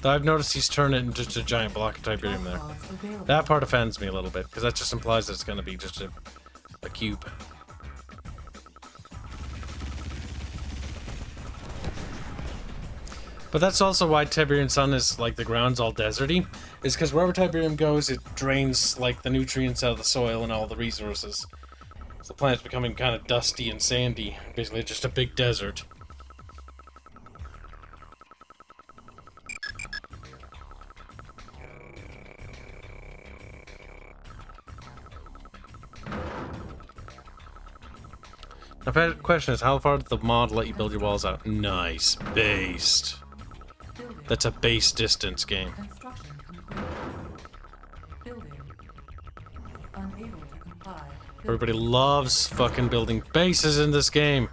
Though I've noticed he's turned it into just a giant block of Tiberium there. That part offends me a little bit, because that just implies that it's going to be just a cube. But that's also why Tiberian Sun is, like, the ground's all deserty, is because wherever Tiberium goes, it drains, like, the nutrients out of the soil and all the resources. So the planet's becoming kind of dusty and sandy, basically just a big desert. The question is, how far did the mod let you build your walls out? Nice. Based. That's a base distance game. Everybody loves fucking building bases in this game.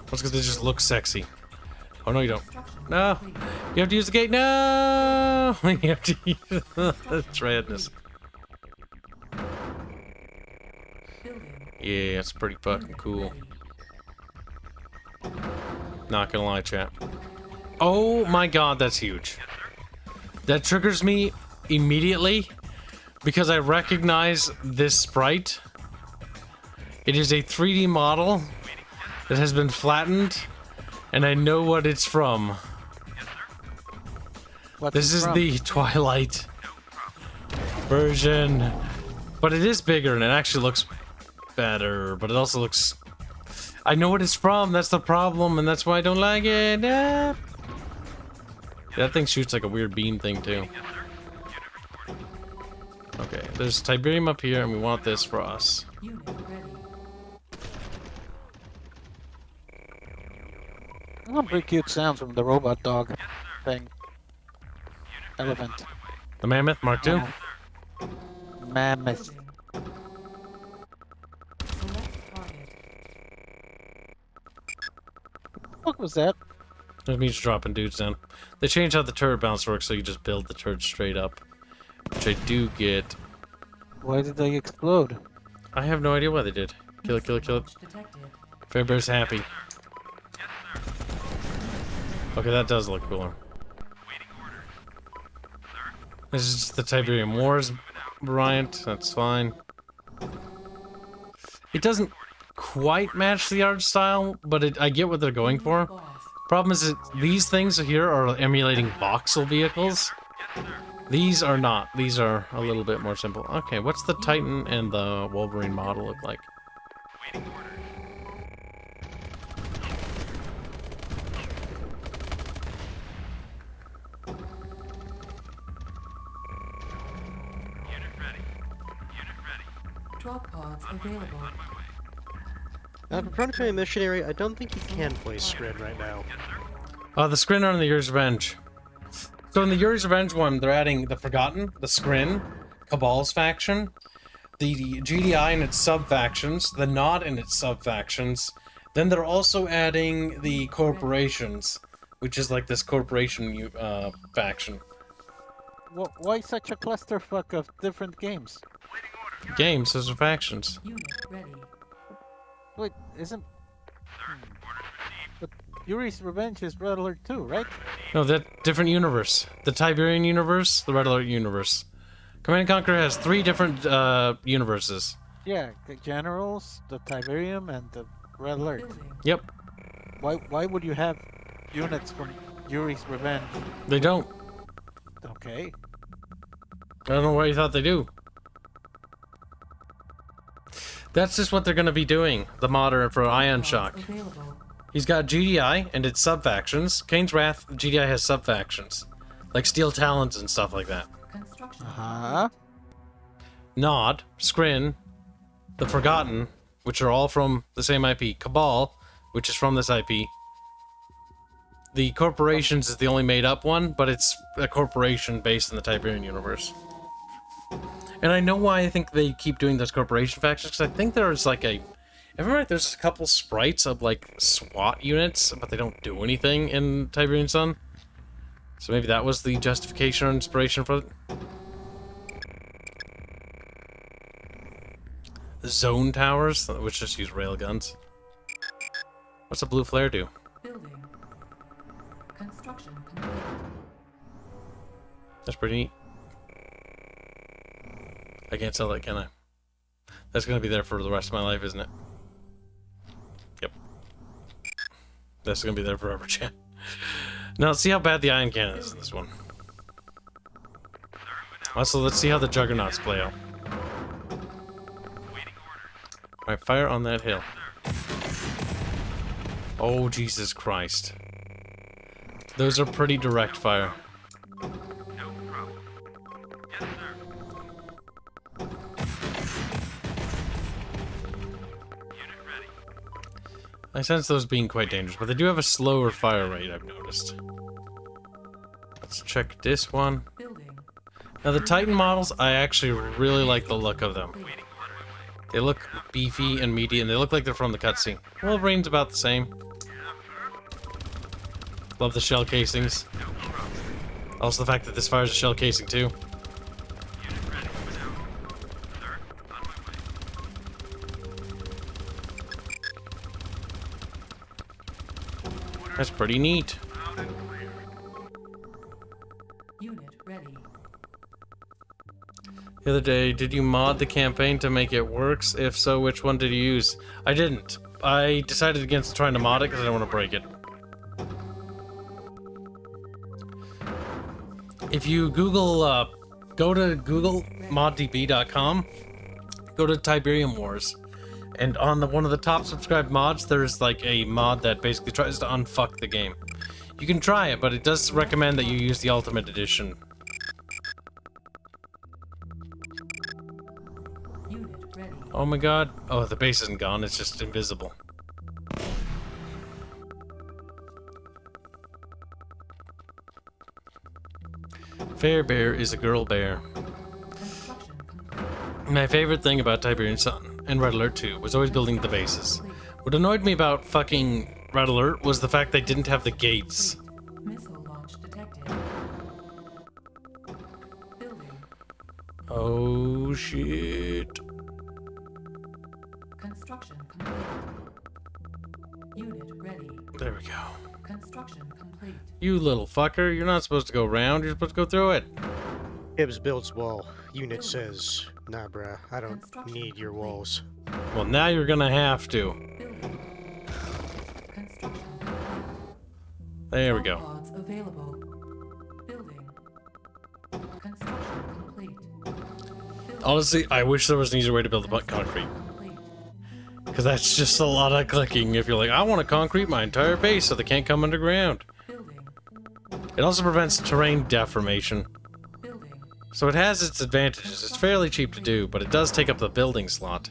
That's because they just look sexy. Oh no, you don't. No! You have to use the gate. No! You have to use the redness. Yeah, it's pretty fucking cool. Not gonna lie, chat. Oh my god, that's huge. That triggers me immediately because I recognize this sprite. It is a 3D model that has been flattened, and I know what it's from. This is the Twilight version, but it is bigger and it actually looks better, but it also looks... I know what it's from, that's the problem, and that's why I don't like it. Ah. That thing shoots like a weird beam thing too. Okay, there's Tiberium up here and we want this for us. Oh, pretty cute sounds from the robot dog thing. Elephant. The Mammoth Mark II? Mammoth. What was that? That means dropping dudes down. They changed how the turret bounce works, so you just build the turret straight up. Which I do get. Why did they explode? I have no idea why they did. Kill it, kill it, kill it. Fairbear's happy. Okay, that does look cooler. This is just the Tiberium Wars variant. That's fine. It doesn't quite match the art style, but I get what they're going for. Problem is that these things here are emulating voxel vehicles. These are not. These are a little bit more simple. Okay, what's the Titan and the Wolverine model look like? Drop pods available. For Planetary Missionary, I don't think you can play Scrin right now. The Scrin are in the Yuri's Revenge. So in the Yuri's Revenge one, they're adding the Forgotten, the Scrin, Cabal's faction, the GDI and its sub-factions, the Nod and its sub-factions. Then they're also adding the Corporations, which is like this corporation faction. Why such a clusterfuck of different games? Games, those are factions. Wait, isn't... But Yuri's Revenge is Red Alert 2, right? No, that different universe. The Tiberian universe, the Red Alert universe. Command & Conquer has 3 different universes. Yeah, the Generals, the Tiberium, and the Red Alert. Yep. Why would you have units from Yuri's Revenge? They don't. Okay. I don't know why you thought they do. That's just what they're going to be doing, the modder for Ion Shock. He's got GDI and its sub-factions. Kane's Wrath, GDI has sub-factions. Like Steel Talons and stuff like that. Uh-huh. Nod, Scrin, the Forgotten, which are all from the same IP. Cabal, which is from this IP. The Corporations is the only made-up one, but it's a corporation based in the Tiberian universe. And I know why I think they keep doing those corporation factions, because I think there's like a... If I'm right, there's a couple sprites of like SWAT units, but they don't do anything in Tiberian Sun. So maybe that was the justification or inspiration for it. The zone towers, which just use railguns. What's a blue flare do? Building. Construction complete. That's pretty neat. I can't sell that, can I? That's gonna be there for the rest of my life, isn't it? Yep. That's gonna be there forever, chat. Now let's see how bad the ion cannon is in this one. Also, let's see how the juggernauts play out. Alright, fire on that hill. Oh, Jesus Christ. Those are pretty direct fire. I sense those being quite dangerous, but they do have a slower fire rate, I've noticed. Let's check this one. Now the Titan models, I actually really like the look of them. They look beefy and meaty, and they look like they're from the cutscene. Wolverine's about the same. Love the shell casings. Also the fact that this fires a shell casing too. That's pretty neat. Unit ready. The other day, did you mod the campaign to make it works? If so, which one did you use? I didn't. I decided against trying to mod it because I don't want to break it. If you Google, go to googlemoddb.com, go to Tiberium Wars. And on one of the top subscribed mods, there's like a mod that basically tries to unfuck the game. You can try it, but it does recommend that you use the Ultimate Edition. Oh my god. Oh, the base isn't gone, it's just invisible. Fair Bear is a girl bear. My favorite thing about Tiberian Sun and Red Alert 2 was always building the bases. What annoyed me about fucking Red Alert was the fact they didn't have the gates. Missile launch detected. Building. Oh shit. Construction complete. Unit ready. There we go. Construction complete. You little fucker, you're not supposed to go around, you're supposed to go through it. Kibs builds wall. Unit says, nah bruh, I don't need your walls. Well, now you're gonna have to. There we go. Pods available. Building. Construction complete. Honestly, I wish there was an easier way to build a concrete. Because that's just a lot of clicking if you're like, I want to concrete my entire base so they can't come underground. It also prevents terrain deformation. So it has its advantages. It's fairly cheap to do, but it does take up the building slot.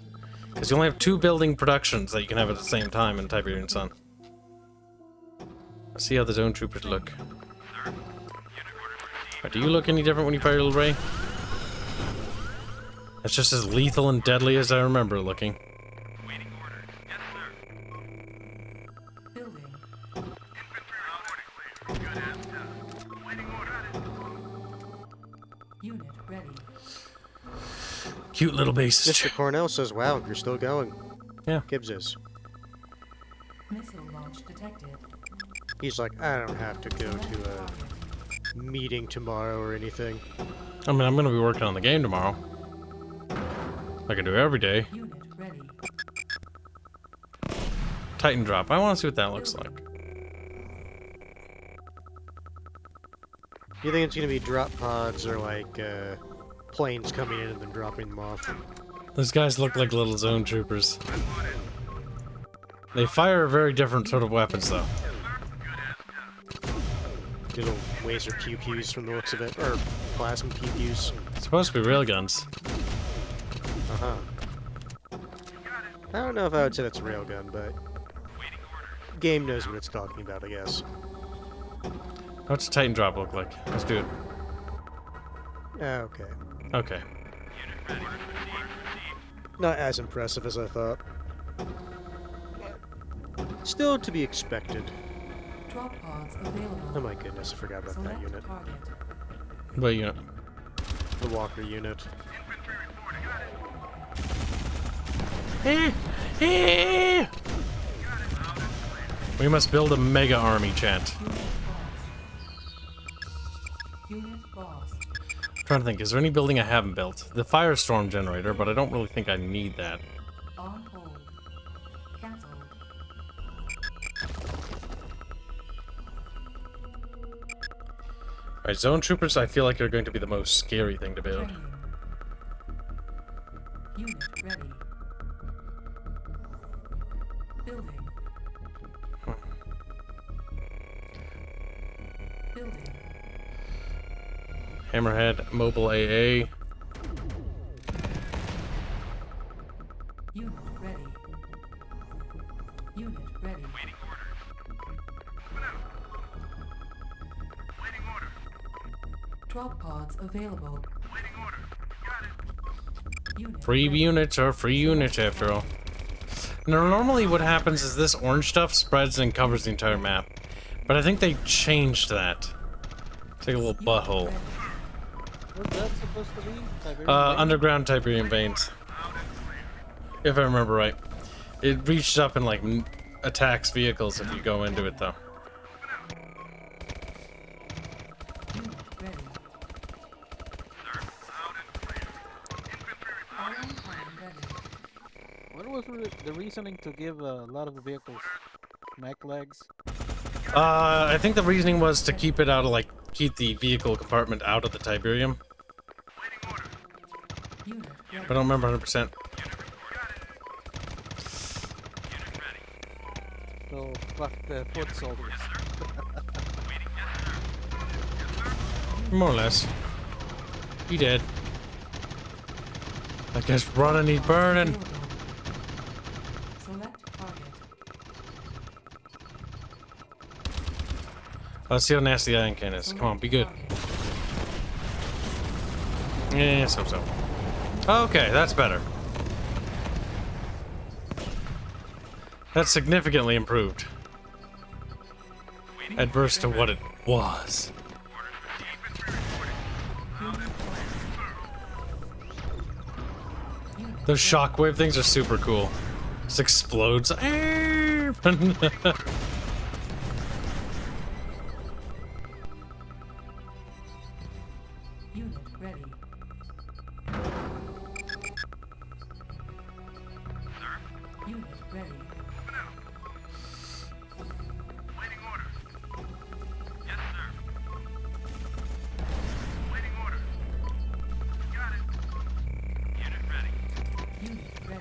Because you only have 2 building productions that you can have at the same time in Tiberian Sun. Let's see how the zone troopers look. Do you look any different when you fire a little ray? That's just as lethal and deadly as I remember looking. Unit ready. Cute little base. Mr. Cornell says, wow, you're still going. Yeah. Kibs is. Missile launch detected. He's like, I don't have to go to a meeting tomorrow or anything. I mean, I'm going to be working on the game tomorrow. Like I do every day. Unit ready. Titan drop. I want to see what that looks like. You think it's going to be drop pods or like planes coming in and then dropping them off? Those guys look like little zone troopers. They fire very different sort of weapons, though. Little laser pew-pews from the looks of it, or plasma pew-pews. It's supposed to be rail guns. Uh-huh. I don't know if I would say that's a railgun, but game knows what it's talking about, I guess. What's a Titan drop look like? Let's do it. Okay. Okay. Not as impressive as I thought. Still to be expected. Drop pods available. Oh my goodness, I forgot about that unit. Target. What unit? The Walker unit. We must build a mega army, chat. Unit lost. I'm trying to think, is there any building I haven't built? The firestorm generator, but I don't really think I need that. On hold. Cancelled. Alright, zone troopers I feel like are going to be the most scary thing to build. Unit ready. Building. Building. Hammerhead, mobile AA. Unit ready. Unit ready. Waiting order. Waiting order. Drop pods available. Waiting order. Got it. Unit Free units are free units after all. Now, normally what happens is this orange stuff spreads and covers the entire map. But I think they changed that. It's like a little butthole. What's that supposed to be? Tiberian Underground Tiberian veins. If I remember right. It reaches up and, like, attacks vehicles if you go into it, though. What was the reasoning to give a lot of the vehicles mech legs? I think the reasoning was to keep it out of, like, keep the vehicle compartment out of the Tiberium. But I don't remember 100%. So, fuck the foot soldiers. More or less. He dead. I guess running, he's burning. Select target. Let's see how nasty the Iron Can is. Come on, be good. Yeah, so. Okay, that's better. That's significantly improved. Adverse to what it was. Those shockwave things are super cool. Just explodes. Unit ready. Unit ready.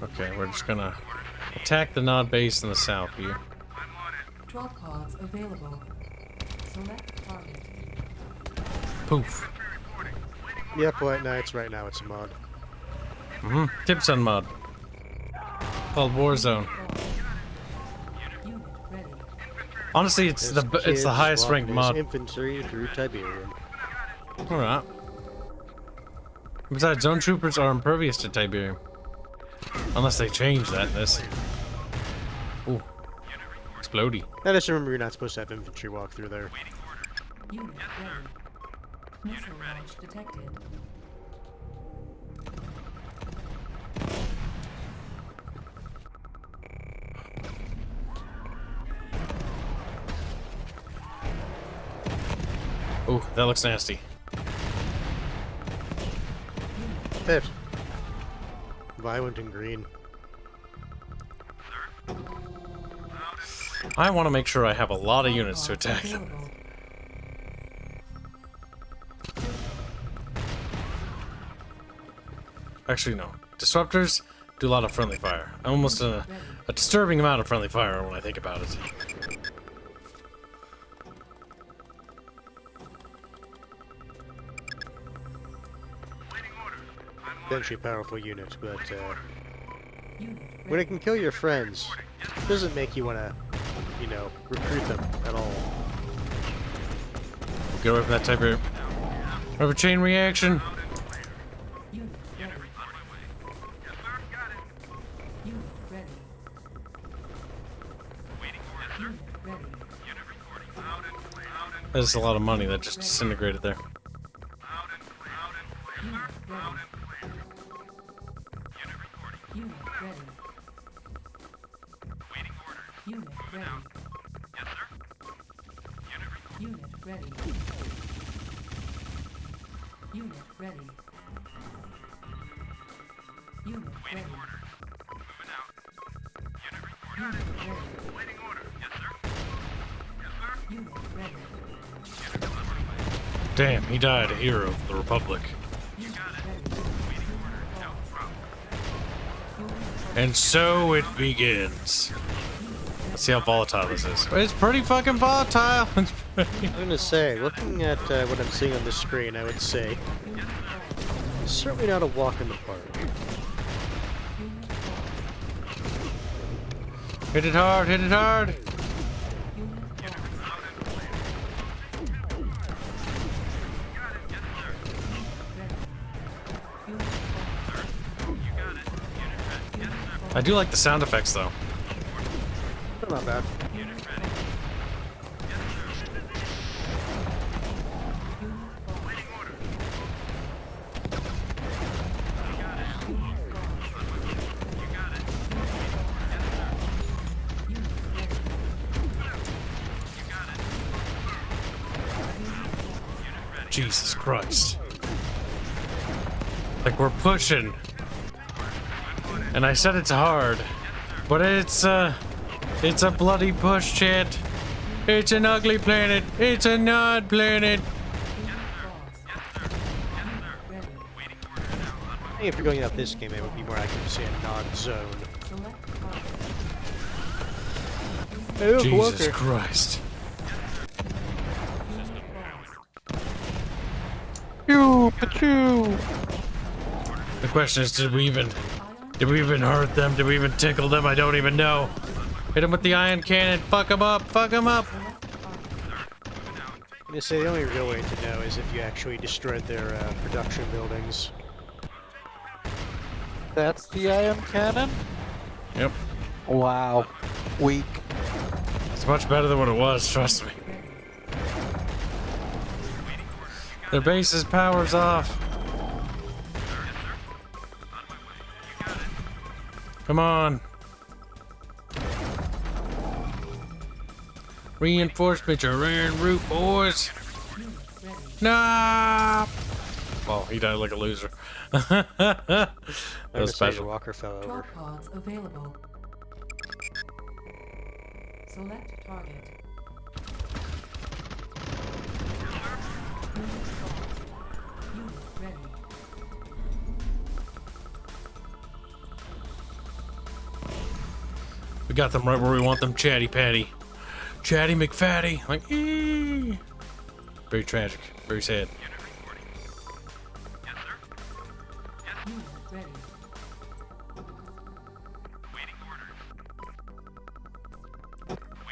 Okay, we're just gonna attack the Nod base in the south here. Drop pods available. Select target. Poof. Yep, White Knights right now it's a mod. Tips on mod. Called Warzone. Honestly, it's the highest ranked mod. Infantry through Tiberium. Alright. Besides, zone troopers are impervious to Tiberium. Unless they change that in this. Ooh. Explodey. I just remember you're not supposed to have infantry walk through there. Unit ready. Missile launch detected. Ooh, that looks nasty. Hit. Violent and green. I want to make sure I have a lot of units to attack them. Actually, no. Disruptors do a lot of friendly fire. Almost a disturbing amount of friendly fire when I think about it. Potentially powerful unit, but when it can kill your friends, it doesn't make you want to, you know, recruit them at all. Get away from that type of a chain reaction. That's a lot of money that just disintegrated there. Damn, he died a hero of the Republic. And so it begins. Let's see how volatile this is. It's pretty fucking volatile. I'm gonna say, looking at what I'm seeing on the screen, I would say it's certainly not a walk in the park. Hit it hard, hit it hard. I do like the sound effects though. They're not bad. Jesus Christ. Like we're pushing. And I said it's hard, but it's a bloody push, chat. It's an ugly planet. It's a Nod planet. I think if you're going out this game, it would be more accurate to say a Nod zone. Jesus Christ. Pew, pachoo. The question is, did we even hurt them? Did we even tickle them? I don't even know. Hit them with the ion cannon. Fuck them up. Fuck them up. I'm gonna say the only real way to know is if you actually destroyed their production buildings. That's the ion cannon? Yep. Wow. Weak. It's much better than what it was, trust me. Their base's power's off. Come on. Reinforcements are en route, boys. No. Oh, he died like a loser. That was special. Walker fell over. Drop pods available. Select target. Unit ready. We got them right where we want them, Chatty Patty. Chatty McFatty. Like, eee. Very tragic. Very sad. Unit ready.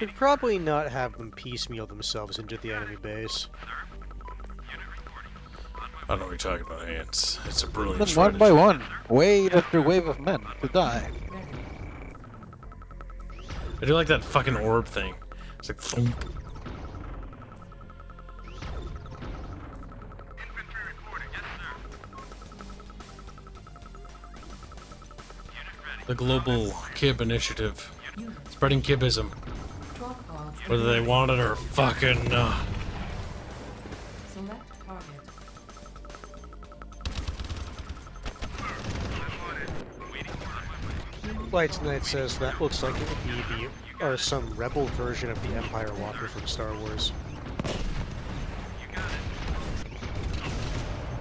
We'd probably not have them piecemeal themselves into the enemy base. I don't know what you're talking about, Hanse. It's a brilliant Then strategy. one by one, wave after wave of men to die. I do like that fucking orb thing. It's like thump. The global Kib initiative. Spreading Kibism. Whether they want it or fucking Select target. Lights Knight says that looks like it would be the or some rebel version of the Empire Walker from Star Wars.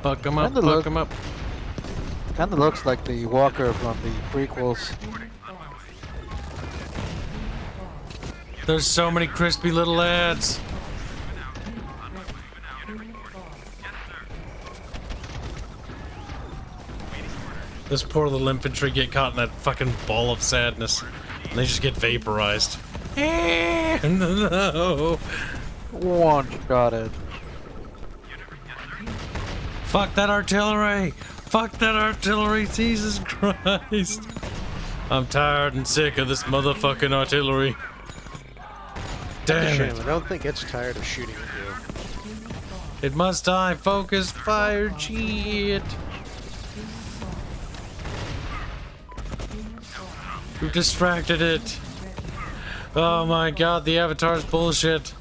Fuck them up, Kinda fuck them up. Kinda looks like the Walker from the prequels. There's so many crispy little lads. This poor little infantry get caught in that fucking ball of sadness. And they just get vaporized. No. One-shotted. Fuck that artillery! Fuck that artillery, Jesus Christ! I'm tired and sick of this motherfucking artillery. Damn Shame, it. I don't think it's tired of shooting at you. It must die. Focus fire, cheat. We've distracted it. Oh my god, the Avatar's bullshit.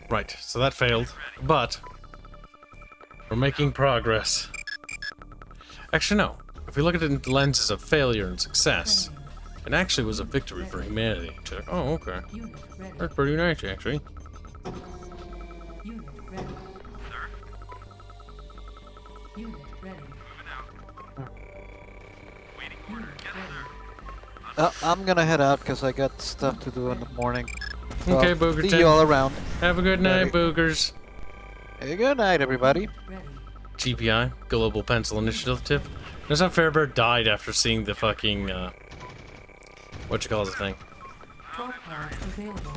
Right, so that failed, but we're making progress. Actually, no. If we look at it in the lenses of failure and success, it actually was a victory for humanity. Oh, okay. That's pretty nice, actually. Unit ready. Unit ready. I'm gonna head out because I got stuff to do in the morning. So Okay, I'll Booger. see you all around. Have a good night, Boogers. Hey, good night, everybody. GPI, Global Pencil Initiative. Notice how Fairbear died after seeing the fucking, whatchamacallit thing. Drop pods available.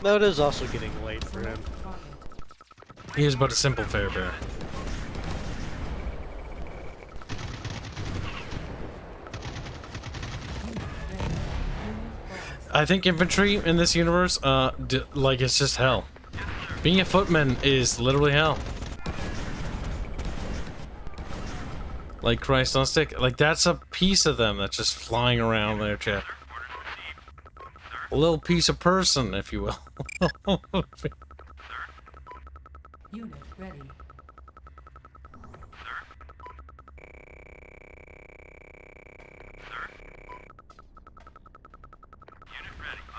Though it is also getting late for him. He is but a simple Fairbear. I think infantry in this universe, like, it's just hell. Being a footman is literally hell. Like Christ on a stick. Like, that's a piece of them that's just flying around there, chat. A little piece of person, if you will. Unit ready.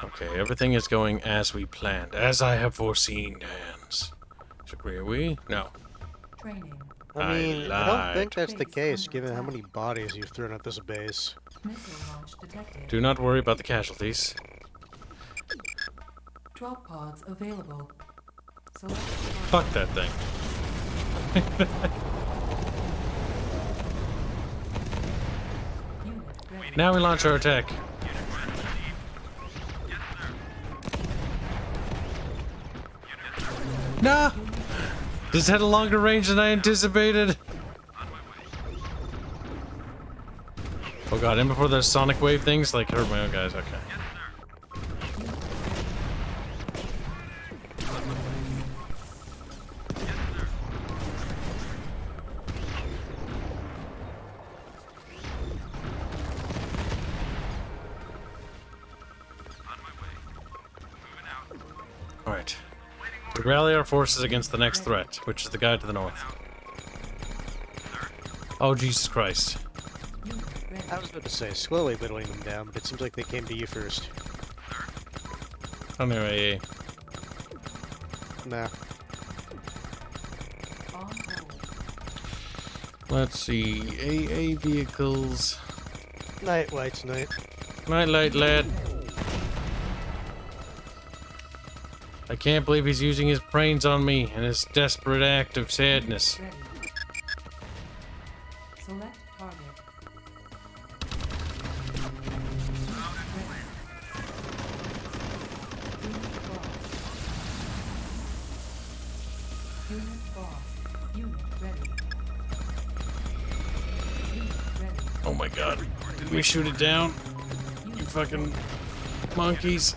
Okay, everything is going as we planned, as I have foreseen, Hanse. Should we? No. Training. I mean, I lied. don't think that's the case, given how many bodies you've thrown at this base. Missile launch detected. Do not worry about the casualties. Drop pods available. Select Fuck that thing. Now we launch our attack. Nah! This had a longer range than I anticipated. Oh god, and before those sonic wave things, like, hurt my own guys, okay. Alright. We rally our forces against the next threat, which is the guy to the north. Oh, Jesus Christ. I was about to say, slowly whittling them down, but it seems like they came to you first. Anyway, Nah. let's see. AA vehicles. Night lights, night. Night light, lad. I can't believe he's using his brains on me in his desperate act of sadness. Select target. Unit lost. Unit ready. Unit ready. Oh my god. Did we shoot it down? You fucking monkeys.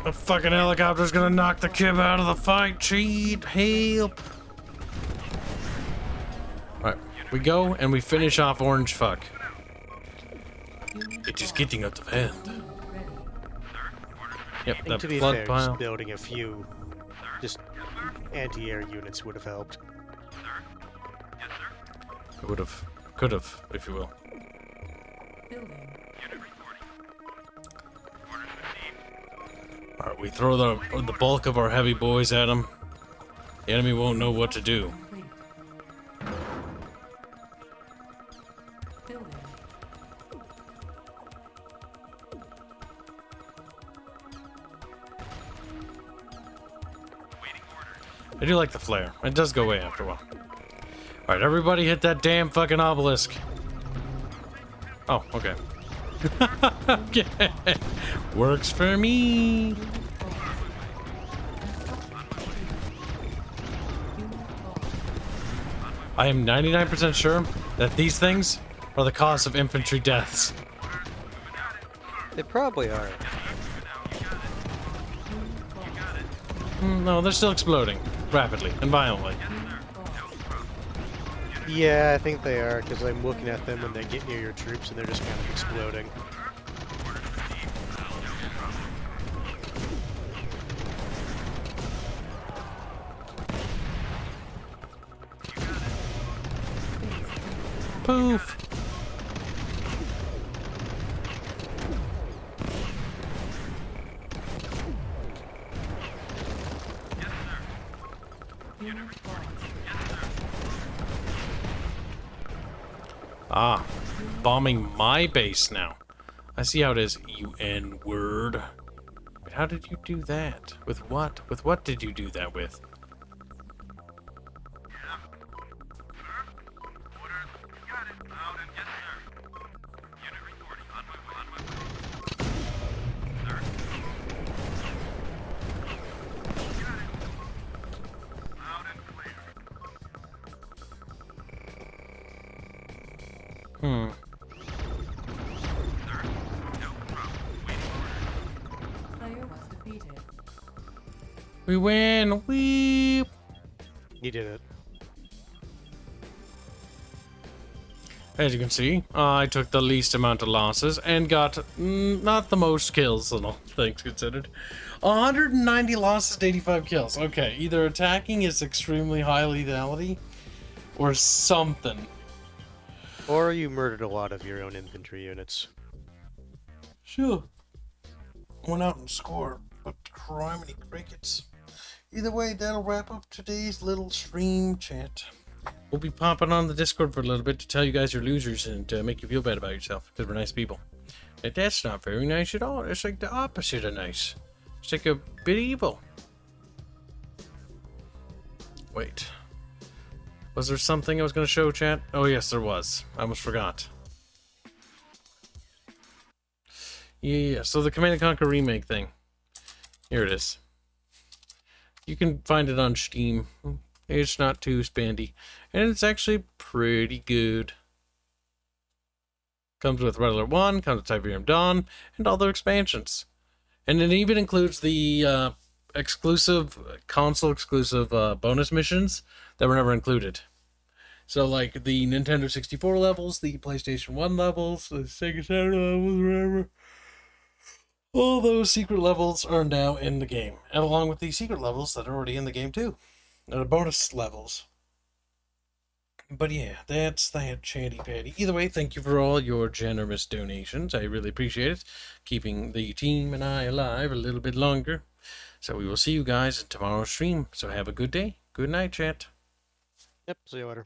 The fucking helicopter's gonna knock the Kib out of the fight. Cheat. Help. Alright. We go and we finish off Orange Fuck. It is getting out of hand. Yep, And that to be blood fair, pile. just building a few just anti-air units would have helped. It would have. Could have, if you will. Alright, we throw the bulk of our heavy boys at them. The enemy won't know what to do. I do like the flare. It does go away after a while. Alright, everybody hit that damn fucking obelisk. Oh, okay. Okay. Works for me. I am 99% sure that these things are the cause of infantry deaths. They probably are. No, they're still exploding. Rapidly and violently. Yeah, I think they are, because I'm looking at them when they get near your troops and they're just kind of exploding. Poof! Ah, bombing my base now. I see how it is, you N-word. Wait, how did you do that? With what? With what did you do that with? Hmm. Player was defeated. We win! Weep! You did it. As you can see, I took the least amount of losses and got not the most kills, all things considered. 190 losses to 85 kills. Okay, either attacking is extremely high lethality or something. Or you murdered a lot of your own infantry units. Sure. Went out and scored, but criminy crickets. Either way, that'll wrap up today's little stream chat. We'll be popping on the Discord for a little bit to tell you guys you're losers and to make you feel bad about yourself, because we're nice people. And that's not very nice at all. It's like the opposite of nice. It's like a bit evil. Wait. Was there something I was going to show, chat? Oh, yes, there was. I almost forgot. Yeah, so the Command & Conquer remake thing. Here it is. You can find it on Steam. It's not too spandy. And it's actually pretty good. Comes with Red Alert 1, comes with Tiberium Dawn, and all their expansions. And it even includes the console-exclusive bonus missions that were never included. So, like, the Nintendo 64 levels, the PlayStation 1 levels, the Sega Saturn levels, whatever. All those secret levels are now in the game. And along with the secret levels that are already in the game, too. The bonus levels. But yeah, that's that chatty patty. Either way, thank you for all your generous donations. I really appreciate it. Keeping the team and I alive a little bit longer. So we will see you guys in tomorrow's stream. So have a good day. Good night, chat. Yep, see you later.